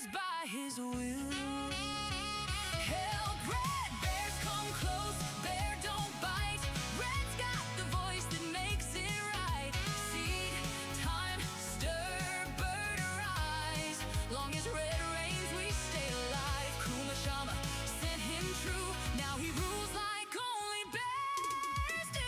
bears by his will. Help, red bears come close, bear don't bite. Red's got the voice that makes it right. Seed, time, stir, bird arise. Long as red reigns, we stay alive. Kuma Shama sent him true. Now he rules like only bears do.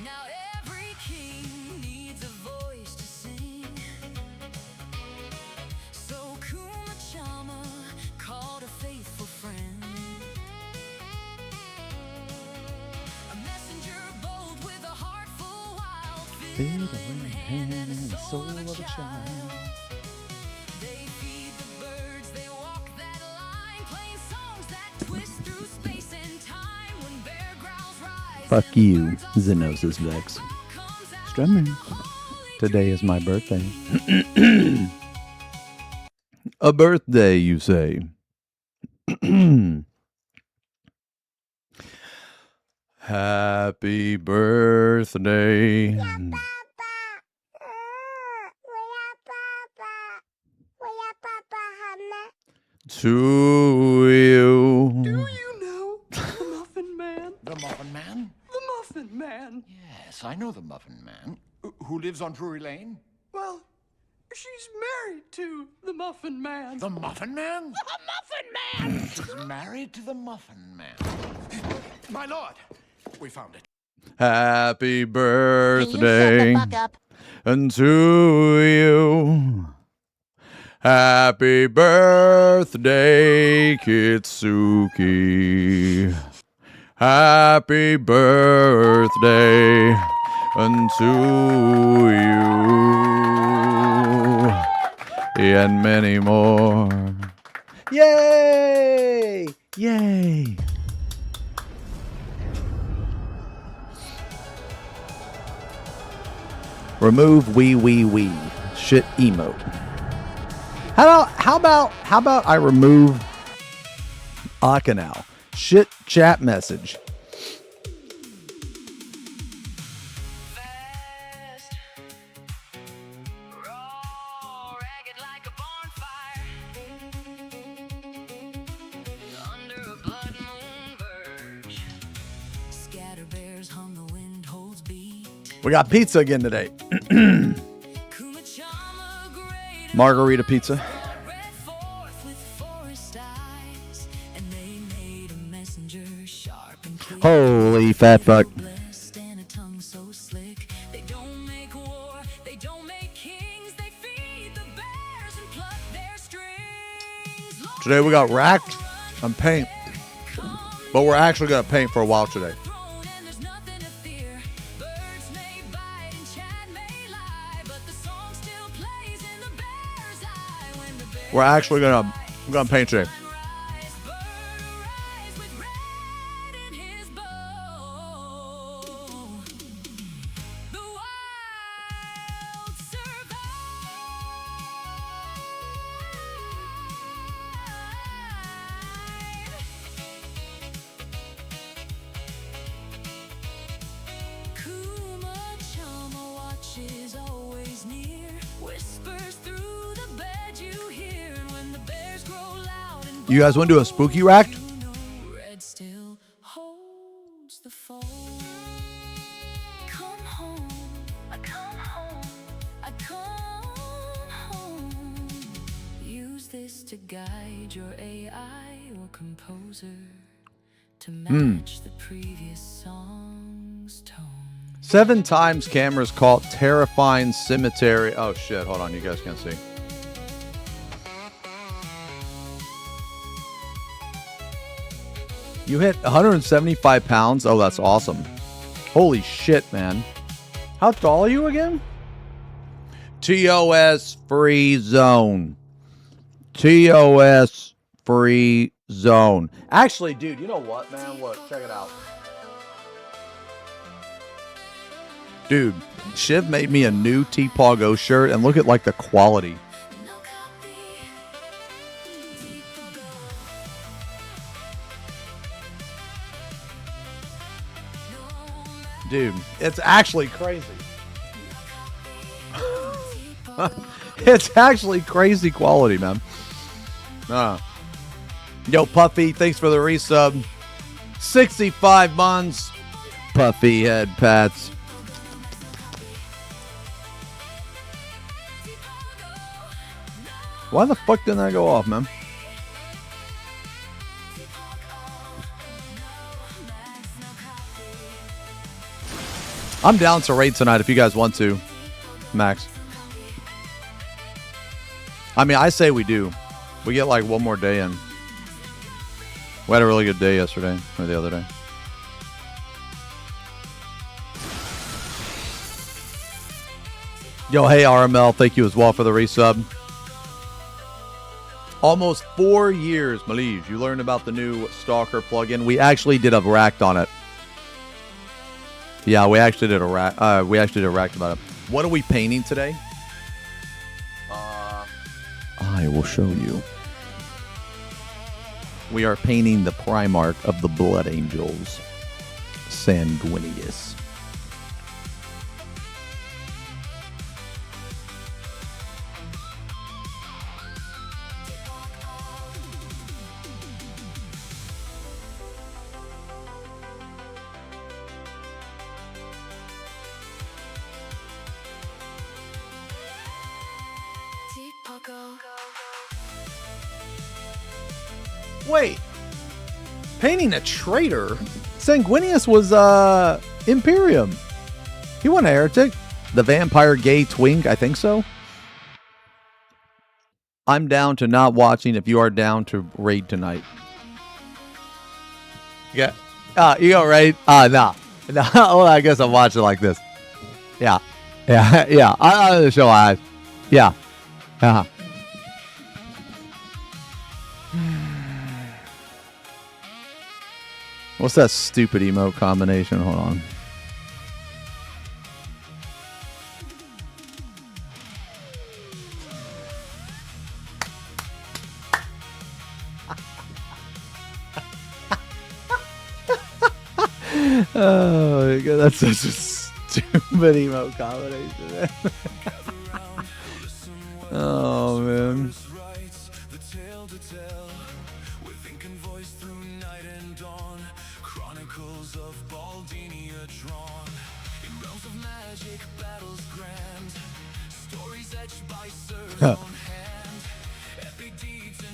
Now every king needs a voice to sing. So Kuma Chama called a faithful friend, a messenger bold with a heart full wild, fiddle in hand and the soul of a child. They feed the birds, they walk that line, playing songs that twist through space and time. When bear growls rise, Fuck you, XenosysVex. Strumming. Today is my birthday. A birthday, you say? Happy birthday to you. Do you know the Muffin Man? The Muffin Man? The Muffin Man. Yes, I know the Muffin Man. Who lives on Drury Lane? Well, she's married to the Muffin Man. The Muffin Man? The Muffin Man! She's married to the Muffin Man. My lord, we found it. Happy birthday and to you. Happy birthday, Kitsuki. Happy birthday unto you. And many more. Yay! Yay! Remove wee. Shit emote. How about I remove Akanao? Shit chat message. Fast, raw, ragged like a bonfire, under a blood moon verge. Scatter bears hum the wind holds beat. We got pizza again today. Kuma Chama great Margarita pizza. red forth with forest eyes, and they made a messenger sharp and clear. Holy fat fuck. Blessed and a tongue so slick. They don't make war, they don't make kings. They feed the bears and pluck their strings. Lord, Today we got racked on paint, but we're actually gonna paint for a while today. throne and there's nothing to fear. Birds may bite and Chad may lie, but the song still plays in the bear's eye. When the bear We're actually gonna paint today. rise, bird arise with red in his bow. The wild survive. Kuma Chama watches always near, whispers through the bed you hear. And when the bears grow loud and You guys want to do a spooky rack? you know red still holds the fold. Come home, I come home, I come home. Use this to guide your AI or composer to match the previous song's tone. 7 times cameras caught terrifying cemetery. Oh shit, hold on, you guys can't see. You hit 175 pounds? Oh, that's awesome. Holy shit, man. How tall are you again? TOS free zone. TOS free zone. Actually, dude, you know what, man? Look, check it out. Dude, Shiv made me a new T-Pogo shirt, and look at like the quality. Dude, it's actually crazy. It's actually crazy quality, man. Yo, Puffy, thanks for the resub. 65 months. Puffy head pats. Why the fuck didn't that go off, man? I'm down to raid tonight if you guys want to, Max. I mean, I say we do. We get like one more day in. We had a really good day yesterday, or the other day. Yo, hey, RML. Thank you as well for the resub. Almost 4 years, Malij. You learned about the new Stalker plugin. We actually did a racked on it. Yeah, we actually did a rack. About it. What are we painting today? I will show you. We are painting the Primarch of the Blood Angels, Sanguinius. Wait, painting a traitor? Sanguinius was Imperium. He wasn't a heretic. The vampire gay twink, I think so. I'm down to not watching if you are down to raid tonight. Yeah. You go raid? Nah. Well, I guess I'll watch it like this. Yeah. Yeah. I'll show eyes. Yeah. What's that stupid emote combination? Hold on. Oh my god, that's such a stupid emote combination. Oh man.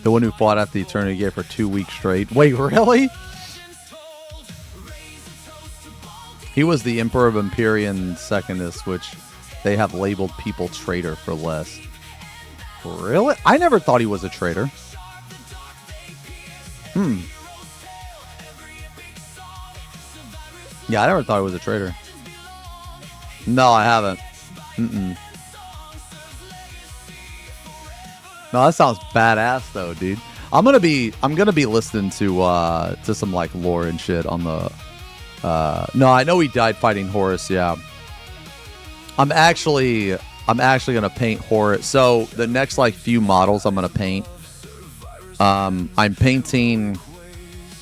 The one who fought at the Eternity Gate for 2 weeks straight. Wait, really? He was the Emperor of Empyrean Secondus, which they have labeled people traitor for less. Really? I never thought he was a traitor. Yeah, I never thought he was a traitor. No, I haven't. No, that sounds badass though, dude. I'm gonna be listening to some like lore and shit on the. No, I know he died fighting Horus. Yeah, I'm actually gonna paint Horus. So the next like few models I'm gonna paint. I'm painting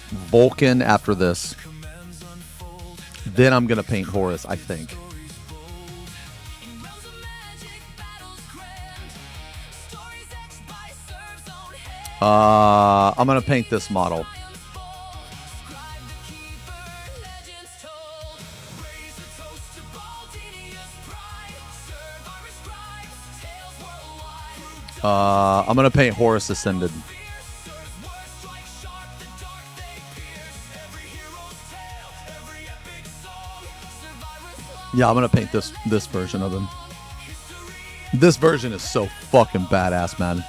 Vulcan after this. Then I'm gonna paint Horus, I think. I'm gonna paint this model. I'm gonna paint Horus Ascended. Yeah, I'm gonna paint this version of him. This version is so fucking badass, man.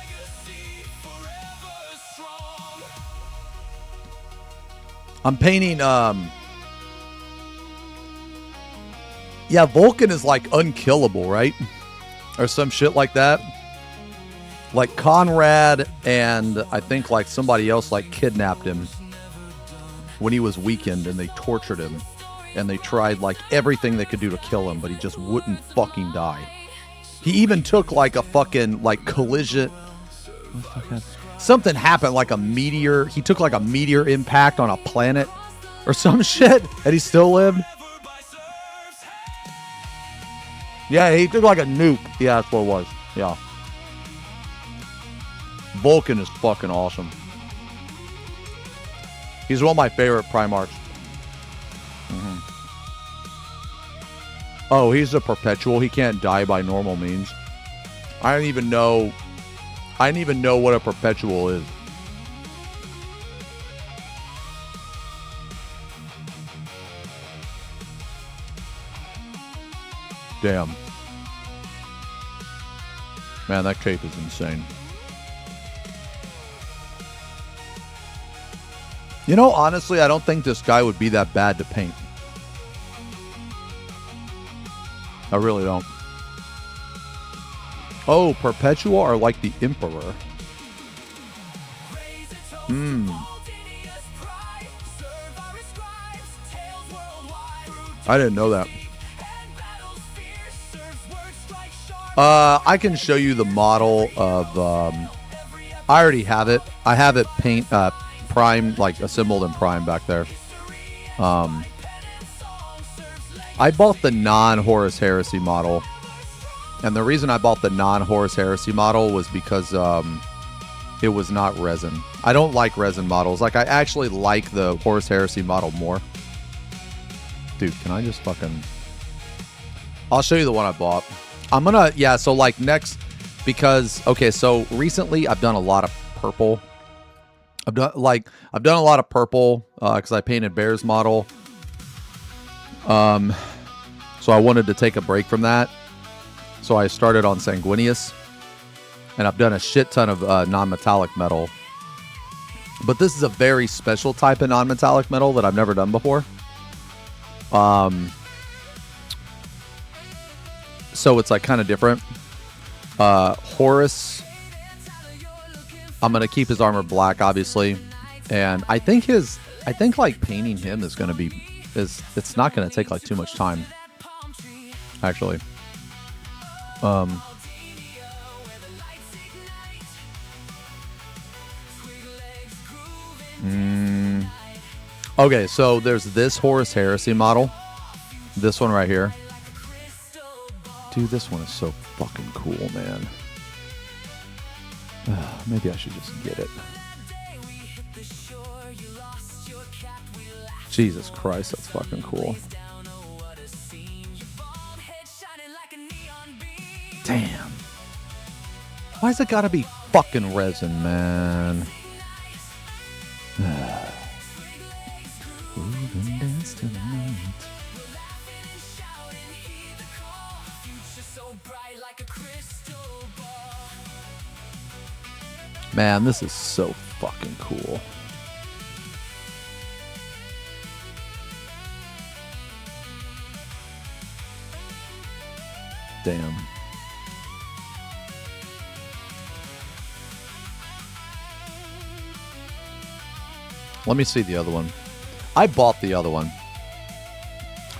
I'm painting, yeah, Vulcan is like unkillable, right? Or some shit like that. Like Conrad and I think like somebody else like kidnapped him when he was weakened and they tortured him. And they tried like everything they could do to kill him, but he just wouldn't fucking die. He even took like a fucking like collision. What the fuck happened? Something happened, like a meteor. He took like a meteor impact on a planet or some shit, and he still lived. Yeah, he took like a nuke. Yeah, that's what it was. Yeah. Vulcan is fucking awesome. He's one of my favorite Primarchs. Oh, he's a perpetual. He can't die by normal means. I don't even know what a perpetual is. Damn. Man, that cape is insane. You know, honestly, I don't think this guy would be that bad to paint. I really don't. Oh, Perpetua are like the Emperor. I didn't know that. I can show you the model of... I already have it. I have it primed, like assembled and primed back there. I bought the non-Horus Heresy model. And the reason I bought the non-Horus Heresy model was because it was not resin. I don't like resin models. Like, I actually like the Horus Heresy model more. Dude, can I just fucking... I'll show you the one I bought. I'm gonna... Yeah, so, like, next... Because... Okay, so, recently, I've done a lot of purple. I've done a lot of purple because I painted Bear's model. So I wanted to take a break from that. So I started on Sanguinius. And I've done a shit ton of non-metallic metal. But this is a very special type of non-metallic metal that I've never done before. So it's like kind of different. Horus, I'm going to keep his armor black, obviously. And I think like painting him is going to be, it's not going to take like too much time. Actually. Okay, so there's this Horus Heresy model. This one right here. Dude, this one is so fucking cool, man. Maybe I should just get it. Jesus Christ, that's fucking cool. Damn. Why's it gotta be fucking resin, man? Man, this is so fucking cool. Damn. Let me see the other one. I bought the other one.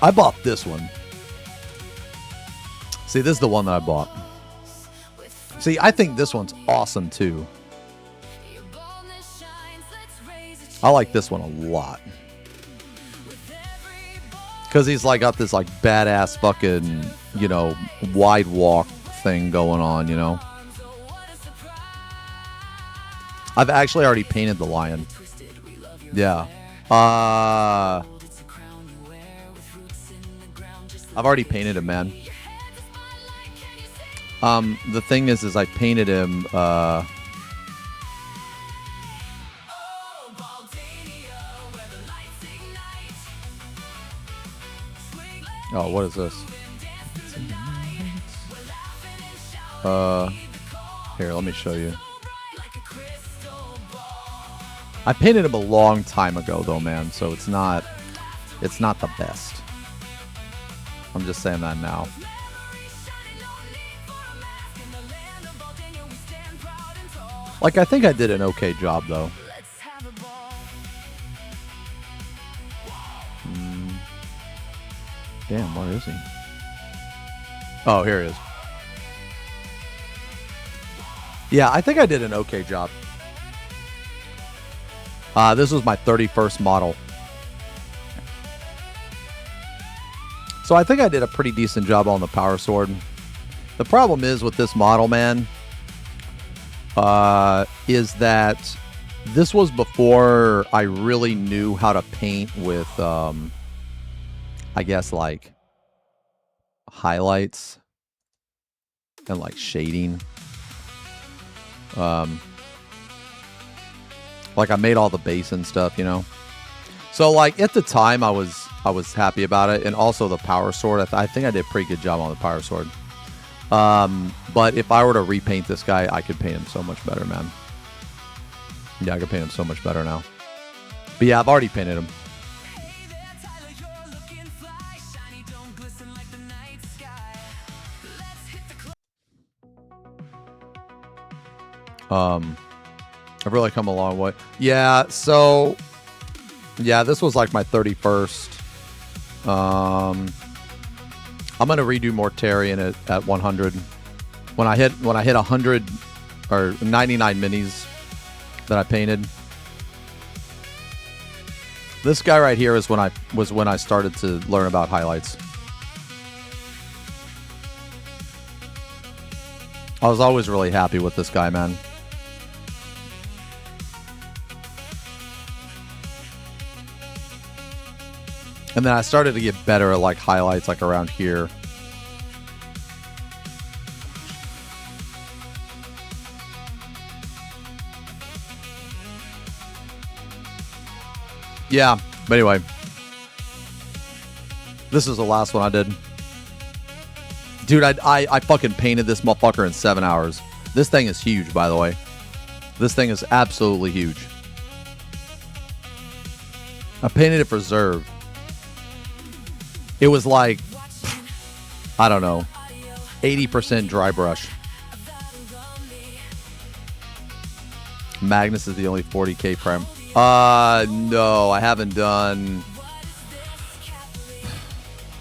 I bought this one. See, this is the one that I bought. See, I think this one's awesome too. I like this one a lot. Because he's like got this like badass fucking, you know, wide walk thing going on, you know. I've actually already painted the lion. Yeah. I've already painted him, man. The thing is I painted him, oh, what is this? Here, let me show you. I painted him a long time ago, though, man. So it's not the best. I'm just saying that now. Like, I think I did an okay job, though. Damn, where is he? Oh, here he is. Yeah, I think I did an okay job. This was my 31st model. So I think I did a pretty decent job on the power sword. The problem is with this model, man, is that this was before I really knew how to paint with, I guess, like, highlights and, like, shading. Like, I made all the base and stuff, you know? So, like, at the time, I was happy about it. And also the power sword. I think I did a pretty good job on the power sword. But if I were to repaint this guy, I could paint him so much better, man. Yeah, I could paint him so much better now. But yeah, I've already painted him. Hey there, Tyler, you're looking fly. Shiny, don't glisten like the night sky. Let's hit the I've really come a long way. Yeah, so yeah, this was like my 31st. I'm gonna redo Mortarion at 100. When I hit 100 or 99 minis that I painted. This guy right here is when I started to learn about highlights. I was always really happy with this guy, man. And then I started to get better at like highlights like around here. Yeah, but anyway. This is the last one I did. Dude, I fucking painted this motherfucker in 7 hours. This thing is huge, by the way. This thing is absolutely huge. I painted it for Zerv. It was like, I don't know, 80% dry brush. Magnus is the only 40k prime. No, I haven't done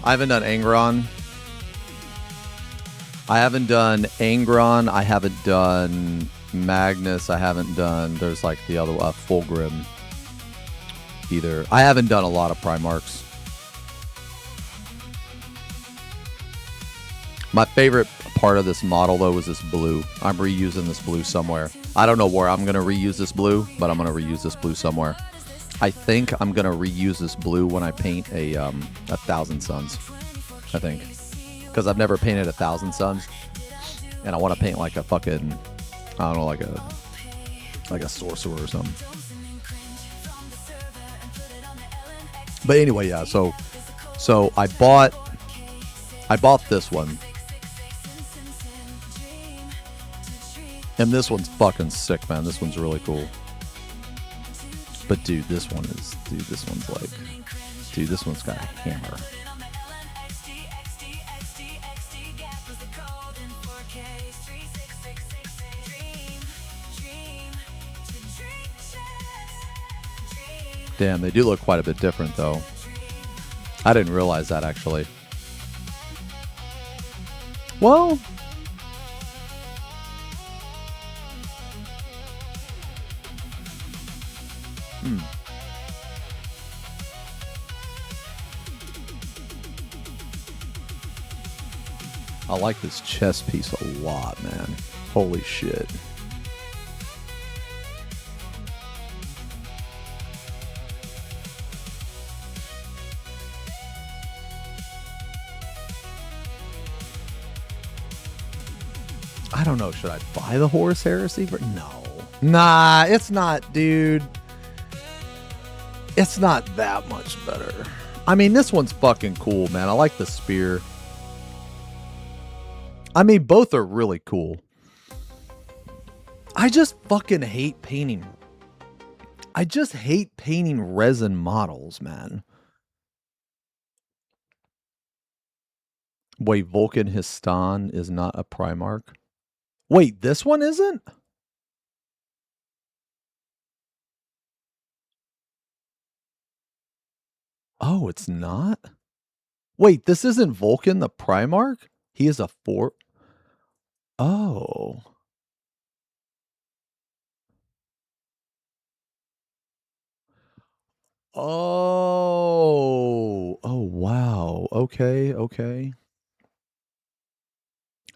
Angron. I haven't done Angron. I haven't done Magnus. I haven't done, there's like the other Fulgrim either. I haven't done a lot of Primarchs. My favorite part of this model, though, is this blue. I'm reusing this blue somewhere. I don't know where I'm going to reuse this blue, but I'm going to reuse this blue somewhere. I think I'm going to reuse this blue when I paint a 1,000 Suns, I think. Because I've never painted 1,000 Suns. And I want to paint like a fucking, I don't know, like a sorcerer or something. But anyway, yeah, so I bought this one. And this one's fucking sick, man. This one's really cool. But dude, this one's got a hammer. Damn, they do look quite a bit different, though. I didn't realize that, actually. Well, I like this chest piece a lot, man. Holy shit. I don't know. Should I buy the Horus Heresy? No. Nah, it's not, dude. It's not that much better. I mean, this one's fucking cool, man. I like the spear. I mean, both are really cool. I just fucking hate painting. I just hate painting resin models, man. Wait, Vulcan Histon is not a Primarch? Wait, this one isn't? Oh, it's not? Wait, this isn't Vulcan the Primarch? He is a 4. Oh. Oh. Oh, wow. Okay.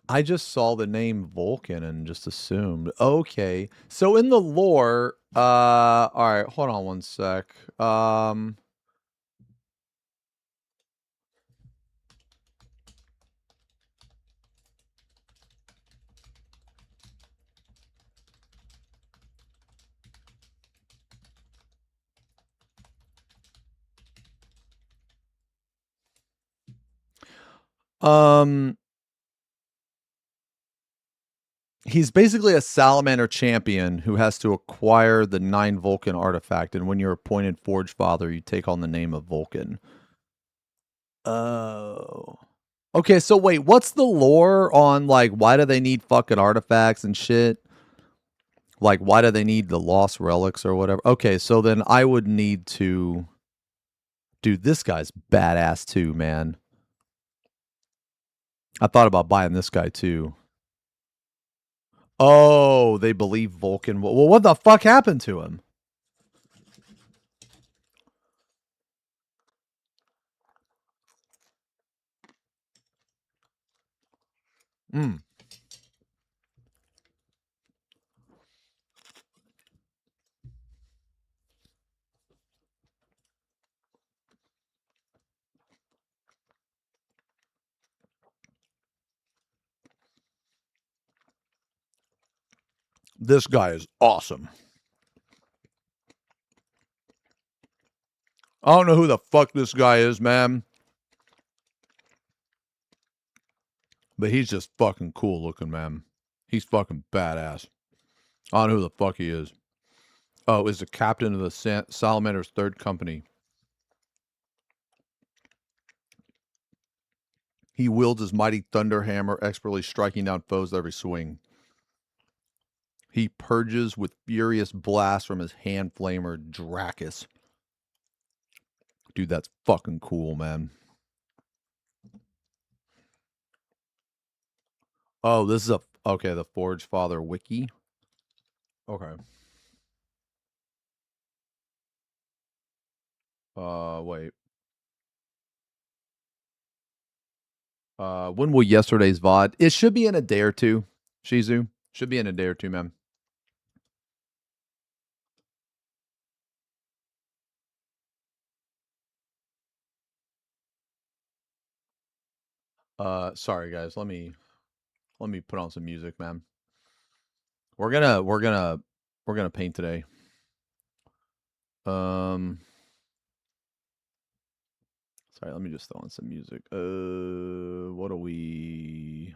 I just saw the name Vulcan and just assumed. Okay. So in the lore, all right, hold on one sec. He's basically a salamander champion who has to acquire the 9 Vulcan artifact, and when you're appointed Forge Father, you take on the name of Vulcan. Oh. Okay, so wait, what's the lore on, like, why do they need fucking artifacts and shit? Like, why do they need the lost relics or whatever? Okay, so then I would need to... Dude, this guy's badass too, man. I thought about buying this guy too. Oh, they believe Vulcan. Well, what the fuck happened to him? This guy is awesome. I don't know who the fuck this guy is, man. But he's just fucking cool looking, man. He's fucking badass. I don't know who the fuck he is. Oh, is the captain of the Salamander's 3rd company. He wields his mighty thunder hammer, expertly striking down foes every swing. He purges with furious blasts from his hand flamer, Dracus. Dude, that's fucking cool, man. Oh, this is okay, the Forge Father wiki. Okay. Wait. When will yesterday's VOD? It should be in a day or two, Shizu. Should be in a day or two, man. Sorry guys, let me put on some music, man. We're gonna paint today. Sorry, let me just throw on some music. What are we?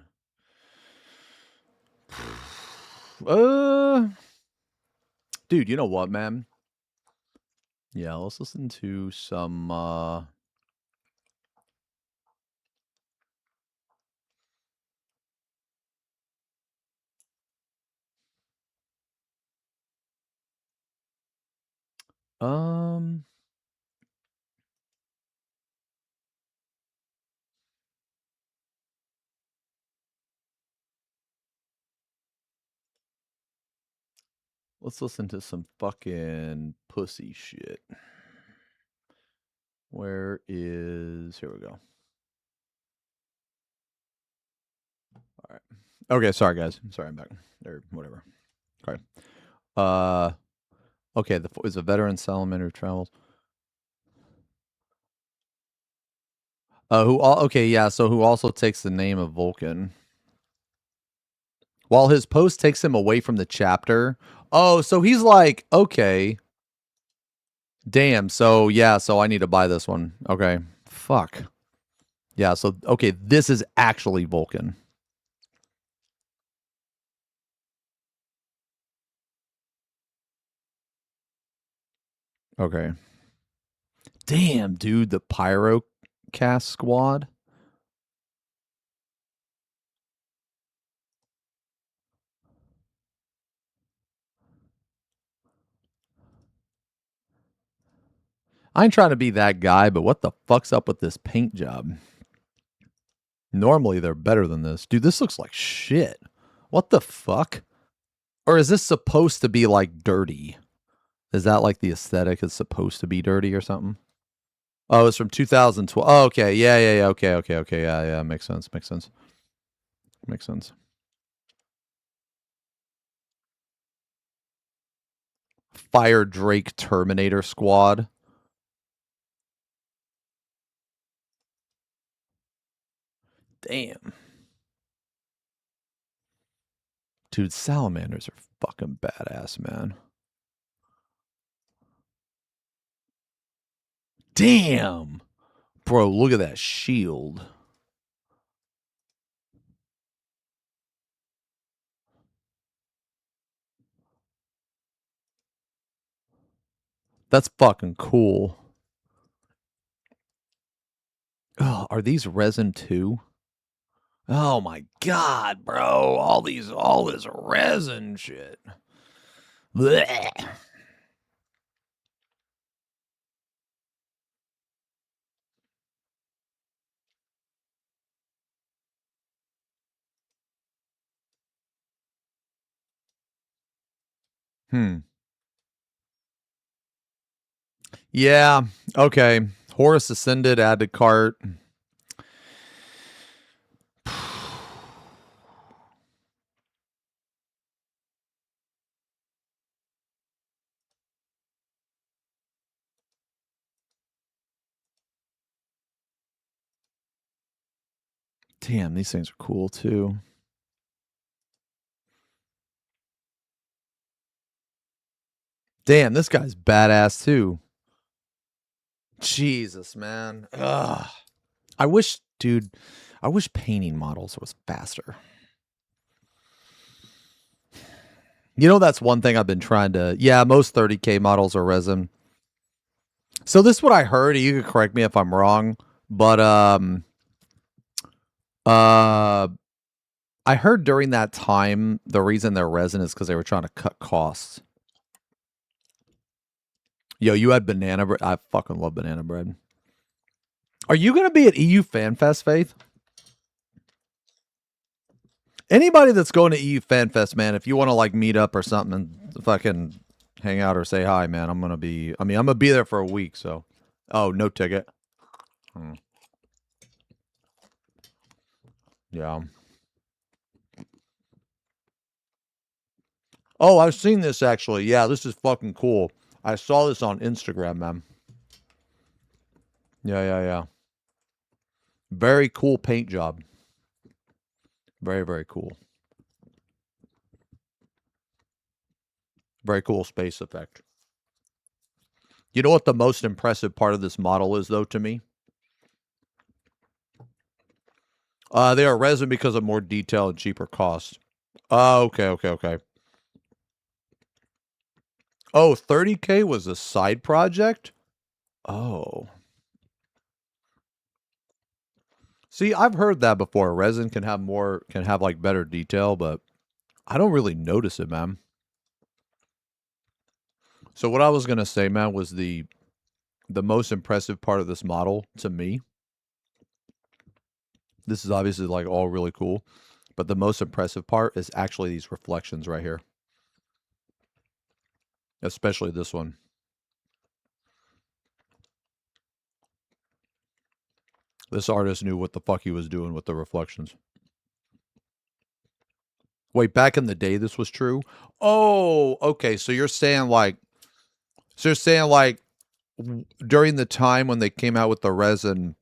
Dude, you know what, man? Yeah, let's listen to some, let's listen to some fucking pussy shit. Where is... Here we go. All right. Okay, sorry, guys. Sorry, I'm back. Or whatever. Okay. Okay, is a veteran salamander who travels. Okay, yeah, so who also takes the name of Vulcan. While his post takes him away from the chapter. Oh, so he's like, okay. Damn, so yeah, so I need to buy this one. Okay. Fuck. Yeah, so, okay, this is actually Vulcan. Okay. Damn, dude, the Pyrocast squad. I ain't trying to be that guy, but what the fuck's up with this paint job? Normally, they're better than this. Dude, this looks like shit. What the fuck? Or is this supposed to be, like, dirty? Is that, like, the aesthetic is supposed to be dirty or something? Oh, it's from 2012. Oh, okay. Yeah, yeah, yeah. Okay, okay, okay. Yeah, yeah. Makes sense. Makes sense. Makes sense. Fire Drake Terminator Squad. Damn. Dude, salamanders are fucking badass, man. Damn. Bro, look at that shield. That's fucking cool. Oh, are these resin too? Oh my god, bro. All this resin shit. Blech. Yeah. Okay. Horus Ascended, add to cart. Damn, these things are cool too. Damn, this guy's badass too. Jesus, man. Ugh. I wish painting models was faster. You know, that's one thing I've been trying to. Yeah, most 30K models are resin. So this is what I heard. You can correct me if I'm wrong, but I heard during that time the reason they're resin is because they were trying to cut costs. Yo, you had banana bread. I fucking love banana bread. Are you gonna be at EU Fan Fest, Faith? Anybody that's going to EU Fan Fest, man, if you want to like meet up or something and fucking hang out or say hi, man, I'm gonna be there for a week, so. Oh, no ticket. Yeah. Oh, I've seen this actually. Yeah, this is fucking cool. I saw this on Instagram, man. Yeah, yeah, yeah. Very cool paint job. Very, very cool. Very cool space effect. You know what the most impressive part of this model is, though, to me? They are resin because of more detail and cheaper cost. Oh, okay, okay, okay. Oh, 30K was a side project? Oh. See, I've heard that before. Resin can have like better detail, but I don't really notice it, man. So what I was gonna say, man, was the most impressive part of this model to me. This is obviously like all really cool, but the most impressive part is actually these reflections right here. Especially this one. This artist knew what the fuck he was doing with the reflections. Wait, back in the day this was true? Oh, okay. So you're saying like during the time when they came out with the resin,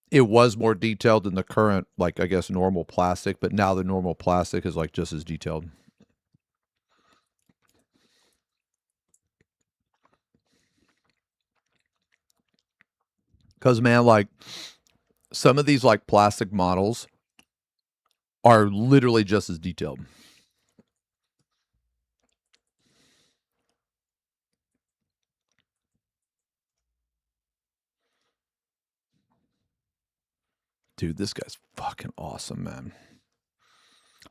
it was more detailed than the current, like, I guess, normal plastic, but now the normal plastic is like just as detailed. Because, man, like, some of these, like, plastic models are literally just as detailed. Dude, this guy's fucking awesome, man.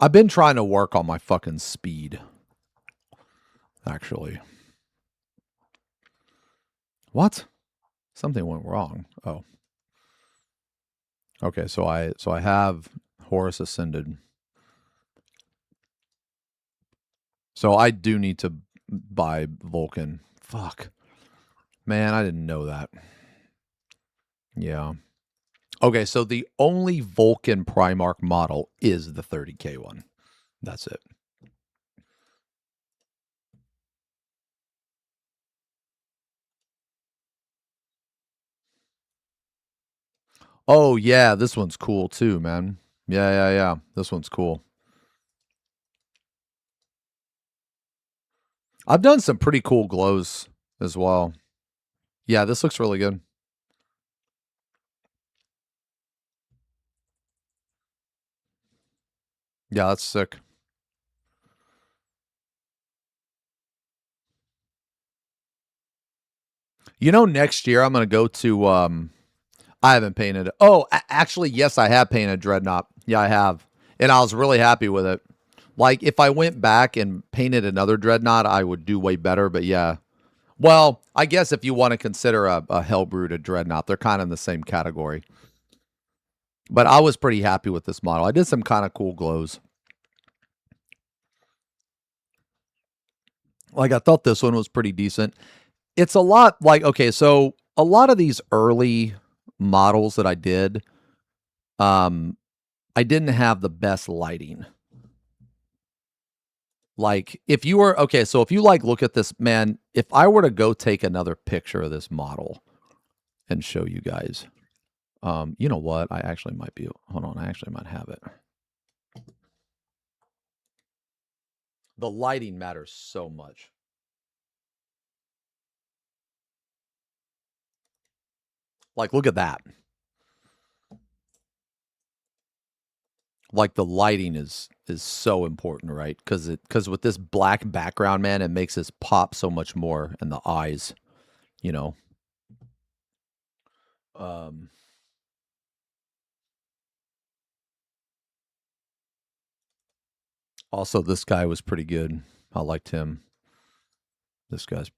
I've been trying to work on my fucking speed, actually. What? Something went wrong. Oh. Okay, so I have Horus Ascended. So I do need to buy Vulcan. Fuck. Man, I didn't know that. Yeah. Okay, so the only Vulcan Primarch model is the 30K one. That's it. Oh, yeah, this one's cool too, man. Yeah. This one's cool. I've done some pretty cool glows as well. Yeah, this looks really good. Yeah, that's sick. You know, next year I'm going to go to, I haven't painted it. Oh, actually, yes, I have painted Dreadnought. Yeah, I have. And I was really happy with it. Like, if I went back and painted another Dreadnought, I would do way better. But yeah. Well, I guess if you want to consider a Hellbrood a Dreadnought, they're kind of in the same category. But I was pretty happy with this model. I did some kind of cool glows. Like, I thought this one was pretty decent. It's a lot like, okay, so a lot of these early models that I did, I didn't have the best lighting. Like, if you were, okay, so if you like look at this, man, if I were to go take another picture of this model and show you guys, you know what? I actually might be, hold on, I actually might have it. The lighting matters so much. Like, look at that. Like, the lighting is so important, right? Because with this black background, man, it makes this pop so much more in the eyes, you know. Also, this guy was pretty good. I liked him. This guy's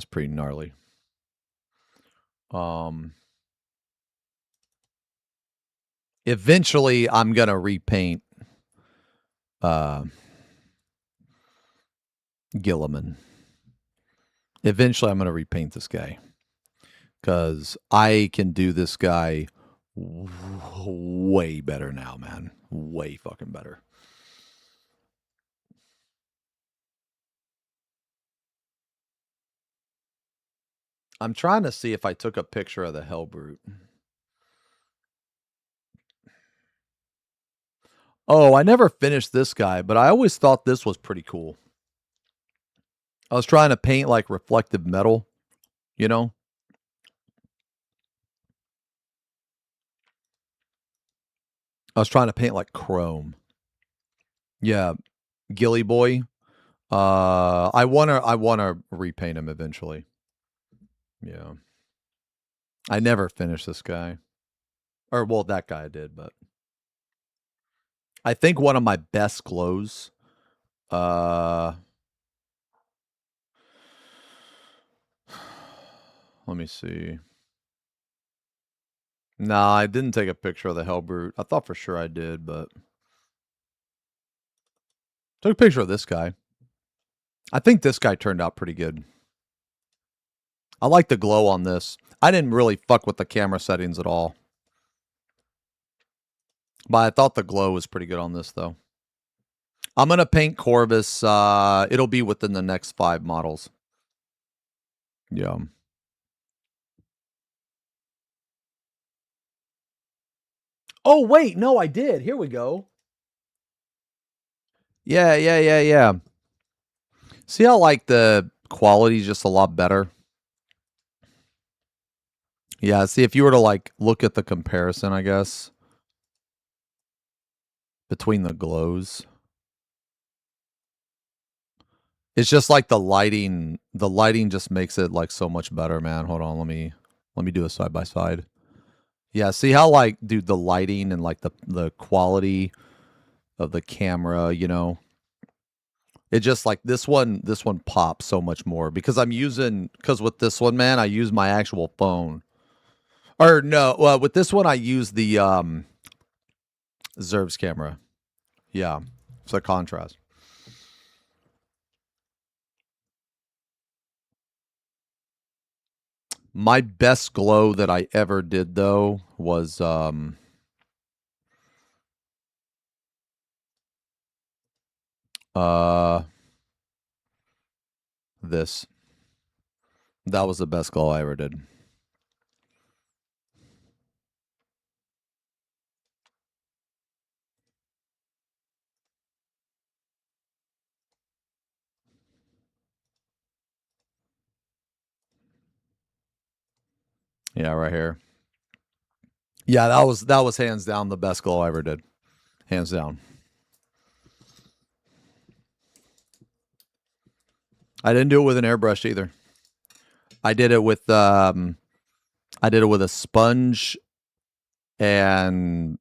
pretty gnarly. Eventually I'm gonna repaint Gilliman. Eventually I'm gonna repaint this guy. Because I can do this guy way better now, man. Way fucking better. I'm trying to see if I took a picture of the Hellbrute. Oh, I never finished this guy, but I always thought this was pretty cool. I was trying to paint like reflective metal, you know? I was trying to paint like chrome. Yeah, Gilly Boy. I wanna repaint him eventually. Yeah. I never finished this guy. Or well, that guy I did, but I think one of my best glows. Let me see. Nah, I didn't take a picture of the Hellbrute. I thought for sure I did, but took a picture of this guy. I think this guy turned out pretty good. I like the glow on this. I didn't really fuck with the camera settings at all. But I thought the glow was pretty good on this, though. I'm going to paint Corvus. It'll be within the next 5 models. Yeah. Oh, wait. No, I did. Here we go. Yeah. See how, like, the quality's just a lot better? Yeah, see, if you were to, like, look at the comparison, I guess, between the glows. It's just like the lighting just makes it, like, so much better, man. Hold on, let me do a side by side. Yeah, see how, like, dude, the lighting and, like, the quality of the camera, you know? It just, like, this one pops so much more because because with this one, man, I use my actual phone. Or no, with this one, I use the Zerv's camera. Yeah, so contrast. My best glow that I ever did though was this. That was the best glow I ever did. Yeah, right here. Yeah, that was hands down the best glow I ever did. Hands down. I didn't do it with an airbrush either. I did it with a sponge a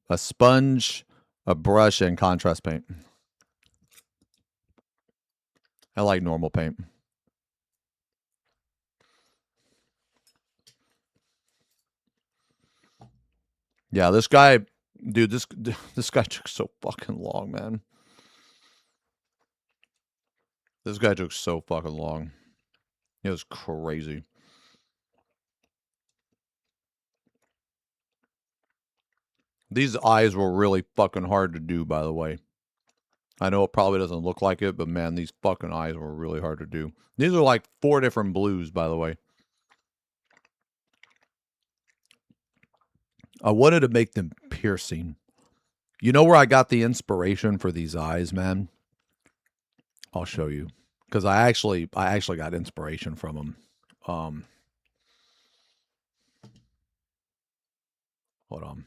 brush, and contrast paint. I like normal paint. Yeah, this guy, dude, this guy took so fucking long, man. This guy took so fucking long. It was crazy. These eyes were really fucking hard to do, by the way. I know it probably doesn't look like it, but man, these fucking eyes were really hard to do. These are like 4 different blues, by the way. I wanted to make them piercing. You know where I got the inspiration for these eyes, man? I'll show you. Because I actually got inspiration from them. Hold on.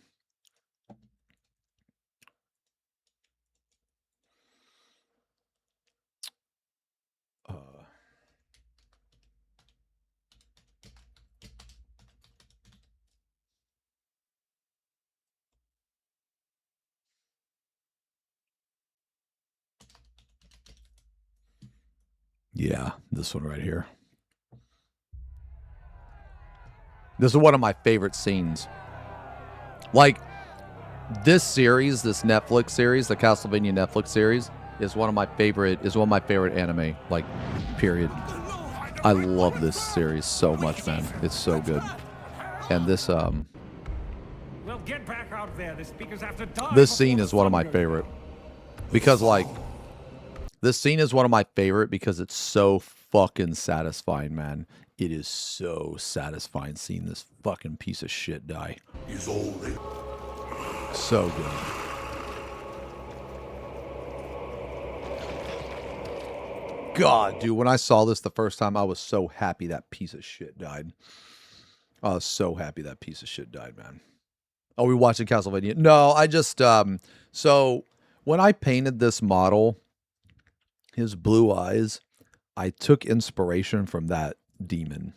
Yeah, this one right here. This is one of my favorite scenes. Like, this series, this Netflix series, the Castlevania Netflix series, is one of my favorite anime, like, period. I love this series so much, man. It's so good. And this Well, get back out there. The speakers have to die this before scene the is one of my sun goes favorite. down. Because like this scene is one of my favorite because it's so fucking satisfying, man. It is so satisfying seeing this fucking piece of shit die. So good. God, dude, when I saw this the first time, I was so happy that piece of shit died. I was so happy that piece of shit died, man. Oh, we watching Castlevania? No, I just so when I painted this model, his blue eyes, I took inspiration from that demon.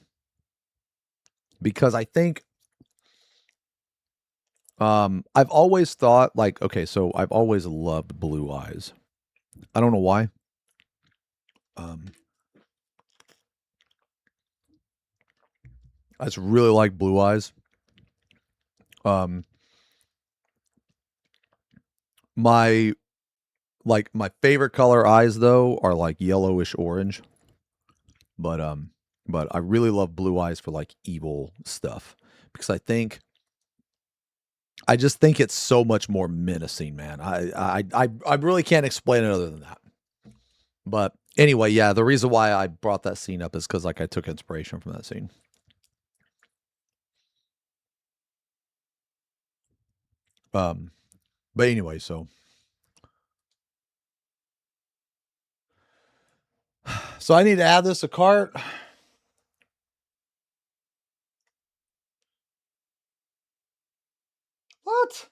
Because I think I've always thought like, okay, so I've always loved blue eyes. I don't know why. I just really like blue eyes. My favorite color eyes though are like yellowish orange. But I really love blue eyes for like evil stuff because I just think it's so much more menacing, man. I really can't explain it other than that. But anyway, yeah, the reason why I brought that scene up is because like I took inspiration from that scene. But anyway, so I need to add this to cart. What?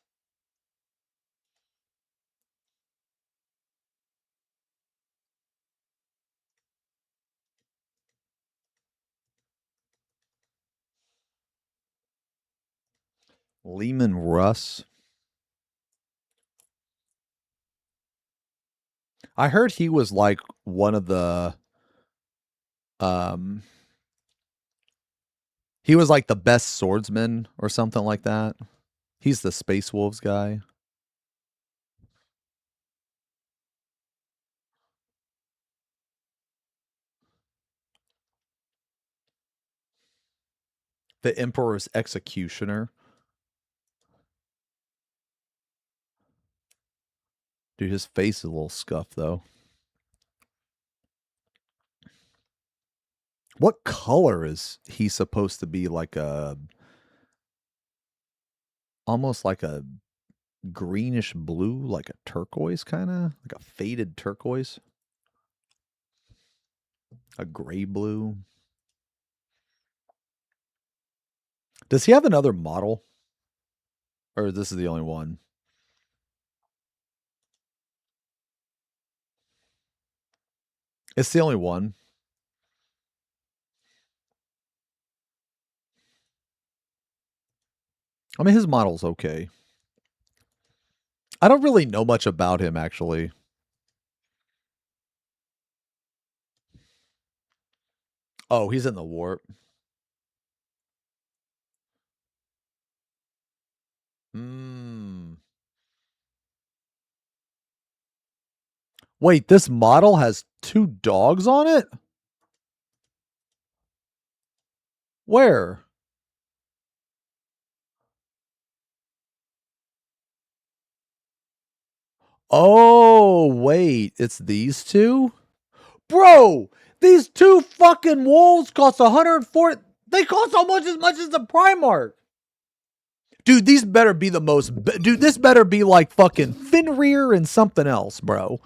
Lehman Russ. I heard he was like one of the he was like the best swordsman or something like that. He's the Space Wolves guy. The Emperor's Executioner. Dude, his face is a little scuffed, though. What color is he supposed to be? Like a... almost like a greenish blue, like a turquoise kind of? Like a faded turquoise? A gray blue? Does he have another model? Or this is the only one? It's the only one. I mean, his model's okay. I don't really know much about him, actually. Oh, he's in the warp. Wait, this model has 2 dogs on it? Where? Oh, wait. It's these 2? Bro, these 2 fucking wolves cost 140. They cost almost as much as the Primarch. Dude, these better be the most... Dude, this better be like fucking Fenrir and something else, bro.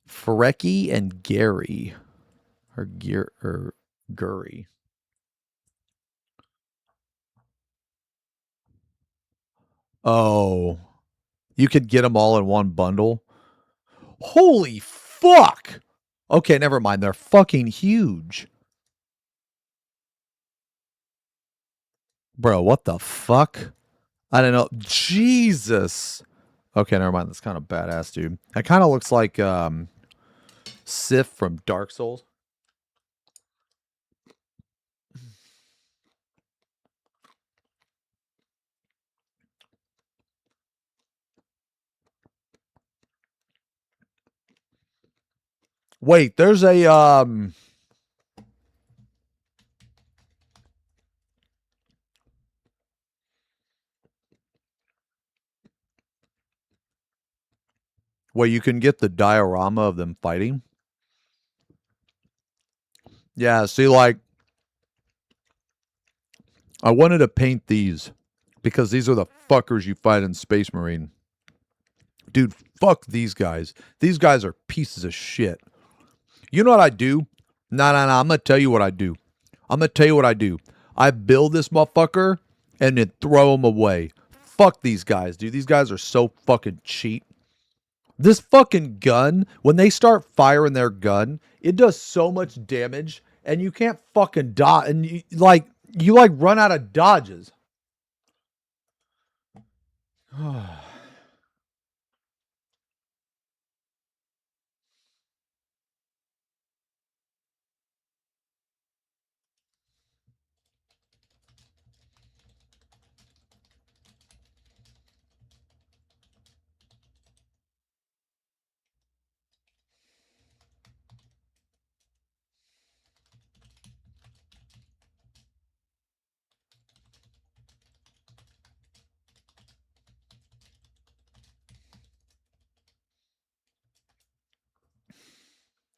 Frecky and Gary. Or Gurry. Oh. You could get them all in one bundle? Holy fuck! Okay, never mind. They're fucking huge. Bro, what the fuck? I don't know. Jesus. Okay, never mind. That's kind of badass, dude. It kind of looks like Sif from Dark Souls. Wait, there's a where you can get the diorama of them fighting. Yeah, see, like, I wanted to paint these because these are the fuckers you fight in Space Marine. Dude, fuck these guys. These guys are pieces of shit. You know what I do? No. I'm going to tell you what I do. I build this motherfucker and then throw him away. Fuck these guys, dude. These guys are so fucking cheap. This fucking gun, when they start firing their gun, it does so much damage and you can't fucking dodge. And you run out of dodges.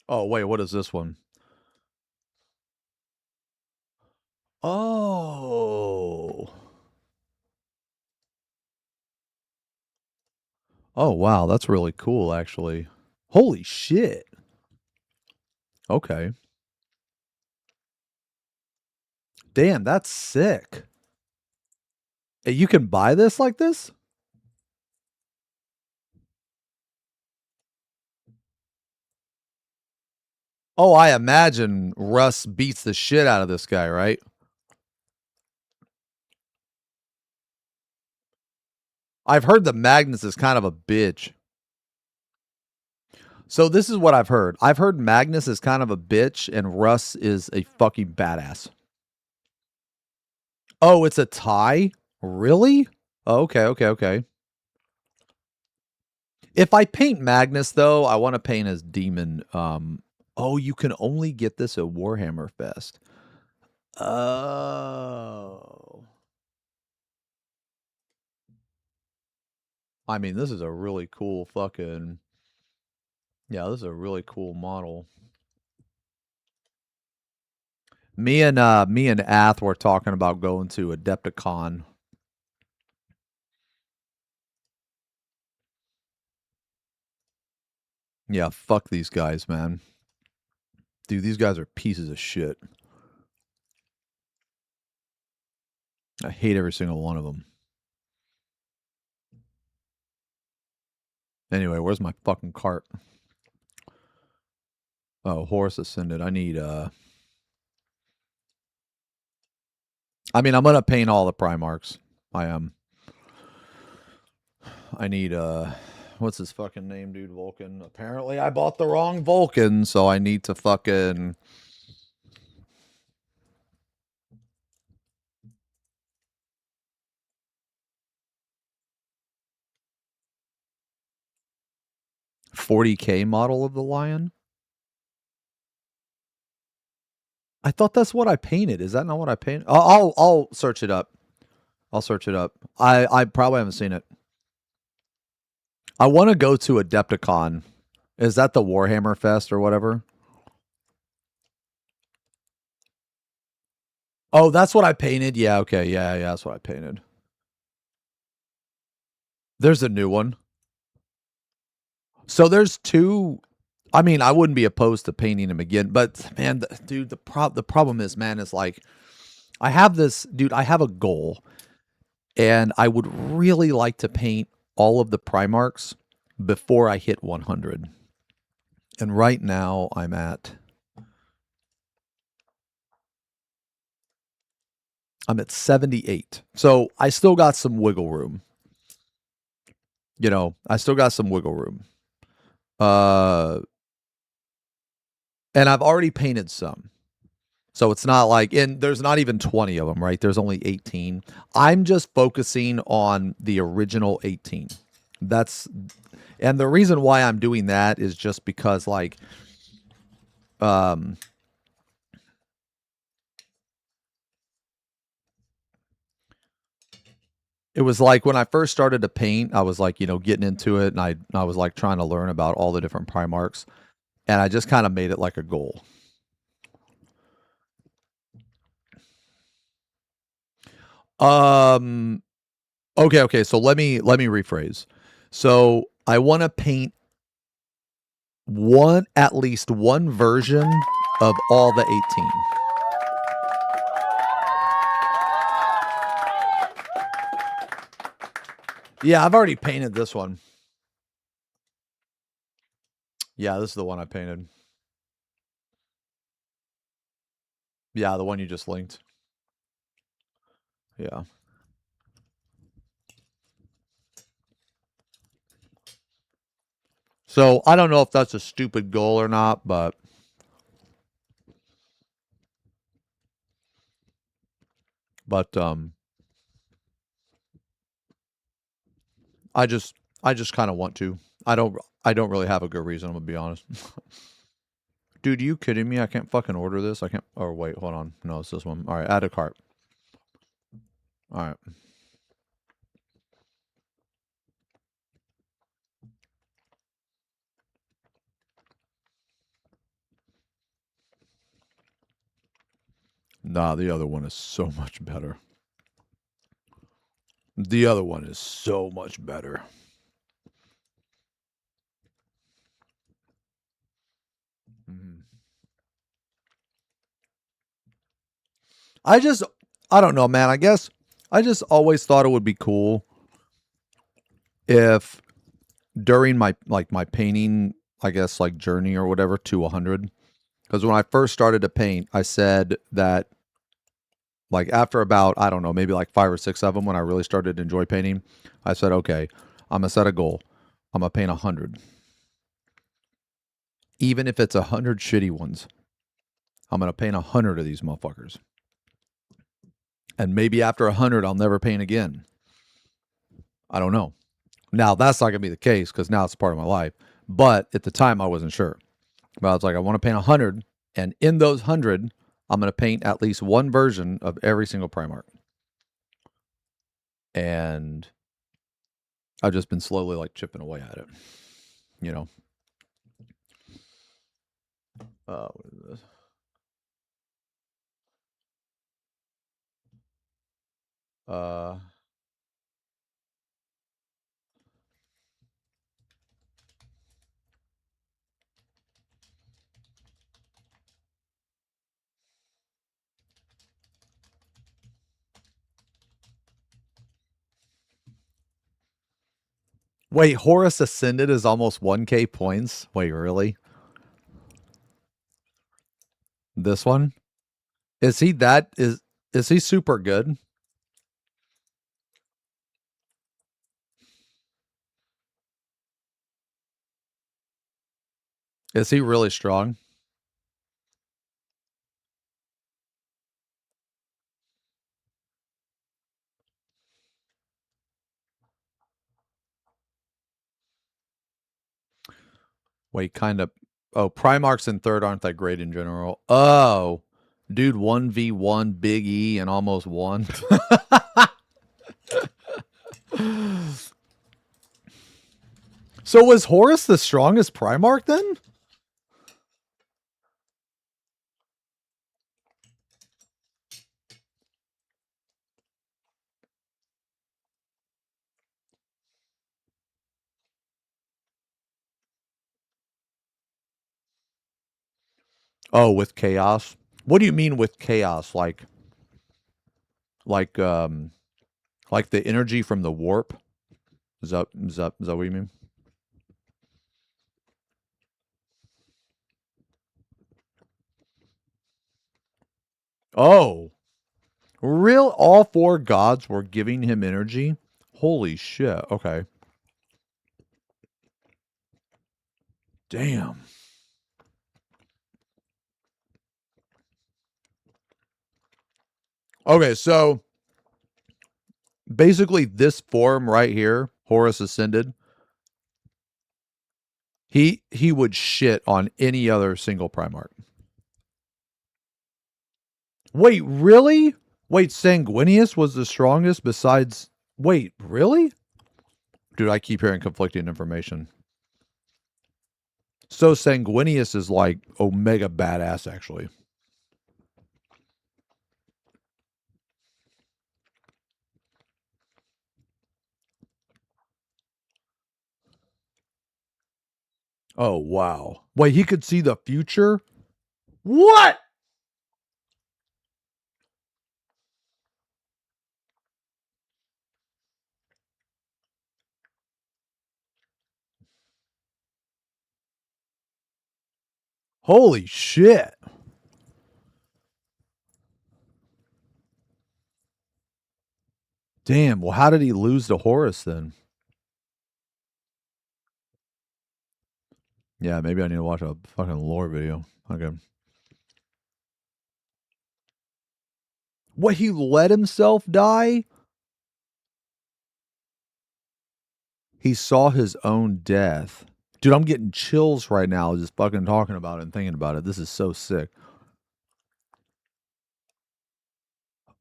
Oh, wait, what is this one? Oh. Oh, wow, that's really cool, actually. Holy shit. Okay. Damn, that's sick. Hey, you can buy this like this? Oh, I imagine Russ beats the shit out of this guy, right? I've heard that Magnus is kind of a bitch. So this is what I've heard. I've heard Magnus is kind of a bitch and Russ is a fucking badass. Oh, it's a tie? Really? Oh, okay. If I paint Magnus, though, I want to paint as Demon. Oh, you can only get this at Warhammer Fest. Oh. I mean, this is a really cool fucking... Yeah, this is a really cool model. Me and Ath were talking about going to Adepticon. Yeah, fuck these guys, man. Dude, these guys are pieces of shit. I hate every single one of them. Anyway, where's my fucking cart? Oh, Horus Ascended. I need, I mean, I'm gonna paint all the Primarchs. I am. I need, what's his fucking name, dude? Vulcan. Apparently, I bought the wrong Vulcan, so I need to fucking... $40K model of the Lion? I thought that's what I painted. Is that not what I painted? I'll search it up. I'll search it up. I probably haven't seen it. I want to go to Adepticon. Is that the Warhammer Fest or whatever? Oh, that's what I painted? Yeah, okay. Yeah, that's what I painted. There's a new one. So there's two... I mean, I wouldn't be opposed to painting him again, but man, dude, the problem is, man, is like, I have this, dude, I have a goal, and I would really like to paint all of the Primarchs before I hit 100. And right now I'm at 78. So I still got some wiggle room. You know, I still got some wiggle room. And I've already painted some. So it's not like, and there's not even 20 of them, right? There's only 18. I'm just focusing on the original 18. And the reason why I'm doing that is just because, like, it was like when I first started to paint, I was like, you know, getting into it, and I was like trying to learn about all the different Primarchs, and I just kind of made it like a goal. Okay, so let me rephrase. So I want to paint at least one version of all the 18. Yeah, I've already painted this one. Yeah, this is the one I painted. Yeah, the one you just linked. Yeah. So I don't know if that's a stupid goal or not, but I just kind of want to. I don't really have a good reason, I'm gonna be honest. Dude, you kidding me? I can't fucking order this. I can't. Or wait, hold on. No, it's this one. All right, add a cart. All right. Nah, the other one is so much better. The other one is so much better. I don't know, man. I guess I just always thought it would be cool if during my painting, I guess, like journey or whatever to 100, because when I first started to paint, I said that, like, after about, I don't know, maybe like 5 or 6 of them, when I really started to enjoy painting, I said, okay, I'm gonna set a goal. I'm gonna paint 100. Even if it's 100 shitty ones, I'm gonna paint 100 of these motherfuckers. And maybe after 100, I'll never paint again. I don't know. Now, that's not going to be the case because now it's part of my life. But at the time, I wasn't sure. But I was like, I want to paint 100. And in those 100, I'm going to paint at least one version of every single Primarch. And I've just been slowly like chipping away at it. You know. What is this? Wait, Horus Ascended is almost 1K points? Wait, really? This one? Is he he super good? Is he really strong? Wait, kind of. Oh, Primarchs in third aren't that great in general. Oh, dude, 1v1 Big E and almost won. So was Horus the strongest Primarch then? Oh, with chaos. What do you mean with chaos? Like the energy from the warp? Is that what you mean? Oh, real? All four gods were giving him energy? Holy shit. Okay. Damn. Okay, so basically this form right here, Horus Ascended, he would shit on any other single Primarch. Wait, really? Wait, Sanguinius was the strongest besides... Wait, really? Dude, I keep hearing conflicting information. So Sanguinius is like Omega badass, actually. Oh, wow. Wait, he could see the future? What? Holy shit. Damn, well, how did he lose to Horus then? Yeah, maybe I need to watch a fucking lore video. Okay. What, he let himself die? He saw his own death. Dude, I'm getting chills right now just fucking talking about it and thinking about it. This is so sick.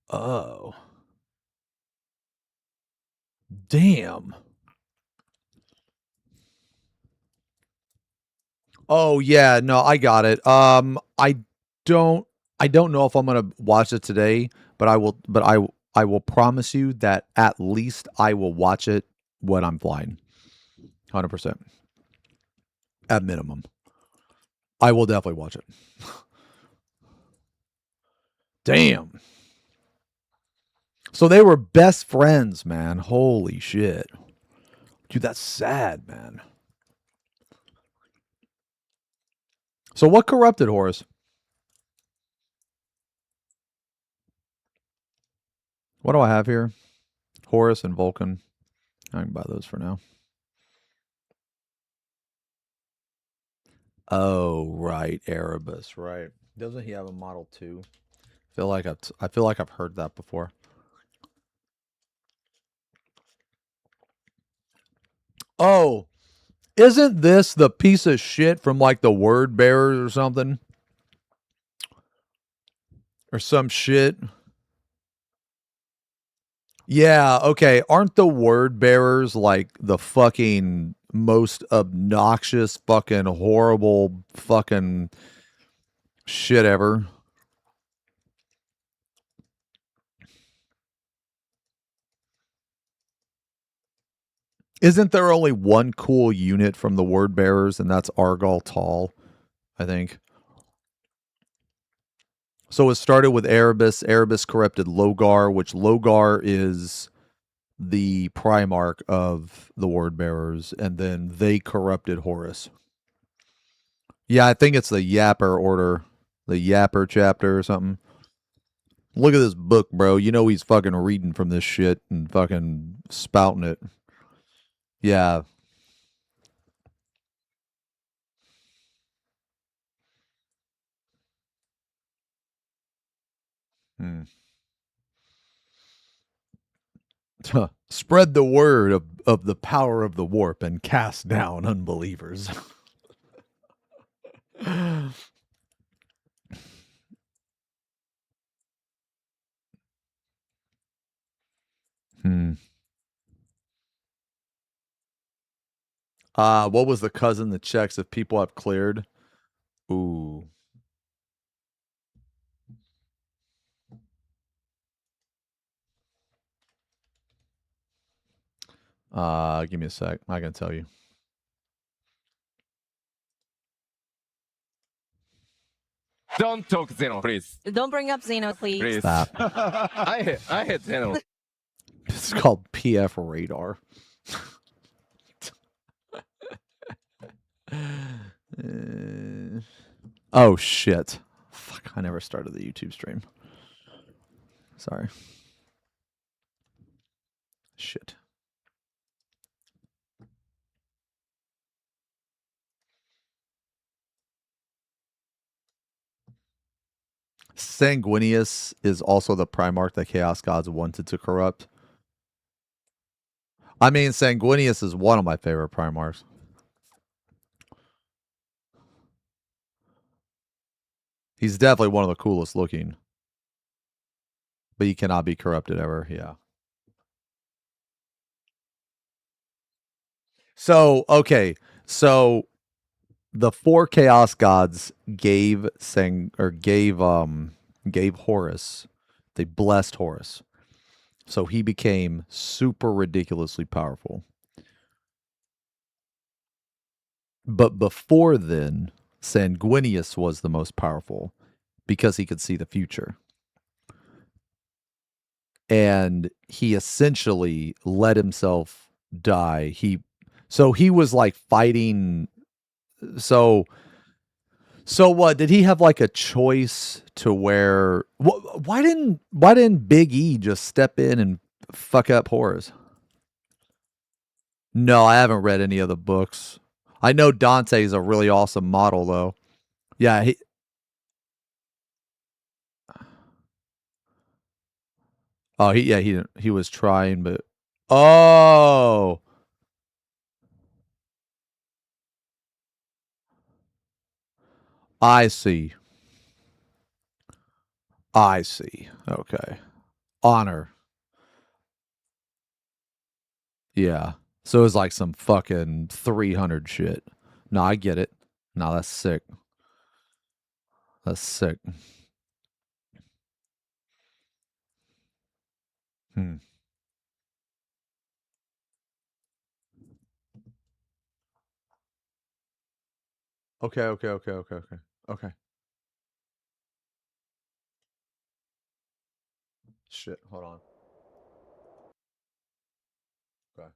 Oh. Damn. Oh yeah, no, I got it. Don't I don't know if I'm gonna watch it today, but I will promise you that at least I will watch it when I'm flying. 100%. At minimum. I will definitely watch it. Damn. So they were best friends, man. Holy shit. Dude, that's sad, man. So what corrupted Horus? What do I have here? Horus and Vulcan. I can buy those for now. Oh, right. Erebus, right. Doesn't he have a model too? I feel like I've heard that before. Oh, isn't this the piece of shit from like the Word Bearers or something? Or some shit? Yeah, okay. Aren't the Word Bearers like the fucking most obnoxious, fucking horrible fucking shit ever? Isn't there only one cool unit from the Word Bearers, and that's Argal Tall, I think. So it started with Erebus. Erebus corrupted Logar, which Logar is the Primarch of the Word Bearers, and then they corrupted Horus. Yeah, I think it's the Yapper order, the Yapper chapter or something. Look at this book, bro. You know he's fucking reading from this shit and fucking spouting it. Yeah. Hmm. Spread the word of the power of the warp and cast down unbelievers. Hmm. What was the cousin that checks if people have cleared? Ooh. Give me a sec. I can tell you. Don't talk Xeno, please. Don't bring up Xeno, please. Please. Stop. I hate Xeno. It's called PF Radar. Oh shit. Fuck, I never started the YouTube stream. Sorry. Shit. Sanguinius is also the Primarch that Chaos Gods wanted to corrupt. I mean, Sanguinius is one of my favorite Primarchs. He's definitely one of the coolest looking. But he cannot be corrupted ever, yeah. So, okay. So the four Chaos Gods gave Horus. They blessed Horus. So he became super ridiculously powerful. But before then, Sanguinius was the most powerful because he could see the future. And he essentially let himself die. He was like fighting. So what did he have like a choice to where why didn't Big E just step in and fuck up Horus? No, I haven't read any of the books. I know Dante's a really awesome model though. Yeah, he was trying, but oh, I see. I see. Okay. Honor. Yeah. So it was like some fucking 300 shit. No, I get it. No, that's sick. That's sick. Hmm. Okay. Shit, hold on. Okay.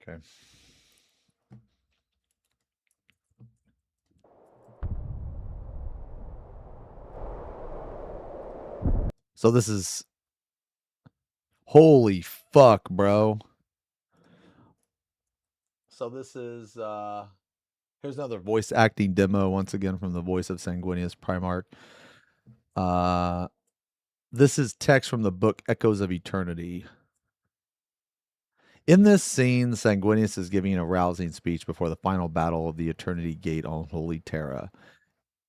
Okay. So this is holy fuck, bro. So this is here's another voice acting demo once again from the voice of Sanguinius Primarch. This is text from the book Echoes of Eternity. In this scene, Sanguinius is giving a rousing speech before the final battle of the Eternity Gate on Holy Terra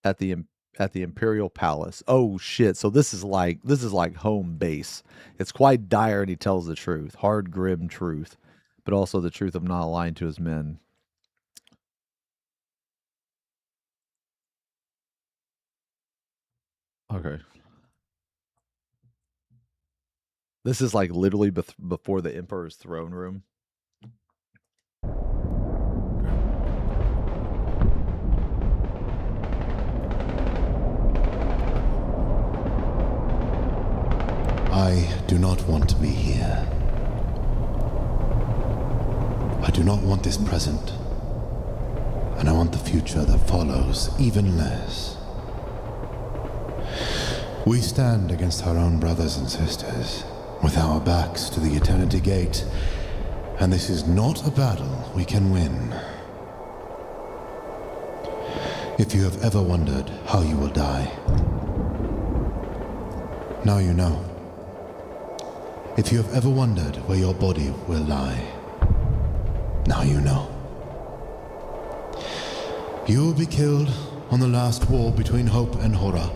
at the Imperial Palace. Oh shit! So this is like home base. It's quite dire, and he tells the truth, hard, grim truth, but also the truth of not lying to his men. Okay. This is like literally before the Emperor's throne room. I do not want to be here. I do not want this present. And I want the future that follows even less. We stand against our own brothers and sisters, with our backs to the Eternity Gate, and this is not a battle we can win. If you have ever wondered how you will die, now you know. If you have ever wondered where your body will lie, now you know. You will be killed on the last war between hope and horror.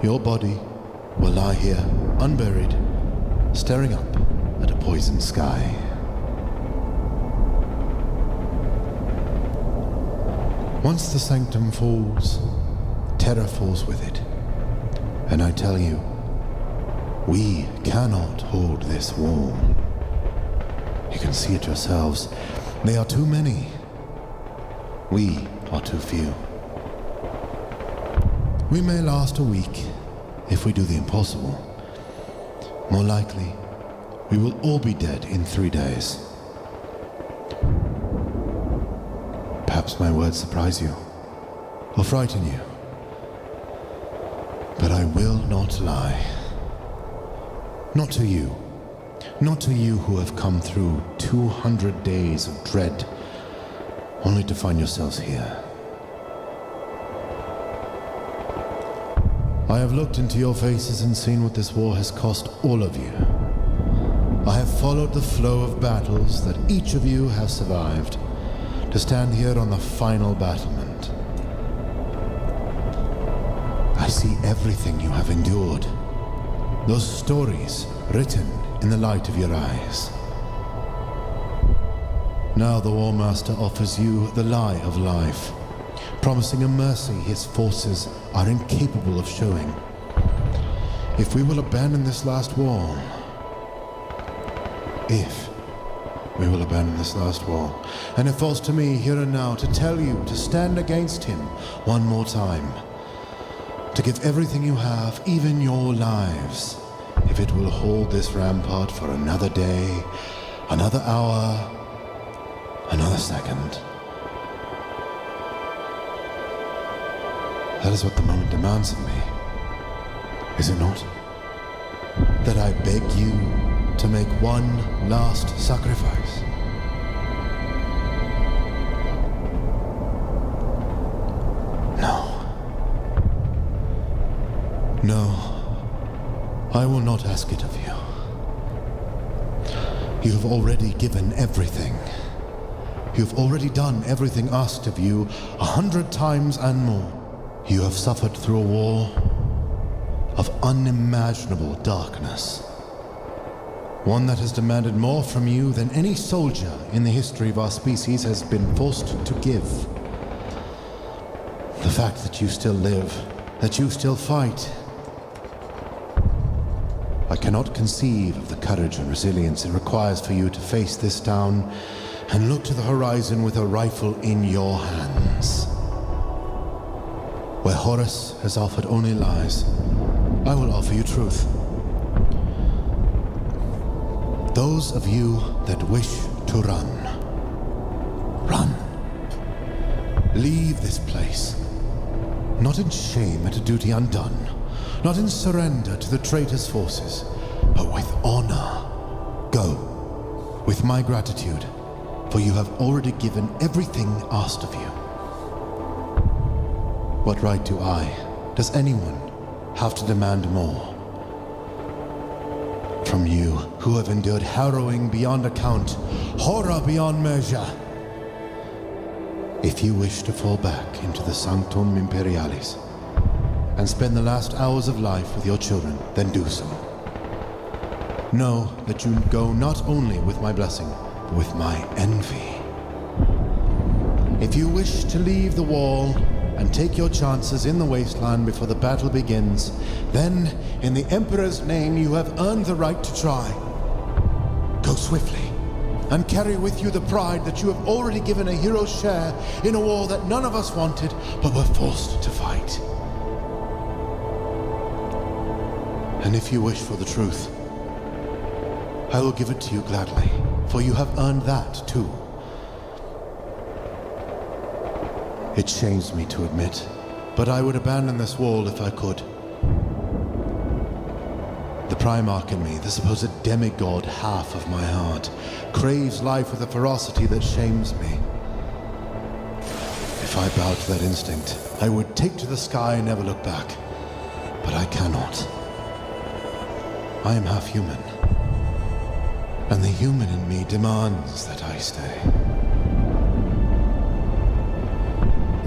Your body will lie here, unburied, staring up at a poisoned sky. Once the sanctum falls, terror falls with it. And I tell you, we cannot hold this wall. You can see it yourselves. They are too many. We are too few. We may last a week if we do the impossible. More likely, we will all be dead in 3 days. Perhaps my words surprise you or frighten you. But I will not lie. Not to you. Not to you who have come through 200 days of dread, only to find yourselves here. I have looked into your faces and seen what this war has cost all of you. I have followed the flow of battles that each of you has survived to stand here on the final battlement. I see everything you have endured. Those stories written in the light of your eyes. Now the War Master offers you the lie of life, promising a mercy his forces are incapable of showing. If we will abandon this last war, and it falls to me here and now to tell you to stand against him one more time, to give everything you have, even your lives, if it will hold this rampart for another day, another hour, another second. That is what the moment demands of me, is it not? That I beg you to make one last sacrifice. No, I will not ask it of you. You have already given everything. You have already done everything asked of you 100 times and more. You have suffered through a war of unimaginable darkness. One that has demanded more from you than any soldier in the history of our species has been forced to give. The fact that you still live, that you still fight, I cannot conceive of the courage and resilience it requires for you to face this town and look to the horizon with a rifle in your hands. Where Horus has offered only lies, I will offer you truth. Those of you that wish to run, run. Leave this place, not in shame at a duty undone, not in surrender to the traitor's forces, but with honor. Go, with my gratitude, for you have already given everything asked of you. What right does anyone have to demand more? From you, who have endured harrowing beyond account, horror beyond measure. If you wish to fall back into the Sanctum Imperialis and spend the last hours of life with your children, then do so. Know that you go not only with my blessing, but with my envy. If you wish to leave the wall and take your chances in the wasteland before the battle begins, then, in the Emperor's name, you have earned the right to try. Go swiftly, and carry with you the pride that you have already given a hero's share in a war that none of us wanted, but were forced to fight. And if you wish for the truth, I will give it to you gladly, for you have earned that too. It shames me to admit, but I would abandon this wall if I could. The Primarch in me, the supposed demigod half of my heart, craves life with a ferocity that shames me. If I bowed to that instinct, I would take to the sky and never look back. But I cannot. I am half human, and the human in me demands that I stay.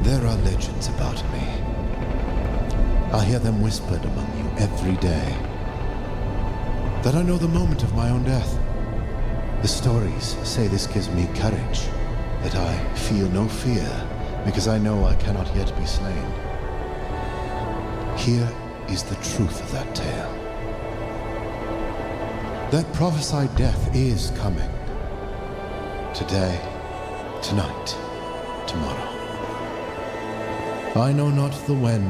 There are legends about me. I hear them whispered among you every day. That I know the moment of my own death. The stories say this gives me courage, that I feel no fear, because I know I cannot yet be slain. Here is the truth of that tale. That prophesied death is coming. Today, tonight, tomorrow. I know not the when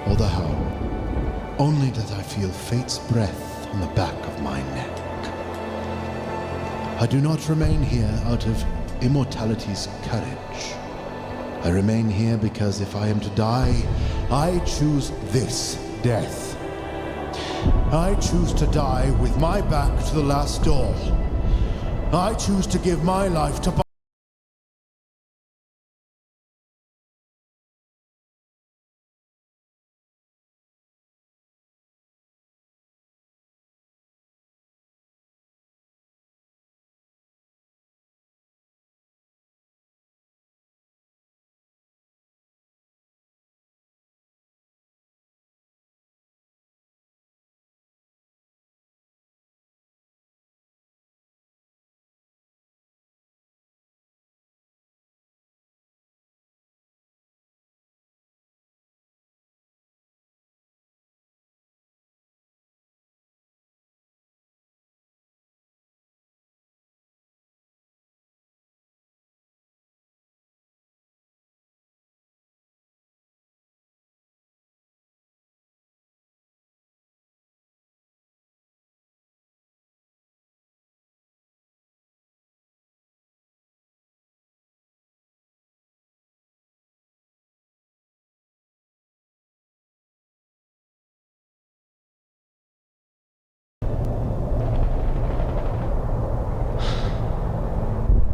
or the how, only that I feel fate's breath on the back of my neck. I do not remain here out of immortality's courage. I remain here because if I am to die, I choose this death. I choose to die with my back to the last door. I choose to give my life to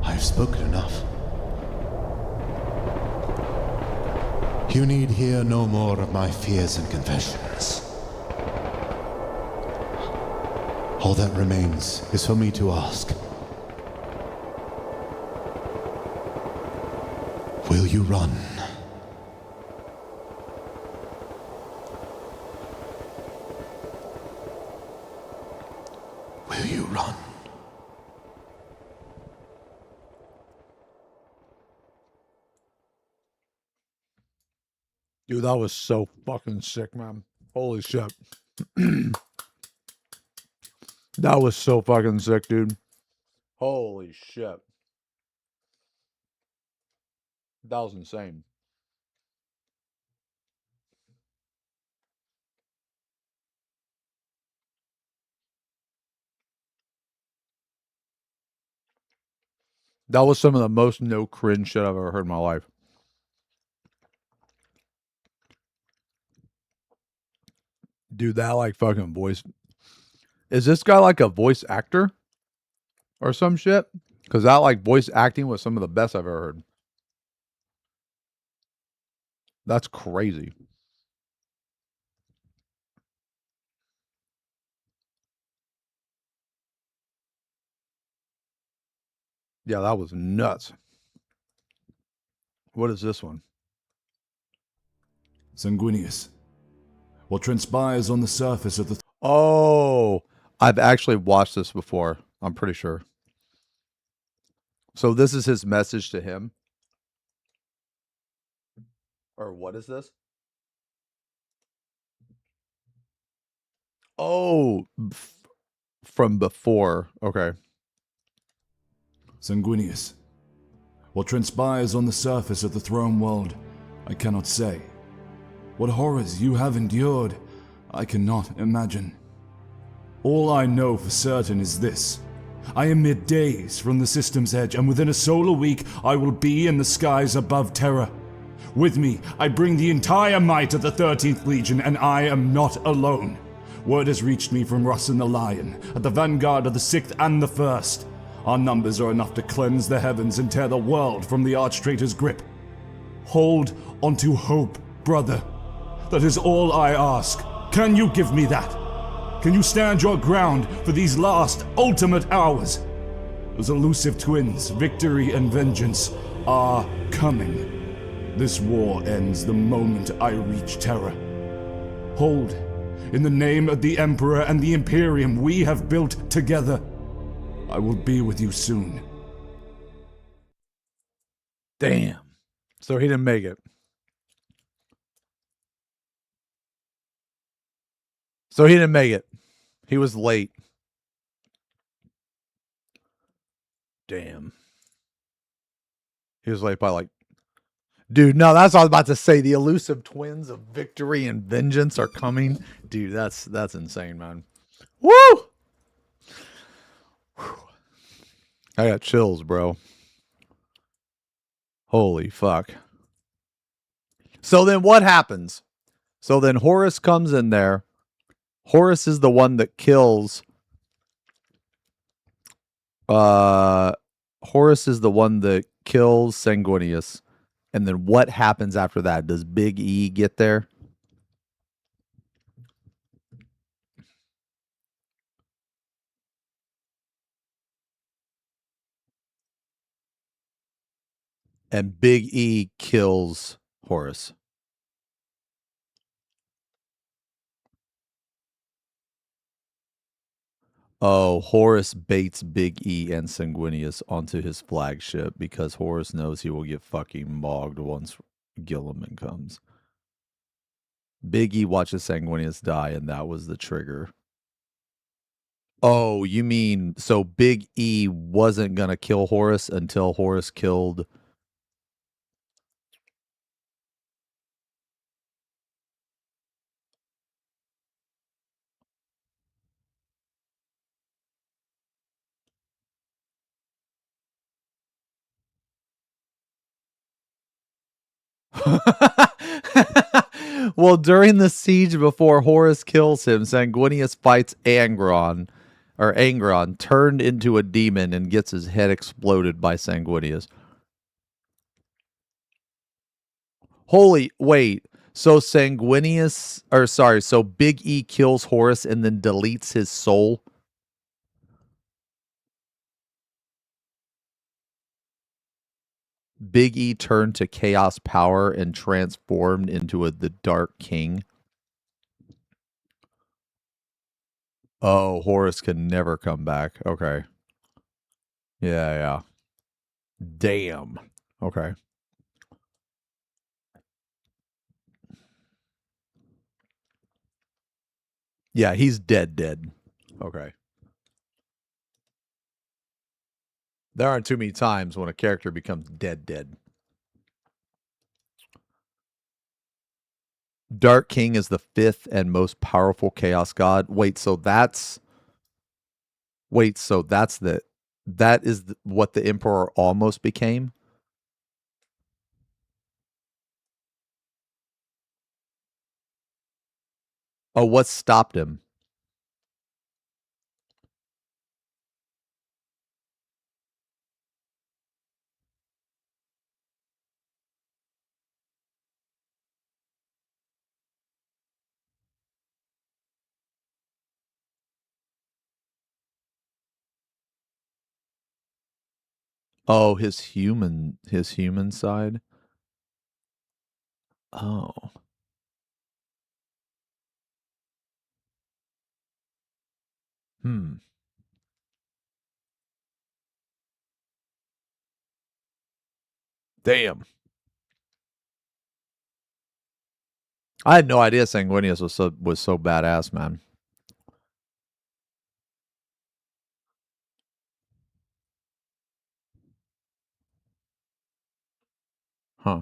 I've spoken enough. You need hear no more of my fears and confessions. All that remains is for me to ask. Will you run? Will you run? Dude, that was so fucking sick, man. Holy shit. That was so fucking sick, dude. Holy shit. That was insane. That was some of the most no cringe shit I've ever heard in my life. Dude, that like fucking voice. Is this guy like a voice actor? Or some shit? Because that like voice acting was some of the best I've ever heard. That's crazy. Yeah, that was nuts. What is this one? Sanguinius. What transpires on the surface of the... Oh, I've actually watched this before. I'm pretty sure. So this is his message to him. Or what is this? Oh, from before. Okay. Sanguinius. What transpires on the surface of the throne world, I cannot say. What horrors you have endured, I cannot imagine. All I know for certain is this. I am mere days from the system's edge, and within a solar week I will be in the skies above Terra. With me, I bring the entire might of the 13th Legion, and I am not alone. Word has reached me from Russ and the Lion, at the vanguard of the 6th and the 1st. Our numbers are enough to cleanse the heavens and tear the world from the arch-traitor's grip. Hold onto hope, brother. That is all I ask. Can you give me that? Can you stand your ground for these last, ultimate hours? Those elusive twins, victory and vengeance, are coming. This war ends the moment I reach Terra. Hold, in the name of the Emperor and the Imperium we have built together. I will be with you soon. Damn. So he didn't make it. So he didn't make it. He was late. Damn. He was late by like... Dude, no, that's what I was about to say. The elusive twins of victory and vengeance are coming. Dude, that's insane, man. Woo! Whew. I got chills, bro. Holy fuck. So then what happens? So then Horus comes in there. Horus is the one that kills... Horus is the one that kills Sanguinius. And then what happens after that? Does Big E get there? And Big E kills Horus. Oh, Horus baits Big E and Sanguinius onto his flagship because Horus knows he will get fucking mogged once Gilliman comes. Big E watches Sanguinius die, and that was the trigger. Oh, you mean so Big E wasn't going to kill Horus until Horus killed... Well, during the siege before Horus kills him, Sanguinius fights Angron, turned into a demon and gets his head exploded by Sanguinius. Holy, wait. So so Big E kills Horus and then deletes his soul? Big E turned to chaos power and transformed into the Dark King. Oh, Horus can never come back. Okay. Yeah. Damn. Okay. Yeah, he's dead. Okay. There aren't too many times when a character becomes dead. Dark King is the 5th and most powerful chaos god. That is what the Emperor almost became? Oh, what stopped him? Oh, his human side. Oh. Hmm. Damn. I had no idea Sanguinius was so badass, man. Huh.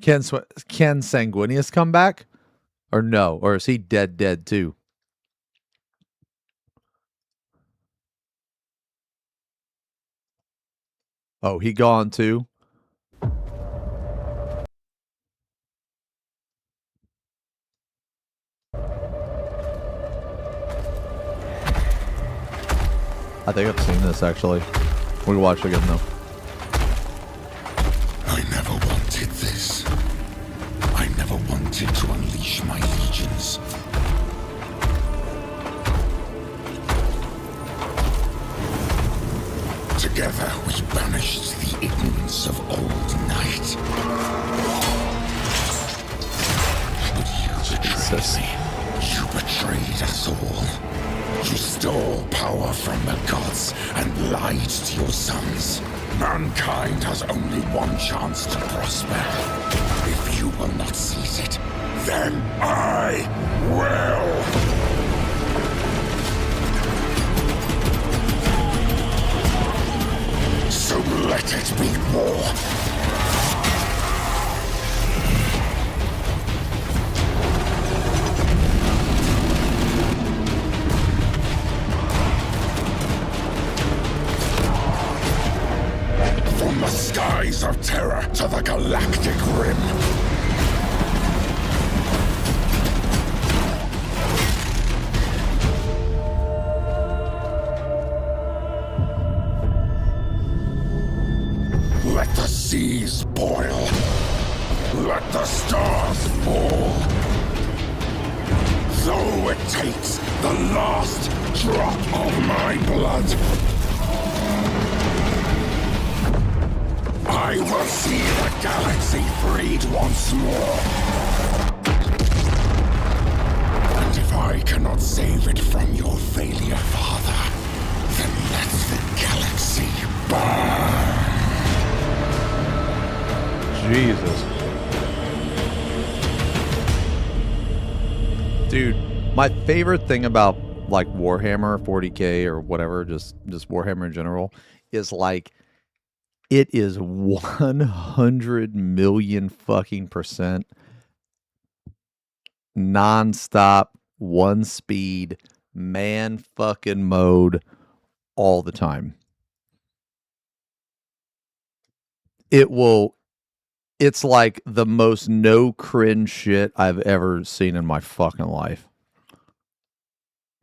Can Sanguinius come back? Or no? Or is he dead too? Oh, he gone too? I think I've seen this actually. We can watch it again though. I never wanted this. I never wanted to unleash my legions. Together we banished the ignorance of old night. But you betrayed me. You betrayed us all. You stole power from the gods and lied to your sons. Mankind has only one chance to prosper. If you will not seize it, then I will! So let it be war! From the skies of terror to the galactic rim. Let the seas boil. Let the stars fall. Though it takes the last drop of my blood. I will see the galaxy freed once more. And if I cannot save it from your failure, Father, then let the galaxy burn. Jesus. Dude, my favorite thing about like Warhammer 40K or whatever, just Warhammer in general, is like it is 100 million fucking percent non-stop, one speed, man fucking mode all the time. It's like the most no cringe shit I've ever seen in my fucking life.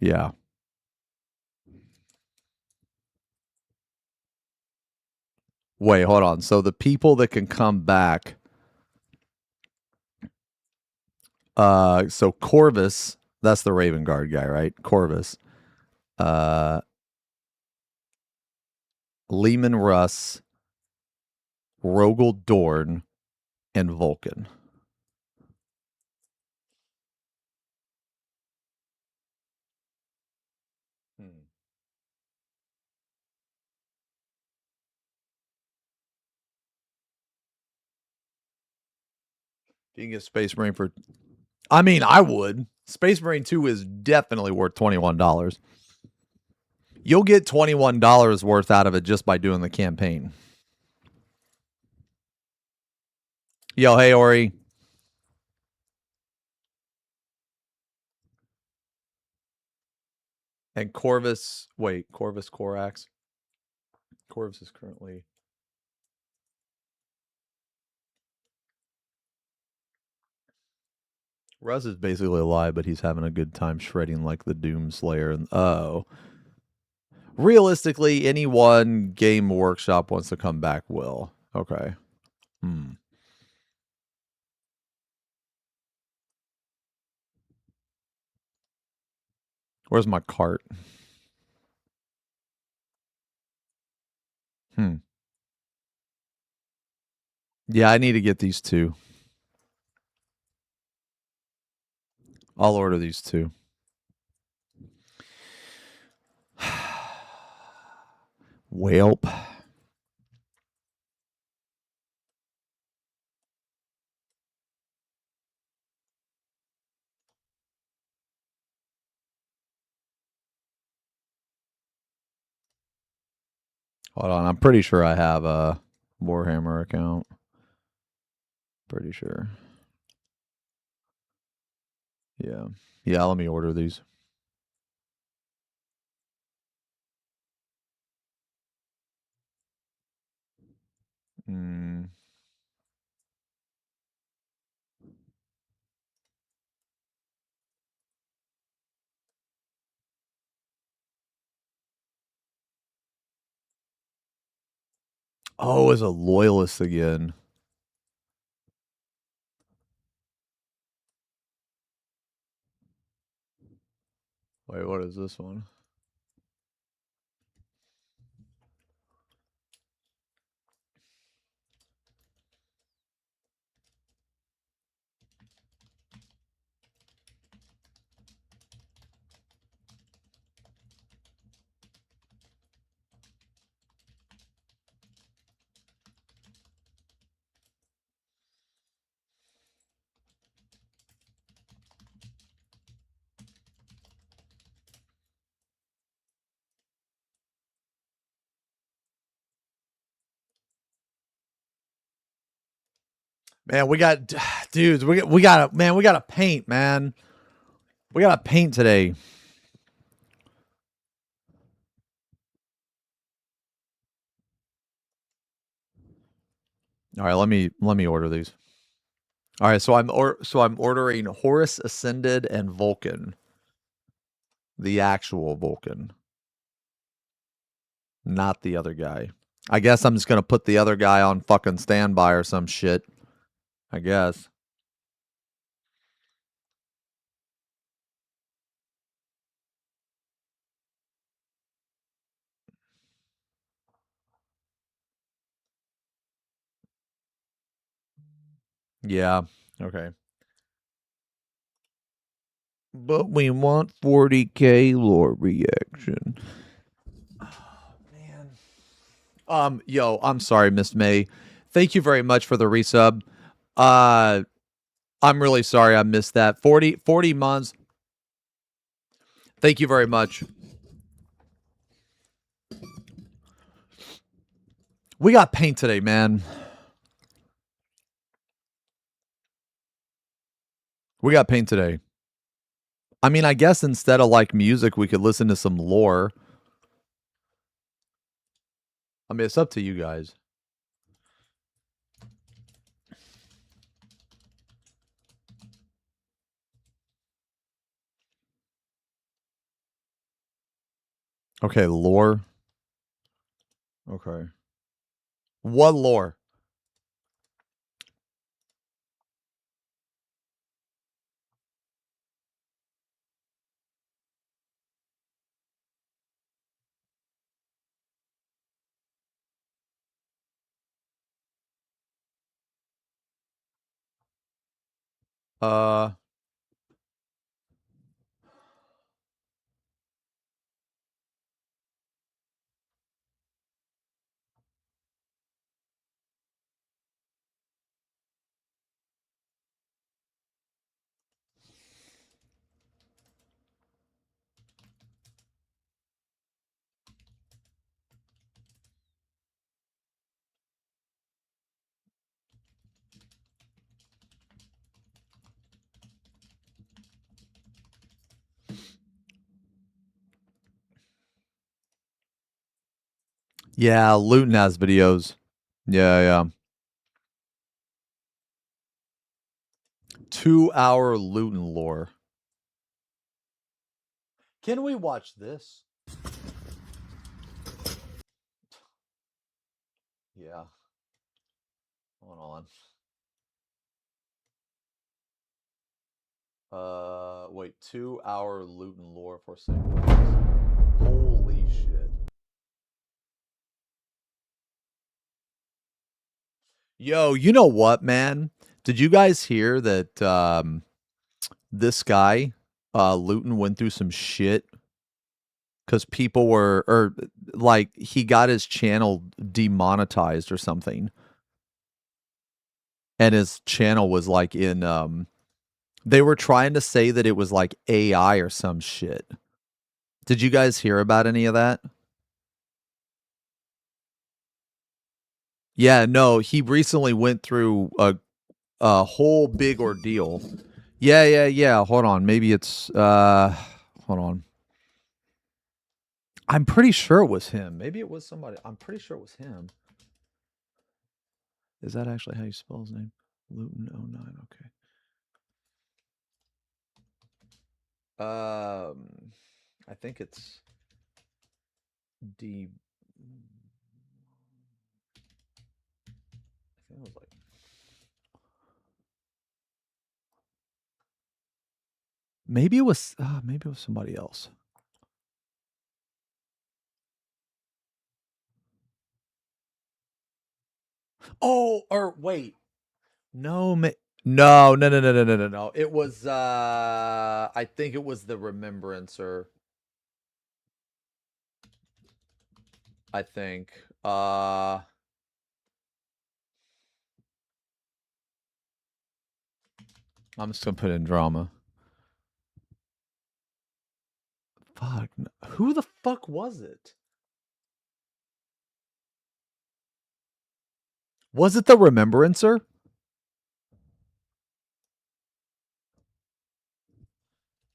Yeah. Wait, hold on. So the people that can come back, so Corvus, that's the Raven Guard guy, right? Corvus. Lehman Russ, Rogel Dorn, and Vulcan. You can get Space Marine for... I mean, I would. Space Marine 2 is definitely worth $21. You'll get $21 worth out of it just by doing the campaign. Yo, hey, Ori. And Corvus... Wait, Corvus Corax? Corvus is currently... Russ is basically alive, but he's having a good time shredding like the Doomslayer. Oh. Realistically, anyone Game Workshop wants to come back will. Okay. Hmm. Where's my cart? Yeah, I need to get these two. I'll order these two. Welp. Hold on, I'm pretty sure I have a Warhammer account. Pretty sure. Yeah. Yeah, let me order these. Oh, as a loyalist again. Wait, what is this one? Man, we got dudes, we got to paint, man. We got to paint today. All right, let me order these. All right, so I'm ordering Horus Ascended and Vulcan. The actual Vulcan. Not the other guy. I guess I'm just going to put the other guy on fucking standby or some shit. I guess. Yeah. Okay. But we want 40K lore reaction. Oh, man. Yo, I'm sorry, Miss May. Thank you very much for the resub. I'm really sorry I missed that. 40 months. Thank you very much. We got paint today, man. We got paint today. I mean, I guess instead of like music, we could listen to some lore. I mean, it's up to you guys. Okay, lore. Okay. What lore? Uh, yeah, Luton has videos. Yeah. 2-hour Luton lore. Can we watch this? Yeah. Hold on. Wait, 2-hour loot and lore for single. Holy shit. Yo, you know what, man? Did you guys hear that this guy, Luton, went through some shit? Because people were, or like, he got his channel demonetized or something. And his channel was like in, they were trying to say that it was like AI or some shit. Did you guys hear about any of that? Yeah, no, he recently went through a whole big ordeal. Yeah. Hold on. Maybe it's hold on. I'm pretty sure it was him. Maybe it was somebody. I'm pretty sure it was him. Is that actually how you spell his name? Luton09. Okay. I think it's D. I think it was like. Maybe it was somebody else. Oh, or wait. No, no. It was I think it was the Remembrancer. I think. I'm just gonna put in drama. Fuck. Who the fuck was it? Was it the Remembrancer? I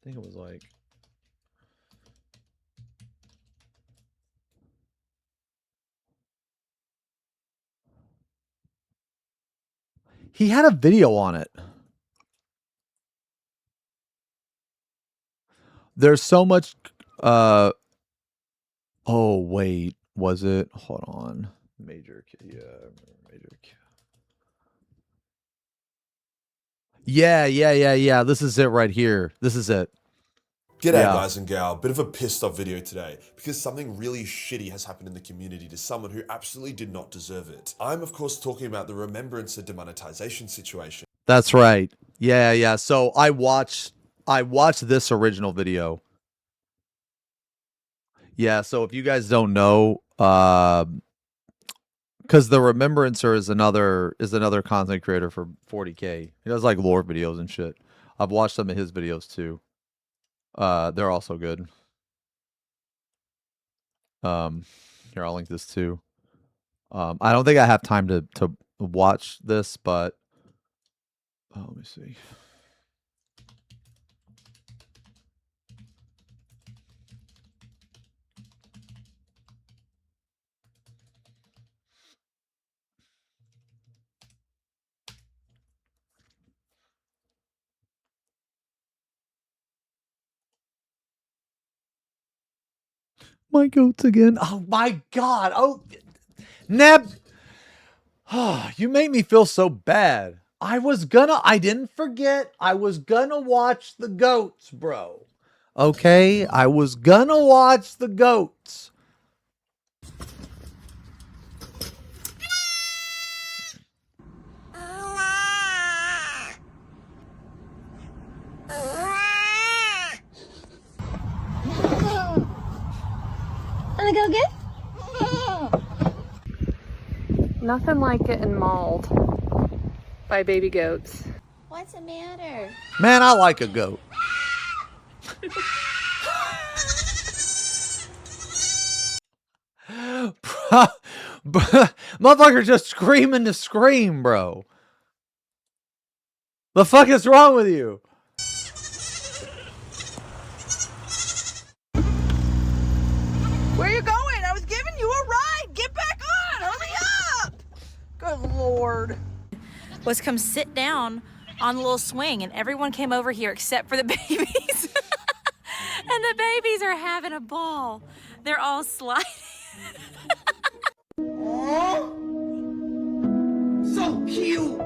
think it was like. He had a video on it. There's so much. Oh wait, was it? Hold on. Major. Yeah, Major. Yeah. This is it right here. This is it. G'day guys and gal, bit of a pissed off video today because something really shitty has happened in the community to someone who absolutely did not deserve it. I'm of course talking about the Remembrancer demonetization situation. That's right. Yeah. So I watched this original video. Yeah, so if you guys don't know, because the Remembrancer is another content creator for 40K. He does like lore videos and shit. I've watched some of his videos too. They're also good. Here, I'll link this too. I don't think I have time to watch this, but let me see. My goats again. Oh my god. Oh, Neb. Oh, you made me feel so bad. I didn't forget. I was gonna watch the goats, bro. Okay? I was gonna watch the goats. Wanna go get? Nothing like getting mauled by baby goats. What's the matter? Man, I like a goat. Motherfucker just screaming to scream, bro. The fuck is wrong with you? Where you going? I was giving you a ride. Get back on. Hurry up. Good Lord. Was come sit down on the little swing, and everyone came over here except for the babies. And the babies are having a ball. They're all sliding. So cute!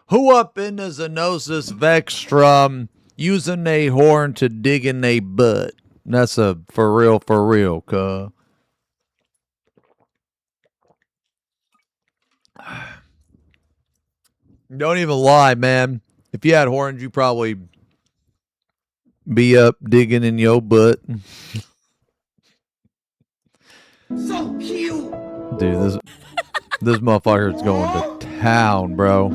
Who up in the XenosysVex using a horn to dig in a butt? That's a for real, cuh. Don't even lie, man. If you had horns, you probably be up digging in your butt. So cute. Dude, this motherfucker's going to town, bro.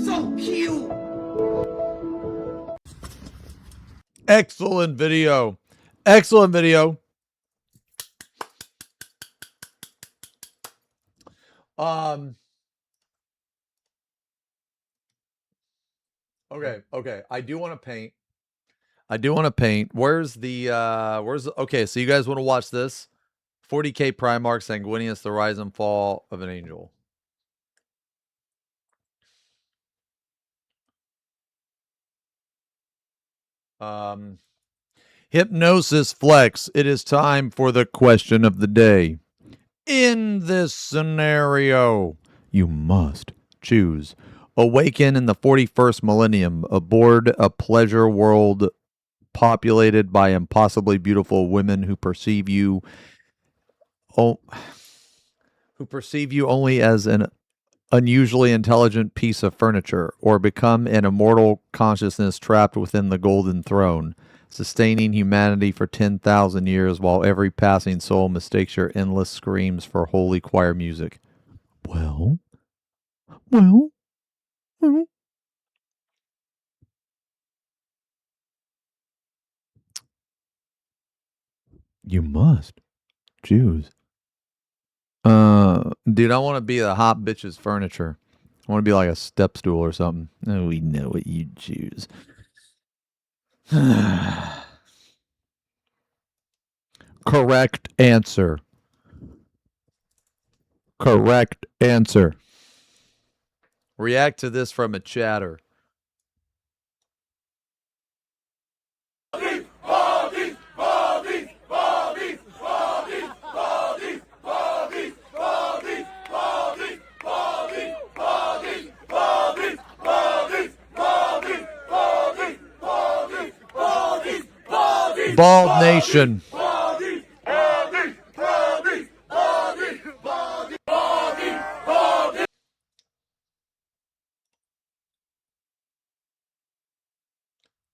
So cute. Excellent video. Excellent video. Okay. I do want to paint. Where's okay, so you guys want to watch this? 40K Primarch Sanguinius, the rise and fall of an angel. XenosysVex, it is time for the question of the day. In this scenario, you must choose awaken in the 41st millennium aboard a pleasure world populated by impossibly beautiful women who perceive you only as an unusually intelligent piece of furniture, or become an immortal consciousness trapped within the golden throne, sustaining humanity for 10,000 years while every passing soul mistakes your endless screams for holy choir music. Well. You must choose. Dude, I want to be the hot bitch's furniture. I want to be like a step stool or something. Oh, we know what you choose. Correct answer. Correct answer. React to this from a chatter. Bald Nation.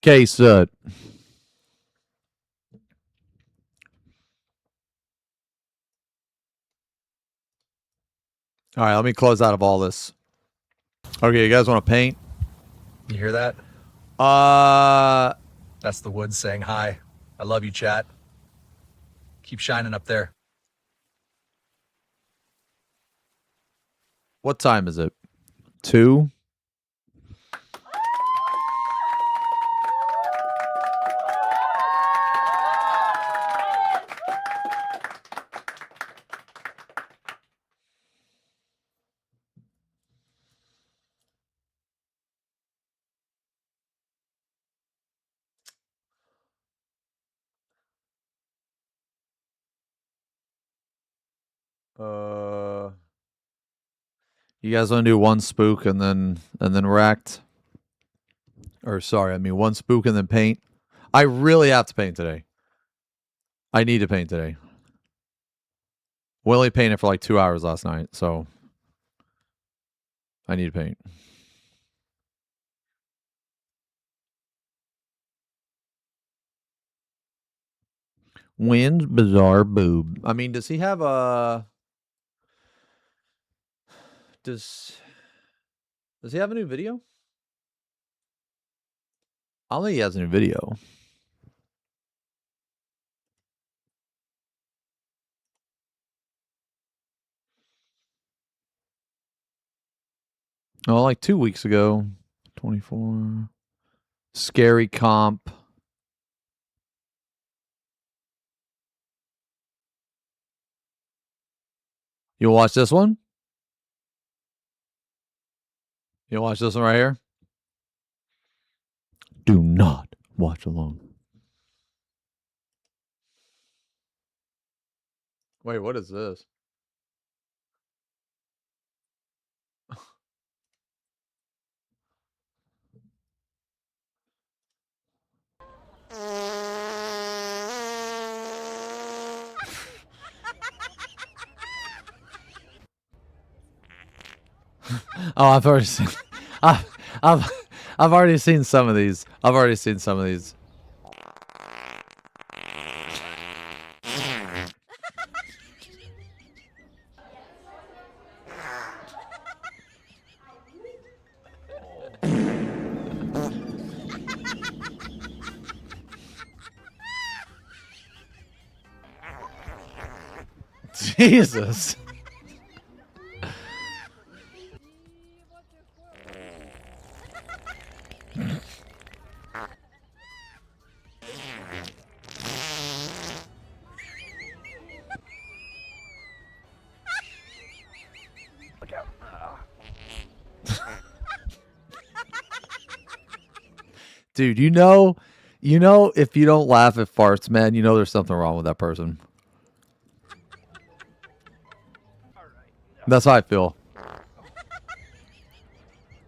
K-Sud. All right, let me close out of all this. Okay, you guys want to paint? You hear that? That's the woods saying hi. I love you, chat. Keep shining up there. What time is it? 2? You guys want to do one spook and then racked? Or sorry, I mean one spook and then paint. I really have to paint today. I need to paint today. We only painted for like 2 hours last night, so I need to paint. Wynn's Bizarre Boob. I mean, does he have a... Does he have a new video? I don't think he has a new video. Oh, like 2 weeks ago. 24. Scary comp. You watch this one? You watch this one right here? Do not watch alone. Wait, what is this? Oh, I've already seen. I've, I've, I've already seen some of these. I've already seen some of these. Jesus. Look out. Dude, if you don't laugh at farts, man, you know there's something wrong with that person. That's how I feel.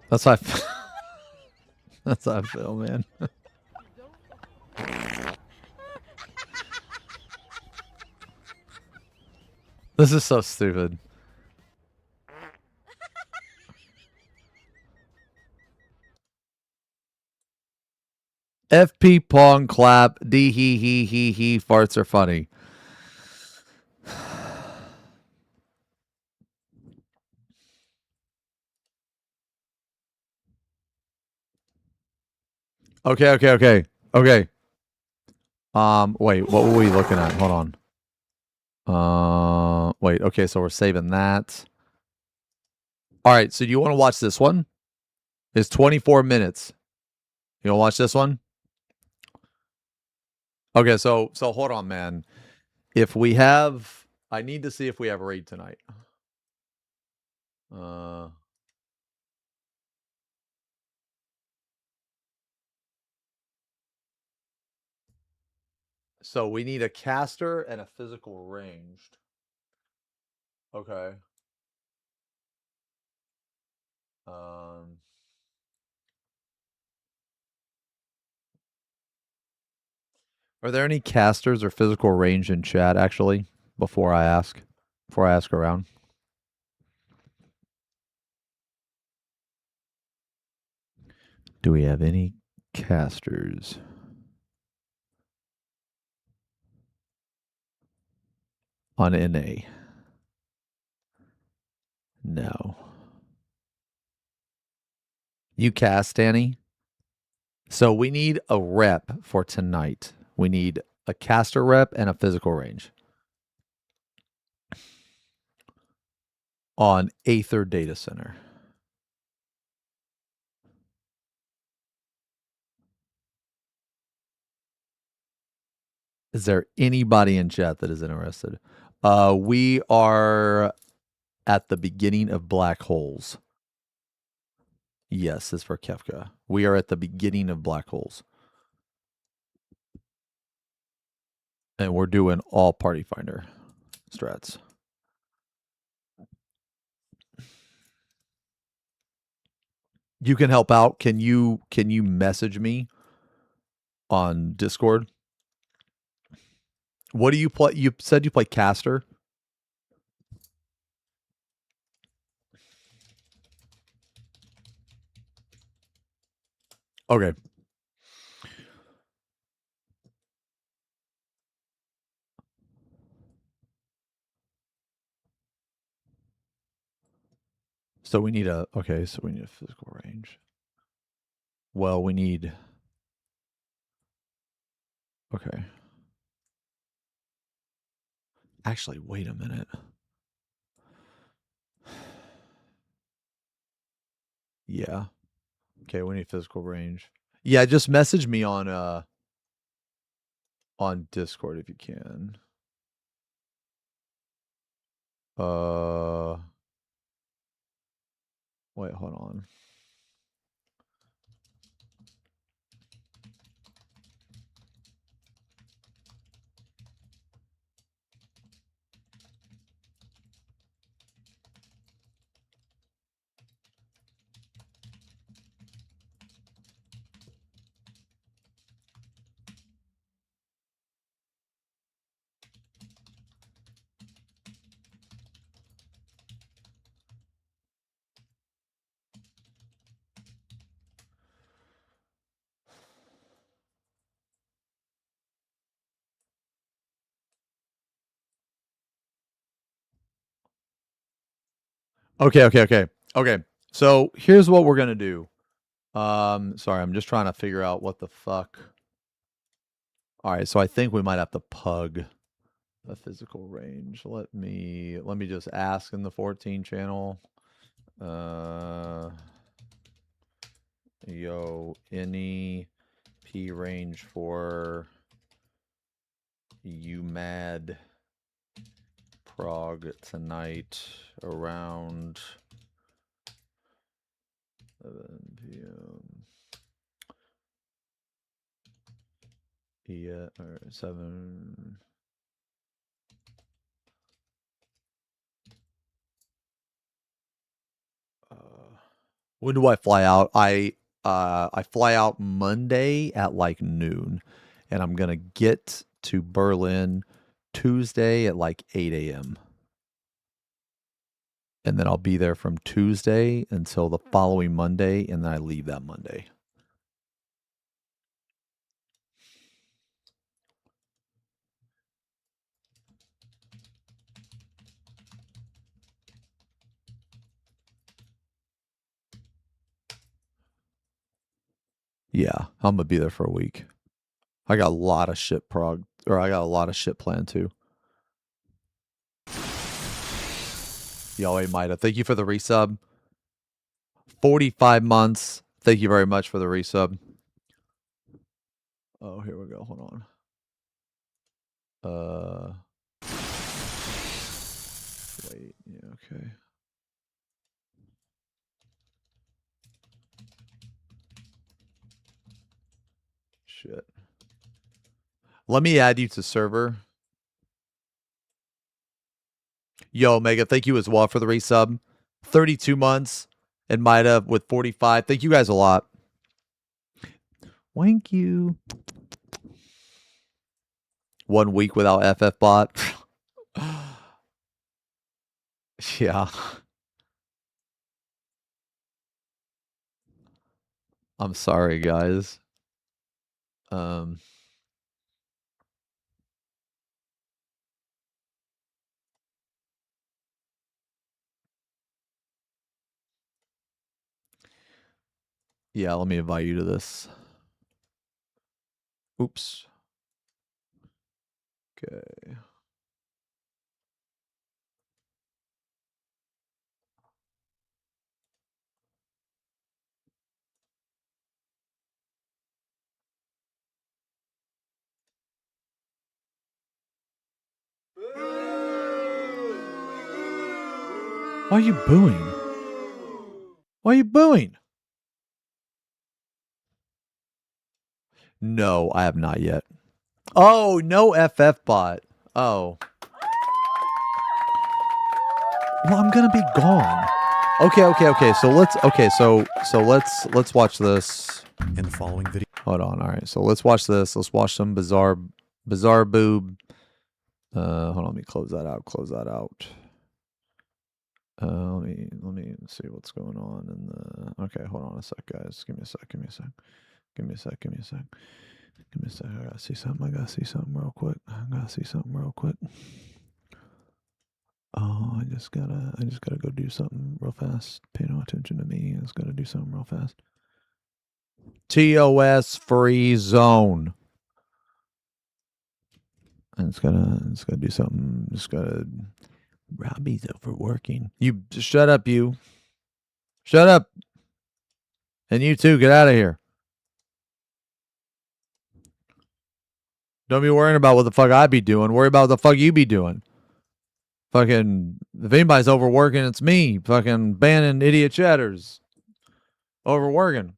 That's how I feel. That's how I feel, man. This is so stupid. FP Pong clap. D he farts are funny. Okay. Wait, what were we looking at? Hold on. Wait, okay, so we're saving that. All right, so do you want to watch this one? It's 24 minutes. You want to watch this one? Okay, so hold on, man. If we have, I need to see if we have a raid tonight. So we need a caster and a physical ranged. Okay. Are there any casters or physical range in chat actually? Before I ask around. Do we have any casters? On NA? No. You cast, Danny? So we need a rep for tonight. We need a caster rep and a physical range. On Aether Data Center. Is there anybody in chat that is interested? We are at the beginning of black holes. Yes, it's for Kefka. We are at the beginning of black holes. And we're doing all party finder strats. You can help out. Can you message me on Discord? What do you play? You said you play caster. Okay. So we need a physical range. Well, we need okay. Actually, wait a minute. Yeah. Okay, we need physical range. Yeah, just message me on Discord if you can. Wait, hold on. Okay. So here's what we're gonna do. Sorry, I'm just trying to figure out what the fuck. All right, so I think we might have to pug a physical range. Let me just ask in the 14 channel. Yo, any P range for you mad prog tonight around 11 p.m. Yeah, or 7. When do I fly out? I fly out Monday at like noon, and I'm gonna get to Berlin Tuesday at like 8 a.m. And then I'll be there from Tuesday until the following Monday, and then I leave that Monday. Yeah, I'm gonna be there for a week. I got a lot of shit I got a lot of shit planned too. Yahweh Mida, thank you for the resub. 45 months. Thank you very much for the resub. Oh, here we go. Hold on. Wait. Yeah, okay. Shit. Let me add you to server. Yo, Mega, thank you as well for the resub. 32 months and Mida with 45. Thank you guys a lot. Thank you. 1 week without FF bot. Yeah. I'm sorry, guys. Yeah, let me invite you to this. Oops. Okay. Why are you booing? Why are you booing? No, I have not yet. Oh, no FF bot. Oh. Well, I'm gonna be gone. Okay. So let's watch this in the following video. Hold on. All right. So let's watch this. Let's watch some bizarre boob. Hold on. Let me close that out. Let me see what's going on in the. Okay, hold on a sec, guys. Give me a sec. I gotta see something real quick. Oh, I just gotta go do something real fast. Pay no attention to me. I just gotta do something real fast. TOS free zone. And it's gotta do something. Just gotta. Robbie's overworking. You shut up, you. Shut up. And you too, get out of here. Don't be worrying about what the fuck I be doing. Worry about what the fuck you be doing. Fucking, if anybody's overworking, it's me. Fucking banning idiot chatters. Overworking.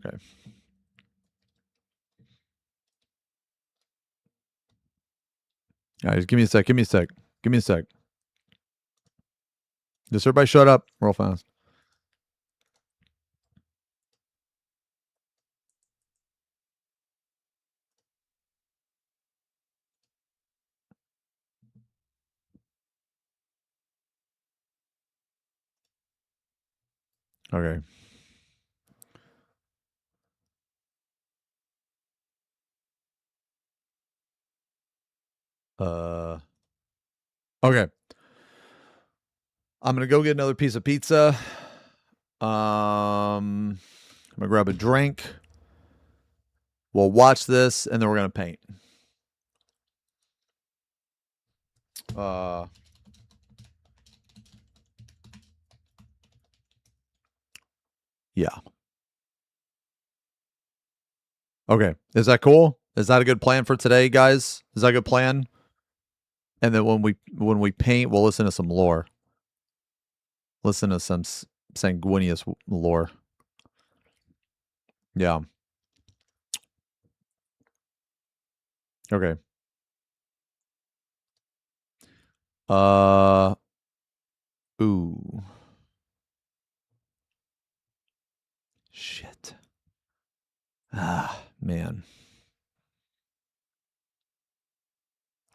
Okay. All right, just give me a sec. Just everybody shut up real fast. Okay. Okay. I'm gonna go get another piece of pizza. I'm gonna grab a drink. We'll watch this, and then we're gonna paint. Yeah. Okay. Is that cool? Is that a good plan for today, guys? Is that a good plan? And then when we paint, we'll listen to some lore. Listen to some sanguineous lore. Yeah. Okay. Ooh. Shit. Ah, man.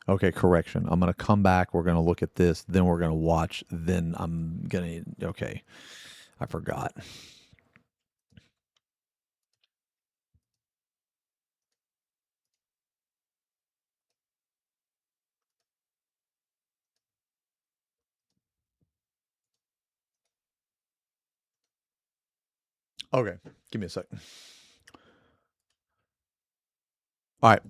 Okay, correction. I'm going to come back. We're going to look at this. Then we're going to watch. Then I'm going to... Okay. I forgot. Okay. Give me a second. All right.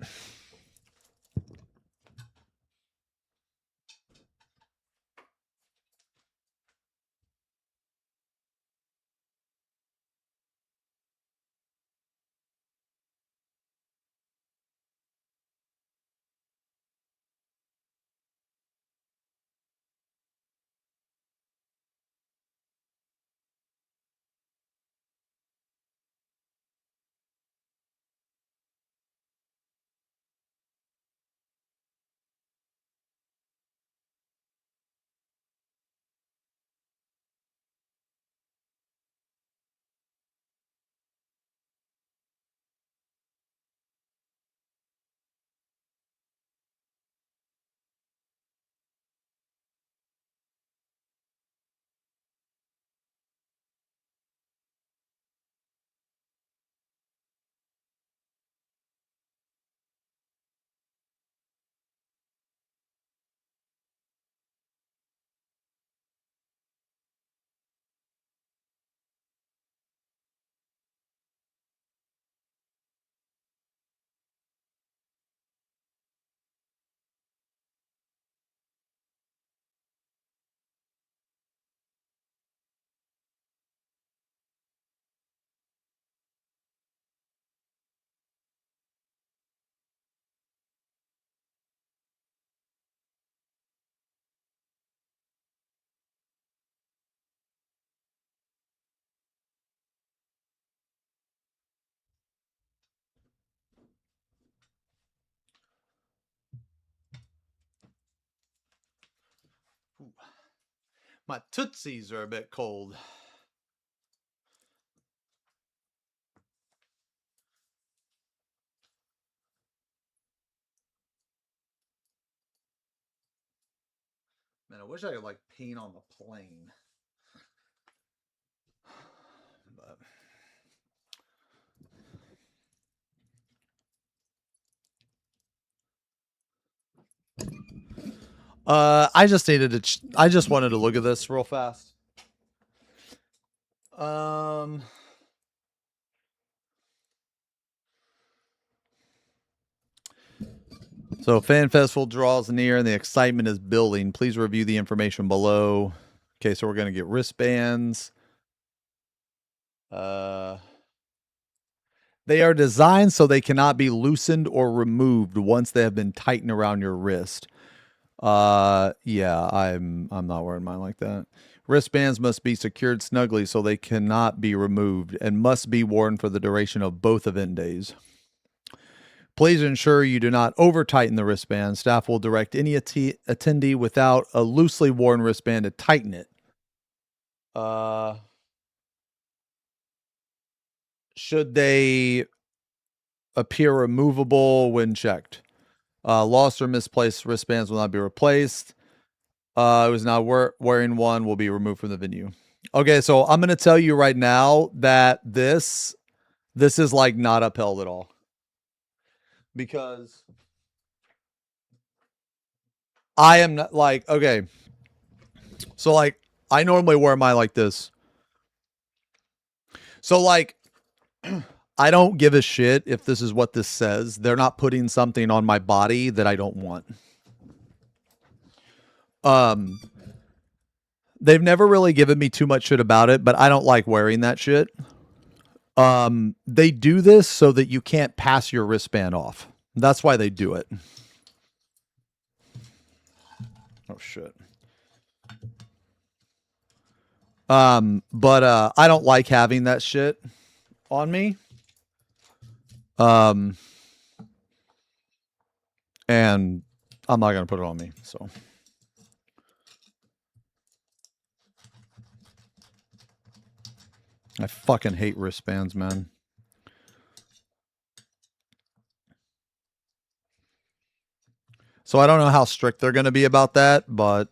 My tootsies are a bit cold. Man, I wish I could like paint on the plane. But I just needed to. I just wanted to look at this real fast. So Fan Festival draws near and the excitement is building. Please review the information below. Okay, so we're gonna get wristbands. They are designed so they cannot be loosened or removed once they have been tightened around your wrist. Yeah, I'm not wearing mine like that. Wristbands must be secured snugly so they cannot be removed and must be worn for the duration of both event days. Please ensure you do not over-tighten the wristband. Staff will direct any attendee without a loosely worn wristband to tighten it. Should they appear removable when checked? Lost or misplaced wristbands will not be replaced. Who is not wearing one will be removed from the venue. Okay, so I'm gonna tell you right now that this is like not upheld at all. Because I am not like, okay. So like I normally wear mine like this. So like I don't give a shit if this is what this says. They're not putting something on my body that I don't want. They've never really given me too much shit about it, but I don't like wearing that shit. They do this so that you can't pass your wristband off. That's why they do it. Oh shit. But I don't like having that shit on me. And I'm not gonna put it on me, so. I fucking hate wristbands, man. So I don't know how strict they're gonna be about that, but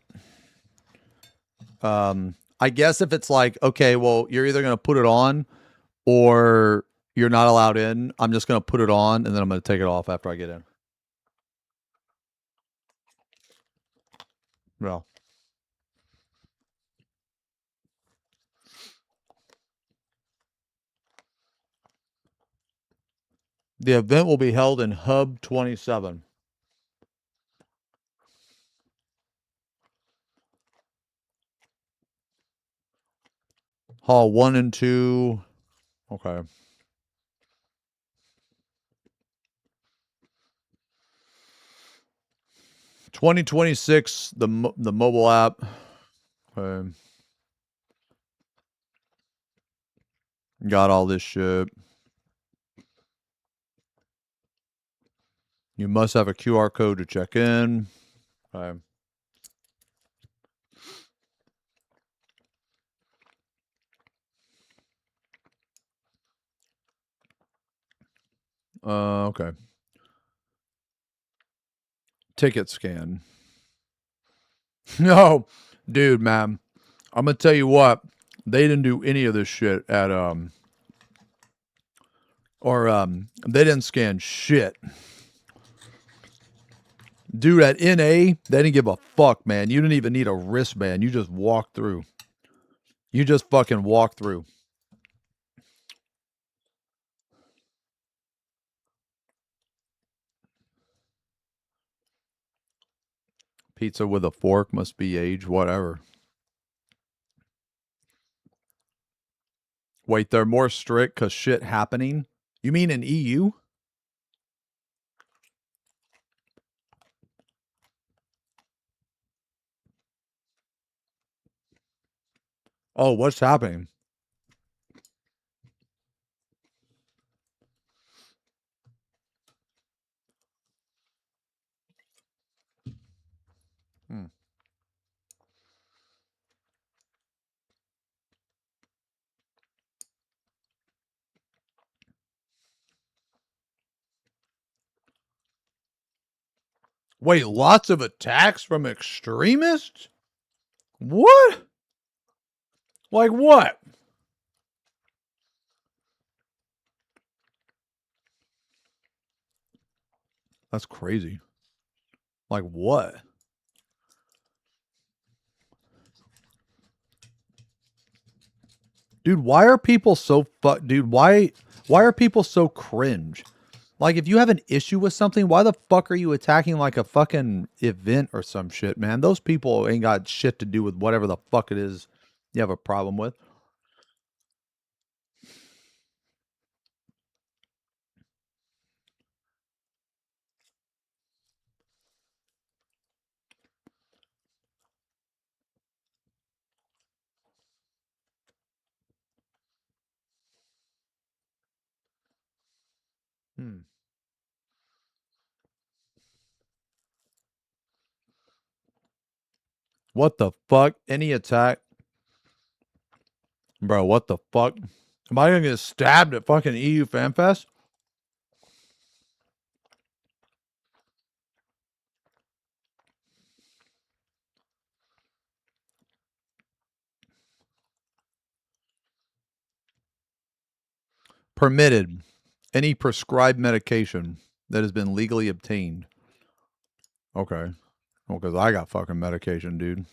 I guess if it's like, okay, well, you're either gonna put it on or you're not allowed in, I'm just gonna put it on and then I'm gonna take it off after I get in. Well. The event will be held in Hub 27. Hall 1 and 2. Okay. $20.26, the mobile app. Okay. Got all this shit. You must have a QR code to check in. Okay. Okay. Ticket scan. No, dude, man. I'm gonna tell you what. They didn't do any of this shit at they didn't scan shit. Dude, at NA, they didn't give a fuck, man. You didn't even need a wristband. You just walked through. You just fucking walked through. Pizza with a fork must be aged, whatever. Wait, they're more strict because shit happening? You mean in EU? Oh, what's happening? Hmm. Wait, lots of attacks from extremists? What? Like what? That's crazy. Like what? Dude, why are people so dude, why are people so cringe? Like if you have an issue with something, why the fuck are you attacking like a fucking event or some shit, man? Those people ain't got shit to do with whatever the fuck it is you have a problem with. Hmm. What the fuck? Any attack? Bro, what the fuck? Am I gonna get stabbed at fucking EU FanFest? Permitted. Any prescribed medication that has been legally obtained. Okay. Well, because I got fucking medication, dude.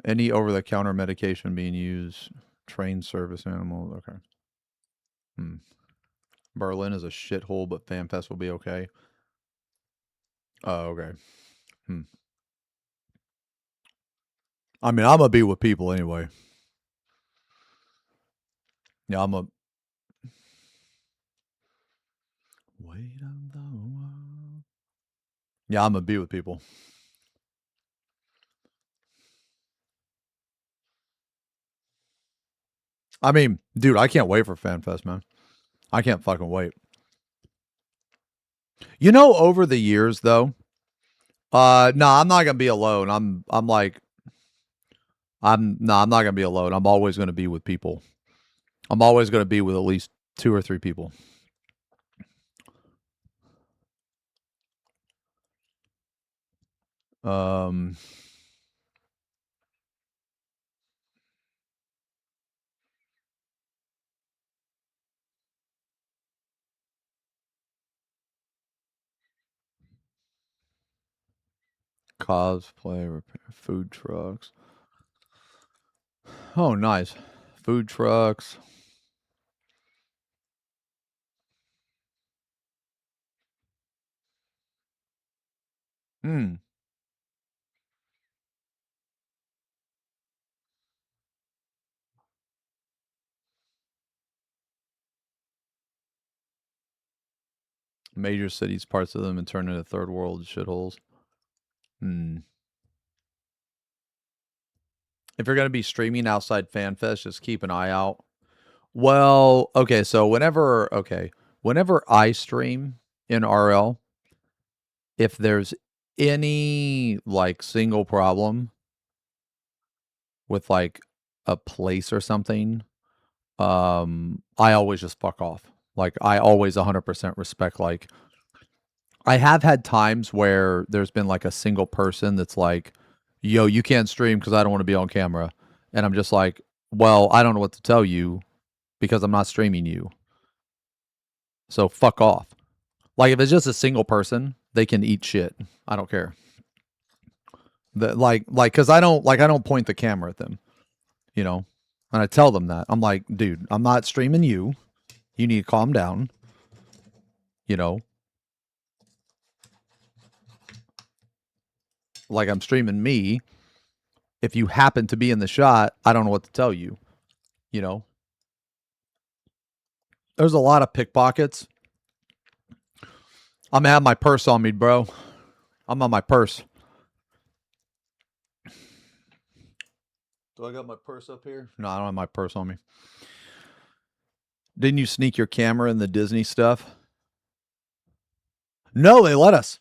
Any over-the-counter medication being used. Trained service animals. Okay. Berlin is a shithole, but FanFest will be okay. Oh, okay. I mean, I'm going to be with people anyway. Yeah, I'm a... Wait on the wall. Yeah, I'm going to be with people. I mean, dude, I can't wait for FanFest, man. I can't fucking wait. You know, over the years, though, no, I'm not gonna be alone. I'm not gonna be alone. I'm always gonna be with people. I'm always gonna be with at least 2 or 3 people. Cosplay, repair, food trucks. Oh, nice. Food trucks. Major cities, parts of them, and turn into third world shitholes. If you're going to be streaming outside FanFest, just keep an eye out. Well, okay, so whenever I stream in RL, if there's any like single problem with like a place or something, I always just fuck off. Like I always 100% respect. Like I have had times where there's been like a single person that's like, yo, you can't stream because I don't want to be on camera. And I'm just like, well, I don't know what to tell you because I'm not streaming you. So fuck off. Like if it's just a single person, they can eat shit. I don't care. Cause I don't point the camera at them, you know? And I tell them that. I'm like, dude, I'm not streaming you. You need to calm down. You know? Like I'm streaming me. If you happen to be in the shot, I don't know what to tell you. You know? There's a lot of pickpockets. I'm gonna have my purse on me, bro. I'm on my purse. Do I got my purse up here? No, I don't have my purse on me. Didn't you sneak your camera in the Disney stuff? No, they let us.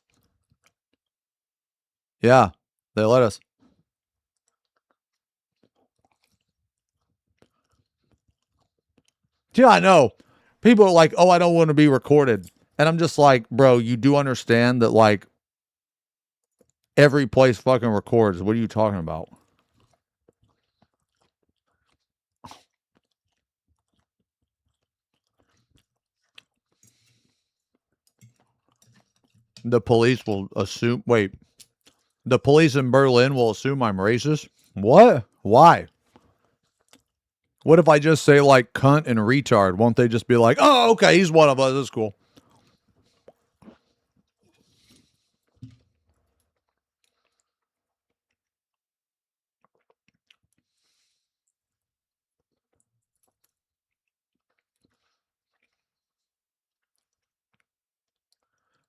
Yeah, they let us. Yeah, I know. People are like, oh, I don't want to be recorded. And I'm just like, bro, you do understand that, like, every place fucking records. What are you talking about? The police will assume, wait, the police in Berlin will assume I'm racist? What? Why? What if I just say, like, cunt and retard? Won't they just be like, oh, okay, he's one of us. That's cool.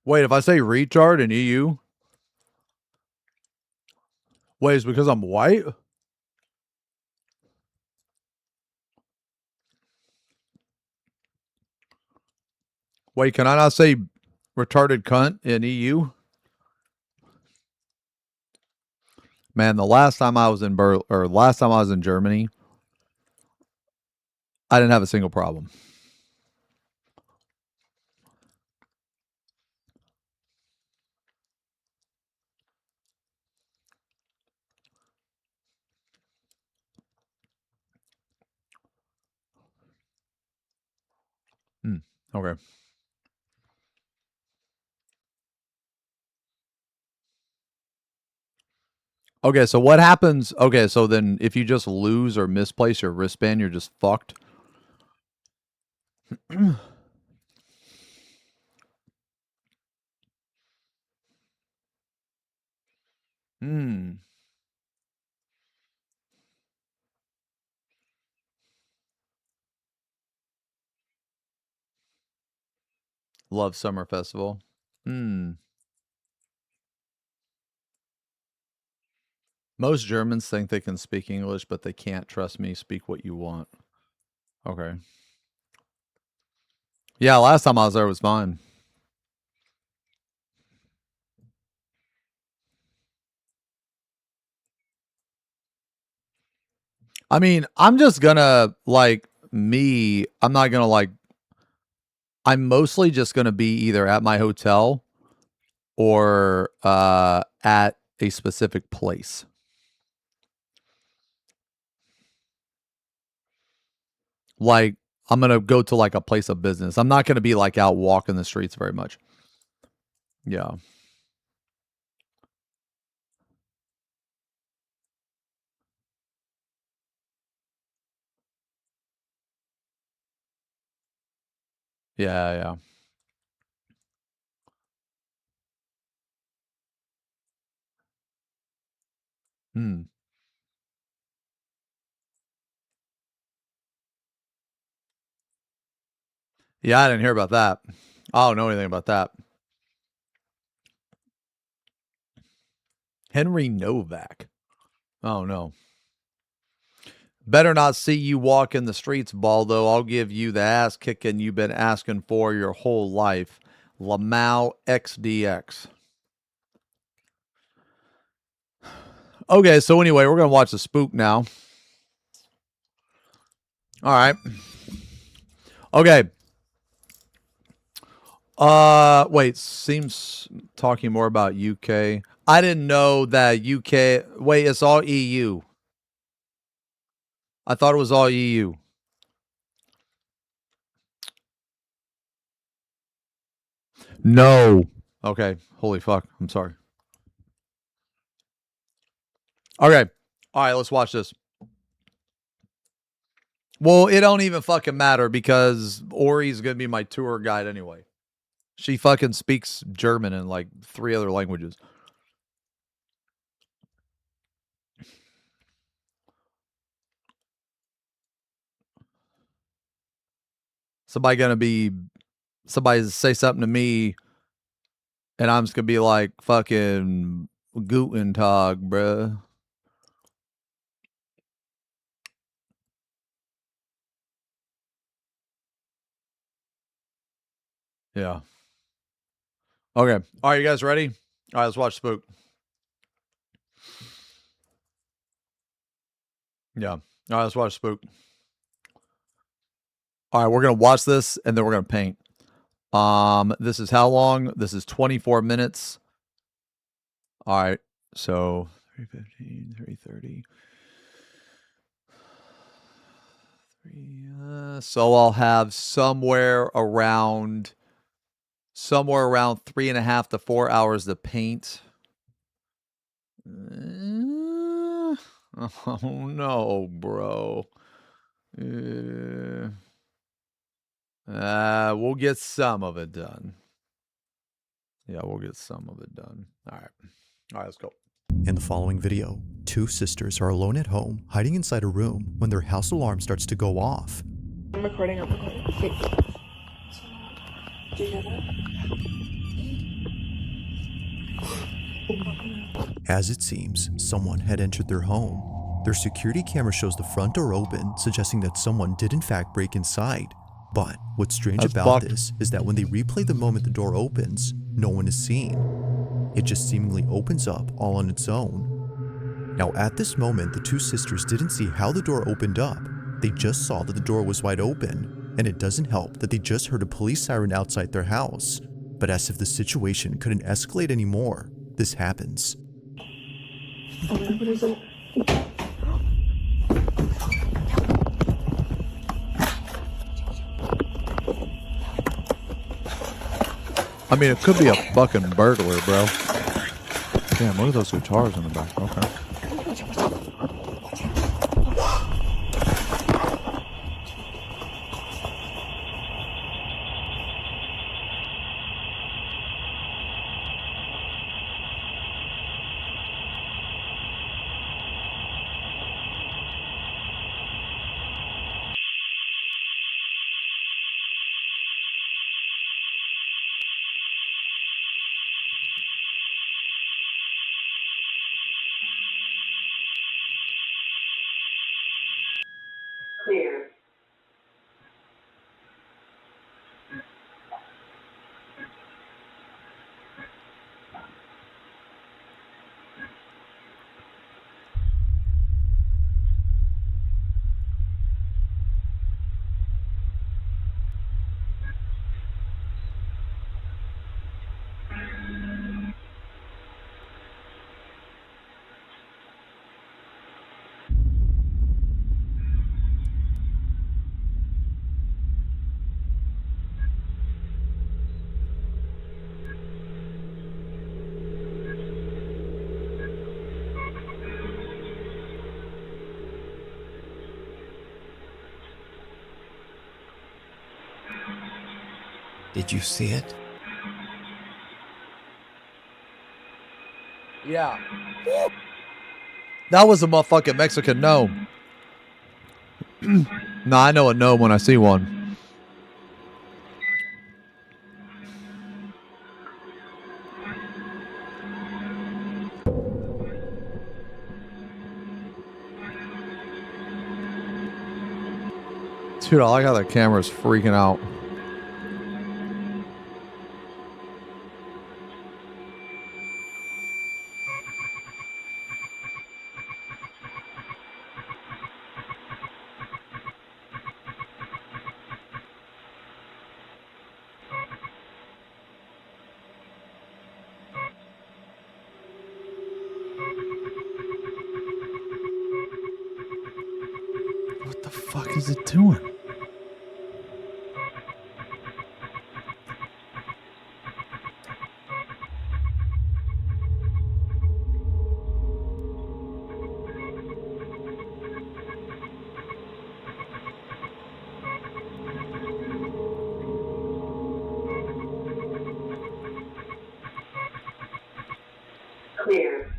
Wait, if I say retard in EU? Wait, it's because I'm white? Wait, can I not say retarded cunt in EU? Man, the last time I was in last time I was in Germany, I didn't have a single problem. Okay. Okay, so what happens? Okay, so then if you just lose or misplace your wristband, you're just fucked. Hmm. Love Summer Festival. Hmm. Most Germans think they can speak English, but they can't. Trust me. Speak what you want. Okay. Yeah, last time I was there was fine. I mean, I'm just gonna like I'm not gonna like. I'm mostly just gonna be either at my hotel or at a specific place. Like I'm gonna go to like a place of business. I'm not gonna be like out walking the streets very much. Yeah. Yeah, yeah. Hmm. Yeah, I didn't hear about that. I don't know anything about that. Henry Novak. Oh no. Better not see you walk in the streets, Baldo. I'll give you the ass kicking you've been asking for your whole life. Lamau XDX. Okay, so anyway, we're gonna watch the spook now. All right. Okay. Wait, seems talking more about UK. I didn't know that UK. Wait, it's all EU. I thought it was all EU. No. Okay. Holy fuck. I'm sorry. Okay. All right, let's watch this. Well, it don't even fucking matter because Ori's going to be my tour guide anyway. She fucking speaks German and like 3 other languages. Somebody say something to me and I'm just going to be like fucking Guten Tag, bruh. Yeah. Okay. All right, you guys ready? All right, let's watch Spook. Yeah. All right, let's watch Spook. All right, we're going to watch this and then we're going to paint. This is how long? This is 24 minutes. All right. So 3:15, 3:30. So I'll have somewhere around 3.5 to 4 hours to paint. Oh no, bro. We'll get some of it done. Yeah, we'll get some of it done. All right. All right, let's go. In the following video, 2 sisters are alone at home, hiding inside a room when their house alarm starts to go off. I'm recording. Okay. Do you hear that? As it seems, someone had entered their home. Their security camera shows the front door open, suggesting that someone did in fact break inside. But what's strange about this is that when they replay the moment the door opens, no one is seen. It just seemingly opens up all on its own. Now at this moment, the 2 sisters didn't see how the door opened up. They just saw that the door was wide open, and it doesn't help that they just heard a police siren outside their house. But as if the situation couldn't escalate anymore, this happens. Oh, what is it? I mean, it could be a fucking burglar, bro. Damn, look at those guitars in the back. Okay. Clear. Did you see it? Yeah. That was a motherfucking Mexican gnome. No, I know a gnome when I see one. Dude, I like how the camera's freaking out. What the fuck is it doing? Clear.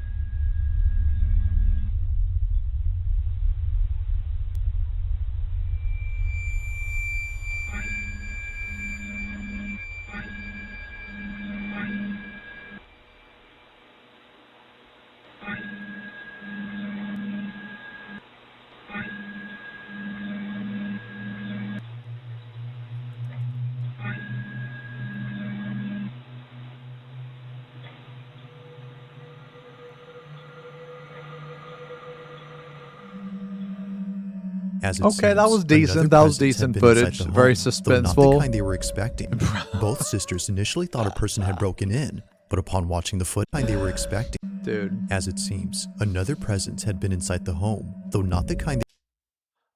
As it Okay, that seems, was decent. another That was presence had decent been inside footage. the home, Very though not the suspenseful. kind they were expecting. Both sisters initially thought a person had broken in, but upon watching the footage, they were expecting. Dude. As it seems, another presence had been inside the home, though not the kind.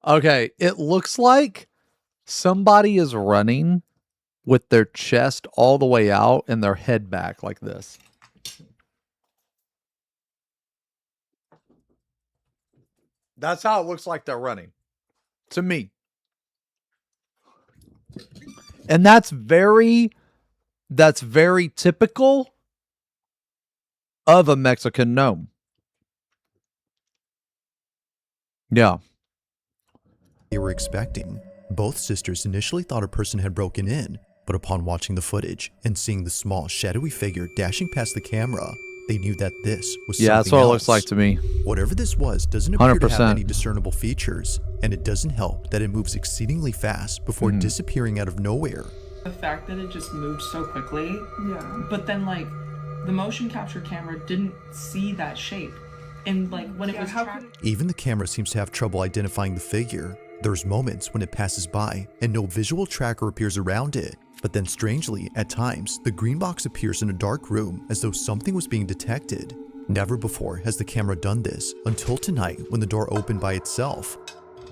Okay, it looks like somebody is running with their chest all the way out and their head back like this. That's how it looks like they're running. To me. And that's very typical of a Mexican gnome. Yeah. They were expecting. Both sisters initially thought a person had broken in, but upon watching the footage and seeing the small, shadowy figure dashing past the camera, they knew that this was something Yeah, that's what else. it looks like to me. Whatever this was doesn't appear to have 100%. any discernible features, and it doesn't help that it moves exceedingly fast before disappearing out of nowhere. The fact that it just moved so quickly, but then like the motion capture camera didn't see that shape, and like when it was Even the camera seems to have trouble identifying the figure. There's moments when it passes by and no visual tracker appears around it, but then strangely, at times, the green box appears in a dark room as though something was being detected. Never before has the camera done this until tonight when the door opened by itself.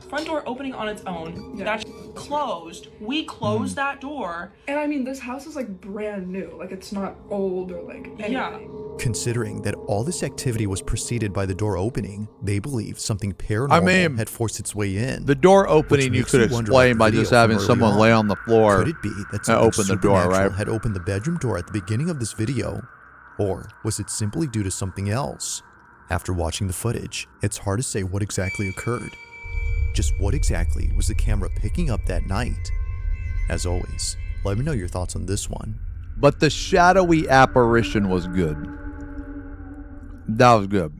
front door opening on its own. That's closed. We closed that door. And I mean, this house is like brand new. Like it's not old or like anything. Yeah. Considering that all this activity was preceded by the door opening, they believe something paranormal had forced its way in. The door opening you could explain by just having someone lay on the floor. Could it be that and something open the door, right? had opened the bedroom door at the beginning of this video? Or was it simply due to something else? After watching the footage, it's hard to say what exactly occurred. Just what exactly was the camera picking up that night? As always, let me know your thoughts on this one. But the shadowy apparition was good. That was good.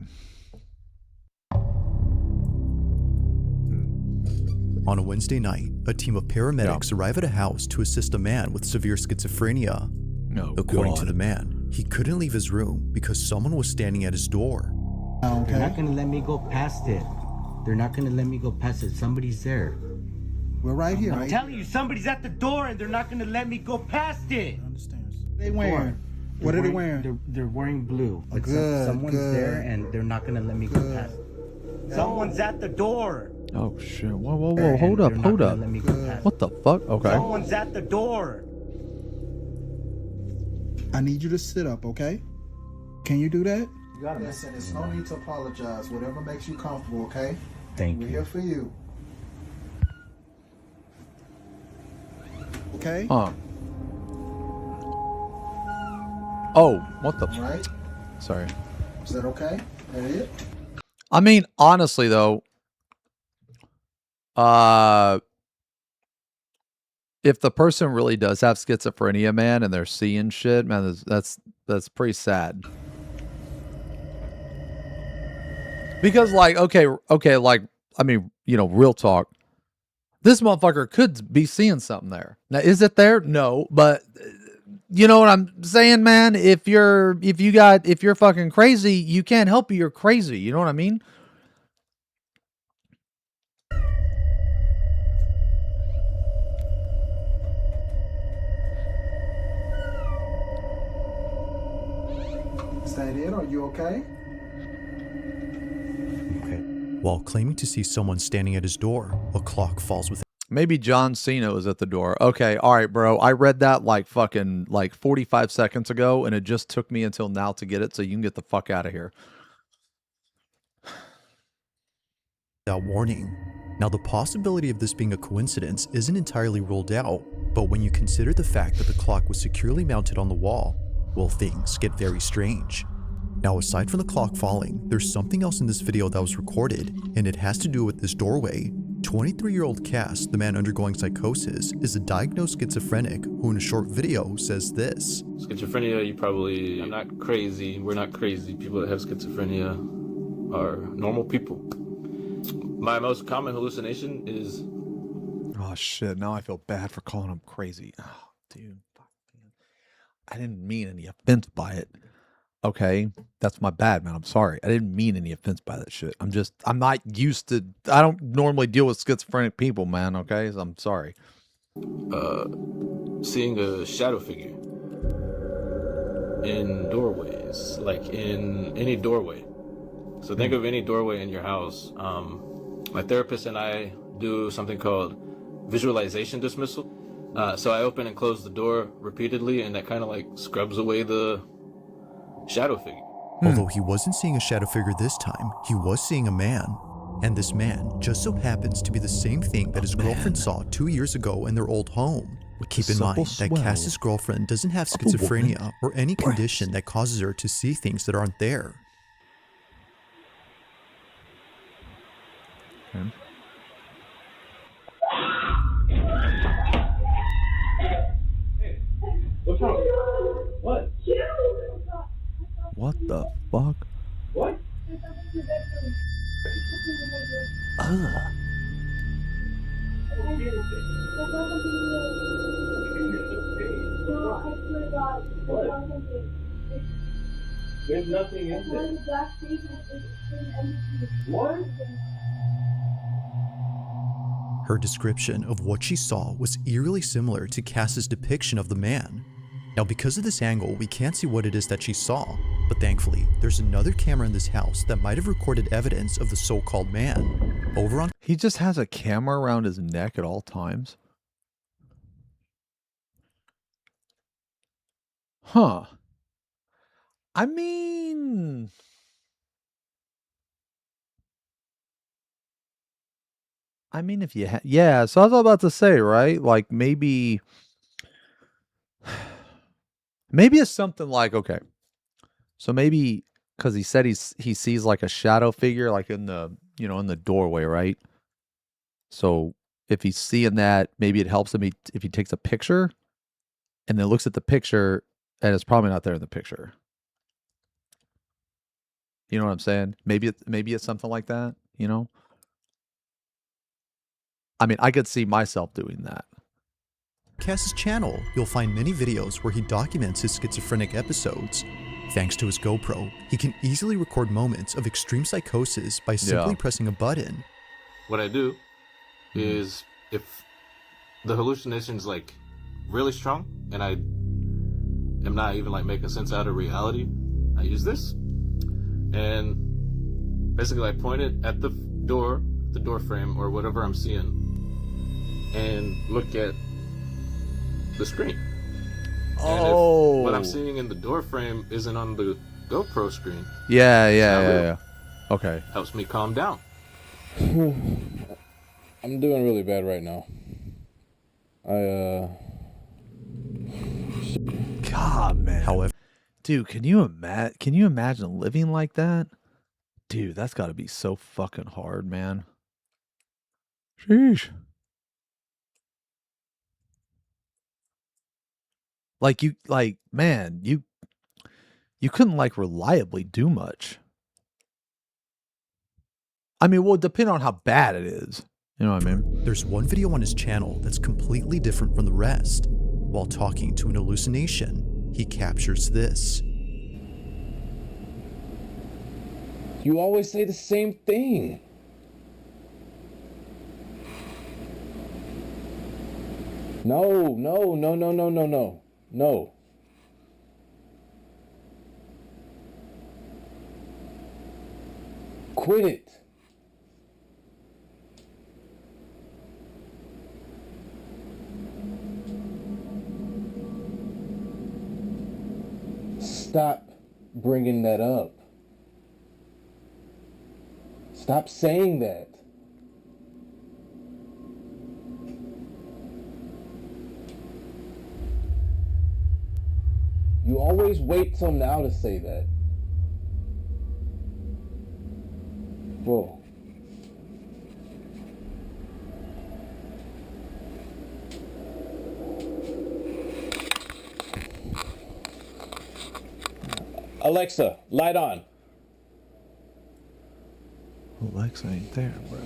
On a Wednesday night, a team of paramedics arrive at a house to assist a man with severe schizophrenia. According to the man, he couldn't leave his room because someone was standing at his door. They're not gonna let me go past it. They're not gonna let me go past it. Somebody's there. We're right here. I'm telling you, somebody's at the door and they're not gonna let me go past it. They wearing? What are they wearing? They're wearing blue. But Good, someone's good. there and they're not gonna let me go past it. Someone's at the door. Oh shit! Whoa, whoa, whoa! Hold up, hold up! What the fuck? Okay. Someone's at the door. I need you to sit up, okay? Can you do that? You gotta listen. There's no need to apologize. Whatever makes you comfortable, okay? Thank We're you. here for you. Okay? Oh, what the? Right? Sorry. Is that okay? That it? I mean, honestly though, if the person really does have schizophrenia, man, and they're seeing shit, man, that's pretty sad. Because like, okay, like, I mean, you know, real talk. This motherfucker could be seeing something there. Now, is it there? No, but you know what I'm saying, man? If you're fucking crazy, you can't help you're crazy. You know what I mean? Is that it? Are you okay? While claiming to see someone standing at his door, a clock falls within. Maybe John Xeno is at the door. Okay, all right, bro. I read that like fucking like 45 seconds ago, and it just took me until now to get it, so you can get the fuck out of here. Without warning. Now, the possibility of this being a coincidence isn't entirely ruled out, but when you consider the fact that the clock was securely mounted on the wall, well, things get very strange. Now, aside from the clock falling, there's something else in this video that was recorded, and it has to do with this doorway. 23-year-old Cass, the man undergoing psychosis, is a diagnosed schizophrenic who in a short video says this. Schizophrenia, I'm not crazy, we're not crazy. People that have schizophrenia are normal people. My most common hallucination is... Oh shit, now I feel bad for calling him crazy. Oh, dude. Fuck, man. I didn't mean any offense by it. Okay, that's my bad, man. I'm sorry. I didn't mean any offense by that shit. I'm not used to, I don't normally deal with schizophrenic people, man, okay? So I'm sorry. Seeing a shadow figure in doorways, like in any doorway. So think of any doorway in your house. My therapist and I do something called visualization dismissal. So I open and close the door repeatedly, and that kind of like scrubs away the shadow figure. Although he wasn't seeing a shadow figure this time, he was seeing a man. And this man just so happens to be the same thing that his girlfriend saw 2 years ago in their old home. Keep in mind that Cass's girlfriend doesn't have schizophrenia or any condition that causes her to see things that aren't there. Okay. What's wrong? What? What the fuck? What? There's nothing in there. What? Her description of what she saw was eerily similar to Cass's depiction of the man. Now, because of this angle, we can't see what it is that she saw, but thankfully, there's another camera in this house that might have recorded evidence of the so-called man. Over on... He just has a camera around his neck at all times? Huh. I mean, if you yeah, so I was about to say, right? Like maybe it's something like, okay. So maybe because he said he sees like a shadow figure like in the, in the doorway, right? So if he's seeing that, maybe it helps him if he takes a picture and then looks at the picture and it's probably not there in the picture. You know what I'm saying? Maybe it's something like that, I mean, I could see myself doing that. Cass's channel, you'll find many videos where he documents his schizophrenic episodes. Thanks to his GoPro, he can easily record moments of extreme psychosis by simply pressing a button. What I do is, if the hallucination's like really strong and I am not even like making sense out of reality, I use this and basically I point it at the door frame or whatever I'm seeing and look at the screen. And if what I'm seeing in the door frame isn't on the GoPro screen, yeah. Okay. Helps me calm down. I'm doing really bad right now. God, man. However, dude, can you imagine living like that? Dude, that's got to be so fucking hard, man. Sheesh. Man, you couldn't like reliably do much. I mean, well, depending on how bad it is. You know what I mean? There's one video on his channel that's completely different from the rest. While talking to an hallucination, he captures this. You always say the same thing. No. Quit it. Stop bringing that up. Stop saying that. You always wait till now to say that. Whoa. Alexa, light on. Alexa ain't there, bro.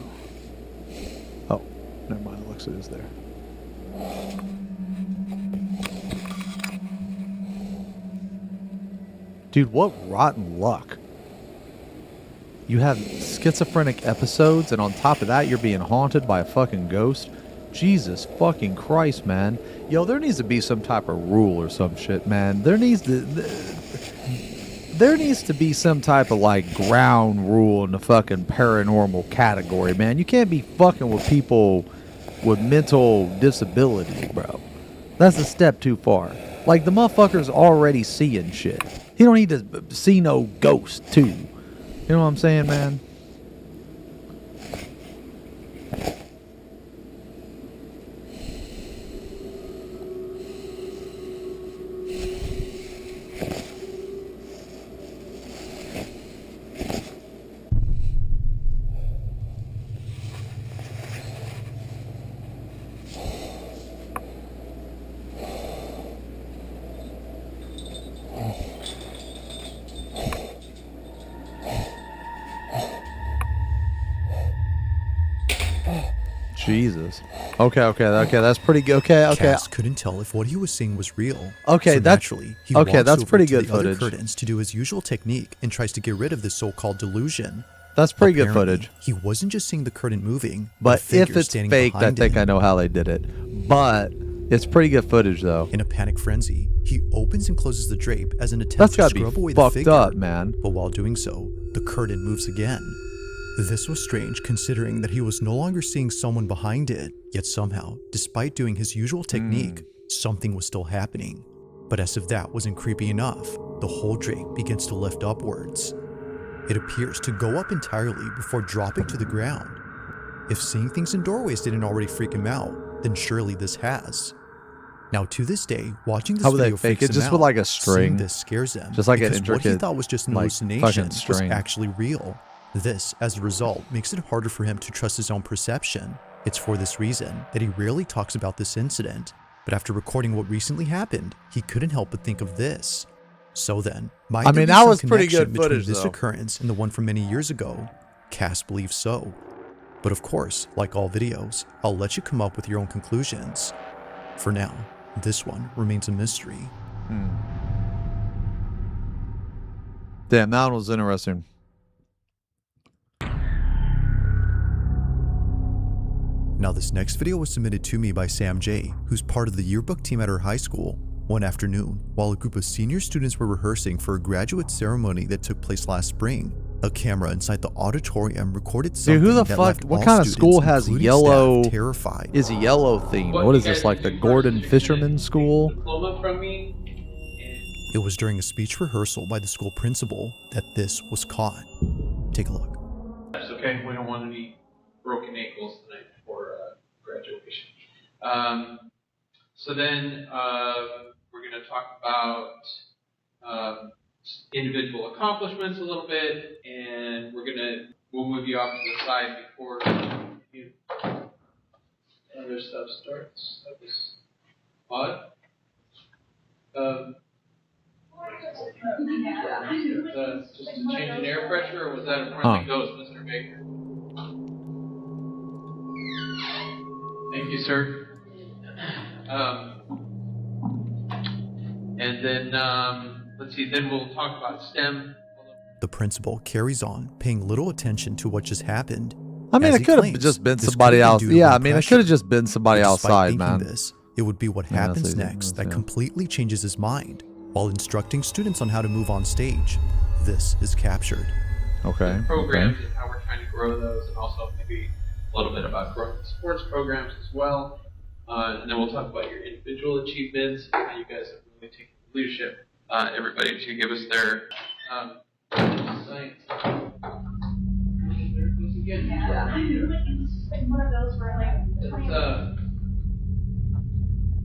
Oh, never mind. Alexa is there. Dude, what rotten luck. You have schizophrenic episodes, and on top of that, you're being haunted by a fucking ghost. Jesus fucking Christ, man. Yo, there needs to be some type of rule or some shit, man. There needs to be some type of, like, ground rule in the fucking paranormal category, man. You can't be fucking with people with mental disabilities, bro. That's a step too far. Like, the motherfucker's already seeing shit. He don't need to see no ghost, too. You know what I'm saying, man? Jesus. Okay, that's pretty good. Okay. Cass couldn't tell if what he was seeing was real. Okay, so that's naturally, he okay. walks That's over pretty to good the other footage. curtains to do his usual technique and tries to get rid of this so-called delusion. That's pretty good Apparently, footage. He wasn't just seeing the curtain moving, But a figure if it's standing faked, I behind think him. I know how they did it. But it's pretty good footage, though. In a panic frenzy, he opens and closes the drape as an attempt That's to gotta be scrub away the fucked figure. up, man. But while doing so, the curtain moves again. This was strange considering that he was no longer seeing someone behind it, yet somehow, despite doing his usual technique, something was still happening. But as if that wasn't creepy enough, the whole drape begins to lift upwards. It appears to go up entirely before dropping to the ground. If seeing things in doorways didn't already freak him out, then surely this has. Now to this day, watching this video fake freaks it just him with out. like a Seeing string? this scares him, Just like an because what he intricate, thought was just an like, hallucination fucking was string. actually real. This, as a result, makes it harder for him to trust his own perception. It's for this reason that he rarely talks about this incident, but after recording what recently happened, he couldn't help but think of this. So then, might there be that some was pretty connection good between footage, this though. occurrence and the one from many years ago? Cass believes so. But of course, like all videos, I'll let you come up with your own conclusions. For now, this one remains a mystery. Damn, that one was interesting. Now this next video was submitted to me by Sam J, who's part of the yearbook team at her high school. One afternoon, while a group of senior students were rehearsing for a graduate ceremony that took place last spring, a camera inside the auditorium recorded something Dude, who the that fuck? left What all kind of students, school has including yellow? staff, terrified. Is a yellow theme? What is this, like the Gordon Fisherman School? Diploma from me. It was during a speech rehearsal by the school principal that this was caught. Take a look. That's okay. We don't want any broken ankles tonight before graduation. So then we're going to talk about individual accomplishments a little bit, and we'll move you off to the side before other stuff starts. That was odd. Just a change in air pressure, or was that a friendly ghost, Mr. Baker? Thank you, sir. And then, let's see, then we'll talk about STEM. The principal carries on, paying little attention to what just happened. I mean, As it he could have claims, just been this somebody could have else. been due to Yeah, blood I mean, it pressure. could have just been somebody But outside, despite man. thinking this, it would be what Yeah, happens that's easy. next that Yeah. completely changes his mind. While instructing students on how to move on stage, this is captured. Okay. Programs and how we're trying to grow those, and also maybe a little bit about growing the sports programs as well. And then we'll talk about your individual achievements, and how you guys have really taken leadership. Everybody to give us their science. There it goes again. One of those for like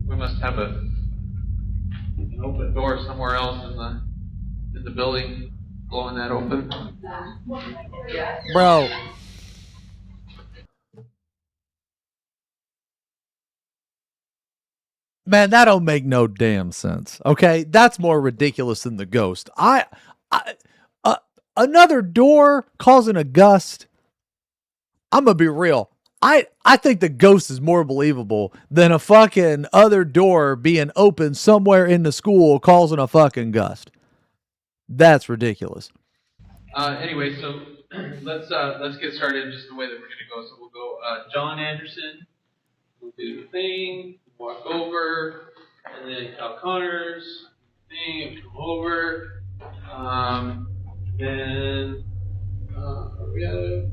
We must have an open door somewhere else in the building, blowing that open. Bro. Man, that don't make no damn sense. Okay, that's more ridiculous than the ghost. Another door causing a gust. I'm gonna be real. I think the ghost is more believable than a fucking other door being open somewhere in the school causing a fucking gust. That's ridiculous. Anyway, so let's get started in just the way that we're gonna go. So we'll go John Anderson. We'll do the thing, walk over, and then Cal Connors, thing, come over. Then are we at a,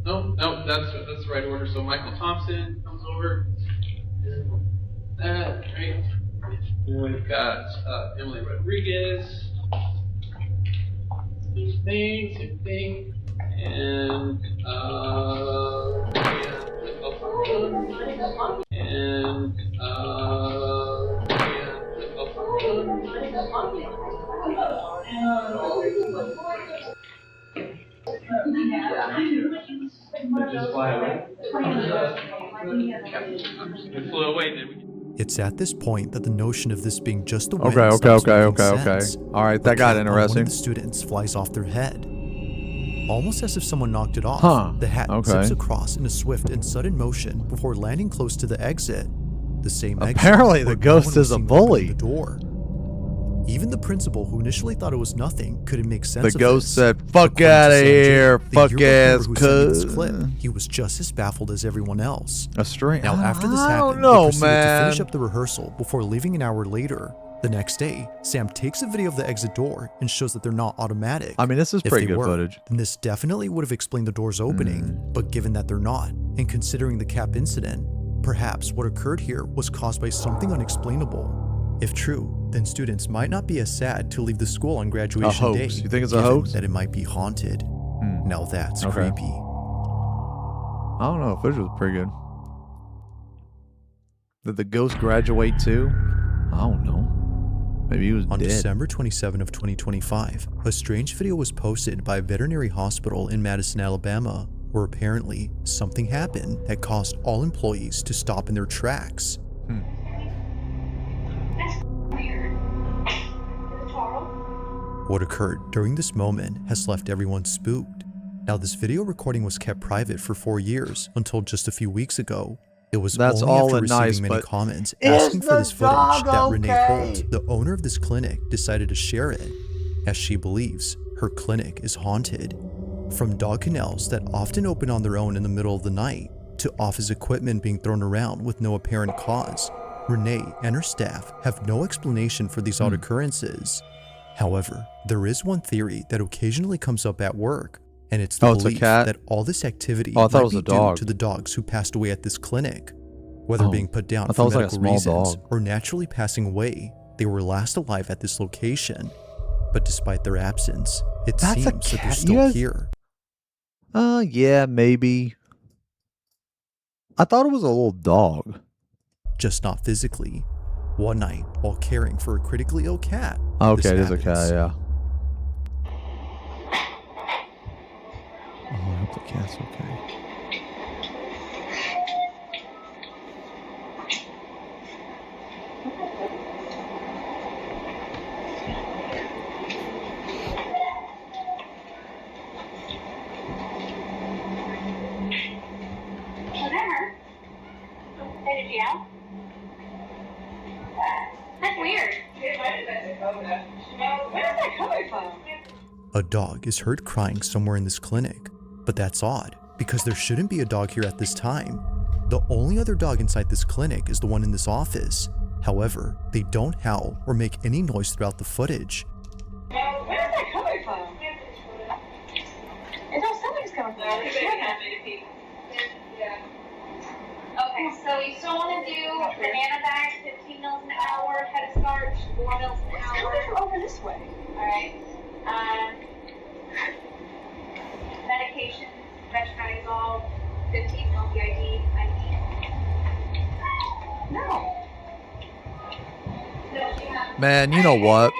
no, that's the right order. So Michael Thompson comes over. That right. Then we've got Emily Rodriguez. Same thing, and just fly away. It flew away, did we? It's at this point that the notion of this being just the wind Okay. stops making sense. All right, that A got cap on interesting. One of the students flies off their head, almost as if someone knocked it off. Huh, The hat okay. zips across in a swift and sudden motion before landing close to the exit. The same exit. Apparently the where ghost no one is was a seen opening bully. The door. Even the principal, who initially thought it was nothing, couldn't make sense The of ghost this. said, "Fuck According to outta Sam J, here, the fuck yearbook ass member who sent me this cuz." clip, he was just as baffled as everyone else. A string. Now, after this I happened, don't know, they proceeded to finish man. up the rehearsal before leaving an hour later. The next day, Sam takes a video of the exit door and shows that they're not automatic. I mean, this is If pretty they good were, footage. then this definitely would have explained the doors opening. But given that they're not, and considering the cap incident, perhaps what occurred here was caused by something unexplainable. If true, then students might not be as sad to leave the school on graduation day. You think it's a given hoax? that it might be haunted. Now that's creepy. I don't know. Footage was pretty good. Did the ghost graduate too? I don't know. Maybe he was On dead. December 27 of 2025, a strange video was posted by a veterinary hospital in Madison, Alabama, where apparently something happened that caused all employees to stop in their tracks. What occurred during this moment has left everyone spooked. Now, this video recording was kept private for 4 years until just a few weeks ago. It was That's only all after receiving nice, many but comments is asking for the this footage dog that Renee okay? Holt, the owner of this clinic, decided to share it, as she believes her clinic is haunted. From dog kennels that often open on their own in the middle of the night, to office equipment being thrown around with no apparent cause, Renee and her staff have no explanation for these odd occurrences. However, there is one theory that occasionally comes up at work, and it's the belief that all this activity might be due to the dogs who passed away at this clinic. Whether being put down for medical reasons or naturally passing away, they were last alive at this location. But despite their absence, it seems that they're still here. Yeah, maybe. I thought it was a little dog. Just not physically. One night, while caring for a critically ill cat. Okay, it is a cat, yeah. Oh, I hope the cat's okay. That's weird. Where is that coming from? A dog is heard crying somewhere in this clinic, but that's odd because there shouldn't be a dog here at this time. The only other dog inside this clinic is the one in this office. However, they don't howl or make any noise throughout the footage. Where is that coming from? It's all something's coming from. Okay, so you still want to do banana bags, 15 mils an hour, head of starch, 4 mils an hour. Over this way. Alright. Medications, veterinizol, 15 mil BID, No. Man, you know what?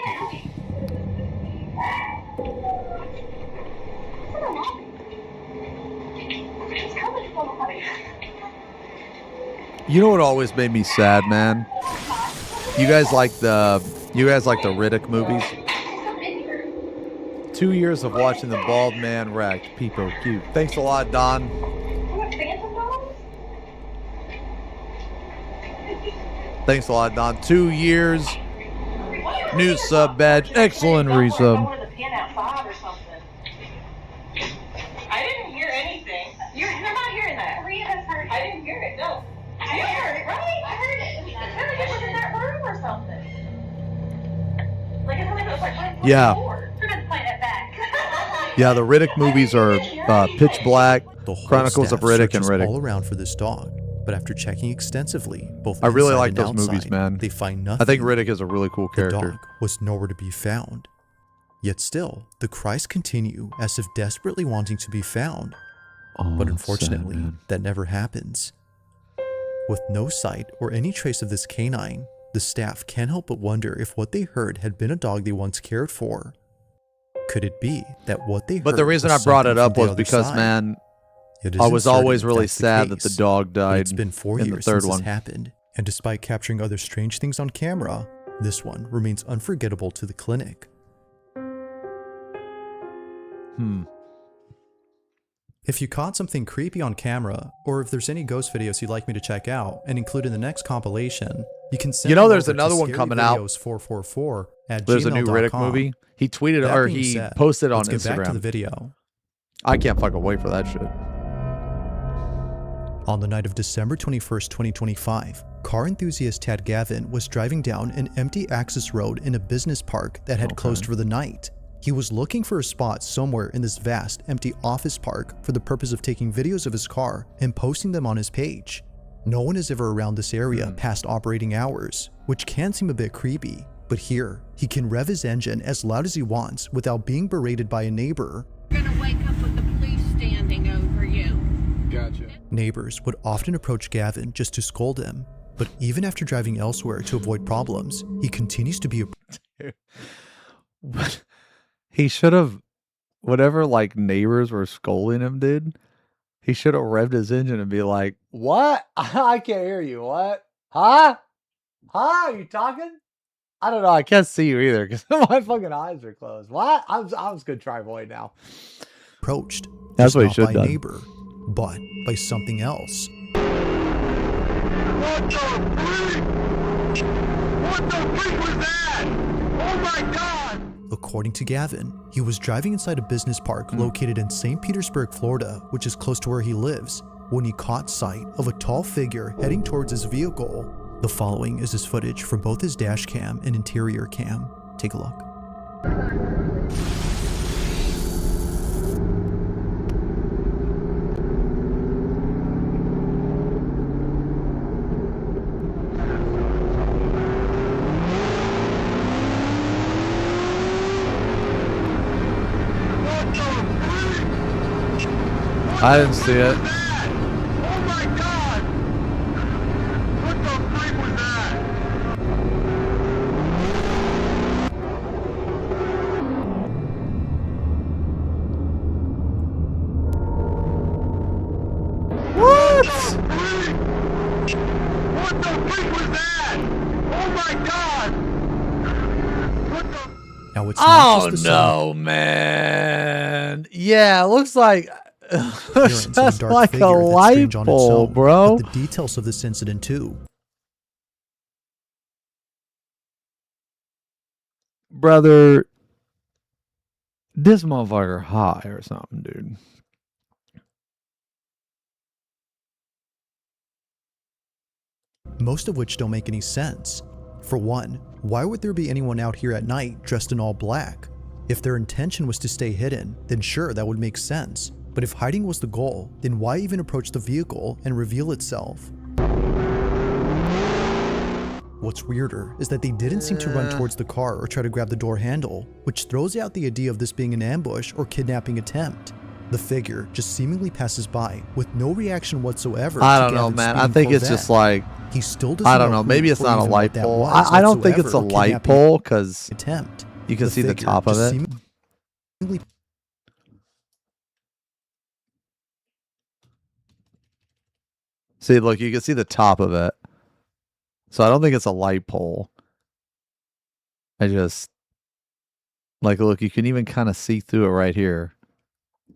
It's coming from honey. You know what always made me sad, man? You guys like the Riddick movies? 2 years of watching the bald man wrecked. People cute. Thanks a lot, Don. Thanks a lot, Don. 2 years. New sub badge. Excellent resub. I didn't hear anything. You're not hearing that. Three of us heard it. I didn't hear it. No. You heard it, right? I heard it. It's like it was in that room or something. Like it's like it was like Yeah. We're gonna play that back. Yeah, the Riddick movies are Pitch Black, The whole Chronicles of staff Riddick, and searches Riddick. all around for this dog, but after checking extensively, both I really inside like and those outside, movies, man. they find nothing. I think Riddick is a really cool The character. dog was nowhere to be found. Yet still, the cries continue as if desperately wanting to be found. But unfortunately, that never happens. With no sight or any trace of this canine, the staff can't help but wonder if what they heard had been a dog they once cared for. Could it be that what they heard But the reason I was brought it something up from the was other because, side? man, It is I was uncertain always if really that's the sad that the case, dog but died it's been 4 in the years third since one. this happened, and despite capturing other strange things on camera, this one remains unforgettable to the clinic. If you caught something creepy on camera, or if there's any ghost videos you'd like me to check out and include in the next compilation, you can send You know, them there's over to another one coming out. scaryvideos444 There's a new Riddick gmail.com. movie. He tweeted That or being he said, posted on let's get back to Instagram. the video. I can't fucking wait for that shit. On the night of December 21st, 2025, car enthusiast Tad Gavin was driving down an empty access road in a business park that had closed for the night. He was looking for a spot somewhere in this vast, empty office park for the purpose of taking videos of his car and posting them on his page. No one is ever around this area past operating hours, which can seem a bit creepy, but here, he can rev his engine as loud as he wants without being berated by a neighbor. You're gonna wake up with the police standing over you. Gotcha. Neighbors would often approach Gavin just to scold him, but even after driving elsewhere to avoid problems, he continues to be a... He should have, whatever like neighbors were scolding him, dude, he should have revved his engine and be like, what? I can't hear you. What? Huh? Huh? Are you talking? I don't know. I can't see you either because my fucking eyes are closed. What? I'm just going to try void now. Approached. That's what he not should by have done. neighbor, but by something else. What the freak? What the freak was that? Oh my god! According to Gavin, he was driving inside a business park located in St. Petersburg, Florida, which is close to where he lives, when he caught sight of a tall figure heading towards his vehicle. The following is his footage from both his dash cam and interior cam. Take a look. I didn't see it. Oh my god! What the freak was that? What? What the freak was that? Oh my god! What the... Now it's not Oh just the no, man. Yeah, it looks like appearance of a that's dark like a figure that's light strange on its bulb, own, bro. but the details of this incident too. Brother, this motherfucker high or something, dude. Most of which don't make any sense. For one, why would there be anyone out here at night dressed in all black? If their intention was to stay hidden, then sure, that would make sense. But if hiding was the goal, then why even approach the vehicle and reveal itself? What's weirder is that they didn't seem to run towards the car or try to grab the door handle, which throws out the idea of this being an ambush or kidnapping attempt. The figure just seemingly passes by with no reaction whatsoever. I don't know, man. I think it's just like, he still doesn't I don't know. who Maybe it's or not a even light what that pole. was I don't think it's a whatsoever, light kidnapping pole because attempt. you can The see the figure top of just it. seemingly See, look, you can see the top of it. So I don't think it's a light pole. I just, like, look, you can even kind of see through it right here.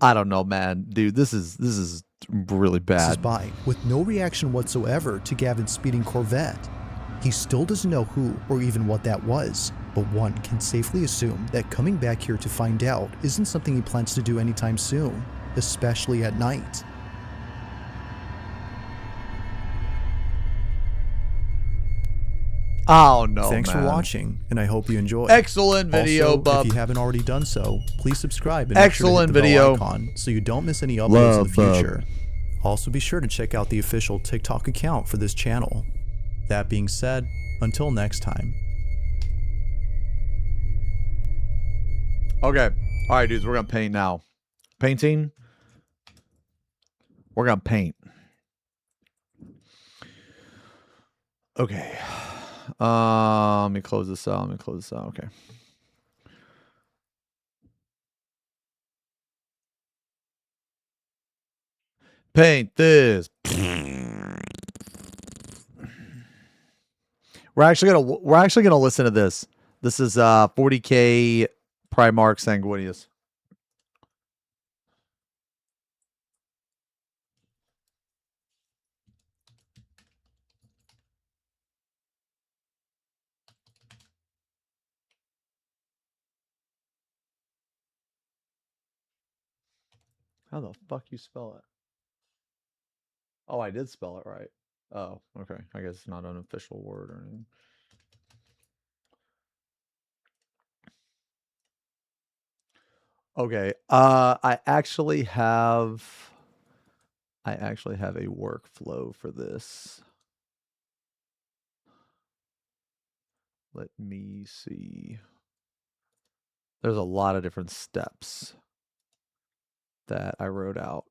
I don't know, man. Dude, this is really bad. By with no reaction whatsoever to Gavin's speeding Corvette. He still doesn't know who or even what that was, but one can safely assume that coming back here to find out isn't something he plans to do anytime soon, especially at night. Oh no, Thanks man. for watching, and I hope you enjoyed. Excellent video, also, bub. if you haven't already done so, please subscribe and make sure to Excellent hit the video. bell icon so you don't miss any uploads Love, in the future. Also be sure to check out the official TikTok account for this channel. That being said, until next time. Okay. All right, dudes, we're going to paint now. Painting. We're going to paint. Okay. Let me close this out. Okay. Paint this. We're actually gonna listen to this. This is 40K Primarch Sanguinius. How the fuck you spell it? Oh, I did spell it right. Oh, okay. I guess it's not an official word or anything. Okay. I actually have I actually have a workflow for this. Let me see. There's a lot of different steps that I wrote out.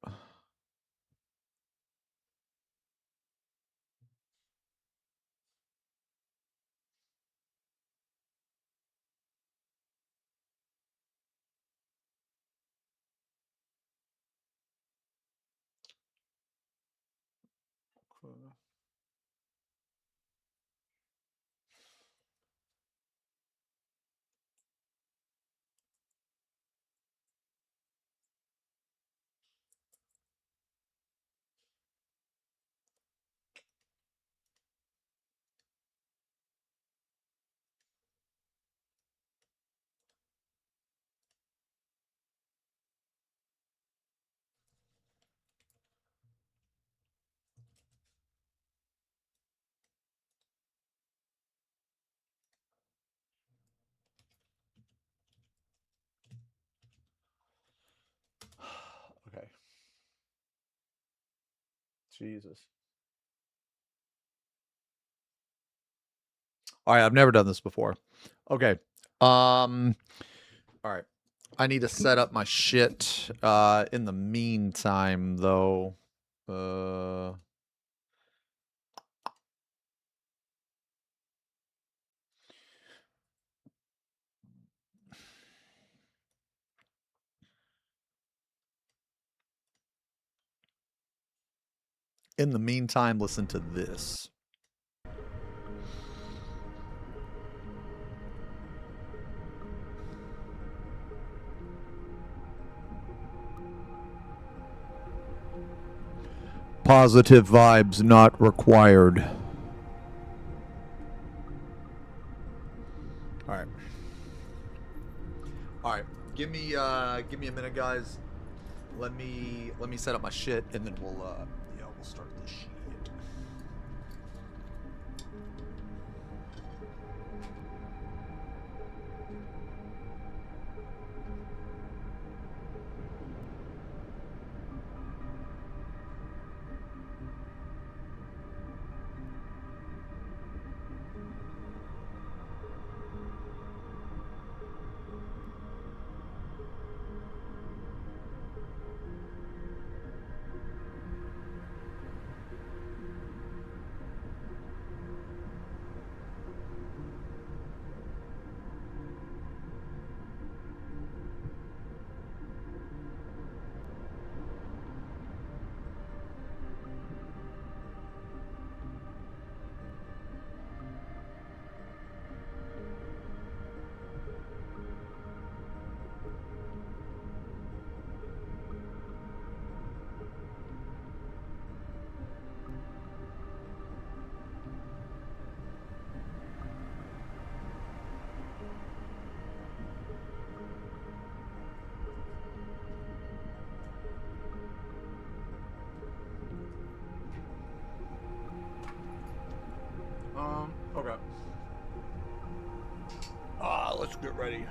Okay. Jesus. All right, I've never done this before. Okay. All right. I need to set up my shit in the meantime though. In the meantime, listen to this. Positive vibes not required. All right. All right. Give me a minute, guys. Let me set up my shit, and then we'll start this shit. Okay. Let's get ready.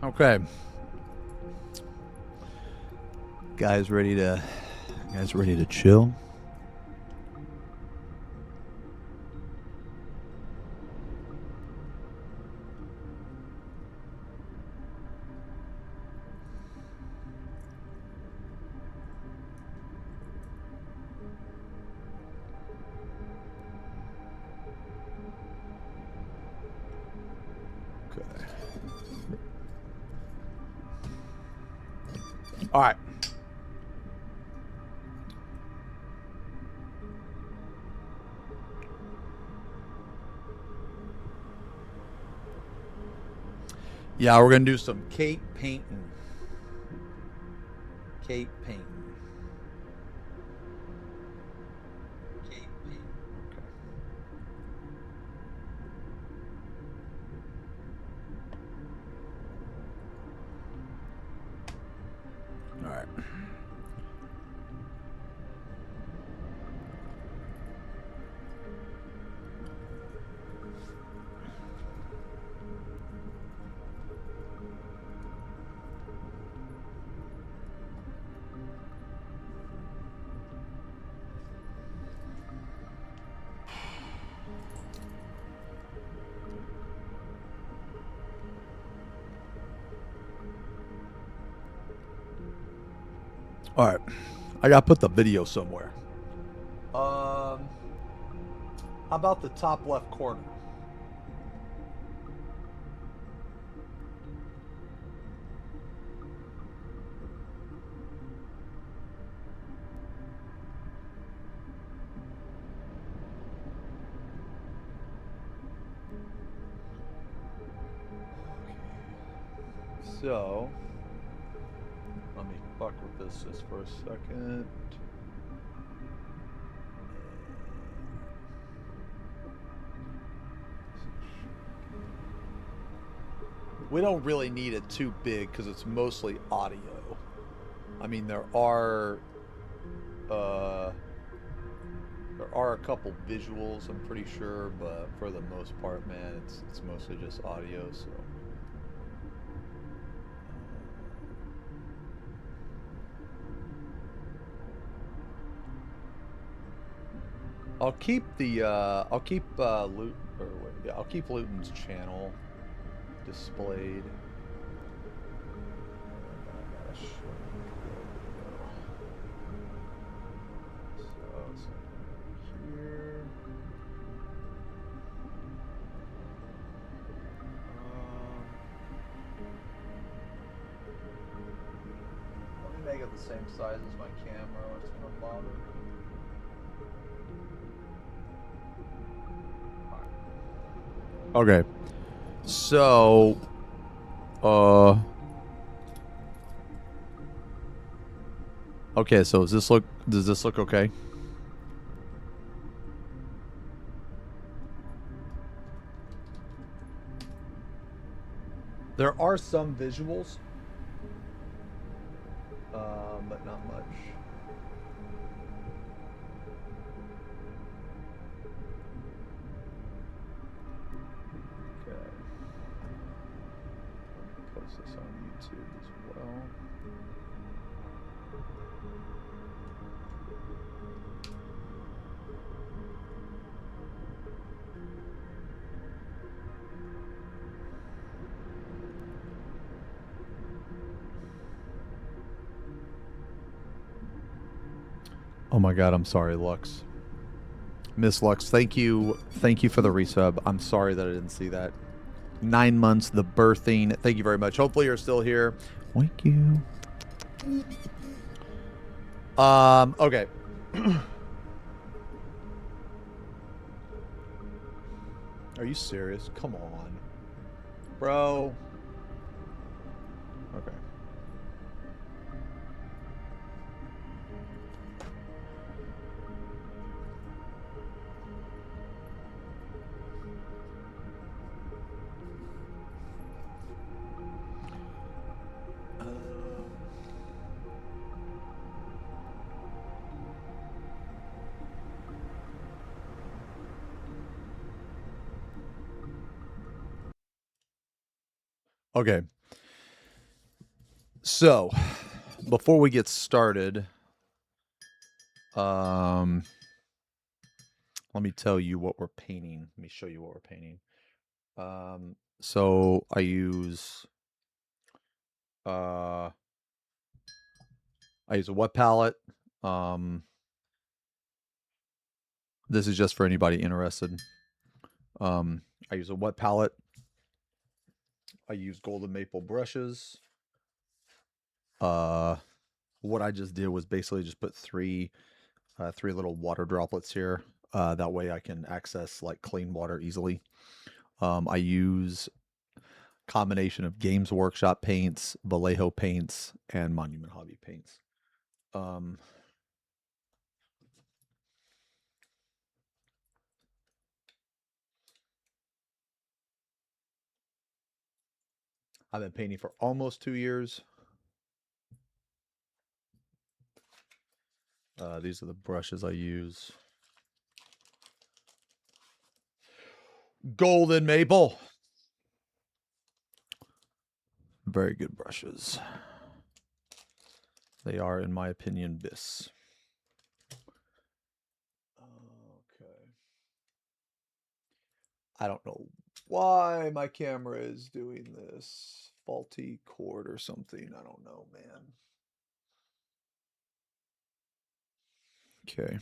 Okay. Guys ready to chill? Okay. All right. Yeah, we're gonna do some cake painting. Cake painting. Cake painting. Okay. All right. All right. I gotta put the video somewhere. How about the top left corner? So, let me fuck with this just for a second. We don't really need it too big because it's mostly audio. I mean, there are a couple visuals, I'm pretty sure, but for the most part, man, it's mostly just audio. So. I'll keep Luton's channel displayed. Here. Let me make it the same size as my camera. It's gonna bother. Okay. So, okay, so does this look okay? There are some visuals, but not much. Okay. Post this on YouTube as well. Oh my God, I'm sorry, Lux. Miss Lux, thank you for the resub. I'm sorry that I didn't see that. 9 months, the birthing. Thank you very much. Hopefully you're still here. Thank you. Okay. Are you serious? Come on. Bro. Okay. Okay. So, before we get started, let me tell you what we're painting. Let me show you what we're painting. So I use a wet palette. This is just for anybody interested. I use a wet palette. I use golden maple brushes. What I just did was basically just put three little water droplets here. That way I can access like clean water easily. I use combination of Games Workshop paints, Vallejo paints, and Monument Hobby paints. I've been painting for almost 2 years. These are the brushes I use. Golden maple. Very good brushes. They are, in my opinion, bis. Okay. I don't know why my camera is doing this. Faulty cord or something. I don't know, man. Okay.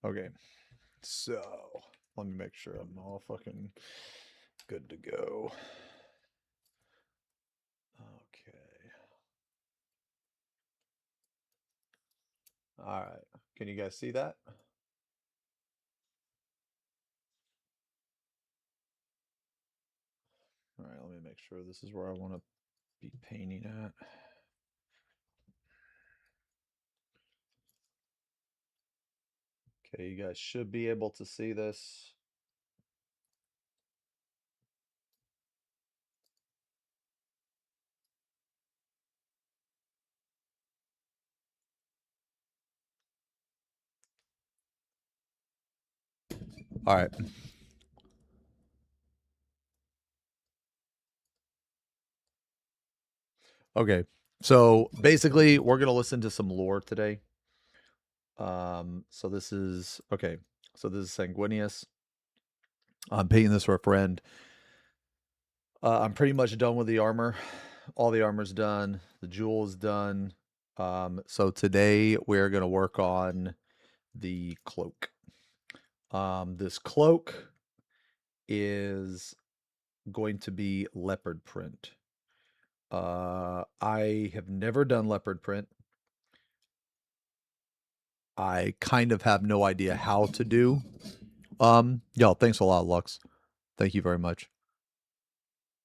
Okay. So, let me make sure I'm all fucking good to go. Okay. All right. Can you guys see that? All right, let me make sure this is where I want to be painting at. Okay, you guys should be able to see this. All right. Okay. So basically, we're going to listen to some lore today. So this is okay. So this is Sanguinius. I'm painting this for a friend. I'm pretty much done with the armor. All the armor's done. The jewel is done. So today we're going to work on the cloak. This cloak is going to be leopard print. I have never done leopard print. I kind of have no idea how to do. Yo, thanks a lot, Lux. Thank you very much.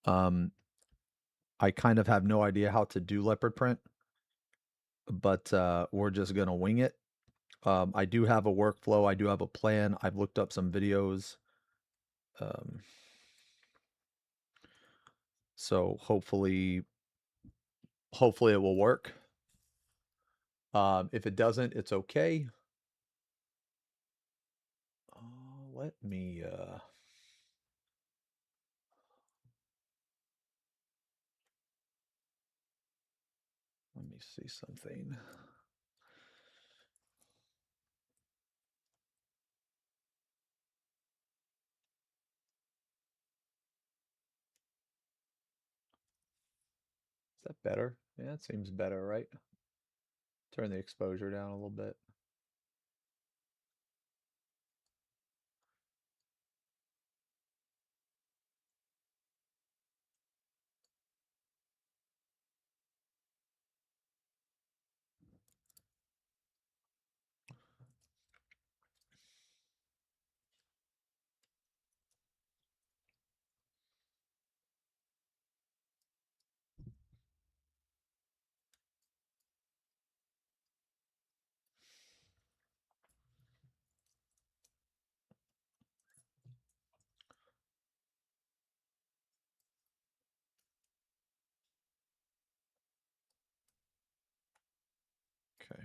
I kind of have no idea how to do leopard print, but we're just gonna wing it. I do have a workflow. I do have a plan. I've looked up some videos. So hopefully it will work. If it doesn't, it's okay. Let me see something. Is that better? Yeah, it seems better, right? Turn the exposure down a little bit. Okay.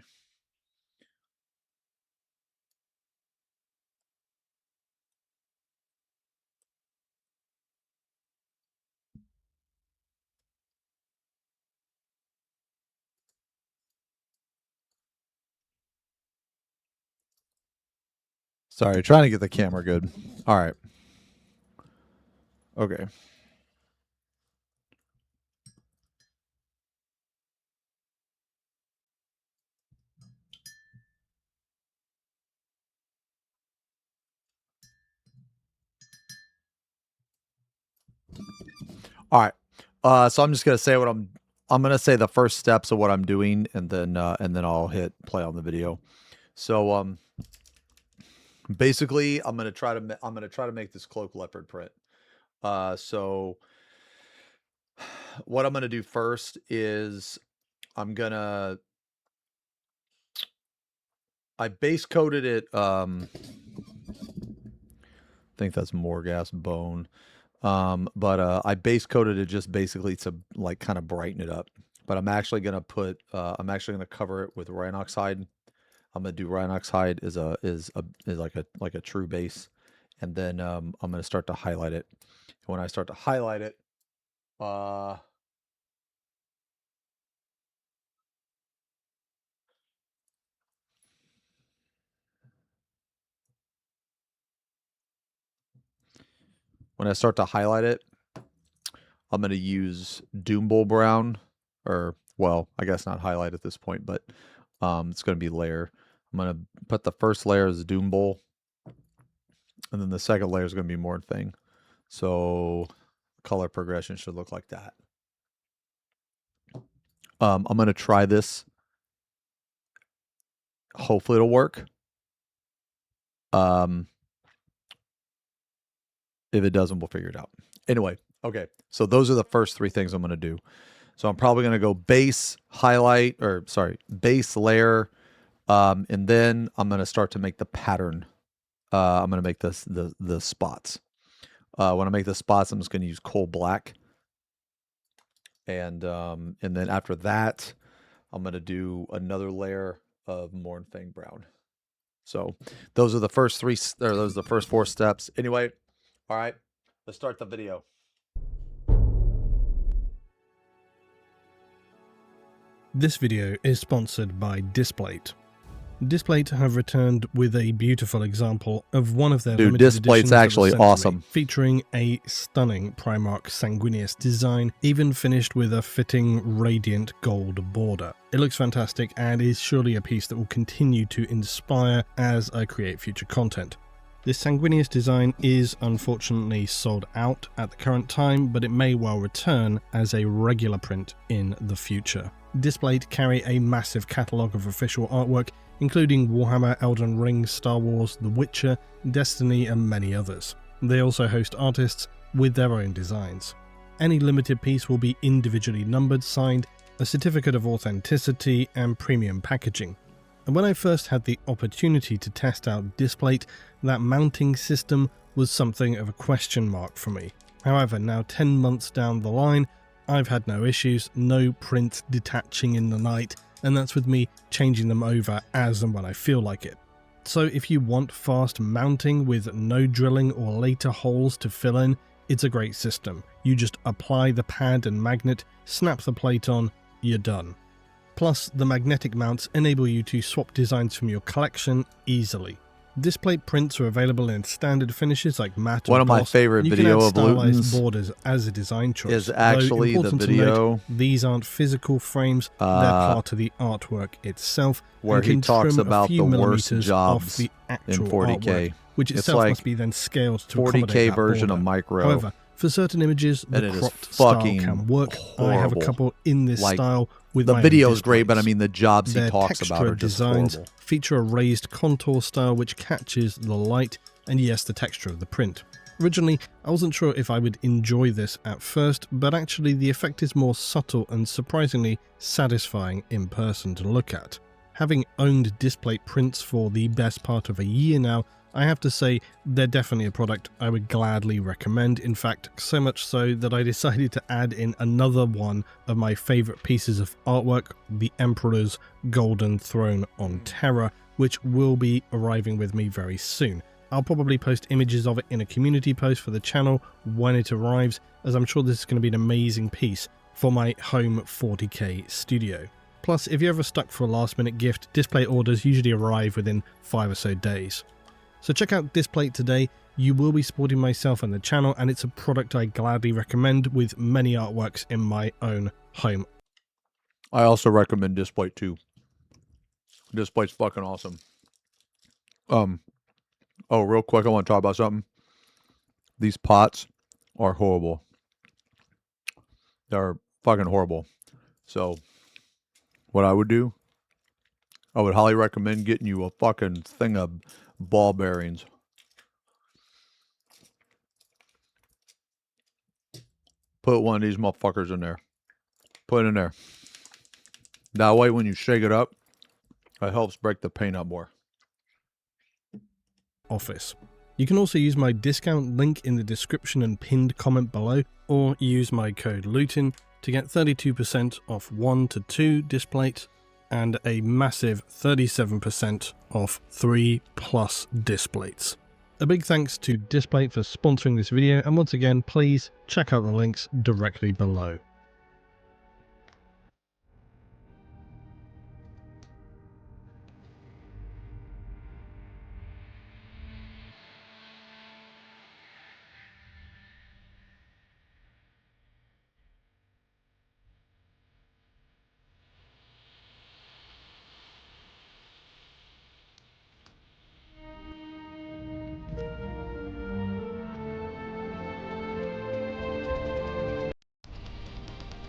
Sorry, trying to get the camera good. All right. Okay. All right. So I'm just gonna say what I'm gonna say the first steps of what I'm doing, and then I'll hit play on the video. So basically I'm gonna try to make this cloak leopard print. So what I'm gonna do first is I base coated it. I think that's Morghast bone. But I base coated it just basically to like kind of brighten it up. But I'm actually gonna cover it with Rhinox hide. I'm gonna do Rhinox hide is like a true base, and then I'm gonna start to highlight it. When I start to highlight it, I'm going to use Doombull Brown, or, well, I guess not highlight at this point, but it's going to be layer. I'm going to put the first layer as Doombull, and then the second layer is going to be Mornfang. So color progression should look like that. I'm going to try this. Hopefully it'll work. If it doesn't, we'll figure it out. Anyway, okay. So those are the first three things I'm going to do. So I'm probably going to go base, highlight, or sorry, base, layer, and then I'm going to start to make the pattern. I'm going to make the spots. When I make the spots, I'm just going to use coal black. And then after that, I'm going to do another layer of Mornfang brown. So those are the first those are the first 4 steps. Anyway, all right, let's start the video. This video is sponsored by Displate. Displate have returned with a beautiful example of one of their limited Displate's editions actually of a century, awesome, featuring a stunning Primarch Sanguinius design, even finished with a fitting radiant gold border. It looks fantastic and is surely a piece that will continue to inspire as I create future content. This Sanguinius design is unfortunately sold out at the current time, but it may well return as a regular print in the future. Displate carry a massive catalogue of official artwork, including Warhammer, Elden Ring, Star Wars, The Witcher, Destiny, and many others. They also host artists with their own designs. Any limited piece will be individually numbered, signed, a certificate of authenticity, and premium packaging. And when I first had the opportunity to test out Displate, that mounting system was something of a question mark for me. However, now 10 months down the line, I've had no issues, no prints detaching in the night, and that's with me changing them over as and when I feel like it. So if you want fast mounting with no drilling or later holes to fill in, it's a great system. You just apply the pad and magnet, snap the plate on, you're done. Plus, the magnetic mounts enable you to swap designs from your collection easily. Displate prints are available in standard finishes like matte or One of my favorite video of Luton's borders as a design choice. Is actually the video. These aren't physical frames; they're part of the artwork itself, where and he can talks trim about a few the worst millimeters jobs off the actual in 40K, artwork, which it's itself like must be then scaled to 40K accommodate that version border. of micro. However, for certain images, the and it cropped is style fucking can work. horrible. I have a couple in this Like, style with the my own video is great, displays. but I mean the jobs he Their talks about are textured just designs horrible. feature a raised contour style which catches the light and yes, the texture of the print. Originally, I wasn't sure if I would enjoy this at first, but actually the effect is more subtle and surprisingly satisfying in person to look at. Having owned Displate prints for the best part of a year now, I have to say they're definitely a product I would gladly recommend. In fact, so much so that I decided to add in another one of my favourite pieces of artwork, the Emperor's Golden Throne on Terra, which will be arriving with me very soon. I'll probably post images of it in a community post for the channel when it arrives, as I'm sure this is going to be an amazing piece for my home 40k studio. Plus, if you're ever stuck for a last minute gift, display orders usually arrive within 5 or so days. So check out Displate today. You will be supporting myself and the channel, and it's a product I gladly recommend with many artworks in my own home. I also recommend Displate too. Displate's fucking awesome. Oh, real quick, I want to talk about something. These pots are horrible. They're fucking horrible. So, what I would do, I would highly recommend getting you a fucking thing of ball bearings. Put one of these motherfuckers in there. Put it in there. That way when you shake it up, it helps break the paint up more. Office. You can also use my discount link in the description and pinned comment below, or use my code LUTIN to get 32% off 1 to 2 Displates and a massive 37% off 3+ Displates. A big thanks to Displate for sponsoring this video, and once again, please check out the links directly below.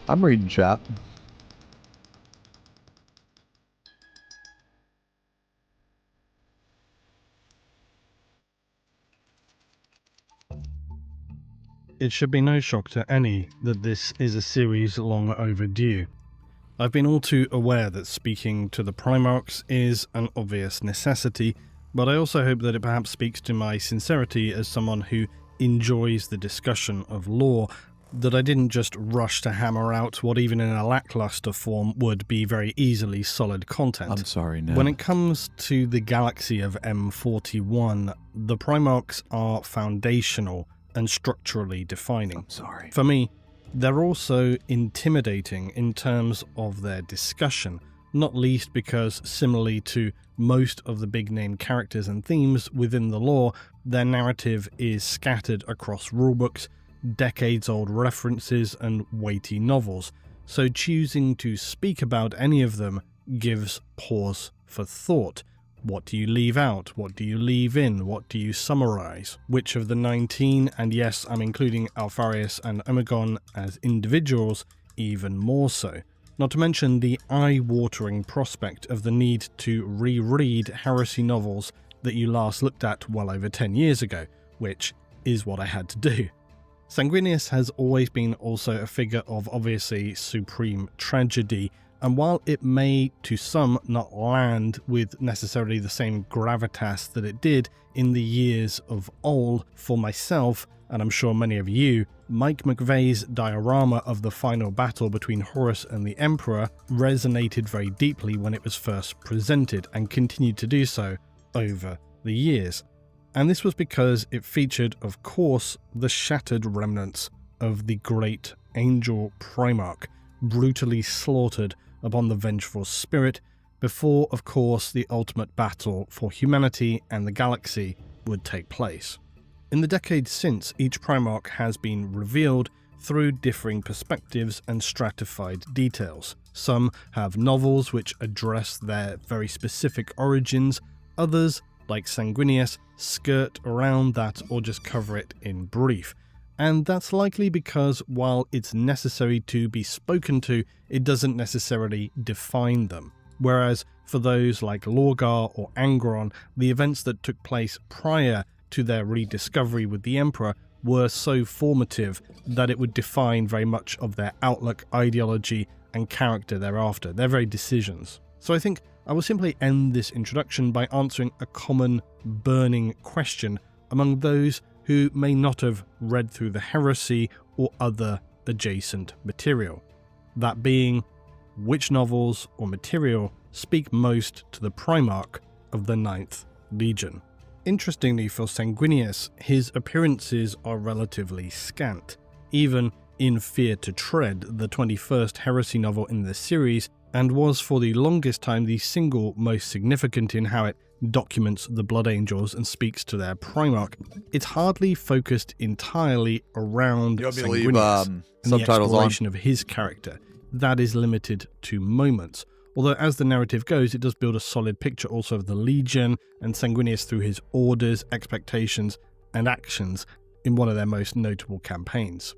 I'm reading chat. It should be no shock to any that this is a series long overdue. I've been all too aware that speaking to the Primarchs is an obvious necessity, but I also hope that it perhaps speaks to my sincerity as someone who enjoys the discussion of lore, that I didn't just rush to hammer out what even in a lackluster form would be very easily solid content. I'm sorry, Ned. When it comes to the galaxy of M41, the Primarchs are foundational and structurally defining. I'm sorry. For me, they're also intimidating in terms of their discussion, not least because, similarly to most of the big name characters and themes within the lore, their narrative is scattered across rulebooks, decades-old references, and weighty novels, so choosing to speak about any of them gives pause for thought. What do you leave out? What do you leave in? What do you summarize? Which of the 19, and yes, I'm including Alpharius and Omegon as individuals, even more so. Not to mention the eye-watering prospect of the need to reread heresy novels that you last looked at well over 10 years ago, which is what I had to do. Sanguinius has always been also a figure of obviously supreme tragedy, and while it may to some not land with necessarily the same gravitas that it did in the years of old, for myself, and I'm sure many of you, Mike McVeigh's diorama of the final battle between Horus and the Emperor resonated very deeply when it was first presented, and continued to do so over the years. And this was because it featured, of course, the shattered remnants of the great Angel Primarch, brutally slaughtered upon the vengeful spirit, before, of course, the ultimate battle for humanity and the galaxy would take place. In the decades since, each Primarch has been revealed through differing perspectives and stratified details. Some have novels which address their very specific origins, others, like Sanguinius, skirt around that or just cover it in brief. And that's likely because while it's necessary to be spoken to, it doesn't necessarily define them. Whereas for those like Lorgar or Angron, the events that took place prior to their rediscovery with the Emperor were so formative that it would define very much of their outlook, ideology, and character thereafter, their very decisions. So I think I will simply end this introduction by answering a common burning question among those who may not have read through the Heresy or other adjacent material. That being, which novels or material speak most to the Primarch of the 9th Legion? Interestingly for Sanguinius, his appearances are relatively scant. Even in Fear to Tread, the 21st Heresy novel in the series, and was for the longest time the single most significant in how it documents the Blood Angels and speaks to their Primarch, it's hardly focused entirely around Sanguinius and the exploration of his character. That is limited to moments. Although as the narrative goes, it does build a solid picture also of the Legion and Sanguinius through his orders, expectations, and actions in one of their most notable campaigns.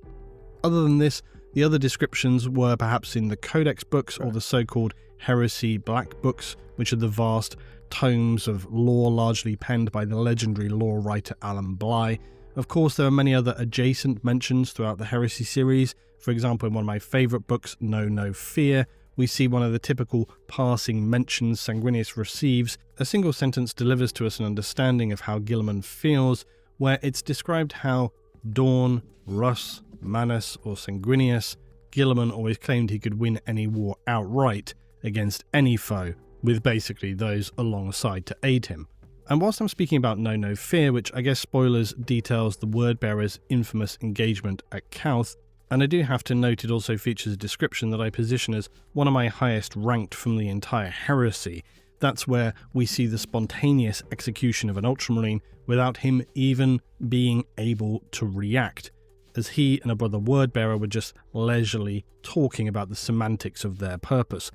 Other than this, the other descriptions were perhaps in the Codex books or the so-called Heresy Black books, which are the vast tomes of lore largely penned by the legendary lore writer Alan Bligh. Of course, there are many other adjacent mentions throughout the Heresy series. For example, in one of my favourite books, Know No Fear, we see one of the typical passing mentions Sanguinius receives. A single sentence delivers to us an understanding of how Guilliman feels, where it's described how Dawn, Russ, Manus, or Sanguinius, Guilliman always claimed he could win any war outright against any foe, with basically those alongside to aid him. And whilst I'm speaking about Know No Fear, which I guess spoilers details the Wordbearer's infamous engagement at Calth, and I do have to note it also features a description that I position as one of my highest ranked from the entire Heresy. That's where we see the spontaneous execution of an Ultramarine without him even being able to react, as he and a brother Wordbearer were just leisurely talking about the semantics of their purpose.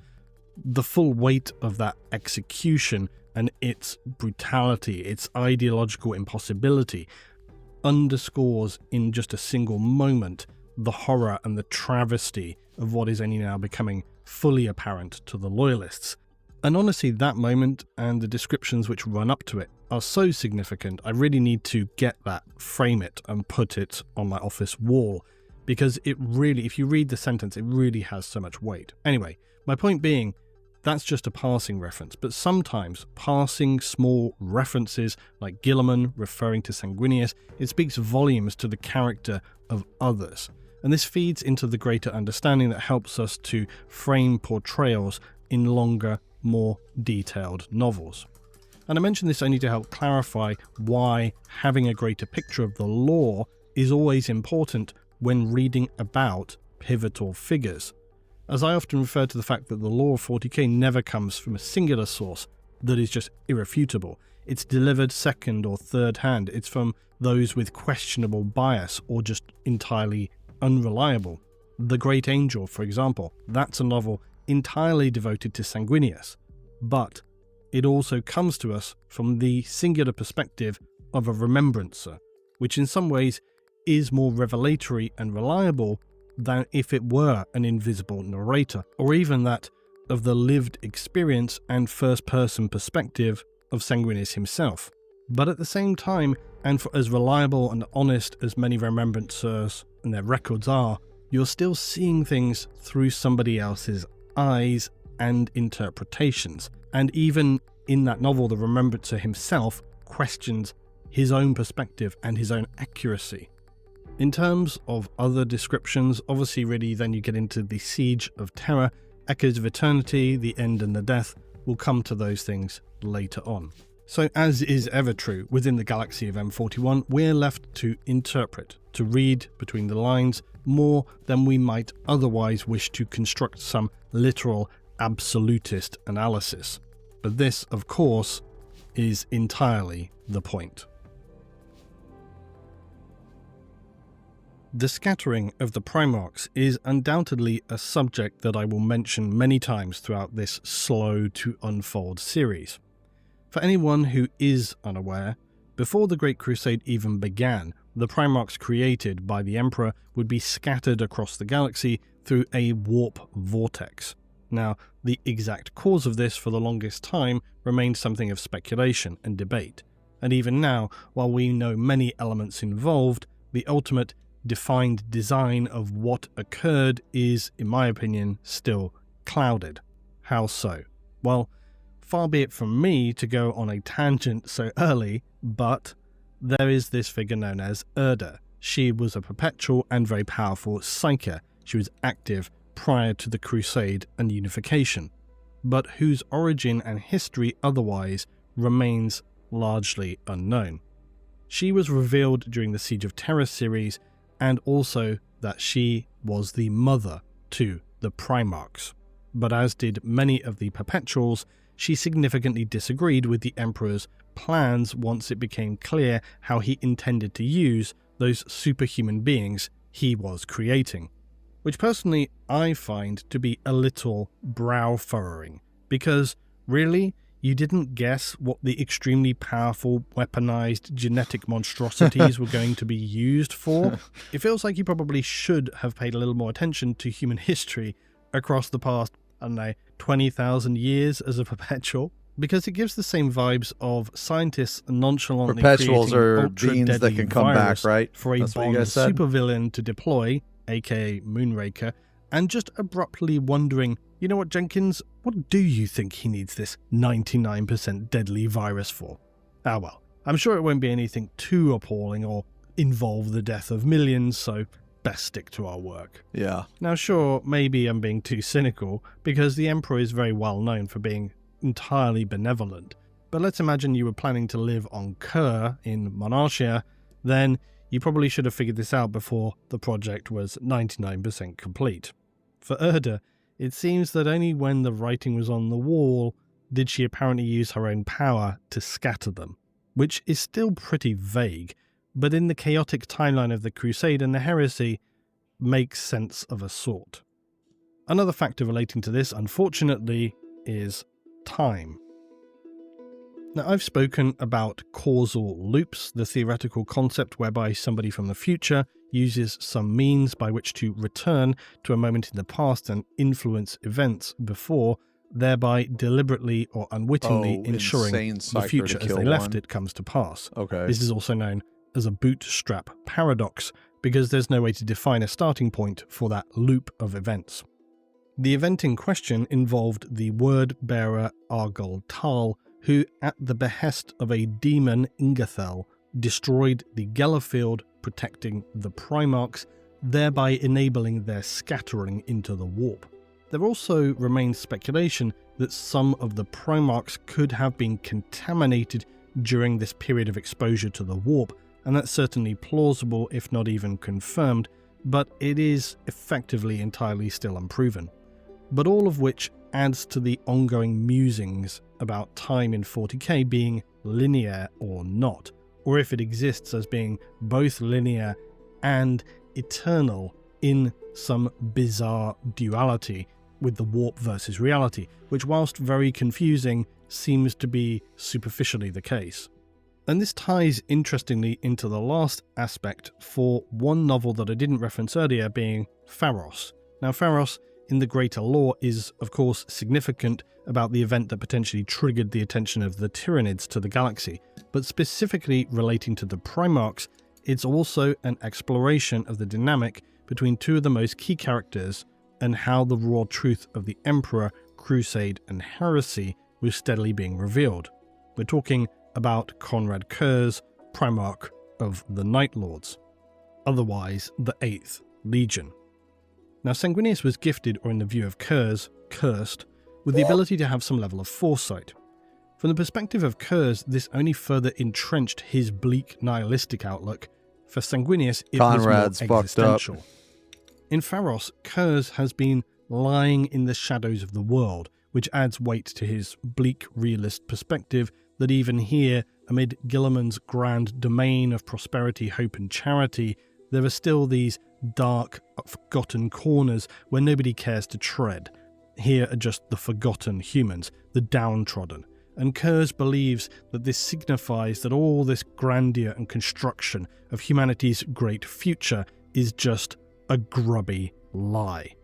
The full weight of that execution and its brutality, its ideological impossibility, underscores in just a single moment the horror and the travesty of what is only now becoming fully apparent to the Loyalists. And honestly, that moment and the descriptions which run up to it are so significant, I really need to get that, frame it, and put it on my office wall, because it really, if you read the sentence, it really has so much weight. Anyway, my point being, that's just a passing reference, but sometimes passing small references like Guilliman referring to Sanguinius, it speaks volumes to the character of others. And this feeds into the greater understanding that helps us to frame portrayals in longer, more detailed novels. And I mention this only to help clarify why having a greater picture of the lore is always important when reading about pivotal figures, as I often refer to the fact that the lore of 40k never comes from a singular source that is just irrefutable. It's delivered second or third hand. It's from those with questionable bias or just entirely unreliable. The Great Angel, for example, that's a novel entirely devoted to Sanguinius, but it also comes to us from the singular perspective of a remembrancer, which in some ways is more revelatory and reliable than if it were an invisible narrator, or even that of the lived experience and first-person perspective of Sanguinius himself. But at the same time, and for as reliable and honest as many remembrancers and their records are, you're still seeing things through somebody else's eyes and interpretations. And even in that novel, the remembrancer himself questions his own perspective and his own accuracy. In terms of other descriptions, obviously really then you get into the Siege of Terror, Echoes of Eternity, The End and the Death. We'll come to those things later on. So as is ever true within the galaxy of M41, we're left to interpret, to read between the lines more than we might otherwise wish to construct some literal absolutist analysis. But this, of course, is entirely the point. The scattering of the Primarchs is undoubtedly a subject that I will mention many times throughout this slow-to-unfold series. For anyone who is unaware, before the Great Crusade even began, the Primarchs created by the Emperor would be scattered across the galaxy through a warp vortex. Now, the exact cause of this for the longest time remained something of speculation and debate, and even now, while we know many elements involved, the ultimate defined design of what occurred is, in my opinion, still clouded. How so? Well, far be it from me to go on a tangent so early, but there is this figure known as Erda. She was a perpetual and very powerful psyker. She was active prior to the Crusade and unification, but whose origin and history otherwise remains largely unknown. She was revealed during the Siege of Terra series, and also that she was the mother to the Primarchs. But as did many of the Perpetuals, she significantly disagreed with the Emperor's plans once it became clear how he intended to use those superhuman beings he was creating, which personally I find to be a little brow-furrowing, because really, you didn't guess what the extremely powerful, weaponized genetic monstrosities were going to be used for? It feels like you probably should have paid a little more attention to human history across the past, 20,000 years as a perpetual, because it gives the same vibes of scientists nonchalantly Perpetuals are ultra beings that can come back, right? For a That's what you Bond guys said? supervillain to deploy, aka Moonraker, and just abruptly wondering, you know what, Jenkins, what do you think he needs this 99% deadly virus for? Ah well, I'm sure it won't be anything too appalling or involve the death of millions, so best stick to our work. Yeah. Now sure, maybe I'm being too cynical, because the Emperor is very well known for being entirely benevolent, but let's imagine you were planning to live on Kerr in Monarchia, then you probably should have figured this out before the project was 99% complete. For Erda, it seems that only when the writing was on the wall did she apparently use her own power to scatter them, which is still pretty vague, but in the chaotic timeline of the Crusade and the Heresy, makes sense of a sort. Another factor relating to this, unfortunately, is time. Now, I've spoken about causal loops, the theoretical concept whereby somebody from the future uses some means by which to return to a moment in the past and influence events before, thereby deliberately or unwittingly ensuring the future as they left it comes to pass. Okay. This is also known as a bootstrap paradox, because there's no way to define a starting point for that loop of events. The event in question involved the word-bearer Argol Tal, who, at the behest of a demon Ingathel, destroyed the Gellerfield, protecting the Primarchs, thereby enabling their scattering into the warp. There also remains speculation that some of the Primarchs could have been contaminated during this period of exposure to the warp, and that's certainly plausible if not even confirmed, but it is effectively entirely still unproven. But all of which adds to the ongoing musings about time in 40k being linear or not, or if it exists as being both linear and eternal in some bizarre duality with the warp versus reality, which whilst very confusing seems to be superficially the case. And this ties interestingly into the last aspect for one novel that I didn't reference earlier, being Pharos. Now Pharos in the greater lore is of course significant about the event that potentially triggered the attention of the Tyranids to the galaxy, but specifically relating to the Primarchs, it's also an exploration of the dynamic between two of the most key characters and how the raw truth of the Emperor, Crusade and Heresy was steadily being revealed. We're talking about Conrad Kurz, Primarch of the Night Lords, otherwise the 8th Legion. Now Sanguinius was gifted, or in the view of Kurz, cursed, with the ability to have some level of foresight. From the perspective of Kurz, this only further entrenched his bleak nihilistic outlook. For Sanguinius, it Conrad's was more fucked up. existential. In Pharos, Kurz has been lying in the shadows of the world, which adds weight to his bleak realist perspective that even here, amid Gilliman's grand domain of prosperity, hope and charity, there are still these dark, forgotten corners where nobody cares to tread. Here are just the forgotten humans, the downtrodden. And Kurz believes that this signifies that all this grandeur and construction of humanity's great future is just a grubby lie.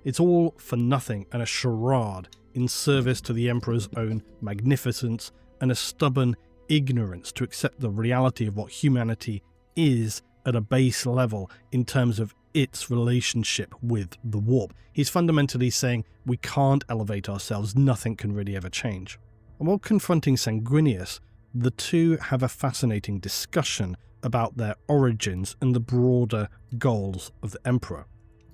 It's all for nothing and a charade in service to the Emperor's own magnificence and a stubborn ignorance to accept the reality of what humanity is at a base level in terms of its relationship with the warp. He's fundamentally saying we can't elevate ourselves, nothing can really ever change. And while confronting Sanguinius, the two have a fascinating discussion about their origins and the broader goals of the Emperor.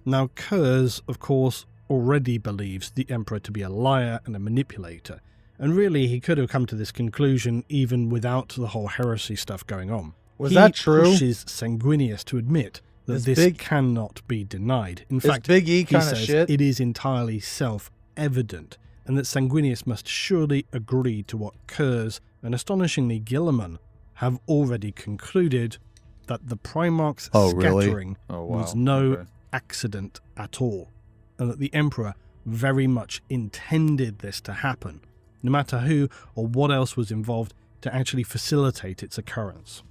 Now, Kurz, of course, already believes the Emperor to be a liar and a manipulator, and really he could have come to this conclusion even without the whole heresy stuff going on. Was that true? He pushes Sanguinius to admit that this cannot be denied. In fact, Big E he kind of says shit. it is entirely self-evident, and that Sanguinius must surely agree to what Kurz and astonishingly Guilliman have already concluded, that the Primarch's scattering was no accident at all, and that the Emperor very much intended this to happen, no matter who or what else was involved to actually facilitate its occurrence.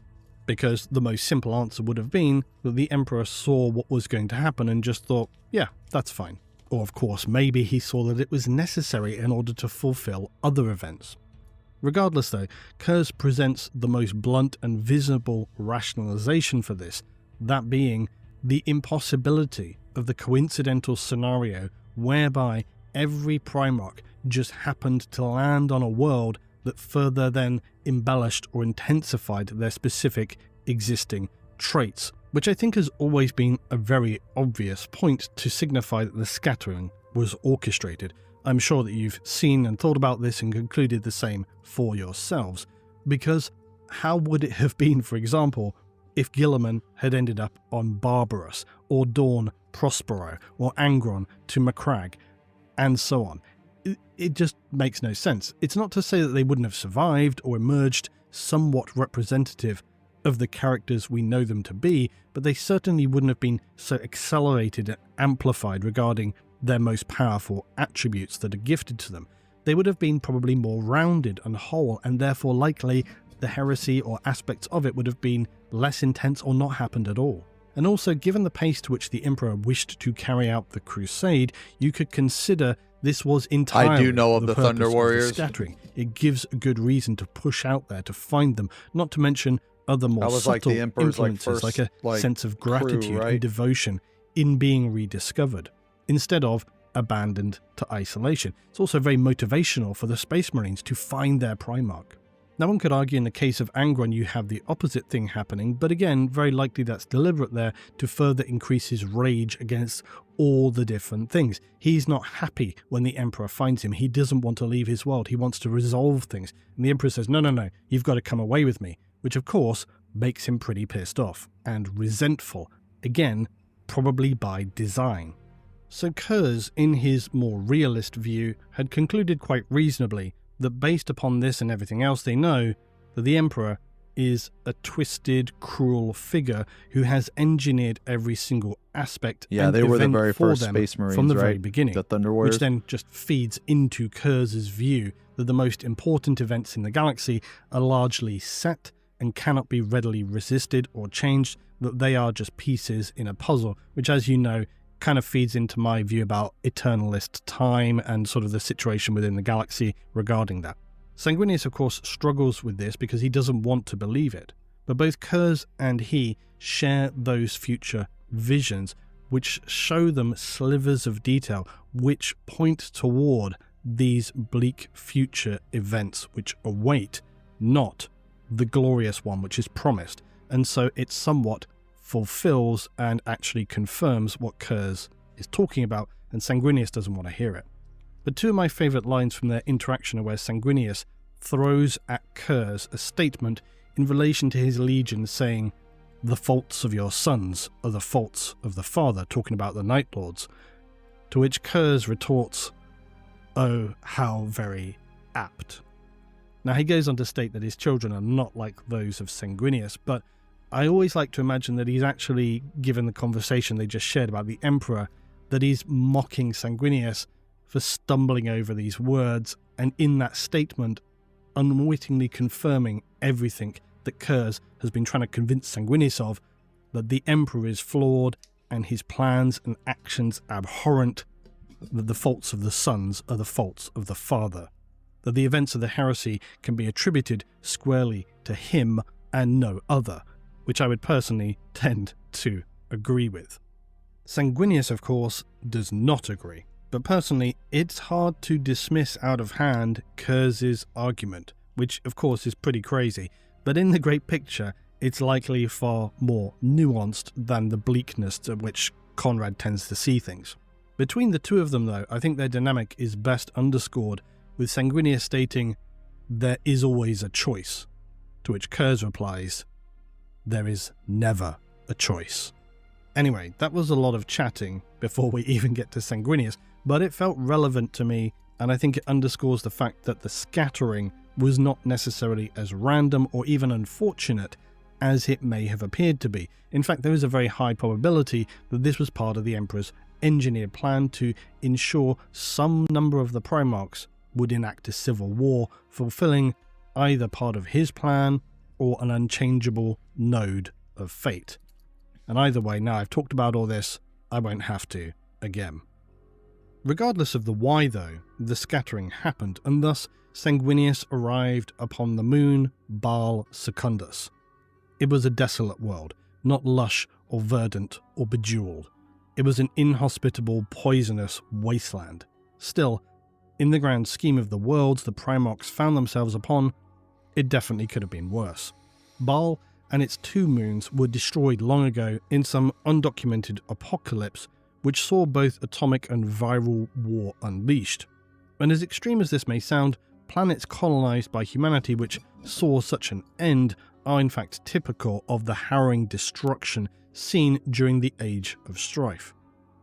Because the most simple answer would have been that the Emperor saw what was going to happen and just thought, yeah, that's fine. Or of course, maybe he saw that it was necessary in order to fulfill other events. Regardless though, Kurz presents the most blunt and visible rationalization for this, that being the impossibility of the coincidental scenario whereby every Primarch just happened to land on a world that further then embellished or intensified their specific existing traits, which I think has always been a very obvious point to signify that the scattering was orchestrated. I'm sure that you've seen and thought about this and concluded the same for yourselves, because how would it have been, for example, if Guilliman had ended up on Barbarous, or Dawn Prospero, or Angron to Macragge, and so on? It just makes no sense. It's not to say that they wouldn't have survived or emerged somewhat representative of the characters we know them to be, but they certainly wouldn't have been so accelerated and amplified regarding their most powerful attributes that are gifted to them. They would have been probably more rounded and whole, and therefore likely the heresy or aspects of it would have been less intense or not happened at all. And also, given the pace to which the Emperor wished to carry out the crusade, you could consider this was entirely I do know of the purpose Thunder Warriors. the scattering. It gives a good reason to push out there to find them, not to mention other more That was like subtle the Emperor's influences, first, like a sense of gratitude crew, right? and devotion in being rediscovered, instead of abandoned to isolation. It's also very motivational for the Space Marines to find their Primarch. Now, one could argue in the case of Angron you have the opposite thing happening, but again, very likely that's deliberate there to further increase his rage against all the different things. He's not happy when the Emperor finds him. He doesn't want to leave his world. He wants to resolve things. And the Emperor says, no, you've got to come away with me, which of course makes him pretty pissed off and resentful. Again, probably by design. So Kurz, in his more realist view, had concluded quite reasonably that based upon this and everything else they know, that the Emperor is a twisted, cruel figure who has engineered every single aspect and they were the event very for first them Space Marines, from the right? very beginning, The Thunder Warriors. which then just feeds into Kurz's view that the most important events in the galaxy are largely set and cannot be readily resisted or changed, that they are just pieces in a puzzle, which, as you know, kind of feeds into my view about eternalist time and sort of the situation within the galaxy regarding that. Sanguinius, of course, struggles with this because he doesn't want to believe it, but both Kurz and he share those future visions which show them slivers of detail which point toward these bleak future events which await, not the glorious one which is promised, and so it somewhat fulfills and actually confirms what Kurz is talking about, and Sanguinius doesn't want to hear it. But two of my favourite lines from their interaction are where Sanguinius throws at Kurz a statement in relation to his legion saying, "The faults of your sons are the faults of the father," talking about the Night Lords, to which Kurz retorts, "Oh, how very apt." Now he goes on to state that his children are not like those of Sanguinius, but I always like to imagine that he's actually, given the conversation they just shared about the Emperor, that he's mocking Sanguinius for stumbling over these words, and in that statement, unwittingly confirming everything that Kurz has been trying to convince Sanguinius of, that the Emperor is flawed and his plans and actions abhorrent, that the faults of the sons are the faults of the father, that the events of the heresy can be attributed squarely to him and no other, which I would personally tend to agree with. Sanguinius, of course, does not agree, but personally, it's hard to dismiss out of hand Kurtz's argument, which of course is pretty crazy, but in the great picture, it's likely far more nuanced than the bleakness at which Conrad tends to see things. Between the two of them, though, I think their dynamic is best underscored with Sanguinius stating, "There is always a choice," to which Kurtz replies, "There is never a choice." Anyway, that was a lot of chatting before we even get to Sanguinius, but it felt relevant to me, and I think it underscores the fact that the scattering was not necessarily as random or even unfortunate as it may have appeared to be. In fact, there is a very high probability that this was part of the Emperor's engineered plan to ensure some number of the Primarchs would enact a civil war, fulfilling either part of his plan or an unchangeable node of fate. And either way, now I've talked about all this, I won't have to again. Regardless of the why, though, the scattering happened, and thus Sanguinius arrived upon the moon Baal Secundus. It was a desolate world, not lush or verdant or bejeweled. It was an inhospitable, poisonous wasteland. Still, in the grand scheme of the worlds the Primarchs found themselves upon, it definitely could have been worse. Baal and its 2 moons were destroyed long ago in some undocumented apocalypse which saw both atomic and viral war unleashed. And as extreme as this may sound, planets colonized by humanity which saw such an end are in fact typical of the harrowing destruction seen during the Age of Strife.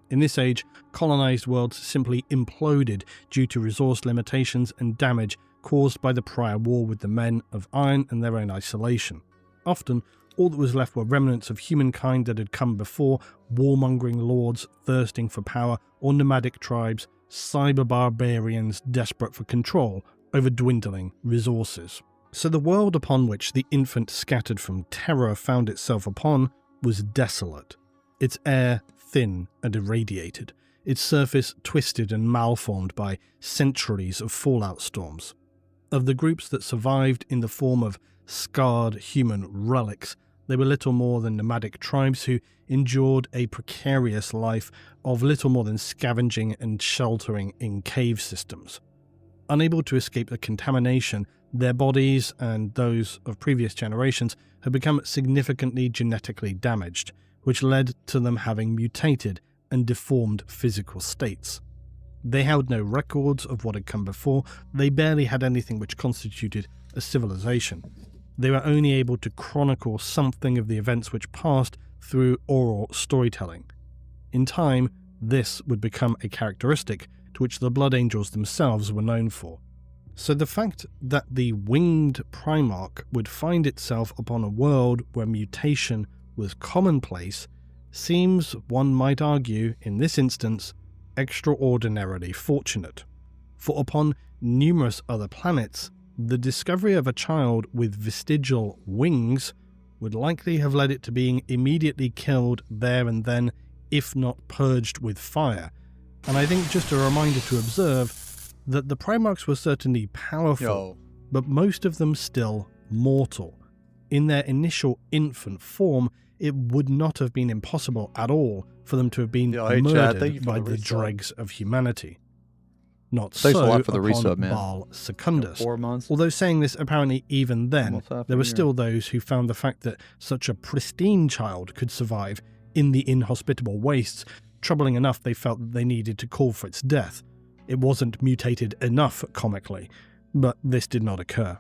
In this age, colonized worlds simply imploded due to resource limitations and damage caused by the prior war with the Men of Iron and their own isolation. Often, all that was left were remnants of humankind that had come before, warmongering lords thirsting for power, or nomadic tribes, cyber-barbarians desperate for control over dwindling resources. So the world upon which the infant scattered from terror found itself upon was desolate, its air thin and irradiated, its surface twisted and malformed by centuries of fallout storms. Of the groups that survived in the form of scarred human relics, they were little more than nomadic tribes who endured a precarious life of little more than scavenging and sheltering in cave systems. Unable to escape the contamination, their bodies and those of previous generations had become significantly genetically damaged, which led to them having mutated and deformed physical states. They held no records of what had come before, they barely had anything which constituted a civilization. They were only able to chronicle something of the events which passed through oral storytelling. In time, this would become a characteristic to which the Blood Angels themselves were known for. So the fact that the winged Primarch would find itself upon a world where mutation was commonplace seems, one might argue, in this instance, extraordinarily fortunate. For upon numerous other planets, the discovery of a child with vestigial wings would likely have led it to being immediately killed there and then, if not purged with fire. And I think just a reminder to observe that the Primarchs were certainly powerful, but most of them still mortal. In their initial infant form, it would not have been impossible at all for them to have been murdered by the dregs of humanity. Not so upon Baal Secundus. 4 months. Although saying this, apparently even then, there were still those who found the fact that such a pristine child could survive in the inhospitable wastes troubling enough they felt that they needed to call for its death. It wasn't mutated enough comically, but this did not occur.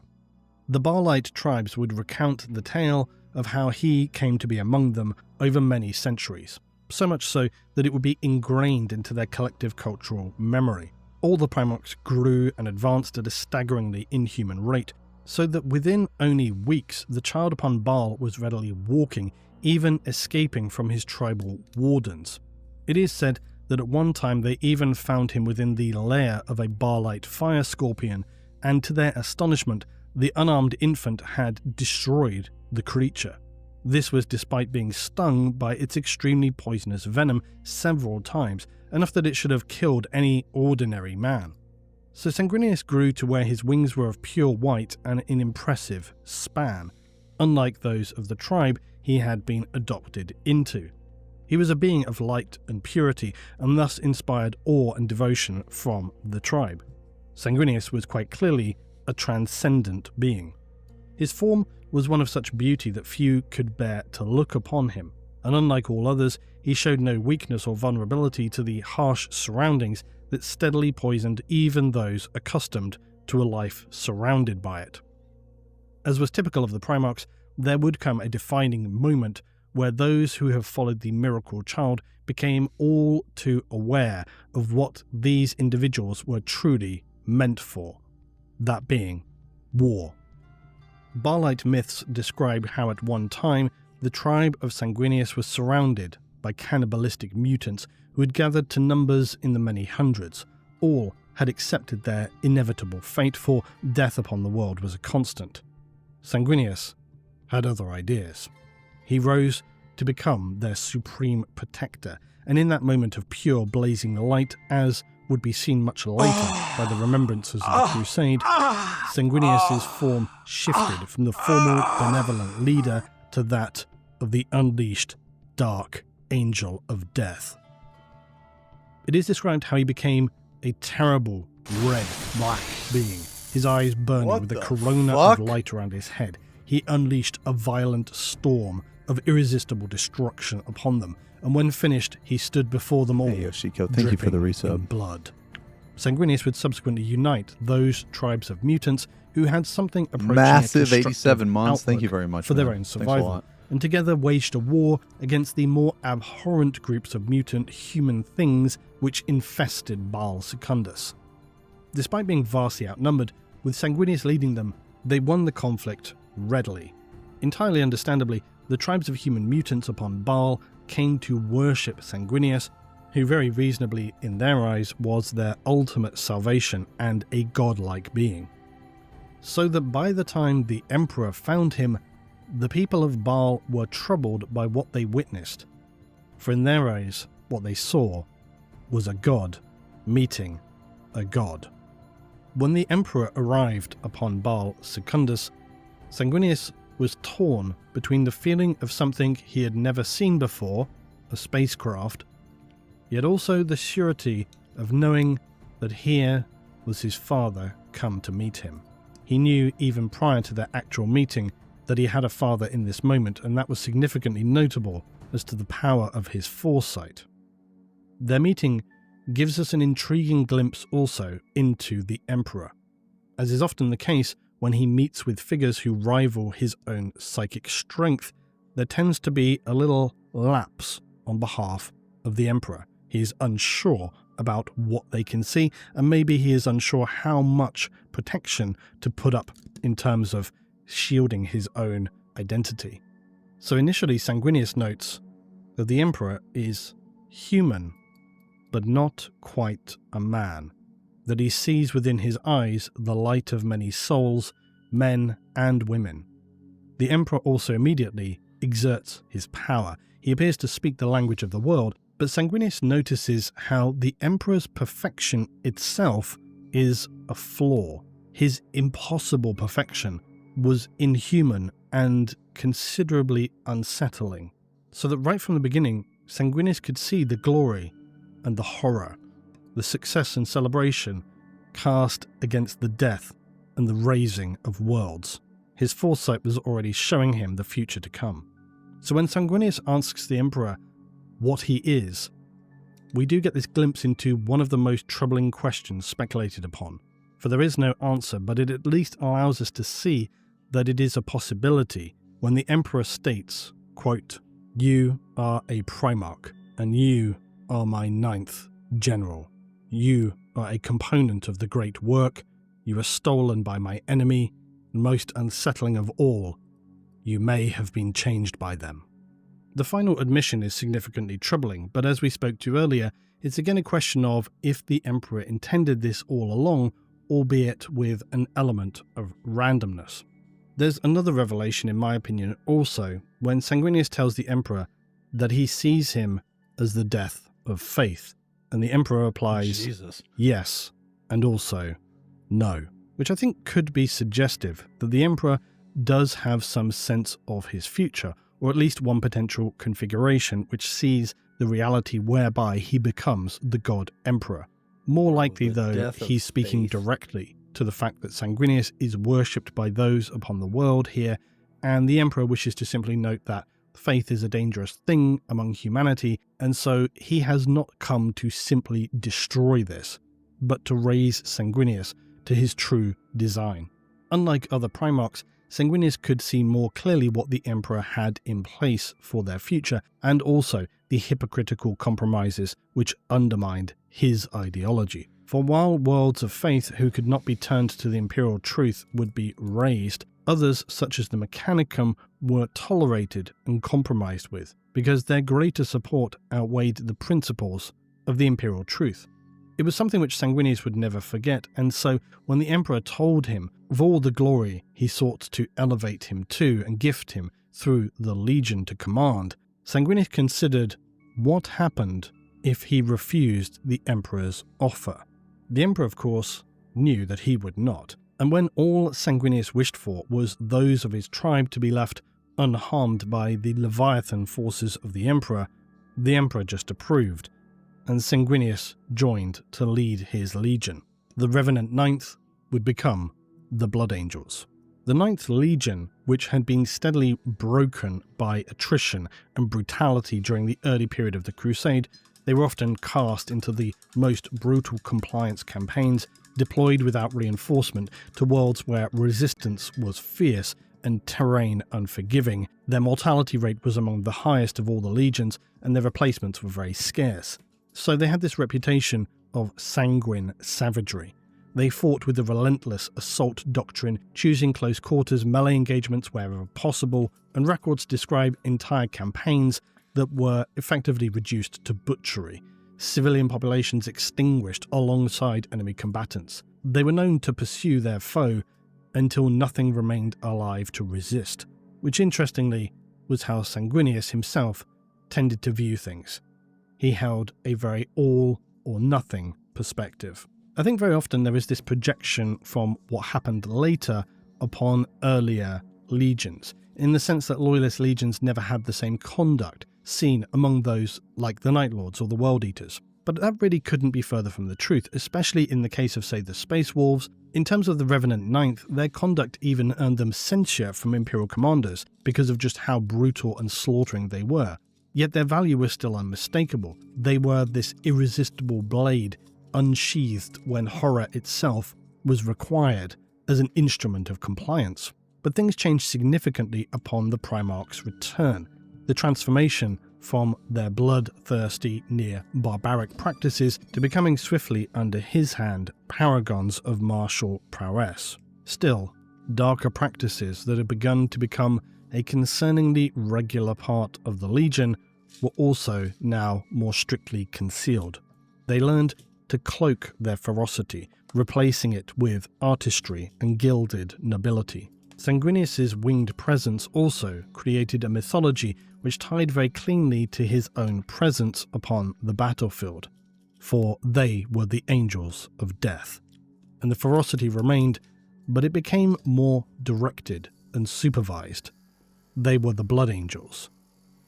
The Baalite tribes would recount the tale of how he came to be among them over many centuries, so much so that it would be ingrained into their collective cultural memory. All the Primarchs grew and advanced at a staggeringly inhuman rate, so that within only weeks the child upon Baal was readily walking, even escaping from his tribal wardens. It is said that at one time they even found him within the lair of a Baalite fire scorpion, and to their astonishment, the unarmed infant had destroyed the creature. This was despite being stung by its extremely poisonous venom several times, enough that it should have killed any ordinary man. So Sanguinius grew to where his wings were of pure white and an impressive span, unlike those of the tribe he had been adopted into. He was a being of light and purity, and thus inspired awe and devotion from the tribe. Sanguinius was quite clearly a transcendent being. His form was one of such beauty that few could bear to look upon him, and unlike all others, he showed no weakness or vulnerability to the harsh surroundings that steadily poisoned even those accustomed to a life surrounded by it. As was typical of the Primarchs, there would come a defining moment where those who have followed the miracle child became all too aware of what these individuals were truly meant for, that being war. Baalite myths describe how at one time the tribe of Sanguinius was surrounded by cannibalistic mutants who had gathered to numbers in the many hundreds. All had accepted their inevitable fate, for death upon the world was a constant. Sanguinius had other ideas. He rose to become their supreme protector, and in that moment of pure blazing light, as would be seen much later by the remembrances of the Crusade, Sanguinius' form shifted from the formal benevolent leader to that of the unleashed dark angel of death. It is described how he became a terrible red-black being, his eyes burning with a corona of light around his head. He unleashed a violent storm of irresistible destruction upon them, and when finished, he stood before them all, Yoshiko, thank you for the resub. in blood. Sanguinius would subsequently unite those tribes of mutants who had something approaching Massive a 87 months. Thank you outlook very much for their that. own Thanks a survival, lot. and together waged a war against the more abhorrent groups of mutant human things which infested Baal Secundus. Despite being vastly outnumbered, with Sanguinius leading them, they won the conflict readily. Entirely understandably, the tribes of human mutants upon Baal came to worship Sanguinius, who very reasonably, in their eyes, was their ultimate salvation and a godlike being. So that by the time the Emperor found him, the people of Baal were troubled by what they witnessed, for in their eyes, what they saw was a god meeting a god. When the Emperor arrived upon Baal Secundus, Sanguinius was torn between the feeling of something he had never seen before, a spacecraft, yet also the surety of knowing that here was his father come to meet him. He knew even prior to their actual meeting that he had a father in this moment, and that was significantly notable as to the power of his foresight. Their meeting gives us an intriguing glimpse also into the Emperor. As is often the case when he meets with figures who rival his own psychic strength, there tends to be a little lapse on behalf of the Emperor. He is unsure about what they can see, and maybe he is unsure how much protection to put up in terms of shielding his own identity. So initially, Sanguinius notes that the Emperor is human, but not quite a man, that he sees within his eyes the light of many souls, men and women. The Emperor also immediately exerts his power. He appears to speak the language of the world, but Sanguinius notices how the Emperor's perfection itself is a flaw. His impossible perfection was inhuman and considerably unsettling, so that right from the beginning, Sanguinius could see the glory and the horror, the success and celebration cast against the death and the raising of worlds. His foresight was already showing him the future to come. So when Sanguinius asks the Emperor what he is, we do get this glimpse into one of the most troubling questions speculated upon, for there is no answer, but it at least allows us to see that it is a possibility when the Emperor states, quote, "You are a Primarch, and you are my 9th general. You are a component of the great work. You are stolen by my enemy, and most unsettling of all, you may have been changed by them." The final admission is significantly troubling, but as we spoke to earlier, it's again a question of if the Emperor intended this all along, albeit with an element of randomness. There's another revelation, in my opinion, also, when Sanguinius tells the Emperor that he sees him as the death of faith, and the Emperor replies, yes, and also no, which I think could be suggestive that the Emperor does have some sense of his future, or at least one potential configuration which sees the reality whereby he becomes the God Emperor. More likely, though, he's speaking directly to the fact that Sanguinius is worshipped by those upon the world here, and the Emperor wishes to simply note that faith is a dangerous thing among humanity, and so he has not come to simply destroy this, but to raise Sanguinius to his true design. Unlike other Primarchs, Sanguinius could see more clearly what the Emperor had in place for their future, and also the hypocritical compromises which undermined his ideology. For while worlds of faith who could not be turned to the imperial truth would be raised, others, such as the Mechanicum, were tolerated and compromised with, because their greater support outweighed the principles of the imperial truth. It was something which Sanguinius would never forget, and so when the Emperor told him of all the glory he sought to elevate him to and gift him through the Legion to command, Sanguinius considered what happened if he refused the Emperor's offer. The Emperor, of course, knew that he would not, and when all Sanguinius wished for was those of his tribe to be left unharmed by the Leviathan forces of the Emperor just approved, and Sanguinius joined to lead his legion. The Revenant Ninth would become the Blood Angels. The Ninth Legion, which had been steadily broken by attrition and brutality during the early period of the Crusade, they were often cast into the most brutal compliance campaigns, deployed without reinforcement to worlds where resistance was fierce and terrain unforgiving. Their mortality rate was among the highest of all the legions, and their replacements were very scarce. So they had this reputation of sanguine savagery. They fought with the relentless assault doctrine, choosing close quarters melee engagements wherever possible, and records describe entire campaigns that were effectively reduced to butchery, civilian populations extinguished alongside enemy combatants. They were known to pursue their foe until nothing remained alive to resist, which interestingly was how Sanguinius himself tended to view things. He held a very all or nothing perspective. I think very often there is this projection from what happened later upon earlier legions, in the sense that loyalist legions never had the same conduct seen among those like the Night Lords or the World Eaters. But that really couldn't be further from the truth, especially in the case of, say, the Space Wolves. In terms of the Revenant Ninth, their conduct even earned them censure from Imperial commanders because of just how brutal and slaughtering they were. Yet their value was still unmistakable. They were this irresistible blade, unsheathed when horror itself was required as an instrument of compliance. But things changed significantly upon the Primarch's return. The transformation from their bloodthirsty, near-barbaric practices to becoming swiftly under his hand paragons of martial prowess. Still, darker practices that had begun to become a concerningly regular part of the Legion were also now more strictly concealed. They learned to cloak their ferocity, replacing it with artistry and gilded nobility. Sanguinius's winged presence also created a mythology which tied very cleanly to his own presence upon the battlefield, for they were the angels of death. And the ferocity remained, but it became more directed and supervised. They were the Blood Angels.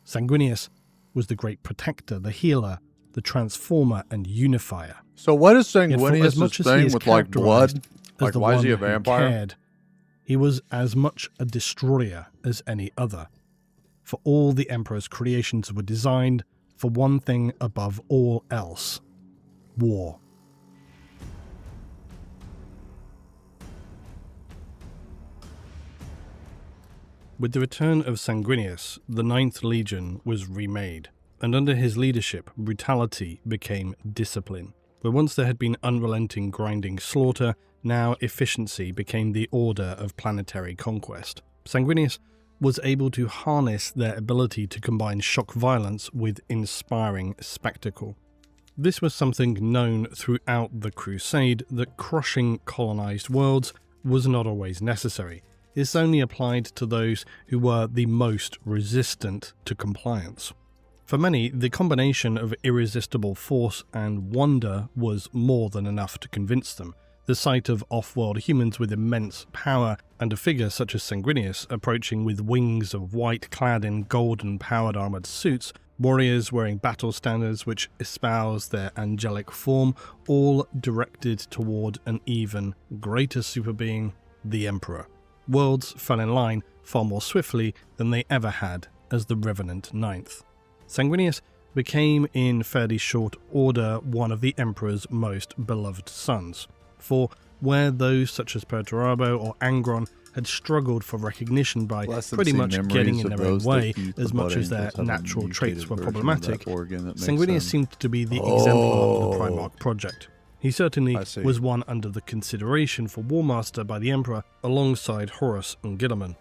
Sanguinius was the great protector, the healer, the transformer and unifier. So what is Sanguinius' thing with like blood? Like why is he a vampire? He was as much a destroyer as any other. For all the Emperor's creations were designed for one thing above all else: war. With the return of Sanguinius, the Ninth Legion was remade, and under his leadership, brutality became discipline. Where once there had been unrelenting grinding slaughter, now efficiency became the order of planetary conquest. Sanguinius was able to harness their ability to combine shock violence with inspiring spectacle. This was something known throughout the Crusade, that crushing colonized worlds was not always necessary. This only applied to those who were the most resistant to compliance. For many, the combination of irresistible force and wonder was more than enough to convince them The sight of off-world humans with immense power and a figure such as Sanguinius approaching with wings of white clad in golden powered armoured suits, warriors wearing battle standards which espouse their angelic form, all directed toward an even greater superbeing, the Emperor. Worlds fell in line far more swiftly than they ever had as the Revenant Ninth. Sanguinius became in fairly short order one of the Emperor's most beloved sons, for where those such as Perturabo or Angron had struggled for recognition by pretty much getting in their own way as much as their natural traits were problematic, Sanguinius seemed to be the exemplar of the Primarch project. He certainly was one under the consideration for War Master by the Emperor alongside Horus and Guilliman.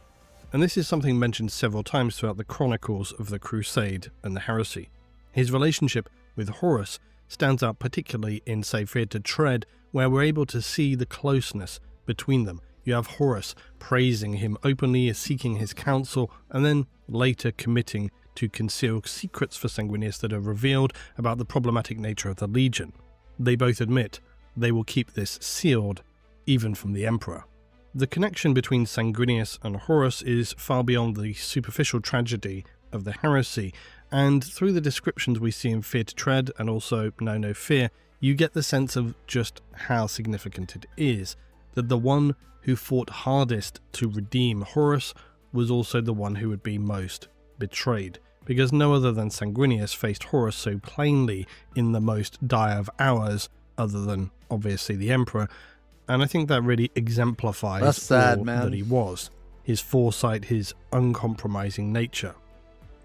And this is something mentioned several times throughout the chronicles of the Crusade and the Heresy. His relationship with Horus stands out particularly in Say Fear to Tread, where we're able to see the closeness between them. You have Horus praising him openly, seeking his counsel, and then later committing to conceal secrets for Sanguinius that are revealed about the problematic nature of the Legion. They both admit they will keep this sealed, even from the Emperor. The connection between Sanguinius and Horus is far beyond the superficial tragedy of the heresy, and through the descriptions we see in Fear to Tread and also Know No Fear, you get the sense of just how significant it is, that the one who fought hardest to redeem Horus was also the one who would be most betrayed, because no other than Sanguinius faced Horus so plainly in the most dire of hours, other than obviously the Emperor, and I think that really exemplifies all that he was, his foresight, his uncompromising nature.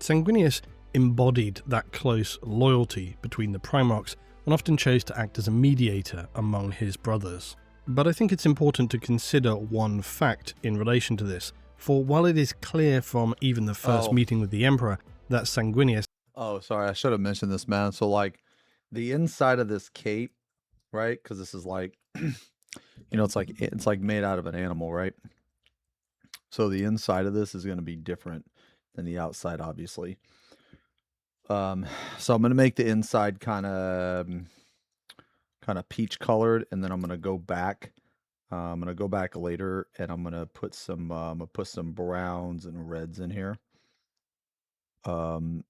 Sanguinius embodied that close loyalty between the Primarchs and often chose to act as a mediator among his brothers. But I think it's important to consider one fact in relation to this, for while it is clear from even the first meeting with the Emperor that Sanguinius... Oh, sorry, I should have mentioned this, man. So, like, the inside of this cape, right? Because this is like, you know, it's like made out of an animal, right? So the inside of this is going to be different than the outside, obviously. So I'm going to make the inside kind of peach colored, and then I'm going to go back. I'm going to go back later, and I'm going to put some browns and reds in here. And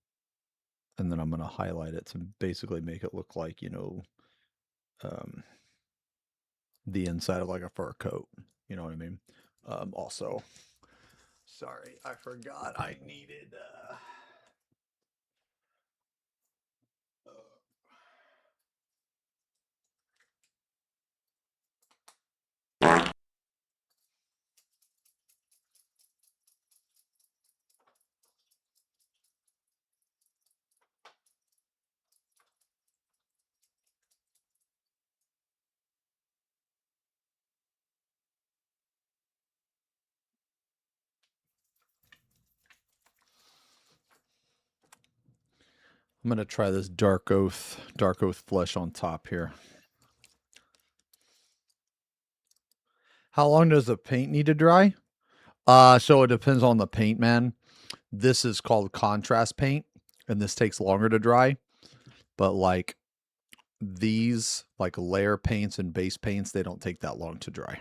then I'm going to highlight it to basically make it look like, you know, the inside of like a fur coat. You know what I mean? Also, sorry, I forgot I needed... I'm going to try this Dark Oath flesh on top here. How long does the paint need to dry? So it depends on the paint, man. This is called contrast paint, and this takes longer to dry. But like these, like layer paints and base paints, they don't take that long to dry.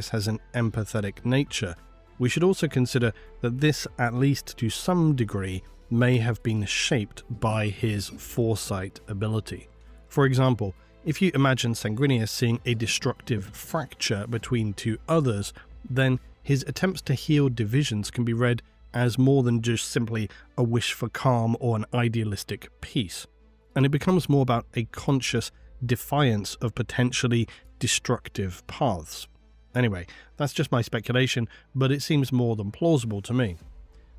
has an empathetic nature, we should also consider that this, at least to some degree, may have been shaped by his foresight ability. For example, if you imagine Sanguinius seeing a destructive fracture between two others, then his attempts to heal divisions can be read as more than just simply a wish for calm or an idealistic peace. And it becomes more about a conscious defiance of potentially destructive paths. Anyway, that's just my speculation, but it seems more than plausible to me.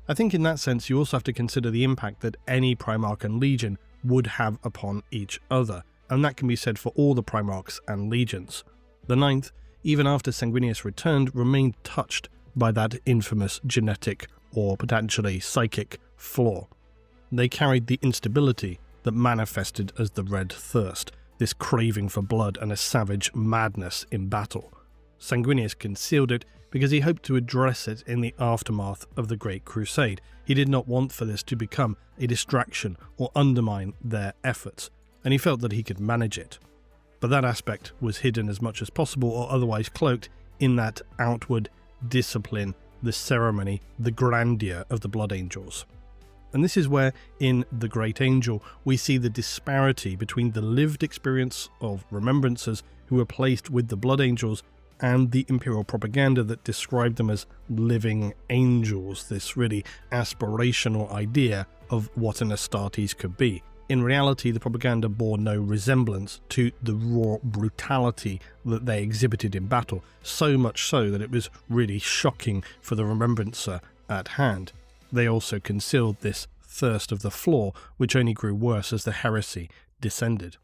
I think in that sense you also have to consider the impact that any Primarch and Legion would have upon each other, and that can be said for all the Primarchs and Legions. The Ninth, even after Sanguinius returned, remained touched by that infamous genetic or potentially psychic flaw. They carried the instability that manifested as the Red Thirst, this craving for blood and a savage madness in battle. Sanguinius concealed it, because he hoped to address it in the aftermath of the Great Crusade. He did not want for this to become a distraction or undermine their efforts, and he felt that he could manage it. But that aspect was hidden as much as possible, or otherwise cloaked in that outward discipline, the ceremony, the grandeur of the Blood Angels. And this is where, in The Great Angel, we see the disparity between the lived experience of remembrancers who were placed with the Blood Angels and the Imperial propaganda that described them as living angels, this really aspirational idea of what an Astartes could be. In reality, the propaganda bore no resemblance to the raw brutality that they exhibited in battle, so much so that it was really shocking for the remembrancer at hand. They also concealed this thirst of the floor, which only grew worse as the heresy descended.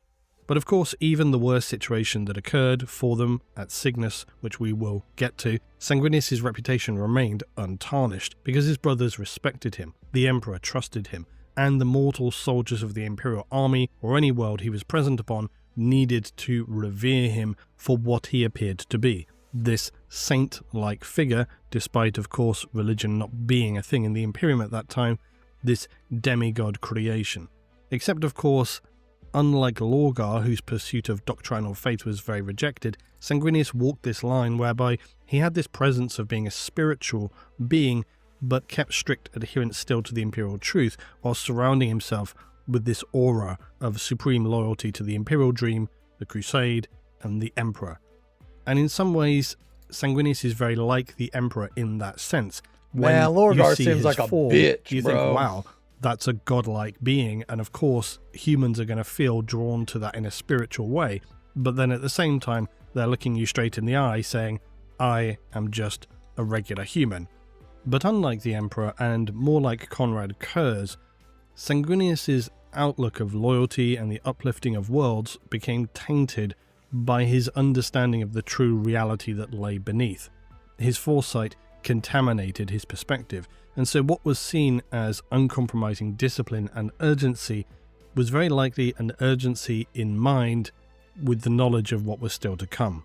But of course, even the worst situation that occurred for them at Cygnus, which we will get to, Sanguinius' reputation remained untarnished because his brothers respected him, the Emperor trusted him, and the mortal soldiers of the Imperial army, or any world he was present upon, needed to revere him for what he appeared to be. This saint-like figure, despite of course religion not being a thing in the Imperium at that time, this demigod creation. Except of course, unlike Lorgar, whose pursuit of doctrinal faith was very rejected, Sanguinius walked this line whereby he had this presence of being a spiritual being, but kept strict adherence still to the imperial truth, while surrounding himself with this aura of supreme loyalty to the imperial dream, the crusade, and the emperor. And in some ways, Sanguinius is very like the emperor in that sense. Man, Lorgar seems like a bitch, you bro. think, wow, that's a godlike being, and of course, humans are going to feel drawn to that in a spiritual way, but then at the same time, they're looking you straight in the eye saying, I am just a regular human. But unlike the Emperor, and more like Conrad Kurz, Sanguinius' outlook of loyalty and the uplifting of worlds became tainted by his understanding of the true reality that lay beneath. His foresight contaminated his perspective, and so what was seen as uncompromising discipline and urgency was very likely an urgency in mind with the knowledge of what was still to come.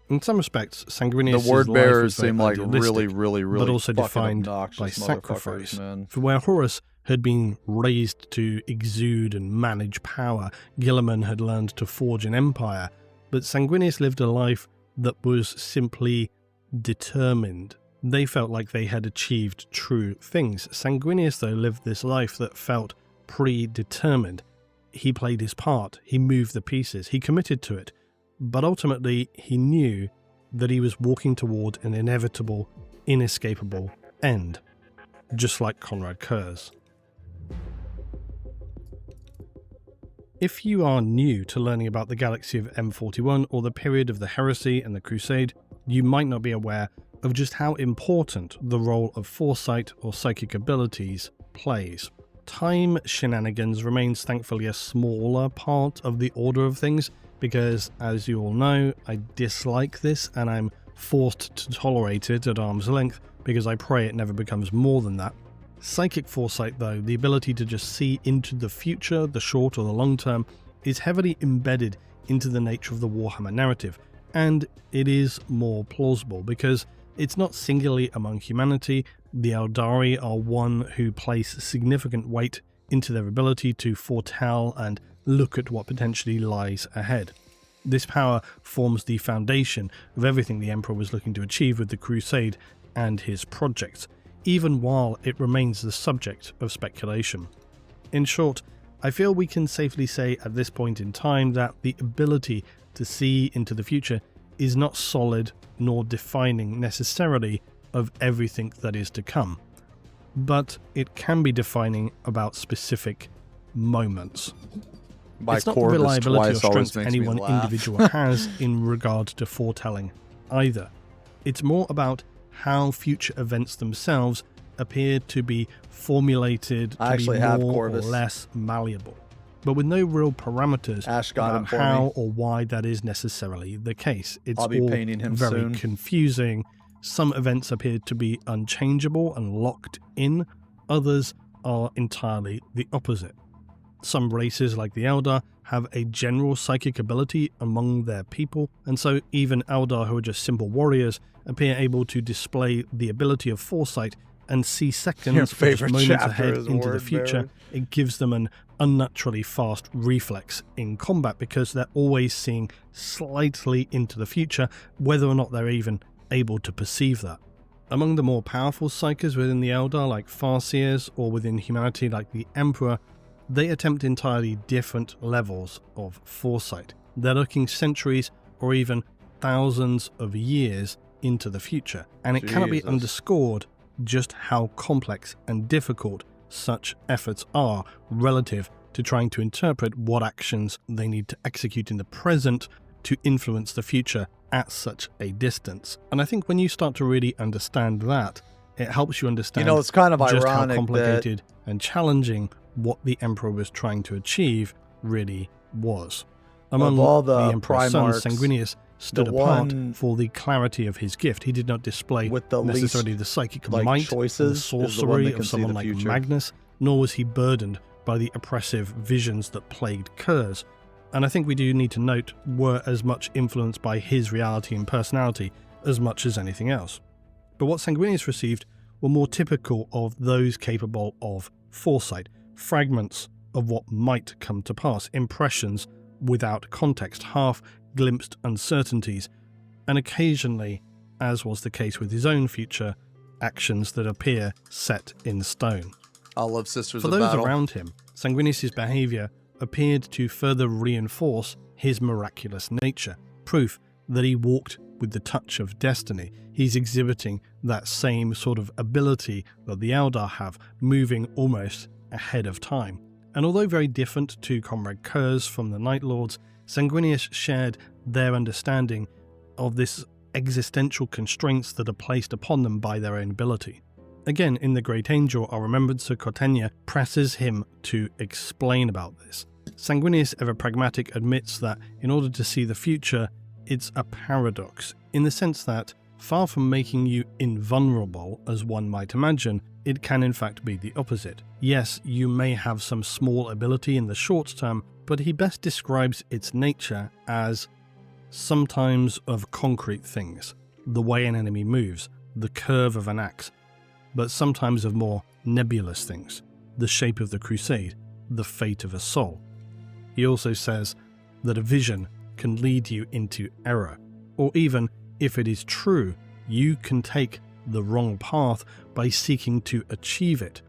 In some respects, Sanguinius' the word life bearers was very seem like idealistic, really but also fucking defined obnoxious by motherfuckers, sacrifice. man. For where Horus had been raised to exude and manage power, Guilliman had learned to forge an empire, but Sanguinius lived a life that was simply determined. They felt like they had achieved true things. Sanguinius, though, lived this life that felt predetermined. He played his part, he moved the pieces, he committed to it, but ultimately he knew that he was walking toward an inevitable, inescapable end, just like Conrad Kurz. If you are new to learning about the galaxy of M41 or the period of the heresy and the crusade, you might not be aware of just how important the role of foresight or psychic abilities plays. Time shenanigans remains thankfully a smaller part of the order of things, because as you all know, I dislike this and I'm forced to tolerate it at arm's length because I pray it never becomes more than that. Psychic foresight, though, the ability to just see into the future, the short or the long term, is heavily embedded into the nature of the Warhammer narrative, and it is more plausible because it's not singularly among humanity. The Eldari are one who place significant weight into their ability to foretell and look at what potentially lies ahead. This power forms the foundation of everything the Emperor was looking to achieve with the Crusade and his projects, even while it remains the subject of speculation. In short, I feel we can safely say at this point in time that the ability to see into the future is not solid nor defining necessarily of everything that is to come, but it can be defining about specific moments. It's not the reliability or strength any one individual has in regard to foretelling either. It's more about how future events themselves appear to be formulated to be more or less malleable, but with no real parameters about how or why that is necessarily the case. It's all very confusing. Some events appear to be unchangeable and locked in, others are entirely the opposite. Some races, like the Eldar, have a general psychic ability among their people, and so even Eldar who are just simple warriors appear able to display the ability of foresight and see seconds or just moments ahead into the future. It gives them an unnaturally fast reflex in combat because they're always seeing slightly into the future, whether or not they're even able to perceive that. Among the more powerful psykers within the Eldar, like Farseers, or within humanity like the Emperor, they attempt entirely different levels of foresight. They're looking centuries or even thousands of years into the future, and it cannot be underscored just how complex and difficult such efforts are relative to trying to interpret what actions they need to execute in the present to influence the future at such a distance. And I think when you start to really understand that, it helps you understand it's kind of just ironic how complicated and challenging what the Emperor was trying to achieve really was. Among all the Emperor's sons, Primarchs, Sanguinius stood apart for the clarity of his gift. He did not display necessarily the psychic might, the sorcery of someone like Magnus, nor was he burdened by the oppressive visions that plagued Kurz, and I think we do need to note were as much influenced by his reality and personality as much as anything else. But what Sanguinius received were more typical of those capable of foresight, fragments of what might come to pass, impressions without context, half-glimpsed uncertainties, and occasionally, as was the case with his own future, actions that appear set in stone. I love Sisters For of those Battle. around him, Sanguinius' behaviour appeared to further reinforce his miraculous nature, proof that he walked with the touch of destiny. He's exhibiting that same sort of ability that the Eldar have, moving almost ahead of time. And although very different to Comrade Kurz from the Night Lords, Sanguinius shared their understanding of this existential constraints that are placed upon them by their own ability. Again, in The Great Angel, our Remembrancer Cortenia presses him to explain about this. Sanguinius, ever pragmatic, admits that in order to see the future, it's a paradox, in the sense that, far from making you invulnerable, as one might imagine, it can in fact be the opposite. Yes, you may have some small ability in the short term, but he best describes its nature as sometimes of concrete things, the way an enemy moves, the curve of an axe, but sometimes of more nebulous things, the shape of the crusade, the fate of a soul. He also says that a vision can lead you into error, or even, if it is true, you can take the wrong path by seeking to achieve it.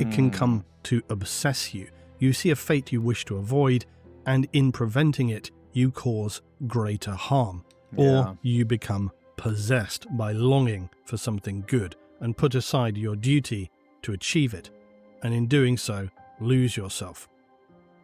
It can come to obsess you. You see a fate you wish to avoid, and in preventing it, you cause greater harm. Or you become possessed by longing for something good, and put aside your duty to achieve it, and in doing so, lose yourself.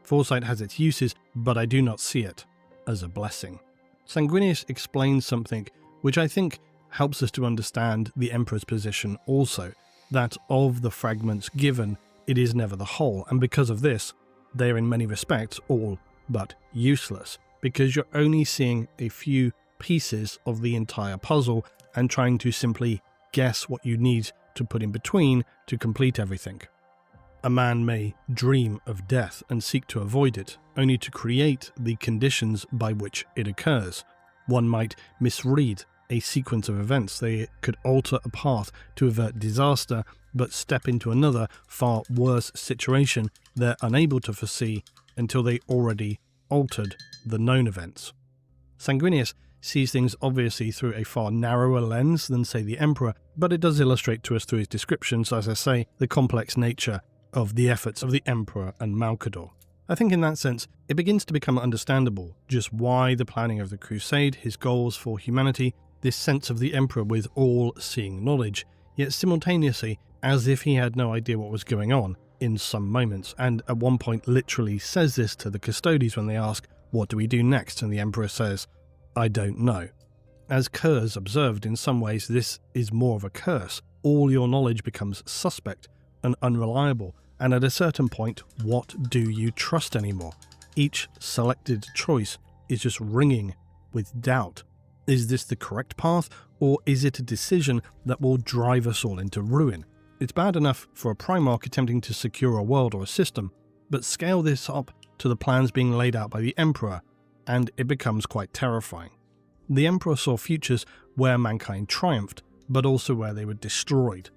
Foresight has its uses, but I do not see it as a blessing. Sanguinius explains something which I think helps us to understand the Emperor's position also, that of the fragments given, it is never the whole, and because of this, they are in many respects all but useless, because you're only seeing a few pieces of the entire puzzle and trying to simply guess what you need to put in between to complete everything. A man may dream of death and seek to avoid it, only to create the conditions by which it occurs. One might misread a sequence of events. They could alter a path to avert disaster, but step into another, far worse situation they're unable to foresee until they already altered the known events. Sanguinius sees things obviously through a far narrower lens than, say, the Emperor, but it does illustrate to us through his descriptions, as I say, the complex nature of the efforts of the Emperor and Malcador. I think in that sense, it begins to become understandable just why the planning of the Crusade, his goals for humanity, this sense of the Emperor with all-seeing knowledge, yet simultaneously as if he had no idea what was going on in some moments, and at one point literally says this to the Custodes when they ask, "What do we do next?" And the Emperor says, "I don't know." As Kurz observed, in some ways this is more of a curse. All your knowledge becomes suspect and unreliable, and at a certain point, what do you trust anymore? Each selected choice is just ringing with doubt. Is this the correct path, or is it a decision that will drive us all into ruin? It's bad enough for a Primarch attempting to secure a world or a system, but scale this up to the plans being laid out by the Emperor, and it becomes quite terrifying. The Emperor saw futures where mankind triumphed, but also where they were destroyed.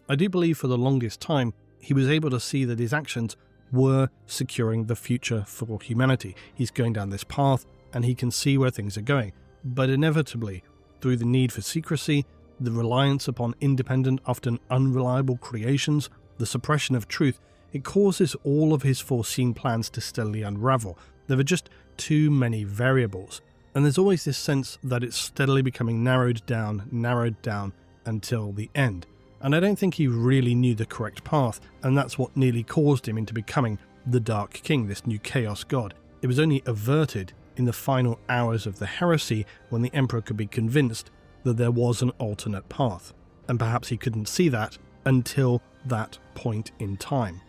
I do believe for the longest time he was able to see that his actions were securing the future for humanity. He's going down this path and he can see where things are going, but inevitably, through the need for secrecy, the reliance upon independent, often unreliable creations, the suppression of truth, it causes all of his foreseen plans to steadily unravel. There are just too many variables, and there's always this sense that it's steadily becoming narrowed down until the end. And I don't think he really knew the correct path, and that's what nearly caused him into becoming the Dark King, this new Chaos God. It was only averted in the final hours of the heresy when the Emperor could be convinced that there was an alternate path, and perhaps he couldn't see that until that point in time.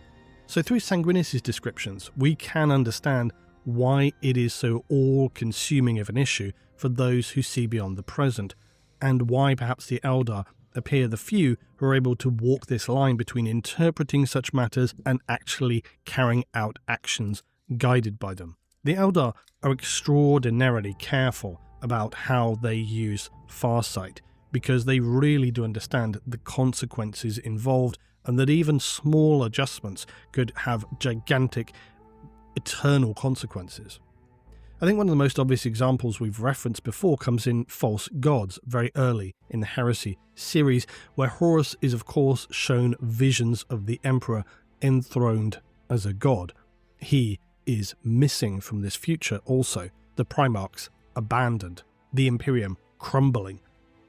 So through Sanguinius' descriptions, we can understand why it is so all-consuming of an issue for those who see beyond the present, and why perhaps the Eldar appear the few who are able to walk this line between interpreting such matters and actually carrying out actions guided by them. The Eldar are extraordinarily careful about how they use Farsight, because they really do understand the consequences involved, and that even small adjustments could have gigantic, eternal consequences. I think one of the most obvious examples we've referenced before comes in False Gods, very early in the Heresy series, where Horus is of course shown visions of the Emperor enthroned as a god. He is missing from this future also, the Primarchs abandoned, the Imperium crumbling.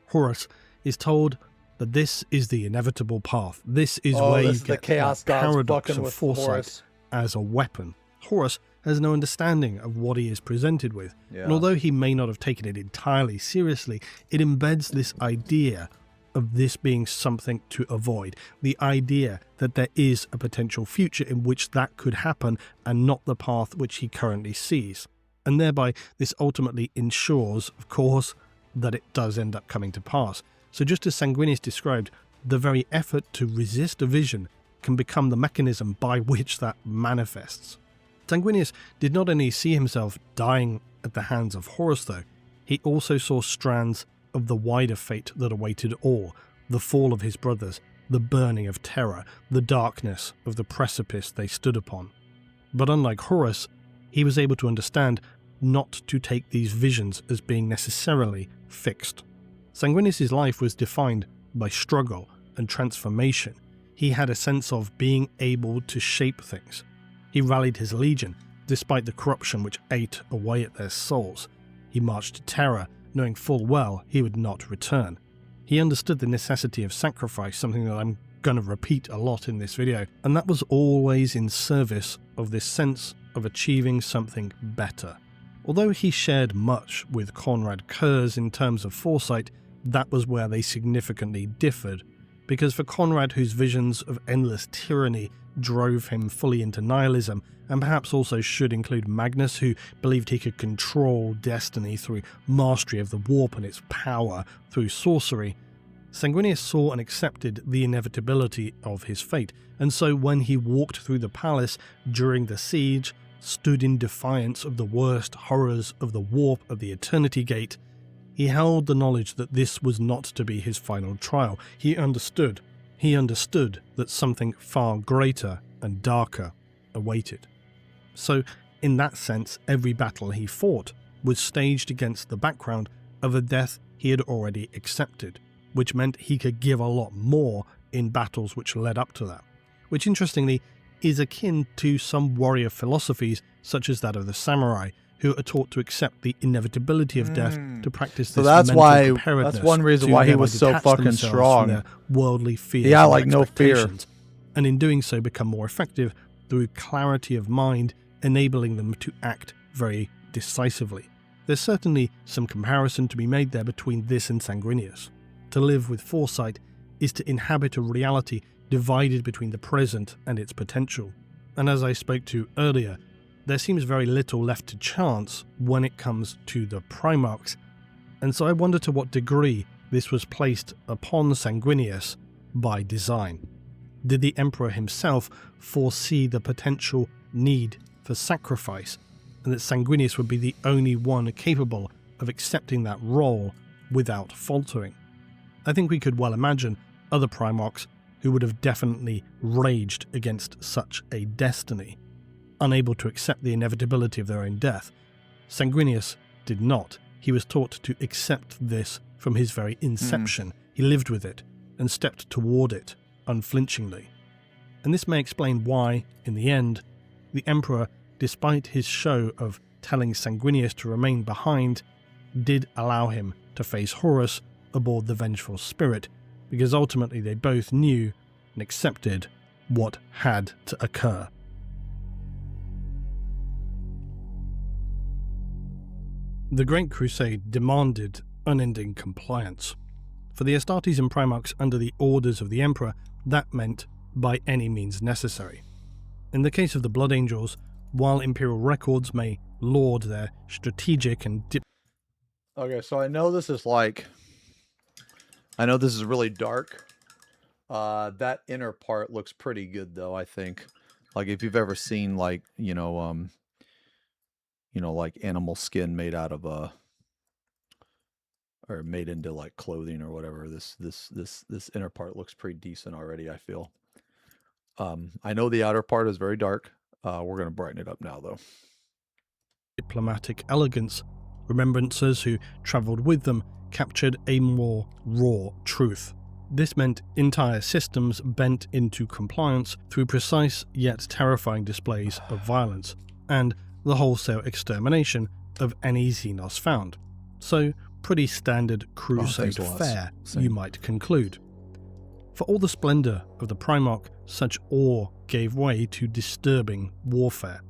Horus is told that this is the inevitable path. This is where you get the paradox of foresight as a weapon. Horus has no understanding of what he is presented with. Yeah. And although he may not have taken it entirely seriously, it embeds this idea of this being something to avoid. The idea that there is a potential future in which that could happen and not the path which he currently sees. And thereby, this ultimately ensures, of course, that it does end up coming to pass. So just as Sanguinius described, the very effort to resist a vision can become the mechanism by which that manifests. Sanguinius did not only see himself dying at the hands of Horus though, he also saw strands of the wider fate that awaited all, the fall of his brothers, the burning of Terra, the darkness of the precipice they stood upon. But unlike Horus, he was able to understand not to take these visions as being necessarily fixed. Sanguinius' life was defined by struggle and transformation. He had a sense of being able to shape things. He rallied his legion, despite the corruption which ate away at their souls. He marched to Terra, knowing full well he would not return. He understood the necessity of sacrifice, something that I'm going to repeat a lot in this video, and that was always in service of this sense of achieving something better. Although he shared much with Konrad Curze in terms of foresight, that was where they significantly differed, because for Konrad, whose visions of endless tyranny drove him fully into nihilism, and perhaps also should include Magnus, who believed he could control destiny through mastery of the warp and its power through sorcery, Sanguinius saw and accepted the inevitability of his fate, and so when he walked through the palace during the siege, stood in defiance of the worst horrors of the warp of the Eternity Gate, he held the knowledge that this was not to be his final trial. He understood that something far greater and darker awaited. So, in that sense, every battle he fought was staged against the background of a death he had already accepted, which meant he could give a lot more in battles which led up to that, which interestingly is akin to some warrior philosophies such as that of the samurai, who are taught to accept the inevitability of death to practice this that's mental why preparedness. That's one reason why he was so fucking strong. Their worldly fears, he had like no fear, and in doing so become more effective through clarity of mind, enabling them to act very decisively. There's certainly some comparison to be made there between this and Sanguinius. To live with foresight is to inhabit a reality divided between the present and its potential. And as I spoke to earlier, there seems very little left to chance when it comes to the Primarchs, and so I wonder to what degree this was placed upon Sanguinius by design. Did the Emperor himself foresee the potential need for sacrifice, and that Sanguinius would be the only one capable of accepting that role without faltering. I think we could well imagine other Primarchs who would have definitely raged against such a destiny, unable to accept the inevitability of their own death. Sanguinius did not. He was taught to accept this from his very inception. He lived with it and stepped toward it unflinchingly. And this may explain why, in the end, the Emperor, despite his show of telling Sanguinius to remain behind, did allow him to face Horus aboard the Vengeful Spirit, because ultimately they both knew and accepted what had to occur. The Great Crusade demanded unending compliance. For the Astartes and Primarchs under the orders of the Emperor, that meant by any means necessary. In the case of the Blood Angels, while Imperial records may laud their strategic and Okay, so I know this is really dark. That inner part looks pretty good though, I think. Like if you've ever seen like, like animal skin made out of or made into like clothing or whatever, this inner part looks pretty decent already, I feel. I know the outer part is very dark. We're going to brighten it up now though. Diplomatic elegance, remembrancers who travelled with them captured a more raw truth. This meant entire systems bent into compliance through precise yet terrifying displays of violence, and the wholesale extermination of any Xenos found. So, pretty standard crusade fare, you might conclude. For all the splendour of the Primarch, such awe gave way to disturbing warfare.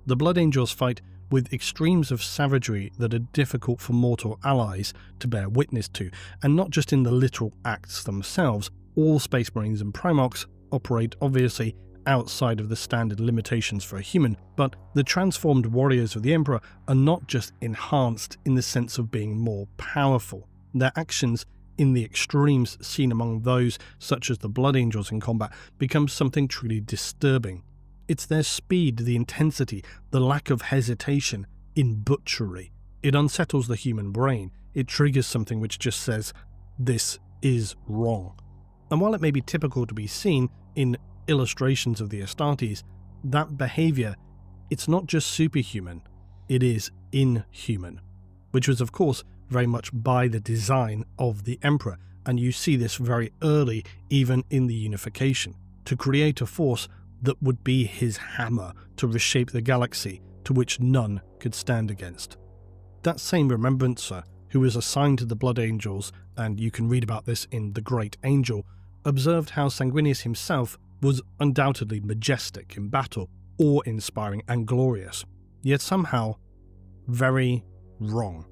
The Blood Angels fight with extremes of savagery that are difficult for mortal allies to bear witness to, and not just in the literal acts themselves. All Space Marines and Primarchs operate obviously outside of the standard limitations for a human, but the transformed warriors of the Emperor are not just enhanced in the sense of being more powerful. Their actions in the extremes seen among those such as the Blood Angels in combat become something truly disturbing. It's their speed, the intensity, the lack of hesitation in butchery. It unsettles the human brain. It triggers something which just says, this is wrong. And while it may be typical to be seen in illustrations of the Astartes, that behaviour, it's not just superhuman, it is inhuman. Which was of course very much by the design of the Emperor, and you see this very early even in the unification, to create a force that would be his hammer to reshape the galaxy to which none could stand against. That same remembrancer, who was assigned to the Blood Angels, and you can read about this in The Great Angel, observed how Sanguinius himself was undoubtedly majestic in battle, awe-inspiring and glorious, yet somehow very wrong.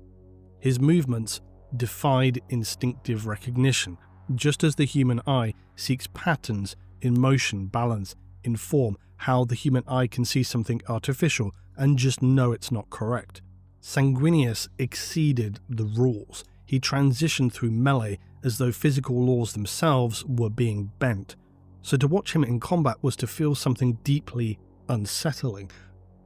His movements defied instinctive recognition, just as the human eye seeks patterns in motion, balance, in form, how the human eye can see something artificial and just know it's not correct. Sanguinius exceeded the rules. He transitioned through melee as though physical laws themselves were being bent. So to watch him in combat was to feel something deeply unsettling.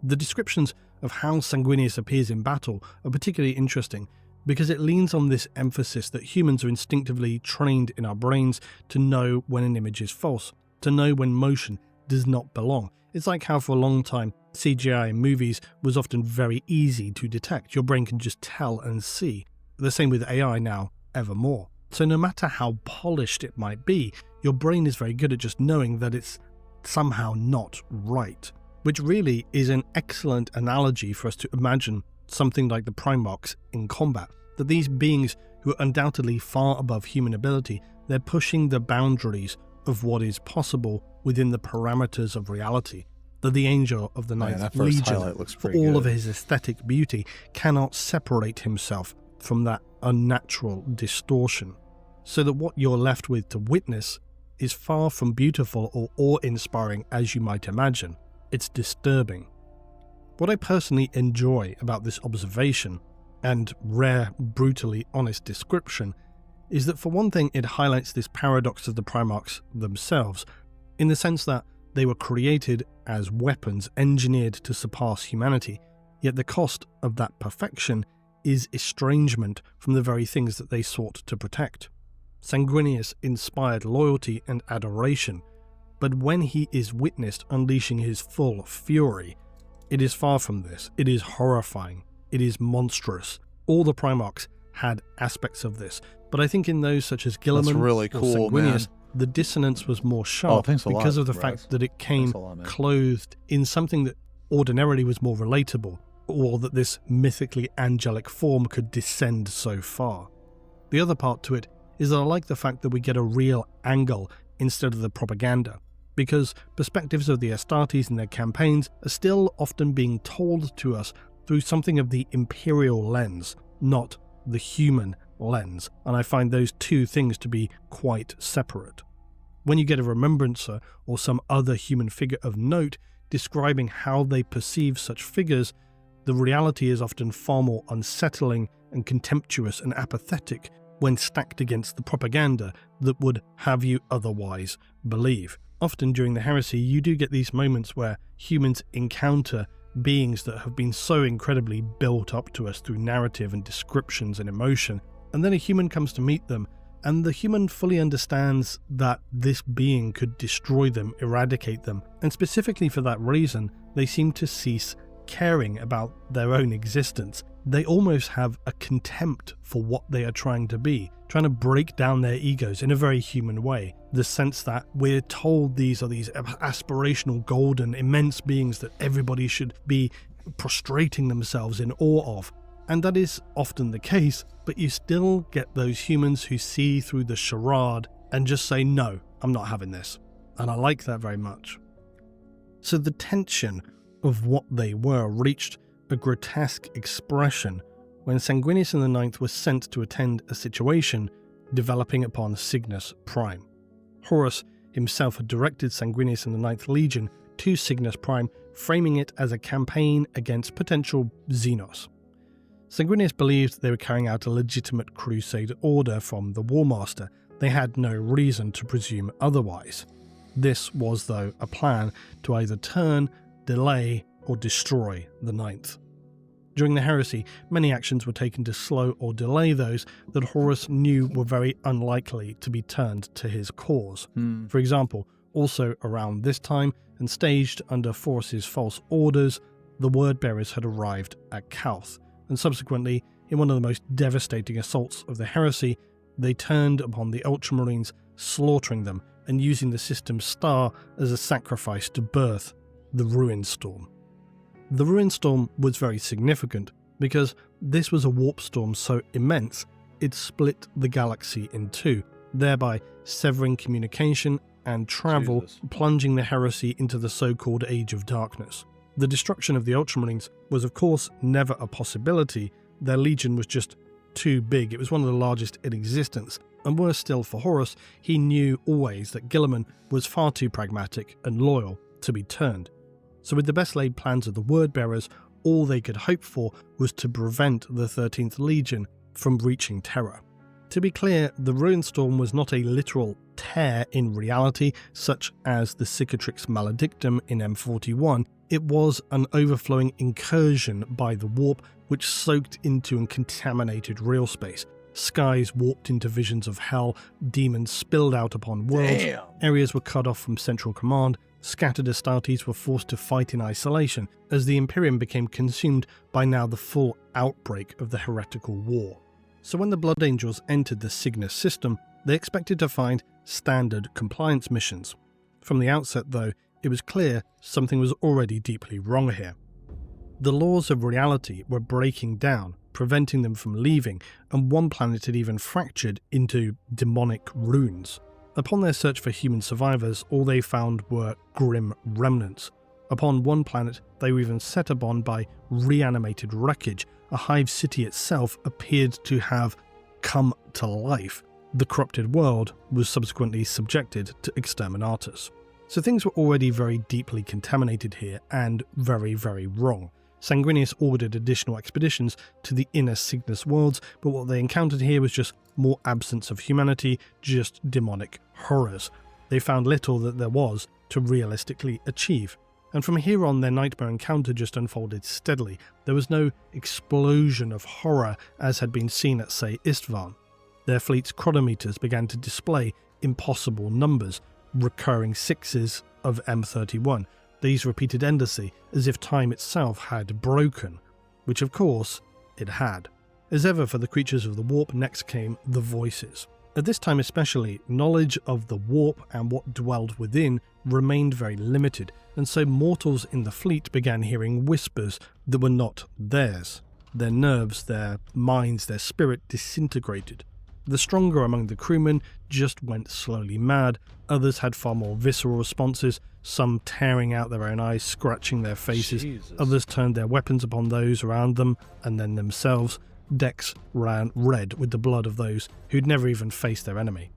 The descriptions of how Sanguinius appears in battle are particularly interesting because it leans on this emphasis that humans are instinctively trained in our brains to know when an image is false, to know when motion does not belong. It's like how for a long time CGI in movies was often very easy to detect. Your brain can just tell and see. The same with AI now, ever more. So no matter how polished it might be, your brain is very good at just knowing that it's somehow not right. Which really is an excellent analogy for us to imagine something like the Primarchs in combat. That these beings who are undoubtedly far above human ability, they're pushing the boundaries of what is possible within the parameters of reality. That the Angel of the Ninth Legion, for all of his aesthetic beauty, cannot separate himself from that unnatural distortion. So that what you're left with to witness is far from beautiful or awe-inspiring as you might imagine. It's disturbing. What I personally enjoy about this observation, and rare, brutally honest description, is that for one thing it highlights this paradox of the Primarchs themselves, in the sense that They were created as weapons engineered to surpass humanity, yet the cost of that perfection is estrangement from the very things that they sought to protect. Sanguinius inspired loyalty and adoration, but when he is witnessed unleashing his full fury, it is far from this. It is horrifying. It is monstrous. All the Primarchs had aspects of this, but I think in those such as Guilliman really or cool, Sanguinius, man. the dissonance was more sharp thanks a lot, because of the Raz. fact that it came Thanks a lot, man. clothed in something that ordinarily was more relatable, or that this mythically angelic form could descend so far. The other part to it is that I like the fact that we get a real angle instead of the propaganda, because perspectives of the Astartes and their campaigns are still often being told to us through something of the imperial lens, not the human lens, and I find those two things to be quite separate. When you get a remembrancer or some other human figure of note describing how they perceive such figures, the reality is often far more unsettling and contemptuous and apathetic when stacked against the propaganda that would have you otherwise believe. Often during the heresy, you do get these moments where humans encounter beings that have been so incredibly built up to us through narrative and descriptions and emotion, and then a human comes to meet them, and the human fully understands that this being could destroy them, eradicate them, and specifically for that reason, they seem to cease caring about their own existence. They almost have a contempt for what they are trying to be, trying to break down their egos in a very human way. The sense that we're told these are these aspirational, golden, immense beings that everybody should be prostrating themselves in awe of. And that is often the case, but you still get those humans who see through the charade and just say, no, I'm not having this. And I like that very much. So the tension of what they were reached a grotesque expression when Sanguinius IX was sent to attend a situation developing upon Cygnus Prime. Horus himself had directed Sanguinius IX Legion to Cygnus Prime, framing it as a campaign against potential Xenos. Sanguinius believed they were carrying out a legitimate crusade order from the War Master. They had no reason to presume otherwise. This was, though, a plan to either turn, delay, or destroy the Ninth. During the heresy, many actions were taken to slow or delay those that Horus knew were very unlikely to be turned to his cause. For example, also around this time, and staged under Horus's false orders, the word-bearers had arrived at Calth, and subsequently, in one of the most devastating assaults of the heresy, they turned upon the Ultramarines, slaughtering them and using the system's star as a sacrifice to birth the Ruin Storm. The Ruin Storm was very significant because this was a warp storm so immense it split the galaxy in two, thereby severing communication and travel, plunging the heresy into the so-called Age of Darkness. The destruction of the Ultramarines was of course never a possibility. Their legion was just too big. It was one of the largest in existence, and worse still for Horus, he knew always that Guilliman was far too pragmatic and loyal to be turned. So with the best laid plans of the word-bearers, all they could hope for was to prevent the 13th Legion from reaching Terra. To be clear, the Ruin Storm was not a literal tear in reality, such as the Cicatrix Maledictum in M41. It was an overflowing incursion by the warp which soaked into and contaminated real space. Skies warped into visions of hell, demons spilled out upon worlds, areas were cut off from central command, scattered Astartes were forced to fight in isolation as the Imperium became consumed by now the full outbreak of the heretical war. So when the Blood Angels entered the Cygnus system, they expected to find standard compliance missions. From the outset, though, it was clear something was already deeply wrong here. The laws of reality were breaking down, preventing them from leaving, and one planet had even fractured into demonic runes. Upon their search for human survivors, all they found were grim remnants. Upon one planet, they were even set upon by reanimated wreckage. A hive city itself appeared to have come to life. The corrupted world was subsequently subjected to exterminatus. So things were already very deeply contaminated here, and very, very wrong. Sanguinius ordered additional expeditions to the inner Cygnus worlds, but what they encountered here was just more absence of humanity, just demonic horrors. They found little that there was to realistically achieve. And from here on, their nightmare encounter just unfolded steadily. There was no explosion of horror as had been seen at, say, Istvan. Their fleet's chronometers began to display impossible numbers, recurring sixes of M31. These repeated endlessly, as if time itself had broken, which of course it had. As ever for the creatures of the warp, next came the voices. At this time especially, knowledge of the warp and what dwelled within remained very limited, and so mortals in the fleet began hearing whispers that were not theirs. Their nerves, their minds, their spirit disintegrated. The stronger among the crewmen just went slowly mad, others had far more visceral responses, some tearing out their own eyes, scratching their faces, Jesus. Others turned their weapons upon those around them and then themselves. Decks ran red with the blood of those who'd never even faced their enemy.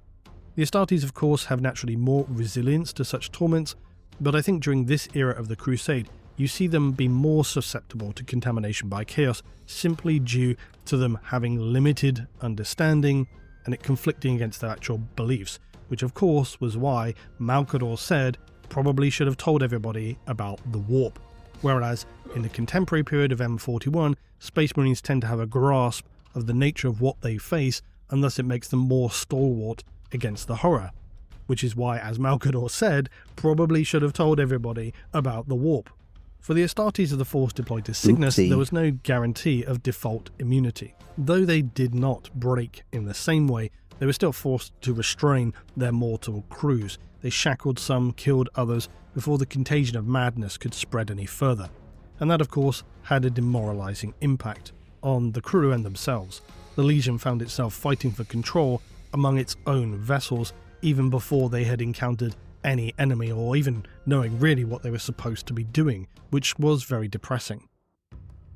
The Astartes, of course, have naturally more resilience to such torments, but I think during this era of the Crusade, you see them be more susceptible to contamination by chaos simply due to them having limited understanding and it conflicting against their actual beliefs, which of course was why Malcador said probably should have told everybody about the warp. Whereas in the contemporary period of M41, Space Marines tend to have a grasp of the nature of what they face, and thus it makes them more stalwart against the horror. Which is why, as Malcador said, probably should have told everybody about the warp. For the Astartes of the force deployed to Cygnus, there was no guarantee of default immunity. Though they did not break in the same way, they were still forced to restrain their mortal crews. They shackled some, killed others, before the contagion of madness could spread any further. And that, of course, had a demoralizing impact on the crew and themselves. The Legion found itself fighting for control among its own vessels, even before they had encountered any enemy or even knowing really what they were supposed to be doing, which was very depressing.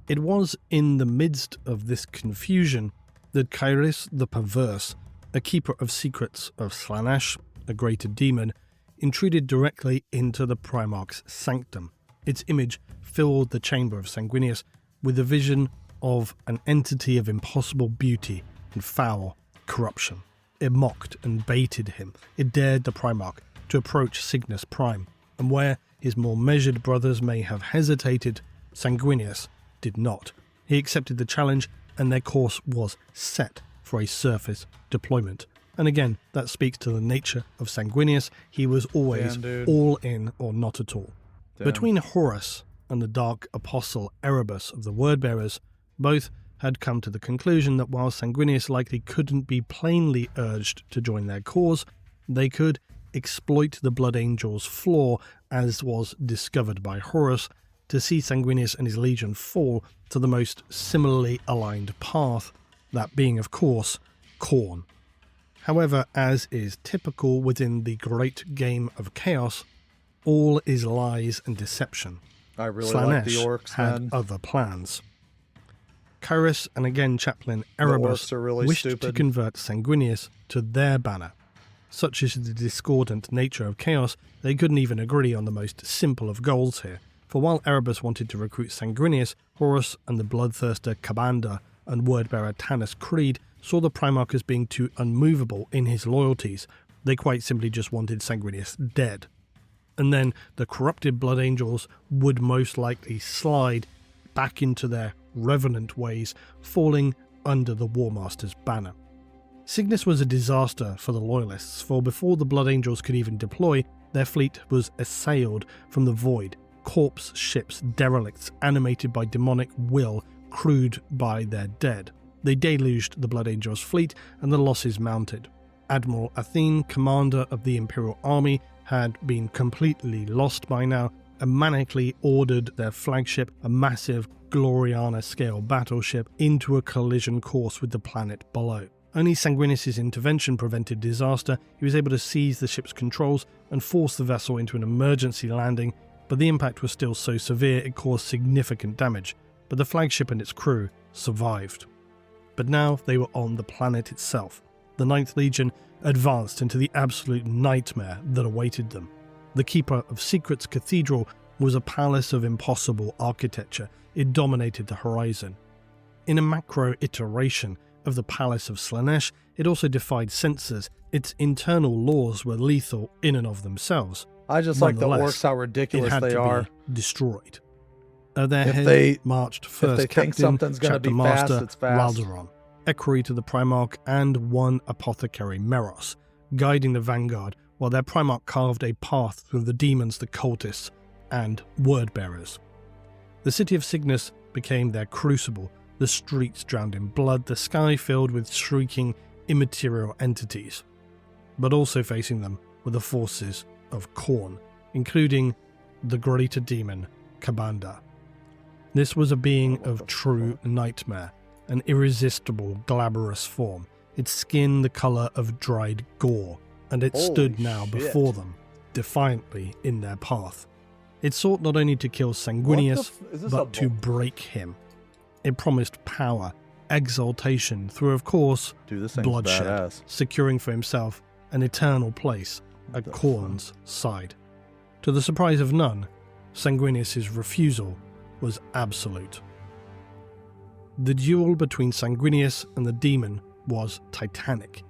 It was in the midst of this confusion that Kairos the Perverse, a keeper of secrets of Slaanesh, a greater demon, intruded directly into the Primarch's sanctum. Its image filled the chamber of Sanguinius with a vision of an entity of impossible beauty and foul corruption. It mocked and baited him. It dared the Primarch to approach Cygnus Prime, and where his more measured brothers may have hesitated, Sanguinius did not. He accepted the challenge, and their course was set for a surface deployment. And again, that speaks to the nature of Sanguinius. He was always all in or not at all. Between Horus and the Dark Apostle Erebus of the Wordbearers, both had come to the conclusion that while Sanguinius likely couldn't be plainly urged to join their cause, they could exploit the Blood Angel's flaw, as was discovered by Horus, to see Sanguinius and his legion fall to the most similarly aligned path, that being, of course, Khorne. However, as is typical within the great game of chaos, all is lies and deception. I really Slaanesh like the orcs, had man. other plans. Kairos and again Chaplain Erebus really wished stupid. to convert Sanguinius to their banner. Such is the discordant nature of chaos, they couldn't even agree on the most simple of goals here. For while Erebus wanted to recruit Sanguinius, Horus and the bloodthirster Kabanda and wordbearer Tanis Creed saw the Primarch as being too unmovable in his loyalties. They quite simply just wanted Sanguinius dead. And then the corrupted Blood Angels would most likely slide back into their revenant ways, falling under the War Master's banner. Cygnus was a disaster for the Loyalists, for before the Blood Angels could even deploy, their fleet was assailed from the void. Corpse ships, derelicts, animated by demonic will, crewed by their dead. They deluged the Blood Angels' fleet, and the losses mounted. Admiral Athene, commander of the Imperial Army, had been completely lost by now, and manically ordered their flagship, a massive Gloriana-scale battleship, into a collision course with the planet below. Only Sanguinius' intervention prevented disaster. He was able to seize the ship's controls and force the vessel into an emergency landing, but the impact was still so severe it caused significant damage. But the flagship and its crew survived. But now they were on the planet itself. The 9th Legion advanced into the absolute nightmare that awaited them. The Keeper of Secrets Cathedral was a palace of impossible architecture. It dominated the horizon. In a macro iteration of the Palace of Slaanesh, it also defied censors. Its internal laws were lethal in and of themselves. I just like the Nonetheless, orcs, how ridiculous it had they to are. Be destroyed. At their If head they- marched if first they think Captain, something's gonna Chapter be Master fast, it's fast. Ralderon, equerry to the Primarch, and one apothecary Meros, guiding the vanguard while their Primarch carved a path through the demons, the cultists, and word-bearers. The city of Cygnus became their crucible, the streets drowned in blood, the sky filled with shrieking, immaterial entities. But also facing them were the forces of Khorne, including the greater demon, Kabanda. This was a being of true nightmare, an irresistible, glabrous form, its skin the colour of dried gore, and it stood now before them, defiantly in their path. It sought not only to kill Sanguinius, but to break him. It promised power, exaltation, through, of course, bloodshed, badass. securing for himself an eternal place at Khorne's side. To the surprise of none, Sanguinius' refusal was absolute. The duel between Sanguinius and the demon was titanic.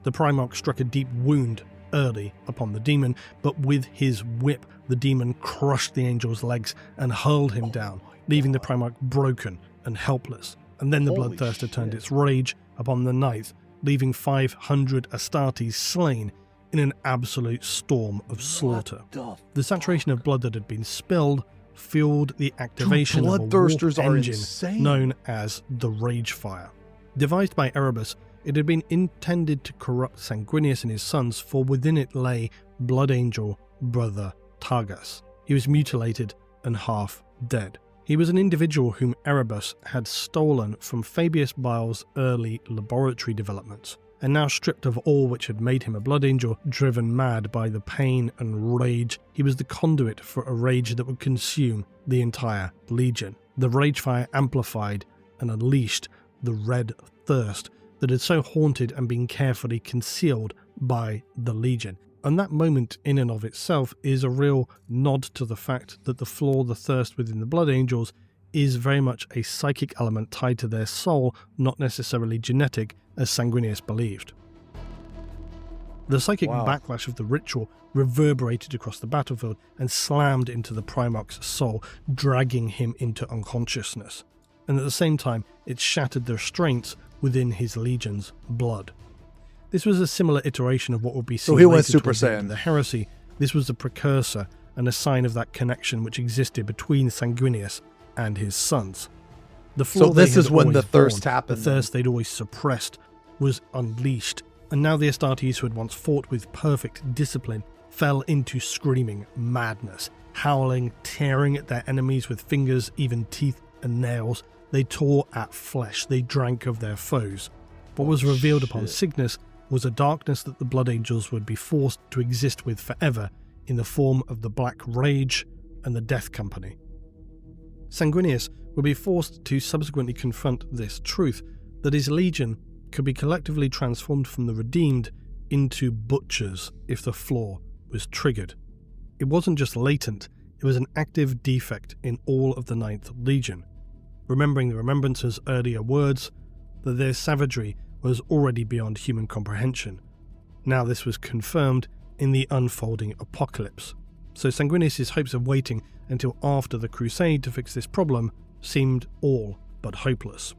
The Primarch struck a deep wound early upon the demon, but with his whip, the demon crushed the angel's legs and hurled him down, leaving the Primarch broken and helpless. And then the Bloodthirster turned its rage upon the Ninth, leaving 500 Astartes slain in an absolute storm of slaughter. The saturation of blood that had been spilled fueled the activation of a Bloodthirsters warp are engine insane. known as the Rage Fire. Devised by Erebus, it had been intended to corrupt Sanguinius and his sons, for within it lay Blood Angel brother Targus. He was mutilated and half dead. He was an individual whom Erebus had stolen from Fabius Bile's early laboratory developments, and now stripped of all which had made him a Blood Angel, driven mad by the pain and rage, he was the conduit for a rage that would consume the entire Legion. The Rage Fire amplified and unleashed the red thirst that had so haunted and been carefully concealed by the Legion. And that moment in and of itself is a real nod to the fact that the flaw, the thirst within the Blood Angels, is very much a psychic element tied to their soul, not necessarily genetic, as Sanguinius believed. The psychic backlash of the ritual reverberated across the battlefield and slammed into the Primarch's soul, dragging him into unconsciousness. And at the same time, it shattered the restraints within his legion's blood. This was a similar iteration of what would be seen So he went later Super towards the end Saiyan. of the heresy. This was a precursor and a sign of that connection which existed between Sanguinius and his sons. The flaw So this they is had when the always thirst borne, happened, The thirst they'd always suppressed was unleashed, and now the Astartes who had once fought with perfect discipline fell into screaming madness, howling, tearing at their enemies with fingers, even teeth and nails. They tore at flesh, they drank of their foes. What was revealed upon Cygnus was a darkness that the Blood Angels would be forced to exist with forever in the form of the Black Rage and the Death Company. Sanguinius would be forced to subsequently confront this truth, that his legion could be collectively transformed from the redeemed into butchers if the flaw was triggered. It wasn't just latent, it was an active defect in all of the Ninth Legion. Remembering the Remembrancer's earlier words, that their savagery was already beyond human comprehension. Now this was confirmed in the unfolding apocalypse. So Sanguinius' hopes of waiting until after the Crusade to fix this problem seemed all but hopeless.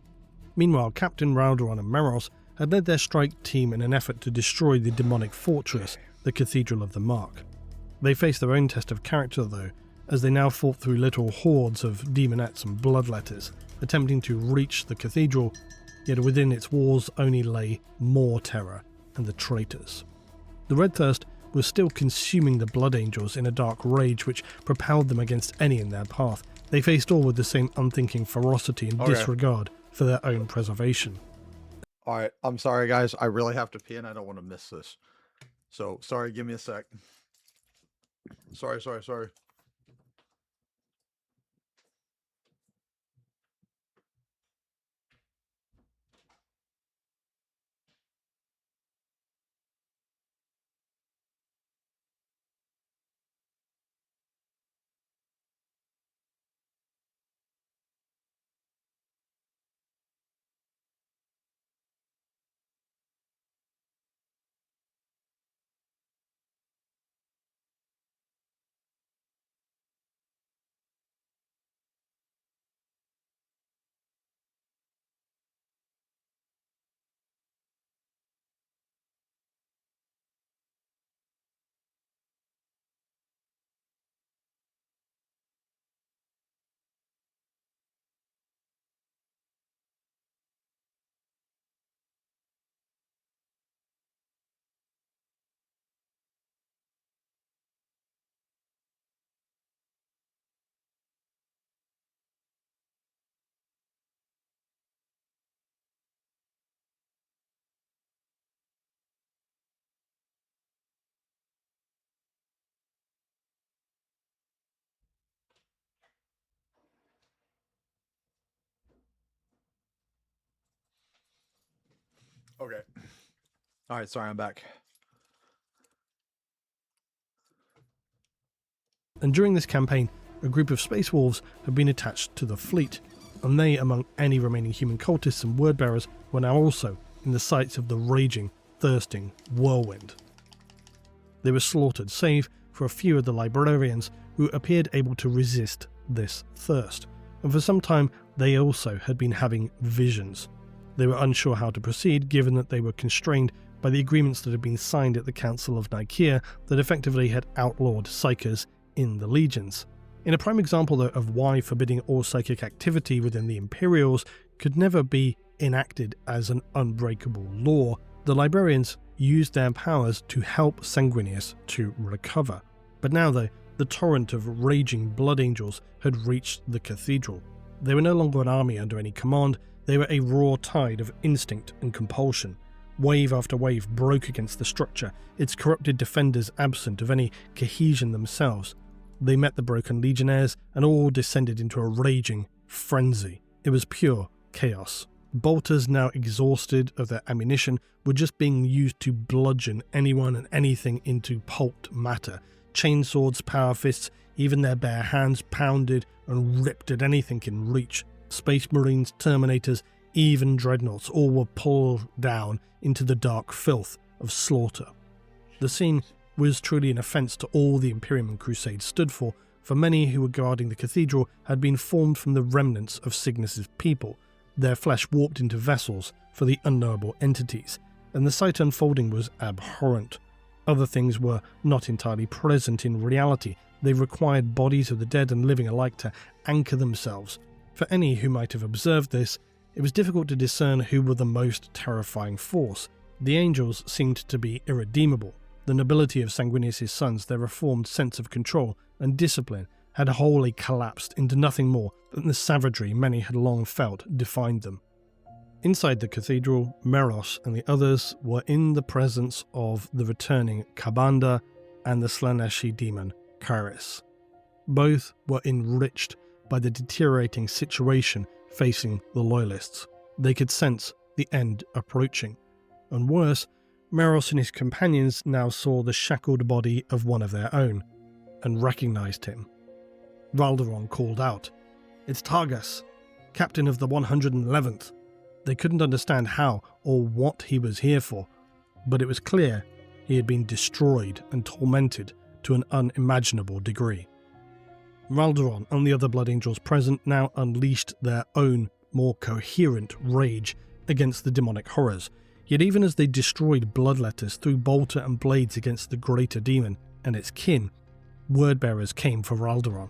Meanwhile, Captain Ralderon and Meros had led their strike team in an effort to destroy the demonic fortress, the Cathedral of the Mark. They faced their own test of character though, as they now fought through literal hordes of demonettes and bloodletters, attempting to reach the cathedral, yet within its walls only lay more terror and the traitors. The Red Thirst was still consuming the Blood Angels in a dark rage which propelled them against any in their path. They faced all with the same unthinking ferocity and disregard for their own preservation. Alright, I'm sorry guys, I really have to pee and I don't want to miss this. So, sorry, give me a sec. Sorry. Okay. All right, sorry, I'm back. And during this campaign, a group of space wolves had been attached to the fleet, and they, among any remaining human cultists and wordbearers, were now also in the sights of the raging, thirsting whirlwind. They were slaughtered, save for a few of the librarians who appeared able to resist this thirst, and for some time they also had been having visions. They were unsure how to proceed, given that they were constrained by the agreements that had been signed at the Council of Nicaea that effectively had outlawed psychers in the legions. In a prime example, though, of why forbidding all psychic activity within the Imperials could never be enacted as an unbreakable law, the librarians used their powers to help Sanguinius to recover. But now, though, the torrent of raging blood angels had reached the cathedral. They were no longer an army under any command, they were a raw tide of instinct and compulsion. Wave after wave broke against the structure, its corrupted defenders absent of any cohesion themselves. They met the broken legionnaires, and all descended into a raging frenzy. It was pure chaos. Bolters, now exhausted of their ammunition, were just being used to bludgeon anyone and anything into pulped matter. Chainswords, power fists, even their bare hands pounded and ripped at anything in reach. Space Marines, Terminators, even Dreadnoughts, all were pulled down into the dark filth of slaughter. The scene was truly an offence to all the Imperium and Crusade stood for many who were guarding the cathedral had been formed from the remnants of Cygnus' people, their flesh warped into vessels for the unknowable entities, and the sight unfolding was abhorrent. Other things were not entirely present in reality. They required bodies of the dead and living alike to anchor themselves. For any who might have observed this, it was difficult to discern who were the most terrifying force. The angels seemed to be irredeemable. The nobility of Sanguinius' sons, their reformed sense of control and discipline, had wholly collapsed into nothing more than the savagery many had long felt defined them. Inside the cathedral, Meros and the others were in the presence of the returning Kabanda and the Slaneshi demon Kairos. Both were enriched by the deteriorating situation facing the Loyalists. They could sense the end approaching. And worse, Meros and his companions now saw the shackled body of one of their own, and recognized him. Valderon called out, "It's Targus, captain of the 111th. They couldn't understand how or what he was here for, but it was clear he had been destroyed and tormented to an unimaginable degree. Valderon and the other Blood Angels present now unleashed their own, more coherent rage against the demonic horrors. Yet even as they destroyed bloodletters, threw bolter and blades against the greater demon and its kin, wordbearers came for Valderon.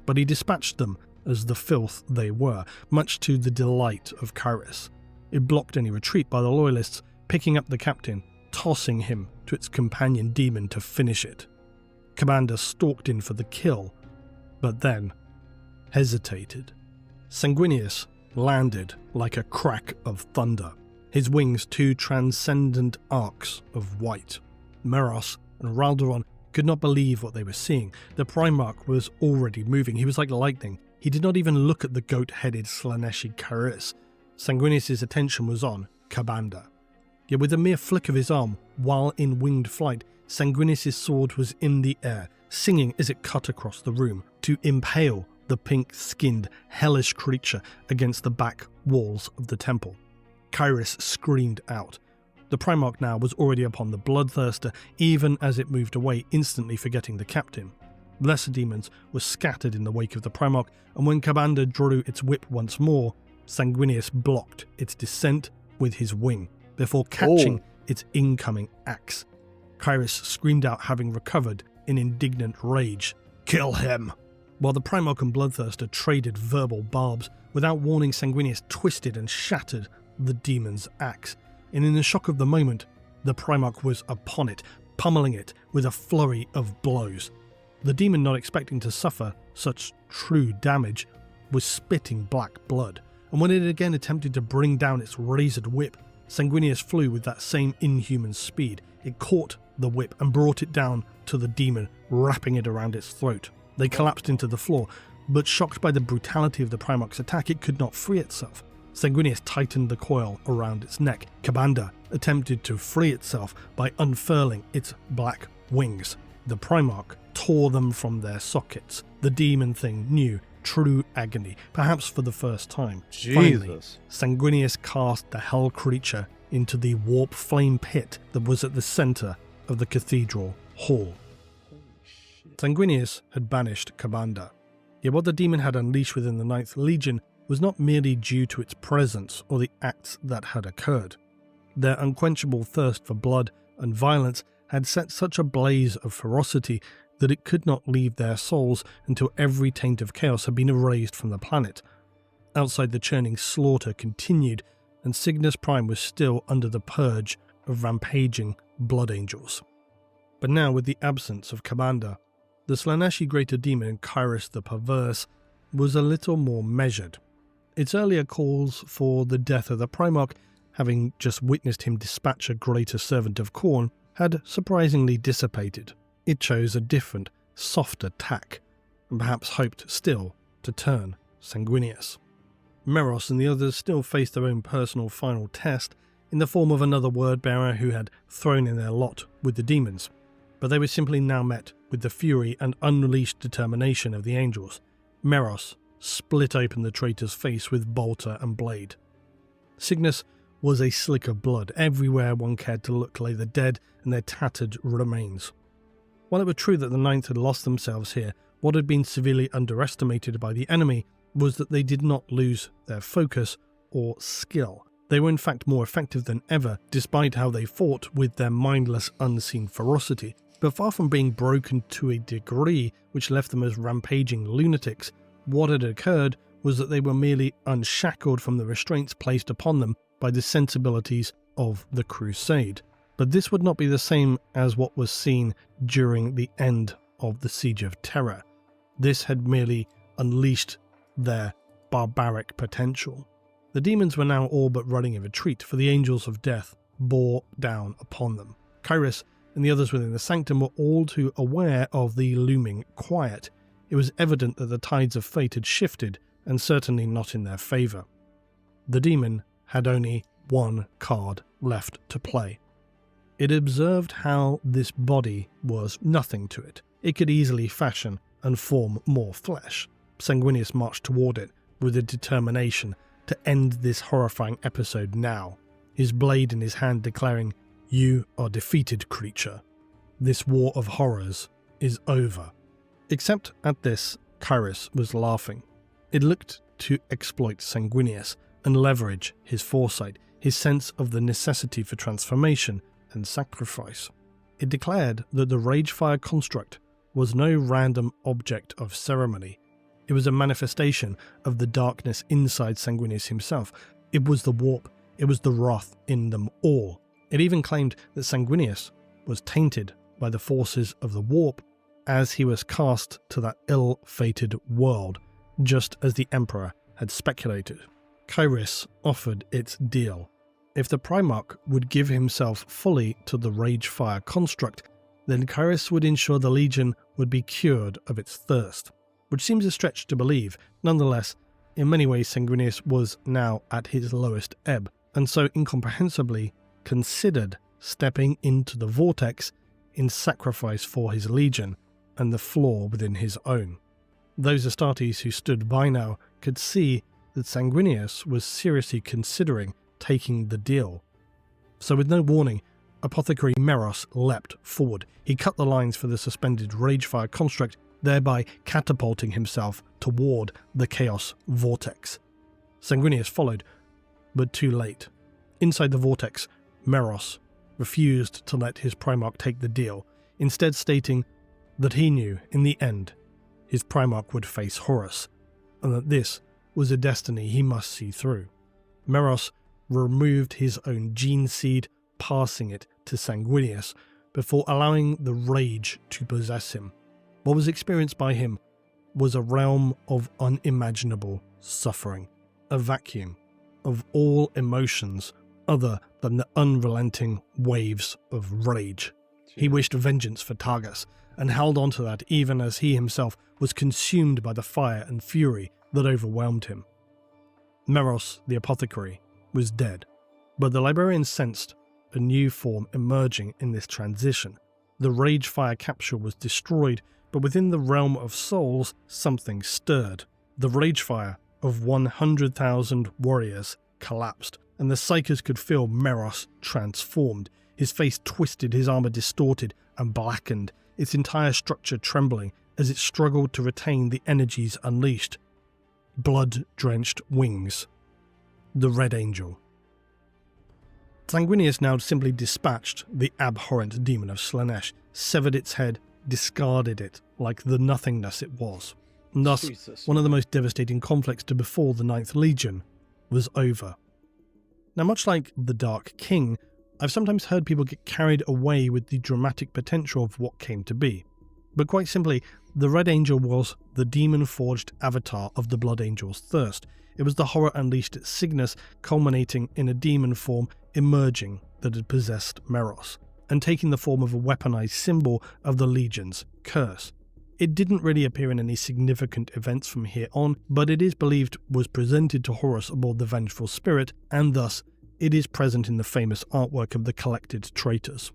But he dispatched them as the filth they were, much to the delight of Kairos. It blocked any retreat by the Loyalists, picking up the captain, tossing him to its companion demon to finish it. Commander stalked in for the kill, but then hesitated. Sanguinius landed like a crack of thunder, his wings two transcendent arcs of white. Meros and Valderon could not believe what they were seeing. The Primarch was already moving. He was like lightning. He did not even look at the goat-headed Slaneshi Kairos. Sanguinius' attention was on Kabanda. Yet with a mere flick of his arm, while in winged flight, Sanguinius' sword was in the air, singing as it cut across the room, to impale the pink-skinned, hellish creature against the back walls of the temple. Kairos screamed out. The Primarch now was already upon the Bloodthirster, even as it moved away, instantly forgetting the captain. Lesser demons were scattered in the wake of the Primarch, and when Kabanda drew its whip once more, Sanguinius blocked its descent with his wing, before catching its incoming axe. Kairos screamed out, having recovered in indignant rage, "Kill him!" While the Primarch and Bloodthirster traded verbal barbs, without warning Sanguinius twisted and shattered the demon's axe, and in the shock of the moment, the Primarch was upon it, pummeling it with a flurry of blows. The demon, not expecting to suffer such true damage, was spitting black blood, and when it again attempted to bring down its razored whip, Sanguinius flew with that same inhuman speed. It caught the whip and brought it down to the demon, wrapping it around its throat. They collapsed into the floor, but shocked by the brutality of the Primarch's attack, it could not free itself. Sanguinius tightened the coil around its neck. Kabanda attempted to free itself by unfurling its black wings. The Primarch tore them from their sockets. The demon thing knew true agony, perhaps for the first time. Finally, Sanguinius cast the hell creature into the warp flame pit that was at the center of the cathedral hall. Sanguinius had banished Kabanda, yet what the demon had unleashed within the Ninth Legion was not merely due to its presence or the acts that had occurred. Their unquenchable thirst for blood and violence had set such a blaze of ferocity that it could not leave their souls until every taint of chaos had been erased from the planet. Outside, the churning slaughter continued, and Cygnus Prime was still under the purge of rampaging blood angels. But now, with the absence of Kabanda, the Slaaneshi Greater Demon Kairos the Perverse was a little more measured. Its earlier calls for the death of the Primarch, having just witnessed him dispatch a greater servant of Khorne, had surprisingly dissipated. It chose a different, softer tack, and perhaps hoped still to turn Sanguinius. Meros and the others still faced their own personal final test in the form of another word-bearer who had thrown in their lot with the demons, but they were simply now met with the fury and unleashed determination of the angels. Meros split open the traitor's face with bolter and blade. Cygnus was a slick of blood. Everywhere one cared to look lay the dead and their tattered remains. While it were true that the Ninth had lost themselves here, what had been severely underestimated by the enemy was that they did not lose their focus or skill. They were in fact more effective than ever, despite how they fought with their mindless, unseen ferocity. But far from being broken to a degree which left them as rampaging lunatics, what had occurred was that they were merely unshackled from the restraints placed upon them by the sensibilities of the Crusade. But this would not be the same as what was seen during the end of the Siege of Terror. This had merely unleashed their barbaric potential. The demons were now all but running in retreat, for the angels of death bore down upon them. Kairos and the others within the sanctum were all too aware of the looming quiet. It was evident that the tides of fate had shifted, and certainly not in their favour. The demon had only one card left to play. It observed how this body was nothing to it. It could easily fashion and form more flesh. Sanguinius marched toward it with a determination to end this horrifying episode now, his blade in his hand declaring, "You are defeated, creature. This war of horrors is over." Except at this, Kairos was laughing. It looked to exploit Sanguinius and leverage his foresight, his sense of the necessity for transformation and sacrifice. It declared that the Ragefire construct was no random object of ceremony. It was a manifestation of the darkness inside Sanguinius himself. It was the warp. It was the wrath in them all. It even claimed that Sanguinius was tainted by the forces of the warp as he was cast to that ill-fated world, just as the Emperor had speculated. Kairos offered its deal. If the Primarch would give himself fully to the Ragefire construct, then Kairos would ensure the Legion would be cured of its thirst, which seems a stretch to believe. Nonetheless, in many ways Sanguinius was now at his lowest ebb, and so incomprehensibly considered stepping into the vortex in sacrifice for his Legion and the flaw within his own. Those Astartes who stood by now could see that Sanguinius was seriously considering taking the deal. So with no warning, Apothecary Meros leapt forward. He cut the lines for the suspended Ragefire construct, thereby catapulting himself toward the Chaos Vortex. Sanguinius followed, but too late. Inside the vortex, Meros refused to let his Primarch take the deal, instead stating that he knew, in the end, his Primarch would face Horus, and that this was a destiny he must see through. Meros removed his own gene seed, passing it to Sanguinius, before allowing the rage to possess him. What was experienced by him was a realm of unimaginable suffering, a vacuum of all emotions other than the unrelenting waves of rage. He wished vengeance for Targus, and held on to that even as he himself was consumed by the fire and fury that overwhelmed him. Meros, the apothecary, was dead, but the librarian sensed a new form emerging in this transition. The Ragefire capsule was destroyed, but within the realm of souls, something stirred. The Ragefire of 100,000 warriors collapsed, and the Psykers could feel Meros transformed. His face twisted, his armor distorted and blackened, its entire structure trembling as it struggled to retain the energies unleashed. Blood-drenched wings. The Red Angel. Sanguinius now simply dispatched the abhorrent demon of Slaanesh, severed its head, discarded it like the nothingness it was. And thus, one of the most devastating conflicts to befall the Ninth Legion was over. Now, much like the Dark King, I've sometimes heard people get carried away with the dramatic potential of what came to be. But quite simply, the Red Angel was the demon-forged avatar of the Blood Angel's thirst. It was the horror unleashed at Cygnus, culminating in a demon form emerging that had possessed Meros, and taking the form of a weaponized symbol of the Legion's curse. It didn't really appear in any significant events from here on, but it is believed was presented to Horus aboard the Vengeful Spirit, and thus it is present in the famous artwork of the Collected Traitors.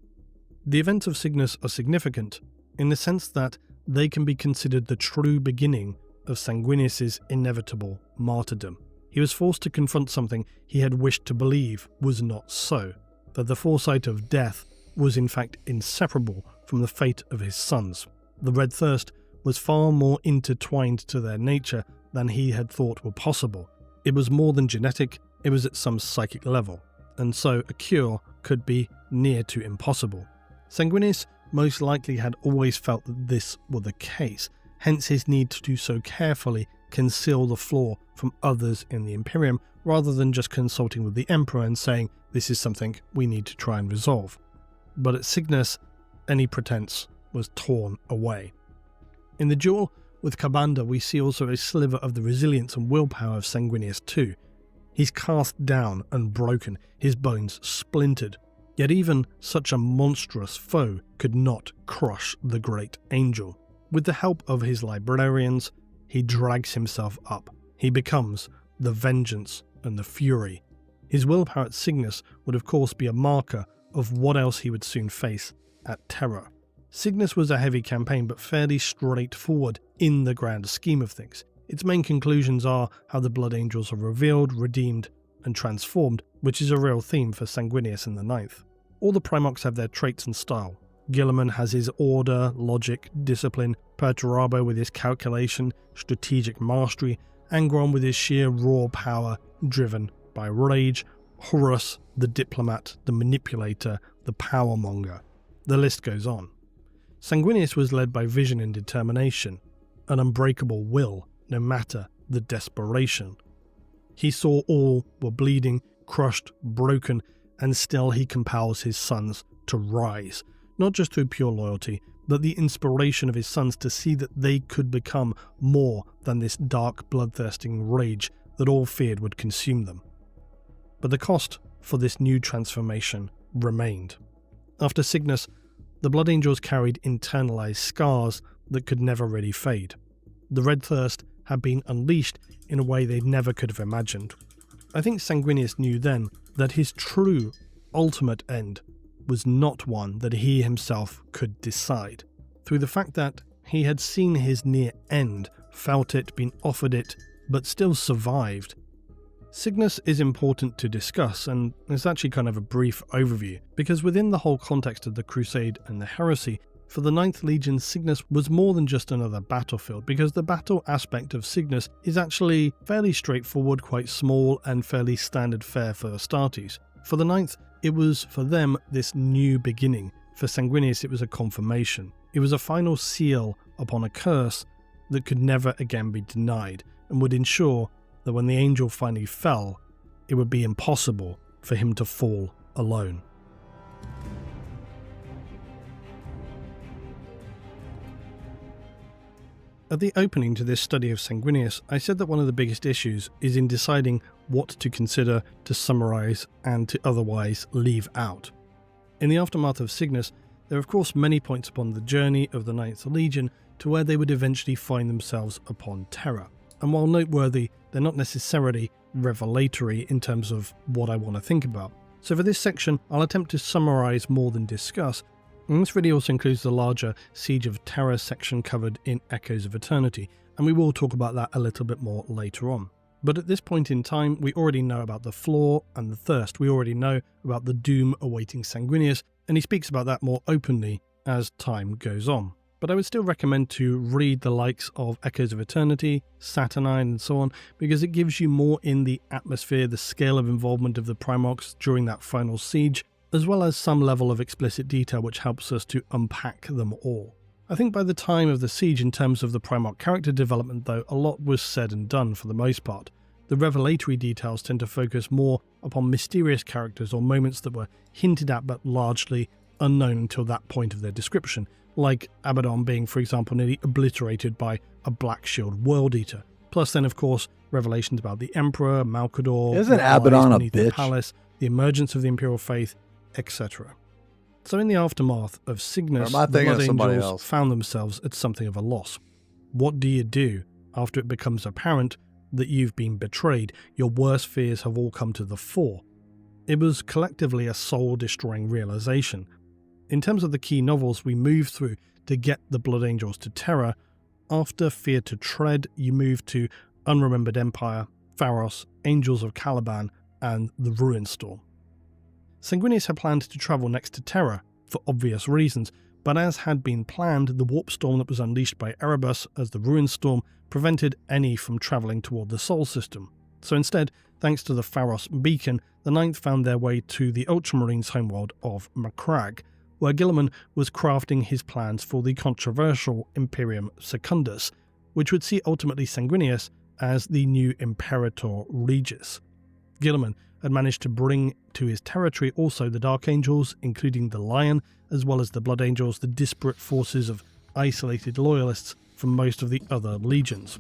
The events of Cygnus are significant in the sense that they can be considered the true beginning of Sanguinius' inevitable martyrdom. He was forced to confront something he had wished to believe was not so, that the foresight of death was in fact inseparable from the fate of his sons. The Red Thirst was far more intertwined to their nature than he had thought were possible. It was more than genetic, it was at some psychic level, and so a cure could be near to impossible. Sanguinius most likely had always felt that this was the case, hence his need to so carefully conceal the flaw from others in the Imperium, rather than just consulting with the Emperor and saying, this is something we need to try and resolve. But at Cygnus, any pretense was torn away. In the duel with Kabanda, we see also a sliver of the resilience and willpower of Sanguinius too. He's cast down and broken, his bones splintered, yet even such a monstrous foe could not crush the great angel. With the help of his librarians, he drags himself up. He becomes the vengeance and the fury. His willpower at Cygnus would of course be a marker of what else he would soon face at Terra. Cygnus was a heavy campaign, but fairly straightforward in the grand scheme of things. Its main conclusions are how the Blood Angels are revealed, redeemed, and transformed, which is a real theme for Sanguinius in the Ninth. All the Primarchs have their traits and style. Guilliman has his order, logic, discipline, Perturabo with his calculation, strategic mastery, Angron with his sheer raw power, driven by rage, Horus, the diplomat, the manipulator, the powermonger. The list goes on. Sanguinius was led by vision and determination, an unbreakable will, no matter the desperation. He saw all were bleeding, crushed, broken, and still he compels his sons to rise, not just through pure loyalty, but the inspiration of his sons to see that they could become more than this dark, bloodthirsting rage that all feared would consume them. But the cost for this new transformation remained. After Cygnus, the Blood Angels carried internalized scars that could never really fade. The Red Thirst had been unleashed in a way they never could have imagined. I think Sanguinius knew then that his true, ultimate end was not one that he himself could decide. Through the fact that he had seen his near end, felt it, been offered it, but still survived. Cygnus is important to discuss, and it's actually kind of a brief overview, because within the whole context of the Crusade and the Heresy, for the Ninth Legion, Cygnus was more than just another battlefield, because the battle aspect of Cygnus is actually fairly straightforward, quite small, and fairly standard fare for Astartes. For the Ninth, it was for them this new beginning. For Sanguinius, it was a confirmation. It was a final seal upon a curse that could never again be denied, and would ensure that when the angel finally fell, it would be impossible for him to fall alone. At the opening to this study of Sanguinius, I said that one of the biggest issues is in deciding what to consider, to summarize, and to otherwise leave out. In the aftermath of Cygnus, there are of course many points upon the journey of the Ninth Legion to where they would eventually find themselves upon Terra. and while noteworthy, they're not necessarily revelatory in terms of what I want to think about. So for this section, I'll attempt to summarize more than discuss, and this video also includes the larger Siege of Terror section covered in Echoes of Eternity, and we will talk about that a little bit more later on. But at this point in time, we already know about the Flaw and the Thirst, we already know about the doom awaiting Sanguinius, and he speaks about that more openly as time goes on. But I would still recommend to read the likes of Echoes of Eternity, Saturnine and so on, because it gives you more in the atmosphere, the scale of involvement of the Primarchs during that final siege, as well as some level of explicit detail which helps us to unpack them all. I think by the time of the siege, in terms of the Primarch character development though, a lot was said and done for the most part. The revelatory details tend to focus more upon mysterious characters or moments that were hinted at but largely unknown until that point of their description, like Abaddon being, for example, nearly obliterated by a Black Shield World Eater. Plus then, of course, revelations about the Emperor, Malkador, isn't Abaddon a bitch? The palace, the emergence of the Imperial Faith, etc. So in the aftermath of Cygnus, the Blood Angels found themselves at something of a loss. What do you do after it becomes apparent that you've been betrayed? Your worst fears have all come to the fore. It was collectively a soul-destroying realization. In terms of the key novels we move through to get the Blood Angels to Terra, after Fear to Tread, you move to Unremembered Empire, Pharos, Angels of Caliban, and the Ruin Storm. Sanguinius had planned to travel next to Terra, for obvious reasons, but as had been planned, the warp storm that was unleashed by Erebus as the Ruin Storm prevented any from travelling toward the Sol system. So instead, thanks to the Pharos beacon, the Ninth found their way to the Ultramarines' homeworld of Macragge, where Guilliman was crafting his plans for the controversial Imperium Secundus, which would see ultimately Sanguinius as the new Imperator Regis. Guilliman had managed to bring to his territory also the Dark Angels, including the Lion, as well as the Blood Angels, the disparate forces of isolated loyalists from most of the other legions.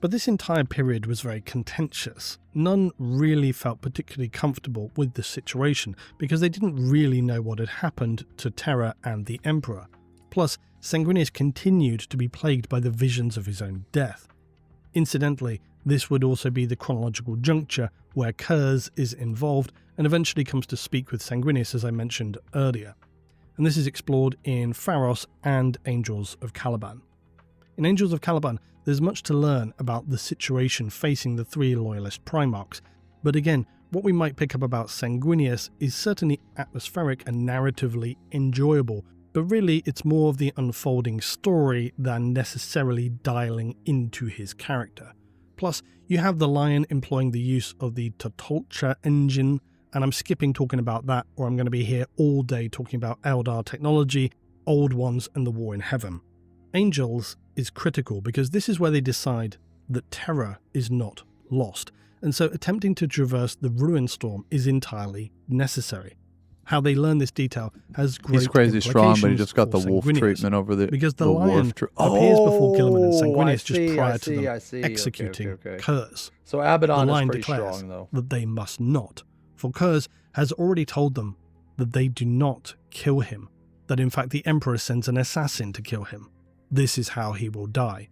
But this entire period was very contentious. None really felt particularly comfortable with the situation, because they didn't really know what had happened to Terra and the Emperor. Plus, Sanguinius continued to be plagued by the visions of his own death. Incidentally, this would also be the chronological juncture where Kurz is involved and eventually comes to speak with Sanguinius, as I mentioned earlier. And this is explored in Pharos and Angels of Caliban. In Angels of Caliban, there's much to learn about the situation facing the three loyalist Primarchs, but again, what we might pick up about Sanguinius is certainly atmospheric and narratively enjoyable, but really it's more of the unfolding story than necessarily dialing into his character. Plus, you have the Lion employing the use of the Totolcha engine, and I'm skipping talking about that, or I'm going to be here all day talking about Eldar technology, Old Ones, and the War in Heaven. Angels is critical because this is where they decide that Terra is not lost, and so attempting to traverse the Ruin Storm is entirely necessary. How they learn this detail has great He's crazy strong, but he just got the for wolf Sanguinius, treatment over the because the wolf Lion appears before Guilliman and Sanguinius just prior to them okay. executing Kurz. So Abaddon the Lion is pretty declares strong, though. that they must not, for Kurz has already told them that they do not kill him, that in fact the Emperor sends an assassin to kill him. This is how he will die.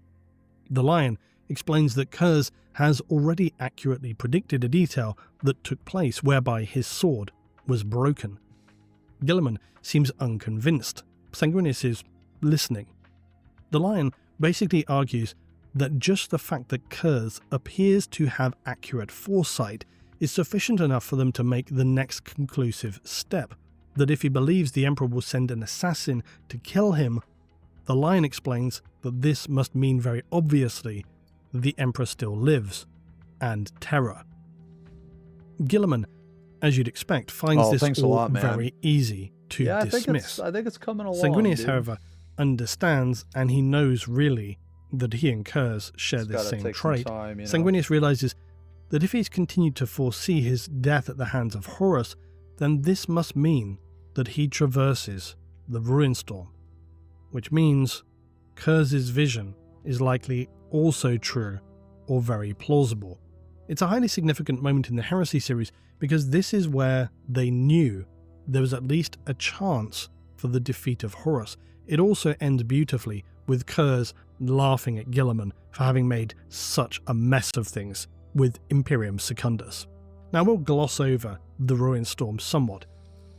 The Lion explains that Kurz has already accurately predicted a detail that took place whereby his sword was broken. Guilliman seems unconvinced. Sanguinius is listening. The Lion basically argues that just the fact that Kurz appears to have accurate foresight is sufficient enough for them to make the next conclusive step, that if he believes the Emperor will send an assassin to kill him, the Lion explains that this must mean very obviously that the Emperor still lives, and Terra. Guilliman, as you'd expect, finds this all very easy to dismiss. I think it's coming along. Sanguinius, dude. however, understands, and he knows really that he and Kurz share this same trait. Sanguinius realizes that if he's continued to foresee his death at the hands of Horus, then this must mean that he traverses the Ruin Storm, which means Kurz's vision is likely also true or very plausible. It's a highly significant moment in the Heresy series because this is where they knew there was at least a chance for the defeat of Horus. It also ends beautifully with Kurz laughing at Guilliman for having made such a mess of things with Imperium Secundus. Now we'll gloss over the Ruin Storm somewhat.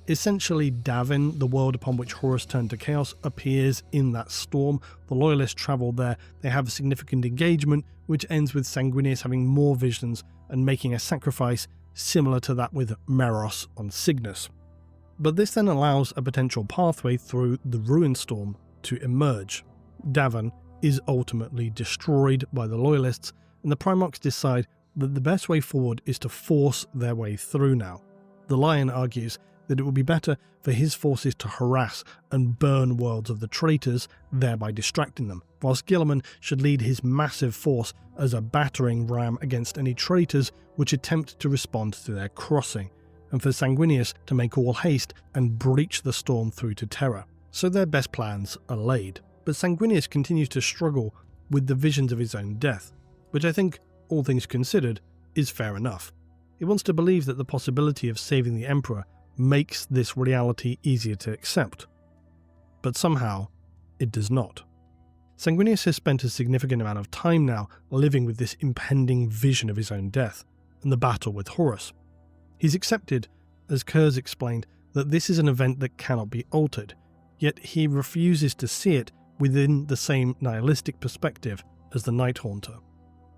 Essentially, Davin, the world upon which Horus turned to chaos, appears in that storm. The Loyalists travel there, they have a significant engagement, which ends with Sanguinius having more visions and making a sacrifice similar to that with Meros on Cygnus. But this then allows a potential pathway through the Ruin Storm to emerge. Davin is ultimately destroyed by the Loyalists, and the Primarchs decide that the best way forward is to force their way through now. The Lion argues that it would be better for his forces to harass and burn worlds of the traitors, thereby distracting them, whilst Guilliman should lead his massive force as a battering ram against any traitors which attempt to respond to their crossing, and for Sanguinius to make all haste and breach the storm through to Terra. So their best plans are laid. But Sanguinius continues to struggle with the visions of his own death, which I think, all things considered, is fair enough. He wants to believe that the possibility of saving the Emperor makes this reality easier to accept. But somehow, it does not. Sanguinius has spent a significant amount of time now living with this impending vision of his own death, and the battle with Horus. He's accepted, as Kurz explained, that this is an event that cannot be altered, yet he refuses to see it within the same nihilistic perspective as the Night Haunter.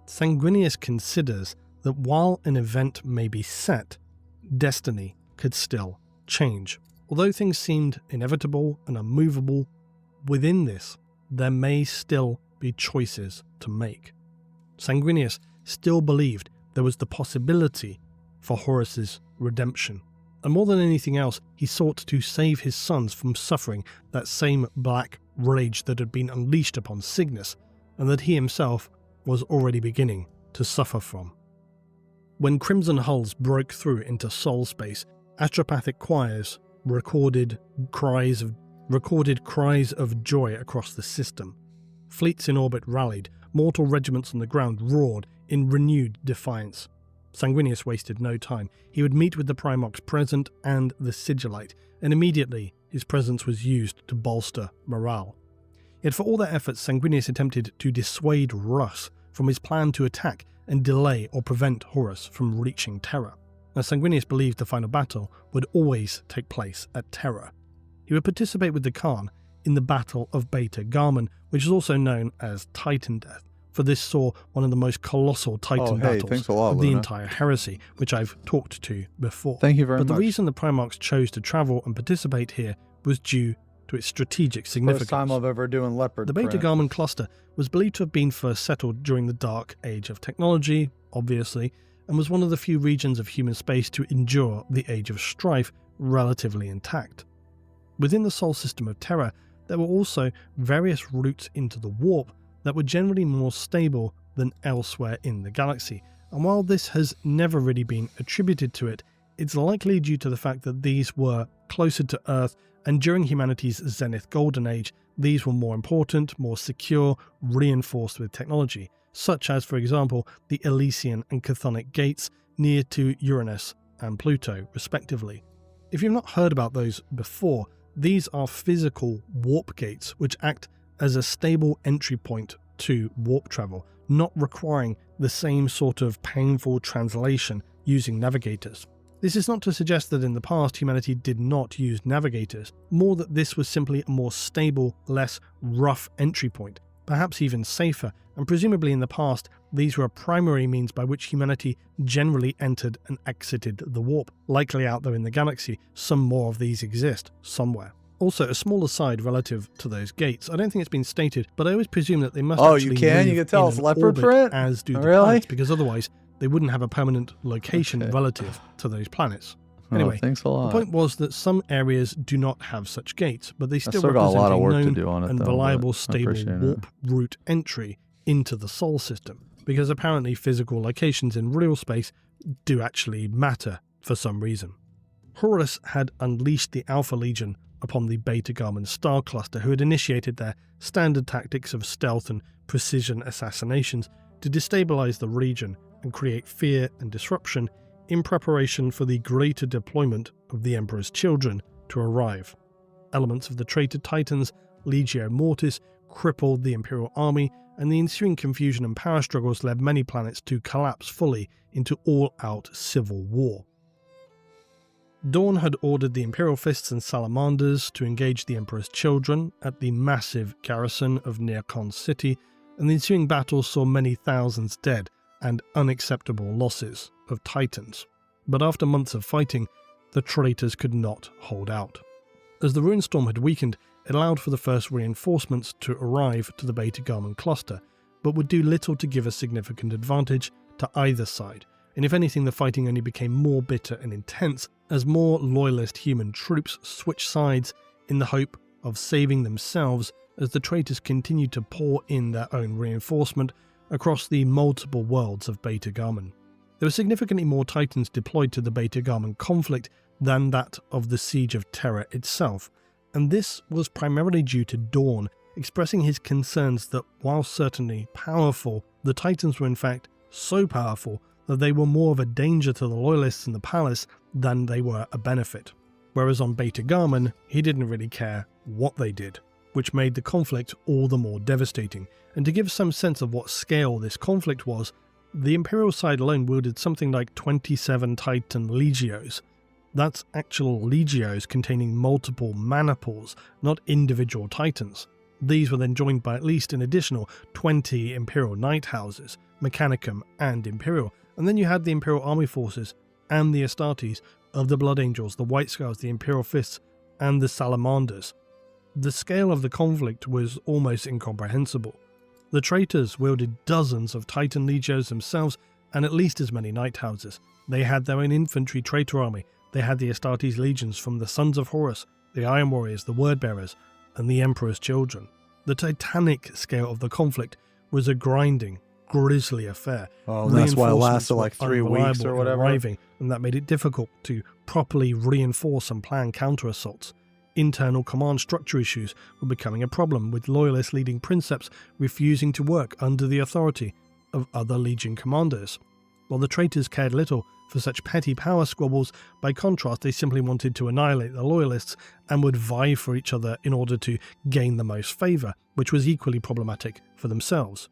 Sanguinius considers that while an event may be set, destiny could still change. Although things seemed inevitable and unmovable, within this, there may still be choices to make. Sanguinius still believed there was the possibility for Horus's redemption, and more than anything else, he sought to save his sons from suffering that same black rage that had been unleashed upon Cygnus, and that he himself was already beginning to suffer from. When Crimson Hulls broke through into soul space, astropathic choirs recorded cries of joy across the system. Fleets in orbit rallied, mortal regiments on the ground roared in renewed defiance. Sanguinius wasted no time. He would meet with the Primarchs present and the Sigillite, and immediately his presence was used to bolster morale. Yet for all their efforts, Sanguinius attempted to dissuade Russ from his plan to attack and delay or prevent Horus from reaching Terra. Now, Sanguinius believed the final battle would always take place at Terra. He would participate with the Khan in the Battle of Beta Garman, which is also known as Titan Death, for this saw one of the most colossal Titan battles of the entire heresy, which I've talked to before. Thank you very much. But the reason the Primarchs chose to travel and participate here was due to its strategic significance. First time I've ever doing leopard The Beta Garman cluster was believed to have been first settled during the Dark Age of Technology, obviously, and was one of the few regions of human space to endure the Age of Strife relatively intact. Within the Sol system of Terra, there were also various routes into the warp that were generally more stable than elsewhere in the galaxy, and while this has never really been attributed to it, it's likely due to the fact that these were closer to Earth, and during humanity's Zenith Golden Age, these were more important, more secure, reinforced with technology, such as, for example, the Elysian and Chthonic gates near to Uranus and Pluto, respectively. If you've not heard about those before, these are physical warp gates which act as a stable entry point to warp travel, not requiring the same sort of painful translation using navigators. This is not to suggest that in the past humanity did not use navigators, more that this was simply a more stable, less rough entry point, perhaps even safer, and presumably in the past these were a primary means by which humanity generally entered and exited the warp. Likely out there in the galaxy, some more of these exist somewhere. Also, a small aside relative to those gates, I don't think it's been stated, but I always presume that they must actually you can tell move it's in leopard orbit print? as do the Really? planets, because otherwise they wouldn't have a permanent location relative to those planets. Anyway, thanks a lot. The point was that some areas do not have such gates, but they still got a represent lot of work to known do on it, and though, reliable, but I stable appreciate it. warp route entry into the Sol system, because apparently physical locations in real space do actually matter for some reason. Horus had unleashed the Alpha Legion upon the Beta Garman star cluster, who had initiated their standard tactics of stealth and precision assassinations to destabilize the region and create fear and disruption in preparation for the greater deployment of the Emperor's children to arrive. Elements of the traitor Titans, Legio Mortis, crippled the Imperial army, and the ensuing confusion and power struggles led many planets to collapse fully into all-out civil war. Dawn had ordered the Imperial Fists and Salamanders to engage the Emperor's children at the massive garrison of Neocon City, and the ensuing battle saw many thousands dead and unacceptable losses of Titans. But after months of fighting, the traitors could not hold out. As the Ruin Storm had weakened, it allowed for the first reinforcements to arrive to the Beta Garmin cluster, but would do little to give a significant advantage to either side, and if anything the fighting only became more bitter and intense as more loyalist human troops switched sides in the hope of saving themselves as the traitors continued to pour in their own reinforcement across the multiple worlds of Beta Garmin. There were significantly more Titans deployed to the Beta Garmin conflict than that of the Siege of Terra itself, and this was primarily due to Dawn expressing his concerns that while certainly powerful, the Titans were in fact so powerful that they were more of a danger to the Loyalists in the palace than they were a benefit. Whereas on Beta Garmin, he didn't really care what they did, which made the conflict all the more devastating. And to give some sense of what scale this conflict was, the Imperial side alone wielded something like 27 Titan Legios. That's actual Legios containing multiple maniples, not individual Titans. These were then joined by at least an additional 20 Imperial Night Houses, Mechanicum and Imperial, and then you had the Imperial Army Forces and the Astartes of the Blood Angels, the White Scars, the Imperial Fists, and the Salamanders. The scale of the conflict was almost incomprehensible. The traitors wielded dozens of Titan Legios themselves and at least as many Night Houses. They had their own infantry traitor army. They had the Astartes legions from the Sons of Horus, the Iron Warriors, the Word Bearers, and the Emperor's children. The titanic scale of the conflict was a grinding, grisly affair. Oh, that's why it lasted like 3 weeks or whatever. Arriving, and that made it difficult to properly reinforce and plan counter-assaults. Internal command structure issues were becoming a problem, with Loyalist leading princeps refusing to work under the authority of other Legion commanders. While the traitors cared little for such petty power squabbles, by contrast they simply wanted to annihilate the Loyalists and would vie for each other in order to gain the most favour, which was equally problematic for themselves.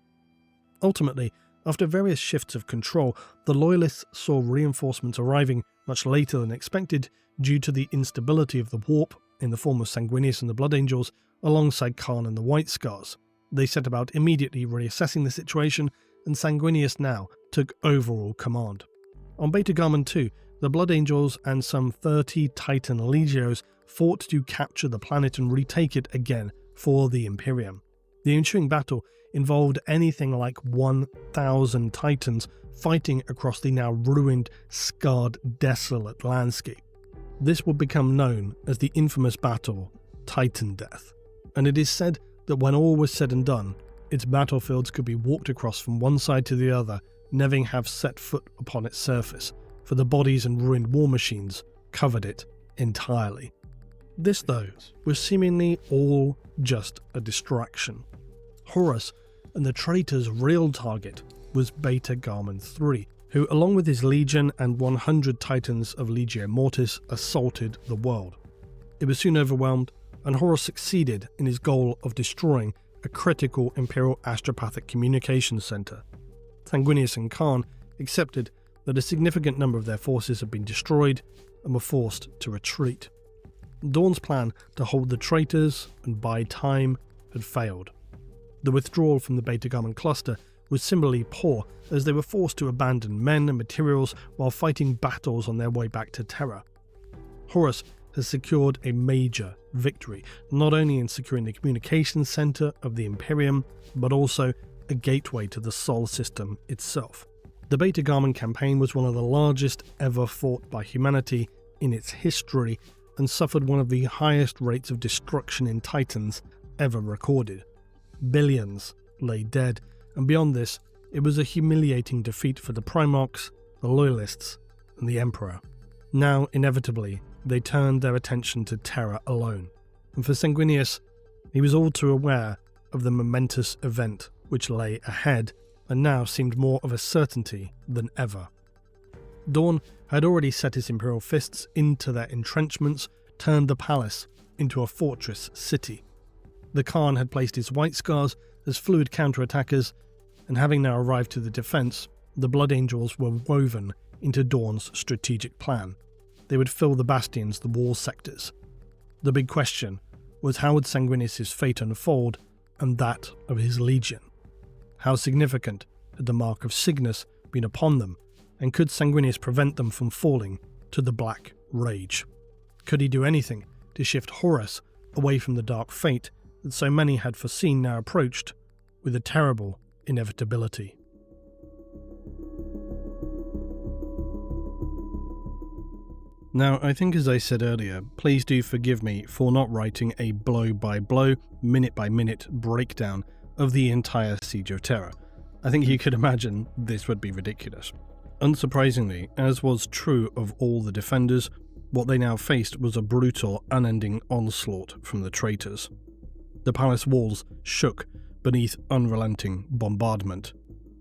Ultimately, after various shifts of control, the Loyalists saw reinforcements arriving much later than expected due to the instability of the warp in the form of Sanguinius and the Blood Angels alongside Khan and the White Scars. They set about immediately reassessing the situation, and Sanguinius now took overall command. On Beta Garmin 2, the Blood Angels and some 30 Titan Legios fought to capture the planet and retake it again for the Imperium. The ensuing battle involved anything like 1,000 Titans fighting across the now ruined, scarred, desolate landscape. This would become known as the infamous battle Titan Death, and it is said that when all was said and done, its battlefields could be walked across from one side to the other, never have set foot upon its surface, for the bodies and ruined war machines covered it entirely. This, though, was seemingly all just a distraction. Horus and the traitor's real target was Beta Garmin 3, who, along with his legion and 100 Titans of Legio Mortis, assaulted the world. It was soon overwhelmed, and Horus succeeded in his goal of destroying a critical Imperial astropathic communications center. Sanguinius and Khan accepted that a significant number of their forces had been destroyed and were forced to retreat. Dawn's plan to hold the traitors and buy time had failed. The withdrawal from the Beta Garmin cluster was similarly poor, as they were forced to abandon men and materials while fighting battles on their way back to Terra. Horus has secured a major victory, not only in securing the communications center of the Imperium, but also a gateway to the Sol system itself. The Beta Garmin campaign was one of the largest ever fought by humanity in its history, and suffered one of the highest rates of destruction in Titans ever recorded. Billions lay dead, and beyond this, it was a humiliating defeat for the Primarchs, the Loyalists, and the Emperor. Now, inevitably, they turned their attention to Terra alone, and for Sanguinius, he was all too aware of the momentous event which lay ahead, and now seemed more of a certainty than ever. Dawn had already set his Imperial Fists into their entrenchments, turned the palace into a fortress city. The Khan had placed his White Scars as fluid counterattackers, and having now arrived to the defense, the Blood Angels were woven into Dawn's strategic plan. They would fill the bastions, the wall sectors. The big question was, how would Sanguinius' fate unfold, and that of his legion? How significant had the mark of Cygnus been upon them, and could Sanguinius prevent them from falling to the Black Rage? Could he do anything to shift Horus away from the dark fate that so many had foreseen now approached with a terrible inevitability? Now, I think as I said earlier, please do forgive me for not writing a blow-by-blow, minute-by-minute breakdown of the entire Siege of Terra. I think you could imagine this would be ridiculous. Unsurprisingly, as was true of all the defenders, what they now faced was a brutal, unending onslaught from the traitors. The palace walls shook beneath unrelenting bombardment.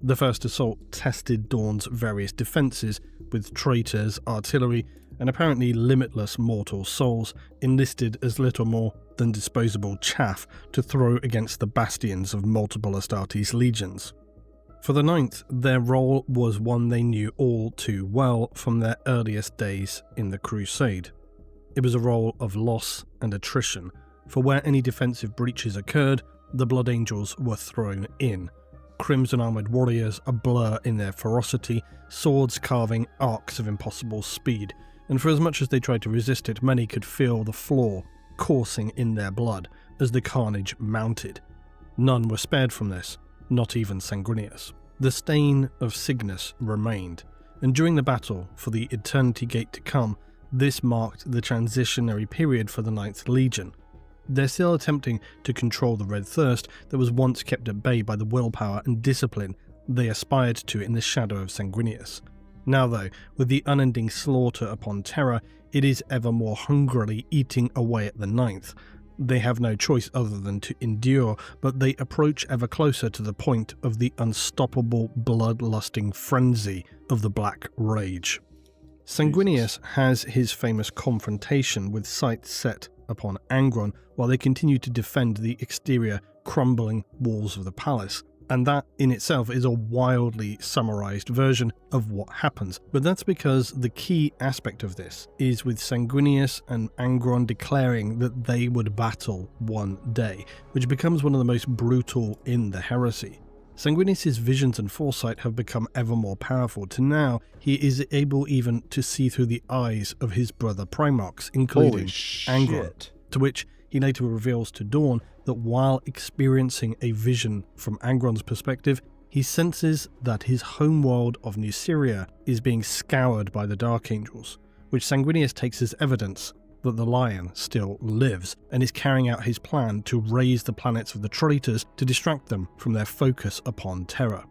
The first assault tested Dawn's various defences, with traitors, artillery, and apparently limitless mortal souls enlisted as little more than disposable chaff to throw against the bastions of multiple Astartes legions. For the 9th, their role was one they knew all too well from their earliest days in the Crusade. It was a role of loss and attrition, for where any defensive breaches occurred, the Blood Angels were thrown in. Crimson-armoured warriors a blur in their ferocity, swords carving arcs of impossible speed, and for as much as they tried to resist it, many could feel the floor coursing in their blood as the carnage mounted. None were spared from this, not even Sanguinius. The stain of Cygnus remained, and during the battle for the Eternity Gate to come, this marked the transitionary period for the 9th Legion. They're still attempting to control the Red Thirst that was once kept at bay by the willpower and discipline they aspired to in the shadow of Sanguinius. Now though, with the unending slaughter upon Terra, it is ever more hungrily eating away at the 9th. They have no choice other than to endure, but they approach ever closer to the point of the unstoppable bloodlusting frenzy of the Black Rage. Sanguinius has his famous confrontation with sights set upon Angron while they continue to defend the exterior crumbling walls of the palace. And that in itself is a wildly summarized version of what happens. But that's because the key aspect of this is with Sanguinius and Angron declaring that they would battle one day, which becomes one of the most brutal in the heresy. Sanguinius' visions and foresight have become ever more powerful, to now he is able even to see through the eyes of his brother Primarchs, including Angron, to which he later reveals to Dawn that while experiencing a vision from Angron's perspective, he senses that his homeworld of Nuceria is being scoured by the Dark Angels, which Sanguinius takes as evidence that the Lion still lives and is carrying out his plan to raise the planets of the traitors to distract them from their focus upon Terra.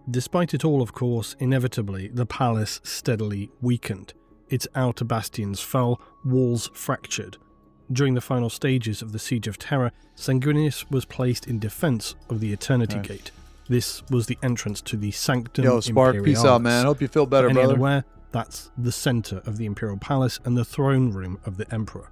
Despite it all, of course, inevitably the palace steadily weakened. Its outer bastions fell, walls fractured. During the final stages of the Siege of Terra, Sanguinius was placed in defense of the Eternity Gate. This was the entrance to the Sanctum Imperialis. Yo, Spark, peace out, man. Hope you feel better, brother. Unaware, that's the center of the Imperial Palace and the throne room of the Emperor.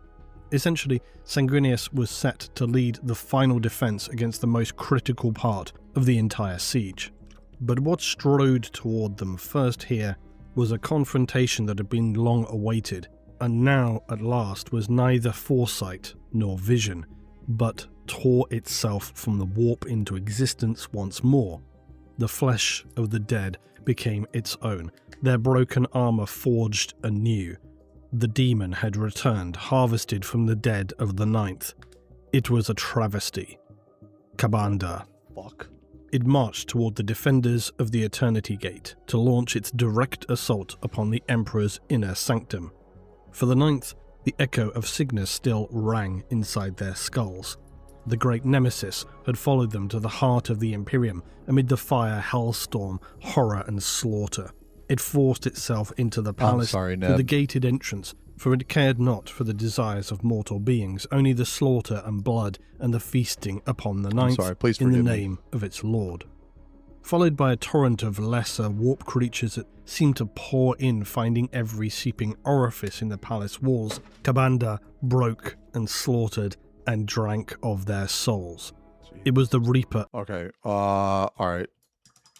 Essentially, Sanguinius was set to lead the final defense against the most critical part of the entire siege. But what strode toward them first here was a confrontation that had been long awaited, and now, at last, was neither foresight nor vision, but tore itself from the warp into existence once more. The flesh of the dead became its own, their broken armor forged anew. The demon had returned, harvested from the dead of the 9th. It was a travesty. Kabanda. Fuck. It marched toward the defenders of the Eternity Gate to launch its direct assault upon the Emperor's inner sanctum. For the 9th, the echo of Cygnus still rang inside their skulls. The great nemesis had followed them to the heart of the Imperium amid the fire, hellstorm, horror and slaughter. It forced itself into the palace through the gated entrance, for it cared not for the desires of mortal beings, only the slaughter and blood and the feasting upon the 9th in the name of its lord. Followed by a torrent of lesser warp creatures that seemed to pour in, finding every seeping orifice in the palace walls, Kabanda broke and slaughtered and drank of their souls. It was the Reaper. Okay, alright.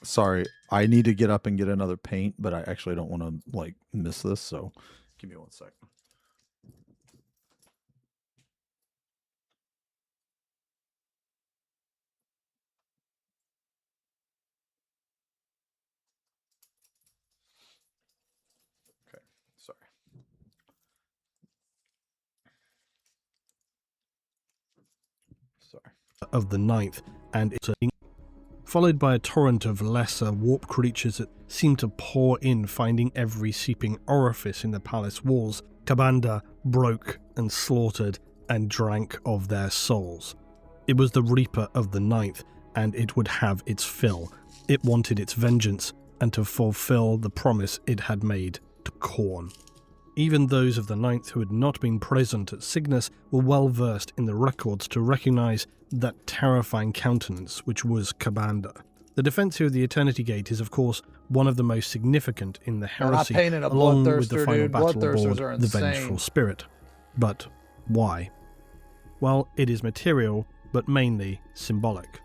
Sorry, I need to get up and get another paint, but I actually don't want to, like, miss this, so give me 1 second. Okay, sorry. Of the 9th, and it's followed by a torrent of lesser warp creatures that seemed to pour in, finding every seeping orifice in the palace walls. Kabanda broke and slaughtered and drank of their souls. It was the Reaper of the 9th, and it would have its fill. It wanted its vengeance, and to fulfill the promise it had made to Khorne. Even those of the 9th who had not been present at Cygnus were well versed in the records to recognise that terrifying countenance which was Kabanda. The defense of the Eternity Gate is of course one of the most significant in the heresy, along with the final battle aboard the Vengeful Spirit. But why? Well, it is material, but mainly symbolic.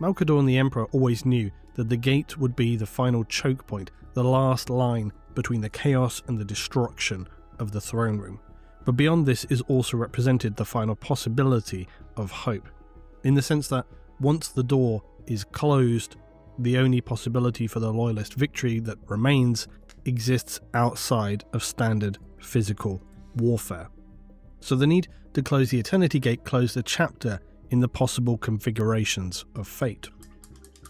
Malcador and the Emperor always knew that the gate would be the final choke point, the last line between the chaos and the destruction of the throne room. But beyond this is also represented the final possibility of hope, in the sense that once the door is closed, the only possibility for the Loyalist victory that remains exists outside of standard physical warfare. So the need to close the Eternity Gate closed a chapter in the possible configurations of fate.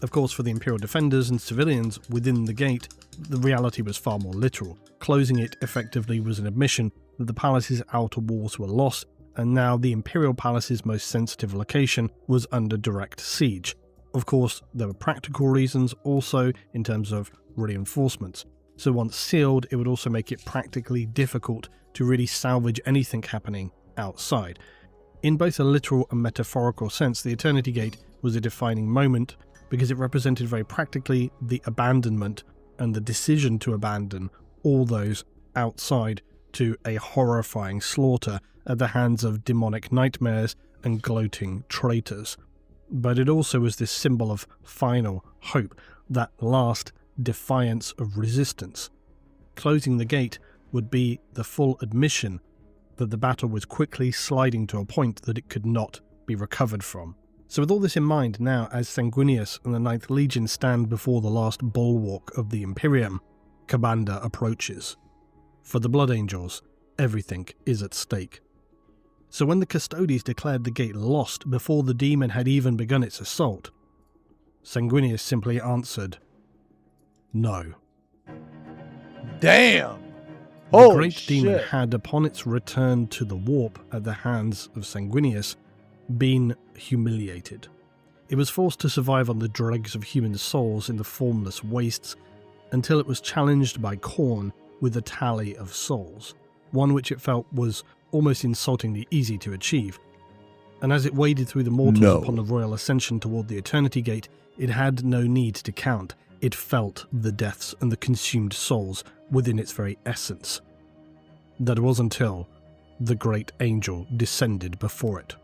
Of course, for the Imperial defenders and civilians within the gate, the reality was far more literal. Closing it effectively was an admission that the palace's outer walls were lost, and now the Imperial Palace's most sensitive location was under direct siege. Of course, there were practical reasons also in terms of reinforcements. So once sealed, it would also make it practically difficult to really salvage anything happening outside. In both a literal and metaphorical sense, the Eternity Gate was a defining moment because it represented very practically the abandonment and the decision to abandon all those outside to a horrifying slaughter at the hands of demonic nightmares and gloating traitors. But it also was this symbol of final hope, that last defiance of resistance. Closing the gate would be the full admission that the battle was quickly sliding to a point that it could not be recovered from. So with all this in mind now, as Sanguinius and the 9th Legion stand before the last bulwark of the Imperium, Kabanda approaches. For the Blood Angels, everything is at stake. So when the Custodes declared the gate lost before the demon had even begun its assault, Sanguinius simply answered, no. Damn! The Holy great demon shit. had, upon its return to the warp at the hands of Sanguinius, been humiliated. It was forced to survive on the dregs of human souls in the formless wastes until it was challenged by Khorne with a tally of souls, one which it felt was almost insultingly easy to achieve. And as it waded through the mortals upon the royal ascension toward the Eternity Gate, it had no need to count. It felt the deaths and the consumed souls within its very essence. That was until the great angel descended before it.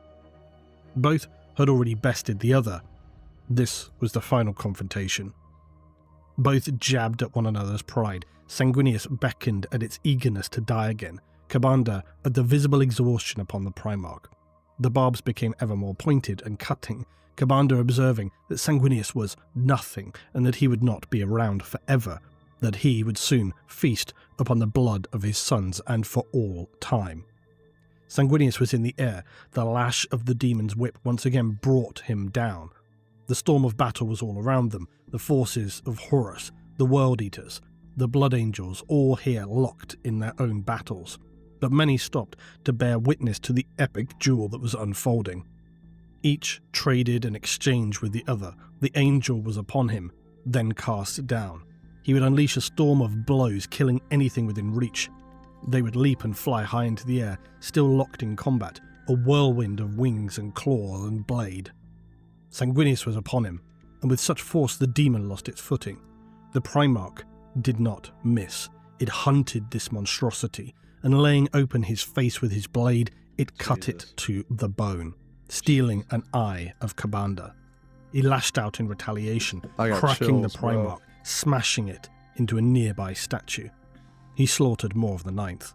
Both had already bested the other. This was the final confrontation. Both jabbed at one another's pride. Sanguinius beckoned at its eagerness to die again, Kabanda at the visible exhaustion upon the Primarch. The barbs became ever more pointed and cutting, Kabanda observing that Sanguinius was nothing and that he would not be around forever, that he would soon feast upon the blood of his sons and for all time. Sanguinius was in the air. The lash of the demon's whip once again brought him down. The storm of battle was all around them, the forces of Horus, the World Eaters, the Blood Angels, all here locked in their own battles. But many stopped to bear witness to the epic duel that was unfolding. Each traded and exchanged with the other. The angel was upon him, then cast down. He would unleash a storm of blows, killing anything within reach. They would leap and fly high into the air, still locked in combat, a whirlwind of wings and claw and blade. Sanguinius was upon him, and with such force the demon lost its footing. The Primarch did not miss. It hunted this monstrosity, and laying open his face with his blade, it cut it to the bone, stealing an eye of Kabanda. He lashed out in retaliation, cracking the Primarch, smashing it into a nearby statue. He slaughtered more of the Ninth.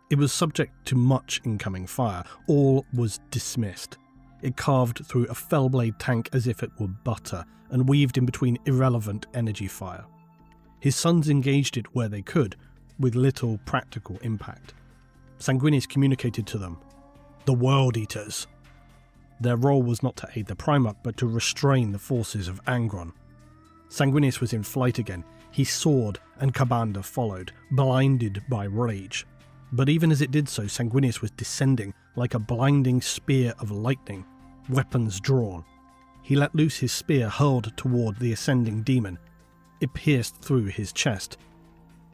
It was subject to much incoming fire. All was dismissed. It carved through a Fellblade tank as if it were butter, and weaved in between irrelevant energy fire. His sons engaged it where they could, with little practical impact. Sanguinius communicated to them, the World Eaters. Their role was not to aid the Primarch, but to restrain the forces of Angron. Sanguinius was in flight again. He soared, and Kabanda followed, blinded by rage. But even as it did so, Sanguinius was descending like a blinding spear of lightning, weapons drawn. He let loose his spear hurled toward the ascending demon. It pierced through his chest.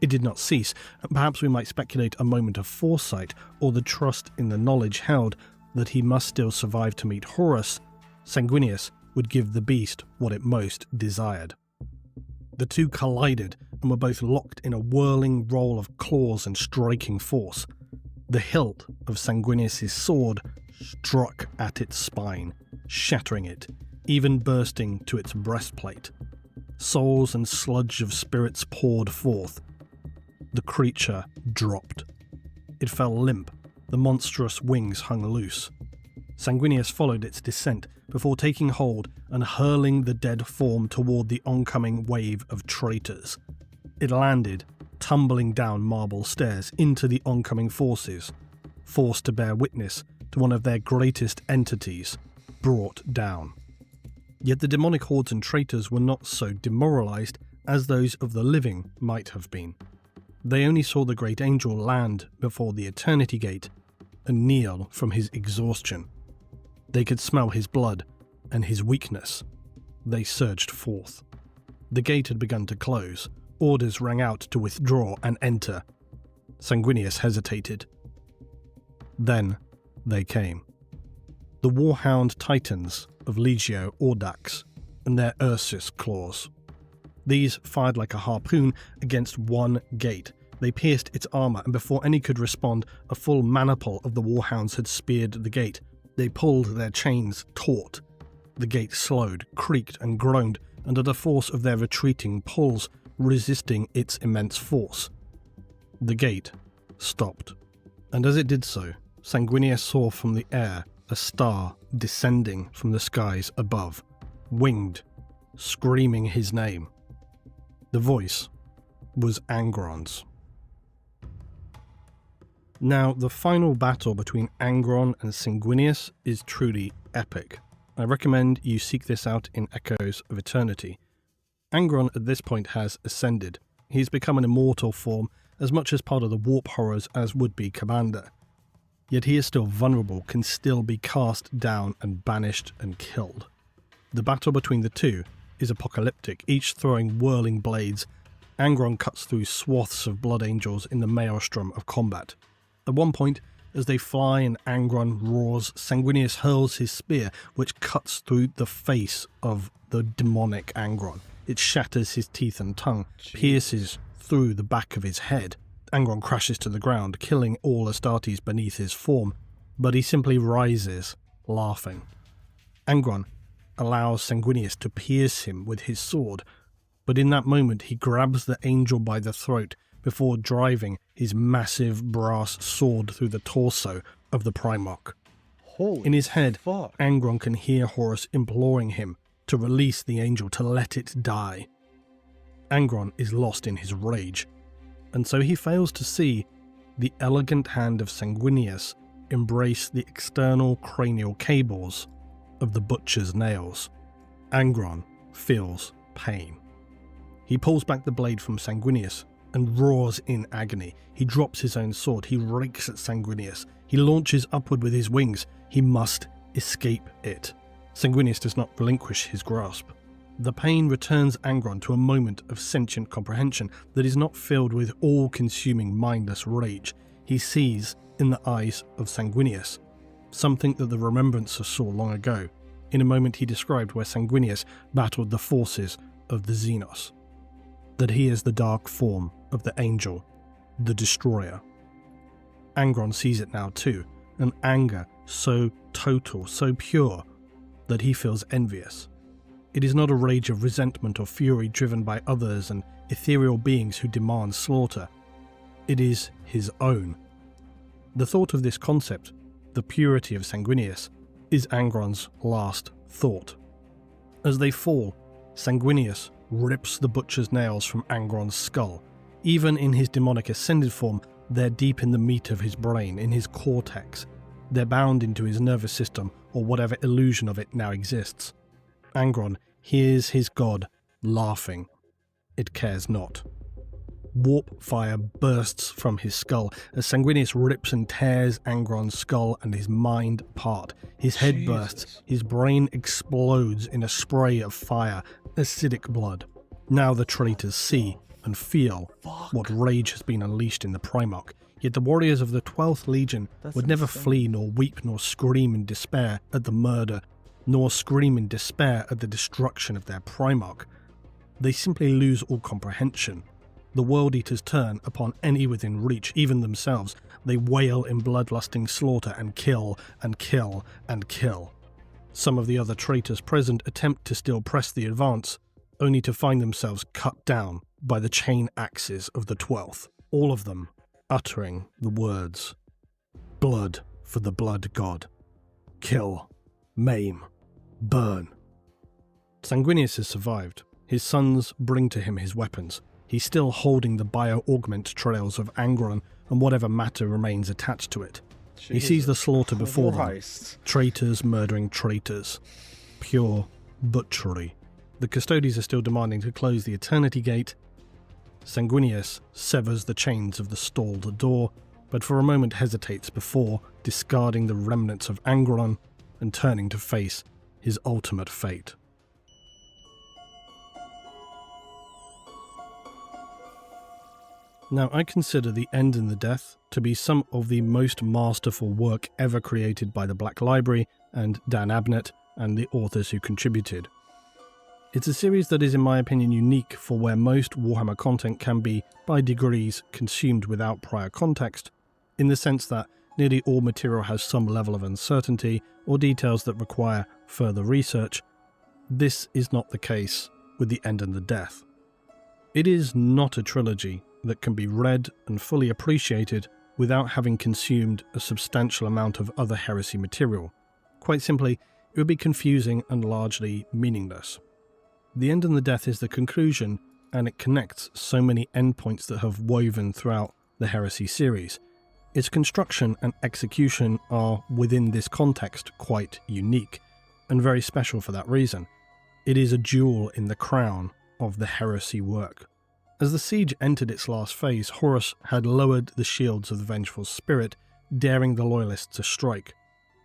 It did not cease, and perhaps we might speculate a moment of foresight, or the trust in the knowledge held that he must still survive to meet Horus. Sanguinius would give the beast what it most desired. The two collided and were both locked in a whirling roll of claws and striking force. The hilt of Sanguinius' sword struck at its spine, shattering it, even bursting to its breastplate. Souls and sludge of spirits poured forth. The creature dropped. It fell limp, the monstrous wings hung loose. Sanguinius followed its descent before taking hold and hurling the dead form toward the oncoming wave of traitors. It landed, tumbling down marble stairs into the oncoming forces, forced to bear witness to one of their greatest entities brought down. Yet the demonic hordes and traitors were not so demoralized as those of the living might have been. They only saw the great angel land before the Eternity Gate and kneel from his exhaustion. They could smell his blood and his weakness. They surged forth. The gate had begun to close. Orders rang out to withdraw and enter. Sanguinius hesitated. Then they came. The Warhound Titans of Legio Audax and their Ursus claws. These fired like a harpoon against one gate. They pierced its armour, and before any could respond, a full maniple of the Warhounds had speared the gate. They pulled their chains taut. The gate slowed, creaked and groaned under the force of their retreating pulls, resisting its immense force. The gate stopped, and as it did so, Sanguinius saw from the air a star descending from the skies above, winged, screaming his name. The voice was Angron's. Now, the final battle between Angron and Sanguinius is truly epic. I recommend you seek this out in Echoes of Eternity. Angron at this point has ascended. He's become an immortal form, as much as part of the warp horrors as would be Kabanda. Yet he is still vulnerable, can still be cast down and banished and killed. The battle between the two is apocalyptic, each throwing whirling blades. Angron cuts through swaths of blood angels in the maelstrom of combat. At one point, as they fly and Angron roars, Sanguinius hurls his spear, which cuts through the face of the demonic Angron. It shatters his teeth and tongue, pierces through the back of his head. Angron crashes to the ground, killing all Astartes beneath his form, but he simply rises, laughing. Angron allows Sanguinius to pierce him with his sword, but in that moment he grabs the angel by the throat before driving his massive brass sword through the torso of the Primarch. In his head, Angron can hear Horus imploring him to release the angel, to let it die. Angron is lost in his rage, and so he fails to see the elegant hand of Sanguinius embrace the external cranial cables of the butcher's nails. Angron feels pain. He pulls back the blade from Sanguinius and roars in agony. He drops his own sword. He rakes at Sanguinius. He launches upward with his wings. He must escape it. Sanguinius does not relinquish his grasp. The pain returns Angron to a moment of sentient comprehension that is not filled with all-consuming mindless rage. He sees in the eyes of Sanguinius something that the Remembrancer saw long ago, in a moment he described where Sanguinius battled the forces of the Xenos. That he is the dark form of the angel, the destroyer. Angron sees it now too, an anger so total, so pure, that he feels envious. It is not a rage of resentment or fury driven by others and ethereal beings who demand slaughter. It is his own. The thought of this concept, the purity of Sanguinius, is Angron's last thought. As they fall, Sanguinius rips the butcher's nails from Angron's skull. Even in his demonic ascended form, they're deep in the meat of his brain, in his cortex. They're bound into his nervous system, or whatever illusion of it now exists. Angron hears his god laughing. It cares not. Warp fire bursts from his skull as Sanguinius rips and tears Angron's skull and his mind apart. His head bursts, his brain explodes in a spray of fire, acidic blood. Now the traitors see and feel what rage has been unleashed in the Primarch, yet the warriors of the 12th Legion would never flee nor weep nor scream in despair at the murder, nor scream in despair at the destruction of their Primarch. They simply lose all comprehension. The World Eaters turn upon any within reach, even themselves. They wail in bloodlusting slaughter and kill and kill and kill. Some of the other traitors present attempt to still press the advance, only to find themselves cut down by the chain axes of the 12th, all of them uttering the words, "Blood for the blood god. Kill, maim, burn." Sanguinius has survived. His sons bring to him his weapons. He's still holding the bio-augment trails of Angron and whatever matter remains attached to it. He sees the slaughter before them. Traitors murdering traitors. Pure butchery. The Custodies are still demanding to close the Eternity Gate. Sanguinius severs the chains of the stalled door, but for a moment hesitates before discarding the remnants of Angron and turning to face his ultimate fate. Now, I consider The End and the Death to be some of the most masterful work ever created by the Black Library and Dan Abnett and the authors who contributed. It's a series that is, in my opinion, unique for where most Warhammer content can be, by degrees, consumed without prior context, in the sense that nearly all material has some level of uncertainty or details that require further research. This is not the case with The End and the Death. It is not a trilogy that can be read and fully appreciated without having consumed a substantial amount of other heresy material. Quite simply, it would be confusing and largely meaningless. The End and the Death is the conclusion, and it connects so many endpoints that have woven throughout the heresy series. Its construction and execution are, within this context, quite unique, and very special for that reason. It is a jewel in the crown of the heresy work. As the siege entered its last phase, Horus had lowered the shields of the Vengeful Spirit, daring the Loyalists to strike.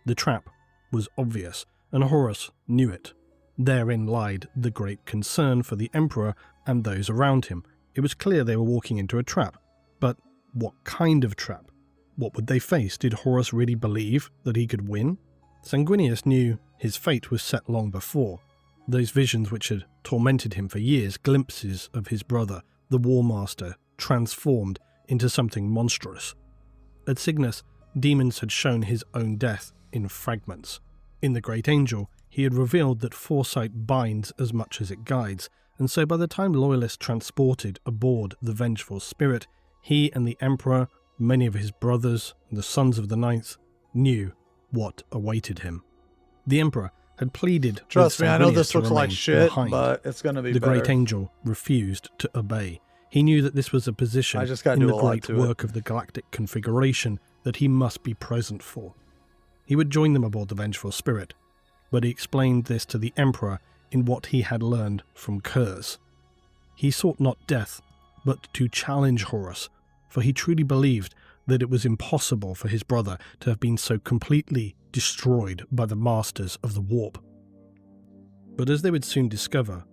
The trap was obvious, and Horus knew it. Therein lied the great concern for the Emperor and those around him. It was clear they were walking into a trap. But what kind of trap? What would they face? Did Horus really believe that he could win? Sanguinius knew his fate was set long before. Those visions which had tormented him for years, glimpses of his brother, the War Master, transformed into something monstrous. At Cygnus, demons had shown his own death in fragments. In the Great Angel, he had revealed that foresight binds as much as it guides, and so by the time Loyalists transported aboard the Vengeful Spirit, he and the Emperor, many of his brothers, and the Sons of the Ninth, knew what awaited him. The Emperor had pleaded. Trust me, I know this looks like shit, but it's going to be better. The Great Angel refused to obey. He knew that this was a position in the great work of the galactic configuration that he must be present for. He would join them aboard the Vengeful Spirit, but he explained this to the Emperor in what he had learned from Kurz. He sought not death, but to challenge Horus, for he truly believed that it was impossible for his brother to have been so completely destroyed by the Masters of the Warp. But as they would soon discover,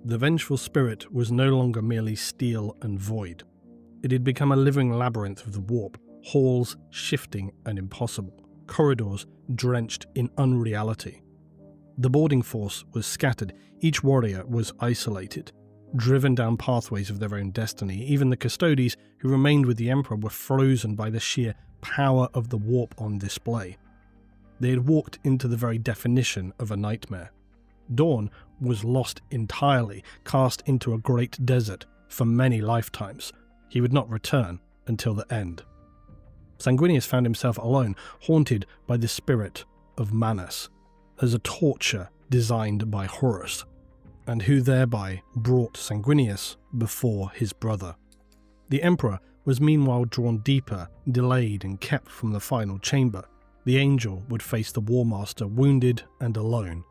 the Vengeful Spirit was no longer merely steel and void. It had become a living labyrinth of the Warp, halls shifting and impossible, corridors drenched in unreality. The boarding force was scattered, each warrior was isolated, driven down pathways of their own destiny. Even the Custodies who remained with the Emperor were frozen by the sheer power of the warp on display. They had walked into the very definition of a nightmare. Dawn was lost entirely, cast into a great desert for many lifetimes. He would not return until the end. Sanguinius found himself alone, haunted by the spirit of Manus, as a torture designed by Horus, and who thereby brought Sanguinius before his brother. The Emperor was meanwhile drawn deeper, delayed, and kept from the final chamber. The angel would face the War Master wounded and alone,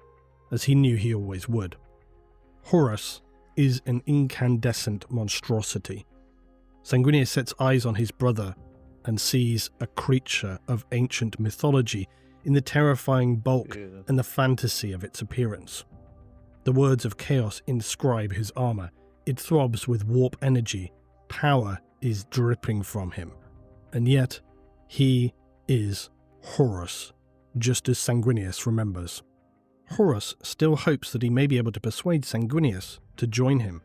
as he knew he always would. Horus is an incandescent monstrosity. Sanguinius sets eyes on his brother and sees a creature of ancient mythology in the terrifying bulk and the fantasy of its appearance. The words of chaos inscribe his armor. It throbs with warp energy. Power is dripping from him. And yet, he is Horus, just as Sanguinius remembers. Horus still hopes that he may be able to persuade Sanguinius to join him.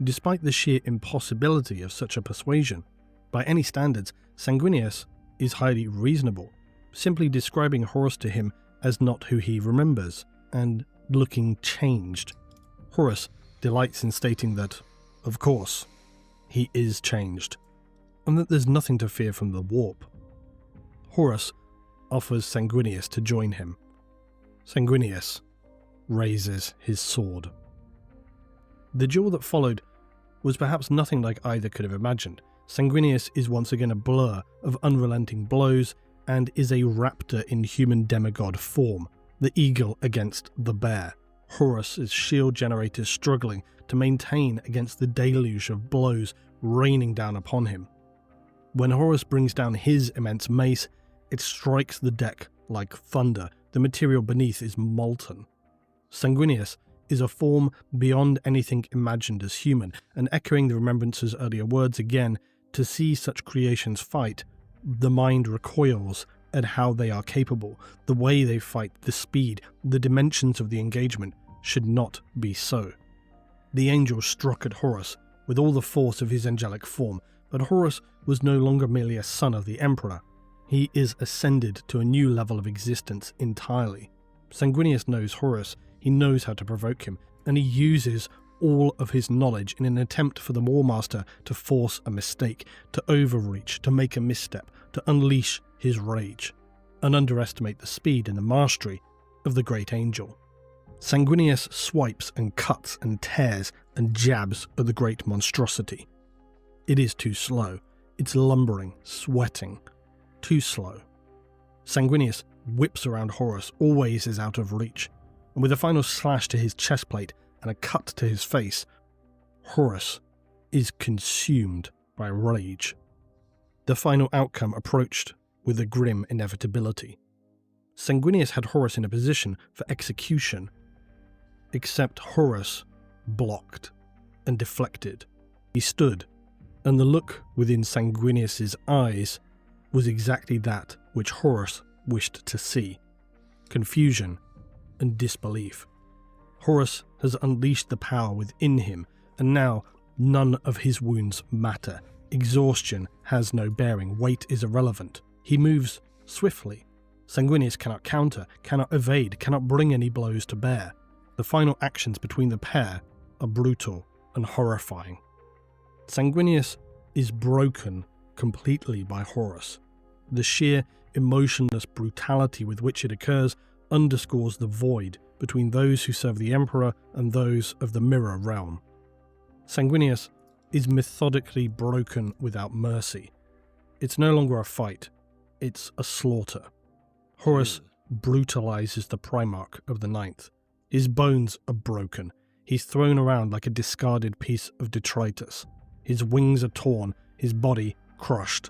Despite the sheer impossibility of such a persuasion, by any standards, Sanguinius is highly reasonable, simply describing Horus to him as not who he remembers, and looking changed. Horus delights in stating that, of course, he is changed, and that there's nothing to fear from the warp. Horus offers Sanguinius to join him. Sanguinius raises his sword. The duel that followed was perhaps nothing like either could have imagined. Sanguinius is once again a blur of unrelenting blows and is a raptor in human demigod form, the eagle against the bear. Horus's shield generator struggling to maintain against the deluge of blows raining down upon him. When Horus brings down his immense mace, it strikes the deck like thunder. The material beneath is molten. Sanguinius is a form beyond anything imagined as human, and echoing the Remembrancer's earlier words again, to see such creations fight, the mind recoils at how they are capable. The way they fight, the speed, the dimensions of the engagement should not be so. The angel struck at Horus with all the force of his angelic form, but Horus was no longer merely a son of the Emperor. He is ascended to a new level of existence entirely. Sanguinius knows Horus, he knows how to provoke him, and he uses all of his knowledge in an attempt for the War Master to force a mistake, to overreach, to make a misstep, to unleash his rage, and underestimate the speed and the mastery of the great angel. Sanguinius swipes and cuts and tears and jabs at the great monstrosity. It is too slow. It's lumbering, sweating. Too slow. Sanguinius whips around Horus, always is out of reach, and with a final slash to his chestplate and a cut to his face, Horus is consumed by rage. The final outcome approached with a grim inevitability. Sanguinius had Horus in a position for execution, except Horus blocked and deflected. He stood, and the look within Sanguinius's eyes was exactly that which Horus wished to see: confusion and disbelief. Horus has unleashed the power within him, and now none of his wounds matter. Exhaustion has no bearing, weight is irrelevant. He moves swiftly. Sanguinius cannot counter, cannot evade, cannot bring any blows to bear. The final actions between the pair are brutal and horrifying. Sanguinius is broken completely by Horus. The sheer emotionless brutality with which it occurs underscores the void between those who serve the Emperor and those of the Mirror Realm. Sanguinius is methodically broken without mercy. It's no longer a fight, it's a slaughter. Horus brutalizes the Primarch of the Ninth. His bones are broken. He's thrown around like a discarded piece of detritus. His wings are torn, his body crushed.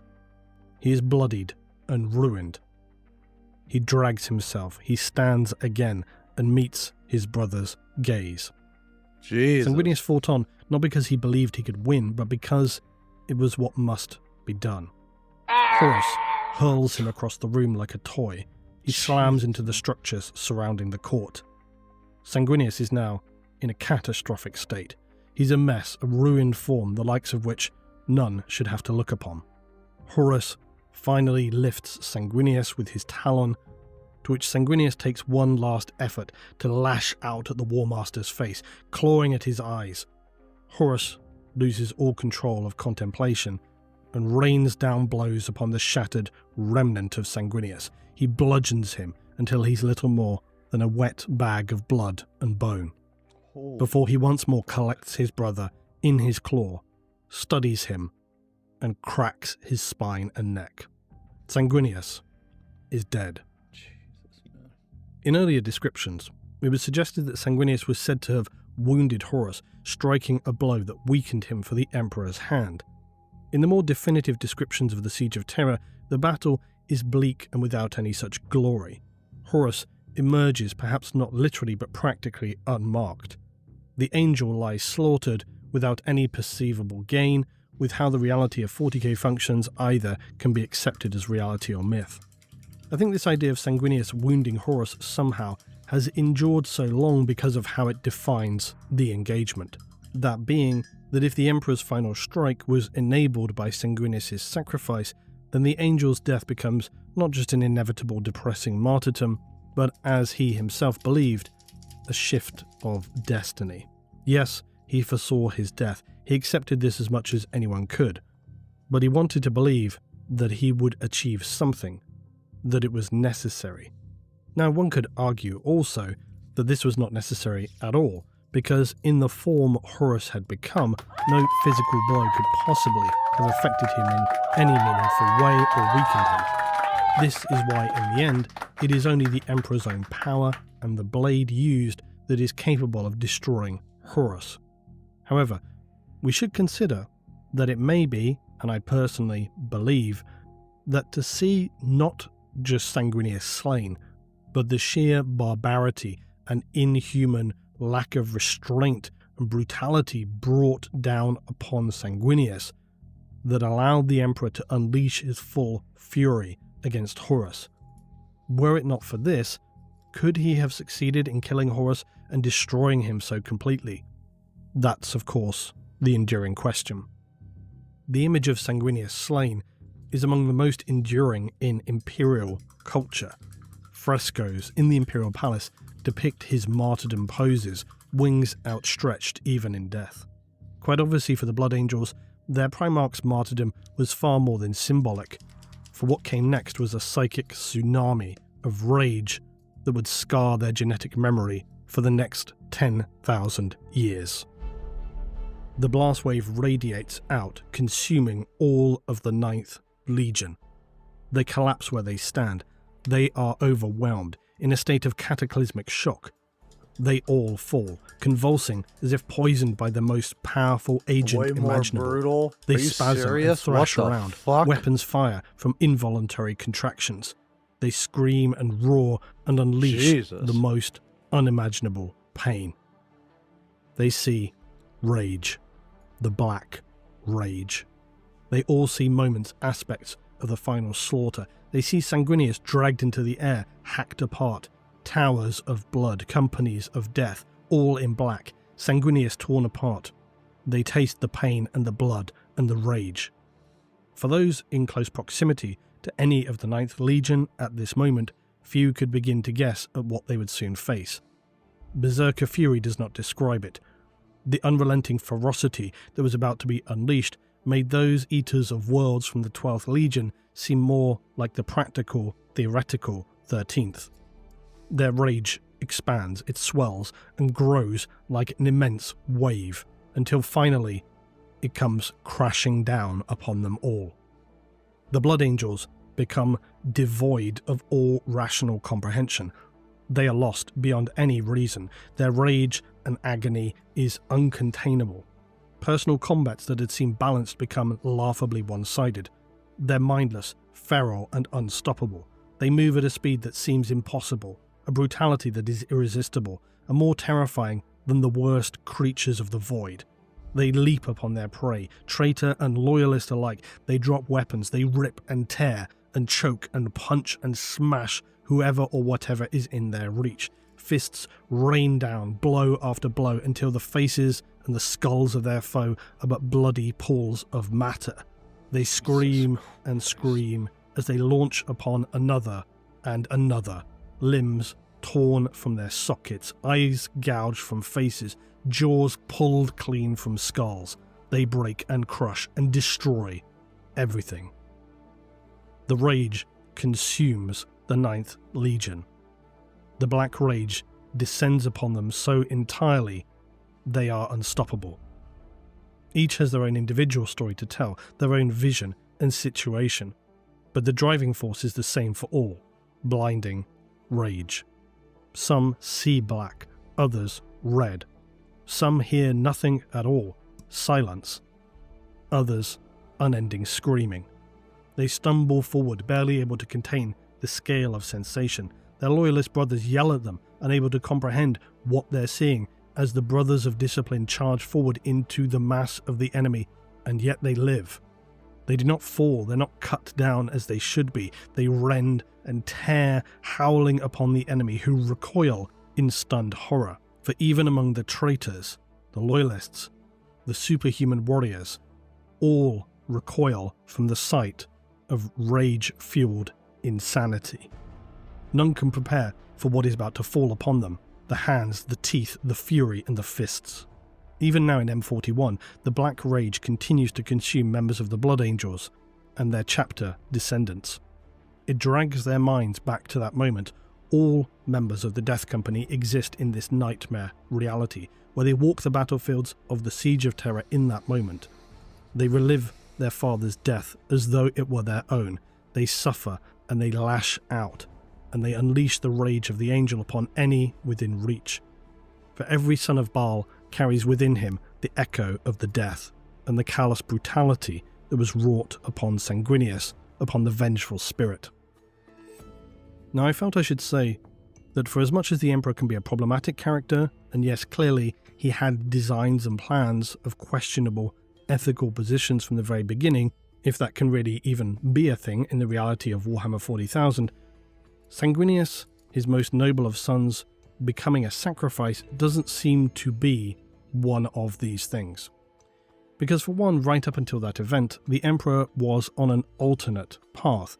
He is bloodied and ruined. He drags himself. He stands again and meets his brother's gaze. Jesus. Sanguinius fought on, not because he believed he could win, but because it was what must be done. Horus hurls him across the room like a toy. He slams into the structures surrounding the court. Sanguinius is now in a catastrophic state. He's a mess, a ruined form, the likes of which none should have to look upon. Horus finally lifts Sanguinius with his talon, to which Sanguinius takes one last effort to lash out at the War Master's face, clawing at his eyes. Horus loses all control of contemplation and rains down blows upon the shattered remnant of Sanguinius. He bludgeons him until he's little more than a wet bag of blood and bone, before he once more collects his brother in his claw, studies him, and cracks his spine and neck. Sanguinius is dead. In earlier descriptions, it was suggested that Sanguinius was said to have wounded Horus, striking a blow that weakened him for the Emperor's hand. In the more definitive descriptions of the Siege of Terra, the battle is bleak and without any such glory. Horus emerges, perhaps not literally but practically unmarked. The angel lies slaughtered without any perceivable gain, with how the reality of 40k functions either can be accepted as reality or myth. I think this idea of Sanguinius wounding Horus somehow has endured so long because of how it defines the engagement. That being that if the Emperor's final strike was enabled by Sanguinius' sacrifice, then the angel's death becomes not just an inevitable depressing martyrdom, but as he himself believed, a shift of destiny. Yes, he foresaw his death, he accepted this as much as anyone could, but he wanted to believe that he would achieve something, that it was necessary. Now, one could argue also that this was not necessary at all, because in the form Horus had become, no physical blow could possibly have affected him in any meaningful way or weakened him. This is why, in the end, it is only the Emperor's own power and the blade used that is capable of destroying Horus. However, we should consider that it may be, and I personally believe, that to see not just Sanguinius slain, but the sheer barbarity and inhuman lack of restraint and brutality brought down upon Sanguinius that allowed the Emperor to unleash his full fury against Horus. Were it not for this, could he have succeeded in killing Horus and destroying him so completely? That's, of course, the enduring question. The image of Sanguinius slain is among the most enduring in imperial culture. Frescoes in the Imperial Palace depict his martyrdom poses, wings outstretched even in death. Quite obviously for the Blood Angels, their Primarch's martyrdom was far more than symbolic, for what came next was a psychic tsunami of rage that would scar their genetic memory for the next 10,000 years. The blast wave radiates out, consuming all of the 9th Legion. They collapse where they stand. They are overwhelmed, in a state of cataclysmic shock. They all fall, convulsing as if poisoned by the most powerful agent imaginable. Brutal. They spasm and thrash around. Weapons fire from involuntary contractions. They scream and roar and unleash the most unimaginable pain. They see rage. The black rage. They all see moments, aspects of the final slaughter. They see Sanguinius dragged into the air, hacked apart, towers of blood, companies of death, all in black, Sanguinius torn apart. They taste the pain and the blood and the rage. For those in close proximity to any of the 9th Legion at this moment, few could begin to guess at what they would soon face. Berserker fury does not describe it. The unrelenting ferocity that was about to be unleashed made those Eaters of Worlds from the 12th Legion seem more like the practical, theoretical 13th. Their rage expands, it swells and grows like an immense wave, until finally it comes crashing down upon them all. The Blood Angels become devoid of all rational comprehension. They are lost beyond any reason. Their rage and agony is uncontainable. Personal combats that had seemed balanced become laughably one-sided. They're mindless, feral, and unstoppable. They move at a speed that seems impossible, a brutality that is irresistible, and more terrifying than the worst creatures of the void. They leap upon their prey, traitor and loyalist alike. They drop weapons, they rip and tear, and choke and punch and smash whoever or whatever is in their reach. Fists rain down blow after blow until the faces and the skulls of their foe are but bloody pools of matter. They scream and scream as they launch upon another and another, limbs torn from their sockets, eyes gouged from faces, jaws pulled clean from skulls. They break and crush and destroy everything. The rage consumes the 9th Legion. The Black Rage descends upon them so entirely they are unstoppable. Each has their own individual story to tell, their own vision and situation, but the driving force is the same for all: blinding rage. Some see black, others red. Some hear nothing at all, silence. Others, unending screaming. They stumble forward, barely able to contain the scale of sensation. Their loyalist brothers yell at them, unable to comprehend what they're seeing, as the brothers of discipline charge forward into the mass of the enemy, and yet they live. They do not fall, they're not cut down as they should be. They rend and tear, howling upon the enemy, who recoil in stunned horror. For even among the traitors, the loyalists, the superhuman warriors, all recoil from the sight of rage-fueled insanity. None can prepare for what is about to fall upon them: the hands, the teeth, the fury, and the fists. Even now in M41, the Black Rage continues to consume members of the Blood Angels and their chapter descendants. It drags their minds back to that moment. All members of the Death Company exist in this nightmare reality, where they walk the battlefields of the Siege of Terror in that moment. They relive their father's death as though it were their own. They suffer and they lash out, and they unleash the rage of the angel upon any within reach. For every son of Baal carries within him the echo of the death, and the callous brutality that was wrought upon Sanguinius, upon the vengeful spirit. Now I felt I should say that for as much as the Emperor can be a problematic character, and yes, clearly he had designs and plans of questionable ethical positions from the very beginning, if that can really even be a thing in the reality of Warhammer 40,000, Sanguinius, his most noble of sons, becoming a sacrifice doesn't seem to be one of these things. Because for one, right up until that event, the Emperor was on an alternate path,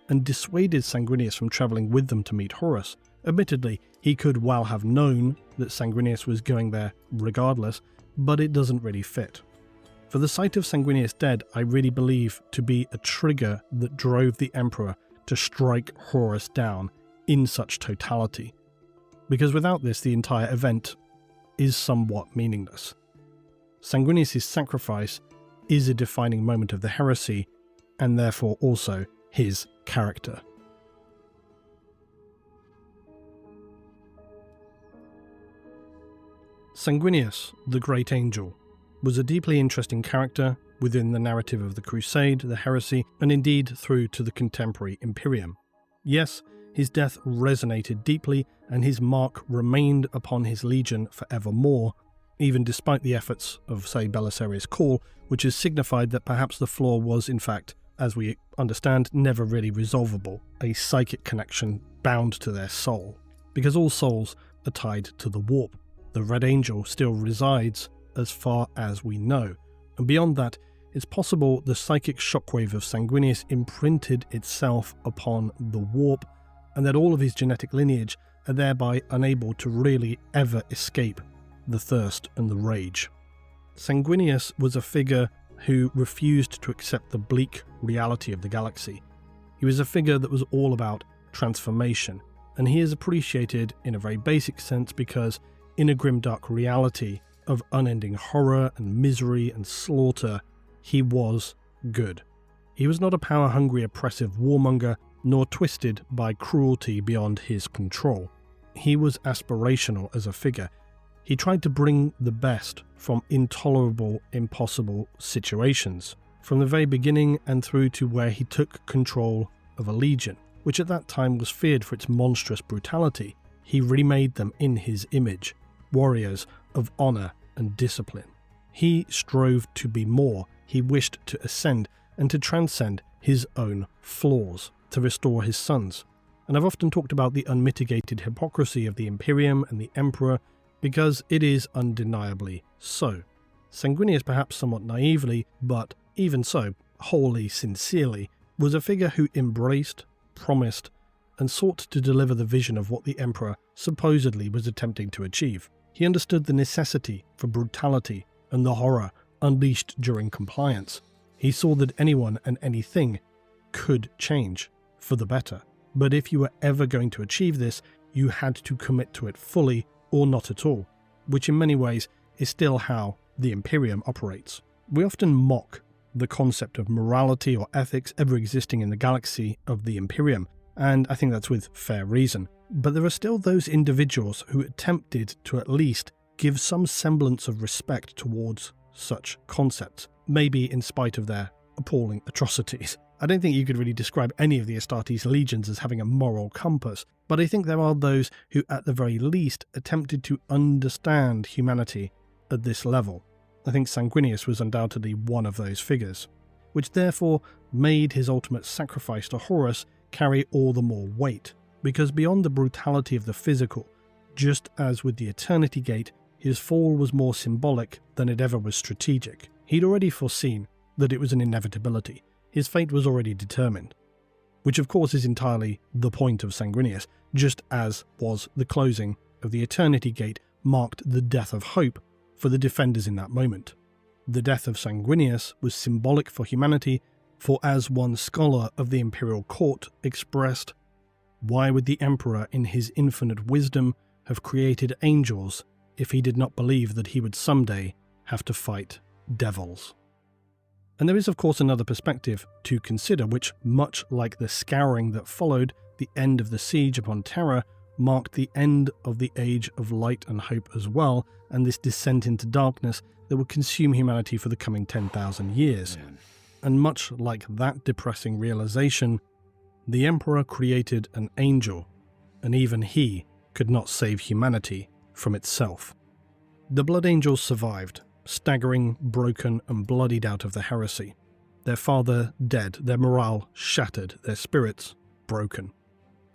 and dissuaded Sanguinius from travelling with them to meet Horus. Admittedly, he could well have known that Sanguinius was going there regardless, but it doesn't really fit. For the sight of Sanguinius dead, I really believe to be a trigger that drove the Emperor to strike Horus down in such totality. Because without this, the entire event is somewhat meaningless. Sanguinius' sacrifice is a defining moment of the heresy, and therefore also his character. Sanguinius, the Great Angel, was a deeply interesting character within the narrative of the Crusade, the heresy, and indeed through to the contemporary Imperium. Yes, his death resonated deeply, and his mark remained upon his legion forevermore, even despite the efforts of, say, Belisarius' Call, which has signified that perhaps the flaw was, in fact, as we understand, never really resolvable, a psychic connection bound to their soul. Because all souls are tied to the warp. The Red Angel still resides, as far as we know, and beyond that, it's possible the psychic shockwave of Sanguinius imprinted itself upon the warp, and that all of his genetic lineage are thereby unable to really ever escape the thirst and the rage. Sanguinius was a figure who refused to accept the bleak reality of the galaxy. He was a figure that was all about transformation, and he is appreciated in a very basic sense because in a grimdark reality of unending horror and misery and slaughter, he was good. He was not a power-hungry, oppressive warmonger, nor twisted by cruelty beyond his control. He was aspirational as a figure. He tried to bring the best from intolerable, impossible situations, from the very beginning and through to where he took control of a legion, which at that time was feared for its monstrous brutality. He remade them in his image, warriors of honor and discipline. He strove to be more. He wished to ascend and to transcend his own flaws, to restore his sons. And I've often talked about the unmitigated hypocrisy of the Imperium and the Emperor, because it is undeniably so. Sanguinius, perhaps somewhat naively, but even so, wholly sincerely, was a figure who embraced, promised, and sought to deliver the vision of what the Emperor supposedly was attempting to achieve. He understood the necessity for brutality and the horror unleashed during compliance. He saw that anyone and anything could change for the better. But if you were ever going to achieve this, you had to commit to it fully or not at all, which in many ways is still how the Imperium operates. We often mock the concept of morality or ethics ever existing in the galaxy of the Imperium, and I think that's with fair reason. But there are still those individuals who attempted to at least give some semblance of respect towards such concepts, maybe in spite of their appalling atrocities. I don't think you could really describe any of the Astartes legions as having a moral compass, but I think there are those who at the very least attempted to understand humanity at this level. I think Sanguinius was undoubtedly one of those figures, which therefore made his ultimate sacrifice to Horus carry all the more weight, because beyond the brutality of the physical, just as with the Eternity Gate, his fall was more symbolic than it ever was strategic. He'd already foreseen that it was an inevitability. His fate was already determined, which of course is entirely the point of Sanguinius, just as was the closing of the Eternity Gate marked the death of hope for the defenders in that moment. The death of Sanguinius was symbolic for humanity, for as one scholar of the Imperial Court expressed, why would the Emperor in his infinite wisdom have created angels if he did not believe that he would someday have to fight devils? And there is of course another perspective to consider, which, much like the scouring that followed the end of the siege upon Terra, marked the end of the age of light and hope as well, and this descent into darkness that would consume humanity for the coming 10,000 years. And much like that depressing realization, the Emperor created an angel, and even he could not save humanity from itself. The Blood Angels survived, staggering, broken, and bloodied out of the heresy. Their father dead, their morale shattered, their spirits broken.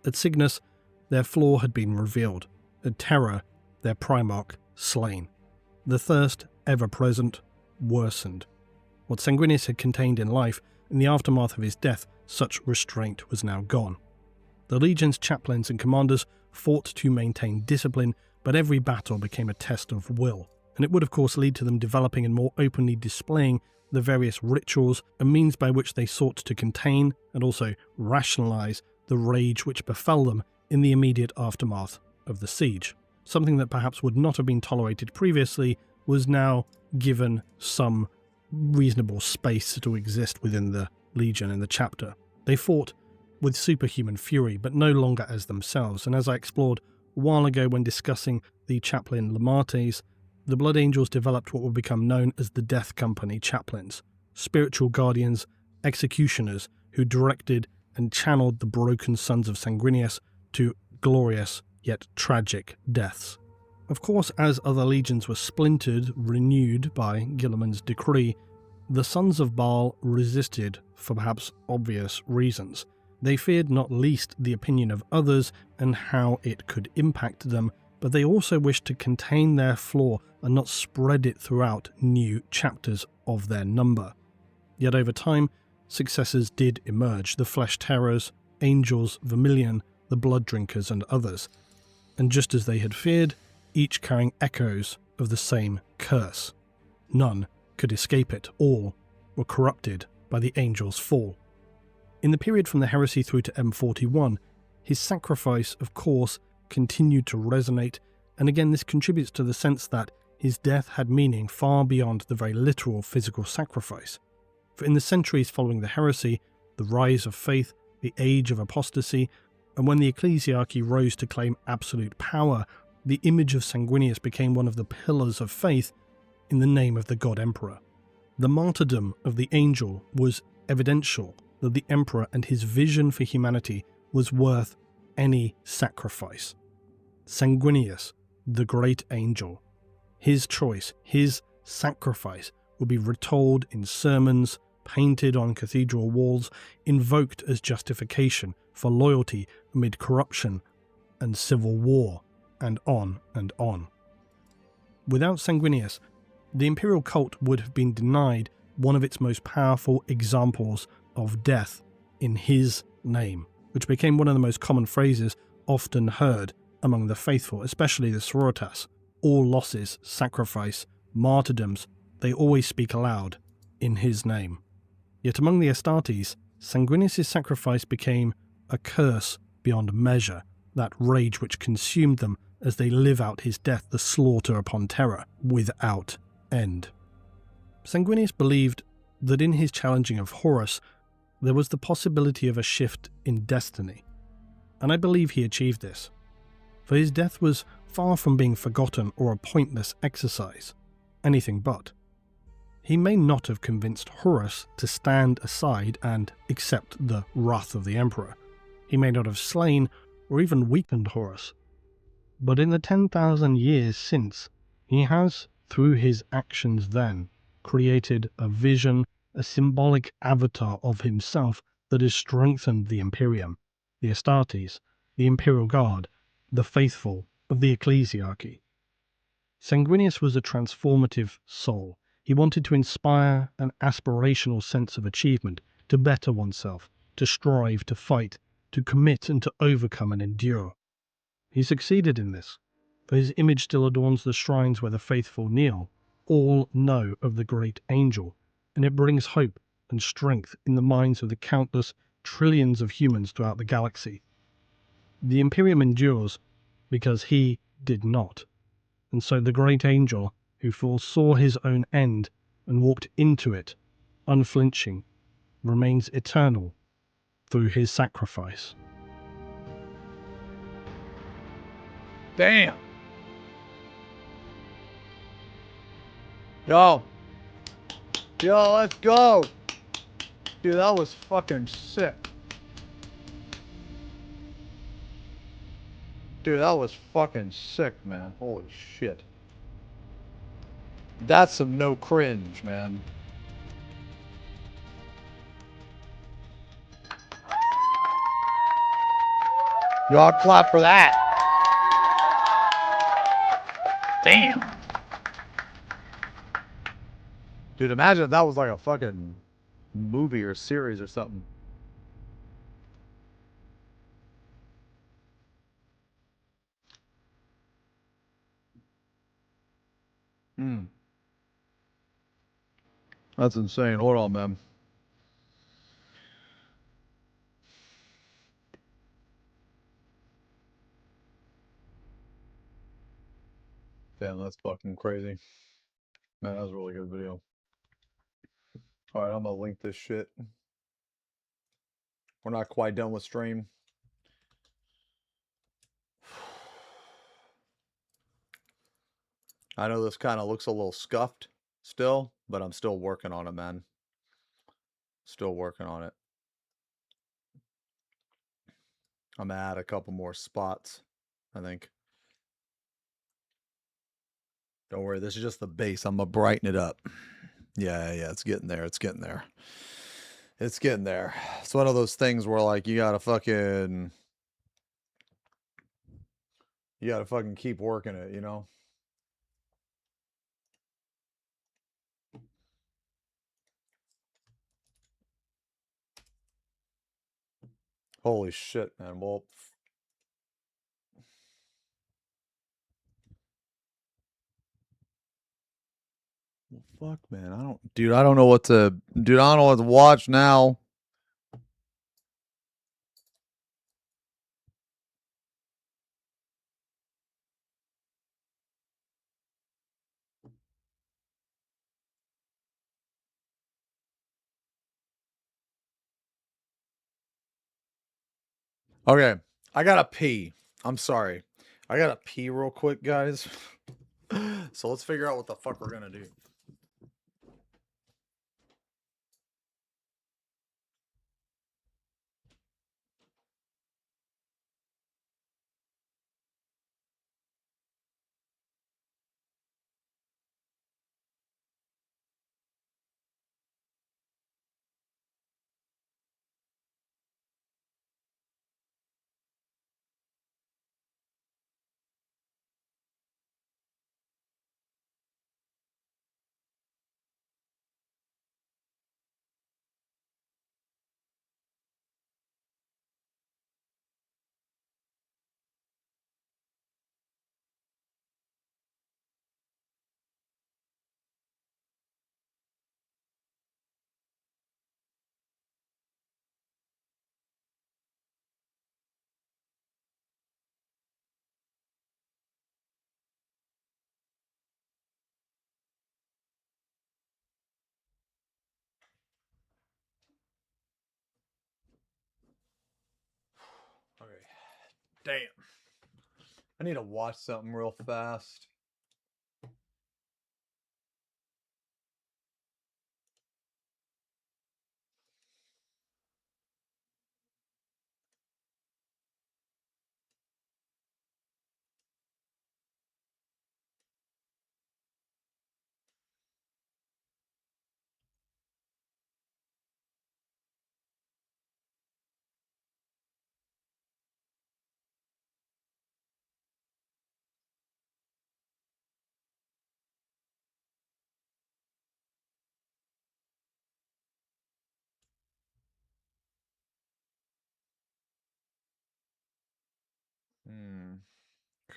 At Cygnus, their flaw had been revealed. At Terra, their Primarch slain. The thirst, ever present, worsened. What Sanguinius had contained in life, in the aftermath of his death, such restraint was now gone. The Legion's chaplains and commanders fought to maintain discipline, but every battle became a test of will, and it would of course lead to them developing and more openly displaying the various rituals and means by which they sought to contain and also rationalize the rage which befell them in the immediate aftermath of the siege. Something that perhaps would not have been tolerated previously was now given some reasonable space to exist within the Legion and the chapter. They fought with superhuman fury, but no longer as themselves, and as I explored a while ago when discussing the chaplain Lamates, the Blood Angels developed what would become known as the Death Company chaplains, spiritual guardians, executioners who directed and channeled the broken sons of Sanguinius to glorious yet tragic deaths. Of course, as other legions were splintered, renewed by Guilliman's decree, the Sons of Baal resisted for perhaps obvious reasons. They feared not least the opinion of others and how it could impact them, but they also wished to contain their flaw and not spread it throughout new chapters of their number. Yet over time, successors did emerge: the Flesh Terrors, Angels, Vermilion, the Blood Drinkers, and others. And just as they had feared, each carrying echoes of the same curse. None could escape it. All were corrupted by the Angel's fall. In the period from the heresy through to M41, his sacrifice, of course, continued to resonate, and again this contributes to the sense that his death had meaning far beyond the very literal physical sacrifice. For in the centuries following the heresy, the rise of faith, the age of apostasy, and when the ecclesiarchy rose to claim absolute power, the image of Sanguinius became one of the pillars of faith in the name of the God Emperor. The martyrdom of the angel was evidential that the Emperor and his vision for humanity was worth any sacrifice. Sanguinius, the great angel, his choice, his sacrifice will be retold in sermons, painted on cathedral walls, invoked as justification for loyalty amid corruption and civil war, and on and on. Without Sanguinius, the imperial cult would have been denied one of its most powerful examples of death in his name, which became one of the most common phrases often heard among the faithful, especially the sororitas. All losses, sacrifice, martyrdoms, they always speak aloud in his name. Yet among the Astartes, Sanguinius' sacrifice became a curse beyond measure, that rage which consumed them as they live out his death, the slaughter upon terror, without end. Sanguinius believed that in his challenging of Horus, there was the possibility of a shift in destiny, and I believe he achieved this, for his death was far from being forgotten or a pointless exercise, anything but. He may not have convinced Horus to stand aside and accept the wrath of the Emperor. He may not have slain or even weakened Horus. But in the 10,000 years since, he has, through his actions then, created a vision, a symbolic avatar of himself that has strengthened the Imperium, the Astartes, the Imperial Guard, the faithful of the Ecclesiarchy. Sanguinius was a transformative soul. He wanted to inspire an aspirational sense of achievement, to better oneself, to strive, to fight, to commit and to overcome and endure. He succeeded in this, for his image still adorns the shrines where the faithful kneel. All know of the great angel, and it brings hope and strength in the minds of the countless trillions of humans throughout the galaxy. The Imperium endures because he did not, and so the great angel who foresaw his own end and walked into it, unflinching, remains eternal through his sacrifice. Damn. Yo, let's go. Dude, that was fucking sick. Dude, that was fucking sick, man. Holy shit. That's some no cringe, man. Y'all clap for that. Damn. Dude, imagine if that was like a fucking movie or series or something. That's insane. Hold on, man. Damn, that's fucking crazy. Man, that was a really good video. Alright, I'm gonna link this shit. We're not quite done with stream. I know this kind of looks a little scuffed still, but I'm still working on it, man. Still working on it. I'm gonna add a couple more spots, I think. Don't worry, this is just the base. I'm gonna brighten it up. Yeah, it's getting there. It's getting there. It's getting there. It's one of those things where, like, you gotta fucking keep working it, you know? Holy shit, man. Well, fuck, man. I don't know what to watch now. Okay, I gotta pee. I'm sorry. I gotta pee real quick, guys. So let's figure out what the fuck we're gonna do. Damn. I need to watch something real fast.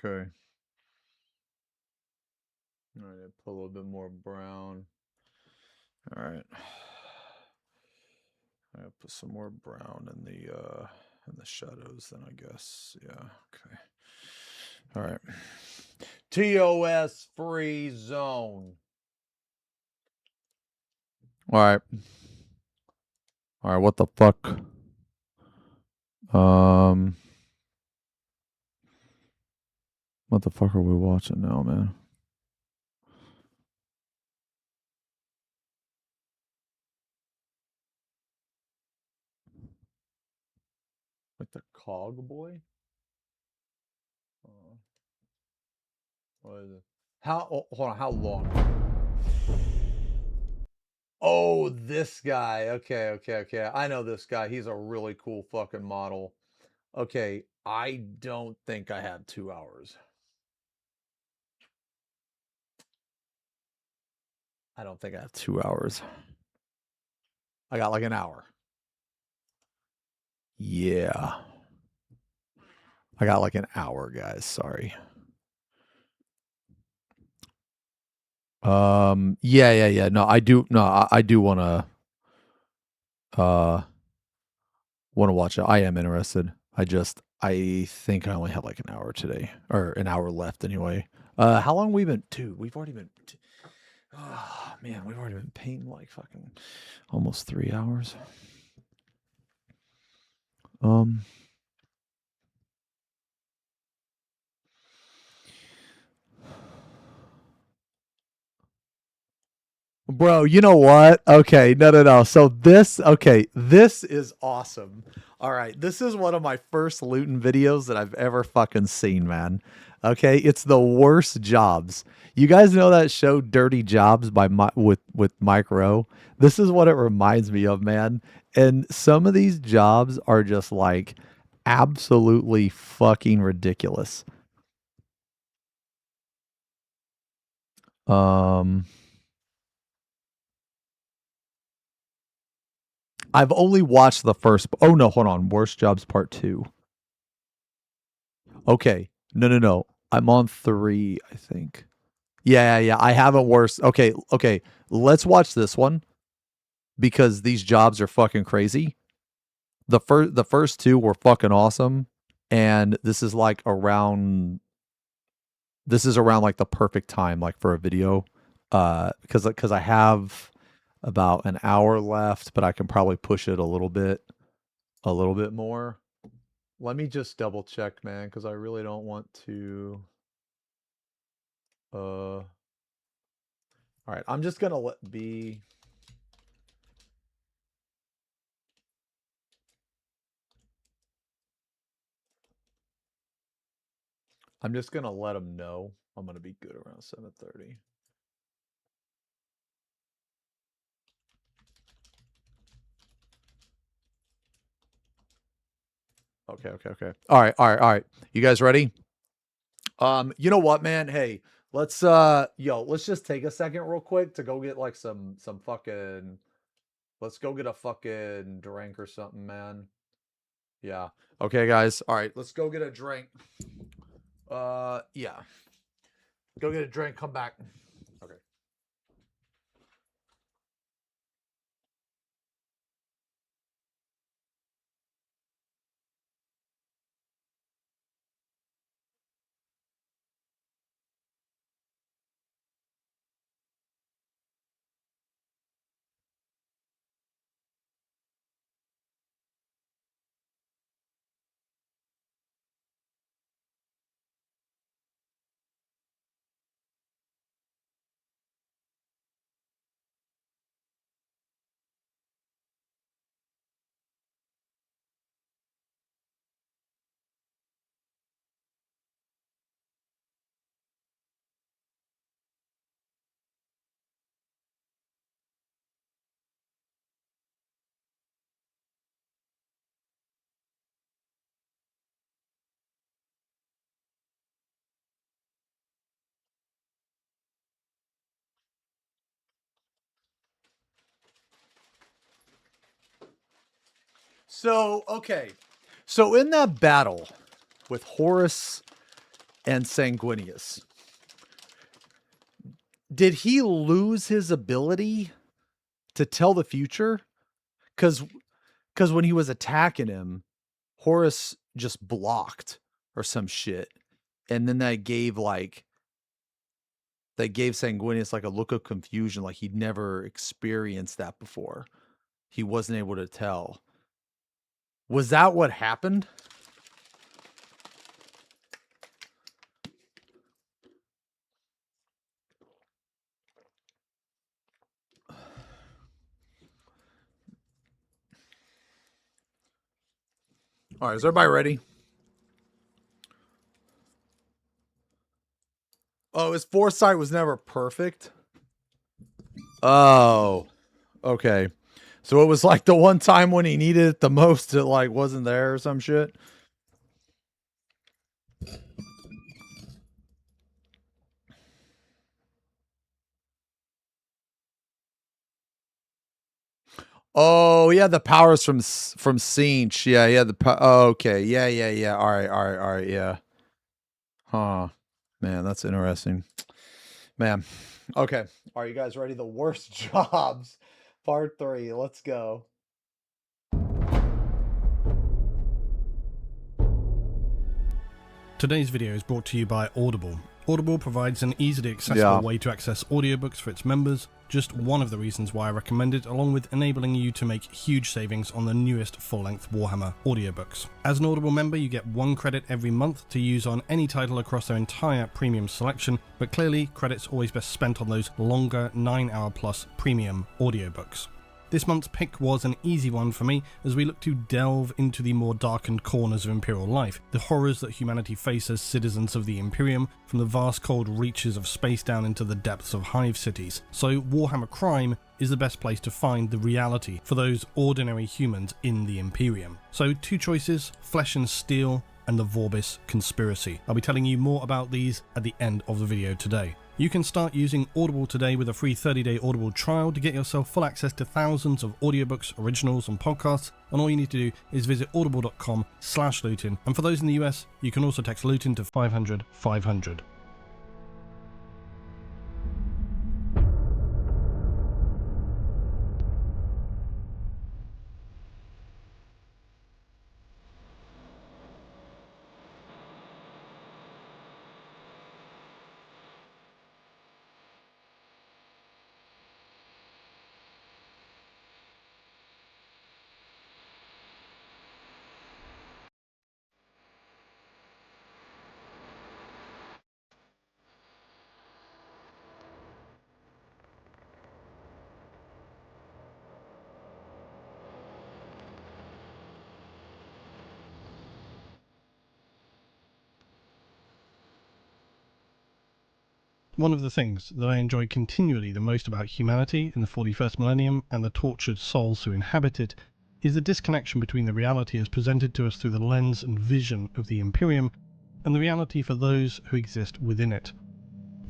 Okay. All right, put a little bit more brown. All right. I put some more brown in the shadows then, I guess. Yeah, okay. All right. TOS free zone. All right. All right, what the fuck? What the fuck are we watching now, man? Like the Cog Boy? What is it? How? Oh, hold on. How long? Oh, this guy. Okay. I know this guy. He's a really cool fucking model. Okay, I don't think I have 2 hours. I don't think I have 2 hours. I got like an hour. Yeah. I got like an hour, guys. Sorry. Yeah. No, I do want to watch it. I am interested. I think I only have like an hour today, or an hour left anyway. How long we been? Dude, we've already been. Oh man, we've already been painting like fucking almost 3 hours. Bro, you know what? Okay, no. So this is awesome. All right, this is one of my first looting videos that I've ever fucking seen, man. Okay, it's the worst jobs. You guys know that show Dirty Jobs by with Mike Rowe? This is what it reminds me of, man. And some of these jobs are just like absolutely fucking ridiculous. I've only watched the first. Oh no, hold on. Worst Jobs Part 2. Okay. No. I'm on 3, I think. Yeah. I haven't worst. Okay. Let's watch this one because these jobs are fucking crazy. The first 2 were fucking awesome, and this is around like the perfect time like for a video. Because I have about an hour left, but I can probably push it a little bit more. Let me just double check, man, because I really don't want to. All right, I'm just gonna let be. I'm just gonna let them know I'm gonna be good around 7:30. Okay. All right. You guys ready? You know what, man? Hey, let's just take a second real quick to go get like some fucking. Let's go get a fucking drink or something, man. Yeah. Okay, guys. All right, let's go get a drink. Yeah. Go get a drink. Come back. Okay. So, okay. So in that battle with Horus and Sanguinius, did he lose his ability to tell the future? Because when he was attacking him, Horus just blocked or some shit. And then that gave Sanguinius like a look of confusion, like he'd never experienced that before. He wasn't able to tell. Was that what happened? All right, is everybody ready? Oh, his foresight was never perfect. Oh, okay. So it was like the one time when he needed it the most, it like wasn't there or some shit. Oh, yeah, the powers from Sinch. Yeah, the okay. Yeah. All right, yeah. Huh. Man, that's interesting. Man. Okay. Are you guys ready? The worst jobs. Part 3. Let's go. Today's video is brought to you by Audible. Audible provides an easily accessible way to access audiobooks for its members, just one of the reasons why I recommend it, along with enabling you to make huge savings on the newest full-length Warhammer audiobooks. As an Audible member, you get 1 credit every month to use on any title across their entire premium selection, but clearly credits always best spent on those longer 9-hour plus premium audiobooks. This month's pick was an easy one for me as we look to delve into the more darkened corners of Imperial life, the horrors that humanity face as citizens of the Imperium, from the vast cold reaches of space down into the depths of hive cities. So Warhammer Crime is the best place to find the reality for those ordinary humans in the Imperium. So 2 choices, Flesh and Steel and the Vorbis Conspiracy. I'll be telling you more about these at the end of the video today. You can start using Audible today with a free 30-day Audible trial to get yourself full access to thousands of audiobooks, originals, and podcasts, and all you need to do is visit audible.com/Lutin, and for those in the US, you can also text Lutin to 500 500. One of the things that I enjoy continually the most about humanity in the 41st millennium and the tortured souls who inhabit it is the disconnection between the reality as presented to us through the lens and vision of the Imperium and the reality for those who exist within it.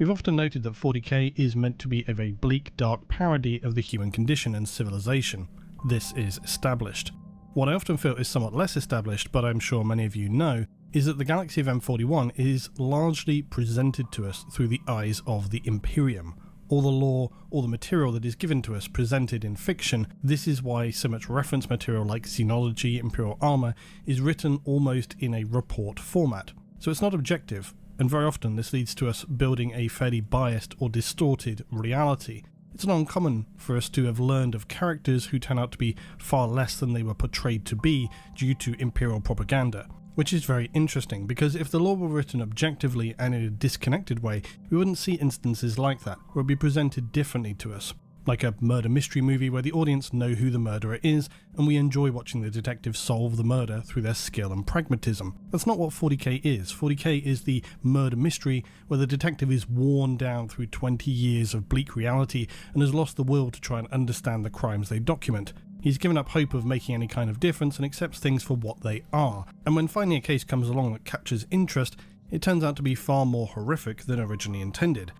We've often noted that 40k is meant to be a very bleak, dark parody of the human condition and civilization. This is established. What I often feel is somewhat less established, but I'm sure many of you know, is that the galaxy of M41 is largely presented to us through the eyes of the Imperium. All the lore, all the material that is given to us presented in fiction, this is why so much reference material like Xenology, Imperial Armor is written almost in a report format. So it's not objective, and very often this leads to us building a fairly biased or distorted reality. It's not uncommon for us to have learned of characters who turn out to be far less than they were portrayed to be due to Imperial propaganda. Which is very interesting, because if the lore were written objectively and in a disconnected way, we wouldn't see instances like that, where it would be presented differently to us. Like a murder mystery movie where the audience know who the murderer is, and we enjoy watching the detectives solve the murder through their skill and pragmatism. That's not what 40k is. 40k is the murder mystery where the detective is worn down through 20 years of bleak reality and has lost the will to try and understand the crimes they document. He's given up hope of making any kind of difference and accepts things for what they are. And when finally a case comes along that captures interest, it turns out to be far more horrific than originally intended.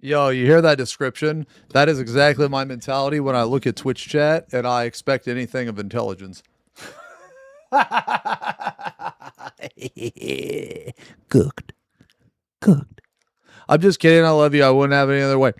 Yo, you hear that description? That is exactly my mentality when I look at Twitch chat and I expect anything of intelligence. Cooked. Cooked. I'm just kidding. I love you. I wouldn't have it any other way.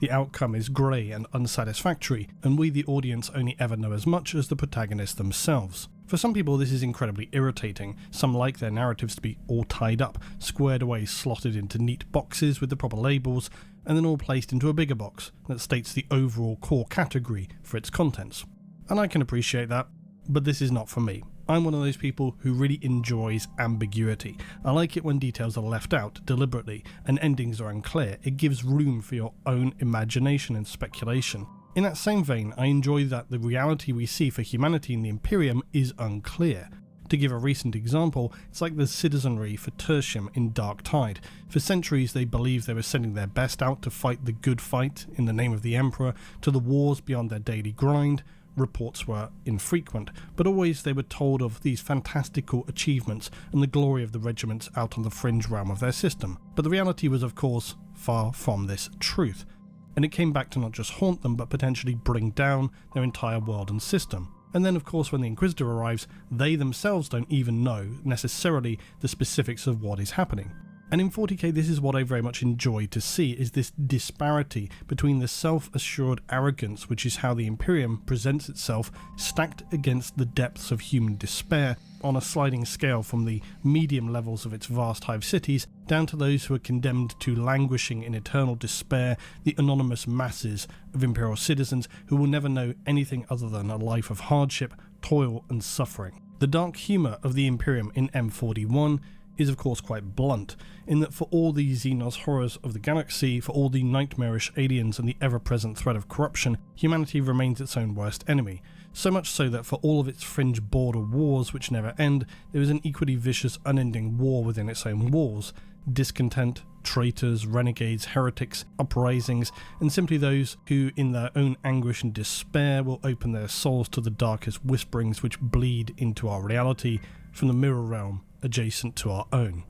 The outcome is grey and unsatisfactory, and we the audience only ever know as much as the protagonists themselves. For some people this is incredibly irritating. Some like their narratives to be all tied up, squared away, slotted into neat boxes with the proper labels, and then all placed into a bigger box that states the overall core category for its contents. And I can appreciate that, but this is not for me. I'm one of those people who really enjoys ambiguity. I like it when details are left out deliberately and endings are unclear. It gives room for your own imagination and speculation. In that same vein, I enjoy that the reality we see for humanity in the Imperium is unclear. To give a recent example, it's like the citizenry for Tertium in Dark Tide. For centuries they believed they were sending their best out to fight the good fight in the name of the Emperor, to the wars beyond their daily grind. Reports were infrequent, but always they were told of these fantastical achievements and the glory of the regiments out on the fringe realm of their system. But the reality was, of course, far from this truth, and it came back to not just haunt them, but potentially bring down their entire world and system. And then, of course, when the Inquisitor arrives, they themselves don't even know necessarily the specifics of what is happening. And in 40k, this is what I very much enjoy to see, is this disparity between the self-assured arrogance, which is how the Imperium presents itself, stacked against the depths of human despair, on a sliding scale from the medium levels of its vast hive cities, down to those who are condemned to languishing in eternal despair, the anonymous masses of Imperial citizens who will never know anything other than a life of hardship, toil and suffering. The dark humour of the Imperium in M41 is of course quite blunt, in that for all the Xenos horrors of the galaxy, for all the nightmarish aliens and the ever-present threat of corruption, humanity remains its own worst enemy. So much so that for all of its fringe border wars which never end, there is an equally vicious unending war within its own walls. Discontent, traitors, renegades, heretics, uprisings, and simply those who in their own anguish and despair will open their souls to the darkest whisperings which bleed into our reality from the mirror realm adjacent to our own.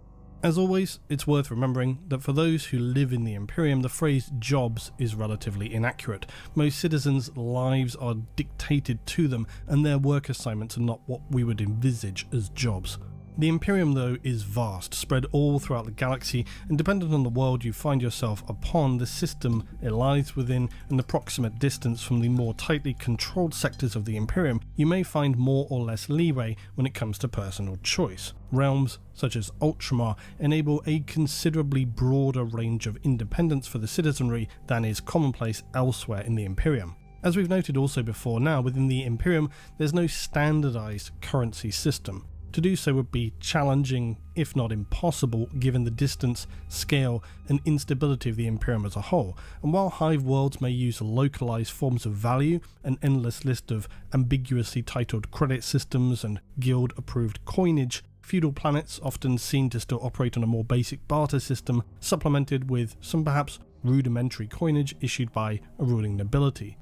As always, it's worth remembering that for those who live in the Imperium, the phrase jobs is relatively inaccurate. Most citizens' lives are dictated to them, and their work assignments are not what we would envisage as jobs. The Imperium, though, is vast, spread all throughout the galaxy, and dependent on the world you find yourself upon, the system it lies within, and the proximate distance from the more tightly controlled sectors of the Imperium, you may find more or less leeway when it comes to personal choice. Realms such as Ultramar enable a considerably broader range of independence for the citizenry than is commonplace elsewhere in the Imperium. As we've noted also before now, within the Imperium there's no standardized currency system. To do so would be challenging, if not impossible, given the distance, scale, and instability of the Imperium as a whole. And while hive worlds may use localized forms of value, an endless list of ambiguously titled credit systems and guild-approved coinage, feudal planets often seen to still operate on a more basic barter system, supplemented with some perhaps rudimentary coinage issued by a ruling nobility.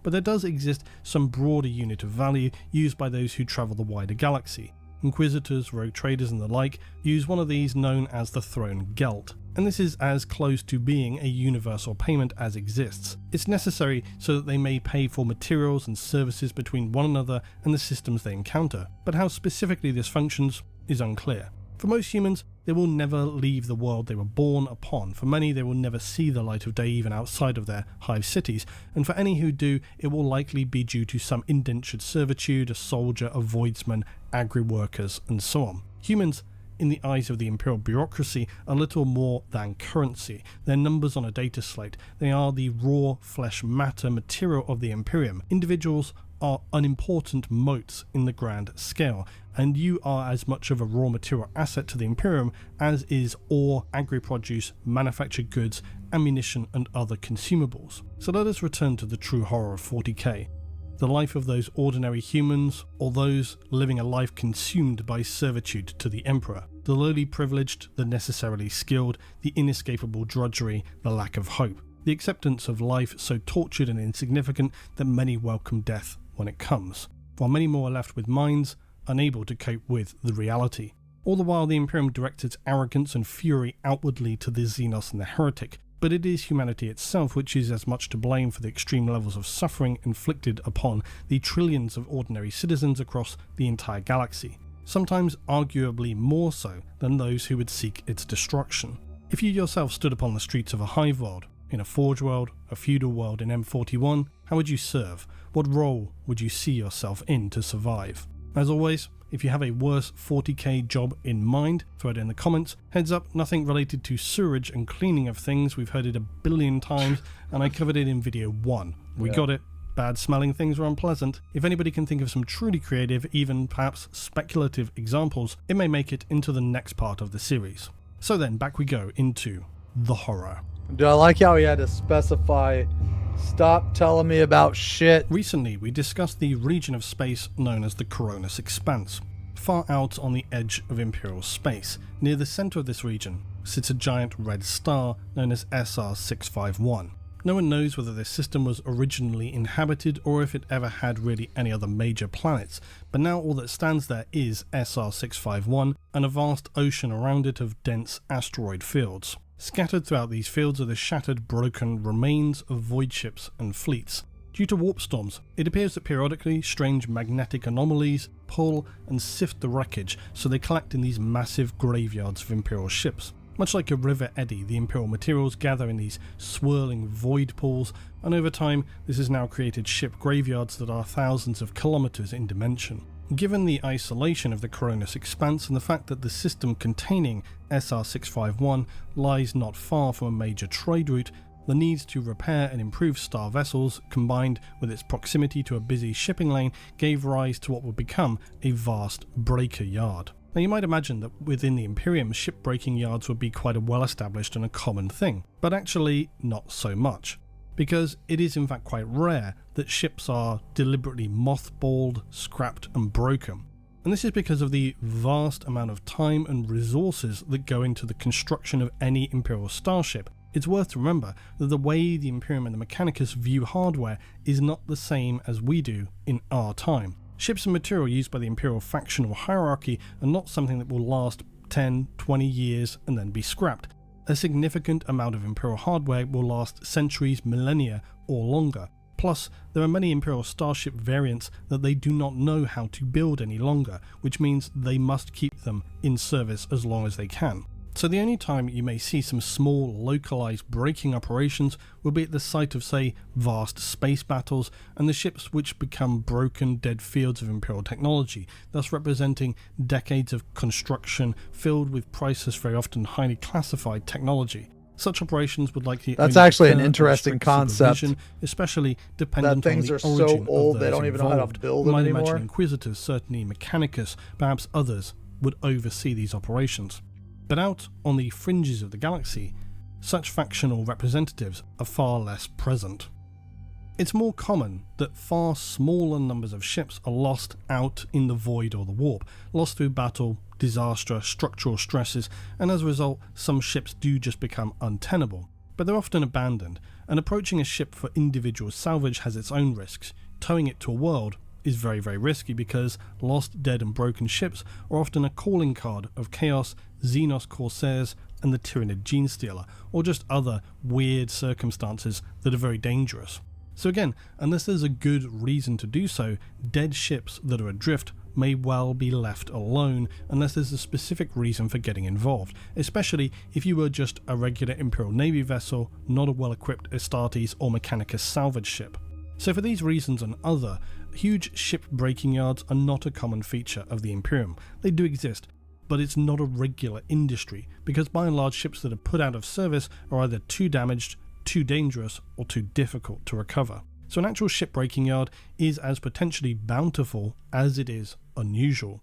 But there does exist some broader unit of value used by those who travel the wider galaxy. Inquisitors, rogue traders and the like use one of these known as the Throne Gelt, and this is as close to being a universal payment as exists. It's necessary so that they may pay for materials and services between one another and the systems they encounter, but how specifically this functions is unclear. For most humans, they will never leave the world they were born upon. For many, they will never see the light of day even outside of their hive cities, and for any who do, it will likely be due to some indentured servitude, a soldier, a voidsman, agri-workers, and so on. Humans, in the eyes of the Imperial bureaucracy, are little more than currency. They're numbers on a data slate. They are the raw flesh matter material of the Imperium. Individuals are unimportant motes in the grand scale, and you are as much of a raw material asset to the Imperium as is ore, agri-produce, manufactured goods, ammunition and other consumables. So let us return to the true horror of 40k. The life of those ordinary humans, or those living a life consumed by servitude to the Emperor. The lowly privileged, the necessarily skilled, the inescapable drudgery, the lack of hope. The acceptance of life so tortured and insignificant that many welcome death when it comes, while many more are left with minds unable to cope with the reality. All the while the Imperium directs its arrogance and fury outwardly to the Xenos and the Heretic, but it is humanity itself which is as much to blame for the extreme levels of suffering inflicted upon the trillions of ordinary citizens across the entire galaxy, sometimes arguably more so than those who would seek its destruction. If you yourself stood upon the streets of a hive world, in a forge world, a feudal world in M41, how would you serve? What role would you see yourself in to survive? As always, if you have a worse 40k job in mind, throw it in the comments. Heads up, nothing related to sewerage and cleaning of things. We've heard it a billion times, and I covered it in video 1. We got it. Bad smelling things are unpleasant. If anybody can think of some truly creative, even perhaps speculative examples, it may make it into the next part of the series. So then, back we go into the horror. Do I like how he had to specify, stop telling me about shit? Recently, we discussed the region of space known as the Cronus Expanse. Far out on the edge of Imperial space, near the center of this region, sits a giant red star known as SR651. No one knows whether this system was originally inhabited or if it ever had really any other major planets, but now all that stands there is SR651 and a vast ocean around it of dense asteroid fields. Scattered throughout these fields are the shattered, broken remains of void ships and fleets. Due to warp storms, it appears that periodically strange magnetic anomalies pull and sift the wreckage, so they collect in these massive graveyards of Imperial ships. Much like a river eddy, the Imperial materials gather in these swirling void pools, and over time this has now created ship graveyards that are thousands of kilometers in dimension. Given the isolation of the Cronus Expanse and the fact that the system containing SR651 lies not far from a major trade route, the needs to repair and improve star vessels, combined with its proximity to a busy shipping lane, gave rise to what would become a vast breaker yard. Now you might imagine that within the Imperium, ship-breaking yards would be quite a well-established and a common thing, but actually not so much, because it is in fact quite rare that ships are deliberately mothballed, scrapped and broken. And this is because of the vast amount of time and resources that go into the construction of any Imperial starship. It's worth to remember that the way the Imperium and the Mechanicus view hardware is not the same as we do in our time. Ships and material used by the Imperial faction or hierarchy are not something that will last 10, 20 years and then be scrapped. A significant amount of Imperial hardware will last centuries, millennia or longer. Plus, there are many Imperial starship variants that they do not know how to build any longer, which means they must keep them in service as long as they can. So the only time you may see some small, localized breaking operations will be at the site of, say, vast space battles and the ships which become broken, dead fields of Imperial technology, thus representing decades of construction filled with priceless, very often highly classified technology. Such operations would likely That's actually an interesting concept, especially dependent that things on are the origin so old of they those don't even know how to involved. build You them might anymore. imagine Inquisitors, certainly Mechanicus, perhaps others, would oversee these operations. But out on the fringes of the galaxy, such factional representatives are far less present. It's more common that far smaller numbers of ships are lost out in the void or the warp, lost through battle, disaster, structural stresses, and as a result, some ships do just become untenable. But they're often abandoned, and approaching a ship for individual salvage has its own risks. Towing it to a world is very, very risky because lost, dead and broken ships are often a calling card of Chaos, Xenos Corsairs and the Tyranid Genestealer, or just other weird circumstances that are very dangerous. So again, unless there's a good reason to do so, dead ships that are adrift may well be left alone unless there's a specific reason for getting involved, especially if you were just a regular Imperial Navy vessel, not a well-equipped Astartes or Mechanicus salvage ship. So for these reasons and other, huge ship breaking yards are not a common feature of the Imperium. They do exist, but it's not a regular industry, because by and large ships that are put out of service are either too damaged, too dangerous, or too difficult to recover. So an actual ship breaking yard is as potentially bountiful as it is unusual.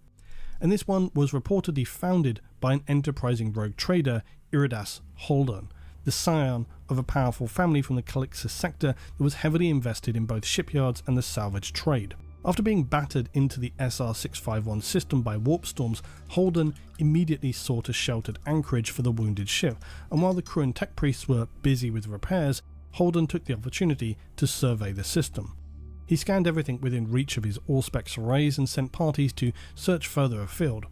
And this one was reportedly founded by an enterprising rogue trader, Iridas Holden, the scion of a powerful family from the Calixus sector that was heavily invested in both shipyards and the salvage trade. After being battered into the SR651 system by warp storms, Holden immediately sought a sheltered anchorage for the wounded ship, and while the crew and tech priests were busy with repairs, Holden took the opportunity to survey the system. He scanned everything within reach of his Allspex arrays and sent parties to search further afield.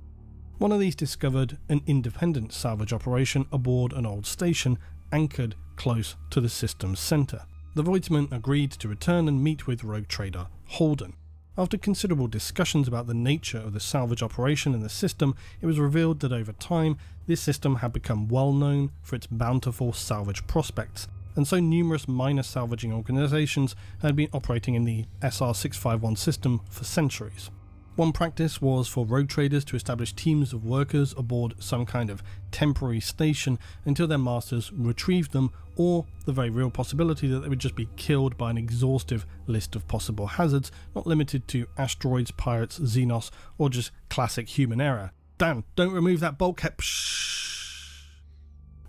One of these discovered an independent salvage operation aboard an old station anchored close to the system's center. The Voidsman agreed to return and meet with rogue trader Holden. After considerable discussions about the nature of the salvage operation in the system, it was revealed that over time, this system had become well known for its bountiful salvage prospects, and so numerous minor salvaging organizations had been operating in the SR-651 system for centuries. One practice was for rogue traders to establish teams of workers aboard some kind of temporary station until their masters retrieved them, or the very real possibility that they would just be killed by an exhaustive list of possible hazards, not limited to asteroids, pirates, Xenos, or just classic human error. Dan, don't remove that bulkhead. Pshh.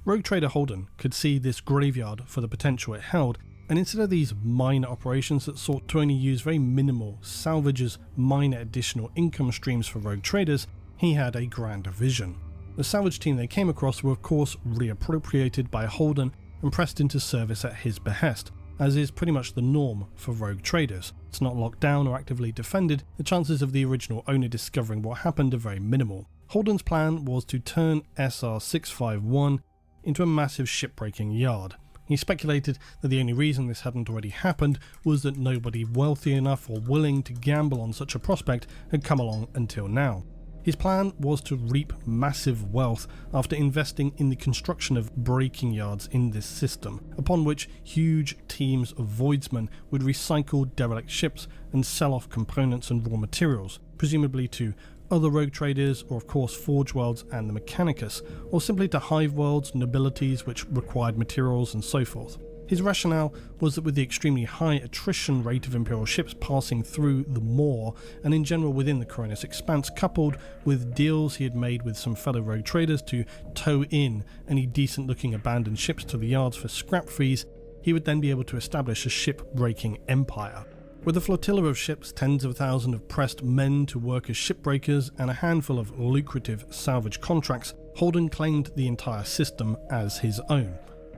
Rogue trader Holden could see this graveyard for the potential it held, and instead of these minor operations that sought to only use very minimal salvage as minor additional income streams for rogue traders, he had a grander vision. The salvage team they came across were of course reappropriated by Holden and pressed into service at his behest, as is pretty much the norm for rogue traders. It's not locked down or actively defended, the chances of the original owner discovering what happened are very minimal. Holden's plan was to turn SR-651 into a massive shipbreaking yard. He speculated that the only reason this hadn't already happened was that nobody wealthy enough or willing to gamble on such a prospect had come along until now. His plan was to reap massive wealth after investing in the construction of breaking yards in this system, upon which huge teams of voidsmen would recycle derelict ships and sell off components and raw materials, presumably to other rogue traders, or of course Forge Worlds and the Mechanicus, or simply to hive worlds, nobilities which required materials and so forth. His rationale was that with the extremely high attrition rate of Imperial ships passing through the Maw, and in general within the Coronis Expanse, coupled with deals he had made with some fellow rogue traders to tow in any decent looking abandoned ships to the yards for scrap fees, he would then be able to establish a ship-breaking empire. With a flotilla of ships, tens of thousands of pressed men to work as shipbreakers, and a handful of lucrative salvage contracts, Holden claimed the entire system as his own.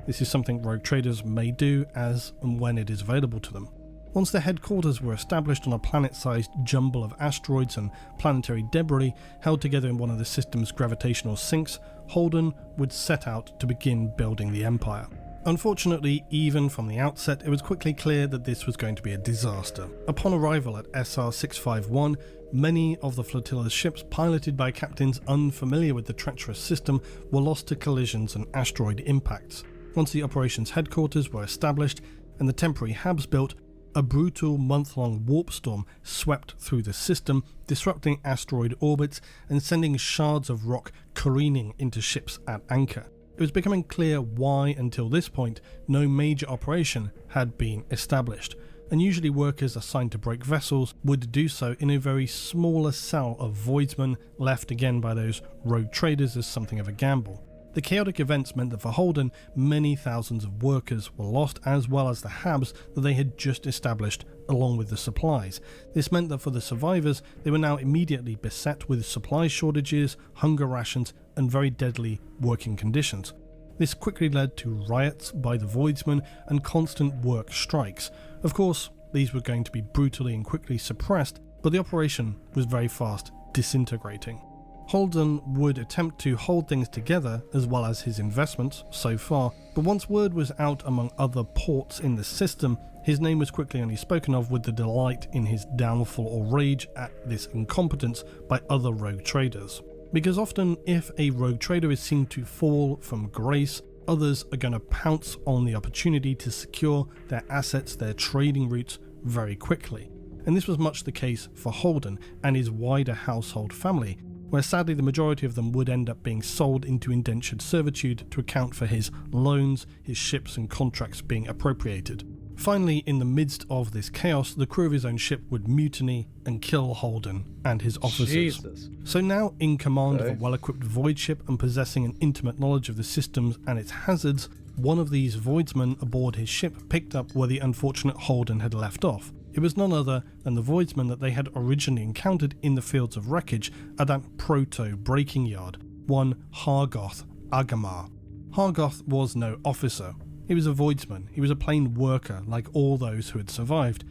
This is something rogue traders may do as and when it is available to them. Once their headquarters were established on a planet-sized jumble of asteroids and planetary debris held together in one of the system's gravitational sinks, Holden would set out to begin building the empire. Unfortunately, even from the outset, it was quickly clear that this was going to be a disaster. Upon arrival at SR-651, many of the flotilla's ships, piloted by captains unfamiliar with the treacherous system, were lost to collisions and asteroid impacts. Once the operations headquarters were established and the temporary hubs built, a brutal month-long warp storm swept through the system, disrupting asteroid orbits and sending shards of rock careening into ships at anchor. It was becoming clear why, until this point, no major operation had been established, and usually workers assigned to break vessels would do so in a very smaller cell of voidsmen, left again by those rogue traders as something of a gamble. The chaotic events meant that for Holden, many thousands of workers were lost, as well as the hubs that they had just established along with the supplies. This meant that for the survivors, they were now immediately beset with supply shortages, hunger rations, and very deadly working conditions. This quickly led to riots by the voidsmen and constant work strikes. Of course, these were going to be brutally and quickly suppressed, but the operation was very fast disintegrating. Holden would attempt to hold things together as well as his investments so far, but once word was out among other ports in the system, his name was quickly only spoken of with the delight in his downfall or rage at this incompetence by other rogue traders. Because often if a rogue trader is seen to fall from grace, others are going to pounce on the opportunity to secure their assets, their trading routes very quickly. And this was much the case for Holden and his wider household family, where sadly the majority of them would end up being sold into indentured servitude to account for his loans, his ships and contracts being appropriated. Finally, in the midst of this chaos, the crew of his own ship would mutiny and kill Holden and his officers. Jesus. So now in command of a well-equipped void ship and possessing an intimate knowledge of the systems and its hazards, one of these voidsmen aboard his ship picked up where the unfortunate Holden had left off. It was none other than the voidsman that they had originally encountered in the fields of wreckage at that proto-breaking yard, one Hargoth Agamar. Hargoth was no officer. He was a voidsman. He was a plain worker like all those who had survived,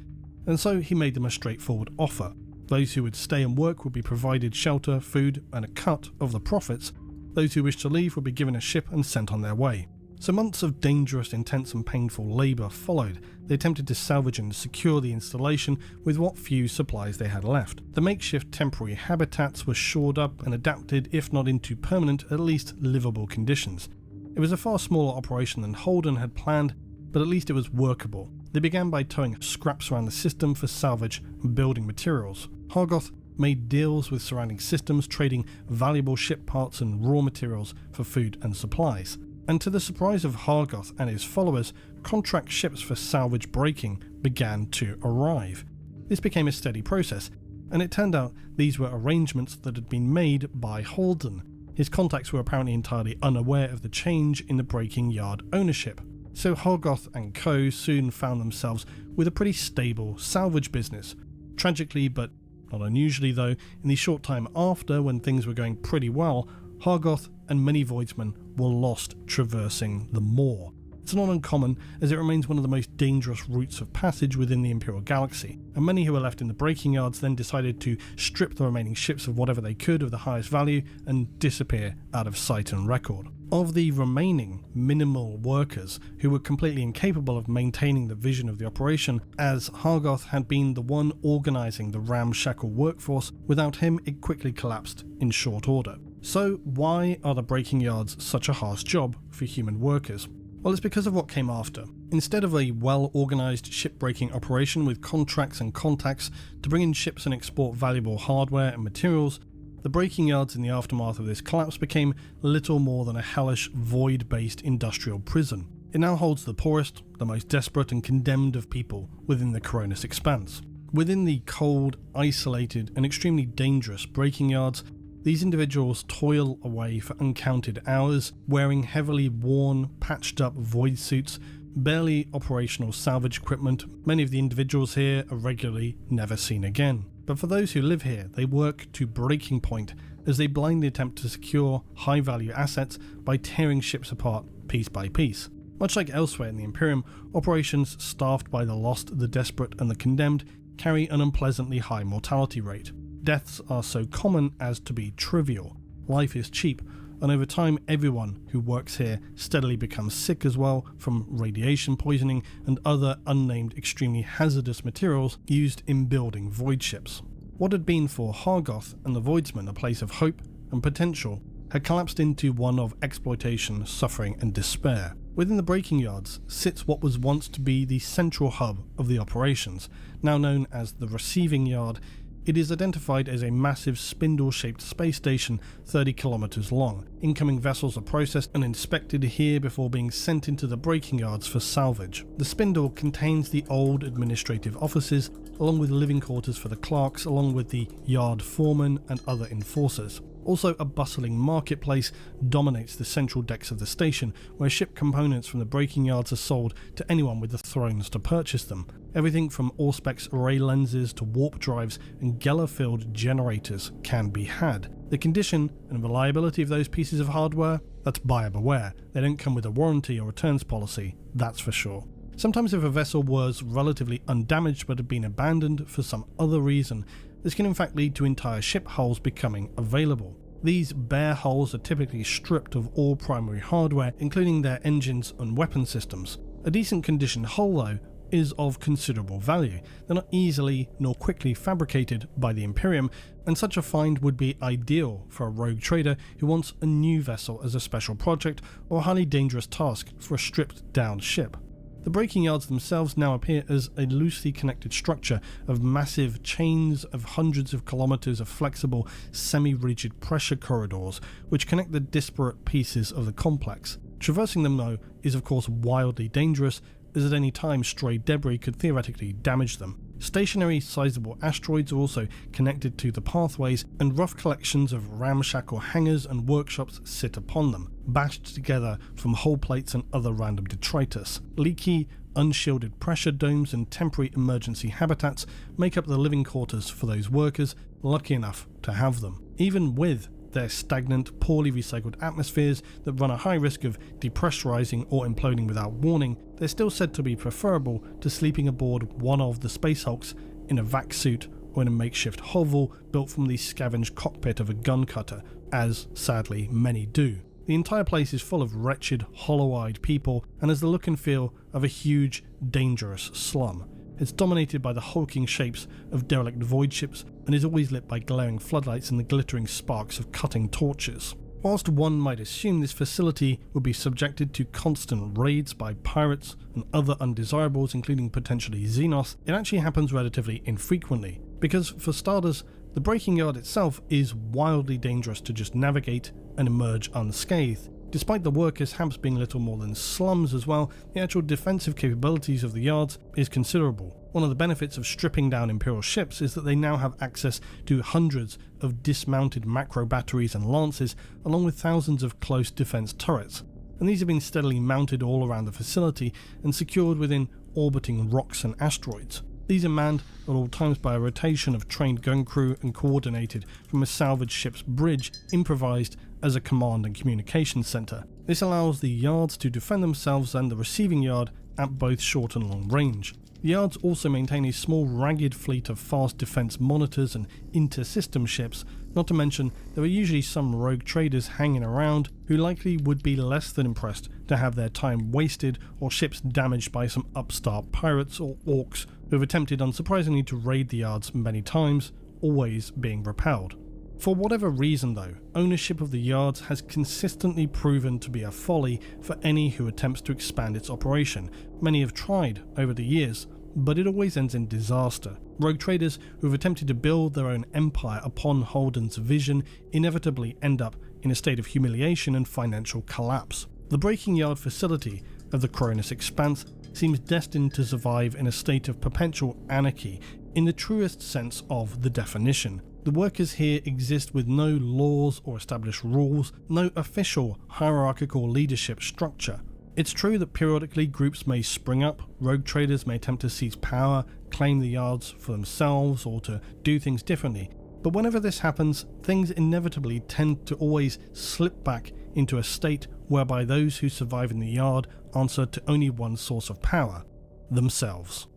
and so he made them a straightforward offer. Those who would stay and work would be provided shelter, food, and a cut of the profits. Those who wished to leave would be given a ship and sent on their way. So months of dangerous, intense and painful labour followed. They attempted to salvage and secure the installation with what few supplies they had left. The makeshift temporary habitats were shored up and adapted, if not into permanent, at least livable conditions. It was a far smaller operation than Holden had planned, but at least it was workable. They began by towing scraps around the system for salvage and building materials. Hargoth made deals with surrounding systems, trading valuable ship parts and raw materials for food and supplies. And to the surprise of Hargoth and his followers, contract ships for salvage breaking began to arrive. This became a steady process, and it turned out these were arrangements that had been made by Holden. His contacts were apparently entirely unaware of the change in the breaking yard ownership. So Hargoth and co. soon found themselves with a pretty stable salvage business. Tragically, but not unusually though, in the short time after, when things were going pretty well, Hargoth and many Voidsmen were lost traversing the moor. It's not uncommon, as it remains one of the most dangerous routes of passage within the Imperial Galaxy, and many who were left in the breaking yards then decided to strip the remaining ships of whatever they could of the highest value and disappear out of sight and record. Of the remaining minimal workers, who were completely incapable of maintaining the vision of the operation, as Hargoth had been the one organising the ramshackle workforce, without him it quickly collapsed in short order. So why are the breaking yards such a harsh job for human workers? Well, it's because of what came after. Instead of a well-organised ship-breaking operation with contracts and contacts to bring in ships and export valuable hardware and materials, the breaking yards in the aftermath of this collapse became little more than a hellish, void-based industrial prison. It now holds the poorest, the most desperate and condemned of people within the Coronis expanse. Within the cold, isolated and extremely dangerous breaking yards, these individuals toil away for uncounted hours, wearing heavily worn, patched up void suits, barely operational salvage equipment. Many of the individuals here are regularly never seen again. But for those who live here, they work to breaking point as they blindly attempt to secure high-value assets by tearing ships apart piece by piece. Much like elsewhere in the Imperium, operations staffed by the lost, the desperate and the condemned carry an unpleasantly high mortality rate. Deaths are so common as to be trivial. Life is cheap, and over time everyone who works here steadily becomes sick as well from radiation poisoning and other unnamed extremely hazardous materials used in building void ships. What had been for Hargoth and the Voidsmen a place of hope and potential had collapsed into one of exploitation, suffering and despair. Within the breaking yards sits what was once to be the central hub of the operations, now known as the receiving yard. It is identified as a massive spindle-shaped space station 30 kilometers long. Incoming vessels are processed and inspected here before being sent into the breaking yards for salvage. The spindle contains the old administrative offices, along with living quarters for the clerks, along with the yard foreman and other enforcers. Also, a bustling marketplace dominates the central decks of the station, where ship components from the breaking yards are sold to anyone with the thrones to purchase them. Everything from Auspex array lenses to warp drives and Geller-filled generators can be had. The condition and reliability of those pieces of hardware, that's buyer beware. They don't come with a warranty or returns policy, that's for sure. Sometimes if a vessel was relatively undamaged but had been abandoned for some other reason, this can in fact lead to entire ship hulls becoming available. These bare hulls are typically stripped of all primary hardware, including their engines and weapon systems. A decent condition hull, though, is of considerable value. They're not easily nor quickly fabricated by the Imperium, and such a find would be ideal for a rogue trader who wants a new vessel as a special project or a highly dangerous task for a stripped down ship. The breaking yards themselves now appear as a loosely connected structure of massive chains of hundreds of kilometers of flexible, semi-rigid pressure corridors which connect the disparate pieces of the complex. Traversing them, though, is of course wildly dangerous, as at any time stray debris could theoretically damage them. Stationary, sizable asteroids are also connected to the pathways, and rough collections of ramshackle hangars and workshops sit upon them, bashed together from hull plates and other random detritus. Leaky, unshielded pressure domes and temporary emergency habitats make up the living quarters for those workers lucky enough to have them. Even with their stagnant, poorly recycled atmospheres that run a high risk of depressurizing or imploding without warning, they're still said to be preferable to sleeping aboard one of the space hulks in a vac suit or in a makeshift hovel built from the scavenged cockpit of a gun cutter, as sadly many do. The entire place is full of wretched, hollow-eyed people and has the look and feel of a huge, dangerous slum. It's dominated by the hulking shapes of derelict void ships and is always lit by glaring floodlights and the glittering sparks of cutting torches. Whilst one might assume this facility would be subjected to constant raids by pirates and other undesirables, including potentially Xenos, it actually happens relatively infrequently, because for starters, the breaking yard itself is wildly dangerous to just navigate and emerge unscathed. Despite the workers' hamps being little more than slums as well, the actual defensive capabilities of the yards is considerable. One of the benefits of stripping down Imperial ships is that they now have access to hundreds of dismounted macro batteries and lances, along with thousands of close defense turrets, and these have been steadily mounted all around the facility and secured within orbiting rocks and asteroids. These are manned at all times by a rotation of trained gun crew and coordinated from a salvaged ship's bridge, improvised as a command and communication centre. This allows the yards to defend themselves and the receiving yard at both short and long range. The yards also maintain a small ragged fleet of fast defence monitors and inter-system ships, not to mention there are usually some rogue traders hanging around who likely would be less than impressed to have their time wasted or ships damaged by some upstart pirates or orcs who have attempted unsurprisingly to raid the yards many times, always being repelled. For whatever reason though, ownership of the yards has consistently proven to be a folly for any who attempts to expand its operation. Many have tried over the years, but it always ends in disaster. Rogue traders who have attempted to build their own empire upon Holden's vision inevitably end up in a state of humiliation and financial collapse. The breaking yard facility of the Cronus Expanse seems destined to survive in a state of perpetual anarchy in the truest sense of the definition. The workers here exist with no laws or established rules, no official hierarchical leadership structure. It's true that periodically groups may spring up, rogue traders may attempt to seize power, claim the yards for themselves, or to do things differently, but whenever this happens, things inevitably tend to always slip back into a state whereby those who survive in the yard answer to only one source of power: themselves.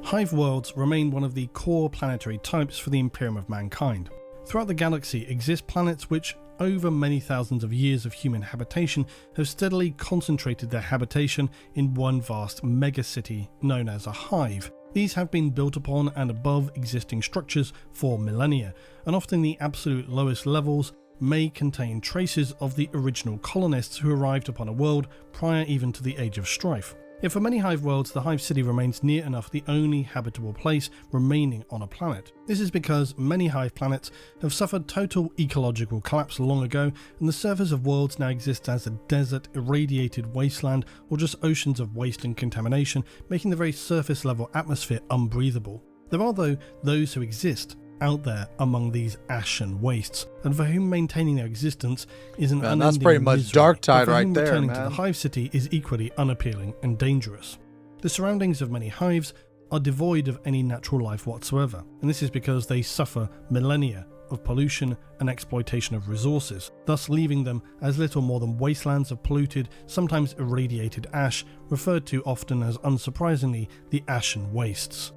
Hive worlds remain one of the core planetary types for the Imperium of mankind. Throughout the galaxy exist planets which, over many thousands of years of human habitation, have steadily concentrated their habitation in one vast megacity known as a hive. These have been built upon and above existing structures for millennia, and often the absolute lowest levels may contain traces of the original colonists who arrived upon a world prior even to the Age of Strife. Yet for many hive worlds, the hive city remains near enough the only habitable place remaining on a planet. This is because many hive planets have suffered total ecological collapse long ago, and the surface of worlds now exists as a desert, irradiated wasteland, or just oceans of waste and contamination, making the very surface level atmosphere unbreathable. There are though those who exist out there among these ashen wastes, and for whom maintaining their existence is an unending that's pretty much misery, Dark Tide but for right whom there, returning man. to the hive city is equally unappealing and dangerous. The surroundings of many hives are devoid of any natural life whatsoever, and this is because they suffer millennia of pollution and exploitation of resources, thus leaving them as little more than wastelands of polluted, sometimes irradiated ash, referred to often as, unsurprisingly, the Ashen Wastes.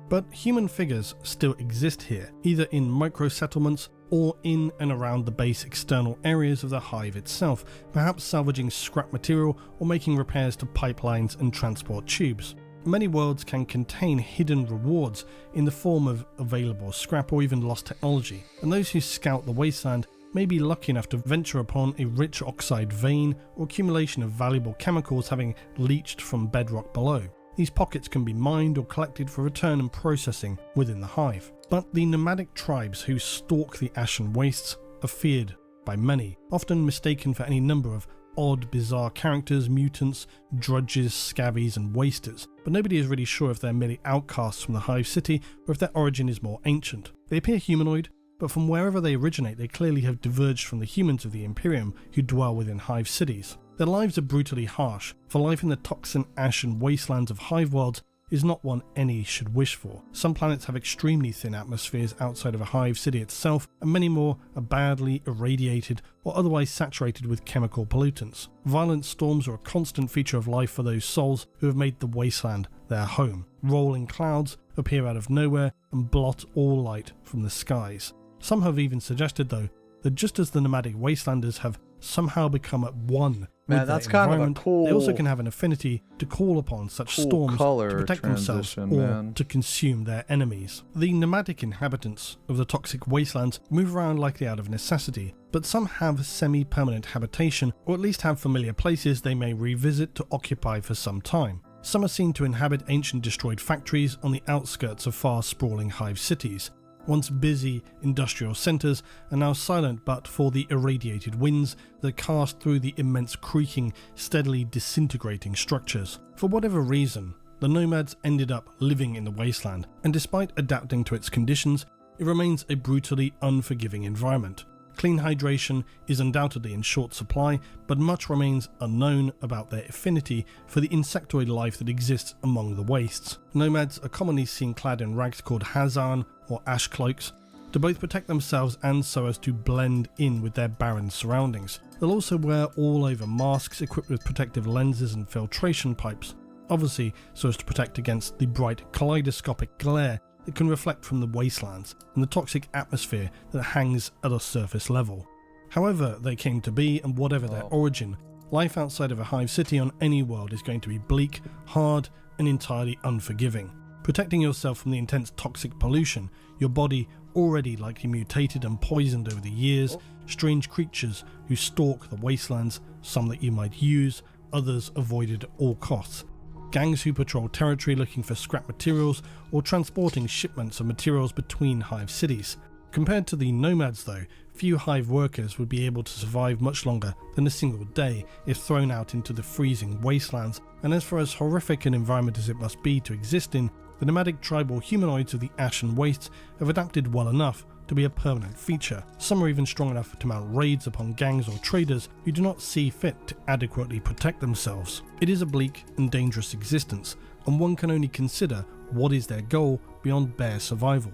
But human figures still exist here, either in micro-settlements or in and around the base external areas of the hive itself, perhaps salvaging scrap material or making repairs to pipelines and transport tubes. Many worlds can contain hidden rewards in the form of available scrap or even lost technology, and those who scout the wasteland may be lucky enough to venture upon a rich oxide vein or accumulation of valuable chemicals having leached from bedrock below. These pockets can be mined or collected for return and processing within the hive. But the nomadic tribes who stalk the Ashen Wastes are feared by many, often mistaken for any number of odd, bizarre characters, mutants, drudges, scabbies and wasters, but nobody is really sure if they're merely outcasts from the hive city or if their origin is more ancient. They appear humanoid, but from wherever they originate they clearly have diverged from the humans of the Imperium who dwell within hive cities. Their lives are brutally harsh, for life in the toxin ashen wastelands of hive worlds is not one any should wish for. Some planets have extremely thin atmospheres outside of a hive city itself, and many more are badly irradiated or otherwise saturated with chemical pollutants. Violent storms are a constant feature of life for those souls who have made the wasteland their home. Rolling clouds appear out of nowhere and blot all light from the skies. Some have even suggested, though, that just as the nomadic wastelanders have somehow become at one Man, with that's their kind of a environment, cool, they also can have an affinity to call upon such cool storms color to protect themselves or man. to consume their enemies. The nomadic inhabitants of the toxic wastelands move around likely out of necessity, but some have semi-permanent habitation, or at least have familiar places they may revisit to occupy for some time. Some are seen to inhabit ancient destroyed factories on the outskirts of far sprawling hive cities. Once busy industrial centres are now silent but for the irradiated winds that cast through the immense creaking, steadily disintegrating structures. For whatever reason, the nomads ended up living in the wasteland, and despite adapting to its conditions, it remains a brutally unforgiving environment. Clean hydration is undoubtedly in short supply, but much remains unknown about their affinity for the insectoid life that exists among the wastes. Nomads are commonly seen clad in rags called hazarn or ash cloaks to both protect themselves and so as to blend in with their barren surroundings. They'll also wear all-over masks equipped with protective lenses and filtration pipes, obviously so as to protect against the bright kaleidoscopic glare that can reflect from the wastelands and the toxic atmosphere that hangs at a surface level. However they came to be and whatever their origin, life outside of a hive city on any world is going to be bleak, hard, and entirely unforgiving. Protecting yourself from the intense toxic pollution, your body already likely mutated and poisoned over the years, strange creatures who stalk the wastelands, some that you might use, others avoided at all costs. Gangs who patrol territory looking for scrap materials or transporting shipments of materials between hive cities. Compared to the nomads though, few hive workers would be able to survive much longer than a single day if thrown out into the freezing wastelands, and as for as horrific an environment as it must be to exist in, the nomadic tribal humanoids of the ashen wastes have adapted well enough to be a permanent feature. Some are even strong enough to mount raids upon gangs or traders who do not see fit to adequately protect themselves. It is a bleak and dangerous existence, and one can only consider what is their goal beyond bare survival.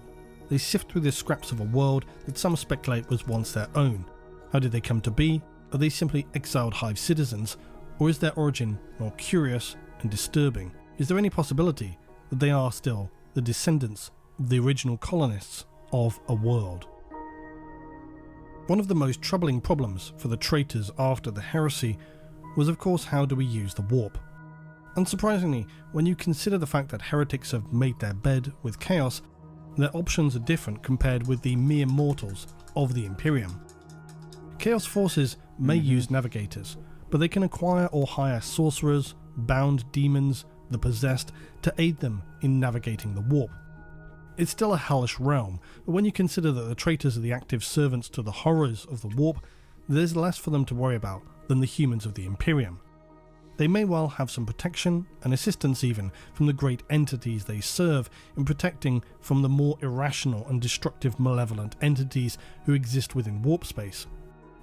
They sift through the scraps of a world that some speculate was once their own. How did they come to be? Are they simply exiled hive citizens, or is their origin more curious and disturbing? Is there any possibility that they are still the descendants of the original colonists of a world? One of the most troubling problems for the traitors after the heresy was of course how do we use the warp. Unsurprisingly, when you consider the fact that heretics have made their bed with chaos, their options are different compared with the mere mortals of the Imperium. Chaos forces may use navigators, but they can acquire or hire sorcerers, bound demons, the possessed, to aid them in navigating the warp. It's still a hellish realm, but when you consider that the traitors are the active servants to the horrors of the warp, there's less for them to worry about than the humans of the Imperium. They may well have some protection and assistance even from the great entities they serve in protecting from the more irrational and destructive malevolent entities who exist within warp space.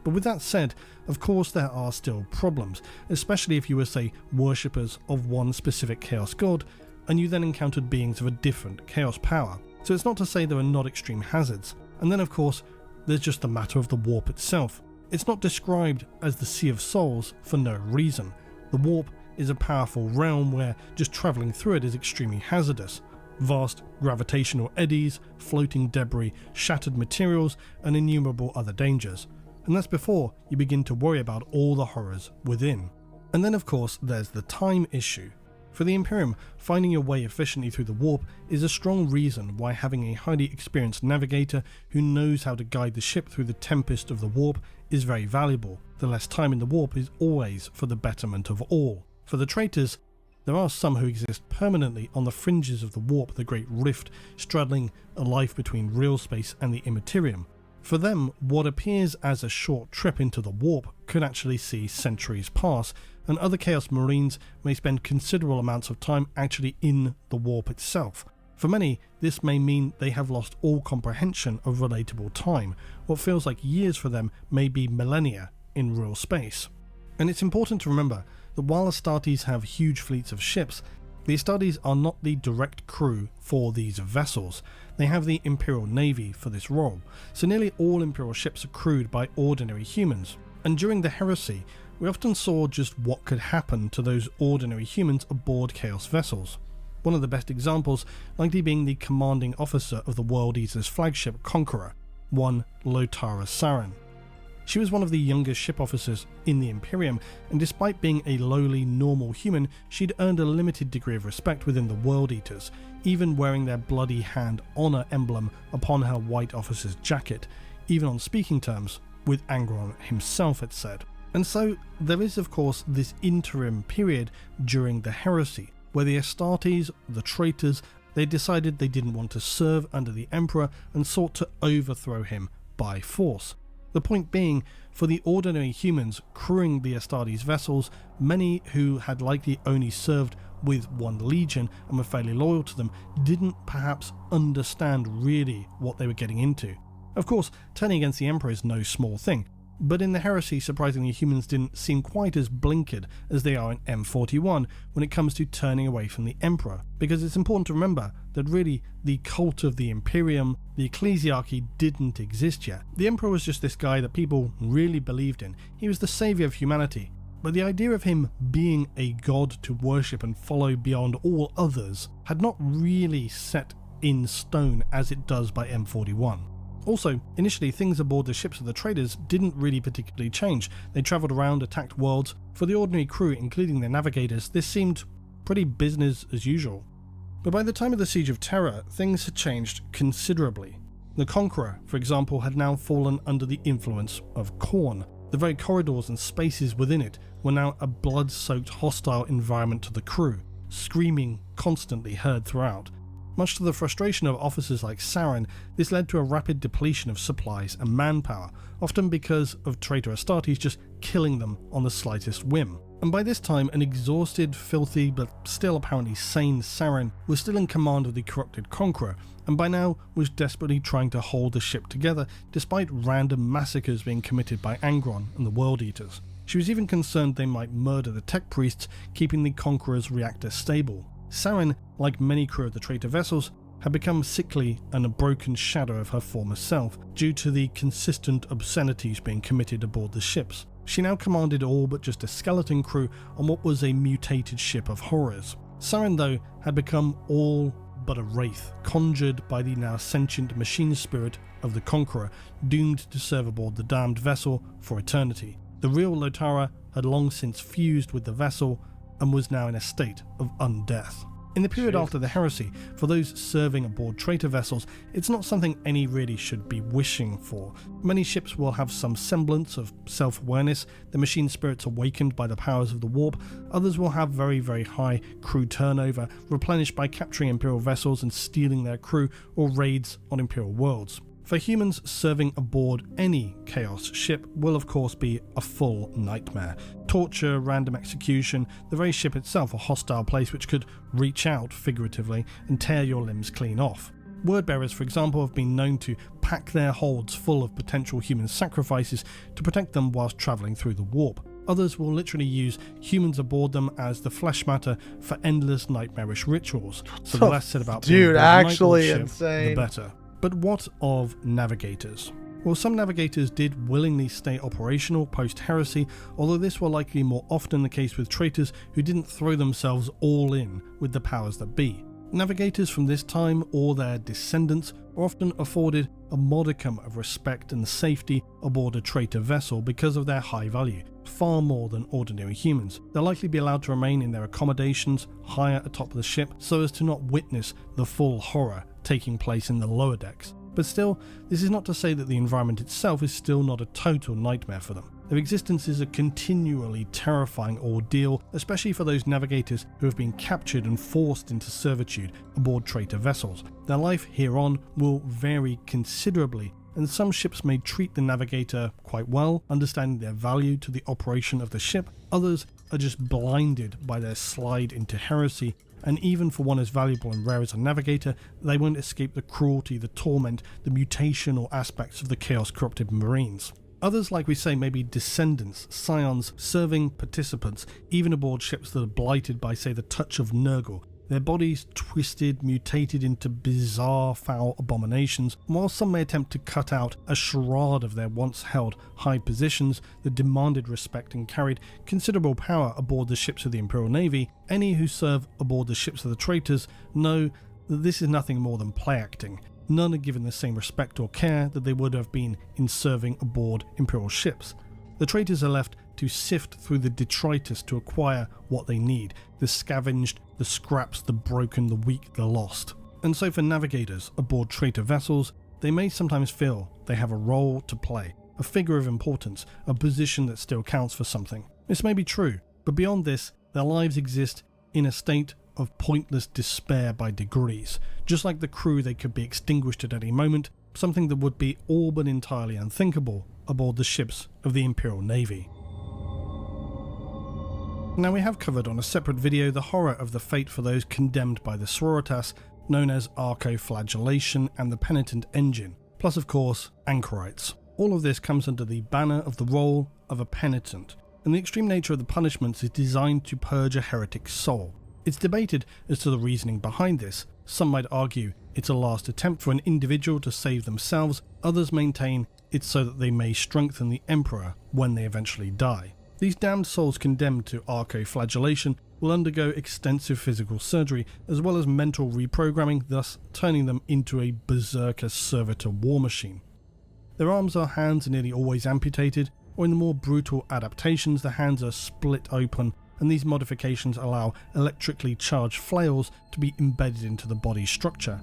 But with that said, of course there are still problems, especially if you were, say, worshippers of one specific chaos god, and you then encountered beings of a different chaos power. So it's not to say there are not extreme hazards. And then of course, there's just the matter of the warp itself. It's not described as the Sea of Souls for no reason. The warp is a powerful realm where just travelling through it is extremely hazardous. Vast gravitational eddies, floating debris, shattered materials, and innumerable other dangers. And that's before you begin to worry about all the horrors within. And then of course there's the time issue. For the Imperium, finding your way efficiently through the warp is a strong reason why having a highly experienced navigator who knows how to guide the ship through the tempest of the warp is very valuable. The less time in the warp is always for the betterment of all. For the traitors, there are some who exist permanently on the fringes of the warp, the great rift straddling a life between real space and the immaterium. For them, what appears as a short trip into the warp could actually see centuries pass, and other Chaos Marines may spend considerable amounts of time actually in the warp itself. For many, this may mean they have lost all comprehension of relatable time. What feels like years for them may be millennia in real space. And it's important to remember that while Astartes have huge fleets of ships, the Astartes are not the direct crew for these vessels. They have the Imperial Navy for this role, so nearly all Imperial ships are crewed by ordinary humans. And during the Heresy, we often saw just what could happen to those ordinary humans aboard Chaos vessels. One of the best examples likely being the commanding officer of the World Eater's flagship Conqueror, one Lotara Saren. She was one of the youngest ship officers in the Imperium, and despite being a lowly, normal human, she'd earned a limited degree of respect within the World Eaters, even wearing their bloody hand honor emblem upon her white officer's jacket, even on speaking terms with Angron himself, it said. And so there is of course this interim period during the heresy, where the Astartes, the traitors, they decided they didn't want to serve under the Emperor and sought to overthrow him by force. The point being, for the ordinary humans crewing the Astartes vessels, many who had likely only served with one legion and were fairly loyal to them, didn't perhaps understand really what they were getting into. Of course, turning against the Emperor is no small thing, but in the heresy, surprisingly, humans didn't seem quite as blinkered as they are in M41 when it comes to turning away from the Emperor, because it's important to remember that really the cult of the Imperium, the ecclesiarchy, didn't exist yet. The Emperor was just this guy that people really believed in. He was the saviour of humanity, but the idea of him being a god to worship and follow beyond all others had not really set in stone as it does by M41. Also, initially things aboard the ships of the traders didn't really particularly change. They travelled around, attacked worlds. For the ordinary crew, including their navigators, this seemed pretty business as usual. But by the time of the Siege of Terra, things had changed considerably. The Conqueror, for example, had now fallen under the influence of Khorne. The very corridors and spaces within it were now a blood-soaked hostile environment to the crew, screaming constantly heard throughout. Much to the frustration of officers like Saren, this led to a rapid depletion of supplies and manpower, often because of traitor Astartes just killing them on the slightest whim. And by this time, an exhausted, filthy, but still apparently sane Saren was still in command of the corrupted Conqueror, and by now was desperately trying to hold the ship together despite random massacres being committed by Angron and the World Eaters. She was even concerned they might murder the tech priests, keeping the Conqueror's reactor stable. Saren, like many crew of the traitor vessels, had become sickly and a broken shadow of her former self due to the consistent obscenities being committed aboard the ships. She now commanded all but just a skeleton crew on what was a mutated ship of horrors. Saren, though, had become all but a wraith, conjured by the now sentient machine spirit of the Conqueror, doomed to serve aboard the damned vessel for eternity. The real Lotara had long since fused with the vessel and was now in a state of undeath. In the period after the heresy, for those serving aboard traitor vessels, it's not something any really should be wishing for. Many ships will have some semblance of self-awareness, the machine spirits awakened by the powers of the warp. Others will have very, very high crew turnover, replenished by capturing Imperial vessels and stealing their crew, or raids on Imperial worlds. For humans, serving aboard any Chaos ship will of course be a full nightmare. Torture, random execution, the very ship itself a hostile place which could reach out, figuratively, and tear your limbs clean off. Wordbearers, for example, have been known to pack their holds full of potential human sacrifices to protect them whilst travelling through the warp. Others will literally use humans aboard them as the flesh matter for endless nightmarish rituals. So the less said about being actually ship, insane. the better. But what of navigators? Well, some navigators did willingly stay operational post-heresy, although this were likely more often the case with traitors who didn't throw themselves all in with the powers that be. Navigators from this time, or their descendants, are often afforded a modicum of respect and safety aboard a traitor vessel because of their high value, far more than ordinary humans. They'll likely be allowed to remain in their accommodations higher atop the ship so as to not witness the full horror taking place in the lower decks. But still, this is not to say that the environment itself is still not a total nightmare for them. Their existence is a continually terrifying ordeal, especially for those navigators who have been captured and forced into servitude aboard traitor vessels. Their life hereon will vary considerably, and some ships may treat the navigator quite well, understanding their value to the operation of the ship. Others are just blinded by their slide into heresy, and even for one as valuable and rare as a navigator, they won't escape the cruelty, the torment, the mutational aspects of the chaos-corrupted marines. Others, like we say, may be descendants, scions, serving participants, even aboard ships that are blighted by, say, the touch of Nurgle. Their bodies twisted, mutated into bizarre, foul abominations, and while some may attempt to cut out a shroud of their once held high positions that demanded respect and carried considerable power aboard the ships of the Imperial Navy, any who serve aboard the ships of the traitors know that this is nothing more than play acting. none are given the same respect or care that they would have been in serving aboard Imperial ships. The traitors are left to sift through the detritus to acquire what they need, the scavenged, the scraps, the broken, the weak, the lost. And so for navigators aboard traitor vessels, they may sometimes feel they have a role to play, a figure of importance, a position that still counts for something. This may be true, but beyond this, their lives exist in a state of pointless despair by degrees. Just like the crew, they could be extinguished at any moment, something that would be all but entirely unthinkable aboard the ships of the Imperial Navy. Now, we have covered on a separate video the horror of the fate for those condemned by the sororitas, known as archoflagellation and the penitent engine, plus of course anchorites. All of this comes under the banner of the role of a penitent, and the extreme nature of the punishments is designed to purge a heretic's soul. It's debated as to the reasoning behind this. Some might argue it's a last attempt for an individual to save themselves, others maintain it's so that they may strengthen the Emperor when they eventually die. These damned souls condemned to archoflagellation will undergo extensive physical surgery as well as mental reprogramming, thus turning them into a berserker servitor war machine. Their arms or hands are nearly always amputated, or in the more brutal adaptations the hands are split open, and these modifications allow electrically charged flails to be embedded into the body's structure.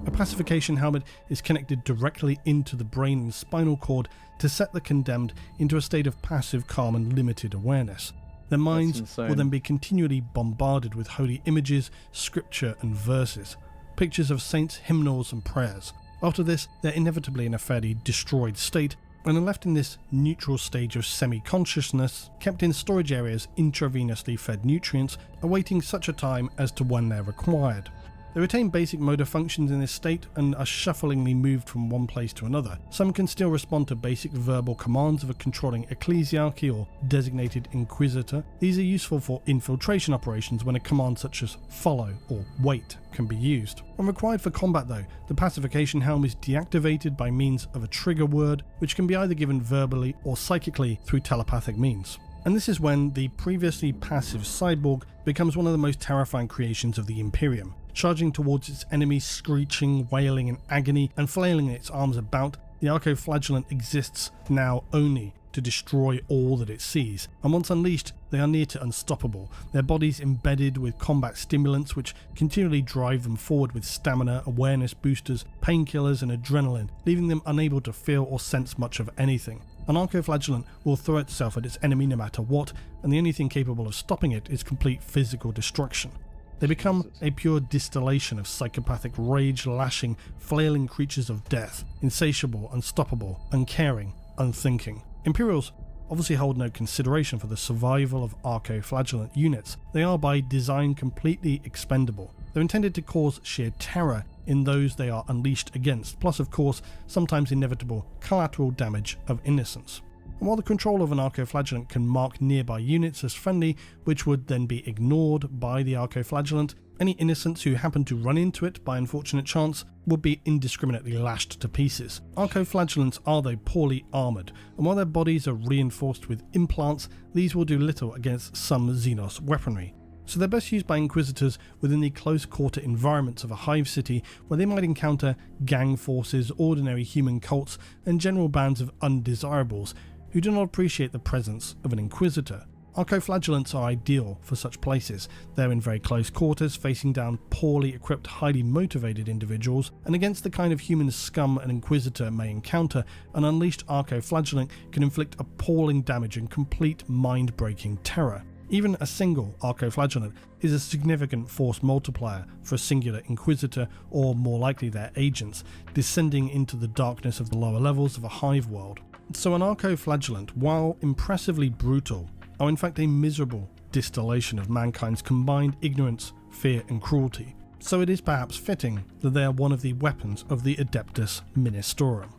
A pacification helmet is connected directly into the brain and spinal cord to set the condemned into a state of passive, calm and limited awareness. Their minds will then be continually bombarded with holy images, scripture and verses, pictures of saints, hymnals and prayers. After this, they're inevitably in a fairly destroyed state, and are left in this neutral stage of semi-consciousness, kept in storage areas intravenously fed nutrients, awaiting such a time as to when they're required. They retain basic motor functions in this state and are shufflingly moved from one place to another. Some can still respond to basic verbal commands of a controlling ecclesiarchy or designated inquisitor. These are useful for infiltration operations when a command such as follow or wait can be used. When required for combat though, the pacification helm is deactivated by means of a trigger word, which can be either given verbally or psychically through telepathic means. And this is when the previously passive cyborg becomes one of the most terrifying creations of the Imperium. Charging towards its enemy, screeching, wailing in agony, and flailing its arms about, the archoflagellant exists now only to destroy all that it sees, and once unleashed, they are near to unstoppable, their bodies embedded with combat stimulants which continually drive them forward with stamina, awareness boosters, painkillers and adrenaline, leaving them unable to feel or sense much of anything. An archoflagellant will throw itself at its enemy no matter what, and the only thing capable of stopping it is complete physical destruction. They become a pure distillation of psychopathic rage, lashing, flailing creatures of death, insatiable, unstoppable, uncaring, unthinking. Imperials obviously hold no consideration for the survival of archoflagellant units. They are by design completely expendable. They're intended to cause sheer terror in those they are unleashed against, plus of course sometimes inevitable collateral damage of innocence. And while the control of an archoflagellant can mark nearby units as friendly, which would then be ignored by the archoflagellant, any innocents who happen to run into it by unfortunate chance would be indiscriminately lashed to pieces. Archoflagellants are though poorly armoured, and while their bodies are reinforced with implants, these will do little against some Xenos weaponry. So they're best used by Inquisitors within the close-quarter environments of a hive city where they might encounter gang forces, ordinary human cults, and general bands of undesirables who do not appreciate the presence of an Inquisitor. Archoflagellants are ideal for such places. They're in very close quarters, facing down poorly equipped, highly motivated individuals, and against the kind of human scum an Inquisitor may encounter, an unleashed archoflagellant can inflict appalling damage and complete mind-breaking terror. Even a single archoflagellant is a significant force multiplier for a singular Inquisitor, or more likely their agents, descending into the darkness of the lower levels of a hive world. So an archoflagellant, while impressively brutal, are in fact a miserable distillation of mankind's combined ignorance, fear and cruelty. So it is perhaps fitting that they are one of the weapons of the Adeptus Ministorum.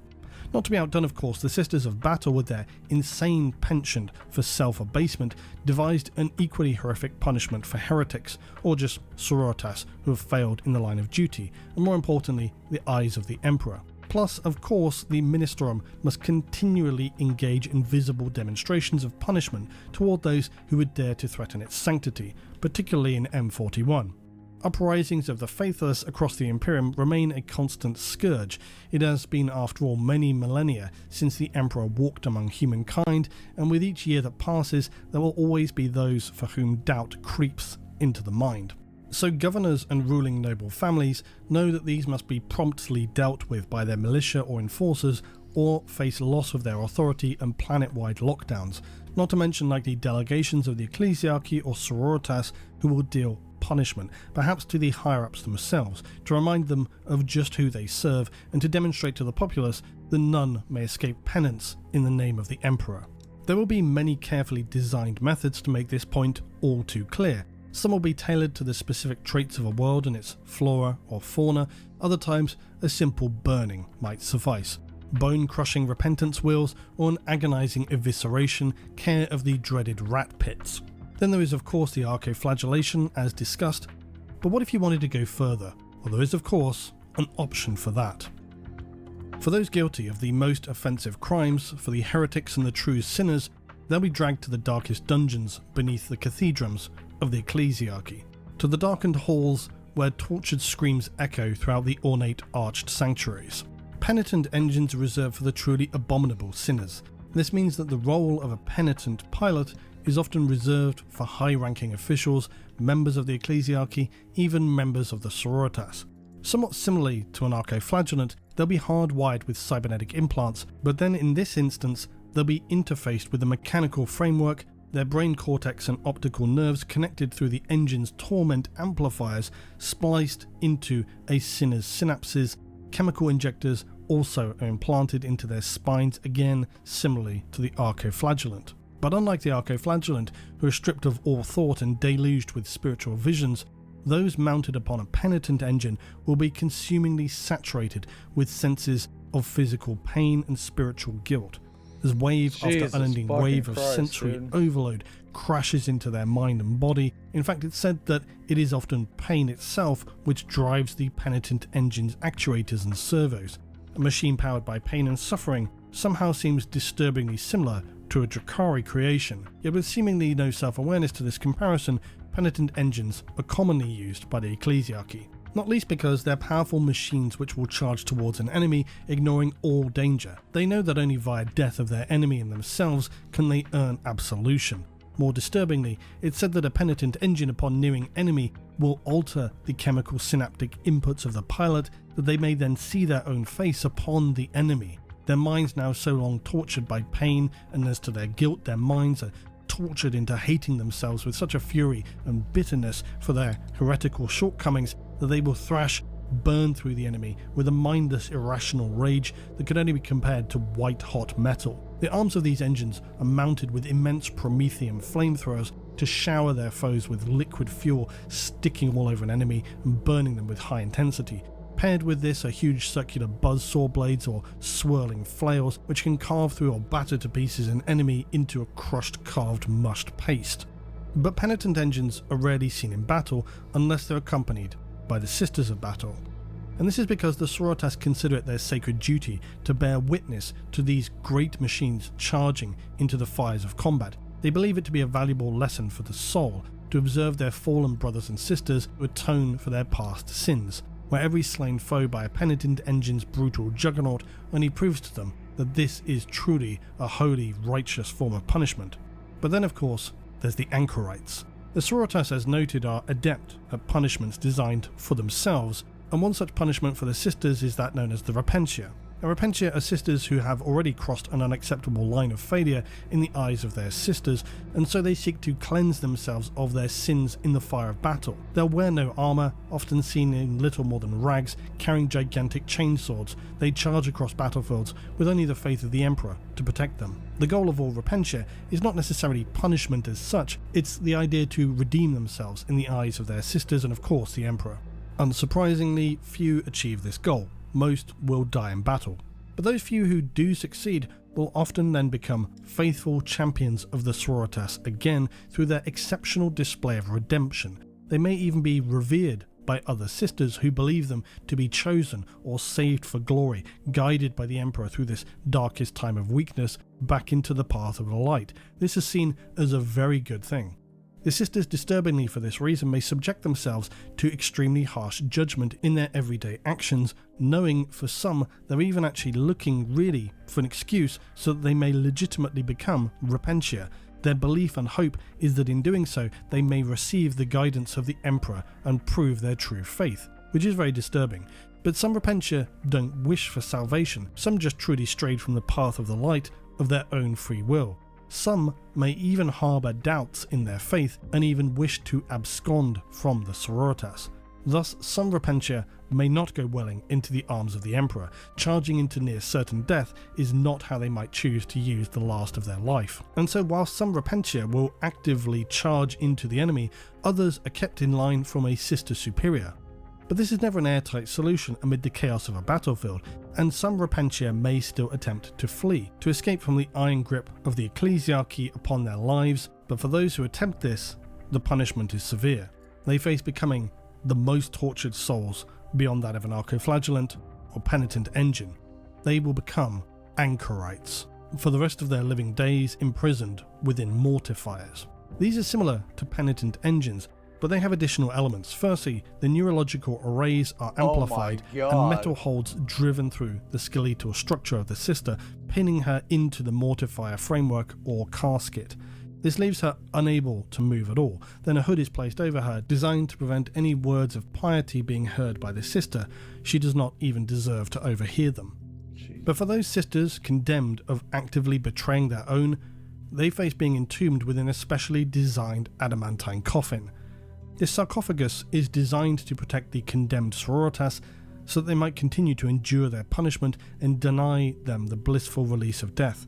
Not to be outdone, of course, the Sisters of Battle, with their insane penchant for self-abasement, devised an equally horrific punishment for heretics, or just sororitas who have failed in the line of duty, and more importantly, the eyes of the Emperor. Plus, of course, the Ministorum must continually engage in visible demonstrations of punishment toward those who would dare to threaten its sanctity, particularly in M41. Uprisings of the faithless across the Imperium remain a constant scourge. It has been, after all, many millennia since the Emperor walked among humankind, and with each year that passes, there will always be those for whom doubt creeps into the mind. So governors and ruling noble families know that these must be promptly dealt with by their militia or enforcers, or face loss of their authority and planet-wide lockdowns, not to mention likely delegations of the ecclesiarchy or sororitas who will deal punishment, perhaps to the higher-ups themselves, to remind them of just who they serve and to demonstrate to the populace that none may escape penance in the name of the Emperor. There will be many carefully designed methods to make this point all too clear. Some will be tailored to the specific traits of a world and its flora or fauna, other times a simple burning might suffice. Bone-crushing repentance wheels, or an agonizing evisceration, care of the dreaded rat pits. Then there is of course the archoflagellation as discussed, but what if you wanted to go further? Well, there is of course an option for that. For those guilty of the most offensive crimes, for the heretics and the true sinners, they'll be dragged to the darkest dungeons beneath the cathedrals of the ecclesiarchy, to the darkened halls where tortured screams echo throughout the ornate arched sanctuaries. Penitent engines are reserved for the truly abominable sinners. This means that the role of a penitent pilot is often reserved for high-ranking officials, members of the ecclesiarchy, even members of the sororitas. Somewhat similarly to an archoflagellant, they'll be hardwired with cybernetic implants, but then in this instance, they'll be interfaced with a mechanical framework, their brain cortex and optical nerves connected through the engine's torment amplifiers spliced into a sinner's synapses. Chemical injectors also are implanted into their spines, again similarly to the archoflagellant. But unlike the archoflagellant, who are stripped of all thought and deluged with spiritual visions, those mounted upon a penitent engine will be consumingly saturated with senses of physical pain and spiritual guilt, as wave after unending wave of sensory overload crashes into their mind and body. In fact, it's said that it is often pain itself which drives the penitent engine's actuators and servos. A machine powered by pain and suffering somehow seems disturbingly similar to a Drakari creation, yet with seemingly no self-awareness to this comparison, penitent engines are commonly used by the ecclesiarchy, not least because they're powerful machines which will charge towards an enemy, ignoring all danger. They know that only via death of their enemy and themselves can they earn absolution. More disturbingly, it's said that a penitent engine upon nearing enemy will alter the chemical synaptic inputs of the pilot, that they may then see their own face upon the enemy. Their minds now so long tortured by pain, and as to their guilt, their minds are tortured into hating themselves with such a fury and bitterness for their heretical shortcomings that they will thrash, burn through the enemy with a mindless, irrational rage that could only be compared to white-hot metal. The arms of these engines are mounted with immense promethium flamethrowers to shower their foes with liquid fuel, sticking all over an enemy and burning them with high intensity. Paired with this are huge circular buzzsaw blades or swirling flails, which can carve through or batter to pieces an enemy into a crushed, carved, mushed paste. But penitent engines are rarely seen in battle unless they're accompanied by the Sisters of Battle. And this is because the sororitas consider it their sacred duty to bear witness to these great machines charging into the fires of combat. They believe it to be a valuable lesson for the soul to observe their fallen brothers and sisters to atone for their past sins, where every slain foe by a penitent engine's brutal juggernaut only proves to them that this is truly a holy, righteous form of punishment. But then of course, there's the anchorites. The sororitas, as noted, are adept at punishments designed for themselves, and one such punishment for the sisters is that known as the repentia. Now, repentia are sisters who have already crossed an unacceptable line of failure in the eyes of their sisters, and so they seek to cleanse themselves of their sins in the fire of battle. They'll wear no armour, often seen in little more than rags, carrying gigantic chainswords. They charge across battlefields with only the faith of the Emperor to protect them. The goal of all repentia is not necessarily punishment as such, it's the idea to redeem themselves in the eyes of their sisters and of course the Emperor. Unsurprisingly, few achieve this goal. Most will die in battle. But those few who do succeed will often then become faithful champions of the sororitas again through their exceptional display of redemption. They may even be revered by other sisters who believe them to be chosen or saved for glory, guided by the Emperor through this darkest time of weakness back into the path of the light. This is seen as a very good thing. The sisters, disturbingly for this reason, may subject themselves to extremely harsh judgment in their everyday actions, knowing for some they're even actually looking really for an excuse so that they may legitimately become repentia. Their belief and hope is that in doing so they may receive the guidance of the Emperor and prove their true faith, which is very disturbing. But some repentia don't wish for salvation, some just truly strayed from the path of the light of their own free will. Some may even harbour doubts in their faith and even wish to abscond from the sororitas. Thus, some repentia may not go welling into the arms of the Emperor. Charging into near certain death is not how they might choose to use the last of their life. And so while some repentia will actively charge into the enemy, others are kept in line from a sister superior. But this is never an airtight solution amid the chaos of a battlefield, and some repentia may still attempt to flee, to escape from the iron grip of the ecclesiarchy upon their lives, but for those who attempt this, the punishment is severe. They face becoming the most tortured souls beyond that of an archoflagellant or penitent engine. They will become anchorites, for the rest of their living days imprisoned within mortifiers. These are similar to penitent engines, but they have additional elements. Firstly, the neurological arrays are amplified and metal holds driven through the skeletal structure of the sister, pinning her into the mortifier framework or casket. This leaves her unable to move at all. Then a hood is placed over her, designed to prevent any words of piety being heard by the sister. She does not even deserve to overhear them. But for those sisters condemned of actively betraying their own, they face being entombed within a specially designed adamantine coffin. This sarcophagus is designed to protect the condemned sororitas so that they might continue to endure their punishment and deny them the blissful release of death.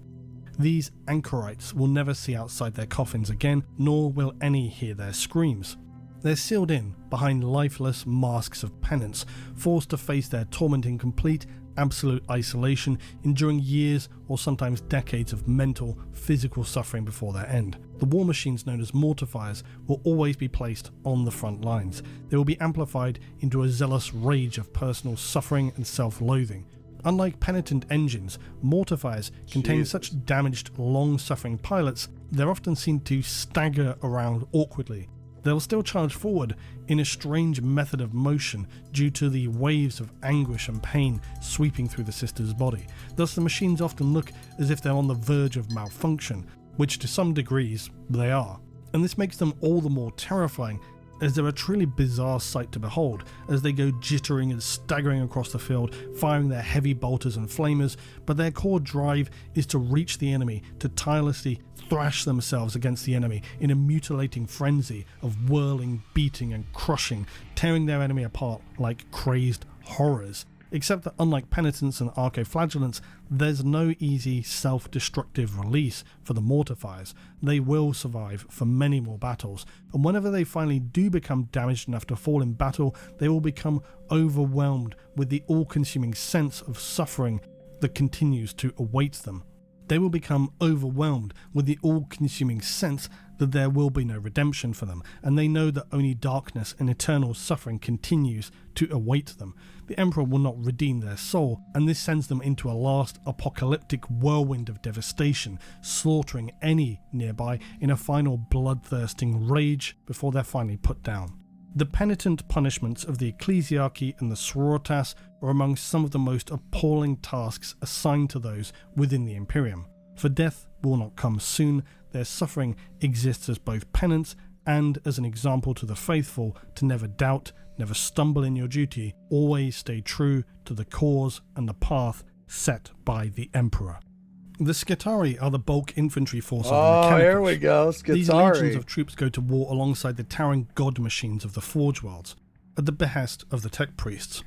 These anchorites will never see outside their coffins again, nor will any hear their screams. They're sealed in behind lifeless masks of penance, forced to face their torment in complete, absolute isolation, enduring years or sometimes decades of mental, physical suffering before their end. The war machines known as mortifiers will always be placed on the front lines. They will be amplified into a zealous rage of personal suffering and self-loathing. Unlike penitent engines, mortifiers contain such damaged, long-suffering pilots, they're often seen to stagger around awkwardly. They'll still charge forward in a strange method of motion due to the waves of anguish and pain sweeping through the sister's body. Thus the machines often look as if they're on the verge of malfunction, which to some degrees they are. And this makes them all the more terrifying, as they're a truly bizarre sight to behold as they go jittering and staggering across the field, firing their heavy bolters and flamers, but their core drive is to reach the enemy, to tirelessly thrash themselves against the enemy in a mutilating frenzy of whirling, beating and crushing, tearing their enemy apart like crazed horrors. Except that unlike penitents and archoflagellants, there's no easy self-destructive release for the mortifiers. They will survive for many more battles, and whenever they finally do become damaged enough to fall in battle, they will become overwhelmed with the all-consuming sense of suffering that continues to await them. They will become overwhelmed with the all-consuming sense that there will be no redemption for them, and they know that only darkness and eternal suffering continues to await them. The Emperor will not redeem their soul, and this sends them into a last apocalyptic whirlwind of devastation, slaughtering any nearby in a final bloodthirsting rage before they're finally put down. The penitent punishments of the ecclesiarchy and the sororitas are among some of the most appalling tasks assigned to those within the Imperium. For death will not come soon, their suffering exists as both penance and as an example to the faithful to never doubt, never stumble in your duty, always stay true to the cause and the path set by the Emperor. The Skitarii are the bulk infantry force of the Mechanicus. Here we go, Skitarii. These legions of troops go to war alongside the towering god machines of the Forge Worlds, at the behest of the tech priests.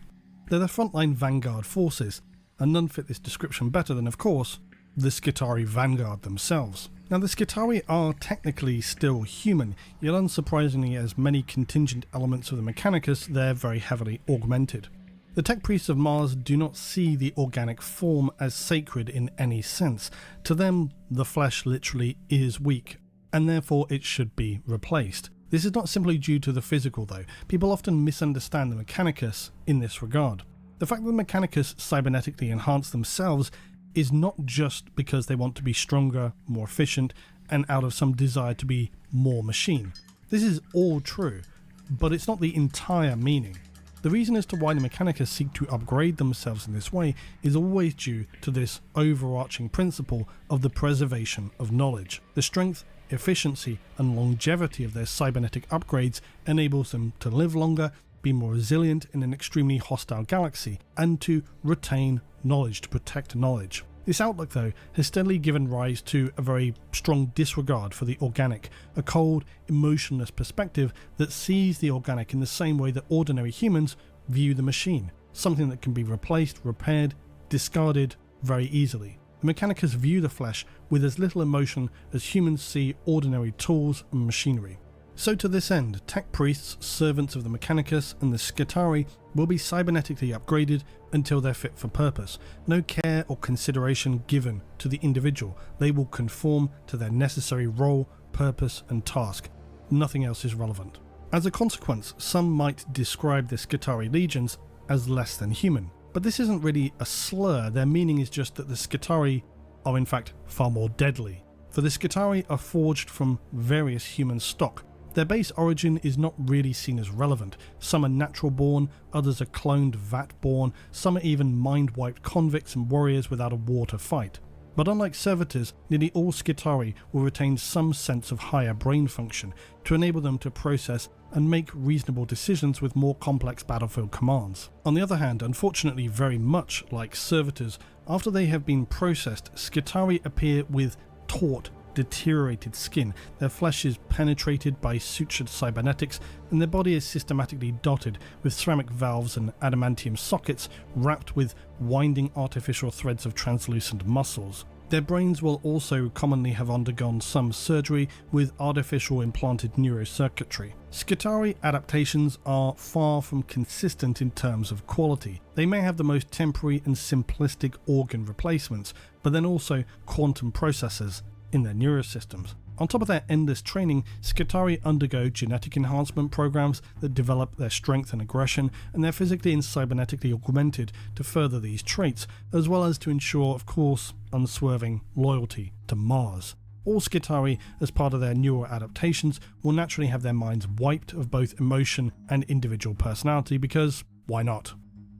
They're the frontline vanguard forces, and none fit this description better than, of course, the Skitarii Vanguard themselves. Now, the Skitarii are technically still human, yet unsurprisingly, as many contingent elements of the Mechanicus, they're very heavily augmented. The tech priests of Mars do not see the organic form as sacred in any sense. To them, the flesh literally is weak, and therefore it should be replaced. This is not simply due to the physical though. People often misunderstand the Mechanicus in this regard. The fact that the Mechanicus cybernetically enhance themselves is not just because they want to be stronger, more efficient, and out of some desire to be more machine. This is all true, but it's not the entire meaning. The reason as to why the Mechanicus seek to upgrade themselves in this way is always due to this overarching principle of the preservation of knowledge. The strength, efficiency, and longevity of their cybernetic upgrades enables them to live longer, be more resilient in an extremely hostile galaxy, and to retain knowledge, to protect knowledge. This outlook, though, has steadily given rise to a very strong disregard for the organic, a cold, emotionless perspective that sees the organic in the same way that ordinary humans view the machine, something that can be replaced, repaired, discarded very easily. The Mechanicus view the flesh with as little emotion as humans see ordinary tools and machinery. So to this end, tech priests, servants of the Mechanicus, and the Skitarii will be cybernetically upgraded until they're fit for purpose. No care or consideration given to the individual. They will conform to their necessary role, purpose, and task. Nothing else is relevant. As a consequence, some might describe the Skitarii legions as less than human. But this isn't really a slur. Their meaning is just that the Skitarii are in fact far more deadly. For the Skitarii are forged from various human stock. Their base origin is not really seen as relevant. Some are natural born, others are cloned vat born, some are even mind wiped convicts and warriors without a war to fight. But unlike servitors, nearly all Skitarii will retain some sense of higher brain function to enable them to process and make reasonable decisions with more complex battlefield commands. On the other hand, unfortunately very much like servitors, after they have been processed, Skitarii appear with taut, deteriorated skin. Their flesh is penetrated by sutured cybernetics, and their body is systematically dotted with ceramic valves and adamantium sockets wrapped with winding artificial threads of translucent muscles. Their brains will also commonly have undergone some surgery with artificial implanted neurocircuitry. Skitarii adaptations are far from consistent in terms of quality. They may have the most temporary and simplistic organ replacements, but then also quantum processors in their neurosystems. On top of their endless training, Skitarii undergo genetic enhancement programs that develop their strength and aggression, and they're physically and cybernetically augmented to further these traits, as well as to ensure, of course, unswerving loyalty to Mars. All Skitarii, as part of their newer adaptations, will naturally have their minds wiped of both emotion and individual personality because, why not?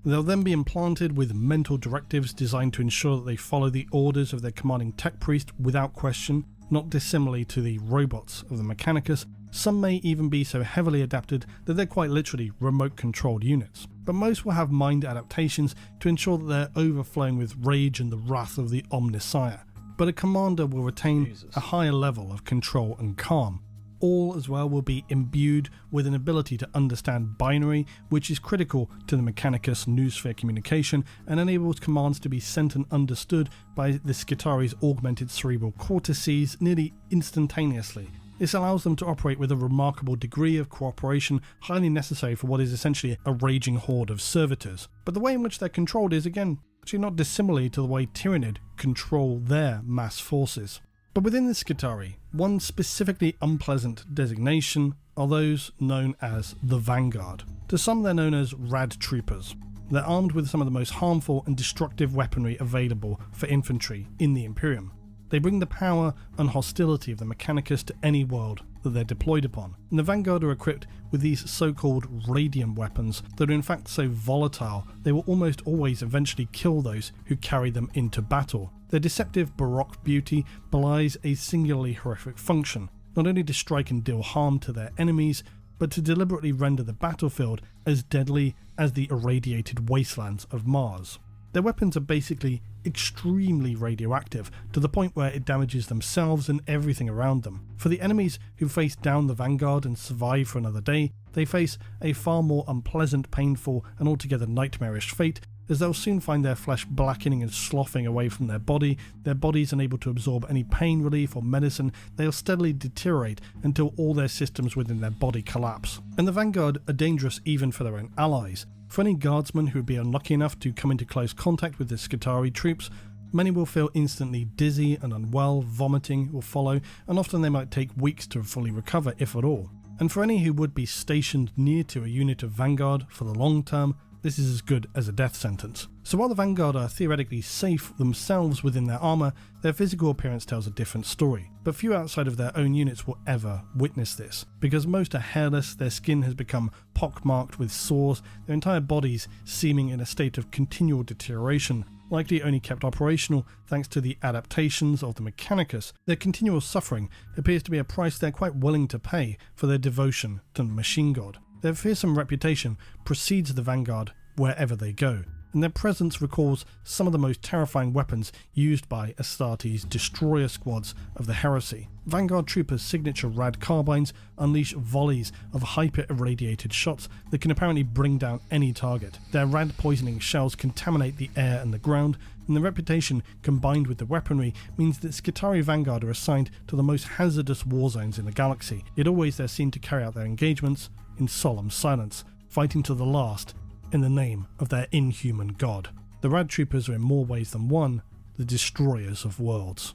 They'll then be implanted with mental directives designed to ensure that they follow the orders of their commanding tech priest without question, not dissimilarly to the robots of the Mechanicus. Some may even be so heavily adapted that they're quite literally remote-controlled units. But most will have mind adaptations to ensure that they're overflowing with rage and the wrath of the Omnissiah. But a commander will retain a higher level of control and calm. All as well will be imbued with an ability to understand binary, which is critical to the Mechanicus noosphere communication and enables commands to be sent and understood by the Skitarii's augmented cerebral cortices nearly instantaneously. This allows them to operate with a remarkable degree of cooperation highly necessary for what is essentially a raging horde of servitors. But the way in which they're controlled is again actually not dissimilar to the way Tyranid control their mass forces. But within the Skitarii, one specifically unpleasant designation are those known as the Vanguard. To some they're known as Rad Troopers. They're armed with some of the most harmful and destructive weaponry available for infantry in the Imperium. They bring the power and hostility of the Mechanicus to any world that they're deployed upon. And the Vanguard are equipped with these so-called radium weapons that are in fact so volatile they will almost always eventually kill those who carry them into battle. Their deceptive baroque beauty belies a singularly horrific function, not only to strike and deal harm to their enemies, but to deliberately render the battlefield as deadly as the irradiated wastelands of Mars. Their weapons are basically extremely radioactive, to the point where it damages themselves and everything around them. For the enemies who face down the Vanguard and survive for another day, they face a far more unpleasant, painful, and altogether nightmarish fate, as they'll soon find their flesh blackening and sloughing away from their bodies unable to absorb any pain relief or medicine. They'll steadily deteriorate until all their systems within their body collapse. And the Vanguard are dangerous even for their own allies. For any guardsmen who would be unlucky enough to come into close contact with the Skitarii troops, many will feel instantly dizzy and unwell, vomiting will follow, and often they might take weeks to fully recover, if at all. And for any who would be stationed near to a unit of Vanguard for the long term, this is as good as a death sentence. So while the Vanguard are theoretically safe themselves within their armour, their physical appearance tells a different story. But few outside of their own units will ever witness this. Because most are hairless, their skin has become pockmarked with sores, their entire bodies seeming in a state of continual deterioration, likely only kept operational thanks to the adaptations of the Mechanicus. Their continual suffering appears to be a price they're quite willing to pay for their devotion to the machine god. Their fearsome reputation precedes the Vanguard wherever they go, and their presence recalls some of the most terrifying weapons used by Astartes' destroyer squads of the Heresy. Vanguard troopers' signature rad carbines unleash volleys of hyper-irradiated shots that can apparently bring down any target. Their rad poisoning shells contaminate the air and the ground, and the reputation combined with the weaponry means that Skitarii Vanguard are assigned to the most hazardous war zones in the galaxy, yet always they're seen to carry out their engagements in solemn silence, fighting to the last in the name of their inhuman god. The rad troopers are in more ways than one the destroyers of worlds.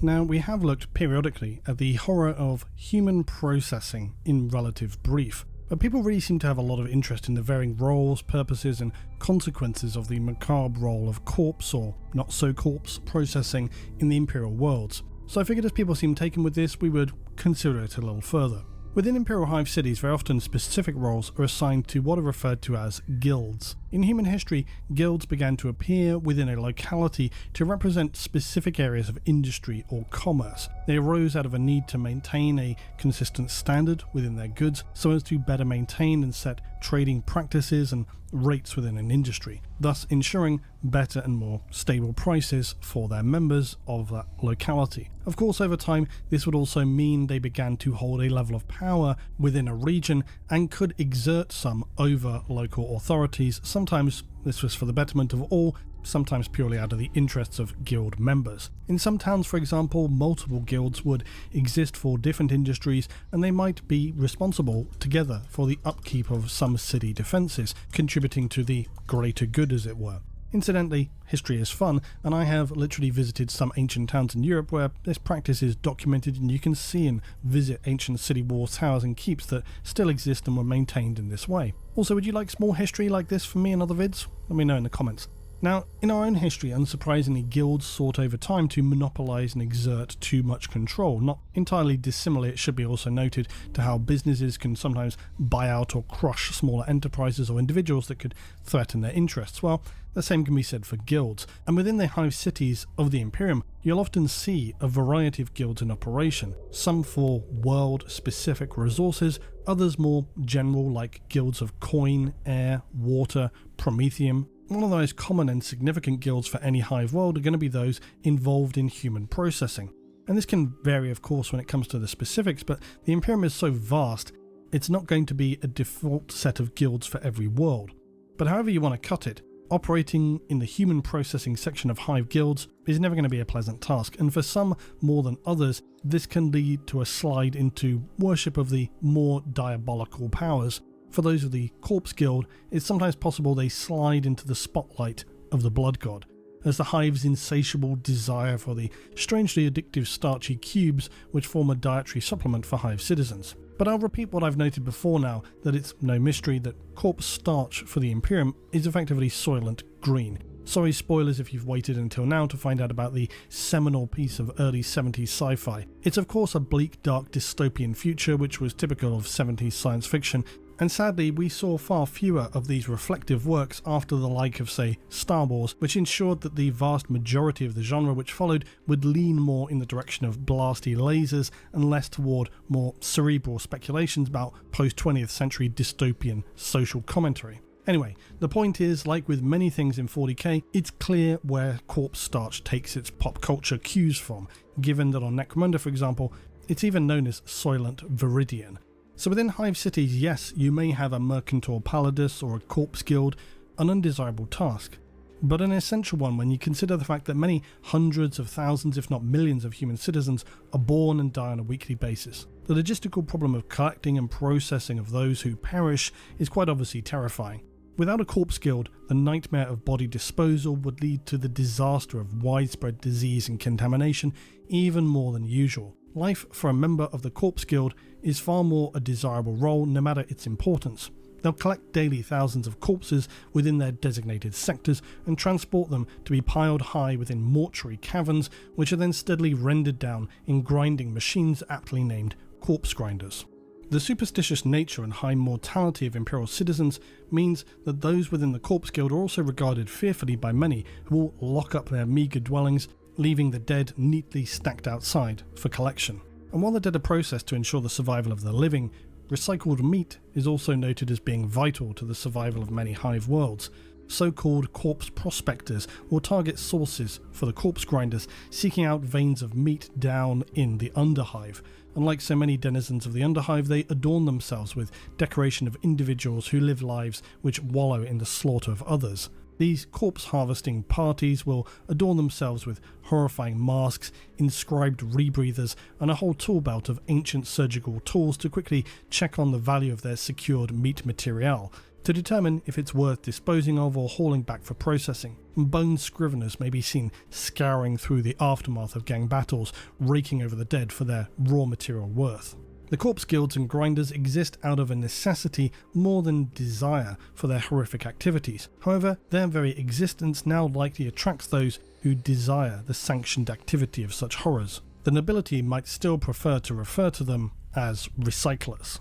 Now, we have looked periodically at the horror of human processing in relative brief, but people really seem to have a lot of interest in the varying roles, purposes, and consequences of the macabre role of corpse or not-so-corpse processing in the Imperial worlds. So I figured as people seem taken with this, we would consider it a little further. Within Imperial Hive cities, very often specific roles are assigned to what are referred to as guilds. In human history, guilds began to appear within a locality to represent specific areas of industry or commerce. They arose out of a need to maintain a consistent standard within their goods so as to better maintain and set trading practices and rates within an industry, thus ensuring better and more stable prices for their members of that locality. Of course, over time, this would also mean they began to hold a level of power within a region and could exert some over local authorities. Sometimes this was for the betterment of all, sometimes purely out of the interests of guild members. In some towns, for example, multiple guilds would exist for different industries, and they might be responsible together for the upkeep of some city defences, contributing to the greater good, as it were. Incidentally, history is fun, and I have literally visited some ancient towns in Europe where this practice is documented, and you can see and visit ancient city walls, towers and keeps that still exist and were maintained in this way. Also, would you like small history like this from me and other vids? Let me know in the comments. Now, in our own history, unsurprisingly, guilds sought over time to monopolise and exert too much control. Not entirely dissimilar, it should be also noted, to how businesses can sometimes buy out or crush smaller enterprises or individuals that could threaten their interests. Well, the same can be said for guilds. And within the hive cities of the Imperium, you'll often see a variety of guilds in operation. Some for world-specific resources, others more general, like guilds of coin, air, water, promethium. One of the most common and significant guilds for any hive world are going to be those involved in human processing. And this can vary, of course, when it comes to the specifics, but the Imperium is so vast, it's not going to be a default set of guilds for every world. But however you want to cut it, operating in the human processing section of hive guilds is never going to be a pleasant task, and for some more than others, this can lead to a slide into worship of the more diabolical powers. For those of the Corpse Guild, it's sometimes possible they slide into the spotlight of the Blood God, as the hive's insatiable desire for the strangely addictive starchy cubes which form a dietary supplement for hive citizens. But I'll repeat what I've noted before now, that it's no mystery that corpse starch for the Imperium is effectively Soylent Green. Sorry spoilers if you've waited until now to find out about the seminal piece of early 70s sci-fi. It's of course a bleak, dark, dystopian future which was typical of 70s science fiction, and sadly we saw far fewer of these reflective works after the like of, say, Star Wars, which ensured that the vast majority of the genre which followed would lean more in the direction of blasty lasers and less toward more cerebral speculations about post-20th century dystopian social commentary. Anyway, the point is, like with many things in 40k, it's clear where corpse starch takes its pop culture cues from, given that on Necromunda, for example, it's even known as Soylent Viridian. So within hive cities, yes, you may have a Mercantor Palladus or a Corpse Guild, an undesirable task, but an essential one when you consider the fact that many hundreds of thousands, if not millions, of human citizens are born and die on a weekly basis. The logistical problem of collecting and processing of those who perish is quite obviously terrifying. Without a Corpse Guild, the nightmare of body disposal would lead to the disaster of widespread disease and contamination, even more than usual. life for a member of the Corpse Guild is far more a desirable role no matter its importance. They'll collect daily thousands of corpses within their designated sectors and transport them to be piled high within mortuary caverns, which are then steadily rendered down in grinding machines aptly named corpse grinders. The superstitious nature and high mortality of Imperial citizens means that those within the Corpse Guild are also regarded fearfully by many, who will lock up their meagre dwellings, leaving the dead neatly stacked outside for collection. And while the dead are processed to ensure the survival of the living, recycled meat is also noted as being vital to the survival of many hive worlds. So-called corpse prospectors will target sources for the corpse grinders, seeking out veins of meat down in the underhive. Unlike so many denizens of the underhive, they adorn themselves with decoration of individuals who live lives which wallow in the slaughter of others. These corpse harvesting parties will adorn themselves with horrifying masks, inscribed rebreathers, and a whole tool belt of ancient surgical tools to quickly check on the value of their secured meat material, to determine if it's worth disposing of or hauling back for processing. Bone scriveners may be seen scouring through the aftermath of gang battles, raking over the dead for their raw material worth. The corpse guilds and grinders exist out of a necessity more than desire for their horrific activities. However, their very existence now likely attracts those who desire the sanctioned activity of such horrors. The nobility might still prefer to refer to them as recyclers.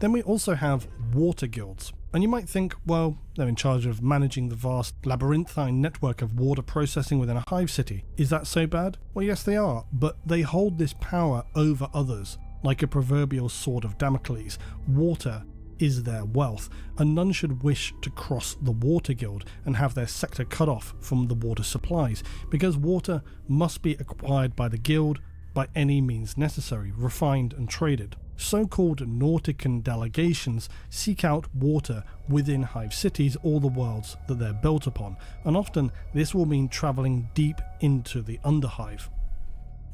Then we also have water guilds. And you might think, well, they're in charge of managing the vast labyrinthine network of water processing within a hive city. Is that so bad? Well, yes they are, but they hold this power over others. Like a proverbial sword of Damocles, water is their wealth, and none should wish to cross the water guild and have their sector cut off from the water supplies, because water must be acquired by the guild by any means necessary, refined and traded. So-called Nautican delegations seek out water within hive cities or the worlds that they're built upon, and often this will mean travelling deep into the underhive.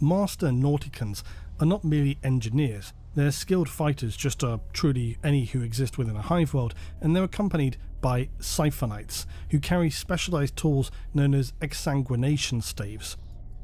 Master Nauticans are not merely engineers, they're skilled fighters, just truly any who exist within a hive world, and they're accompanied by siphonites, who carry specialised tools known as exsanguination staves.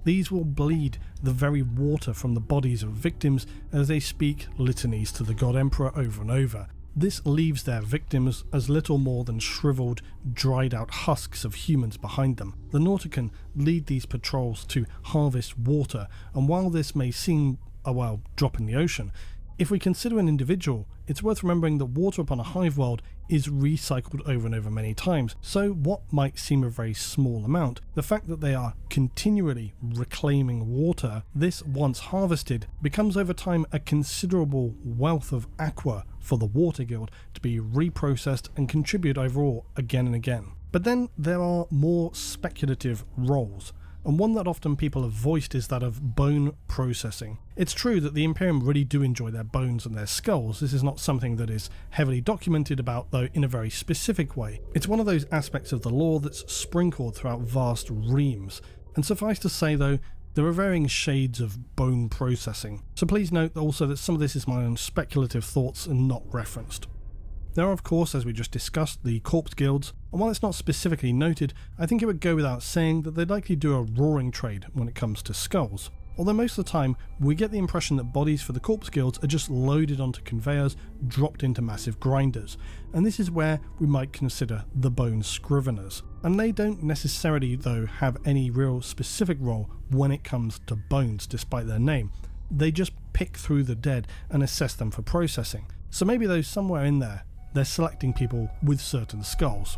These will bleed the very water from the bodies of victims as they speak litanies to the God Emperor over and over. This leaves their victims as little more than shriveled, dried out husks of humans behind them. The Nautican lead these patrols to harvest water, and while this may seem a drop in the ocean, if we consider an individual, it's worth remembering that water upon a hive world is recycled over and over many times, so what might seem a very small amount, the fact that they are continually reclaiming water, this once harvested, becomes over time a considerable wealth of aqua for the Water Guild to be reprocessed and contribute overall again and again. But then there are more speculative roles, and one that often people have voiced is that of bone processing. It's true that the Imperium really do enjoy their bones and their skulls. This is not something that is heavily documented about, though, in a very specific way. It's one of those aspects of the lore that's sprinkled throughout vast reams, and suffice to say, though, there are varying shades of bone processing, so please note also that some of this is my own speculative thoughts and not referenced. There are, of course, as we just discussed, the corpse guilds, and while it's not specifically noted, I think it would go without saying that they'd likely do a roaring trade when it comes to skulls. Although most of the time, we get the impression that bodies for the corpse guilds are just loaded onto conveyors, dropped into massive grinders, and this is where we might consider the bone scriveners. And they don't necessarily, though, have any real specific role when it comes to bones, despite their name. They just pick through the dead and assess them for processing. So maybe though somewhere in there, they're selecting people with certain skulls.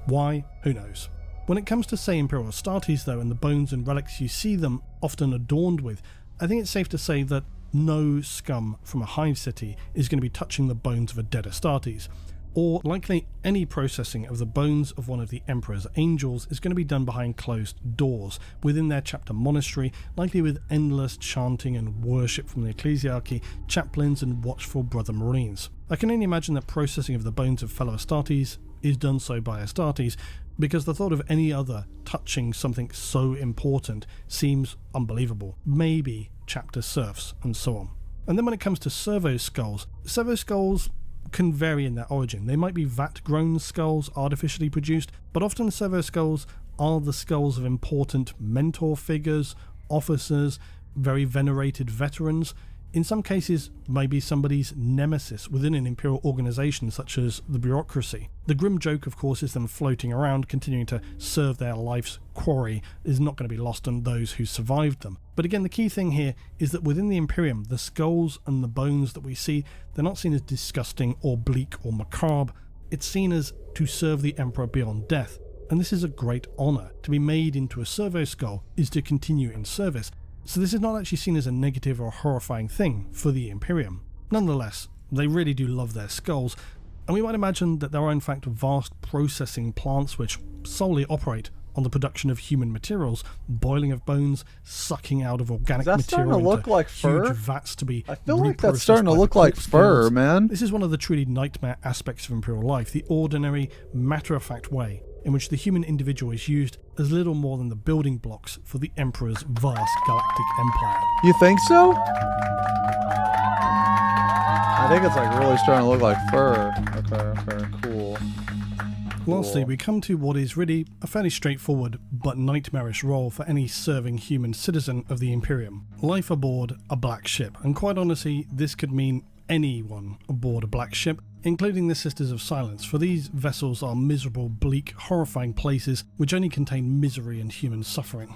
Why? Who knows? When it comes to, say, Imperial Astartes, though, and the bones and relics you see them often adorned with, I think it's safe to say that no scum from a hive city is going to be touching the bones of a dead Astartes, or likely any processing of the bones of one of the Emperor's angels is going to be done behind closed doors within their chapter monastery, likely with endless chanting and worship from the ecclesiarchy, chaplains and watchful brother marines. I can only imagine that processing of the bones of fellow Astartes is done so by Astartes, because the thought of any other touching something so important seems unbelievable. Maybe chapter serfs and so on. And then when it comes to servo skulls can vary in their origin. They might be vat-grown skulls artificially produced, but often servo skulls are the skulls of important mentor figures, officers, very venerated veterans, in some cases maybe somebody's nemesis within an Imperial organization such as the bureaucracy. The grim joke, of course, is them floating around, continuing to serve their life's quarry, is not going to be lost on those who survived them. But again, the key thing here is that within the Imperium, the skulls and the bones that we see, they're not seen as disgusting or bleak or macabre. It's seen as to serve the Emperor beyond death. And this is a great honour. To be made into a servo skull is to continue in service. So this is not actually seen as a negative or horrifying thing for the Imperium. Nonetheless, they really do love their skulls, and we might imagine that there are in fact vast processing plants which solely operate on the production of human materials, boiling of bones, sucking out of organic material starting to look like fur? Huge vats to be I feel like that's starting to look like fur, man. This is one of the truly nightmare aspects of Imperial life, the ordinary, matter-of-fact way in which the human individual is used as little more than the building blocks for the Emperor's vast galactic empire. You think so? I think it's like really starting to look like fur. Okay, cool. Lastly, we come to what is really a fairly straightforward but nightmarish role for any serving human citizen of the Imperium. Life aboard a black ship, and quite honestly, this could mean anyone aboard a black ship, including the Sisters of Silence, for these vessels are miserable, bleak, horrifying places which only contain misery and human suffering.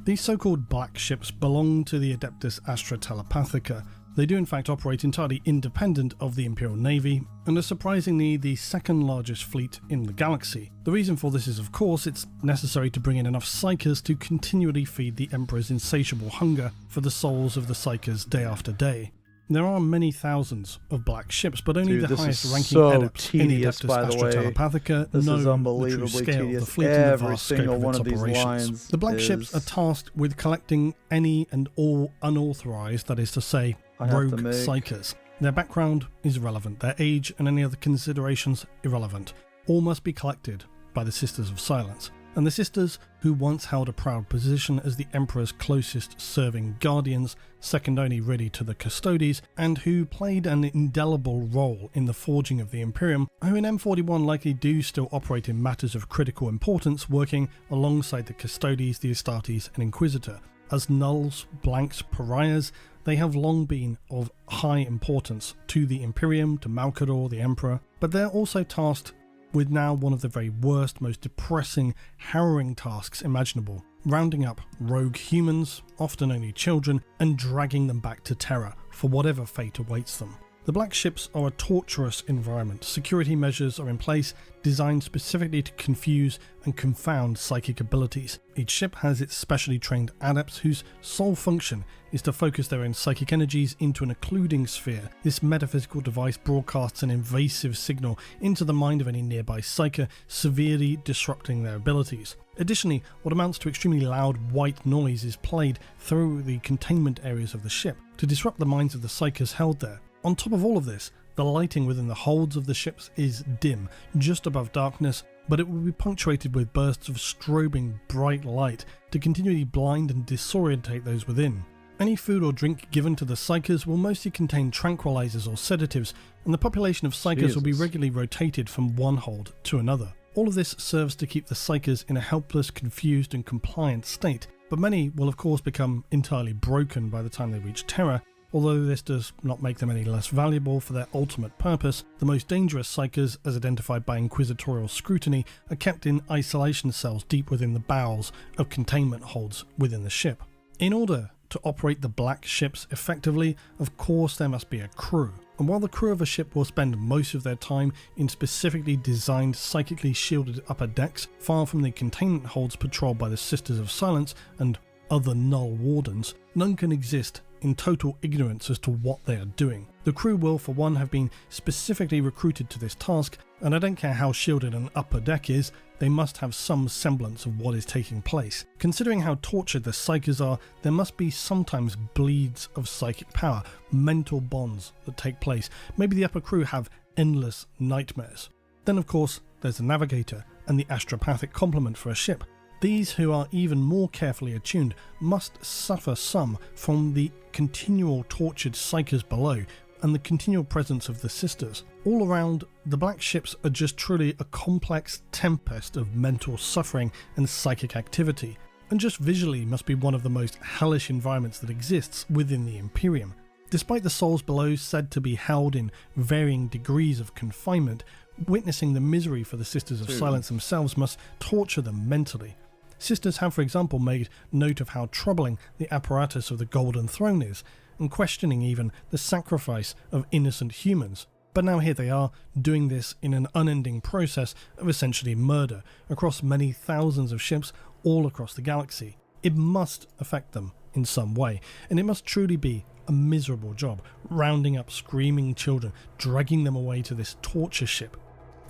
These so-called black ships belong to the Adeptus Astra Telepathica. They do in fact operate entirely independent of the Imperial Navy, and are surprisingly the second largest fleet in the galaxy. The reason for this is, of course, it's necessary to bring in enough Psykers to continually feed the Emperor's insatiable hunger for the souls of the Psykers day after day. There are many thousands of black ships, but only the highest ranking adepts in the Adeptus Astra Telepathica know the true scale of the fleet and the vast scope of its operations. The black ships are tasked with collecting any and all unauthorized, that is to say, rogue Psykers. Their background is irrelevant, their age and any other considerations irrelevant. All must be collected by the Sisters of Silence. And the Sisters, who once held a proud position as the Emperor's closest serving guardians, second only really to the Custodes, and who played an indelible role in the forging of the Imperium, who in M41 likely do still operate in matters of critical importance, working alongside the Custodes, the Astartes and Inquisitor. As nulls, blanks, pariahs, they have long been of high importance to the Imperium, to Malkador, the Emperor, but they're also tasked with now one of the very worst, most depressing, harrowing tasks imaginable, rounding up rogue humans, often only children, and dragging them back to Terra for whatever fate awaits them. The black ships are a torturous environment. Security measures are in place, designed specifically to confuse and confound psychic abilities. Each ship has its specially trained adepts whose sole function is to focus their own psychic energies into an occluding sphere. This metaphysical device broadcasts an invasive signal into the mind of any nearby psyker, severely disrupting their abilities. Additionally, what amounts to extremely loud white noise is played through the containment areas of the ship to disrupt the minds of the psykers held there. On top of all of this, the lighting within the holds of the ships is dim, just above darkness, but it will be punctuated with bursts of strobing bright light to continually blind and disorientate those within. Any food or drink given to the psykers will mostly contain tranquilizers or sedatives, and the population of psykers will be regularly rotated from one hold to another. All of this serves to keep the psykers in a helpless, confused and compliant state, but many will of course become entirely broken by the time they reach Terra. Although this does not make them any less valuable for their ultimate purpose, the most dangerous psykers, as identified by inquisitorial scrutiny, are kept in isolation cells deep within the bowels of containment holds within the ship. In order to operate the black ships effectively, of course there must be a crew. And while the crew of a ship will spend most of their time in specifically designed psychically shielded upper decks, far from the containment holds patrolled by the Sisters of Silence and other null wardens, none can exist in total ignorance as to what they are doing. The crew will, for one, have been specifically recruited to this task, and I don't care how shielded an upper deck is, they must have some semblance of what is taking place. Considering how tortured the psykers are, there must be sometimes bleeds of psychic power, mental bonds that take place. Maybe the upper crew have endless nightmares. Then of course, there's the navigator and the astropathic complement for a ship. These, who are even more carefully attuned, must suffer some from the continual tortured psykers below and the continual presence of the Sisters. All around, the black ships are just truly a complex tempest of mental suffering and psychic activity. and just visually must be one of the most hellish environments that exists within the Imperium. Despite the souls below said to be held in varying degrees of confinement, witnessing the misery for the Sisters of Silence themselves must torture them mentally. Sisters have, for example, made note of how troubling the apparatus of the Golden Throne is, and questioning even the sacrifice of innocent humans. But now here they are, doing this in an unending process of essentially murder, across many thousands of ships all across the galaxy. It must affect them in some way, and it must truly be a miserable job, rounding up screaming children, dragging them away to this torture ship.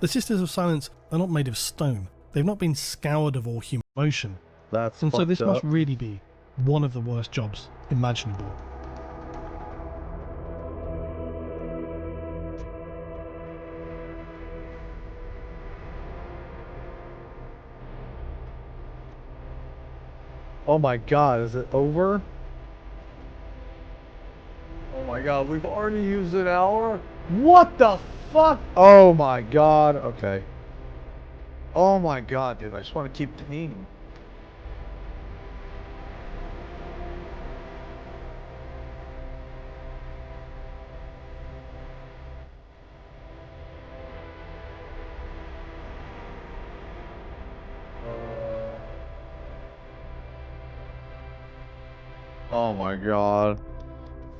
The Sisters of Silence are not made of stone. They've not been scoured of all human emotion. And so this must really be one of the worst jobs imaginable. Oh my god, is it over? Oh my god, we've already used an hour? What the fuck? Oh my god, okay. Oh my god, dude, I just want to keep playing. Oh my god.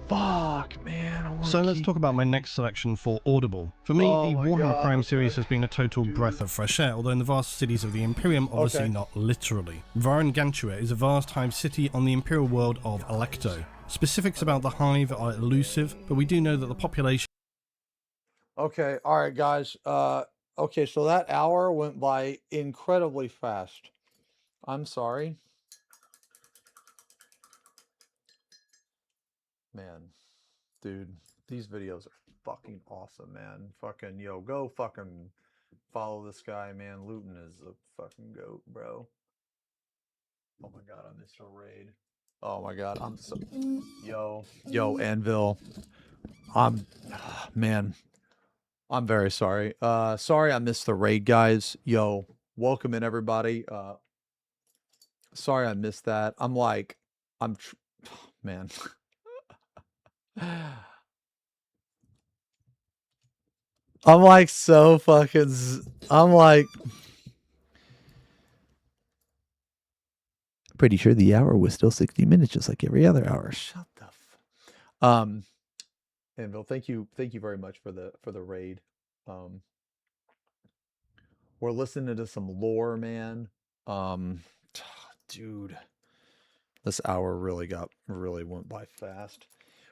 Fuck, man. So let's talk about my next selection for Audible. For me, the Warhammer Prime series has been a total breath of fresh air, although in the vast cities of the Imperium, obviously not literally. Varan Gantua is a vast hive city on the Imperial world of Alecto. Specifics about the hive are elusive, but we do know that the population... Okay, alright guys. Okay, so that hour went by incredibly fast. I'm sorry. Man, dude, these videos are fucking awesome, man. Fucking, yo, go fucking follow this guy, man. Luton is a fucking goat, bro. Oh my god, I missed a raid. Oh my god, I'm so... Yo, Anvil. Man, I'm very sorry. Sorry I missed the raid, guys. Yo, welcome in, everybody. Sorry I missed that. Man. I'm like so fucking... I'm like... Pretty sure the hour was still 60 minutes, just like every other hour. Shut the Anvil, thank you very much for the raid. We're listening to some lore, man. Dude, this hour really went by fast.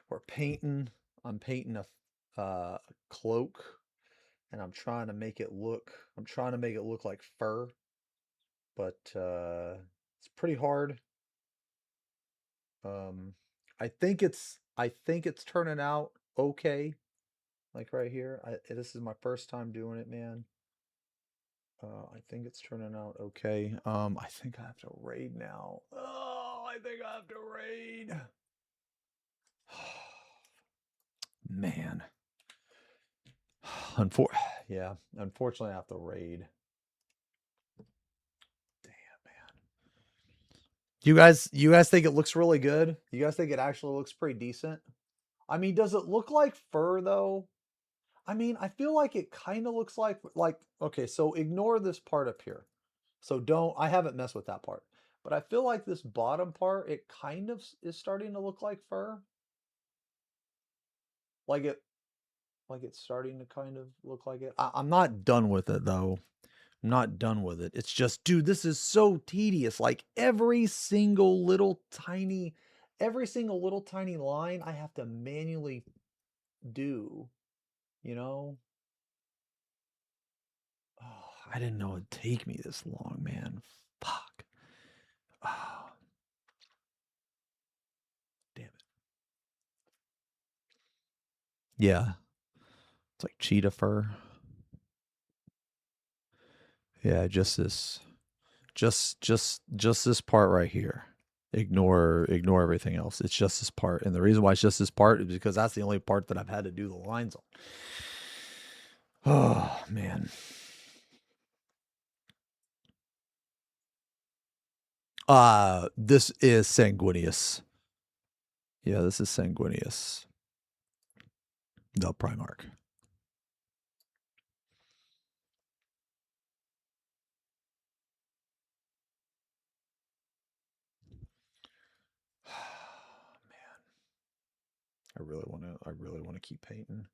We're painting. I'm painting a cloak, and I'm trying to make it look like fur, but it's pretty hard. I think it's turning out okay. Like right here, this is my first time doing it, man. I think it's turning out okay. I think I have to raid now. Oh, I think I have to raid. Man. Unfortunately I have to raid. Damn, man. You guys think it looks really good? You guys think it actually looks pretty decent? I mean, does it look like fur though? I mean, I feel like it kind of looks like, okay, so ignore this part up here. So I haven't messed with that part. But I feel like this bottom part, it kind of is starting to look like fur. Like it's starting to kind of look like it. I'm not done with it though. I'm not done with it. It's just, dude, this is so tedious. Like every single little tiny line I have to manually do, you know? Oh, I didn't know it'd take me this long, man. Fuck. Oh. Damn it. Yeah. It's like cheetah fur. Yeah, just this part right here. Ignore everything else. It's just this part. And the reason why it's just this part is because that's the only part that I've had to do the lines on. Oh, man. This is Sanguinius. Yeah, this is Sanguinius. The Primarch. I really want to keep painting.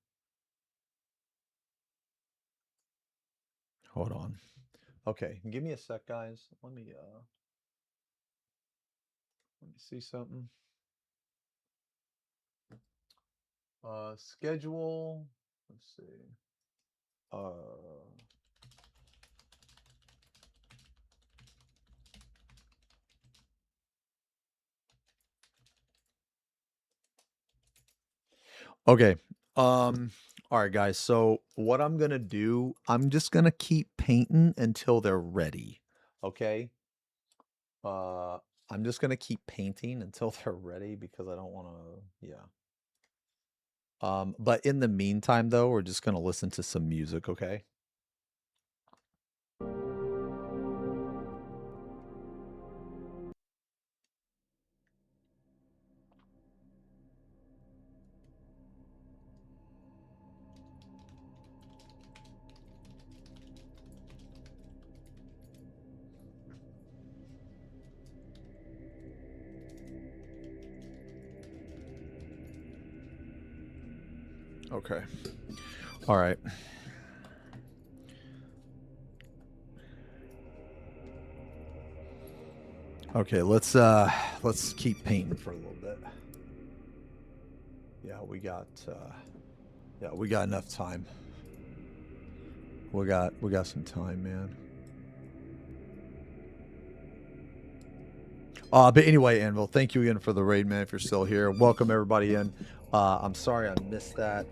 Hold on. Okay, give me a sec, guys. Let me see something. Schedule. Let's see. Okay. All right, guys. So what I'm gonna do, I'm just gonna keep painting until they're ready. Okay. I'm just gonna keep painting until they're ready because I don't want to. Yeah. But in the meantime, though, we're just gonna listen to some music. Okay. Okay. All right. Okay, let's keep painting for a little bit. Yeah, we got enough time. We got some time, man. But anyway, Anvil, thank you again for the raid, man. If you're still here, welcome everybody in. I'm sorry I missed that.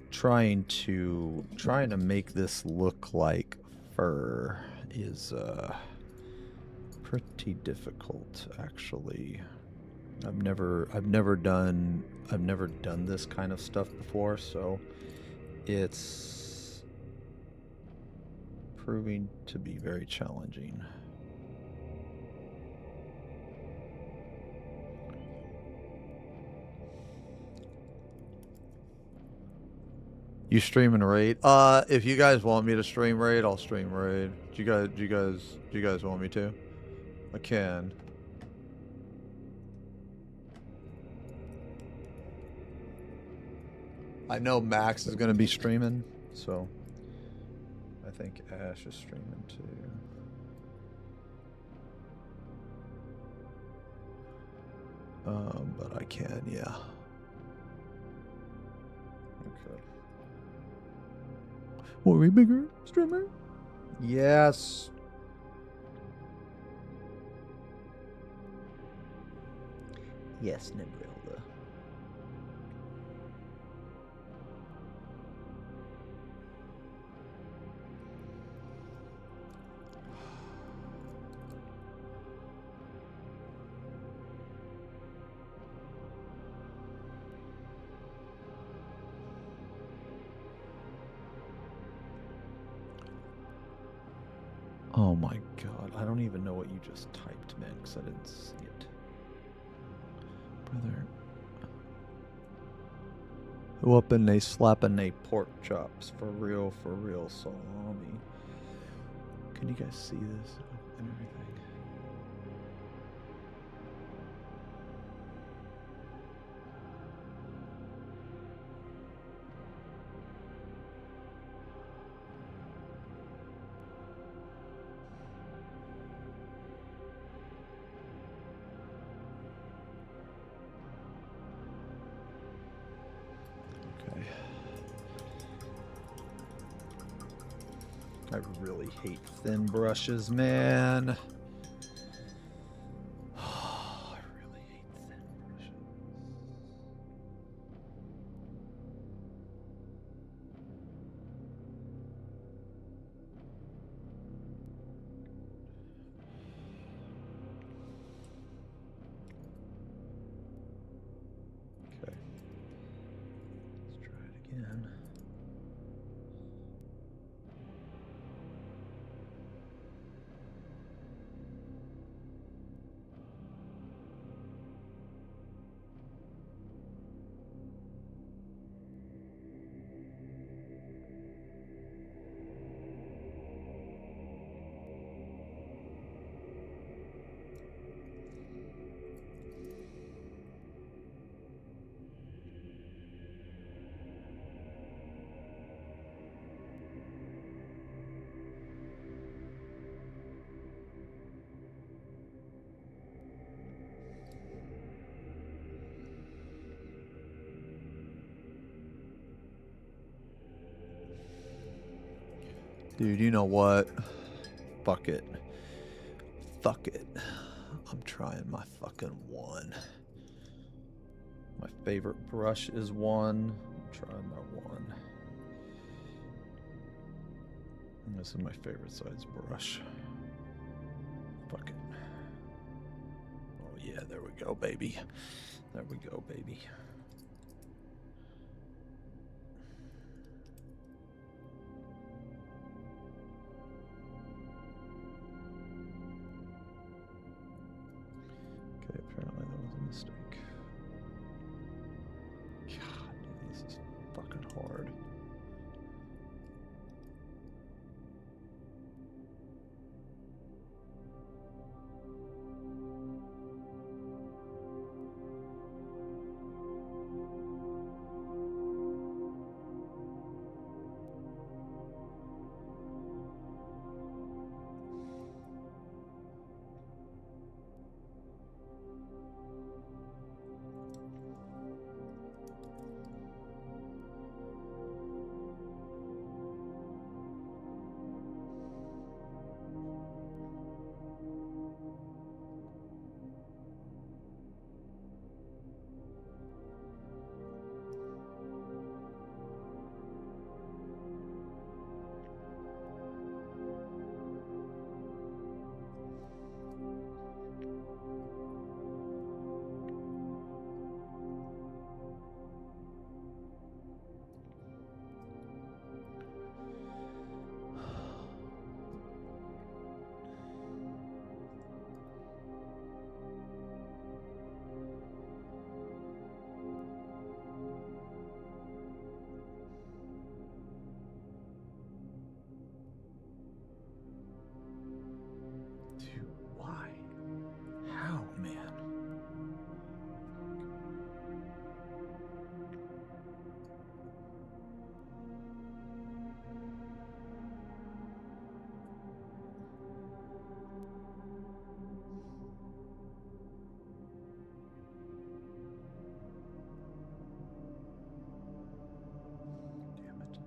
Trying to make this look like fur is pretty difficult, actually. I've never done this kind of stuff before, so it's proving to be very challenging. You streaming raid? If you guys want me to stream raid, I'll stream raid. Do you guys want me to? I can. I know Max is gonna be streaming, so I think Ash is streaming too. But I can, yeah. Okay. Worry bigger streamer? Yes. Yes, Nimbrelda. Oh my god, I don't even know what you just typed, man, because I didn't see it. Brother. Whooping they slapping they pork chops. For real, salami. Can you guys see this and everything? I really hate thin brushes, man. I really hate thin brushes. Okay. Let's try it again. Dude, you know what? Fuck it. Fuck it. I'm trying my fucking one. My favorite brush is one. I'm trying my one. And this is my favorite size brush. Fuck it. Oh yeah, there we go, baby. There we go, baby. Okay, apparently that was a mistake. God, dude, this is fucking hard. Why? How, man? Damn it.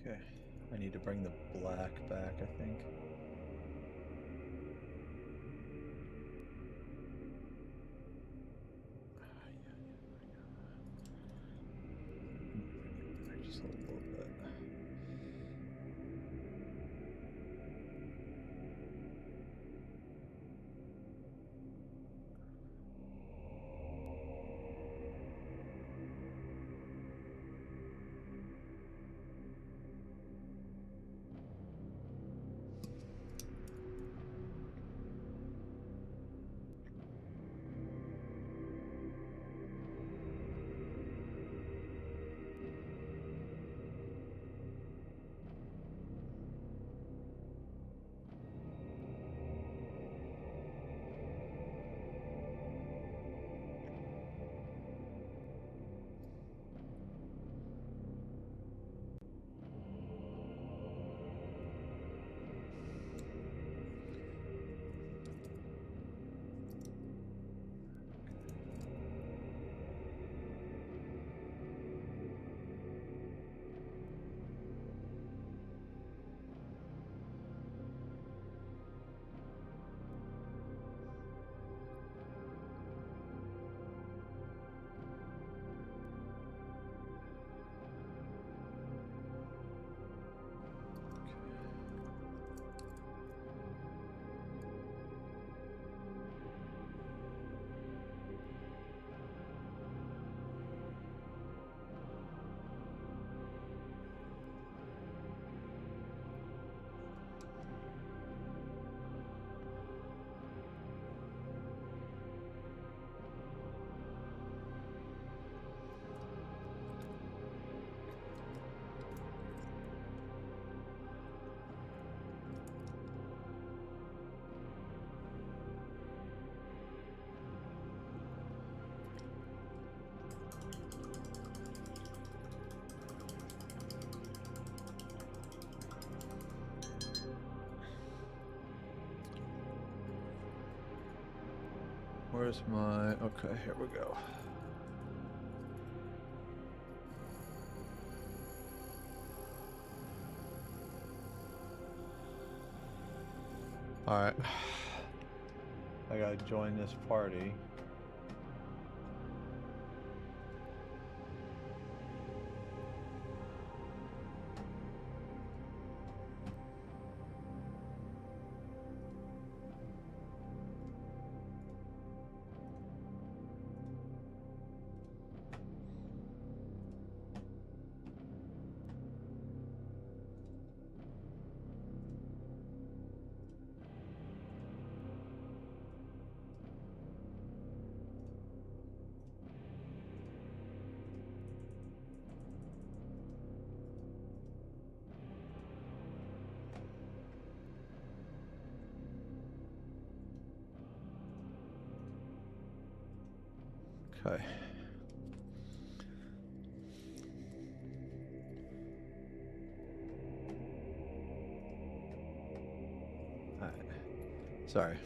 Okay, I need to bring the black back, I think. Just a little bit. Where's my... Okay, here we go. Alright. I gotta join this party. Okay. Alright. Sorry.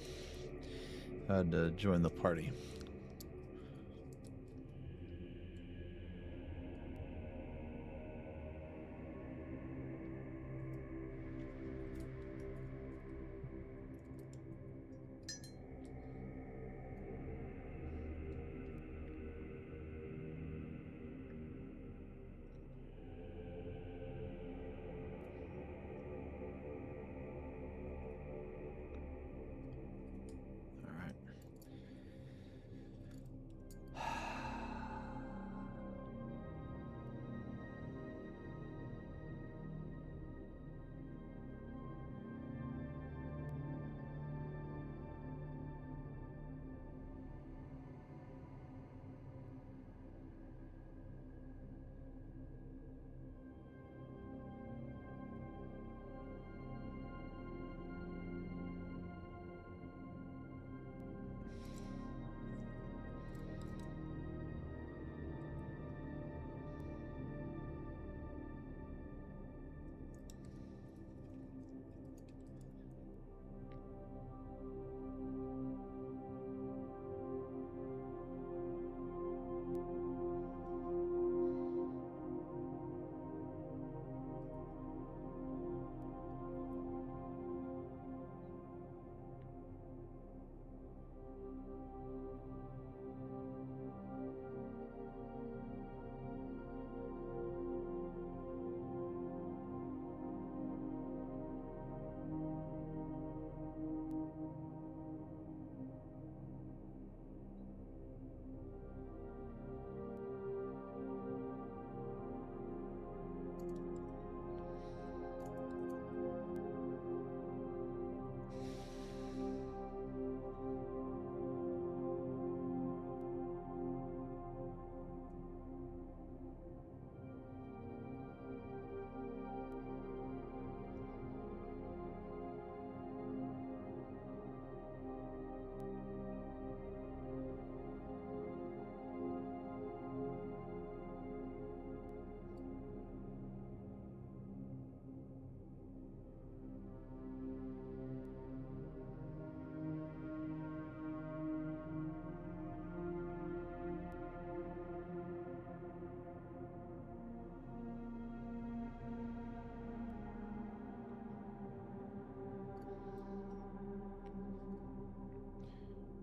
I had to join the party.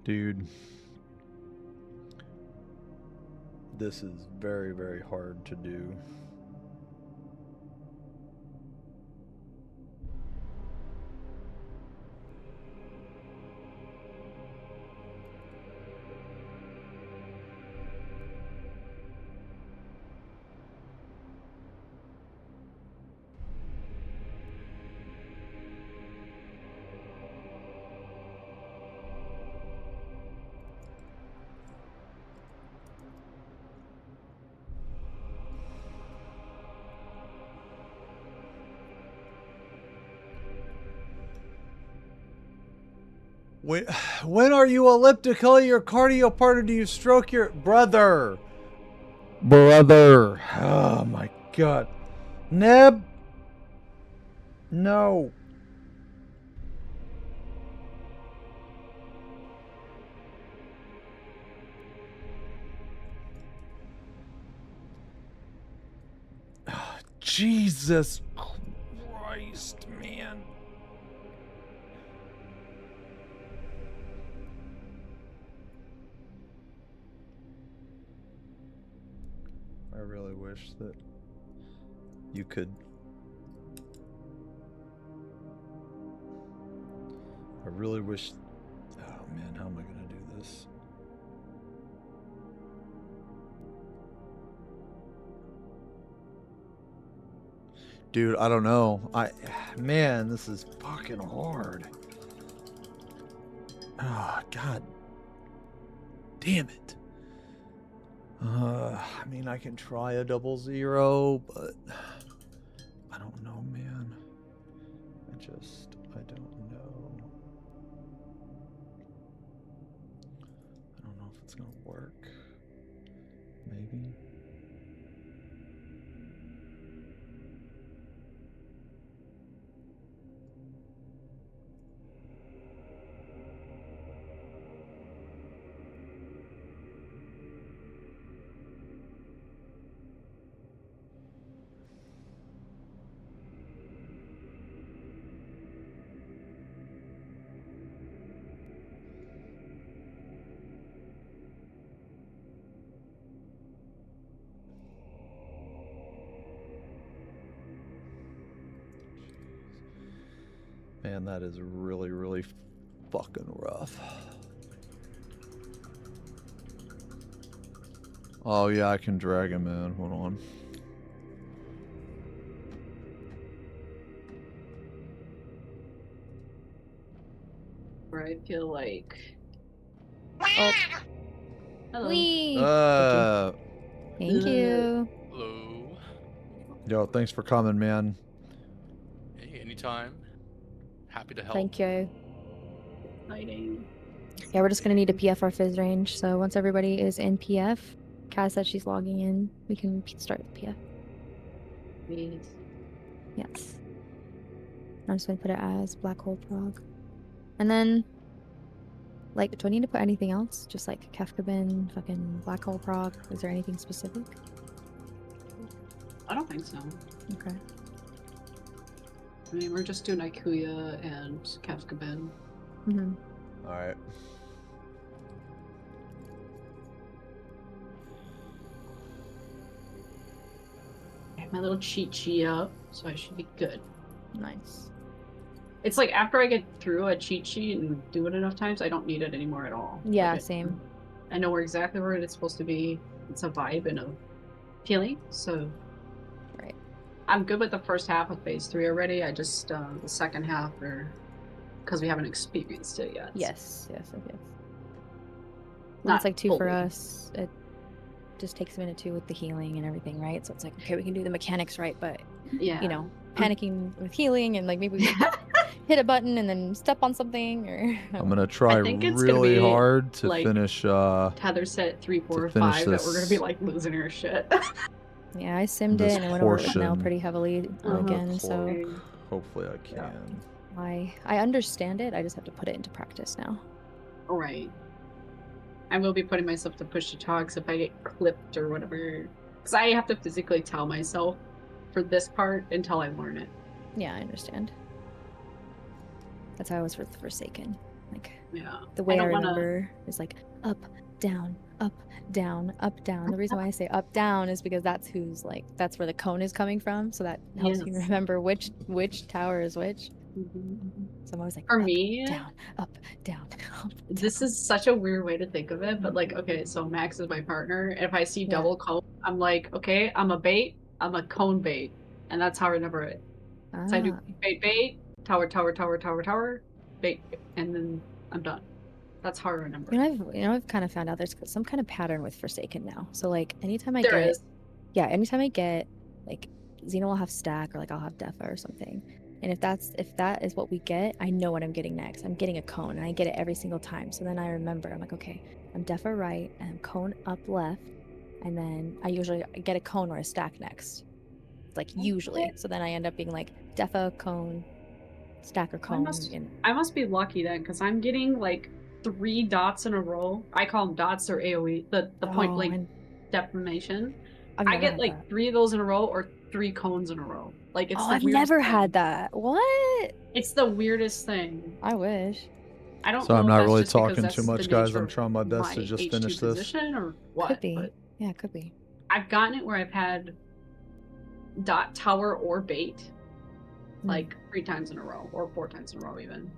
Dude, this is very, very hard to do. When are you elliptical? Your cardio partner? Do you stroke your brother? Brother. Oh my god. Neb. No. Jesus Christ, man. I really wish that you could. I really wish. Oh man, how am I gonna do this? Dude, I don't know. Man, this is fucking hard. Oh, God. Damn it. I mean, I can try a 0-0, but I don't know, man. I don't know. I don't know if it's gonna work. Maybe. Man, that is really, really fucking rough. Oh yeah, I can drag him in. Hold on. Where I feel like... Oh. Hello. Wee. Thank you. Hello. Yo, thanks for coming, man. Hey, anytime. Happy to help. Thank you. Fighting. Yeah, we're just gonna need a PF our fizz range. So once everybody is in PF, Kaz said she's logging in. We can start with PF. Please. Yes. I'm just gonna put it as black hole prog. And then, like, do I need to put anything else? Just like Kefka bin, fucking black hole prog? Is there anything specific? I don't think so. Okay. I mean, we're just doing Ikuya and Kefka bin. Mm-hmm. Alright. I have my little cheat sheet up, so I should be good. Nice. It's like after I get through a cheat sheet and do it enough times, I don't need it anymore at all. Yeah, Like same. I know where exactly where it's supposed to be. It's a vibe and a feeling, so... Right. I'm good with the first half of phase 3 already. I just, the second half, because we haven't experienced it yet. Yes, yes, yes. Not It's like 2 for fully. us. It just takes a minute 2 with the healing and everything, right? So it's like, okay, we can do the mechanics right, but, Yeah. you know, panicking with healing and like maybe we hit a button and then step on something or... I'm gonna try I think it's gonna really be, hard to like, finish Tether set 3, 4, to finish 5 that we're gonna be this. like losing our shit. Yeah, I simmed This it and I went over it with Nell portion pretty heavily again, so Hopefully I can. I understand it. I just have to put it into practice now. Alright. I will be putting myself to push to talks if I get clipped or whatever. Because I have to physically tell myself for this part until I learn it. Yeah, I understand. That's how I was with Forsaken. Like, yeah. the way I don't wanna- remember is like up, down, up, down, up, down. The reason why I say up, down is because that's who's like, that's where the cone is coming from. So that helps you Yes. remember which tower is which. So I'm always like, For up, me, down, up, down. this is such a weird way to think of it, but like, okay, so Max is my partner. And if I see double cone, I'm like, okay, I'm a bait, I'm a cone bait. And that's how I remember it. So I do bait, bait, tower, tower, tower, tower, tower, bait, and then I'm done. That's how I remember. I've kind of found out there's some kind of pattern with Forsaken now. So like anytime There is. anytime I get like Xeno will have stack or like I'll have Defa or something. And if that is what we get, I know what I'm getting next. I'm getting a cone and I get it every single time. So then I remember, I'm like, okay, I'm Defa right and I'm cone up left. And then I usually get a cone or a stack next. Like usually. So then I end up being like Defa, cone, stack or cone. I must be lucky then, because I'm getting like 3 dots in a row. I call them dots or AoE, the point blank deformation. I've I never get had like that. 3 of those in a row, or 3 cones in a row. Like it's Oh, the I've weirdest never thing. had that. What? It's the weirdest thing. I wish. I don't So know I'm if not that's really just because talking that's too much, the guys. nature I'm of trying my best to my just H2 finish this. position or what. Could be. But Yeah, it could be. I've gotten it where I've had dot tower or bait like 3 times in a row or 4 times in a row even.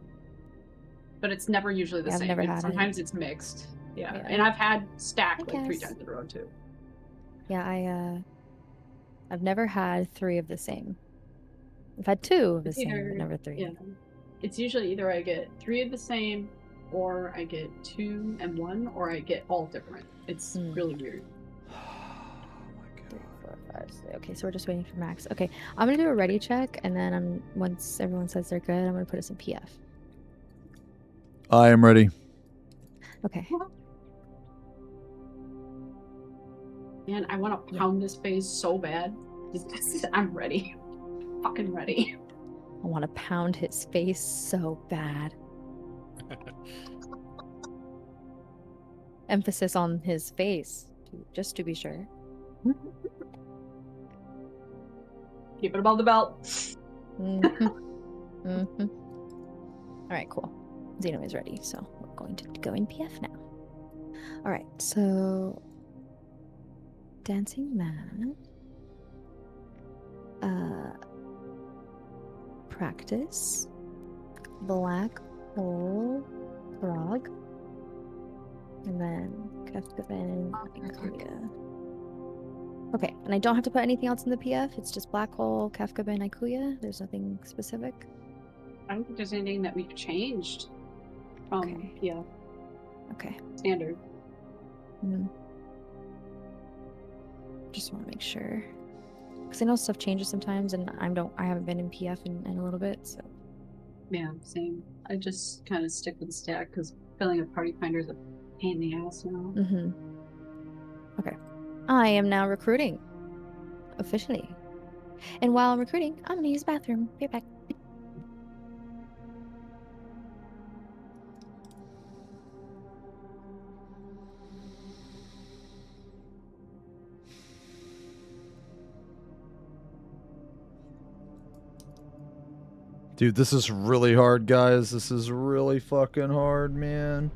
But it's never usually the Yeah, I've same. never had it. Sometimes it's mixed. Yeah. Yeah. And I've had stack I like 3 guess. times in a row too. Yeah, I've never had 3 of the same. I've had 2 of the It's same, either, but never 3. yeah. It's usually either I get 3 of the same, or I get 2 and 1, or I get all different. It's really weird. 3, 4, 5, 6. Okay, so we're just waiting for Max. Okay, I'm gonna do a ready check, and then once everyone says they're good, I'm gonna put us in PF. I am ready. Okay. Man, I want to pound this face so bad. I'm ready. Fucking ready. I want to pound his face so bad. Emphasis on his face, just to be sure. Keep it above the belt. All right, cool. Xeno is ready, so we're going to go in PF now. All right, so Dancing Man. Practice. Black Hole Frog. And then Kefkaben and Ikuya. Okay, and I don't have to put anything else in the PF. It's just Black Hole, Kefkaben, Ikuya. There's nothing specific. I don't think there's anything that we've changed from PF. Okay. Standard. Just want to make sure, because I know stuff changes sometimes, and I haven't been in PF in a little bit, so. Yeah, same. I just kind of stick with stack because filling a party finder is a pain in the ass, you know. Okay. I am now recruiting officially, and while I'm recruiting, I'm gonna use the bathroom. Be right back. Dude, this is really hard, guys. This is really fucking hard, man.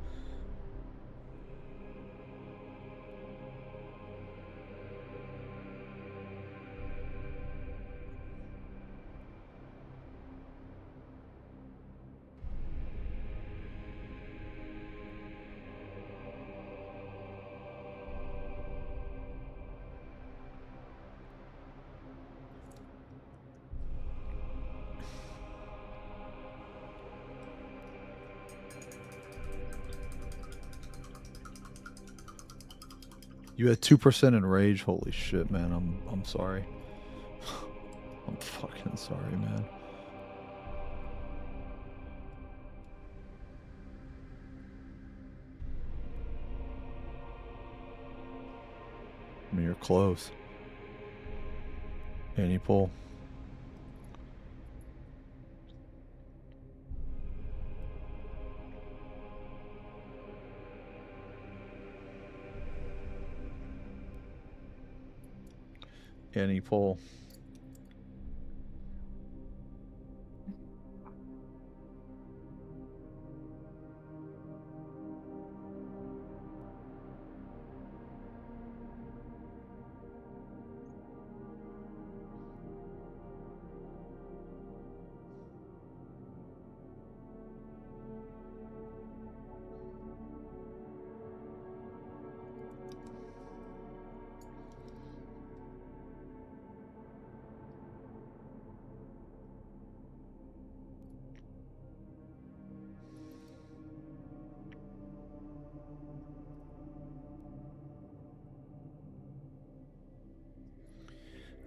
You had 2% in rage. Holy shit, man. I'm sorry. I'm fucking sorry, man. I mean, you're close. Any pull. Any pull.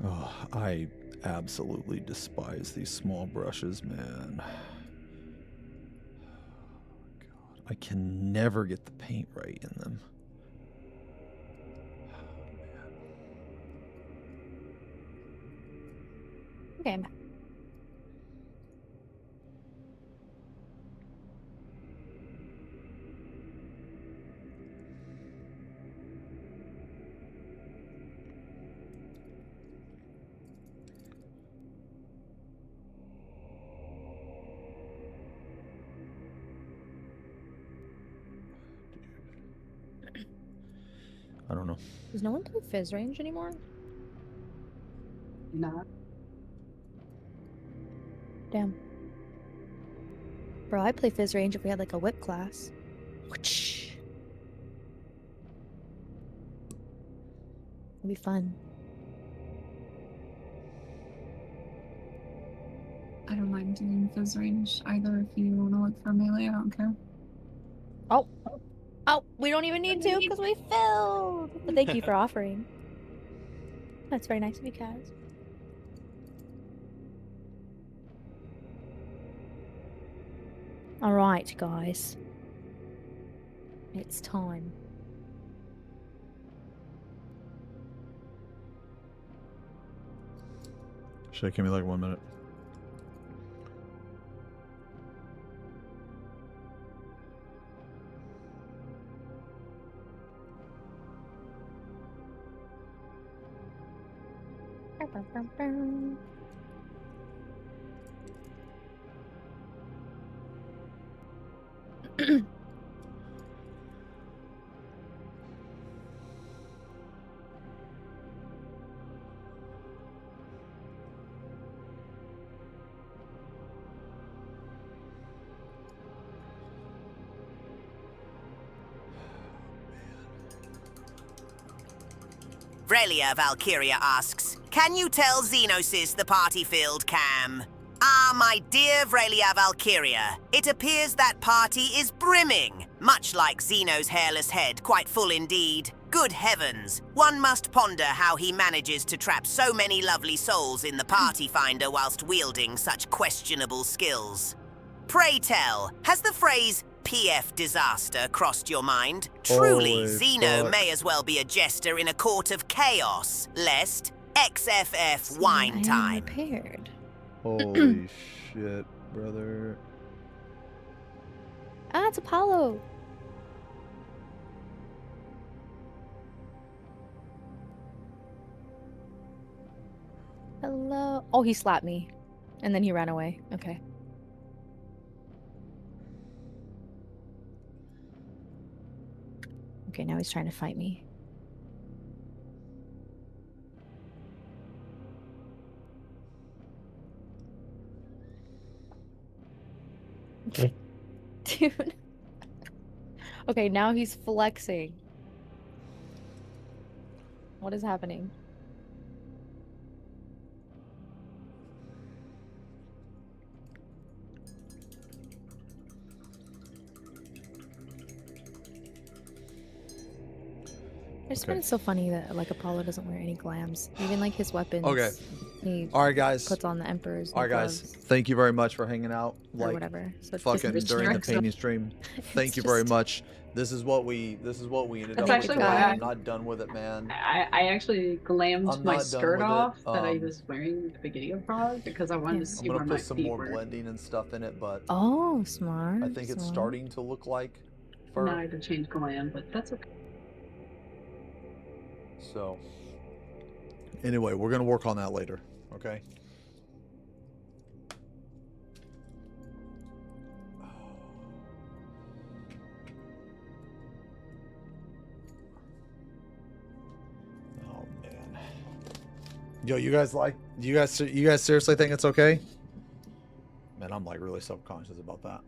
Oh, I absolutely despise these small brushes, man. God, I can never get the paint right in them. Okay, I'm back. I don't know. Does no one do Fizz range anymore? Not. Damn. Bro, I'd play Fizz range if we had like a whip class. It'd be fun. I don't mind doing Fizz range either if you want to look for melee, I don't care. Oh, we don't even need to because we filled. But thank you for offering. That's very nice of you guys. All right, guys. It's time. Should I give me like 1 minute? Relia Valkyria asks, can you tell Xenosys the party filled, Cam? Ah, my dear Vrelia Valkyria, it appears that party is brimming, much like Xeno's hairless head, quite full indeed. Good heavens, one must ponder how he manages to trap so many lovely souls in the party finder whilst wielding such questionable skills. Pray tell, has the phrase PF disaster crossed your mind? Truly, Holy Xeno fuck. may as well be a jester in a court of chaos, lest XFF wine time. Repaired. Holy shit, brother. Ah, it's Apollo. Hello. Oh, he slapped me. And then he ran away. Okay. Okay, now he's trying to fight me. Dude. Okay, now he's flexing. What is happening? I just find it so funny that like Apollo doesn't wear any glams. Even like his weapons. Okay. He All right, guys. puts on the Emperor's. All right, guys. Thank you very much for hanging out. Or Like whatever. So it's fucking just during the tricks. painting stream. Thank you very much. This is what we ended That's up with. actually why I'm not done with it, man. I actually glammed I'm my not done skirt with it. off that I was wearing at the beginning of Prague because I wanted to see I'm where gonna my put some feet more were. blending and stuff in it, but Oh, smart. I think it's smart. starting to look like fur. Now I had to change glam, but that's okay. So anyway, we're gonna work on that later. Okay. Oh man. Yo, you guys seriously think it's okay? Man, I'm like really self-conscious about that.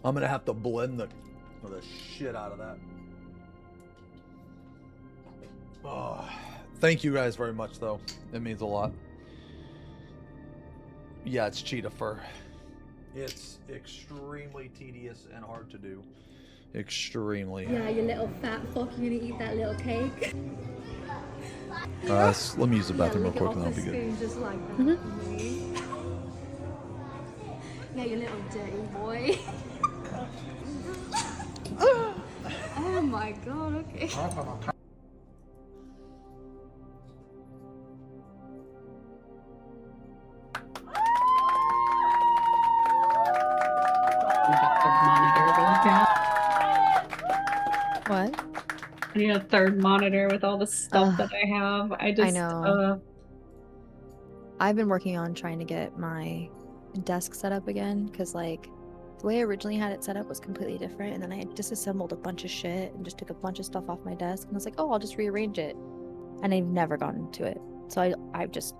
I'm gonna have to blend the shit out of that. Oh, thank you guys very much, though. It means a lot. Yeah, it's cheetah fur. It's extremely tedious and hard to do. Extremely. Yeah, you little fat fuck, you're gonna eat that little cake. Let me use the bathroom real lick it quick off and that'll the be good. spoon just like that. Yeah, you little dirty boy. Oh my god, okay. What? I need a third monitor with all the stuff that I have. I know. I've been working on trying to get my desk set up again because like The way I originally had it set up was completely different, and then I disassembled a bunch of shit and just took a bunch of stuff off my desk, and I was like, oh, I'll just rearrange it. And I've never gotten to it. So I've just...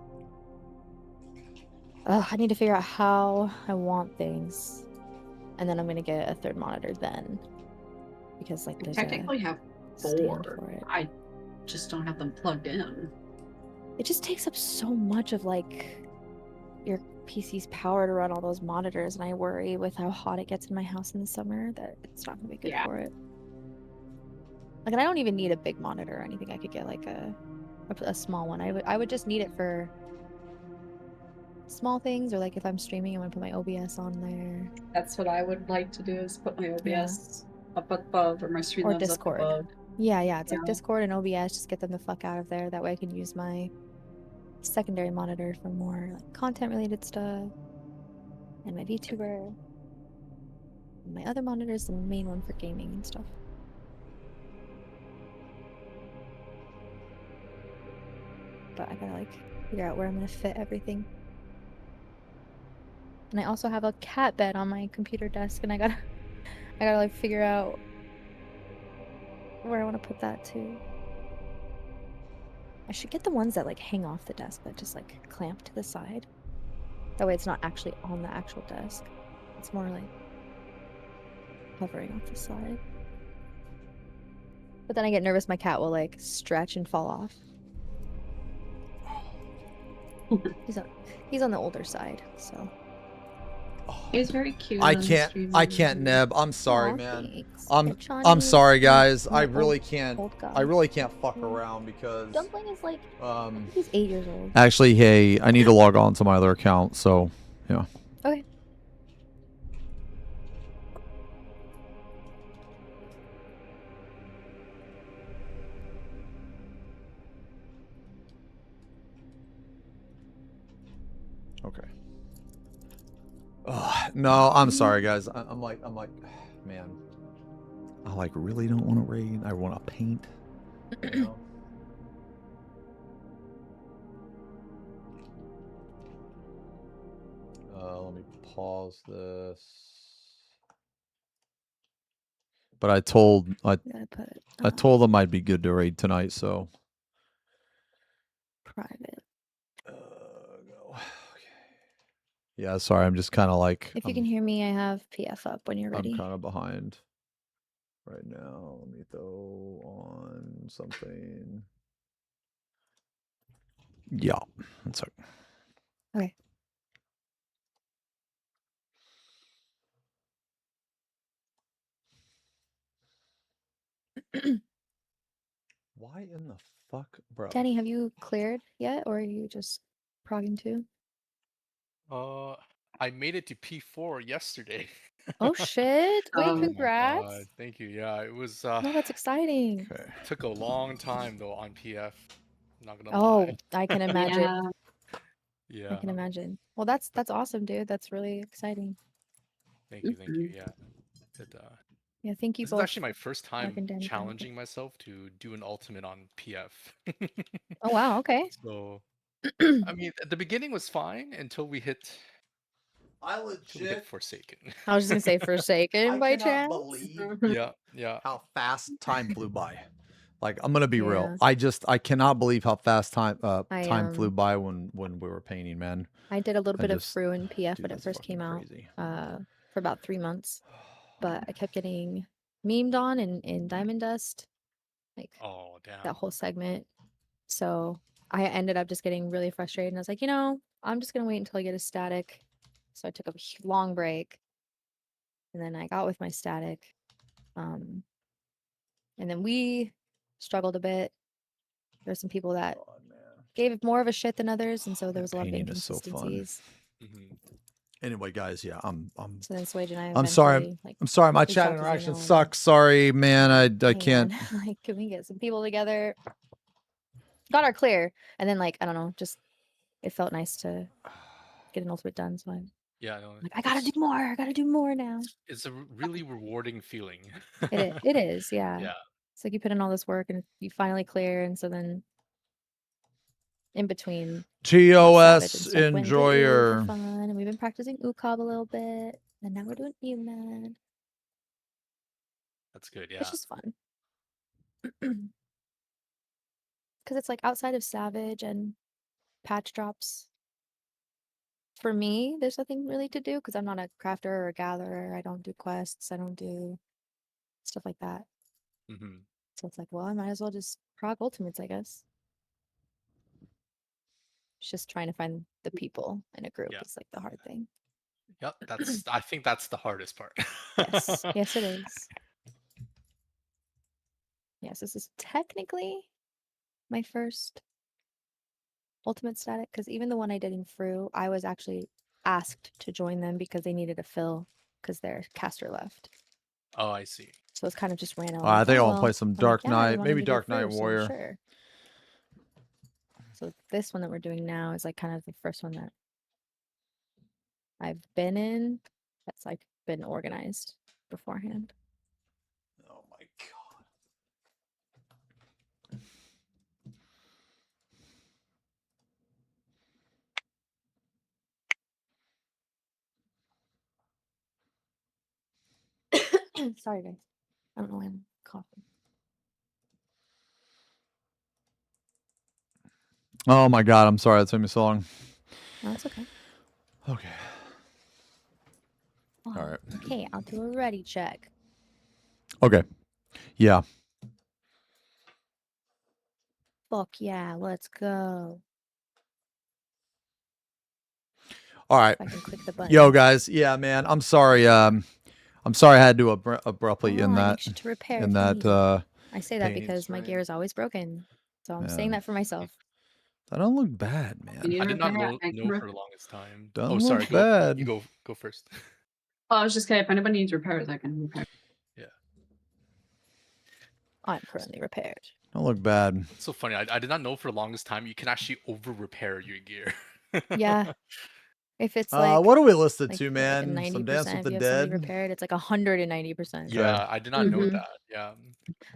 I need to figure out how I want things. And then I'm gonna get a third monitor then. Because, like, I there's technically a have stand 4. for it. I just don't have them plugged in. It just takes up so much of, like, your PC's power to run all those monitors, and I worry with how hot it gets in my house in the summer that it's not gonna be good for it. Like, and I don't even need a big monitor or anything. I could get like a small one. I would just need it for small things, or like if I'm streaming, I want to put my OBS on there. That's what I would like to do, is put my OBS up above, or my Streamlabs Discord. up above. Yeah, it's like Discord and OBS. Just get them the fuck out of there. That way I can use my secondary monitor for more like content related stuff, and my VTuber. And my other monitor is the main one for gaming and stuff. But I gotta like figure out where I'm gonna fit everything. And I also have a cat bed on my computer desk, and I gotta like figure out where I want to put that too. I should get the ones that like hang off the desk that just like clamp to the side. That way it's not actually on the actual desk. It's more like hovering off the side. But then I get nervous my cat will like stretch and fall off. He's on the older side, so. He's very cute. I can't, Neb. I'm sorry, man. I'm sorry, guys. I really can't fuck around because Dumpling is like, I think he's 8 years old. actually, hey, I need to log on to my other account, so yeah. Okay. Okay. No, I'm sorry, guys. I'm like, man. I like really don't want to raid. I want to paint. You know? Let me pause this. But I told them I'd be good to raid tonight, so. Private. Go. Okay. Yeah, sorry. I'm just kind of like. If you can hear me, I have PF up when you're ready. I'm kind of behind right now. Let me throw on something. Yeah, that's okay. Okay. Why in the fuck, bro? Danny, have you cleared yet, or are you just progging too? I made it to P4 yesterday. Oh shit! Wait, Oh my congrats! God, thank you. Yeah, it was. No, that's exciting. Took a long time though on PF. Not gonna Oh, lie. I can imagine. Yeah. I can imagine. Well, that's awesome, dude. That's really exciting. Thank you. Yeah. Yeah, thank you This both. is actually my first Mark time and Danny, challenging myself to do an ultimate on PF. Oh wow, okay. So, I mean, at the beginning was fine until we hit. Forsaken. I was just gonna say Forsaken by chance. Believe yeah. How fast time flew by. Like, I'm gonna be real. Yeah. I cannot believe how fast time flew I by when we were painting, man. I did a little bit of Fru and PF when it first came out for about 3 months, but I kept getting memed on in Diamond Dust, like that whole segment. So I ended up just getting really frustrated, and I was like, I'm just gonna wait until I get a static. So I took a long break, and then I got with my static, and then we struggled a bit. There's some people that gave it more of a shit than others, and so there was a lot of Painting is so fun. inconsistencies. Anyway, guys, yeah, So then Swage and I I'm sorry. eventually, like, I'm sorry. My reached chat out to interaction Xeno and, sucks. Sorry, man. I "Hey, can't. man, like, can we get some people together?" Got our clear, and then like I don't know, just it felt nice to get an ultimate done. So I'm Yeah, no, like, I gotta do more. I gotta do more now. It's a really rewarding feeling. It is, yeah. Yeah. It's like you put in all this work and you finally clear, and so then in between, TOS Savage and stuff went to Ooh enjoyer. for fun, and we've been practicing Ukab a little bit. And now we're doing human. That's good. Yeah. It's just fun. Because it's like outside of Savage and patch drops. For me, there's nothing really to do because I'm not a crafter or a gatherer. I don't do quests. I don't do stuff like that. Mm-hmm. So it's like, well, I might as well just prog ultimates, I guess. It's just trying to find the people in a group is like the hard thing. Yep. I think that's the hardest part. Yes. Yes, it is. Yes, this is technically my first ultimate static because even the one I did in Fru, I was actually asked to join them because they needed a fill because their caster left. Oh, I see. So it's kind of just random. I think I want to well, play some I'm Dark like, yeah, they Knight, wanted maybe me to do Dark Knight Fru, so Warrior. sure. So this one that we're doing now is like kind of the first one that I've been in that's like been organized beforehand. Oh my god. Sorry guys. I don't know why I'm coughing. Oh my god, I'm sorry. That took me so long. No, it's okay. Okay. Oh, All right. Okay, I'll do a ready check. Okay. Yeah. Fuck yeah, let's go. All right. If I can click the button. Yo, guys. Yeah, man. I'm sorry. I'm sorry I had to abruptly Oh, in I that. anxious to repair In if you that. need it. I say that pain. because my gear is always broken. So I'm saying Yeah. that for myself. That don't look bad, man. You I did not repair, I can know for the longest time. Doesn't Oh, look sorry. bad. You go first. Oh, I was just kidding. If anybody needs repairs, I can repair. Yeah. I'm currently repaired. Don't look bad. It's so funny. I did not know for the longest time you can actually over repair your gear. Yeah. If it's like what are we listed like, to, like a man? 90%, Some Dance with if the you have somebody Dead. repaired, it's like 190%. Yeah, I did not know Mhm. that. Yeah.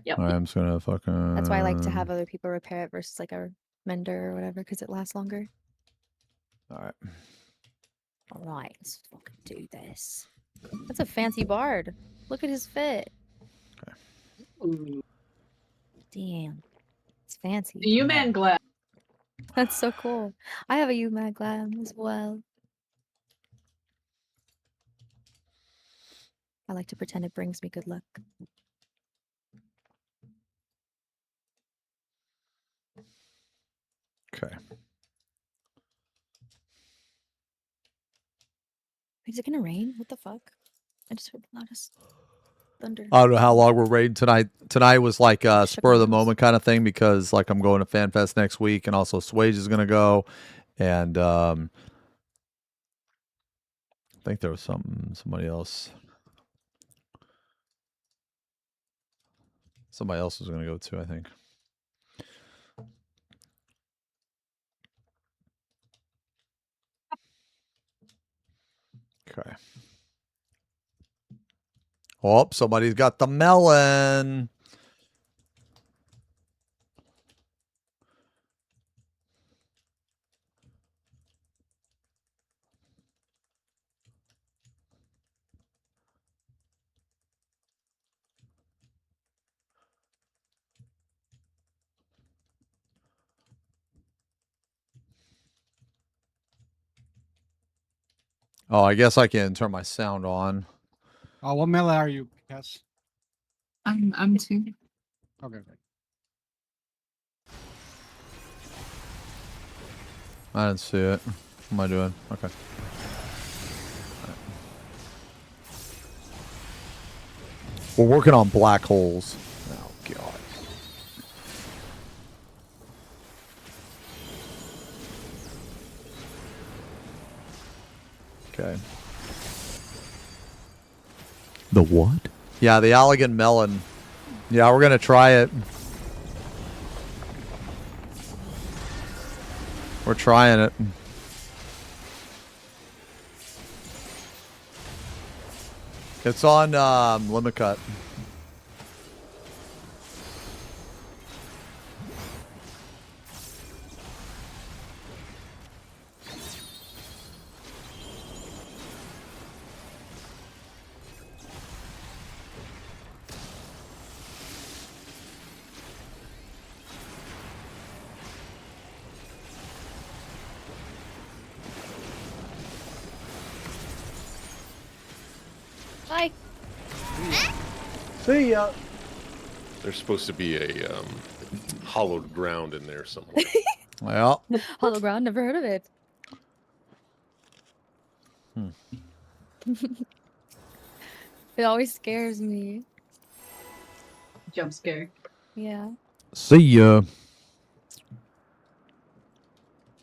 Yep. All right, I'm just gonna fucking. That's why I like to have other people repair it versus like a mender or whatever because it lasts longer. All right. All right, let's fucking do this. That's a fancy bard. Look at his fit. Ooh. Damn. It's fancy. The U-Man glass. That's so cool. I have a UMAG glam as well. I like to pretend it brings me good luck. Okay. Is it gonna rain? What the fuck? I just heard the loudest thunder. I don't know how long we're raiding tonight. Tonight was like a spur of the moment kind of thing because like I'm going to FanFest next week and also Swage is gonna go, and I think there was somebody else. Somebody else was gonna go too, I think. Okay. Oh, somebody's got the melon. Oh, I guess I can turn my sound on. What melee are you, Cass? I'm 2. Okay. I didn't see it. What am I doing? Okay. Right. We're working on black holes. Oh, God. Okay. The what? Yeah, the Allegan melon. Yeah, we're going to try it. We're trying it. It's on Limit Cut. See ya. There's supposed to be a hollowed ground in there somewhere. Well, Hollow ground, never heard of it. It always scares me. Jump scare. Yeah. see ya.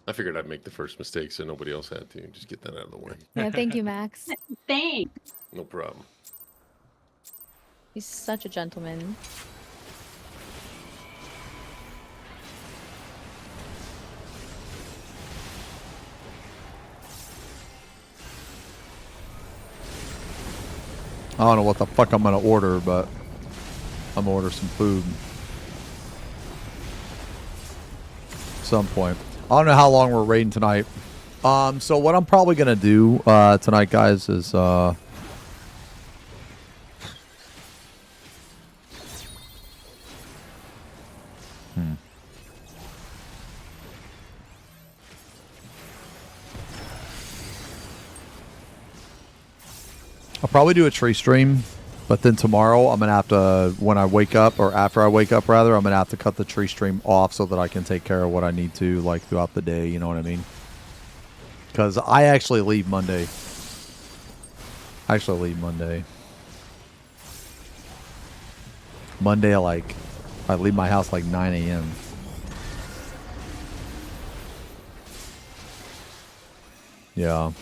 I figured I'd make the first mistake so nobody else had to. Just get that out of the way. Yeah, thank you, Max. Thanks. No problem. He's such a gentleman. I don't know what the fuck I'm gonna order, but I'm gonna order some food. At some point. I don't know how long we're raiding tonight. So what I'm probably gonna do tonight, guys, is I'll probably do a tree stream, but then tomorrow I'm gonna have to, when I wake up, or after I wake up rather, I'm gonna have to cut the tree stream off so that I can take care of what I need to, like, throughout the day, you know what I mean? Because I actually leave Monday. Monday, like, I leave my house like 9 a.m. Yeah.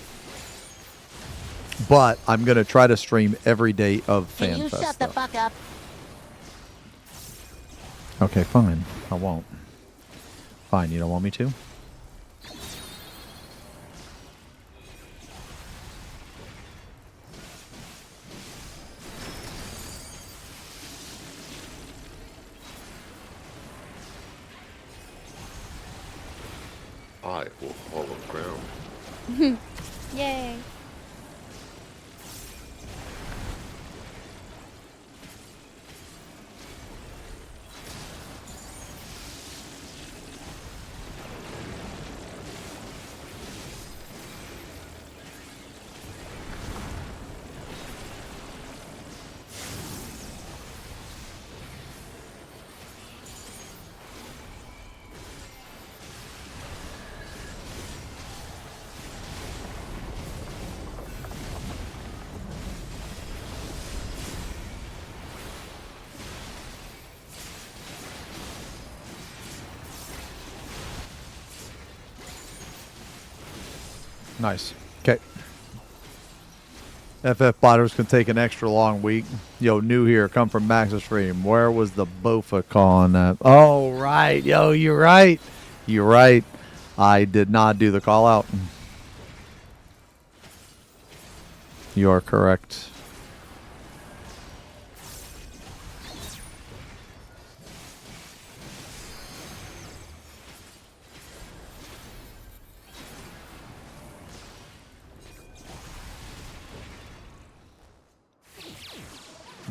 But I'm going to try to stream every day of FanFest. Can you shut the fuck up? Okay, fine. I won't. Fine, you don't want me to? I will hollow ground. Yay. Nice. Okay. FF Botters can take an extra long week. Yo, new here. Come from Max's stream. Where was the BofaCon at? Oh, right. Yo, you're right. You're right. I did not do the call out. You are correct.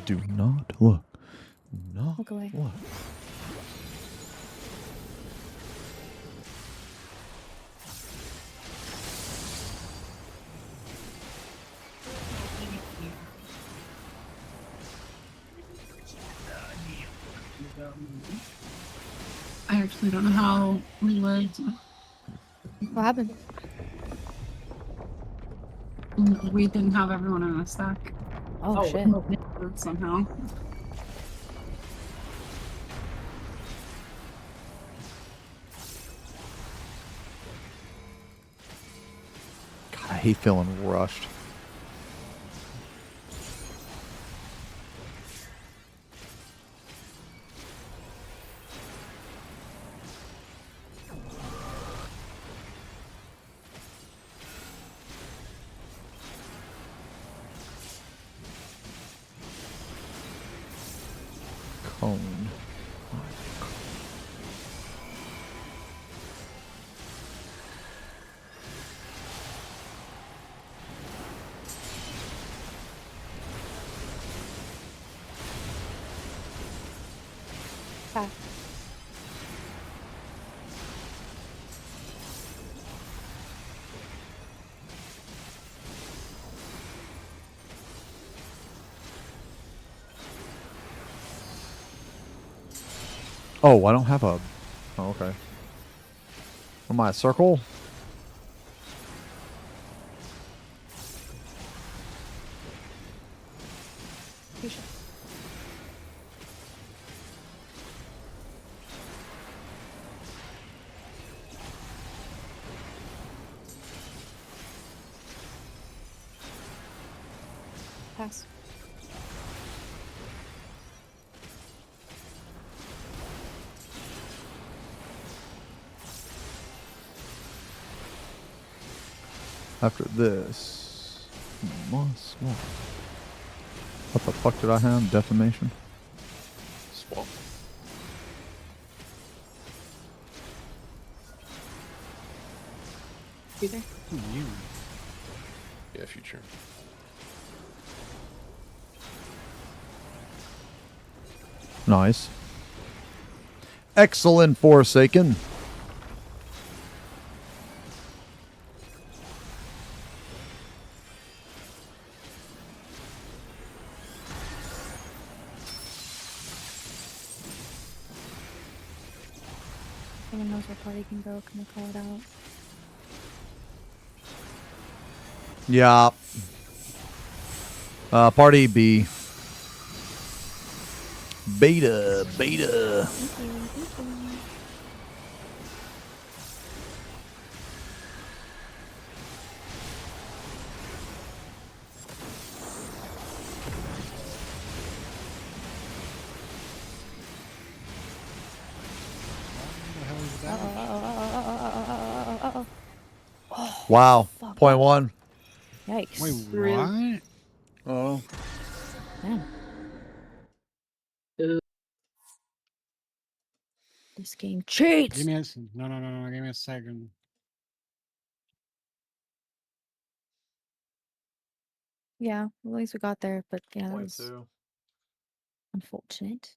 Do not look. No. Look away. Look. I actually don't know how we lived. What happened? We didn't have everyone in a stack. Oh, shit. Somehow. God, I hate feeling rushed. Cone. Ah. Oh, I don't have a... Oh, okay. Am I a circle? Pass. After this... Moss swamp. What the fuck did I have? Defamation? Swamp. Future? Yeah, future. Nice. Excellent, Forsaken. Someone knows where party can go. Can I call it out? Yeah. Party B. Beta. Thank you. Wow. Fuck. Point one. Yikes. Wait, what? Oh. Man. This game cheats. Give me a no. Give me a second. Yeah, at least we got there, but yeah, that Point was two. unfortunate.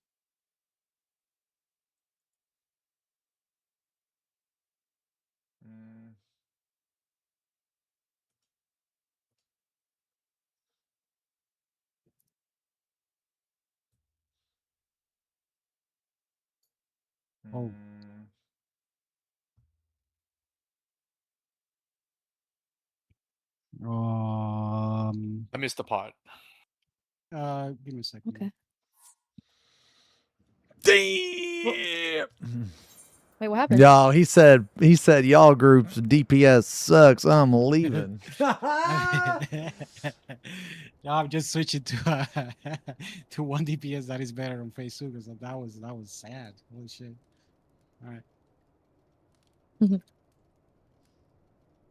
Oh. I missed the pot. Give me a second. Okay. Damn. Wait, what happened? Yo, he said y'all groups DPS sucks. I'm leaving. No, I'm just switching to to 1 DPS that is better on phase 2 because that was sad. Holy shit. All right.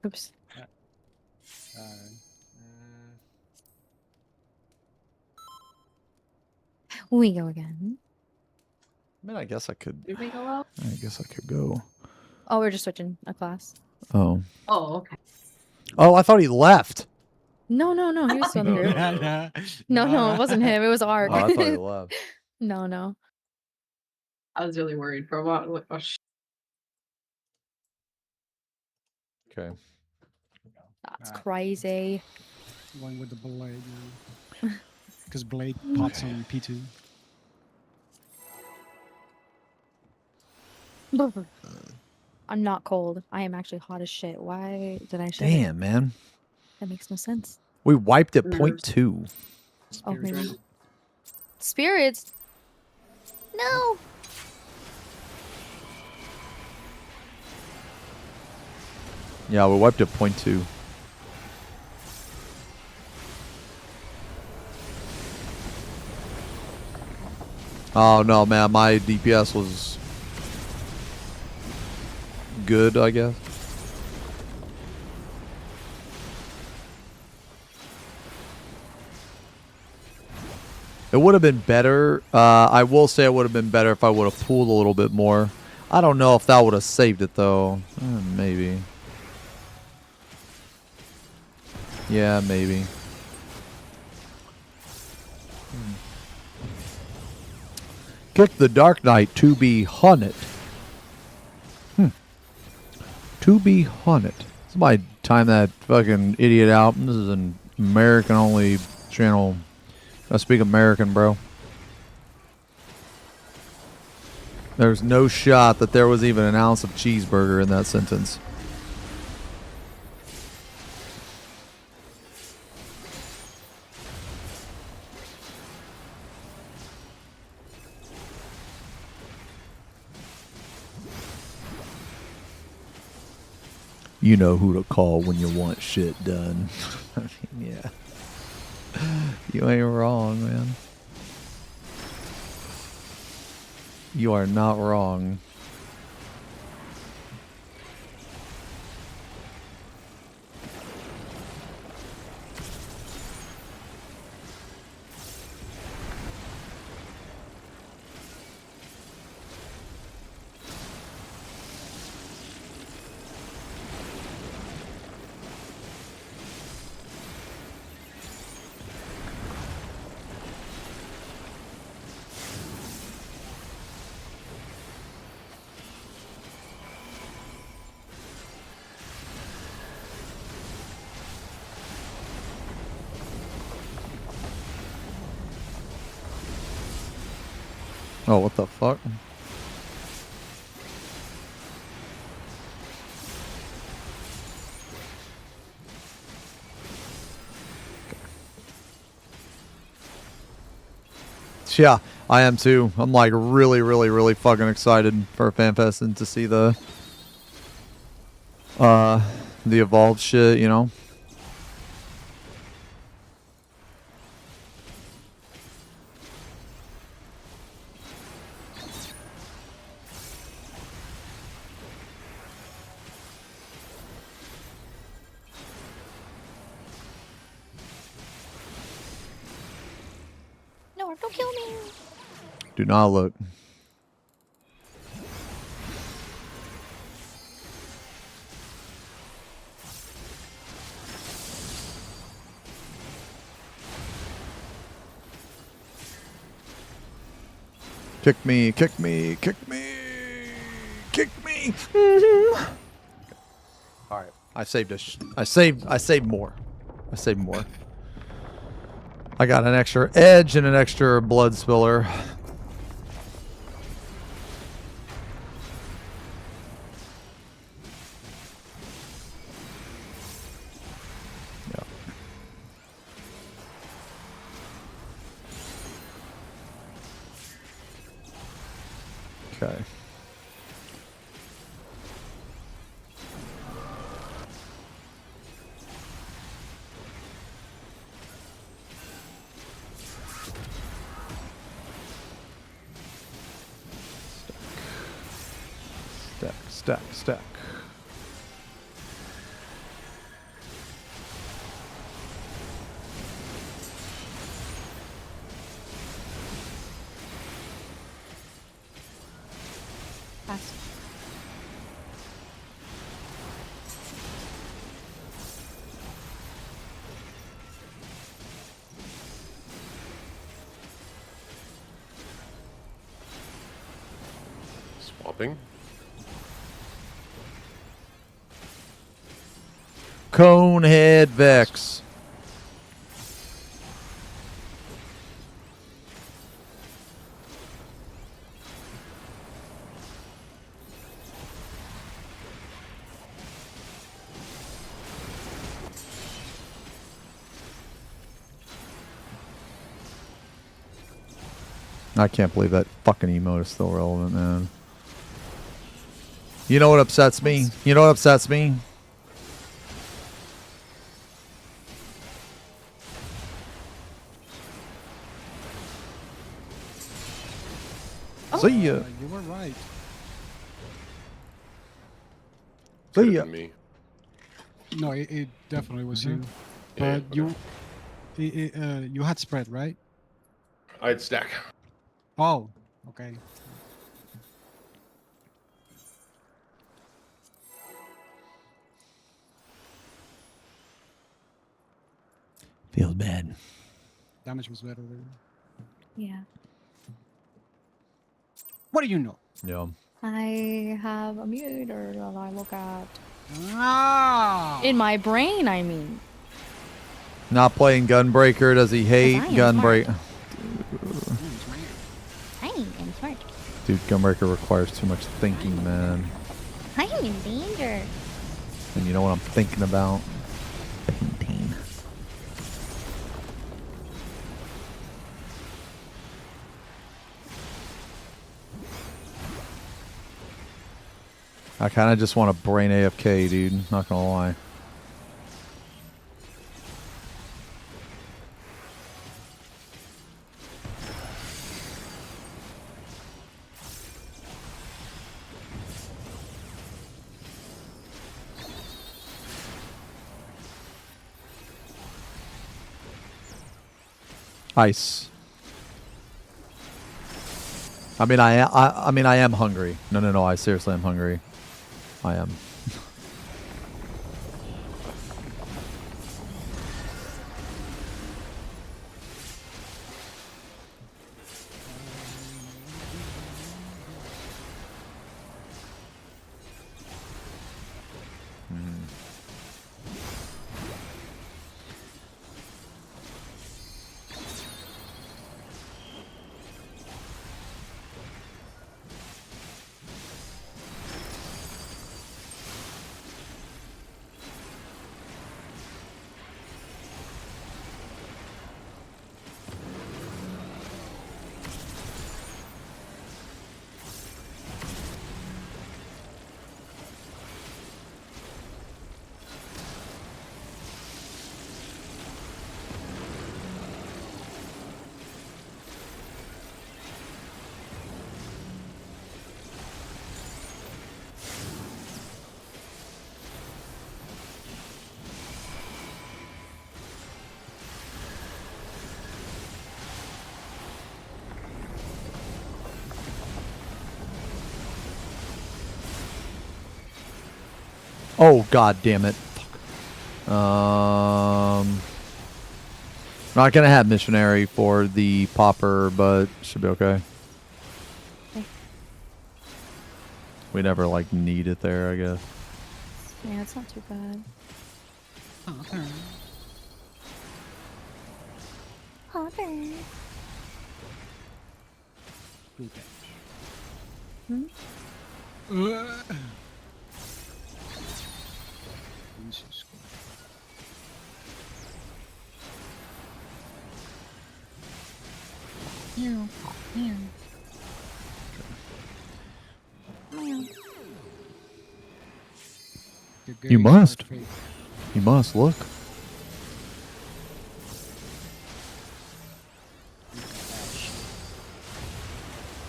Oops. We go again. I mean, I guess I could. Did we go out? I guess I could go. Oh, we're just switching a class. Oh. Oh, okay. Oh, I thought he left. No, he was still in the group. No, it wasn't him. It was Ark. Oh, I thought he left. No. I was really worried for a while. Like, oh, Okay. That's crazy. Going with the blade now. Because blade pots on P2. I'm not cold. I am actually hot as shit. Why did I shiver? Damn, man. That makes no sense. We wiped at point 2. Oh, maybe. Spirits? No! Yeah, we wiped at point 2. Oh, no, man. My DPS was good, I guess. It would have been better. I will say it would have been better if I would have pulled a little bit more. I don't know if that would have saved it, though. Maybe. Yeah, maybe. Kick the Dark Knight to be hunted. To be hunted. Somebody time that fucking idiot out. This is an American-only channel. I speak American, bro. There's no shot that there was even an ounce of cheeseburger in that sentence. You know who to call when you want shit done. I mean, yeah. You ain't wrong, man. You are not wrong. Oh, what the fuck? Yeah, I am too. I'm like really, really, really fucking excited for FanFest and to see the evolved shit, you know? No, don't kill me. Do not look. Kick me, kick me, kick me, kick me. All right, I saved I saved more. I saved more. I got an extra edge and an extra blood spiller. Yeah. Okay. Stack. Pass. Swapping. Conehead Vex. I can't believe that fucking emote is still relevant, man. You know what upsets me? You know what upsets me? See ya. You were right. See ya. Me. No, it definitely was you. Yeah, But you had spread, right? I had stack. Oh, okay. Feels bad. Damage was better there. Yeah. What do you know? Yeah. I have a meter that I look at. Ah! In my brain, I mean. Not playing Gunbreaker. Does he hate Gunbreaker? tiny and smart. Dude, Gunbreaker requires too much thinking, man. I'm in danger. And you know what I'm thinking about? Painting. I kind of just want to brain AFK, dude. Not gonna lie. Ice. I mean, I am hungry. No. I seriously am hungry. I am. Oh, god damn it. Not gonna have missionary for the popper, but should be okay. We never like need it there, I guess. Yeah, it's not too bad. Okay. Okay. Hmm? Jesus Christ. Meow. Meow. Meow. You must. You must look.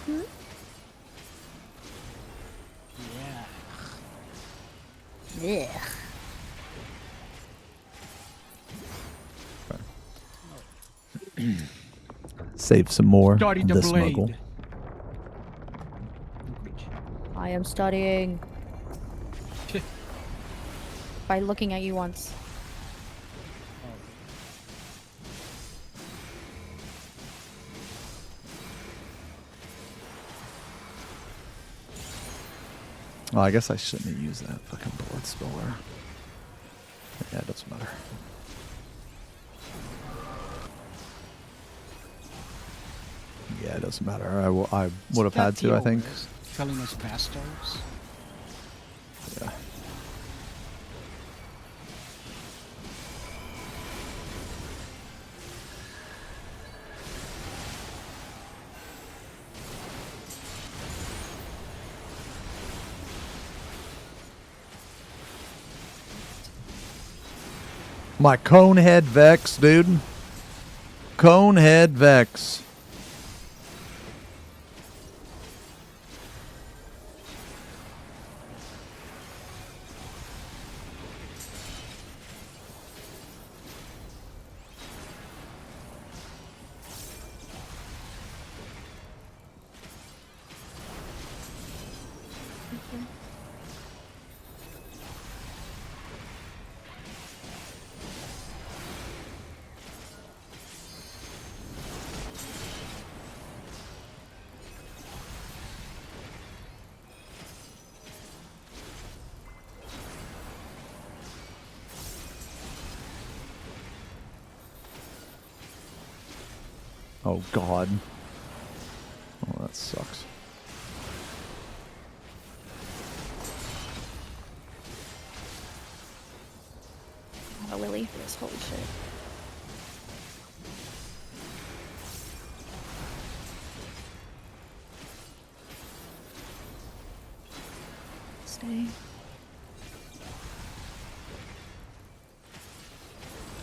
Hmm? Yeah. Ugh. Save some more. Study the This blade. muggle. I am studying. By looking at you once. Oh, I guess I shouldn't have used that fucking blood spiller. Yeah, it doesn't matter. Yeah, it doesn't matter. I would have had to, I think. Calling us bastards. Yeah. My Conehead Vex, dude. Conehead Vex. Oh, God. Oh, That sucks. Not a Lily for this. Holy shit. Stay.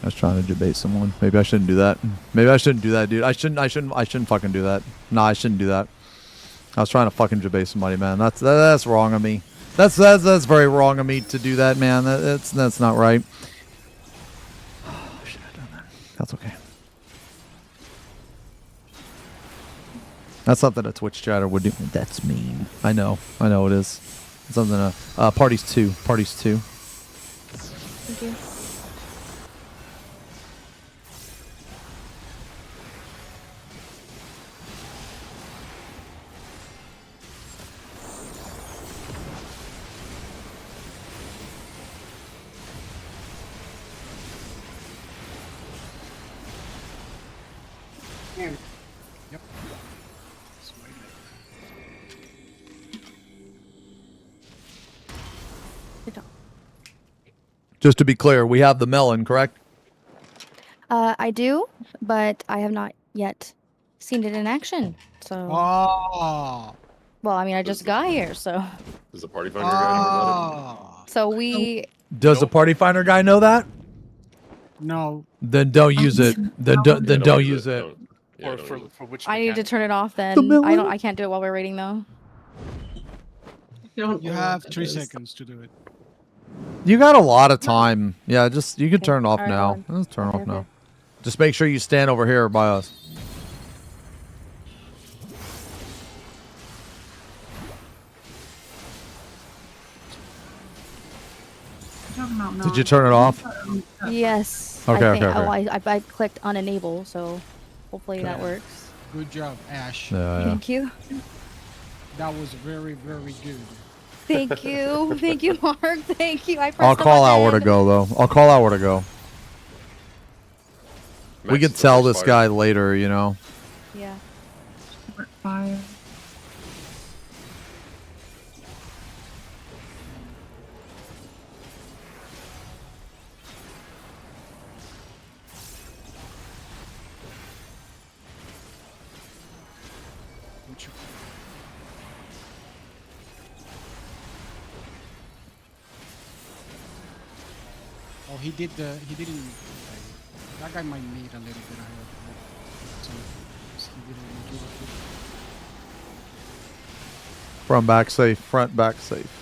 I was trying to debate someone. Maybe I shouldn't do that. Maybe I shouldn't do that, dude. I shouldn't fucking do that. Nah, I shouldn't do that. I was trying to fucking debate somebody, man. That's wrong of me. That's very wrong of me to do that, man. That's not right. Should have done that. That's okay. That's something a Twitch chatter would do. That's mean. I know it is. It's something parties two. Thank you. Yep. Just to be clear, we have the melon, correct? I do, but I have not yet seen it in action. So. Oh. Well, I mean, I just got here, so. Does the party finder guy know about it? So we. Does the party finder guy know that? No. Then don't use it. Then don't use it. Or for which I need to turn it off then. I can't do it while we're raiding though. You have 3 seconds to do it. You got a lot of time. Yeah, just you can turn it off Alright, now. hold on. Let's turn it Okay, off now. okay. Just make sure you stand over here by us. Did you turn it off? Yes. Okay, I think, okay. Oh, I clicked unenable, so hopefully that works. Good job, Ash. Yeah. Thank you. That was very, very good. Thank you. Thank you, Mark. Thank you. I pressed I'll the call out where to button. go though. I'll call out where to go. We Max could is the tell first this fire. guy later, you know. Yeah. Fire. Oh, he didn't. That guy might need a little bit of help. So he didn't do that. Front back safe. Front back safe.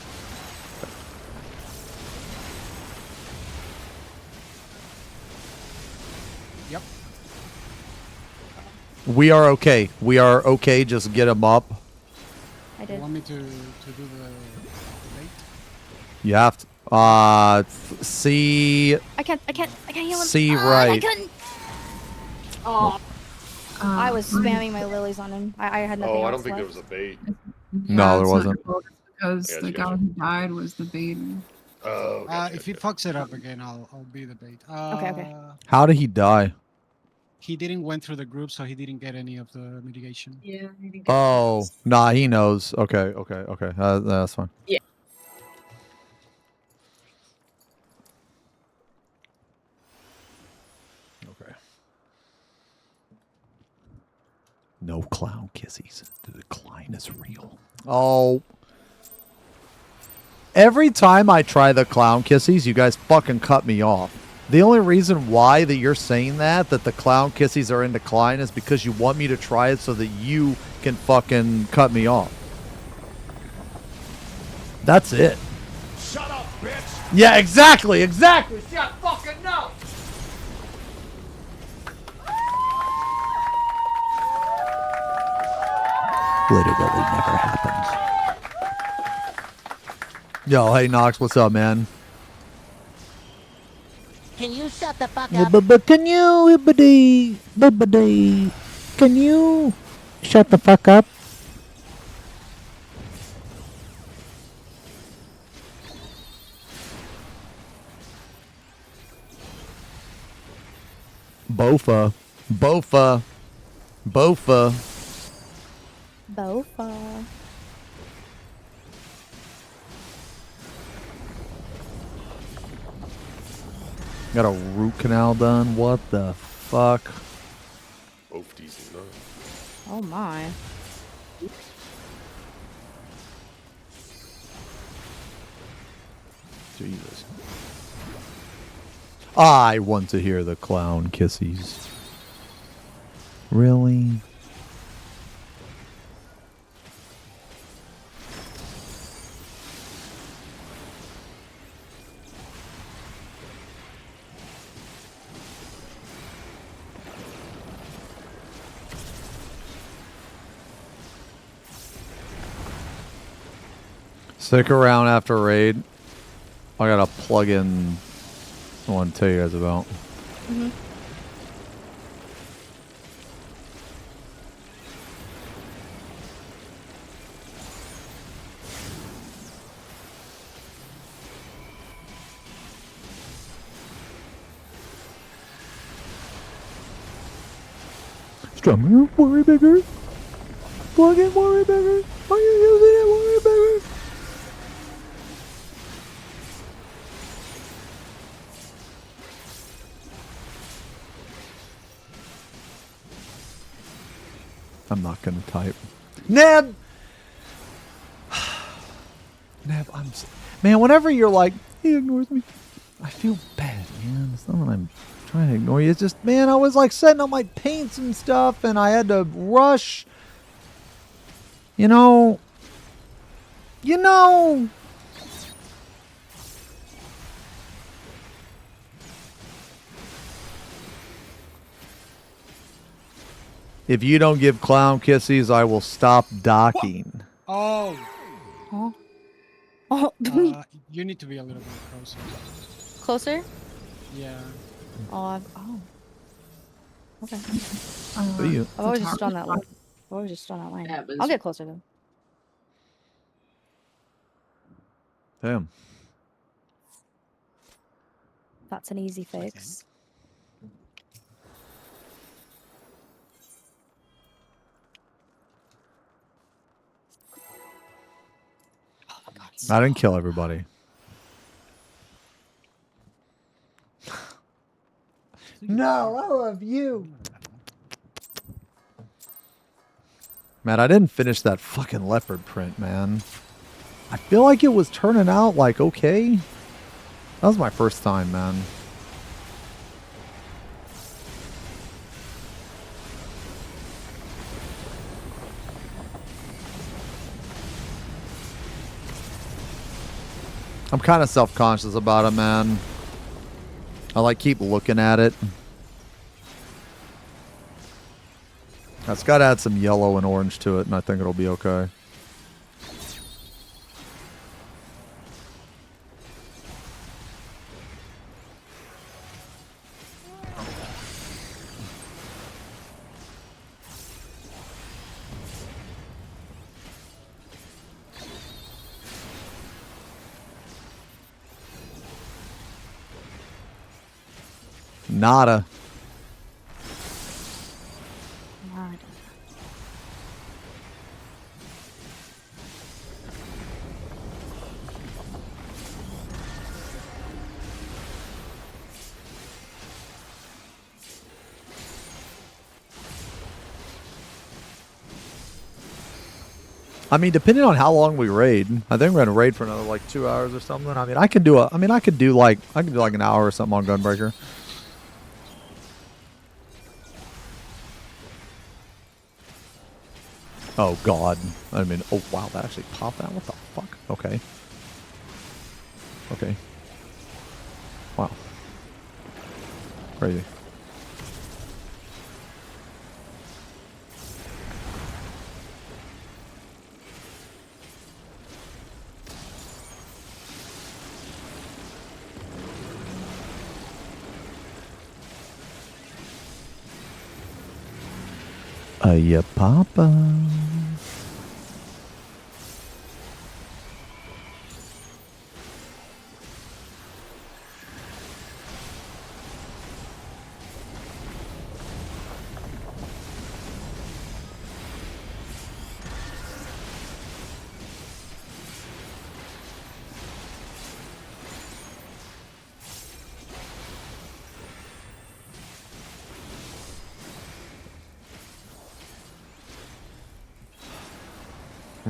Yep. We are okay. We are okay. Just get him up. I You did. want me to do the debate? You have to. See. I can't heal him. See I right. couldn't. Oh. I was spamming my lilies on him. I had nothing Oh, I else don't think there left. was a bait. No, there wasn't. Because I the got guy you. who died was the baiter. Oh, gotcha, If he fucks it up again, I'll be the bait. Okay. How did he die? He didn't went through the group, so he didn't get any of the mitigation. Yeah. he didn't get Oh, those. nah, he knows. Okay. That's fine. Yeah. Okay. No clown kissies. The decline is real. Oh. Every time I try the clown kissies, you guys fucking cut me off. The only reason why that you're saying that the clown kissies are in decline is because you want me to try it so that you can fucking cut me off. That's it. Shut up, bitch! Yeah, exactly. Shut fucking no. Literally never happens. Yo, hey Knox, what's up, man? Can you shut the fuck Yeah, up? but can you, bibbidi, can you shut the fuck up? Bofa. Bofa. Got a root canal done. What the fuck? Both decent enough. Oh my. Jesus. I want to hear the clown kissies. Really? Stick around after raid. I got a plug-in I want to tell you guys about. Mm-hmm. Strummer, worry bigger. Plug-in, worry bigger. Are you using it, worry bigger? I'm not gonna type. Neb! Neb, man, whenever you're like, he ignores me, I feel bad, man. It's not that I'm trying to ignore you. It's just, man, I was like setting up my paints and stuff, and I had to rush. You know. If you don't give clown kissies, I will stop docking. Oh. Huh? Oh. You need to be a little bit closer. Closer? Yeah. Oh. Okay. You? I've always just stood on that line. I'll get closer though. Damn. That's an easy fix. Oh my God. I didn't kill everybody. No, I love you. Man, I didn't finish that fucking leopard print, man. I feel like it was turning out like okay. That was my first time, man. I'm kind of self-conscious about it, man. I like keep looking at it. It's got to add some yellow and orange to it, and I think it'll be okay. Nada. I mean, depending on how long we raid, I think we're gonna raid for another like 2 hours or something. I mean, I can do like an hour or something on Gunbreaker. Oh God! I mean, oh wow, that actually popped out. What the fuck? Okay. Okay. Wow. Crazy. Yeah, Papa.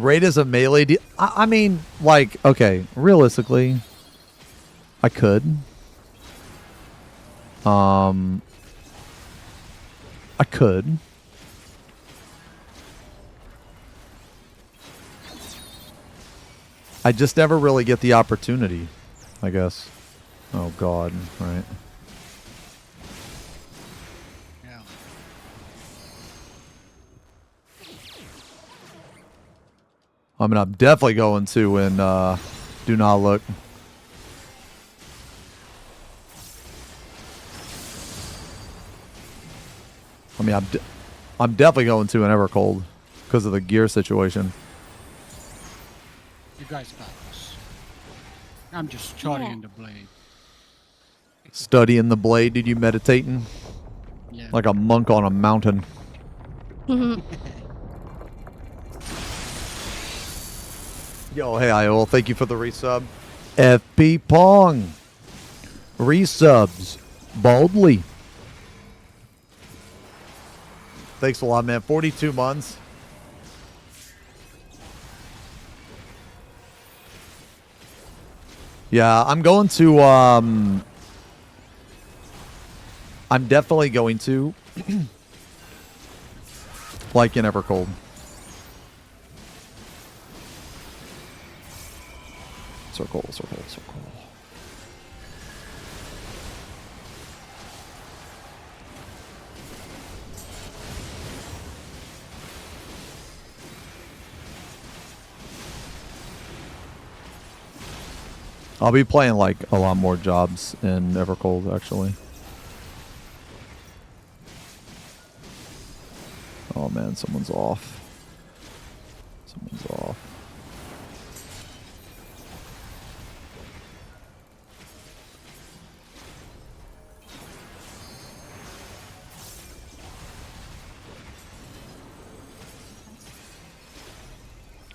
Raid as a melee. I mean, like, okay, realistically, I could. I could. I just never really get the opportunity, I guess. Oh God, right. Yeah. I mean, I'm definitely going to in Do Not Look. I mean, I'm definitely going to in Evercold because of the gear situation. You guys got this. I'm just studying the blade. Studying the blade, did you meditating? Yeah. Like a monk on a mountain. Yo, hey, Iol, thank you for the resub. FP Pong. Resubs. Boldly. Thanks a lot, man. 42 months. Yeah, I'm going to, I'm definitely going to, like in Evercold. Circle, circle, circle. I'll be playing like a lot more jobs in Evercold, actually. Oh man, someone's off. Someone's off.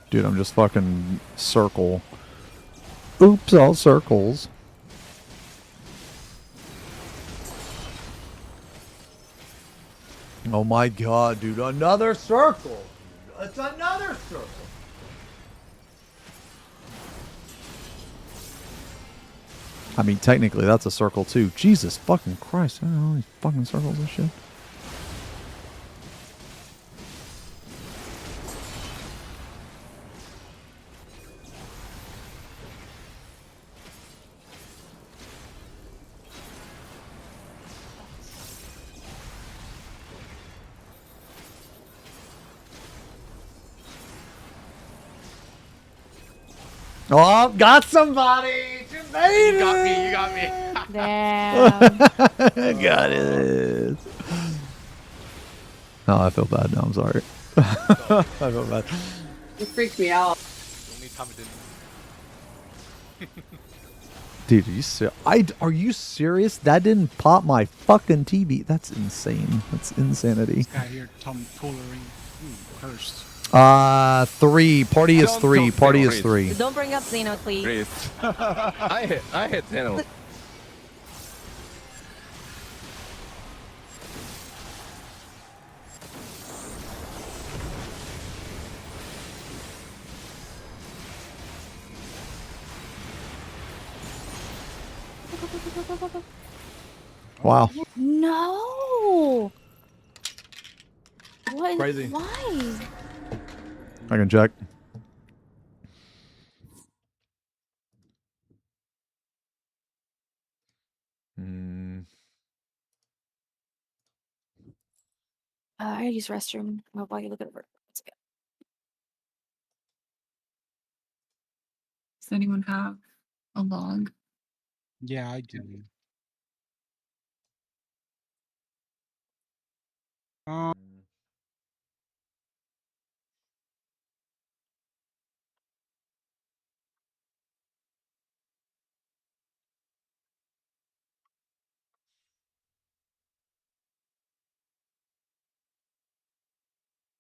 Dude, I'm just fucking circle. Oops, all circles. Oh my God, dude, another circle. It's another circle. I mean, technically, that's a circle too. Jesus fucking Christ, I don't know all these fucking circles and shit. Oh, got somebody! You made You got me, you got me. Damn. Got it. Oh, I feel bad now. I'm sorry. I feel bad. You freaked me out. The only time it didn't. Dude, are you serious? That didn't pop my fucking TV. That's insane. That's insanity. This guy here, Tom Coolering. Cursed. 3. Party is 3. Party is 3. Don't bring up Xeno, please. I hit Xeno. Wow. No. What? Crazy. Why? I can check. I use restroom. While you look at it. Does anyone have a log? Yeah, I do.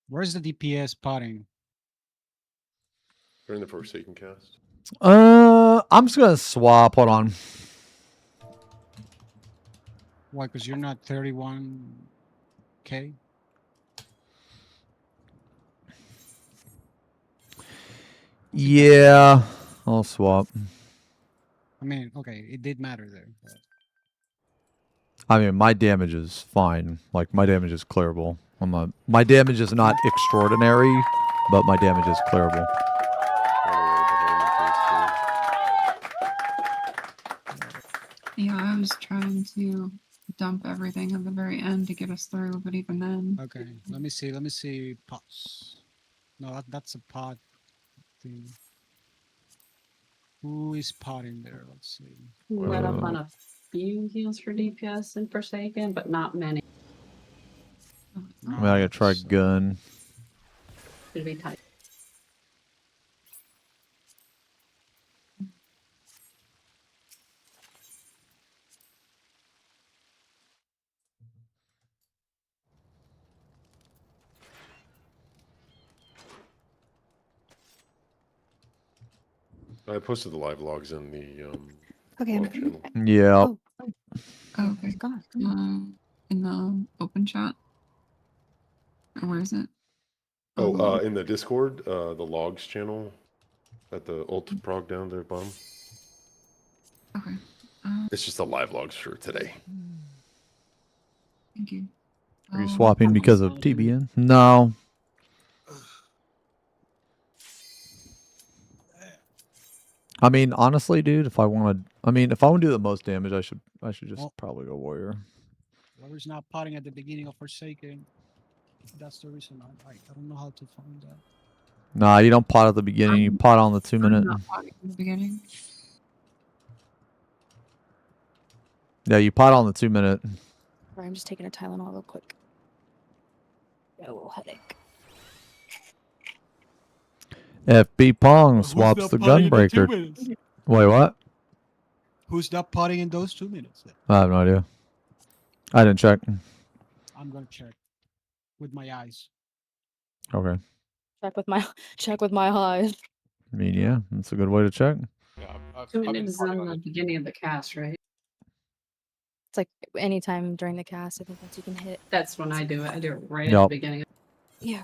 Where's the DPS potting? During the Forsaken cast. I'm just gonna swap. Hold on. Why? Because you're not 31K? Yeah, I'll swap. I mean, okay, it did matter there. But... I mean, my damage is fine. Like, my damage is clearable. My damage is not extraordinary, but my damage is clearable. Yeah, I was trying to dump everything at the very end to get us through, but even then. Okay, let me see. Let me see. Pots. No, that's a pot thing. Who is potting there? Let's see. Let up on a few heals for DPS and Forsaken, but not many. I mean, I gotta try gun. Should be tight. I posted the live logs in the Okay, log channel. Yeah. Oh, okay. In the open chat? Or where is it? Oh, in the Discord, the logs channel at the ult prog down there bottom. Okay. It's just the live logs for today. Thank you. Are you swapping because of TBN? No. I mean, honestly, dude, if I want to do the most damage, I should just probably go warrior. Whoever's not potting at the beginning of Forsaken, that's the reason I don't know how to find that. Nah, you don't pot at the beginning. You pot on the 2-minute. I'm not potting in the beginning. Yeah, you pot on the 2-minute. Sorry, I'm just taking a Tylenol real quick. Got a little headache. FB Pong swaps not the potting in the 2 gunbreaker. minutes? Wait, what? Who's not potting in those 2 minutes? Then? I have no idea. I didn't check. I'm gonna check with my eyes. Okay. Check with my eyes. I mean, yeah, that's a good way to check. Yeah, 2 minutes is on the beginning of the cast, right? It's like anytime during the cast, I think once you can hit. That's when I do it. I do it right at Yep. the beginning. Yeah.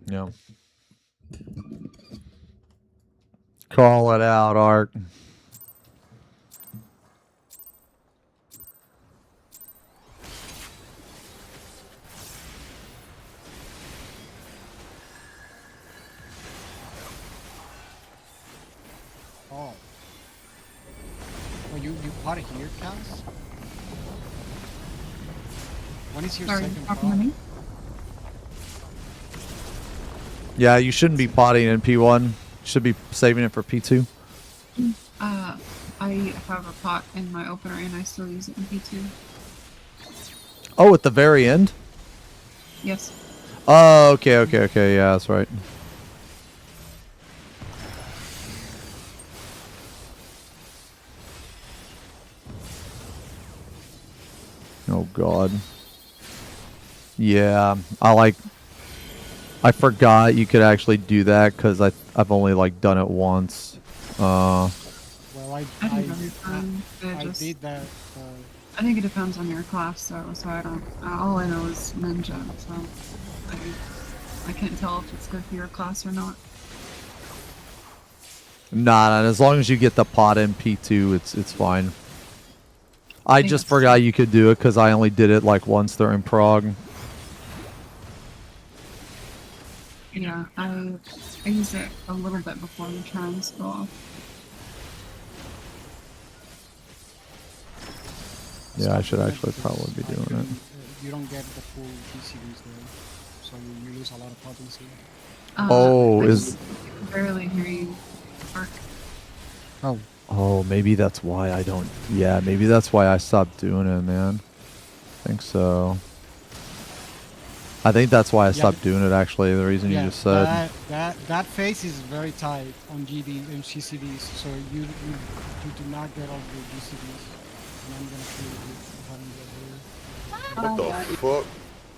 Yeah. Call it out, Art. Oh. Well, you potted here, Cass? When is your Sorry, second talking to pot? me? Yeah, you shouldn't be potting in P1. You should be saving it for P2. I have a pot in my opener and I still use it in P2. Oh, at the very end? Yes. Oh, okay. Yeah, that's right. Oh, God. Yeah, I forgot you could actually do that because I've only like done it once. Well, I did that. I think it depends on your class, so I don't. All I know is ninja, so I can't tell if it's good for your class or not. Nah, as long as you get the pot in P2, it's fine. I just forgot you could do it because I only did it like once during Prague. Yeah, I use it a little bit before the trans go off. Yeah, I should actually probably be doing it. You don't get the full DCDs there, so you lose a lot of potency. Oh, I can barely hear you, Mark. Oh, maybe that's why I don't. Yeah, maybe that's why I stopped doing it, man. I think so. I think that's why I stopped doing it. Actually, the reason you just said. That phase is very tight on GD and CCDs, so you do not get all your DCDs. And I'm gonna kill you if I don't get here. What the fuck?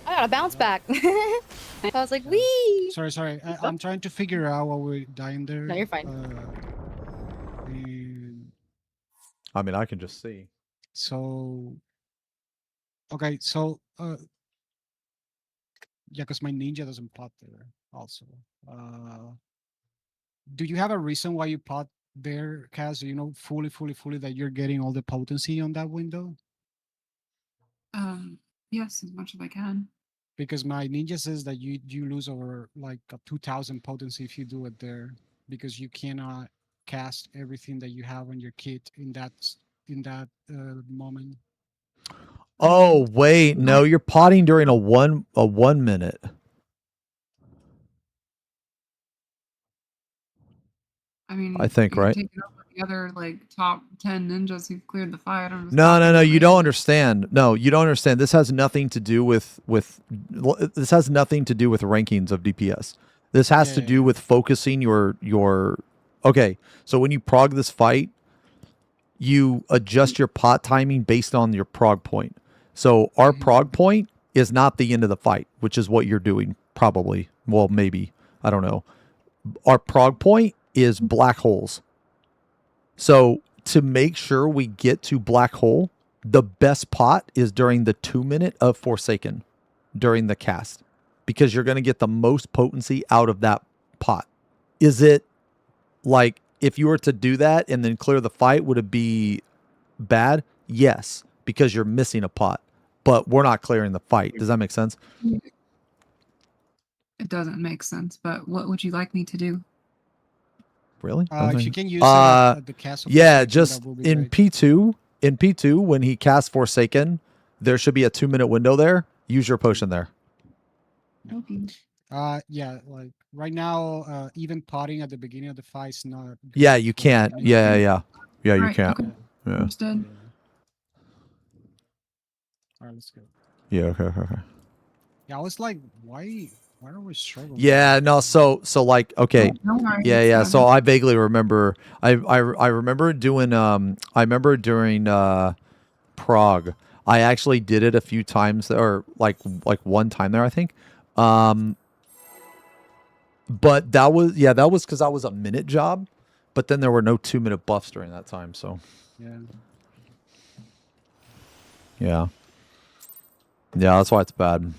I got a bounce back. I was like, wee. Sorry. I'm trying to figure out what we're dying there. No, you're fine. I mean, I can just see. So, okay, so Yeah, because my ninja doesn't pot there. Also, do you have a reason why you pot there, Kaz? You know, fully that you're getting all the potency on that window. Yes, as much as I can. Because my ninja says that you lose over like a 2,000 potency if you do it there, because you cannot cast everything that you have on your kit in that moment. Oh wait, no, you're potting during a 1 minute. I mean, I think, you right? take it up with the other like top 10 ninjas who've cleared the fight. I'm just No, talking you crazy. don't understand. No, you don't understand. This has nothing to do with this has nothing to do with rankings of DPS. This has to do with focusing your okay. So when you prog this fight, you adjust your pot timing based on your prog point. So our prog point is not the end of the fight, which is what you're doing probably. Well, maybe. I don't know. Our prog point is black holes. So to make sure we get to black hole, the best pot is during the 2 minute of Forsaken during the cast, because you're going to get the most potency out of that pot. Is it like, if you were to do that and then clear the fight, would it be bad? Yes, because you're missing a pot, but we're not clearing the fight. Does that make sense? It doesn't make sense, but what would you like me to do? Really? If you can use the cast of yeah, Forsaken, just that will be in great. P2, when he casts Forsaken, there should be a 2 minute window there. Use your potion there. Okay. Yeah, like right now, even potting at the beginning of the fight is not. Yeah, you can't. Yeah, you Right, can't. okay. Yeah. Understood. All right, let's go. Yeah. Okay. Yeah, I was like, why are we struggling? Yeah, no, so like, okay. No worries. Yeah. So I vaguely remember I remember doing I remember during Prague. I actually did it a few times, or like one time there, I think. But that was because that was a minute job, but then there were no 2 minute buffs during that time, so Yeah. yeah. Yeah, that's why it's bad.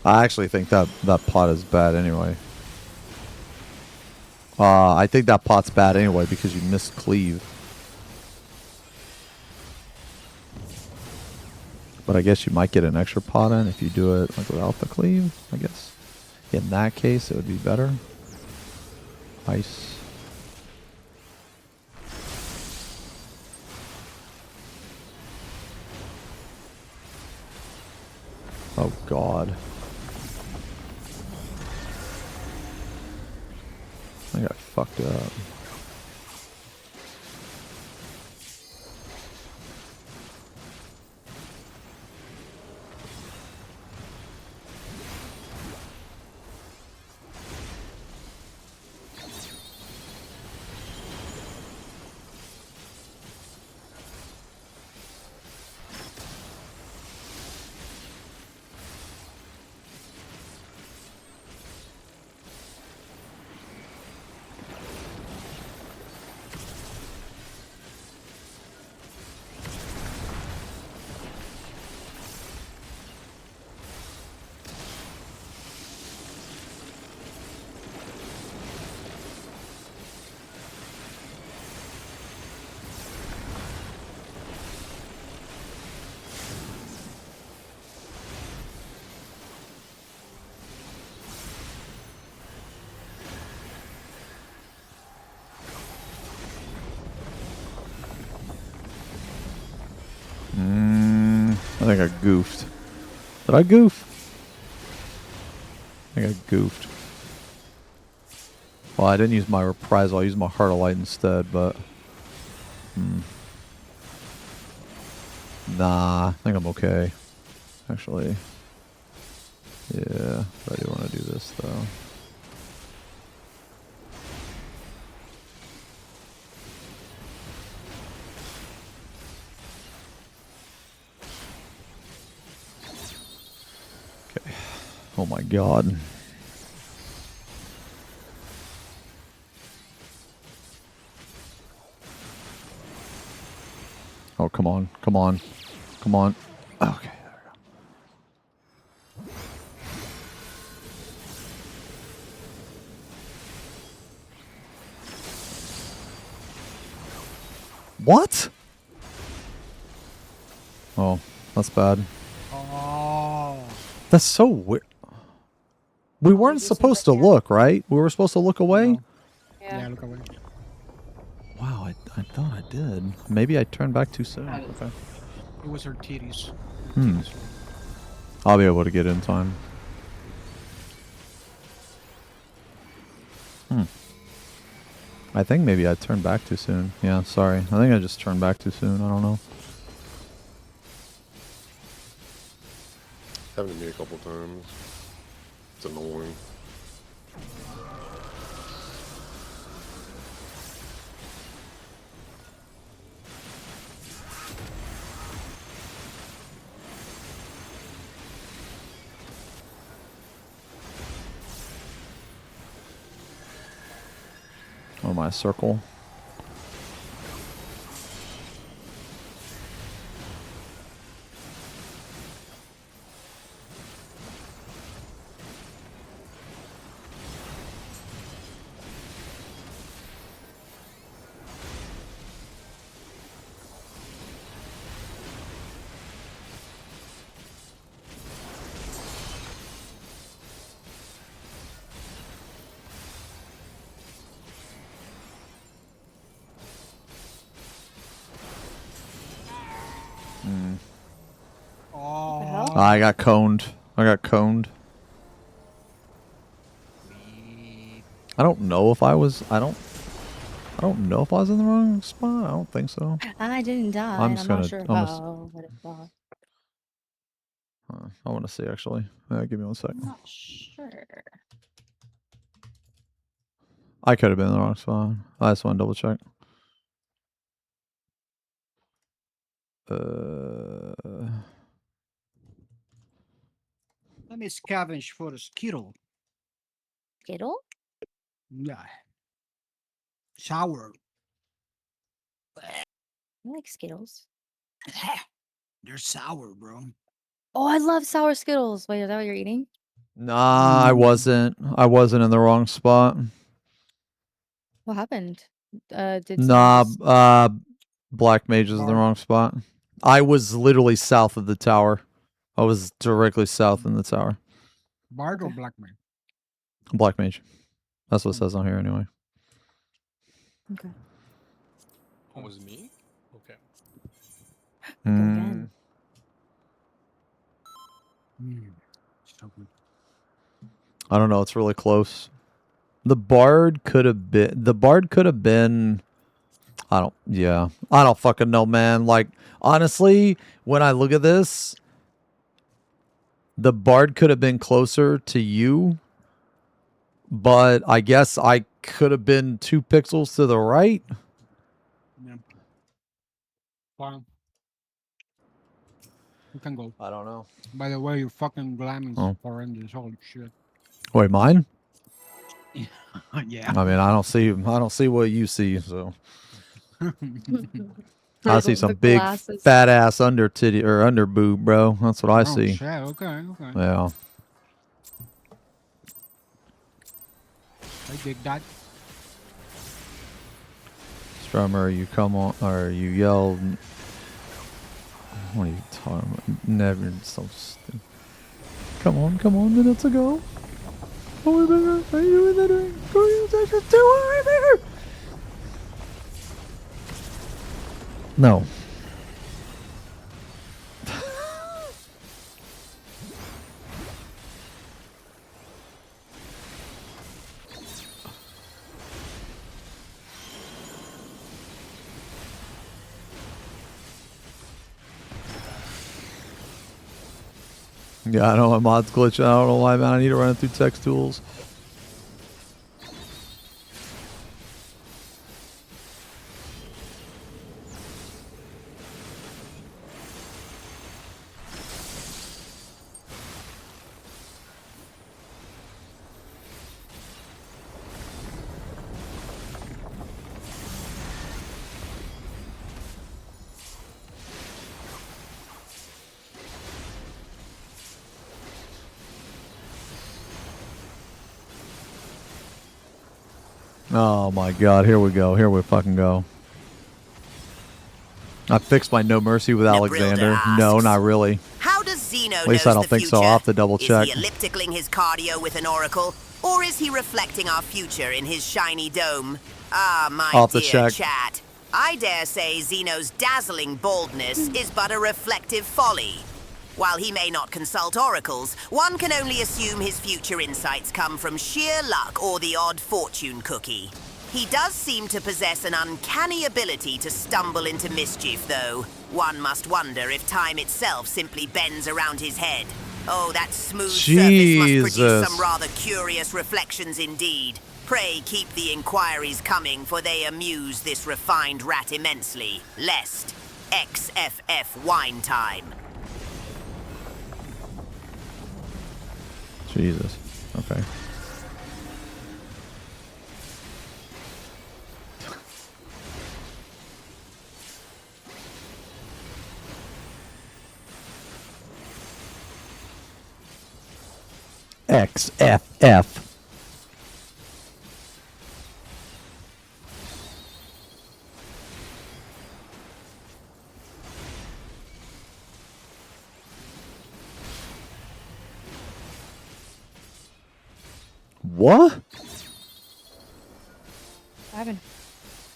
I actually think that pot is bad anyway. I think that pot's bad anyway because you missed cleave. But I guess you might get an extra pot in if you do it like without the cleave, I guess. In that case, it would be better. Ice. Oh, God. I got fucked up. I think I goofed. Did I goof? I think I goofed. Well, I didn't use my reprisal. I used my Heart of Light instead, but... Nah, I think I'm okay. Actually. Yeah, but I do want to do this though. Okay. Oh my god. Oh, come on. Come on. Come on. Okay. What? Oh, that's bad. Oh. That's so weird. We weren't supposed to look, right? We were supposed to look away? No. Yeah, look away. Wow, I thought I did. Maybe I turned back too soon. Okay. It was her titties. Hmm. I'll be able to get in time. Hmm. I think maybe I turned back too soon. Yeah, sorry. I think I just turned back too soon. I don't know. Happened to me a couple times. It's annoying. Oh, my circle. Oh. I got coned. I got coned. I don't know if I was. I don't know if I was in the wrong spot. I don't think so. I didn't die, I'm and just I'm gonna. not sure how, but it's not. I want to see actually. Give me 1 second. I'm not sure. I could have been in the wrong spot. I just want to double check. Let me scavenge for a Skittle. Skittle? Yeah. Sour. I like Skittles. They're sour, bro. Oh, I love sour Skittles. Wait, is that what you're eating? Nah, I wasn't. I wasn't in the wrong spot. What happened? Did Nah, someone just... Black Mage is in the wrong spot. I was literally south of the tower. I was directly south in the tower. Bard or Black Man? Black Mage. That's what it says on here anyway. Okay. Oh, was it me? Okay. Mm. I don't know. It's really close. The Bard could have been. The Bard could have been. I don't. Yeah. I don't fucking know, man. Like, honestly, when I look at this, the Bard could have been closer to you. But I guess I could have been 2 pixels to the right. Yeah. Fine. You can go. I don't know. By the way, your fucking glam is horrendous. Holy shit. Wait, mine? Yeah. I mean, I don't see what you see, so. I see some big fat ass under titty or under boob, bro. That's what I see. Shit. Okay, okay. Yeah. I dig that. Strummer, you come on, or you yell. What are you talking about? Never so stupid. Come on, minutes ago. Oh, bigger. Are you in that ring? Go use extra 2 bigger. No. Yeah, I know my mod's glitching. I don't know why, man. I need to run it through text tools. Oh my god, here we go. Here we fucking go. I fixed my no mercy with Alexander. No, not really. How does Xeno At least I don't think so. I'll have to double check. Is he ellipticling his cardio with an oracle, or is he reflecting our future in his shiny dome? Ah, my dear chat. I dare say Xeno's dazzling baldness is but a reflective folly. While he may not consult oracles, one can only assume his future insights come from sheer luck or the odd fortune cookie. He does seem to possess an uncanny ability to stumble into mischief, though. One must wonder if time itself simply bends around his head. Oh, that smooth surface must produce some rather curious reflections indeed. Pray keep the inquiries coming, for they amuse this refined rat immensely. Lest XFF wine time. Jesus. Okay. XFF. What?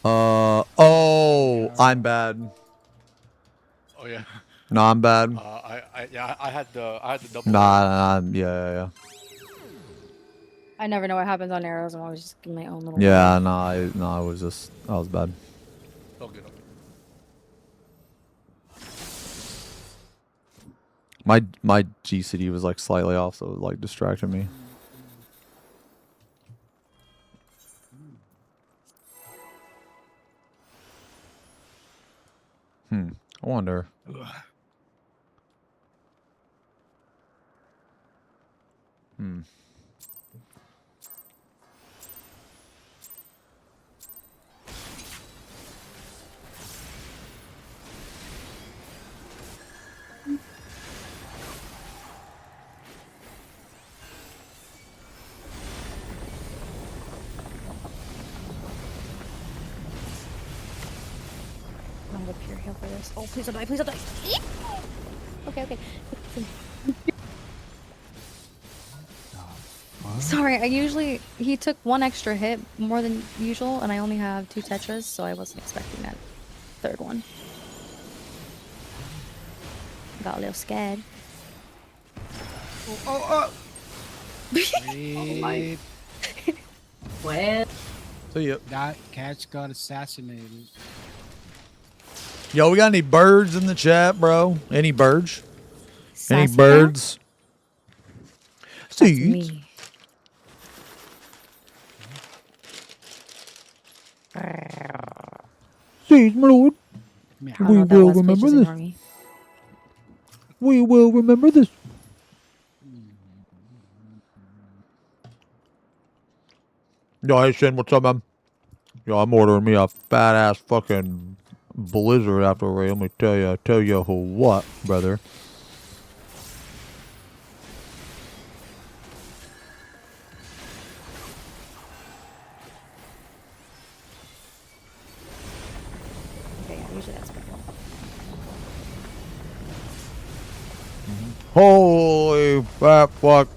Oh, I'm bad. Oh yeah. No, I'm bad. I had the double. Nah, yeah. I never know what happens on arrows. I'm always just in my own little. Yeah, I was bad. Oh, good. My GCD was like slightly off, so it was like distracting me. I wonder. I'm gonna go pure heal for this. Oh, please don't die. Please don't die. Okay. Sorry, he took one extra hit more than usual, and I only have 2 tetras, so I wasn't expecting that third one. Got a little scared. Oh my. Well. So yeah. That catch got assassinated. Yo, we got any birds in the chat, bro? Any birds? Any Sassy birds? Seeds. Seeds, my lord. We will remember this. We will remember this. Yo, hey Shin, what's up, man? Yo, I'm ordering me a fat ass fucking blizzard after a raid. Let me tell you who what, brother. Okay, yeah, usually that's good. Holy fat fuck.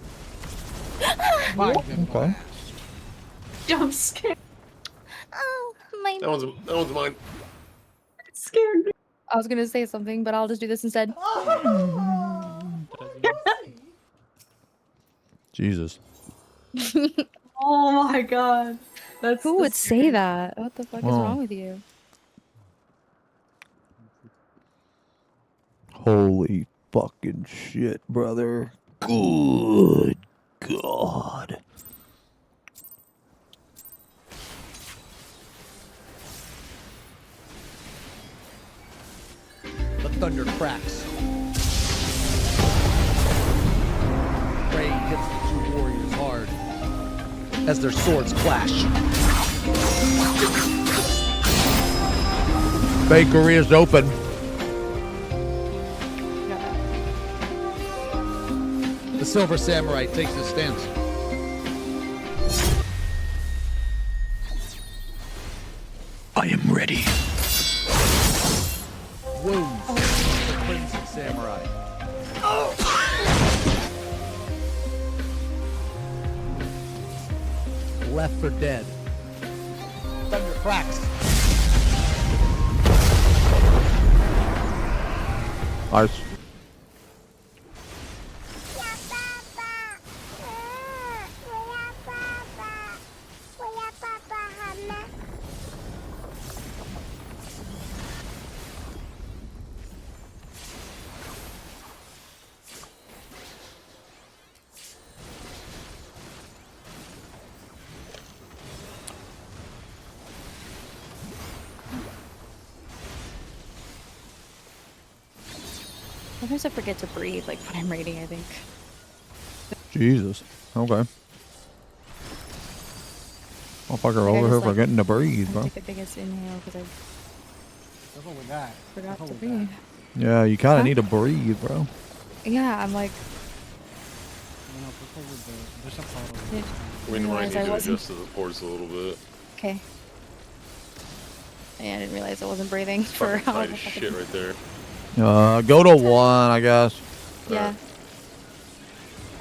Okay. Jump scare. Oh, my. That one's mine. It scared me. I was gonna say something, but I'll just do this instead. Jesus. Oh my god. That's Who would say that? What the fuck is wrong with you? Holy fucking shit, brother. Good God. The thunder cracks. Rain hits the two warriors hard as their swords clash. Bakery is open. The Silver Samurai takes his stance. I am ready. Wounds. The Crimson Samurai. Left for dead. Thunder cracks. Nice. Sometimes I forget to breathe, like when I'm raiding, I think. Jesus. Okay. Motherfucker over here just, like, forgetting to breathe, bro. Take the biggest inhale because I with that. forgot to breathe. Yeah, you kind of Huh? need to breathe, bro. Yeah, I'm like, There's a photo. We might realize need I to wasn't- adjust the ports a little bit. okay. Yeah, I didn't realize I wasn't breathing for Fucking how tight as shit right there. Go to 1, I guess. Yeah.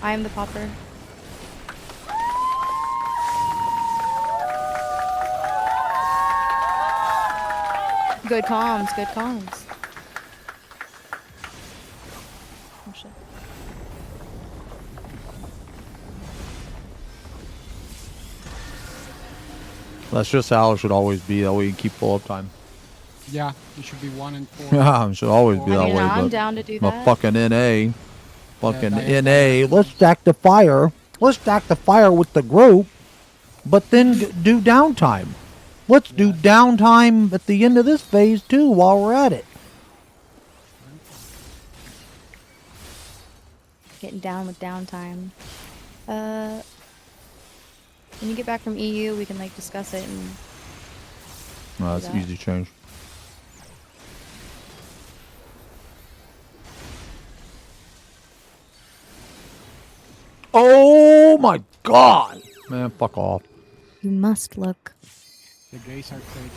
I am the popper. Good comms, good comms. Oh shit. That's just how it should always be. That way you keep full uptime. Yeah, it should be 1 and 4. Yeah, it should always be that I mean, way. I'm but down to do my that. fucking NA. Fucking Yeah, NA. Let's stack the fire. Let's stack the fire with the group, but then do downtime. Let's do downtime at the end of this phase too while we're at it. Getting down with downtime. When you get back from EU, we can like discuss it and. No, do that's that. easy change. Oh my God, man! Fuck off. You must look. The gays are fake.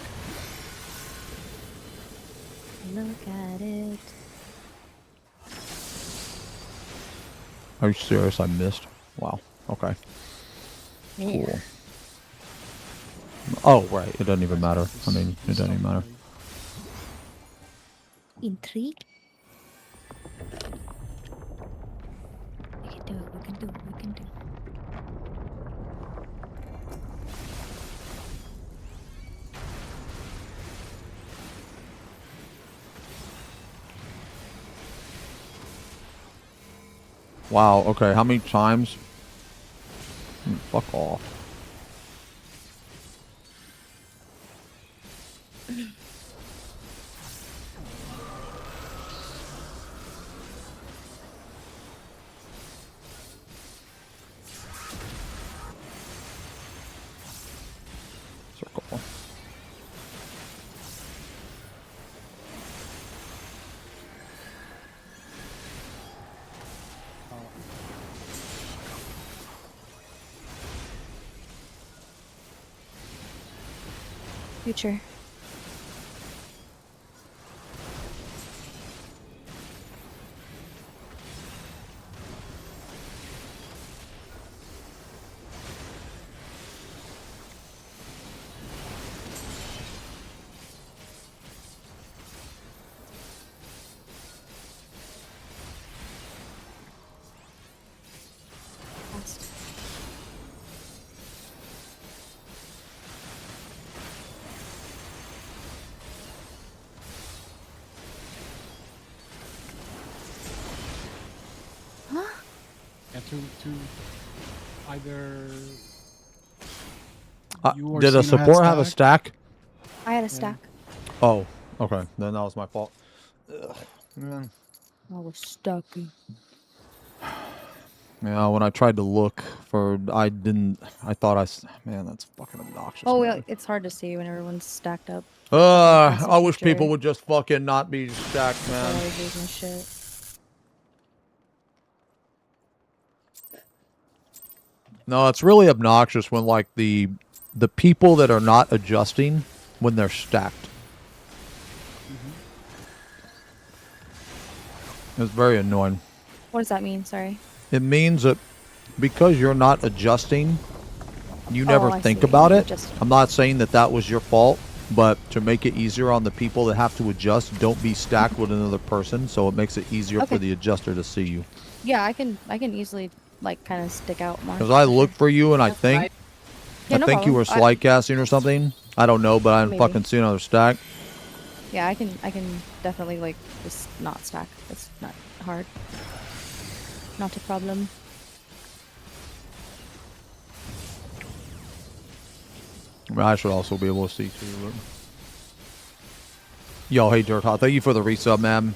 Look at it. Are you serious? I missed. Wow. Okay. Yeah. Cool. Oh, right. It doesn't even matter. I mean, it doesn't even matter. Intrigue. We can do it. We can do it. We can do it. Wow. Okay. How many times? Fuck off. Circle. Future. Past. to either you or Did a Xeno had support have a stack? I had a stack. Oh, okay. Then that was my fault. Ugh, man. I was stuck. Yeah, when I tried to look for, I thought man, that's fucking obnoxious. Oh, man. well, it's hard to see when everyone's stacked up. I wish people would just fucking not be stacked, I man. always lose my shit. No, it's really obnoxious when like the people that are not adjusting when they're stacked. It's very annoying. What does that mean? Sorry. It means that because you're not adjusting, you never I think see. about it. Just- I'm not saying that that was your fault, but to make it easier on the people that have to adjust, don't be stacked with another person, so it makes it easier for Okay. the adjuster to see you. Yeah, I can easily like kind of stick out more. Because I looked for you and I think Yeah, no you problem. were slide casting or something. I don't know, but I'm Maybe. fucking seeing another stack. Yeah, I can definitely like just not stack. It's not hard. Not a problem. I should also be able to see too. But... Yo, hey Dirt Hot, thank you for the resub, man.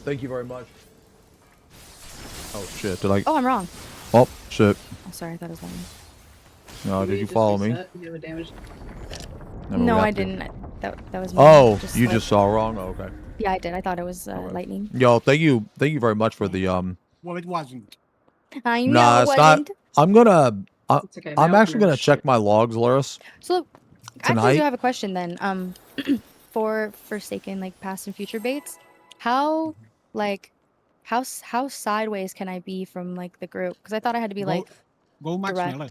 Thank you very much. Oh shit, did I? Oh, I'm wrong. Oh shit. Oh, sorry, I thought it was mine. No, did you follow me? You have damage. Never No, got I to. didn't. That was me. Oh, you like- just saw wrong. Oh, okay. Yeah, I did. I thought it was lightning. Yo, thank you very much for the Well, it wasn't. I know Nah, it it's wasn't. not. I'm gonna. okay, I'm my actually gonna opener's check my logs, Laris. So, I Tonight? actually do have a question then. For Forsaken, like past and future baits, how like how sideways can I be from like the group? Because I thought I had to be like go max direct. melee.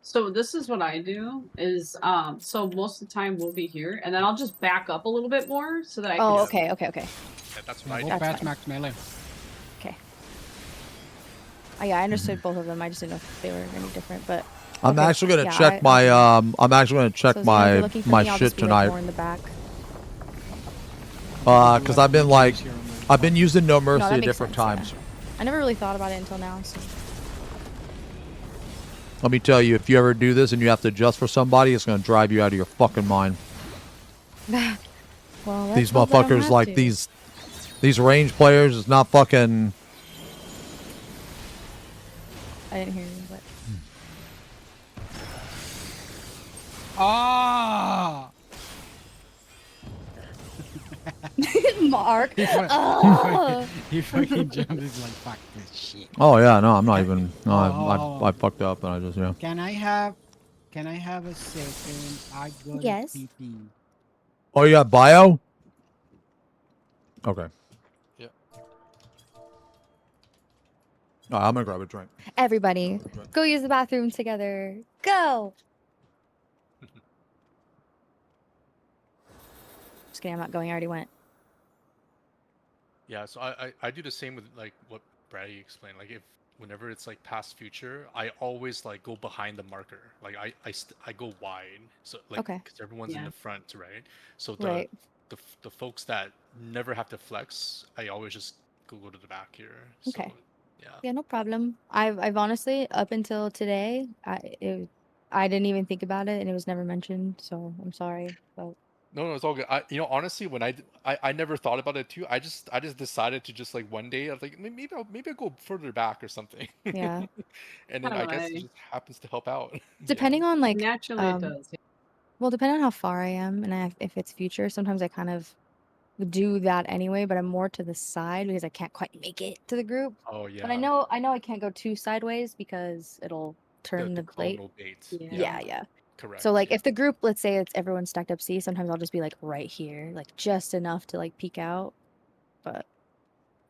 So this is what I do is so most of the time we'll be here and then I'll just back up a little bit more so that I can Oh, see. okay. Yeah, that's what I Go do. past max melee. Okay. Oh yeah, I understood both of them. I just didn't know if they were any different, but I'm okay, actually gonna yeah, check my I'm actually gonna check so Xeno, if you're looking for my me, I'll shit just be, like, tonight. more in the back. Because I've been using No Mercy that at makes different sense, times. I never really thought about it until now. So. Let me tell you, if you ever do this and you have to adjust for somebody, it's gonna drive you out of your fucking mind. Well, let's These hope I don't motherfuckers, have like to. these range players, is not fucking. I didn't hear you, but Ah! Mark. He Ah! fucking jumped. He's like, fuck this shit. Oh yeah, no, I'm not even. No, Oh. I fucked up and I just yeah. Can I have a second? I got Yes. pee-pee. Oh, you got bio? Okay. Yeah. I'm gonna grab a drink. Everybody, go use the bathroom together. Go. Just kidding. I'm not going. I already went. Yeah, so I do the same with like what Brady explained. Like whenever it's like past future, I always like go behind the marker. Like I go wide, so like Okay. because everyone's in Yeah. the front, right? So Right. the folks that never have to flex, I always just go to the back here. So, Okay. yeah. Yeah, no problem. I've honestly up until today, I didn't even think about it, and it was never mentioned. So I'm sorry, but No, it's all good. Honestly, when I never thought about it too. I just decided to just like one day I was like maybe I'll go further back or something. Yeah. And then I guess it just happens to help out. depending on like Naturally it does. Yeah. well, depending on how far I am and if it's future, sometimes I kind of do that anyway, but I'm more to the side because I can't quite make it to the group. Oh yeah. But I know I can't go too sideways because it'll turn the plate. Clonal bait. Yeah. Correct. So like if the group, let's say it's everyone stacked up C, sometimes I'll just be like right here, like just enough to like peek out. But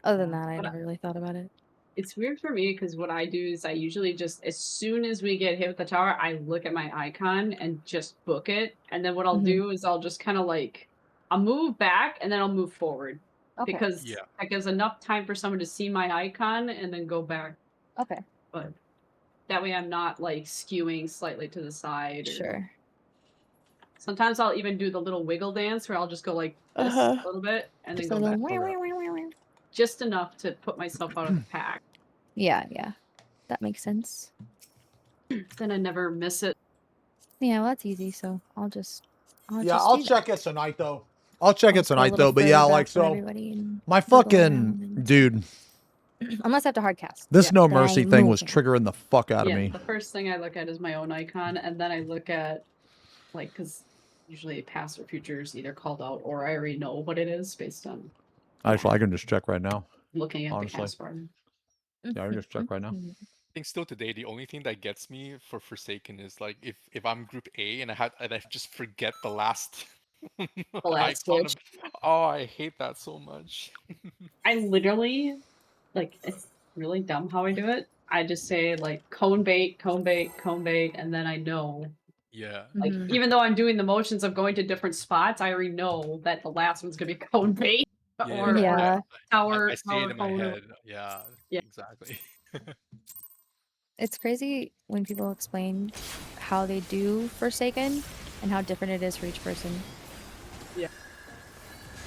other than that, I never really thought about it. It's weird for me because what I do is I usually just as soon as we get hit with the tower, I look at my icon and just book it. And then what I'll Mhm. do is I'll just kind of like I'll move back and then I'll move forward. Okay. Because Yeah. that gives enough time for someone to see my icon and then go back. Okay. But that way I'm not like skewing slightly to the side. Sure. Sometimes I'll even do the little wiggle dance where I'll just go like this a little bit and Just then a go little back. wah, wah, wah, wah, wah. Just enough to put myself out of the pack. Yeah, yeah. That makes sense. Then I never miss it. Yeah, well, that's easy. So I'll just Yeah, I'll do check that. it tonight though. I'll check I'll it just go a tonight little though. But yeah, further like back from so, everybody and my wiggle fucking around and dude, unless I have to hard cast. this no Then I mercy ain't thing was moving. triggering the fuck out of Yeah, me. the first thing I look at is my own icon, and then I look at, like, because usually past or future is either called out or I already know what it is based on Actually, I can just check right now. looking at Honestly, the cast bar. yeah, I can just check right now. I think still today the only thing that gets me for Forsaken is like if I'm group A and I just forget the last last icon. switch. Oh, I hate that so much. I literally, like, it's really dumb how I do it. I just say, like, cone bait, cone bait, cone bait, and then I know. Yeah. Like, even though I'm doing the motions of going to different spots, I already know that the last one's gonna be cone bait or tower, I say tower it in my cone. head. Yeah, Yeah. exactly. It's crazy when people explain how they do Forsaken and how different it is for each person. Yeah.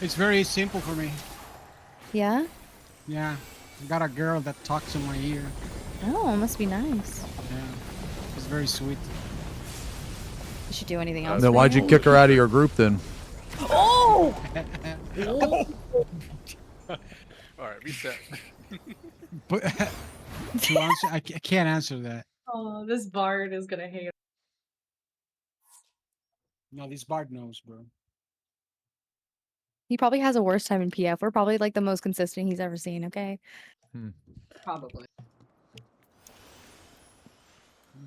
It's very simple for me. Yeah? Yeah. I got a girl that talks in my ear. Oh, it must be nice. Yeah. It's very sweet. You should do anything else. Then why'd you kick her out of your group then? Oh! Alright, reset. But to answer, I can't answer that. Oh, this Bard is gonna hate. No, this Bard knows, bro. He probably has a worse time in PF. We're probably like the most consistent he's ever seen, okay? Probably.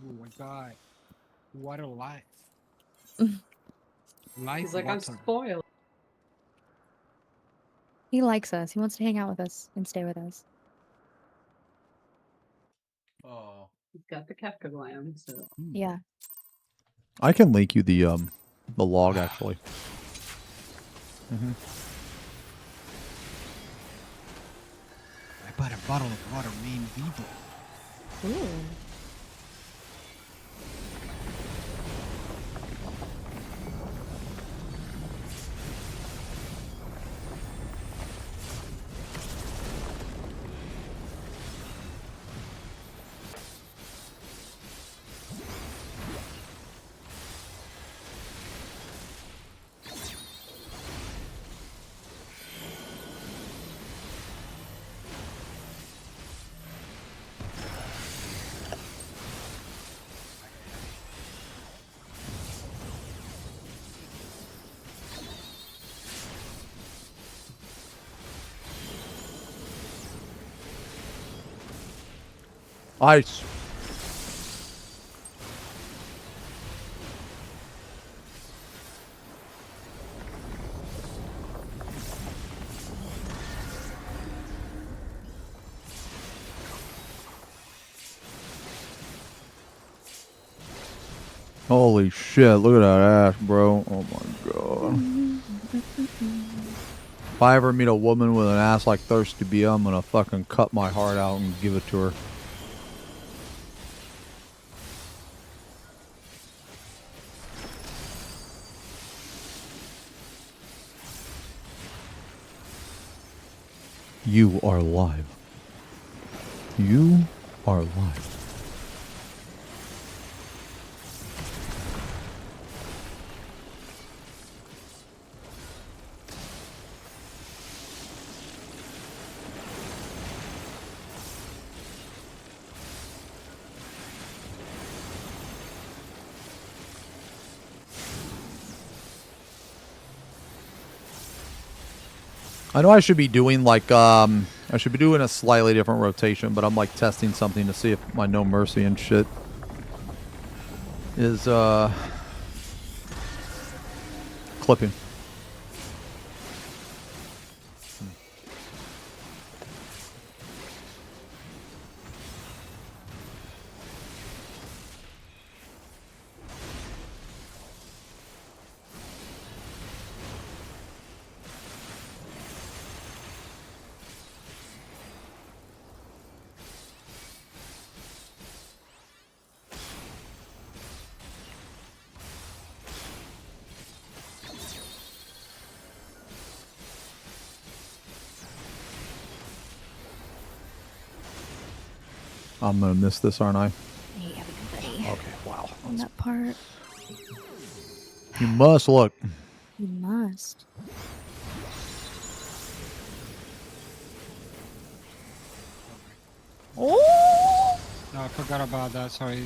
Oh my god. What a life. Life He's like, I'm water. spoiled. He likes us. He wants to hang out with us and stay with us. Oh. He's got the Kefka glam, so. Yeah. I can link you the log actually. I bought a bottle of water named Vivo. Ooh. Ice. Holy shit, look at that ass, bro. Oh my god. If I ever meet a woman with an ass like Thirsty B, I'm gonna fucking cut my heart out and give it to her. You are live. You are live. I know I should be doing like I should be doing a slightly different rotation, but I'm like testing something to see if my No Mercy and shit is clipping. I'm gonna miss this, aren't I? Hey, everybody. Okay, wow. On that part. You must look. You must. Oh! No, I forgot about that. Sorry,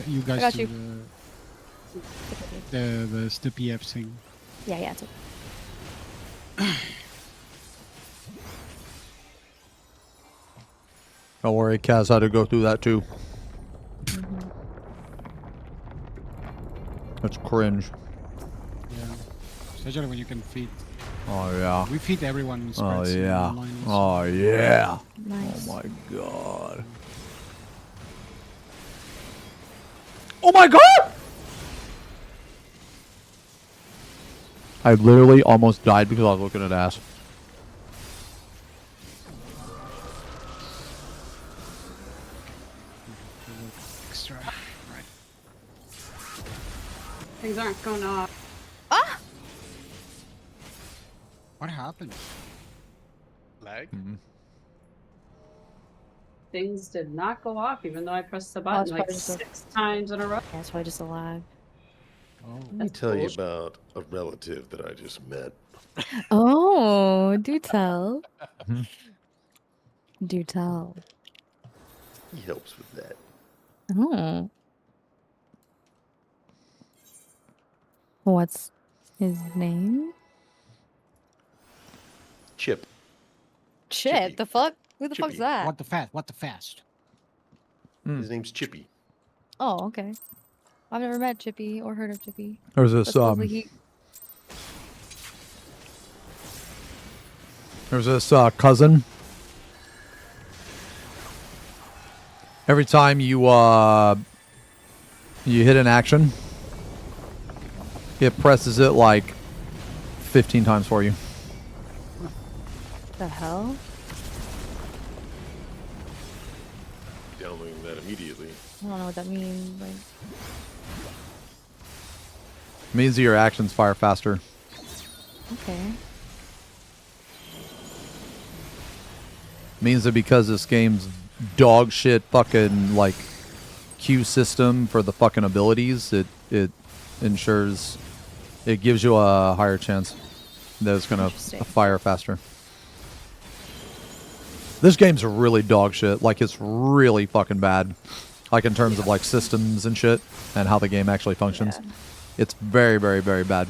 you guys got do you. the PF thing. Yeah, yeah, it's okay. Don't worry, Kaz had to go through that too. That's cringe. Yeah, especially when you can feed. Oh yeah. We feed everyone in Oh spreads. yeah. Online. Oh yeah. Nice. Oh my god. Oh my god! I literally almost died because I was looking at ass. Extra. Right. Things aren't going off. Ah! What happened? Lag? Things did not go off, even though I pressed the it's button like probably just a- 6 times in a row. Yeah, it's probably just a lag. Let me tell you about a relative that I just met. Oh, do tell. Do tell. He helps with that. Oh. What's his name? Chip. Chip. The fuck? Who the fuck's Chippy. that? What the fast? What the fast? His name's Chippy. Oh, okay. I've never met Chippy or heard of Chippy. There's this But supposedly cousin. Every time you hit an action, it presses it like 15 times for you. The hell? Downloading that immediately. I don't know what that means. Like, Means that your actions fire faster. okay. Means that because this game's dog shit fucking like queue system for the fucking abilities, it ensures it gives you a higher chance that it's gonna fire faster. This game's really dog shit. Like, it's really fucking bad. Like, in terms of like systems and shit and how the game actually functions. Yeah. It's very, very, very bad.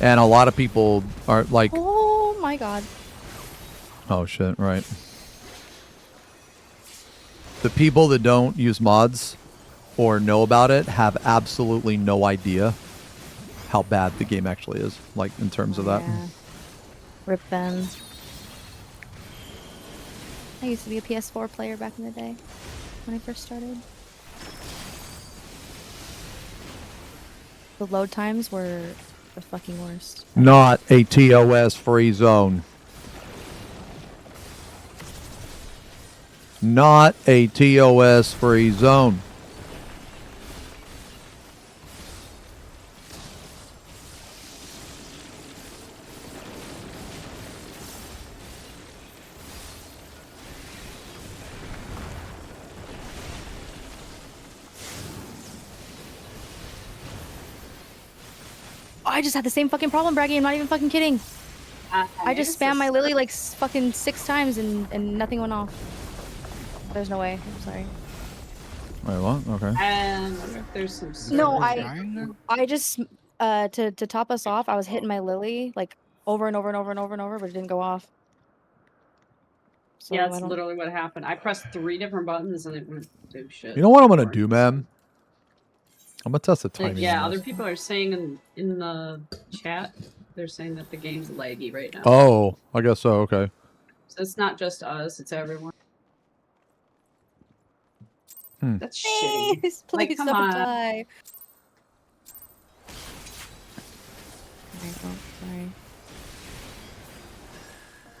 And a lot of people are like, Oh my god. oh shit, right. The people that don't use mods or know about it have absolutely no idea how bad the game actually is, like, in terms of that. Yeah. Rip them. I used to be a PS4 player back in the day when I first started. The load times were the fucking worst. Not a TOS free zone. Not a TOS free zone. I just had the same fucking problem, Braggy. I'm not even fucking kidding. I just spammed my Lily like fucking 6 times and nothing went off. There's no way. I'm sorry. Wait, what? Okay. And there's some. No, servers I just to top us off, I was hitting my Lily like over and over and over and over and over, but it didn't go off. So yeah, I that's don't- literally what happened. I pressed 3 different buttons and it wouldn't do shit. You know what I'm gonna do, man? I'm gonna test the timing. Like, yeah, on other this. people are saying in the chat, they're saying that the game's laggy right now. Oh, I guess so. Okay. So it's not just us, it's everyone. That's Please, shitty. please come don't on. die. Okay, oh, sorry.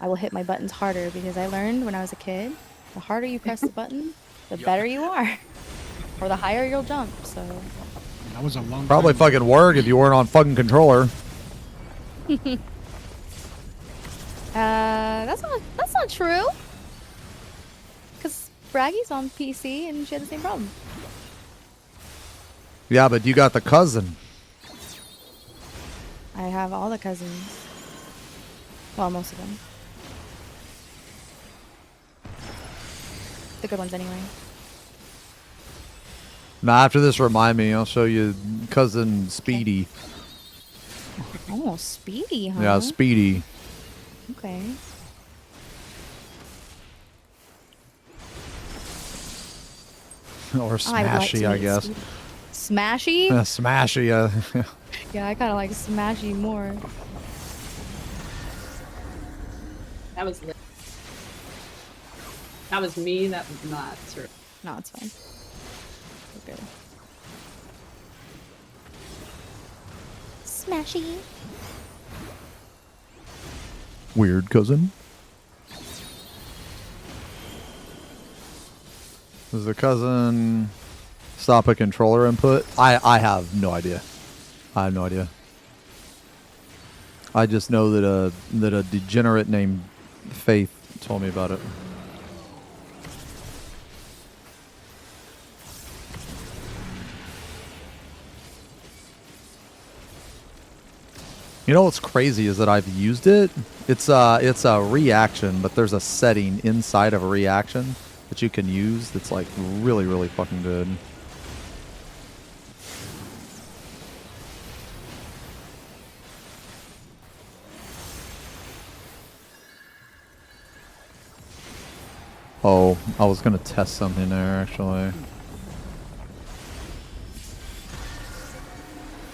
I will hit my buttons harder because I learned when I was a kid, the harder you press the button, the better you are. Or the higher you'll jump, so. That was a long Probably time. fucking work if you weren't on fucking controller. I That's not true. Cause Braggy's on PC and she had the same problem. Yeah, but you got the cousin. I have all the cousins. Well, most of them. The good ones, anyway. Now, after this, remind me. I'll show you cousin Speedy. Oh, Speedy, huh? Yeah, Speedy. Okay. Or Smashy, I guess. Speedy. Smashy? Smashy, yeah. Yeah, I kind of like Smashy more. That was lit. That was me. That was not true. No, it's fine. We're good. Smashy. Weird cousin. Does the cousin stop a controller input? I have no idea. I have no idea. I just know that a degenerate named Faith told me about it. You know what's crazy is that I've used it. It's a reaction, but there's a setting inside of a reaction that you can use that's like really, really fucking good. Oh, I was gonna test something there actually.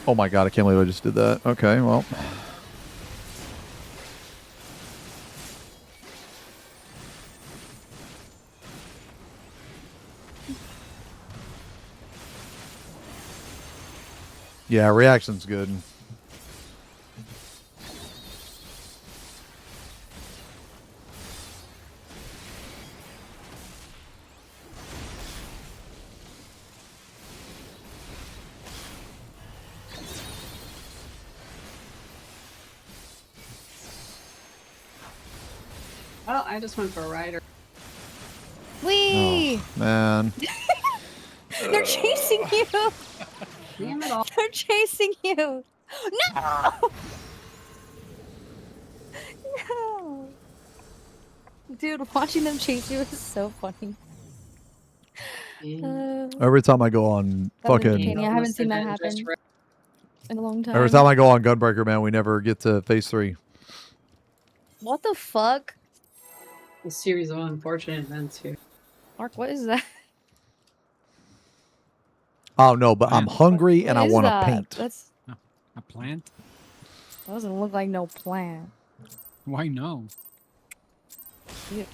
Oh my god, I can't believe I just did that. Okay, well. Yeah, reaction's good. Well, I just went for a rider. Whee! Oh, man. They're chasing you. Damn it all. They're chasing you. No! No. Dude, watching them chase you is so funny. Every time I go on fucking... I haven't seen that happen in a long time. Every time I go on Gunbreaker, man, we never get to phase 3. What the fuck? A series of unfortunate events here. Mark, what is that? Oh, no, but I'm hungry and I want to paint. That's a plant? Doesn't look like no plant. Why no? Dude,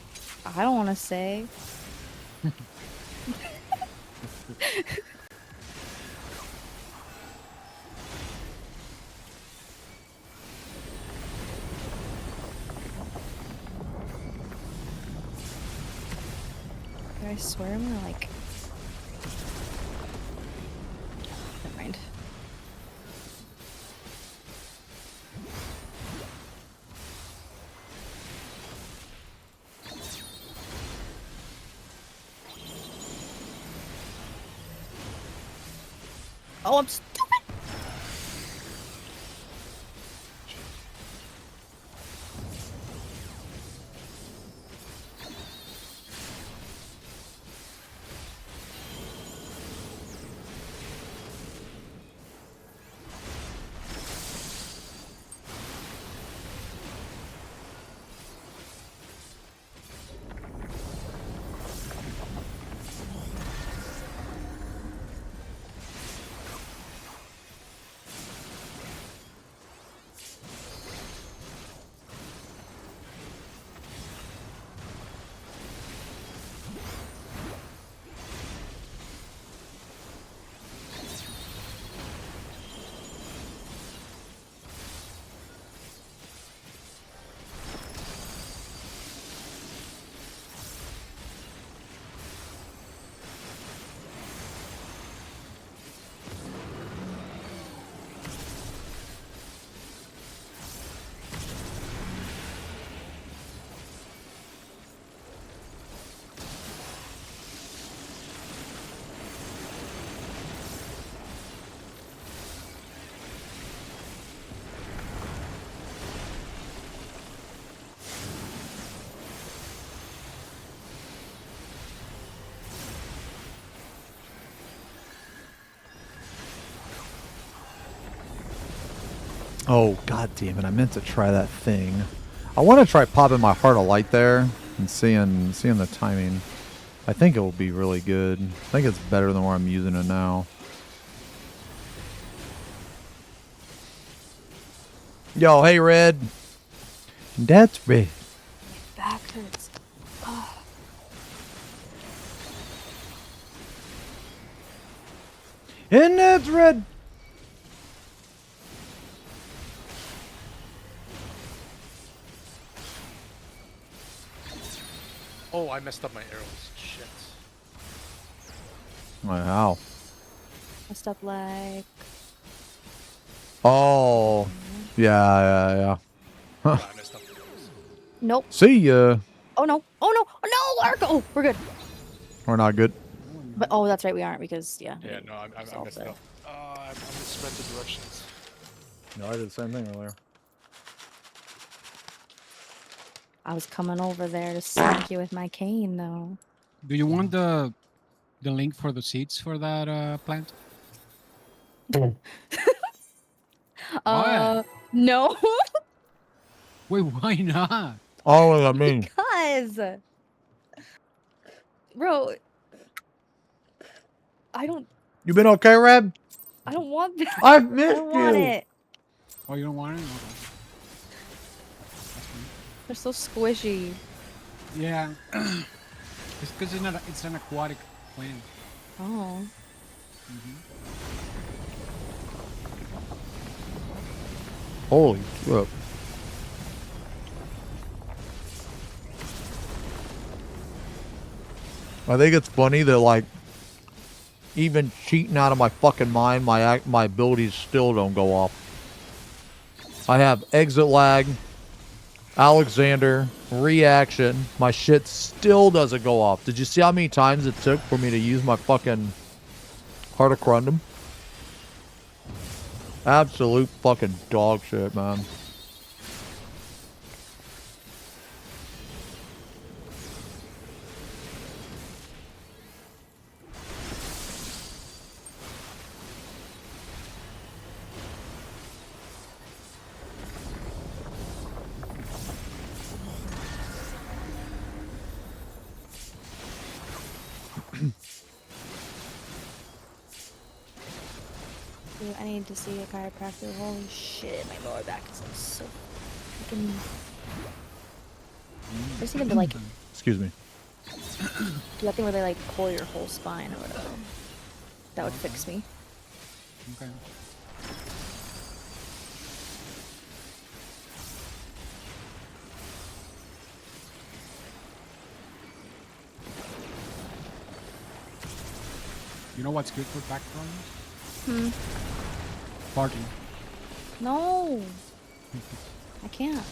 I don't want to say. I swear I'm gonna like... Never mind. Oh, I'm stupid! Oh, god damn it. I meant to try that thing. I want to try popping my heart of light there and seeing the timing. I think it will be really good. I think it's better than where I'm using it now. Yo, hey, Red. That's Red. Back hurts. Oh. And that's Red. Oh, I messed up my arrows. Shit. Wow. Messed up like. Oh. Yeah. Huh. I messed up the arrows. Nope. See ya. Oh no. Oh no. Oh no, Arco. Oh, we're good. We're not good. But oh, that's right. We aren't because yeah. Yeah, no, I messed up. I misread the directions. No, I did the same thing earlier. I was coming over there to smack you with my cane, though. Do you want the link for the seeds for that plant? No. Wait, why not? Oh, what does that mean? Because, bro, I don't. You been okay, Red? I don't want that. I've missed I don't want you. it. Oh, you don't want it? They're so squishy. Yeah. It's because it's an aquatic plant. Oh. Holy shit. I think it's funny that, like, even cheating out of my fucking mind, my abilities still don't go off. I have exit lag, Alexander, reaction. My shit still doesn't go off. Did you see how many times it took for me to use my fucking Heart of Corundum? Absolute fucking dog shit, man. Dude, I need to see a chiropractor. Holy shit, my lower back is like so freaking. I just need them to like. Excuse me. Do that thing where they like pull your whole spine or whatever. That would fix me. Okay. You know what's good for back problems? Farting. No. I can't.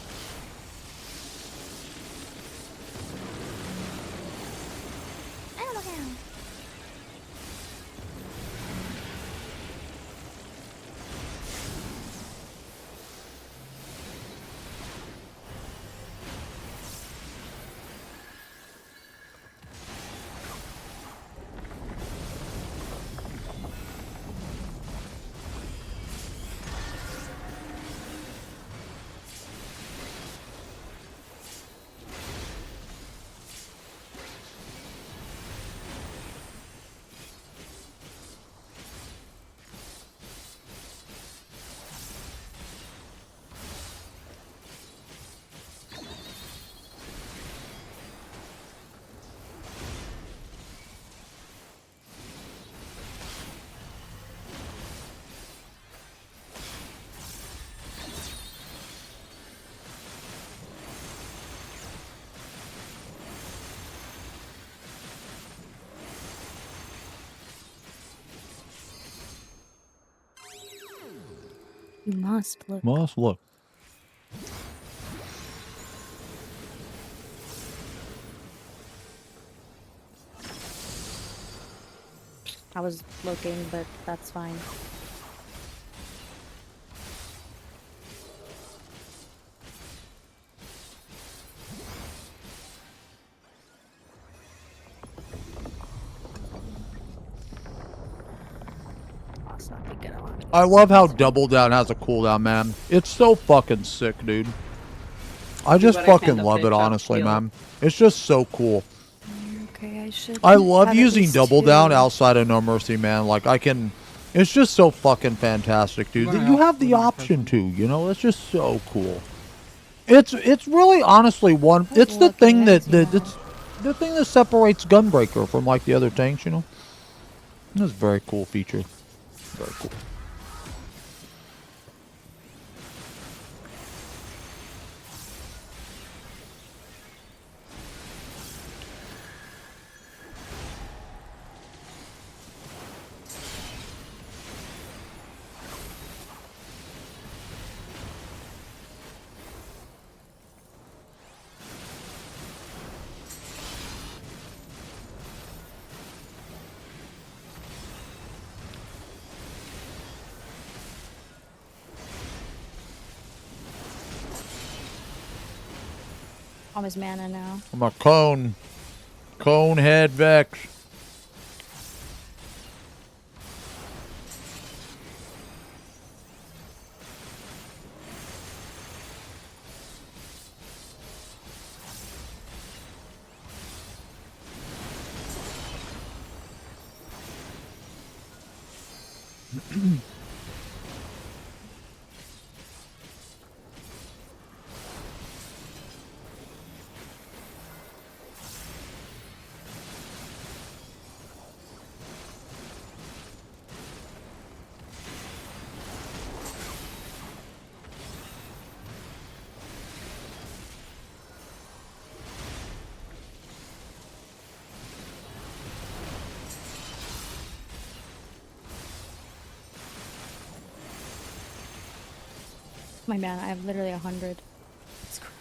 You must look. Must look. I was looking, but that's fine. Oh, it's not big gonna lie. I love how Double Down has a cooldown, man. It's so fucking sick, dude. I just fucking love it, honestly, man. It's just so cool. Okay, I should. I love have at using least Double Down 2. outside of No Mercy, man. Like, I can... It's just so fucking fantastic, dude. That you have the option to, you know? It's just so cool. It's really, honestly, it's the thing that... It's the thing that separates Gunbreaker from, like, the other tanks, you know? It's a very cool feature. Very cool. I'm his mana now. I'm a cone. Cone head Vex. My mana, I have literally 100. It's crazy.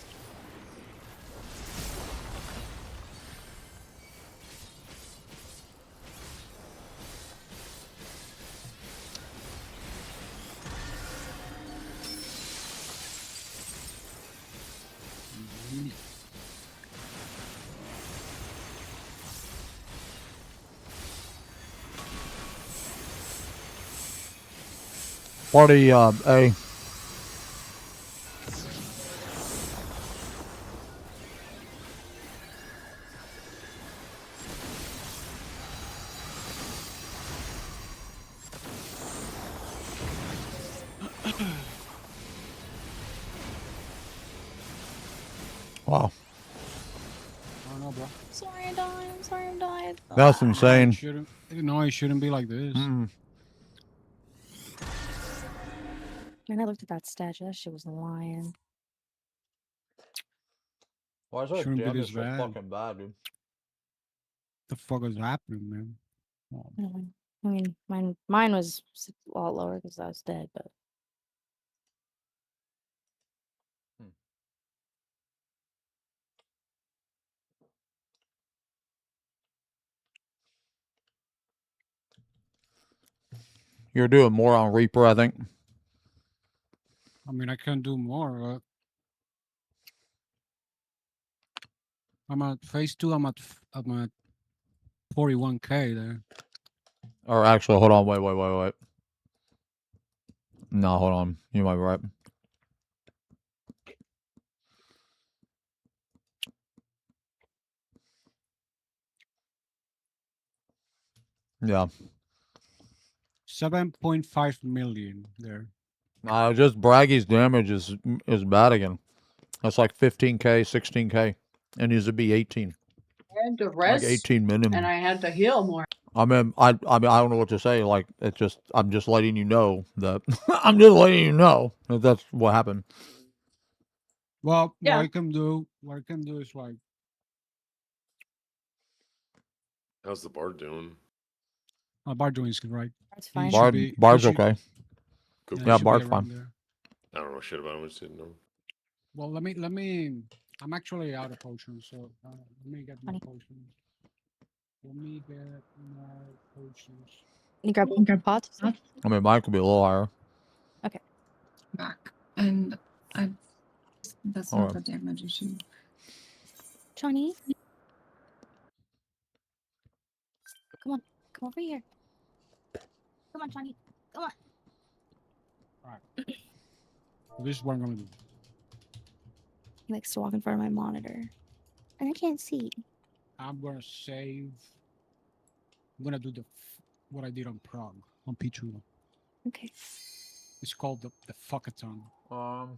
Party, A. Wow. I don't know, bro. Sorry I died. I'm sorry I died. That's insane. It shouldn't be like this. Man, I looked at that statue. That shit was lying. Why is Shouldn't be this bad. fucking bad, dude? The fuck is happening, man? Oh. I mean, mine was a lot lower because I was dead, but. You're doing more on Reaper, I think. I mean, I can do more. I'm at phase 2. I'm at 41k there. Or actually, hold on. Wait. No, hold on. You might be right. Yeah. 7.5 million there. Just Braggy's damage is bad again. That's like 15k, 16k. It needs to be 18. I had to rest, like 18 minimum. and I had to heal more. I mean, I don't know what to say. Like, I'm just letting you know that I'm just letting you know that that's what happened. Well, Yeah. what I can do is like. How's the bard doing? Bard doing is right. That's fine. Bard's okay. Yeah, Bard's fine. fine. I don't know shit about him. I just didn't know. Well, let me. I'm actually out of potions, so let me get more potions. Let me get more potions. You grab pots? I mean, mine could be a little higher. Okay. Back. And that's not Alright. the damage issue. Johnny? Come on. Come over here. Come on, Johnny. Come on. This is what I'm gonna do. He likes to walk in front of my monitor. And I can't see. I'm gonna save. I'm gonna do what I did on Prague, on Pichu. Okay. It's called the fuckathon.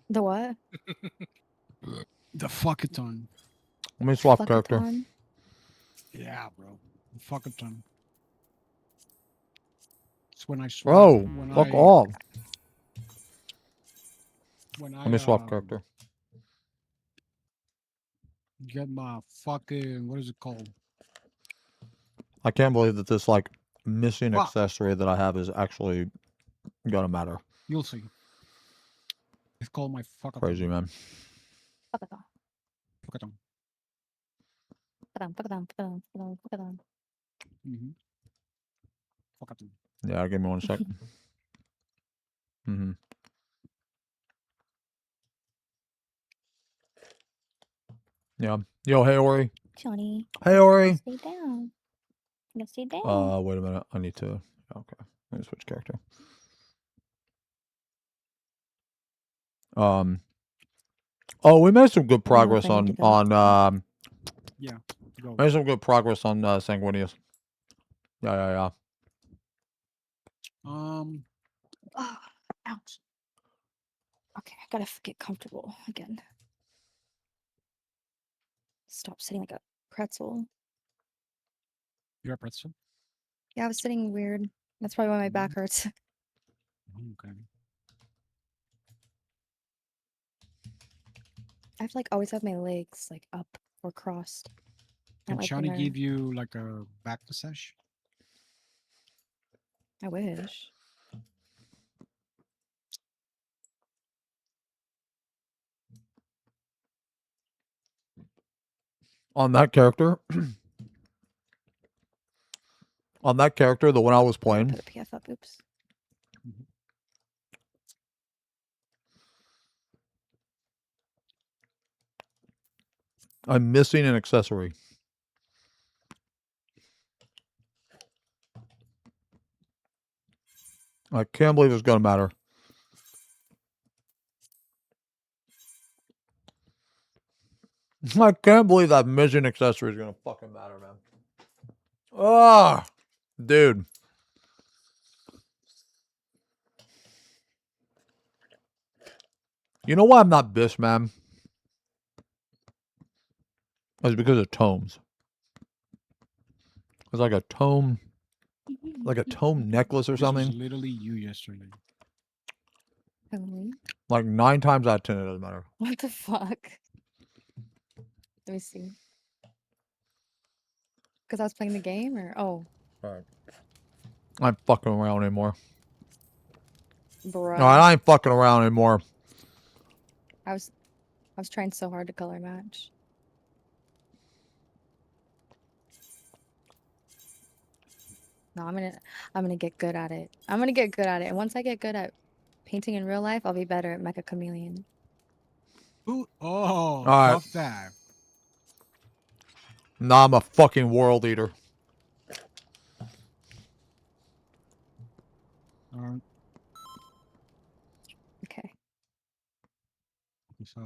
The what? The fuckathon. Let me swap character. Fuckathon? Yeah, bro. The fuckathon. It's when I swap. Bro, fuck off. Let me swap character. Get my fucking, what is it called? I can't believe that this like missing Fuck. accessory that I have is actually gonna matter. You'll see. It's called my fuckathon. Crazy, man. Fuckathon. Fuckathon. Fuckathon. Mm-hmm. Fuckathon. Yeah, give me 1 sec. Mm-hmm. Yeah. Yo, hey Ori. Johnny. Hey Ori. Stay down. Stay down. Wait a minute. I need to. Okay. Let me switch character. Oh, we made some good progress on Yeah. Go. made some good progress on Sanguinius. Yeah. Oh, ouch. Okay, I gotta get comfortable again. Stop sitting like a pretzel. You're a pretzel? Yeah, I was sitting weird. That's probably why my back hurts. Okay. I have to like always have my legs like up or crossed. Can Not like Shawnee when they're- give you like a back massage? I wish. On that character. On that character, the one I was playing. Put a PF up. Oops. I'm missing an accessory. I can't believe it's gonna matter. I can't believe that missing accessory is gonna fucking matter, man. Ah, dude. You know why I'm not Bish, man? It's because of tomes. It's like a tome necklace or This was something. literally you yesterday. Really? Like 9 times out of 10, it doesn't matter. What the fuck? Let me see. Because I was playing the game, or All right. I ain't fucking around anymore. Bruh. No, I ain't fucking around anymore. I was trying so hard to color match. No, I'm gonna get good at it. I'm gonna get good at it, and once I get good at painting in real life, I'll be better at Mecha Chameleon. Ooh, oh, All right. tough that. Nah, I'm a fucking world eater. Okay. So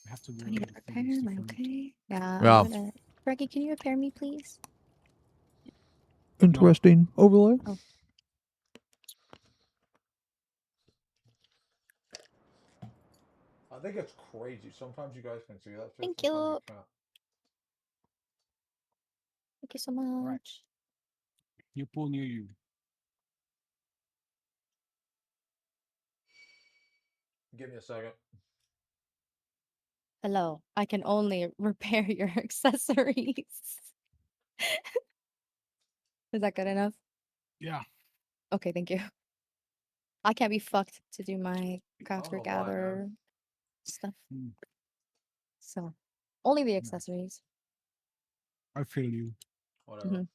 I have to Do I need to repair? Am I okay? Yeah. Yeah. I'm gonna... Reggie, can you repair me, please? Interesting overlay. Oh. I think it's crazy. Sometimes you guys can see that. Thank you. Thank you so much. You pull near you. Give me a second. Hello. I can only repair your accessories. Is that good enough? Yeah. Okay, thank you. I can't be fucked to do my crafter gather stuff. So, only the accessories. I feel you. Whatever.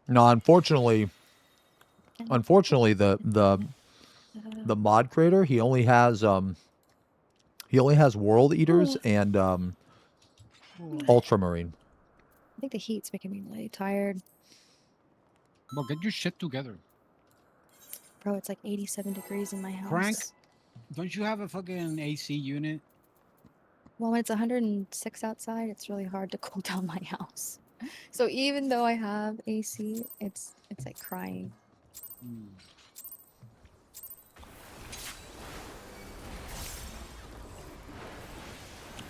No, unfortunately, Unfortunately, the mod creator, he only has world eaters and ultramarine. I think the heat's making me really tired. Well, get your shit together. Bro, it's like 87 degrees in my house. Frank, don't you have a fucking AC unit? Well, when it's 106 outside, it's really hard to cool down my house. So even though I have AC, it's like crying. I'm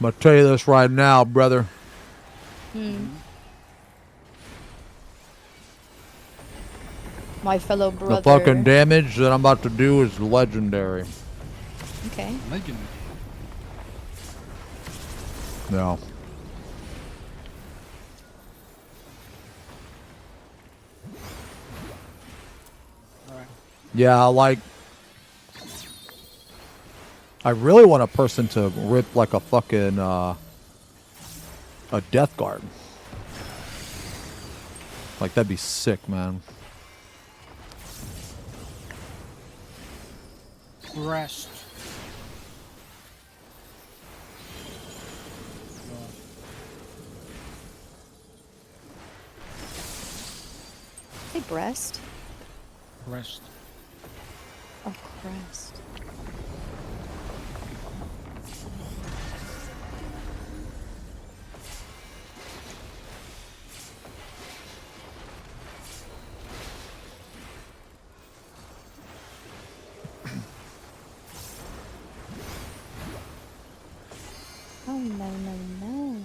gonna tell you this right now, brother. My fellow brother. The fucking damage that I'm about to do is legendary. Okay. Legendary. No. Alright. Yeah, like I really want a person to rip like a fucking a death guard. Like that'd be sick, man. Rest. Say breast. Rest. Oh, crest. Oh, no, no, no.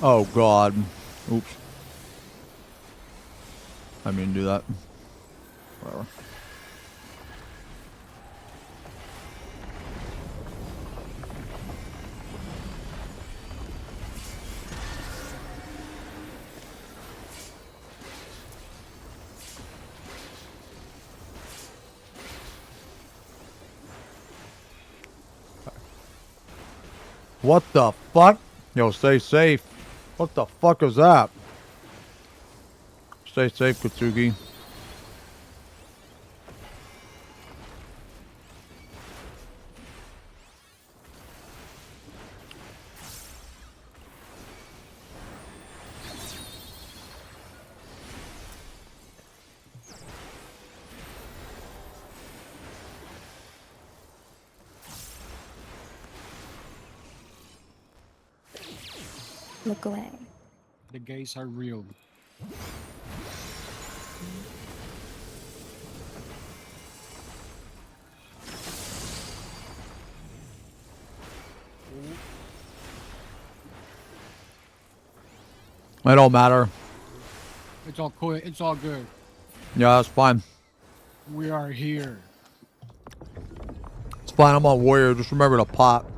Oh god. Oops. I mean do that. Whatever. What the fuck? Yo, stay safe. What the fuck is that? Stay safe, Katsugi. Look away. The gays are real. It don't matter. It's all cool. It's all good. Yeah, that's fine. We are here. It's fine. I'm on warrior. Just remember to pop.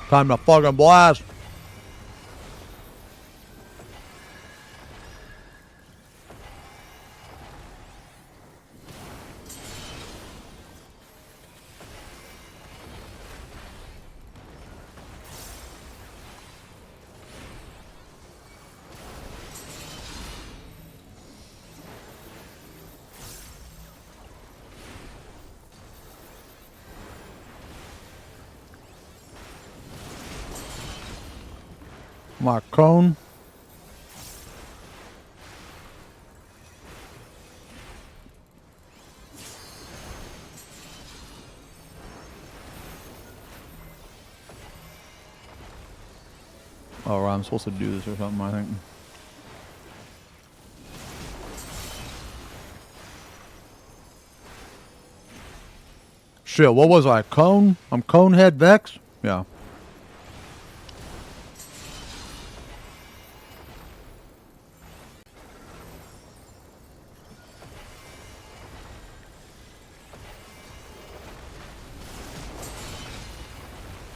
Time to fucking blast. My cone. Oh, right, I'm supposed to do this or something, I think. Shit, what was I? Cone? I'm Conehead Vex? Yeah.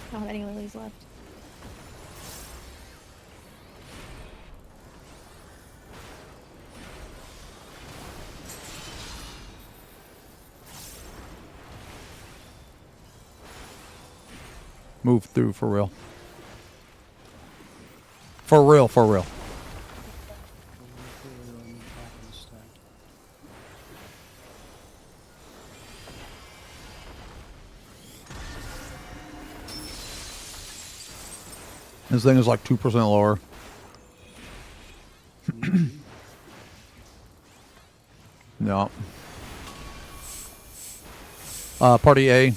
I don't have any lilies left. Move through for real. For real, for real. This thing is like 2% lower. No. Party A.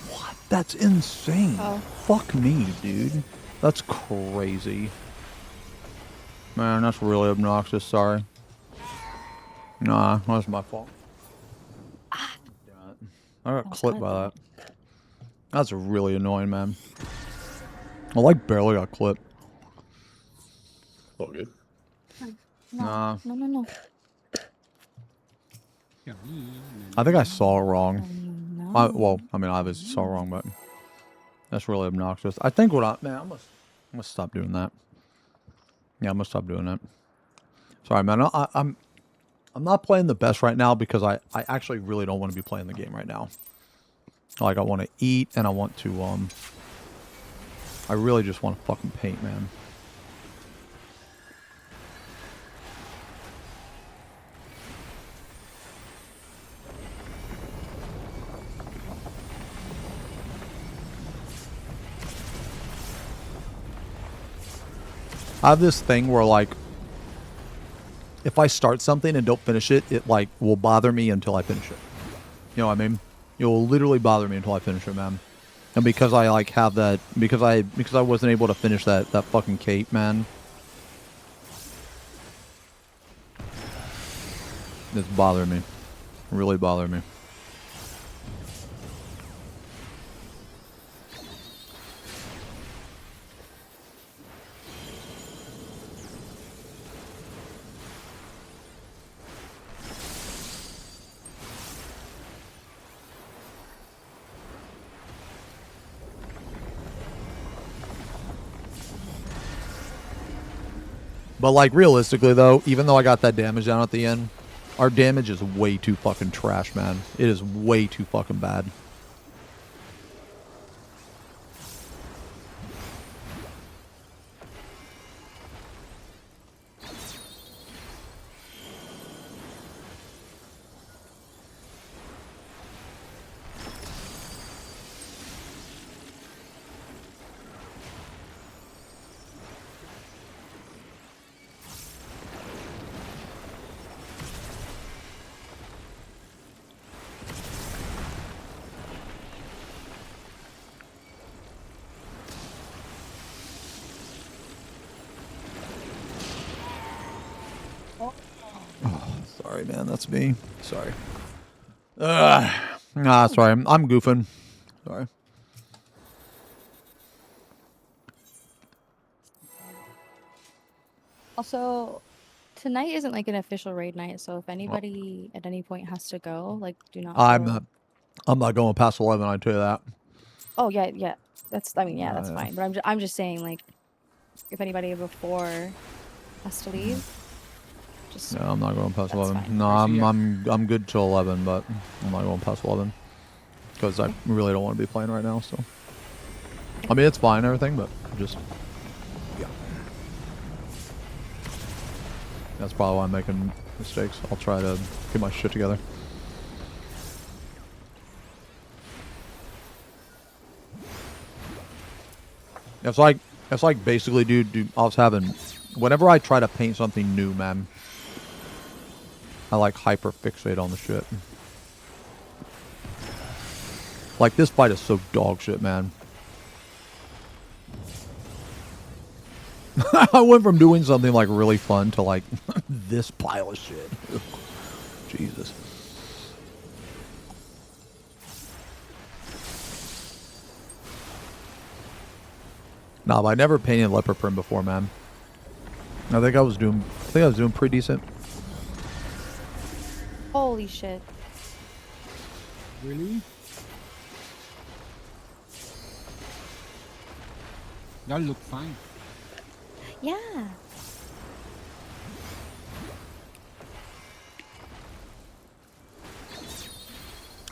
What? That's insane. Oh. Fuck me, dude. That's crazy. Man, that's really obnoxious. Sorry. Nah, that's my fault. I got clipped by that. That's really annoying, man. I like barely got clipped. All good. Nah. No. I think I saw it wrong. Well, I mean, I obviously saw it wrong, but that's really obnoxious. I think what I'm gonna stop doing that. Yeah, I'm gonna stop doing that. Sorry, man. I'm not playing the best right now because I actually really don't want to be playing the game right now. Like, I want to eat and I want to I really just want to fucking paint, man. I have this thing where, like, if I start something and don't finish it, it, like, will bother me until I finish it. You know what I mean? It will literally bother me until I finish it, man. And because I, like, have that, because I wasn't able to finish that fucking cape, man. It's bothering me. Really bothering me. But, like, realistically, though, even though I got that damage down at the end, our damage is way too fucking trash, man. It is way too fucking bad. Sorry, man. That's me. Sorry. Nah, sorry. I'm goofing. Sorry. Also, tonight isn't like an official raid night, so if anybody at any point has to go, like, do not. I'm not going past 11. I tell you that. Oh yeah. That's that's fine. But I'm just saying, like, if anybody before has to leave, just. Yeah, I'm not going past 11. fine. No, I'm good till 11, but I'm not going past 11 because I really don't want to be playing right now. So, I mean, it's fine and everything, but just yeah. That's probably why I'm making mistakes. I'll try to get my shit together. It's like basically, dude, I was having, whenever I try to paint something new, man, I like hyper fixate on the shit. Like this fight is so dog shit, man. I went from doing something like really fun to like this pile of shit. Jesus. Nah, but I never painted leopard print before, man. I think I was doing pretty decent. Holy shit. Really? That look fine. Yeah.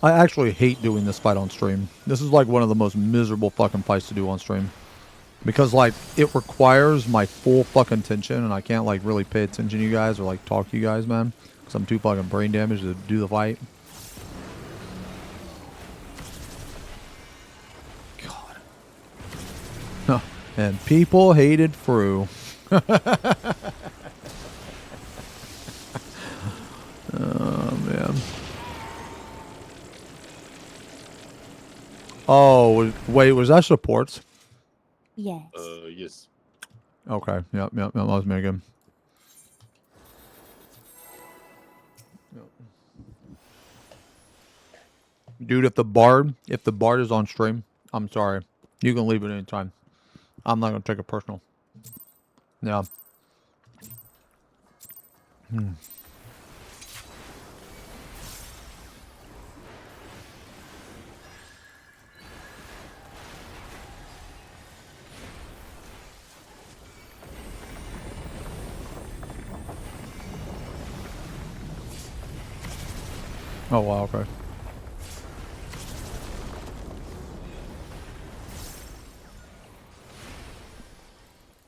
I actually hate doing this fight on stream. This is like one of the most miserable fucking fights to do on stream. Because like it requires my full fucking attention and I can't like really pay attention to you guys or like talk to you guys, man. Because I'm too fucking brain damaged to do the fight. God. Huh. And people hated Fru. Oh man. Oh wait, was that supports? Yes. Yes. Okay. Yep. That was Megan. Dude, if the bard is on stream, I'm sorry. You can leave it anytime. I'm not gonna take it personal. Yeah. Oh wow, okay.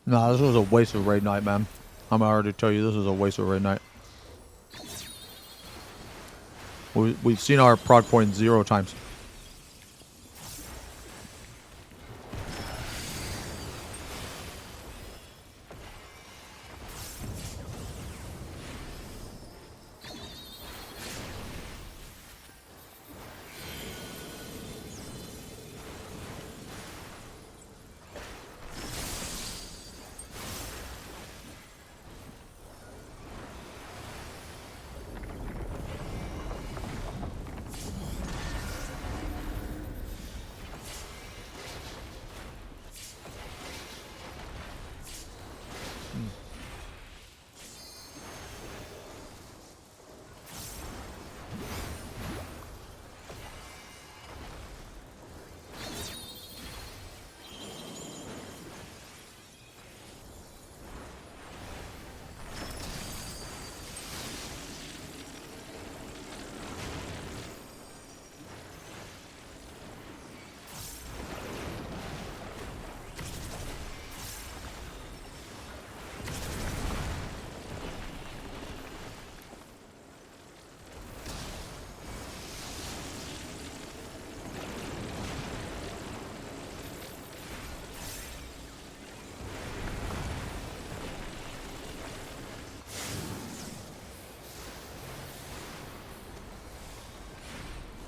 Nah, this was a waste of raid night, man. I'm gonna already tell you this is a waste of raid night. We've seen our prog point 0 times.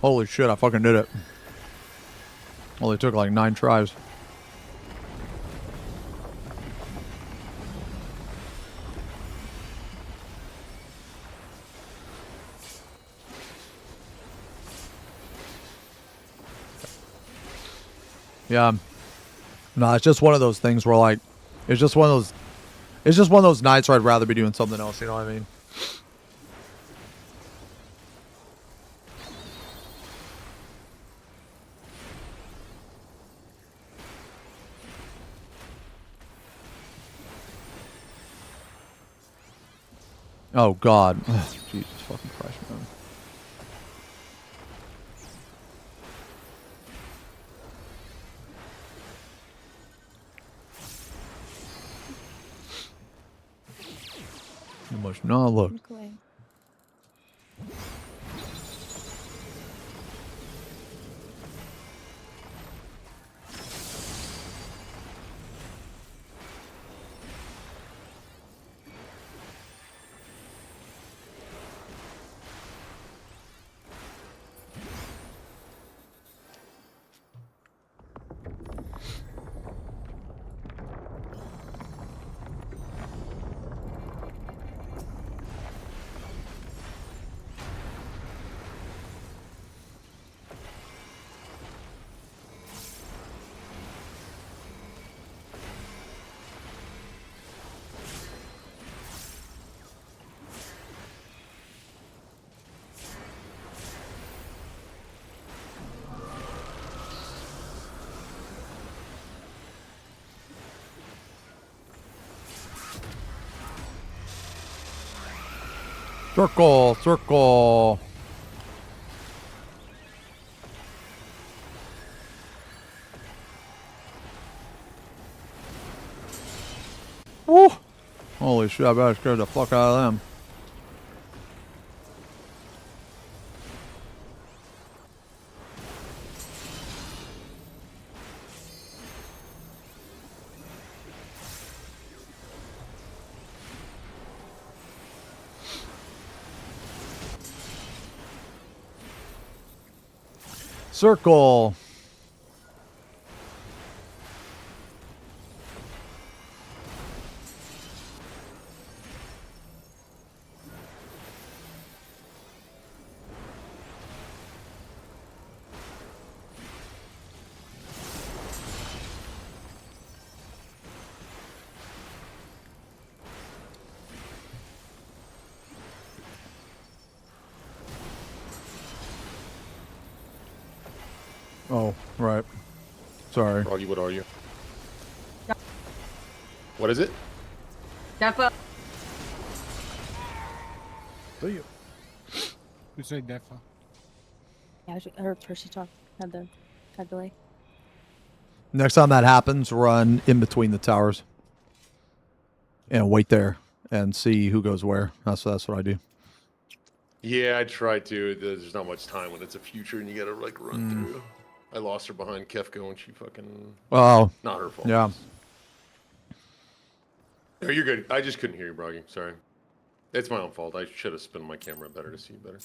Holy shit, I fucking did it. Only took like 9 tries. Yeah. No, it's just one of those things where like, it's just one of those nights where I'd rather be doing something else, you know what I mean? Oh God. Jesus fucking Christ, man. You must not look. Look away. Circle, circle. Woo! Holy shit, I better scare the fuck out of them. Circle. Oh, right. Sorry. Froggy, what are you? What is it? Defa. Do you? You say Defa. Yeah, I heard Percy talk. Had the delay. Next time that happens, run in between the towers and wait there and see who goes where. That's what I do. Yeah, I try to. There's not much time when it's a future and you gotta like run Mm. through. I lost her behind Kefko and she fucking. Oh. Not her fault. Yeah. No, you're good. I just couldn't hear you, Broggy. Sorry. It's my own fault. I should have spun my camera better to see better.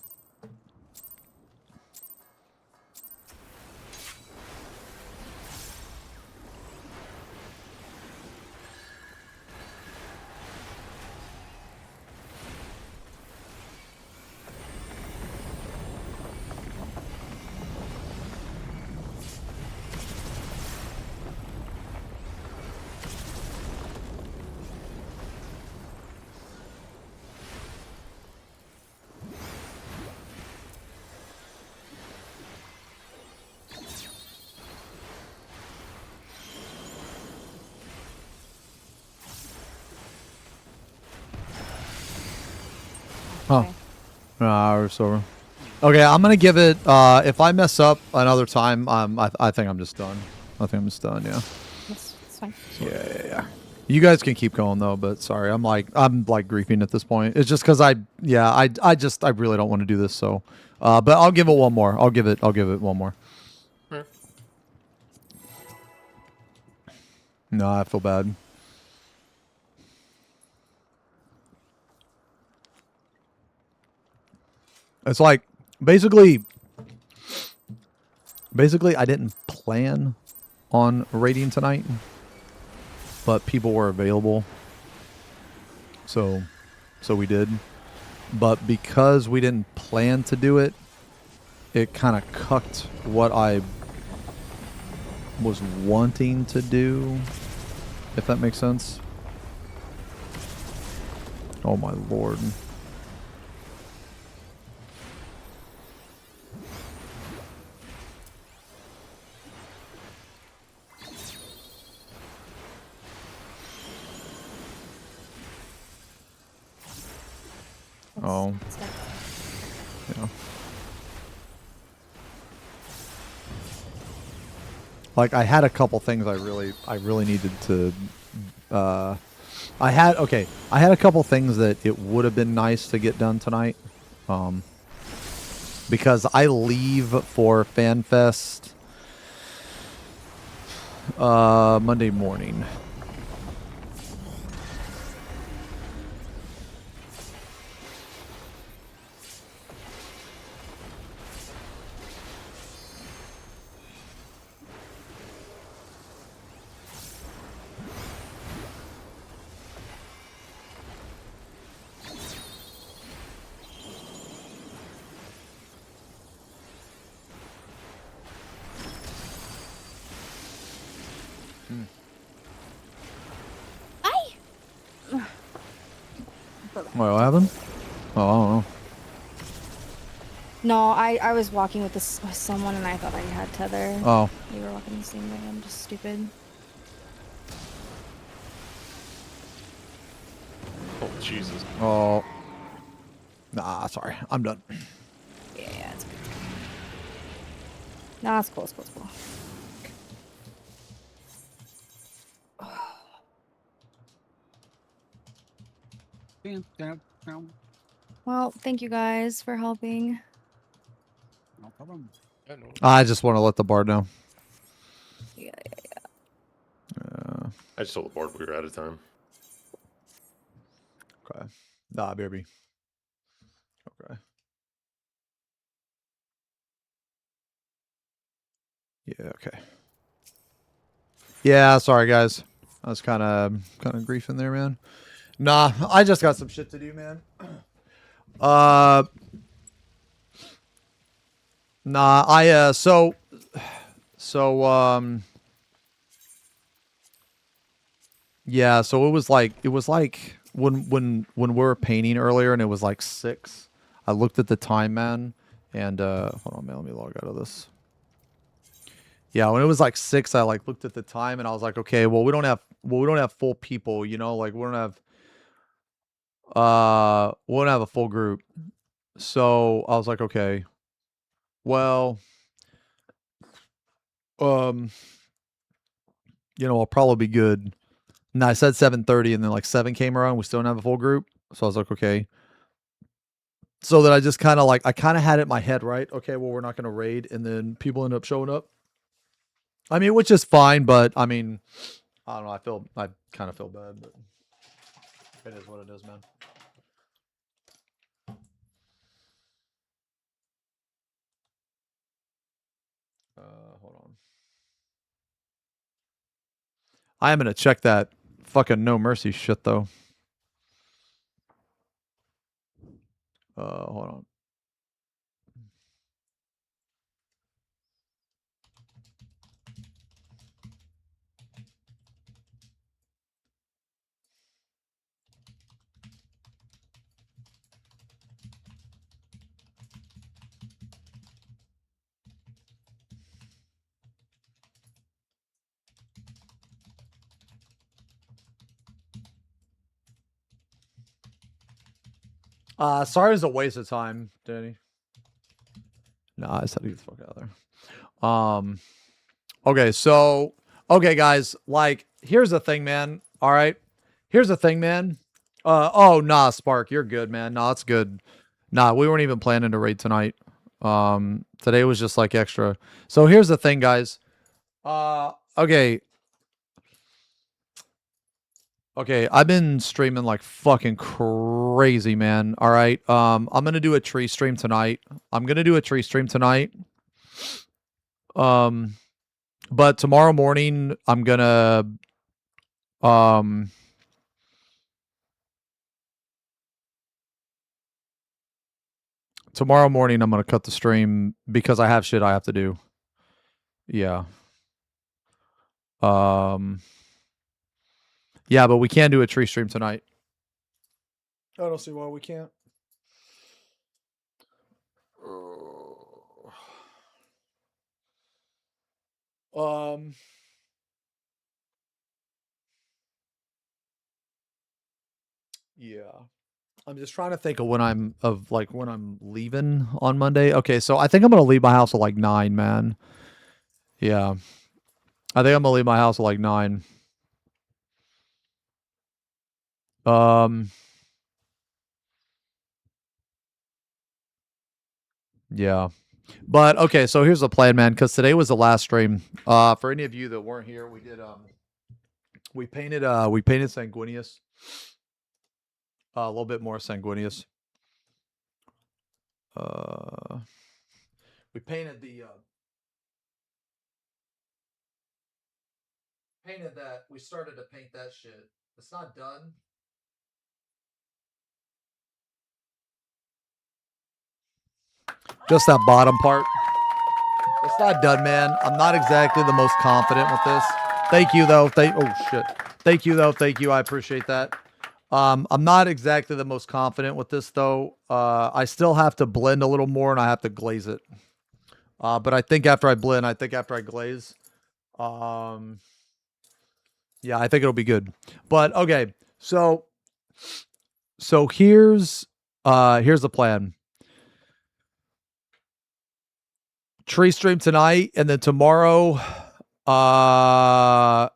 Oh. No, it's over. Okay, I'm gonna give it. If I mess up another time, I think I'm just done. I think I'm just done. Yeah. It's fine. Yeah. You guys can keep going though, but sorry, I'm like griefing at this point. It's just because I really don't want to do this. So, but I'll give it one more. I'll give it one more. Right. No, I feel bad. It's like basically I didn't plan on raiding tonight, but people were available. So we did. But because we didn't plan to do it, it kind of cucked what I was wanting to do, if that makes sense. Oh my lord. Oh. Yeah. Like I had a couple things I really needed to I had a couple things that it would have been nice to get done tonight. Because I leave for FanFest Monday morning. What happened? Oh, I don't know. No, I was walking with this with someone and I thought I had tether. Oh. We were walking the same way. I'm just stupid. Oh, Jesus. Oh. Nah, sorry. I'm done. Yeah, it's okay. Nah, it's cool. It's cool. It's cool. Well, thank you guys for helping. No problem. Yeah, no. I just want to let the bard know. Yeah. I just told the board we were out of time. Okay. Nah, baby. Okay. Yeah, okay. Yeah, sorry guys. I was kind of griefing there, man. Nah, I just got some shit to do, man. Nah, yeah, so it was like when we were painting earlier and it was like 6. I looked at the time, man, and hold on, man, let me log out of this. Yeah, when it was like 6, I like looked at the time and I was like, okay, well we don't have full people, you know, like we don't have a full group. So I was like, okay, well, you know, I'll probably be good. And I said 7:30 and then like 7 came around. We still don't have a full group. So I was like, okay. So that I just kind of had it in my head, right? Okay, well, we're not going to raid. And then people end up showing up. I mean, which is fine, but I mean, I don't know. I kind of feel bad, but it is what it is, man. Hold on. I am going to check that fucking No Mercy shit, though. Hold on. Sorry, it's a waste of time, Danny. Nah, I said to get the fuck out of there. Okay, so guys, like, here's the thing, man. All right, here's the thing, man. Oh, nah, Spark, you're good, man. Nah, it's good. Nah, we weren't even planning to raid tonight. Today was just like extra. So here's the thing, guys. Okay. Okay, I've been streaming like fucking crazy, man. All right. I'm gonna do a tree stream tonight. But tomorrow morning I'm gonna cut the stream because I have shit I have to do. Yeah. Yeah, but we can do a tree stream tonight. I don't see why we can't. Yeah. I'm just trying to think of when I'm leaving on Monday. Okay, so I think I'm gonna leave my house at like 9, man. Yeah. I think I'm gonna leave my house at like 9. Yeah. But okay, so here's the plan, man, because today was the last stream. For any of you that weren't here, we painted Sanguinius. A little bit more Sanguinius. We painted that. We started to paint that shit. It's not done. Just that bottom part. It's not done, man. I'm not exactly the most confident with this. Thank you, though. Oh, shit. Thank you, though. Thank you. I appreciate that. I'm not exactly the most confident with this, though. I still have to blend a little more, and I have to glaze it. But I think after I blend, after I glaze, yeah, I think it'll be good. But, okay. So here's the plan. Tree stream tonight, and then tomorrow I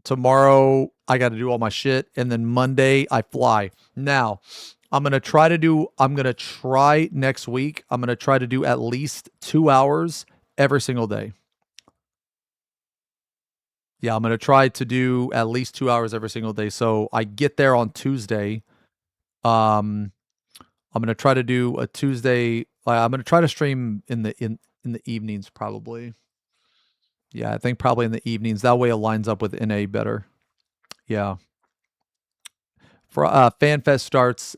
got to do all my shit, and then Monday I fly. Now, I'm going to try next week. I'm going to try to do at least 2 hours every single day. Yeah, I'm going to try to do at least 2 hours every single day. So I get there on Tuesday. I'm going to try to do a Tuesday. I'm going to try to stream in the evenings, probably. Yeah, I think probably in the evenings. That way it lines up with NA better. Yeah. For FanFest starts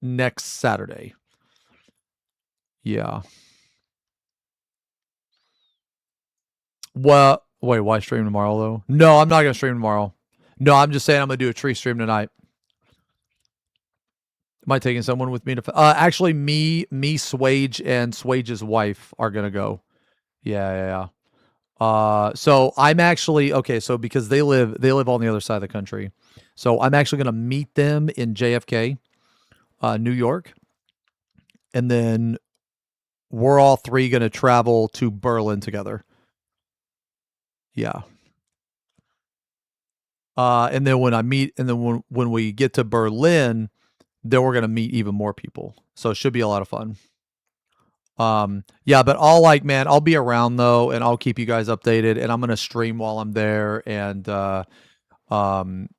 next Saturday. Yeah. Well, wait, why stream tomorrow though? No, I'm not gonna stream tomorrow. No, I'm just saying I'm gonna do a tree stream tonight. Am I taking someone with me to? Actually, me, Swage, and Swage's wife are gonna go. Yeah. So I'm actually okay. So because they live on the other side of the country, so I'm actually gonna meet them in JFK, New York, and then we're all three gonna travel to Berlin together. Yeah. And then when we get to Berlin, then we're gonna meet even more people. So it should be a lot of fun. Yeah, but I'll be around though, and I'll keep you guys updated, and I'm gonna stream while I'm there, and yeah, I'm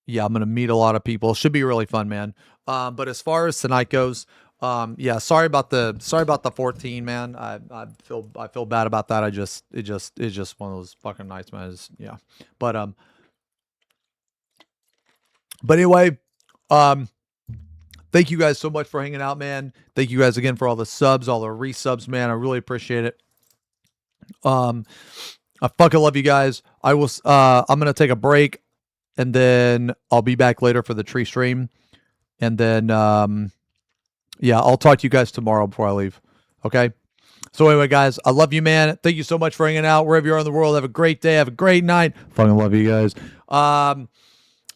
gonna meet a lot of people. It should be really fun, man. But as far as tonight goes, yeah, sorry about the 14, man. I feel bad about that. It's just one of those fucking nights, man. Yeah, but anyway, thank you guys so much for hanging out, man. Thank you guys again for all the subs, all the resubs, man. I really appreciate it. I fucking love you guys. I'm gonna take a break, and then I'll be back later for the tree stream, and then yeah, I'll talk to you guys tomorrow before I leave. Okay. So anyway, guys, I love you, man. Thank you so much for hanging out wherever you are in the world. Have a great day. Have a great night. Fucking love you guys. I'll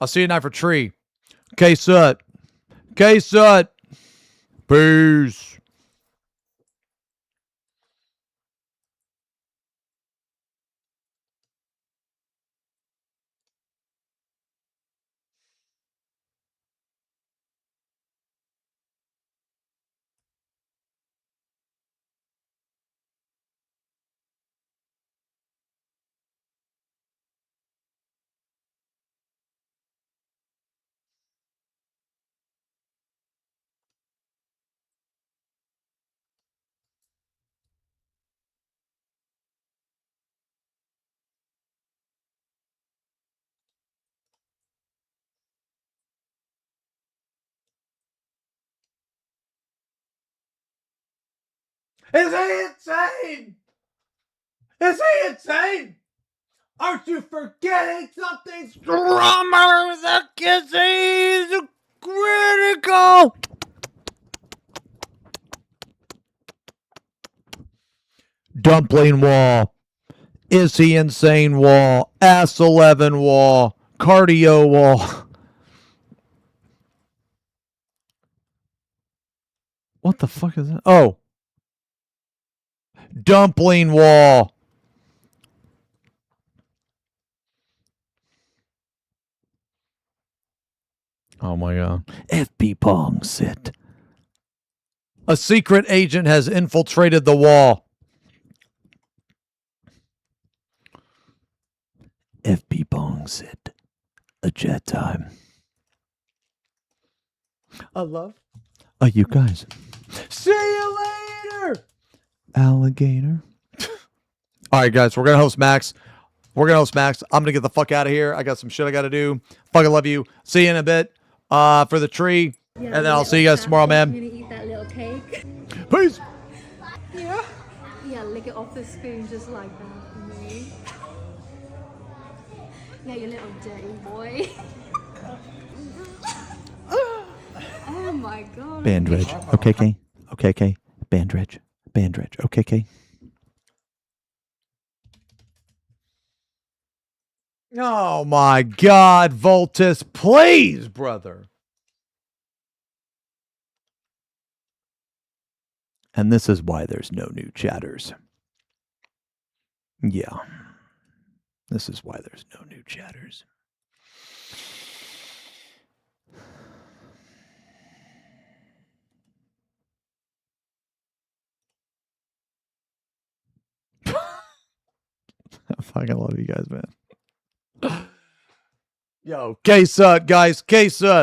see you tonight for tree. K-Sut. K-Sut. Peace. Is he insane? Is he insane? Aren't you forgetting something stronger than kissing is critical? Dumpling wall. Is he insane wall? Ass 11 wall. Cardio wall. What the fuck is that? Oh. Dumpling wall. Oh my god. FP Pong sit. A secret agent has infiltrated the wall. FP Pong sit. A jet time. I love. Oh, you guys. See you later, alligator. All right, guys, we're gonna host Max. I'm gonna get the fuck out of here. I got some shit I gotta do. Fucking love you. See you in a bit. For the tree, Yeah, and then I'll see you guys tomorrow, man. I'm gonna eat that little cake. Peace. Yeah. Yeah, lick it off the spoon just like that for me. Yeah, you little dirty boy. Oh my god. Bandridge. Okay. Bandridge. Okay. Oh my God, Voltus, please, brother. And this is why there's no new chatters. Yeah. This is why there's no new chatters. I fucking love you guys, man. Yo, K-Sut, guys. K-Sut.